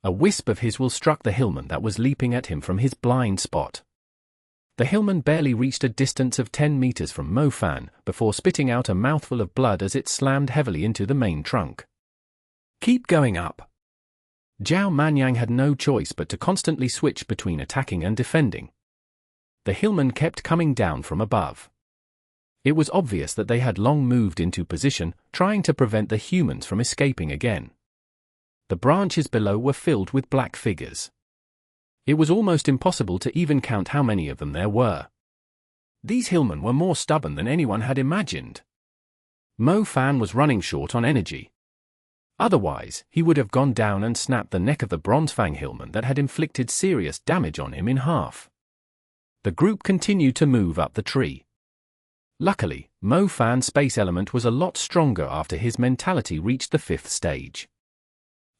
A wisp of his will struck the hillman that was leaping at him from his blind spot. The hillman barely reached a distance of 10 meters from Mo-Fan before spitting out a mouthful of blood as it slammed heavily into the main trunk. "Keep going up." Zhao Manyang had no choice but to constantly switch between attacking and defending. The hillmen kept coming down from above. It was obvious that they had long moved into position, trying to prevent the humans from escaping again. The branches below were filled with black figures. It was almost impossible to even count how many of them there were. These hillmen were more stubborn than anyone had imagined. Mo-Fan was running short on energy. Otherwise, he would have gone down and snapped the neck of the Bronze Fang hillman that had inflicted serious damage on him in half. The group continued to move up the tree. Luckily, Mo-Fan's space element was a lot stronger after his mentality reached the 5th stage.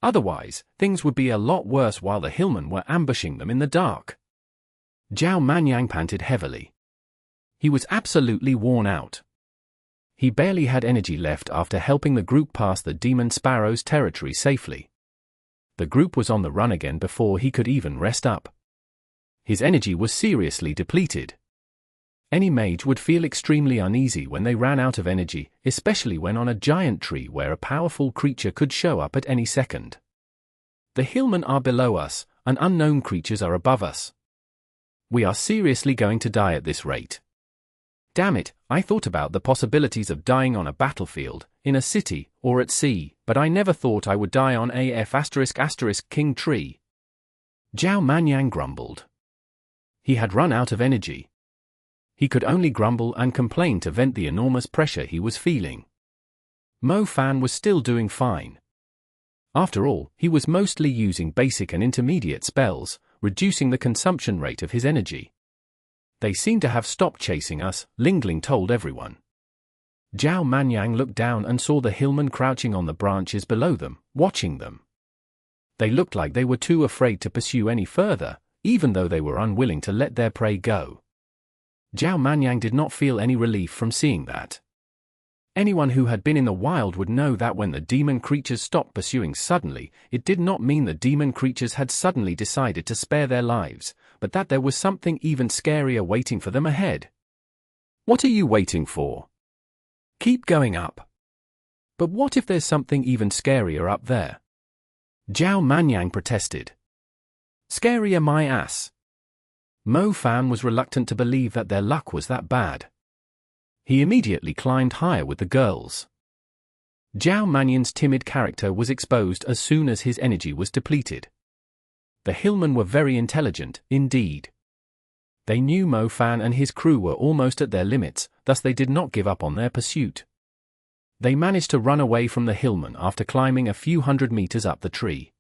Otherwise, things would be a lot worse while the hillmen were ambushing them in the dark. Zhao Manyang panted heavily. He was absolutely worn out. He barely had energy left after helping the group pass the Demon Sparrow's territory safely. The group was on the run again before he could even rest up. His energy was seriously depleted. Any mage would feel extremely uneasy when they ran out of energy, especially when on a giant tree where a powerful creature could show up at any second. "The hillmen are below us, and unknown creatures are above us. We are seriously going to die at this rate. Damn it, I thought about the possibilities of dying on a battlefield, in a city, or at sea, but I never thought I would die on King Tree." Zhao Manyang grumbled. He had run out of energy. He could only grumble and complain to vent the enormous pressure he was feeling. Mo-Fan was still doing fine. After all, he was mostly using basic and intermediate spells, reducing the consumption rate of his energy. "They seem to have stopped chasing us," Lingling told everyone. Zhao Manyang looked down and saw the hillmen crouching on the branches below them, watching them. They looked like they were too afraid to pursue any further, even though they were unwilling to let their prey go. Zhao Manyang did not feel any relief from seeing that. Anyone who had been in the wild would know that when the demon creatures stopped pursuing suddenly, it did not mean the demon creatures had suddenly decided to spare their lives, but that there was something even scarier waiting for them ahead. "What are you waiting for? Keep going up." "But what if there's something even scarier up there?" Zhao Manyang protested. "Scarier my ass." Mo-Fan was reluctant to believe that their luck was that bad. He immediately climbed higher with the girls. Zhao Manyang's timid character was exposed as soon as his energy was depleted. The hillmen were very intelligent, indeed. They knew Mo-Fan and his crew were almost at their limits, thus they did not give up on their pursuit. They managed to run away from the hillmen after climbing a few hundred meters up the tree.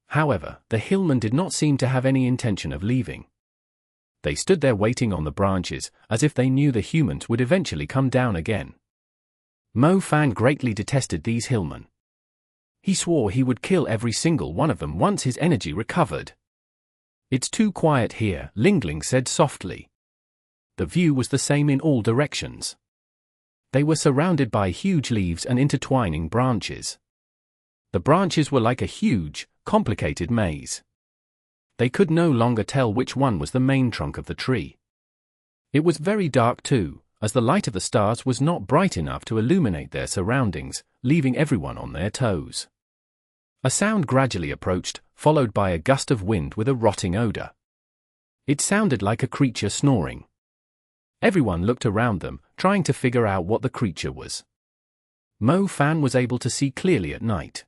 However, the hillmen did not seem to have any intention of leaving. They stood there waiting on the branches, as if they knew the humans would eventually come down again. Mo-Fan greatly detested these hillmen. He swore he would kill every single one of them once his energy recovered. "It's too quiet here," Lingling said softly. The view was the same in all directions. They were surrounded by huge leaves and intertwining branches. The branches were like a huge, complicated maze. They could no longer tell which one was the main trunk of the tree. It was very dark too, as the light of the stars was not bright enough to illuminate their surroundings, leaving everyone on their toes. A sound gradually approached, followed by a gust of wind with a rotting odor. It sounded like a creature snoring. Everyone looked around them, trying to figure out what the creature was. Mo Fan was able to see clearly at night.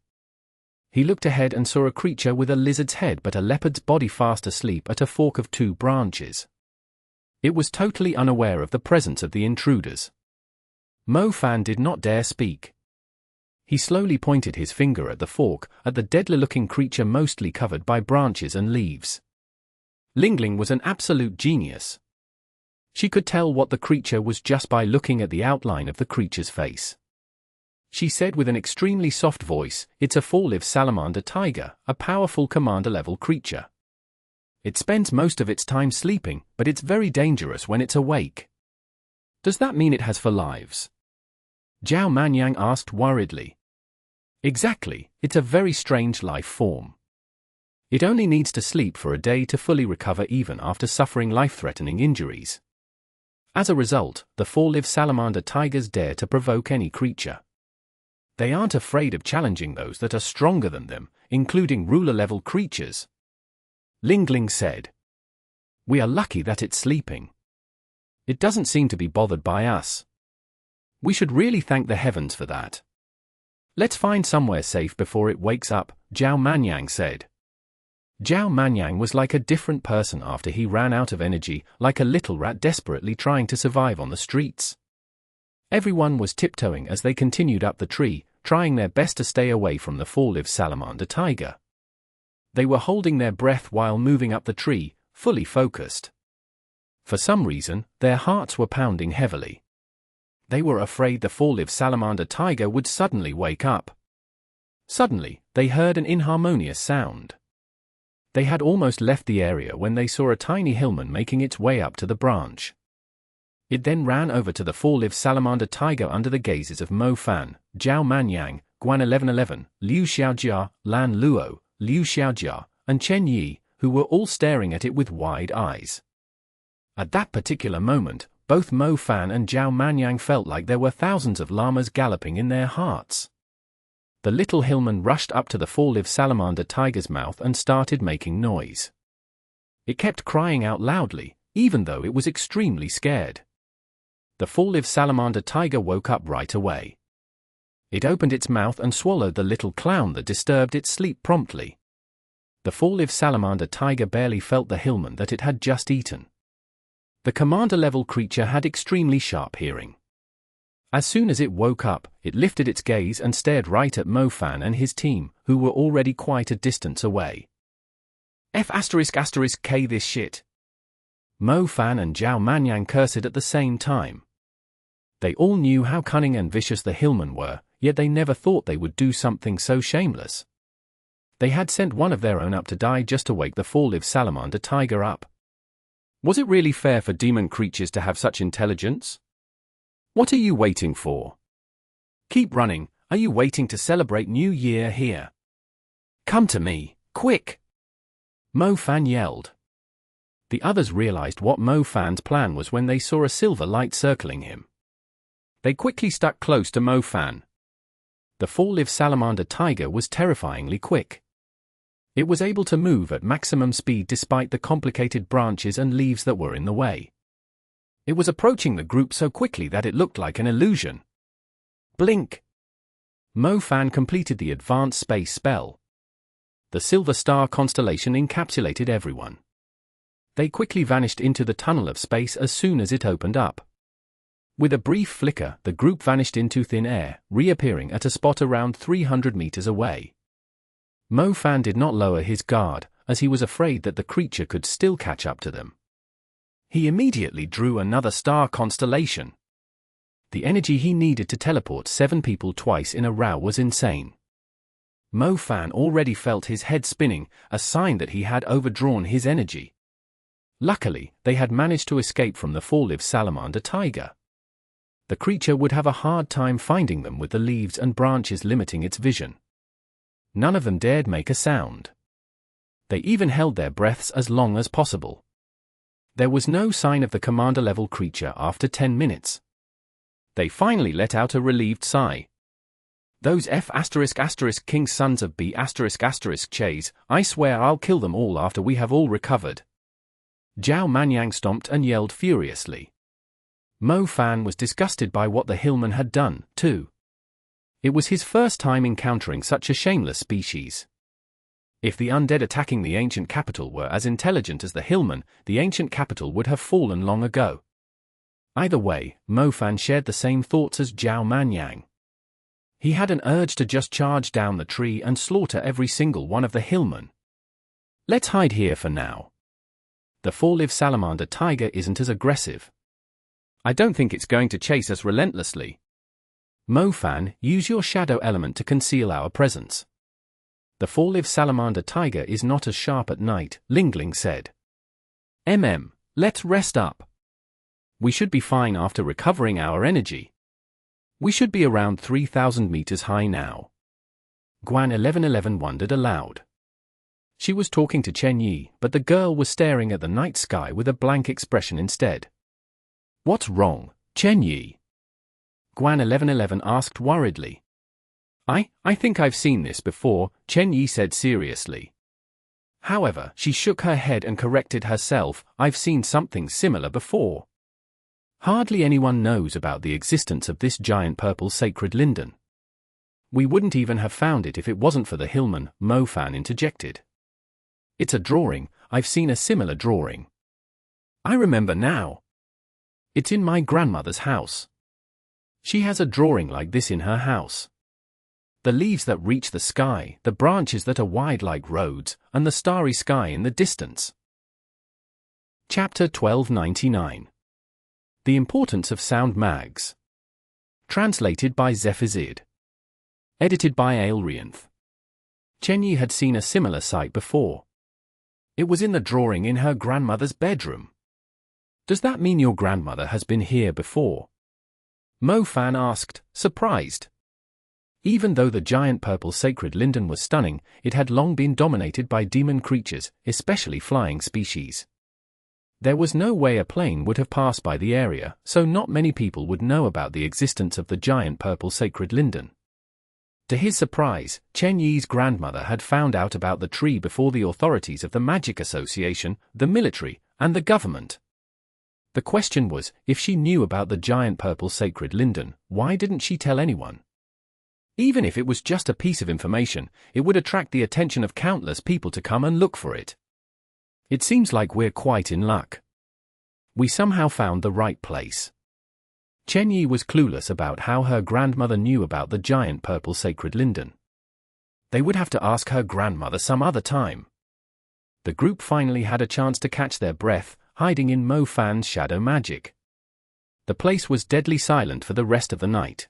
He looked ahead and saw a creature with a lizard's head but a leopard's body fast asleep at a fork of two branches. It was totally unaware of the presence of the intruders. Mo Fan did not dare speak. He slowly pointed his finger at the fork, at the deadly-looking creature mostly covered by branches and leaves. Lingling was an absolute genius. She could tell what the creature was just by looking at the outline of the creature's face. She said with an extremely soft voice, "It's a four-lived salamander tiger, a powerful commander-level creature. It spends most of its time sleeping, but it's very dangerous when it's awake." "Does that mean it has 4 lives?" Zhao Manyang asked worriedly. "Exactly, it's a very strange life form. It only needs to sleep for a day to fully recover even after suffering life-threatening injuries. As a result, the 4-lived salamander tigers dare to provoke any creature. They aren't afraid of challenging those that are stronger than them, including ruler-level creatures." Lingling said. "We are lucky that it's sleeping. It doesn't seem to be bothered by us. We should really thank the heavens for that. Let's find somewhere safe before it wakes up," Zhao Manyang said. Zhao Manyang was like a different person after he ran out of energy, like a little rat desperately trying to survive on the streets. Everyone was tiptoeing as they continued up the tree, trying their best to stay away from the 4-lived salamander tiger. They were holding their breath while moving up the tree, fully focused. For some reason, their hearts were pounding heavily. They were afraid the 4-lived salamander tiger would suddenly wake up. Suddenly, they heard an inharmonious sound. They had almost left the area when they saw a tiny Hillman making its way up to the branch. It then ran over to the 4-lived salamander tiger under the gazes of Mo Fan, Zhao Manyang, Guan 1111, Liu Xiaojia, Lan Luo, Liu Xiaojia, and Chen Yi, who were all staring at it with wide eyes. At that particular moment, both Mo Fan and Zhao Manyang felt like there were thousands of llamas galloping in their hearts. The little Hillman rushed up to the 4-lived salamander tiger's mouth and started making noise. It kept crying out loudly, even though it was extremely scared. The 4-lived salamander tiger woke up right away. It opened its mouth and swallowed the little clown that disturbed its sleep promptly. The 4-lived salamander tiger barely felt the Hillman that it had just eaten. The commander-level creature had extremely sharp hearing. As soon as it woke up, it lifted its gaze and stared right at Mo Fan and his team, who were already quite a distance away. F***K this shit. Mo Fan and Zhao Manyang cursed at the same time. They all knew how cunning and vicious the Hillmen were, yet they never thought they would do something so shameless. They had sent one of their own up to die just to wake the 4-lived salamander tiger up. Was it really fair for demon creatures to have such intelligence? What are you waiting for? Keep running, are you waiting to celebrate New Year here? Come to me, quick! Mo Fan yelled. The others realized what Mo Fan's plan was when they saw a silver light circling him. They quickly stuck close to Mo Fan. The 4-lived salamander tiger was terrifyingly quick. It was able to move at maximum speed despite the complicated branches and leaves that were in the way. It was approaching the group so quickly that it looked like an illusion. Blink! Mo Fan completed the advanced space spell. The silver star constellation encapsulated everyone. They quickly vanished into the tunnel of space as soon as it opened up. With a brief flicker, the group vanished into thin air, reappearing at a spot around 300 meters away. Mo Fan did not lower his guard, as he was afraid that the creature could still catch up to them. He immediately drew another star constellation. The energy he needed to teleport 7 people twice in a row was insane. Mo Fan already felt his head spinning, a sign that he had overdrawn his energy. Luckily, they had managed to escape from the 4-lived salamander tiger. The creature would have a hard time finding them with the leaves and branches limiting its vision. None of them dared make a sound. They even held their breaths as long as possible. There was no sign of the commander-level creature after 10 minutes. They finally let out a relieved sigh. Those F***King's sons of B*** Chase, I swear I'll kill them all after we have all recovered. Zhao Manyang stomped and yelled furiously. Mo Fan was disgusted by what the Hillmen had done, too. It was his first time encountering such a shameless species. If the undead attacking the ancient capital were as intelligent as the Hillmen, the ancient capital would have fallen long ago. Either way, Mo Fan shared the same thoughts as Zhao Manyang. He had an urge to just charge down the tree and slaughter every single one of the Hillmen. Let's hide here for now. The four-live salamander tiger isn't as aggressive. I don't think it's going to chase us relentlessly. Mo Fan, use your shadow element to conceal our presence. The four-live salamander tiger is not as sharp at night, Lingling said. Let's rest up. We should be fine after recovering our energy. We should be around 3,000 meters high now. Guan 1111 wondered aloud. She was talking to Chen Yi, but the girl was staring at the night sky with a blank expression instead. What's wrong, Chen Yi? Guan 1111 asked worriedly. I think I've seen this before, Chen Yi said seriously. However, she shook her head and corrected herself, I've seen something similar before. Hardly anyone knows about the existence of this giant purple sacred linden. We wouldn't even have found it if it wasn't for the Hillmen, Mo Fan interjected. It's a drawing, I've seen a similar drawing. I remember now. It's in my grandmother's house. She has a drawing like this in her house. The leaves that reach the sky, the branches that are wide like roads, and the starry sky in the distance. Chapter 1299. The Importance of Sound Mags. Translated by Zephazid. Edited by Aelrianth. Chen Yi had seen a similar sight before. It was in the drawing in her grandmother's bedroom. Does that mean your grandmother has been here before? Mo Fan asked, surprised. Even though the giant purple sacred linden was stunning, it had long been dominated by demon creatures, especially flying species. There was no way a plane would have passed by the area, so not many people would know about the existence of the giant purple sacred linden. To his surprise, Chen Yi's grandmother had found out about the tree before the authorities of the Magic Association, the military, and the government. The question was, if she knew about the giant purple sacred linden, why didn't she tell anyone? Even if it was just a piece of information, it would attract the attention of countless people to come and look for it. It seems like we're quite in luck. We somehow found the right place. Chen Yi was clueless about how her grandmother knew about the giant purple sacred linden. They would have to ask her grandmother some other time. The group finally had a chance to catch their breath, hiding in Mo Fan's shadow magic. The place was deadly silent for the rest of the night.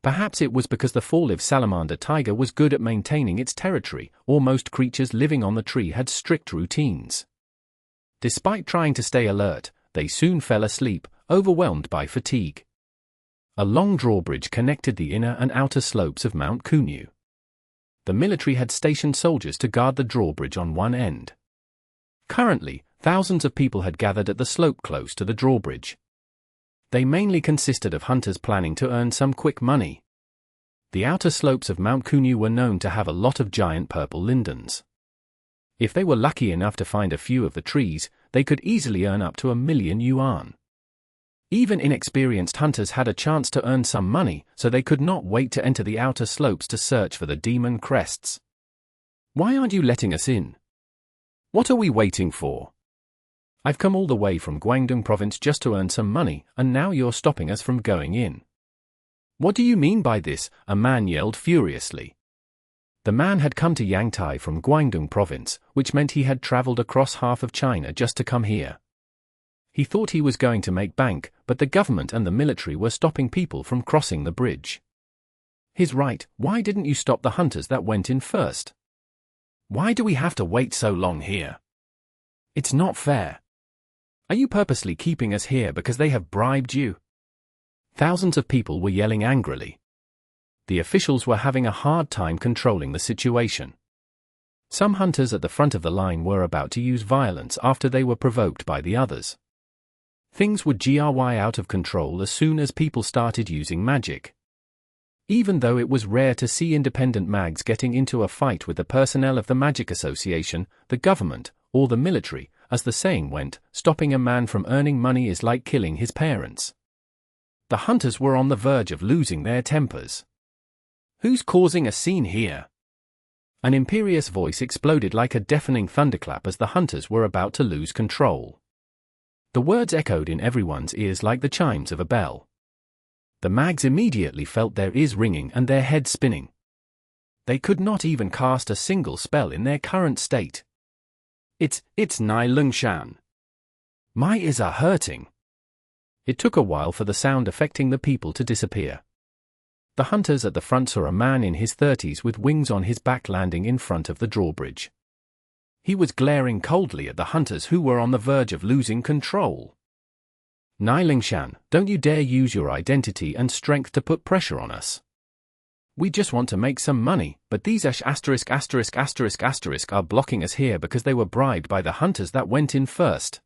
Perhaps it was because the four-live salamander tiger was good at maintaining its territory, or most creatures living on the tree had strict routines. Despite trying to stay alert, they soon fell asleep, overwhelmed by fatigue. A long drawbridge connected the inner and outer slopes of Mount Kunyu. The military had stationed soldiers to guard the drawbridge on one end. Currently, thousands of people had gathered at the slope close to the drawbridge. They mainly consisted of hunters planning to earn some quick money. The outer slopes of Mount Kunyu were known to have a lot of giant purple lindens. If they were lucky enough to find a few of the trees, they could easily earn up to 1,000,000 yuan. Even inexperienced hunters had a chance to earn some money, so they could not wait to enter the outer slopes to search for the demon crests. Why aren't you letting us in? What are we waiting for? I've come all the way from Guangdong province just to earn some money, and now you're stopping us from going in. What do you mean by this? A man yelled furiously. The man had come to Yangtai from Guangdong province, which meant he had traveled across half of China just to come here. He thought he was going to make bank, but the government and the military were stopping people from crossing the bridge. He's right, why didn't you stop the hunters that went in first? Why do we have to wait so long here? It's not fair. Are you purposely keeping us here because they have bribed you? Thousands of people were yelling angrily. The officials were having a hard time controlling the situation. Some hunters at the front of the line were about to use violence after they were provoked by the others. Things would get out of control as soon as people started using magic. Even though it was rare to see independent mags getting into a fight with the personnel of the Magic Association, the government, or the military, as the saying went, stopping a man from earning money is like killing his parents. The hunters were on the verge of losing their tempers. "Who's causing a scene here?" An imperious voice exploded like a deafening thunderclap as the hunters were about to lose control. The words echoed in everyone's ears like the chimes of a bell. The mags immediately felt their ears ringing and their heads spinning. They could not even cast a single spell in their current state. It's Nai Lungshan. My ears are hurting." It took a while for the sound affecting the people to disappear. The hunters at the front saw a man in his 30s with wings on his back landing in front of the drawbridge. He was glaring coldly at the hunters who were on the verge of losing control. "Nai Lungshan, don't you dare use your identity and strength to put pressure on us. We just want to make some money, but these are blocking us here because they were bribed by the hunters that went in first."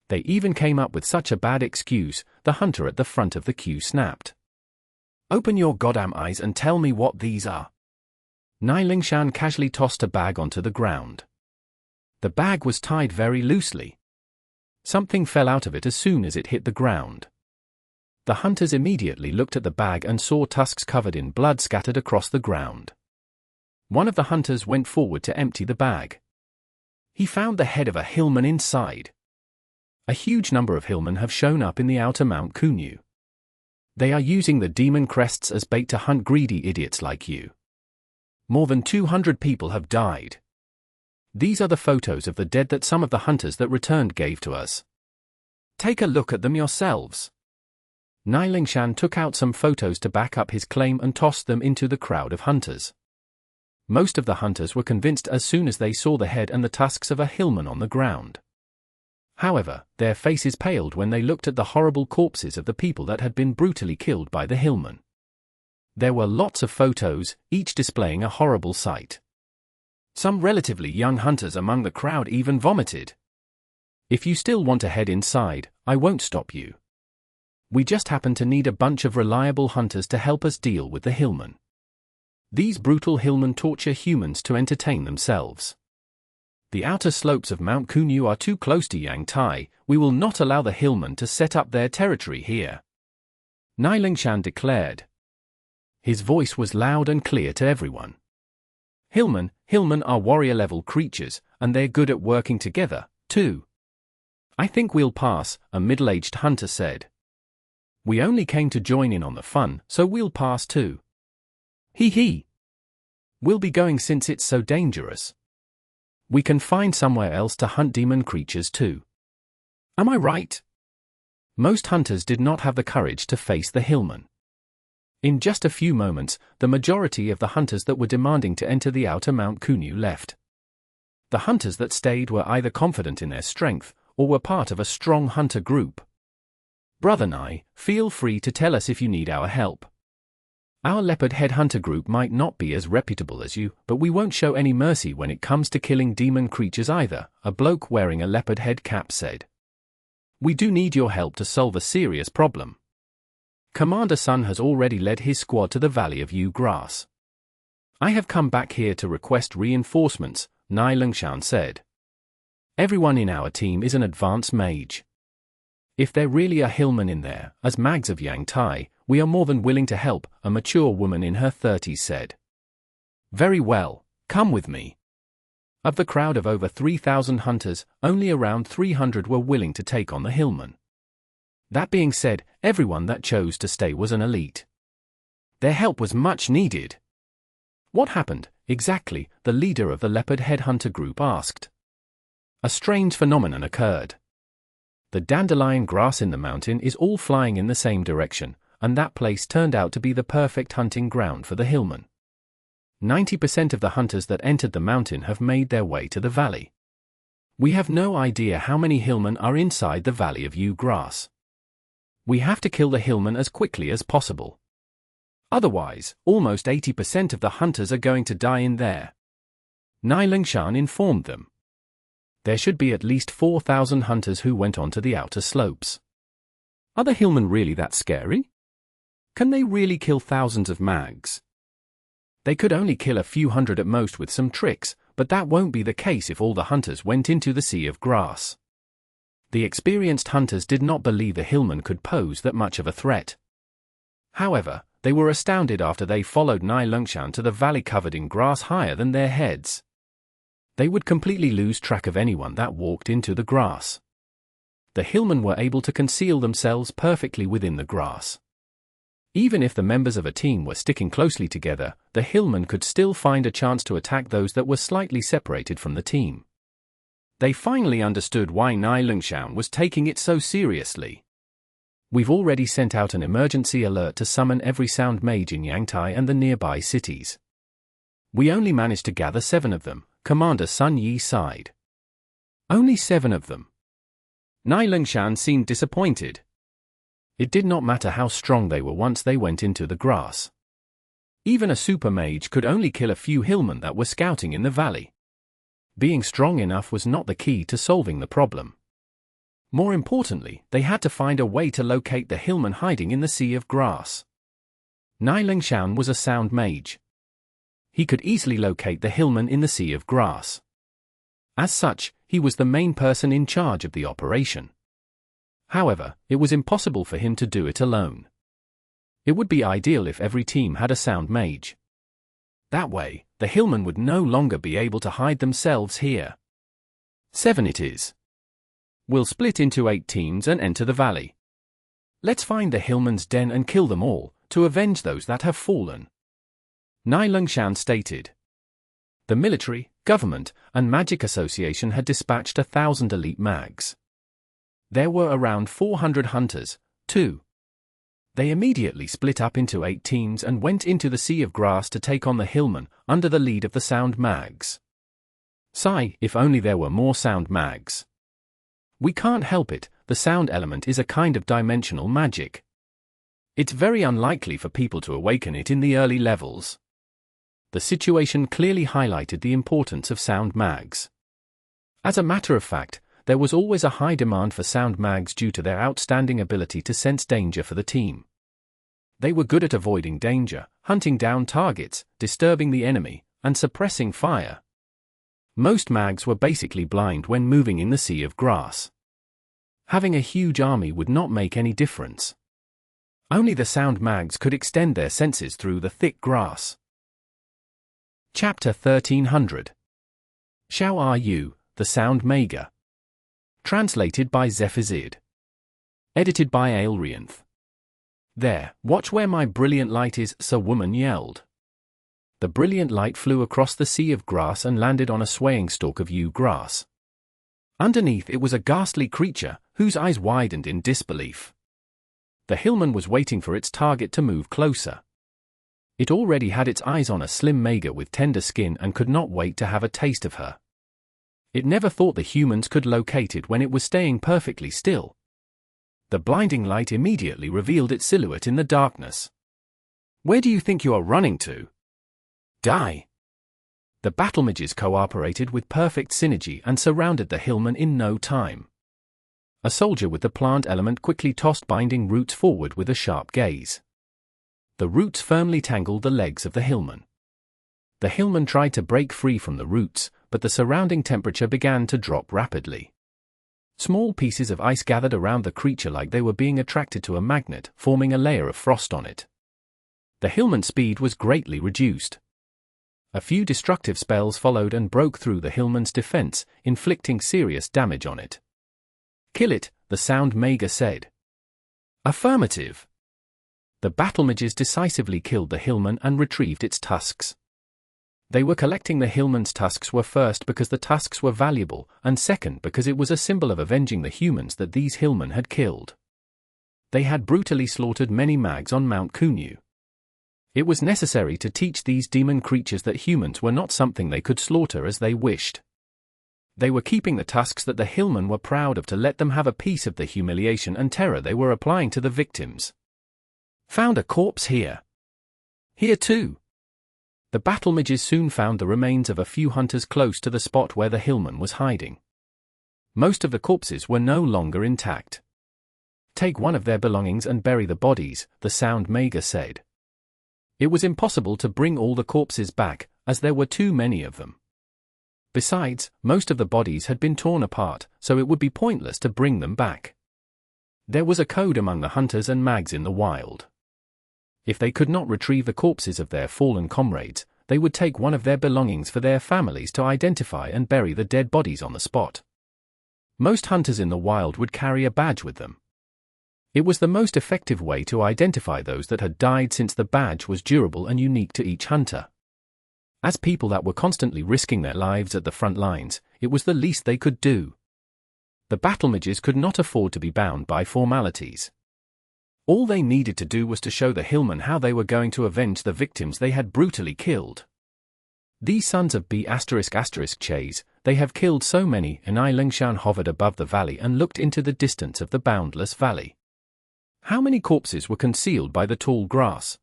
They even came up with such a bad excuse, the hunter at the front of the queue snapped. "Open your goddamn eyes and tell me what these are." Nai Lungshan casually tossed a bag onto the ground. The bag was tied very loosely. Something fell out of it as soon as it hit the ground. The hunters immediately looked at the bag and saw tusks covered in blood scattered across the ground. One of the hunters went forward to empty the bag. He found the head of a Hillman inside. A huge number of Hillmen have shown up in the outer Mount Kunyu. They are using the demon crests as bait to hunt greedy idiots like you. More than 200 people have died. These are the photos of the dead that some of the hunters that returned gave to us. Take a look at them yourselves. Nai Lungshan took out some photos to back up his claim and tossed them into the crowd of hunters. Most of the hunters were convinced as soon as they saw the head and the tusks of a Hillman on the ground. However, their faces paled when they looked at the horrible corpses of the people that had been brutally killed by the Hillman. There were lots of photos, each displaying a horrible sight. Some relatively young hunters among the crowd even vomited. "If you still want to head inside, I won't stop you. We just happen to need a bunch of reliable hunters to help us deal with the Hillmen. These brutal Hillmen torture humans to entertain themselves. The outer slopes of Mount Kunyu are too close to Yangtai. We will not allow the Hillmen to set up their territory here," Nai Lungshan declared. His voice was loud and clear to everyone. Hillmen are warrior-level creatures, and they're good at working together, too. "I think we'll pass," a middle-aged hunter said. "We only came to join in on the fun, so we'll pass too. Hee. We'll be going since it's so dangerous. We can find somewhere else to hunt demon creatures too. Am I right?" Most hunters did not have the courage to face the Hillmen. In just a few moments, the majority of the hunters that were demanding to enter the outer Mount Kunyu left. The hunters that stayed were either confident in their strength, or were part of a strong hunter group. "Brother Nai, feel free to tell us if you need our help. Our leopard head hunter group might not be as reputable as you, but we won't show any mercy when it comes to killing demon creatures either," a bloke wearing a leopard head cap said. "We do need your help to solve a serious problem. Commander Sun has already led his squad to the Valley of Yu Grass. I have come back here to request reinforcements," Nai Lungshan said. "Everyone in our team is an advanced mage. If there really are Hillmen in there, as mags of Yangtai, we are more than willing to help," a mature woman in her 30s said. "Very well, come with me." Of the crowd of over 3,000 hunters, only around 300 were willing to take on the Hillmen. That being said, everyone that chose to stay was an elite. Their help was much needed. "What happened, exactly?" the leader of the leopard head hunter group asked. A strange phenomenon occurred. The dandelion grass in the mountain is all flying in the same direction, and that place turned out to be the perfect hunting ground for the Hillmen. 90% of the hunters that entered the mountain have made their way to the valley. We have no idea how many Hillmen are inside the Valley of Yu Grass. We have to kill the Hillmen as quickly as possible. Otherwise, almost 80% of the hunters are going to die in there, Nai Lungshan informed them. There should be at least 4,000 hunters who went onto the outer slopes. Are the Hillmen really that scary? Can they really kill thousands of mags? They could only kill a few hundred at most with some tricks, but that won't be the case if all the hunters went into the Sea of Grass. The experienced hunters did not believe the Hillmen could pose that much of a threat. However, they were astounded after they followed Nai Lungshan to the valley covered in grass higher than their heads. They would completely lose track of anyone that walked into the grass. The Hillmen were able to conceal themselves perfectly within the grass. Even if the members of a team were sticking closely together, the Hillmen could still find a chance to attack those that were slightly separated from the team. They finally understood why Nai Lungshan was taking it so seriously. We've already sent out an emergency alert to summon every sound mage in Yangtai and the nearby cities. We only managed to gather 7 of them, Commander Sun Yi sighed. Only 7 of them. Nai Lungshan seemed disappointed. It did not matter how strong they were once they went into the grass. Even a super mage could only kill a few Hillmen that were scouting in the valley. Being strong enough was not the key to solving the problem. More importantly, they had to find a way to locate the Hillmen hiding in the Sea of Grass. Nai Lungshan was a sound mage. He could easily locate the Hillmen in the Sea of Grass. As such, he was the main person in charge of the operation. However, it was impossible for him to do it alone. It would be ideal if every team had a sound mage. That way, the Hillmen would no longer be able to hide themselves here. 7 it is. We'll split into 8 teams and enter the valley. Let's find the Hillmen's den and kill them all, to avenge those that have fallen. Nai Lungshan stated. The military, government, and magic association had dispatched 1,000 elite mags. There were around 400 hunters, too. They immediately split up into 8 teams and went into the Sea of Grass to take on the Hillmen, under the lead of the sound mags. Sigh, if only there were more sound mags. We can't help it, the sound element is a kind of dimensional magic. It's very unlikely for people to awaken it in the early levels. The situation clearly highlighted the importance of sound mags. As a matter of fact, there was always a high demand for sound mags due to their outstanding ability to sense danger for the team. They were good at avoiding danger, hunting down targets, disturbing the enemy, and suppressing fire. Most mags were basically blind when moving in the Sea of Grass. Having a huge army would not make any difference. Only the sound mags could extend their senses through the thick grass. Chapter 1300. Shao Are You, the Sound Maga. Translated by Zephizid. Edited by Aelrianth. There, watch where my brilliant light is, a woman yelled. The brilliant light flew across the Sea of Grass and landed on a swaying stalk of yew grass. Underneath it was a ghastly creature, whose eyes widened in disbelief. The Hillman was waiting for its target to move closer. It already had its eyes on a slim Maga with tender skin and could not wait to have a taste of her. It never thought the humans could locate it when it was staying perfectly still. The blinding light immediately revealed its silhouette in the darkness. Where do you think you are running to? Die! The battle mages cooperated with perfect synergy and surrounded the Hillman in no time. A soldier with the plant element quickly tossed binding roots forward with a sharp gaze. The roots firmly tangled the legs of the Hillman. The Hillman tried to break free from the roots, but the surrounding temperature began to drop rapidly. Small pieces of ice gathered around the creature like they were being attracted to a magnet, forming a layer of frost on it. The Hillman's speed was greatly reduced. A few destructive spells followed and broke through the Hillman's defense, inflicting serious damage on it. Kill it, the sound Maga said. Affirmative. The battle mages decisively killed the Hillman and retrieved its tusks. They were collecting the Hillman's tusks were first because the tusks were valuable, and second because it was a symbol of avenging the humans that these Hillmen had killed. They had brutally slaughtered many mags on Mount Kunyu. It was necessary to teach these demon creatures that humans were not something they could slaughter as they wished. They were keeping the tusks that the Hillmen were proud of to let them have a piece of the humiliation and terror they were applying to the victims. Found a corpse here. Here too. The battle mages soon found the remains of a few hunters close to the spot where the Hillman was hiding. Most of the corpses were no longer intact. Take one of their belongings and bury the bodies, the sound Maga said. It was impossible to bring all the corpses back, as there were too many of them. Besides, most of the bodies had been torn apart, so it would be pointless to bring them back. There was a code among the hunters and mags in the wild. If they could not retrieve the corpses of their fallen comrades, they would take one of their belongings for their families to identify and bury the dead bodies on the spot. Most hunters in the wild would carry a badge with them. It was the most effective way to identify those that had died, since the badge was durable and unique to each hunter. As people that were constantly risking their lives at the front lines, it was the least they could do. The battle mages could not afford to be bound by formalities. All they needed to do was to show the Hillmen how they were going to avenge the victims they had brutally killed. These sons of B***Chase, they have killed so many, and I Lingshan hovered above the valley and looked into the distance of the boundless valley. How many corpses were concealed by the tall grass?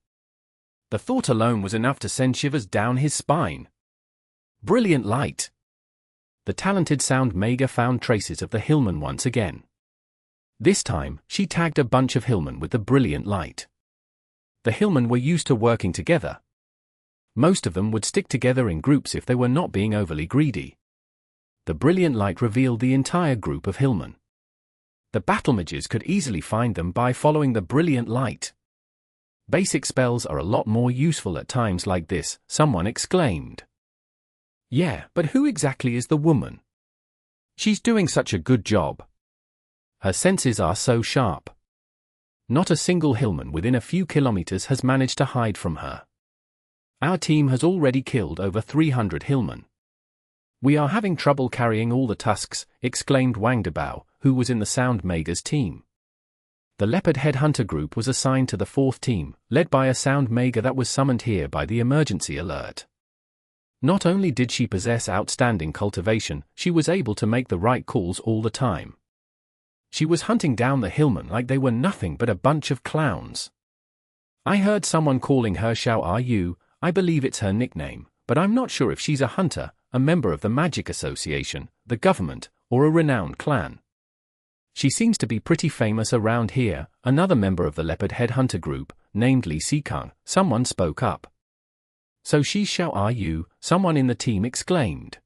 The thought alone was enough to send shivers down his spine. Brilliant light! The talented sound Maga found traces of the Hillmen once again. This time, she tagged a bunch of Hillmen with the brilliant light. The Hillmen were used to working together. Most of them would stick together in groups if they were not being overly greedy. The brilliant light revealed the entire group of Hillmen. The battle mages could easily find them by following the brilliant light. Basic spells are a lot more useful at times like this, someone exclaimed. Yeah, but who exactly is the woman? She's doing such a good job. Her senses are so sharp. Not a single Hillman within a few kilometers has managed to hide from her. Our team has already killed over 300 Hillmen. We are having trouble carrying all the tusks, exclaimed Wang Debao, who was in the Sound Maga's team. The Leopard Headhunter group was assigned to the 4th team, led by a Sound Maga that was summoned here by the emergency alert. Not only did she possess outstanding cultivation, she was able to make the right calls all the time. She was hunting down the Hillmen like they were nothing but a bunch of clowns. I heard someone calling her Shao. I believe it's her nickname, but I'm not sure if she's a hunter, a member of the Magic Association, the government, or a renowned clan. She seems to be pretty famous around here. Another member of the Leopard Headhunter group, named Li Sikang, someone spoke up. So she's Shao, someone in the team exclaimed.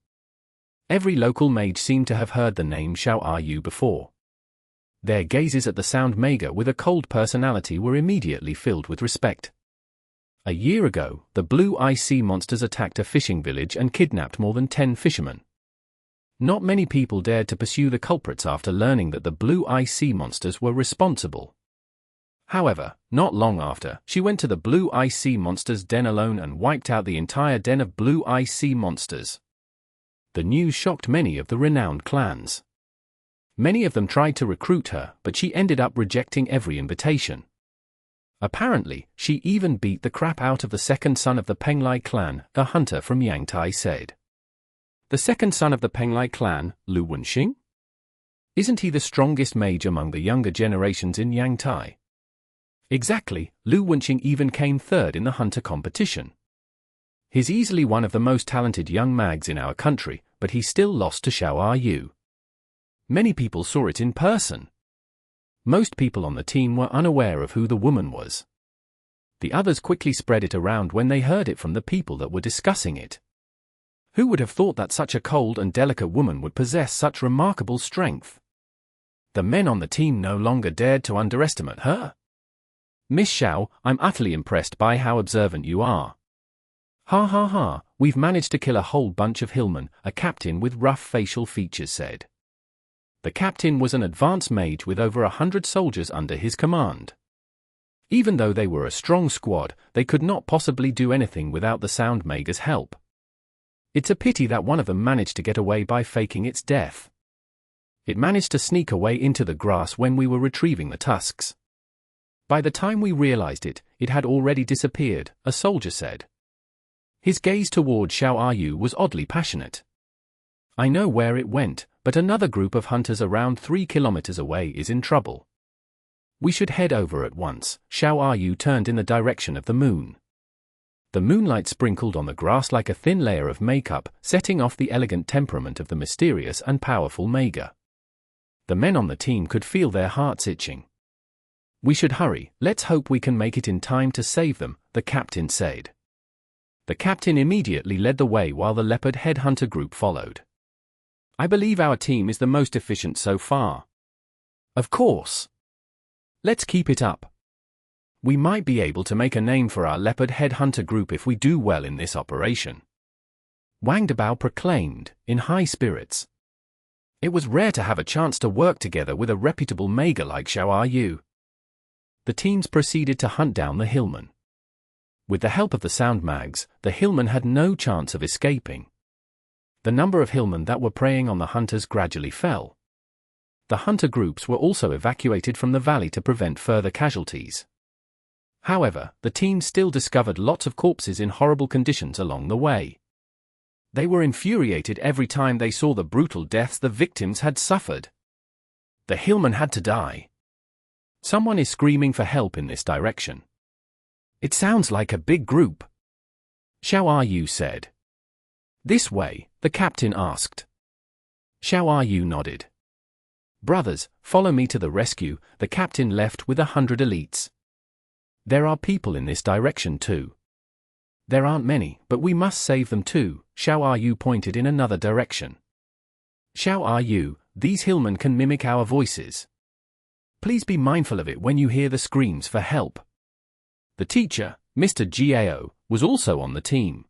Every local mage seemed to have heard the name Shao before. Their gazes at the Sound Maga with a cold personality were immediately filled with respect. A year ago, the blue ice sea monsters attacked a fishing village and kidnapped more than 10 fishermen. Not many people dared to pursue the culprits after learning that the blue ice sea monsters were responsible. However, not long after, she went to the blue ice sea monsters' den alone and wiped out the entire den of blue ice sea monsters. The news shocked many of the renowned clans. Many of them tried to recruit her, but she ended up rejecting every invitation. Apparently, she even beat the crap out of the second son of the Penglai clan, a hunter from Yangtai said. The second son of the Penglai clan, Lu Wenxing? Isn't he the strongest mage among the younger generations in Yangtai? Exactly, Lu Wenxing even came third in the hunter competition. He's easily one of the most talented young mags in our country, but he still lost to Shao Yu. Many people saw it in person. Most people on the team were unaware of who the woman was. The others quickly spread it around when they heard it from the people that were discussing it. Who would have thought that such a cold and delicate woman would possess such remarkable strength? The men on the team no longer dared to underestimate her. Miss Shao, I'm utterly impressed by how observant you are. Ha ha ha, we've managed to kill a whole bunch of Hillmen, a captain with rough facial features said. The captain was an advanced mage with over 100 soldiers under his command. Even though they were a strong squad, they could not possibly do anything without the Sound Maga's help. It's a pity that one of them managed to get away by faking its death. It managed to sneak away into the grass when we were retrieving the tusks. By the time we realized it, it had already disappeared, a soldier said. His gaze toward Shao Yu was oddly passionate. I know where it went, but another group of hunters around 3 kilometers away is in trouble. We should head over at once. Shao Yu turned in the direction of the moon. The moonlight sprinkled on the grass like a thin layer of makeup, setting off the elegant temperament of the mysterious and powerful Maga. The men on the team could feel their hearts itching. "We should hurry, let's hope we can make it in time to save them," the captain said. The captain immediately led the way while the leopard headhunter group followed. "I believe our team is the most efficient so far." "Of course. Let's keep it up. We might be able to make a name for our leopard headhunter group if we do well in this operation," Wang Dabao proclaimed, in high spirits. It was rare to have a chance to work together with a reputable Maga like Shao Yu. The teams proceeded to hunt down the Hillmen. With the help of the sound mags, the Hillmen had no chance of escaping. The number of Hillmen that were preying on the hunters gradually fell. The hunter groups were also evacuated from the valley to prevent further casualties. However, the team still discovered lots of corpses in horrible conditions along the way. They were infuriated every time they saw the brutal deaths the victims had suffered. The Hillmen had to die. Someone is screaming for help in this direction. It sounds like a big group, Shao Yu said. This way, the captain asked. Shao Yu nodded. Brothers, follow me to the rescue, the captain left with 100 elites. There are people in this direction too. There aren't many, but we must save them too, Shao Yu pointed in another direction. Shao Yu, these Hillmen can mimic our voices. Please be mindful of it when you hear the screams for help. The teacher, Mr. Gao, was also on the team.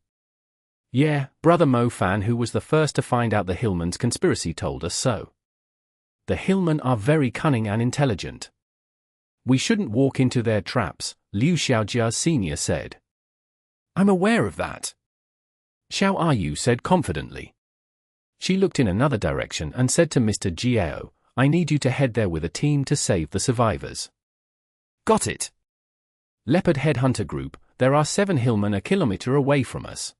Yeah, Brother Mo Fan, who was the first to find out the Hillmen's conspiracy, told us so. The Hillmen are very cunning and intelligent. We shouldn't walk into their traps, Liu Xiaojia Sr. said. I'm aware of that, Shao Yu said confidently. She looked in another direction and said to Mr. Gao, I need you to head there with a team to save the survivors. Got it. Leopard Headhunter Group, there are 7 Hillmen a kilometer away from us.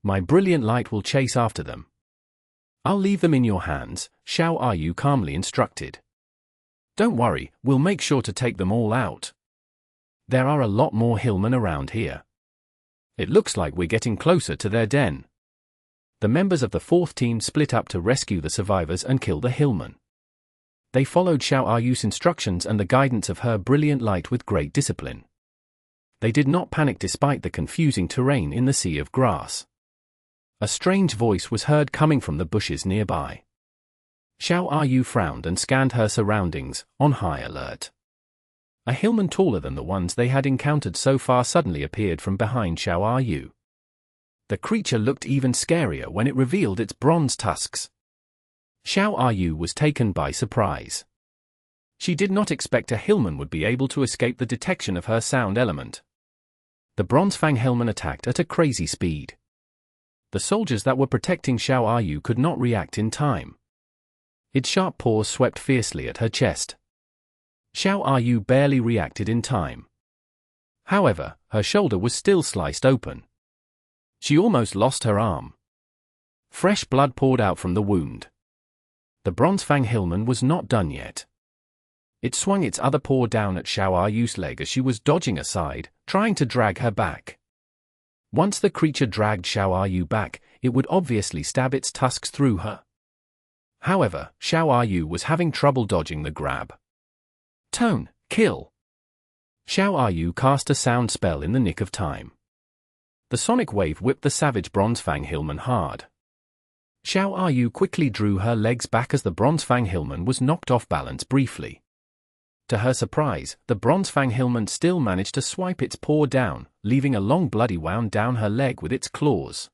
My brilliant light will chase after them. I'll leave them in your hands, Shao Yu calmly instructed. Don't worry, we'll make sure to take them all out. There are a lot more Hillmen around here. It looks like we're getting closer to their den. The members of the 4th team split up to rescue the survivors and kill the Hillmen. They followed Shao Yu's instructions and the guidance of her brilliant light with great discipline. They did not panic despite the confusing terrain in the sea of grass. A strange voice was heard coming from the bushes nearby. Shao Yu frowned and scanned her surroundings, on high alert. A Hillman taller than the ones they had encountered so far suddenly appeared from behind Shao Yu. The creature looked even scarier when it revealed its bronze tusks. Shao Yu was taken by surprise. She did not expect a Hillman would be able to escape the detection of her sound element. The bronze Fang Hillman attacked at a crazy speed. The soldiers that were protecting Shao Yu could not react in time. Its sharp paws swept fiercely at her chest. Shao Yu barely reacted in time. However, her shoulder was still sliced open. She almost lost her arm. Fresh blood poured out from the wound. The bronze Fang Hillman was not done yet. It swung its other paw down at Shao Yu's leg as she was dodging aside, trying to drag her back. Once the creature dragged Shao Yu back, it would obviously stab its tusks through her. However, Shao Yu was having trouble dodging the grab. Tone, kill. Shao Yu cast a sound spell in the nick of time. The sonic wave whipped the savage bronze Fang Hillman hard. Shao Yu quickly drew her legs back as the bronze Fang Hillman was knocked off balance briefly. To her surprise, the bronze Fang Hillman still managed to swipe its paw down, leaving a long bloody wound down her leg with its claws.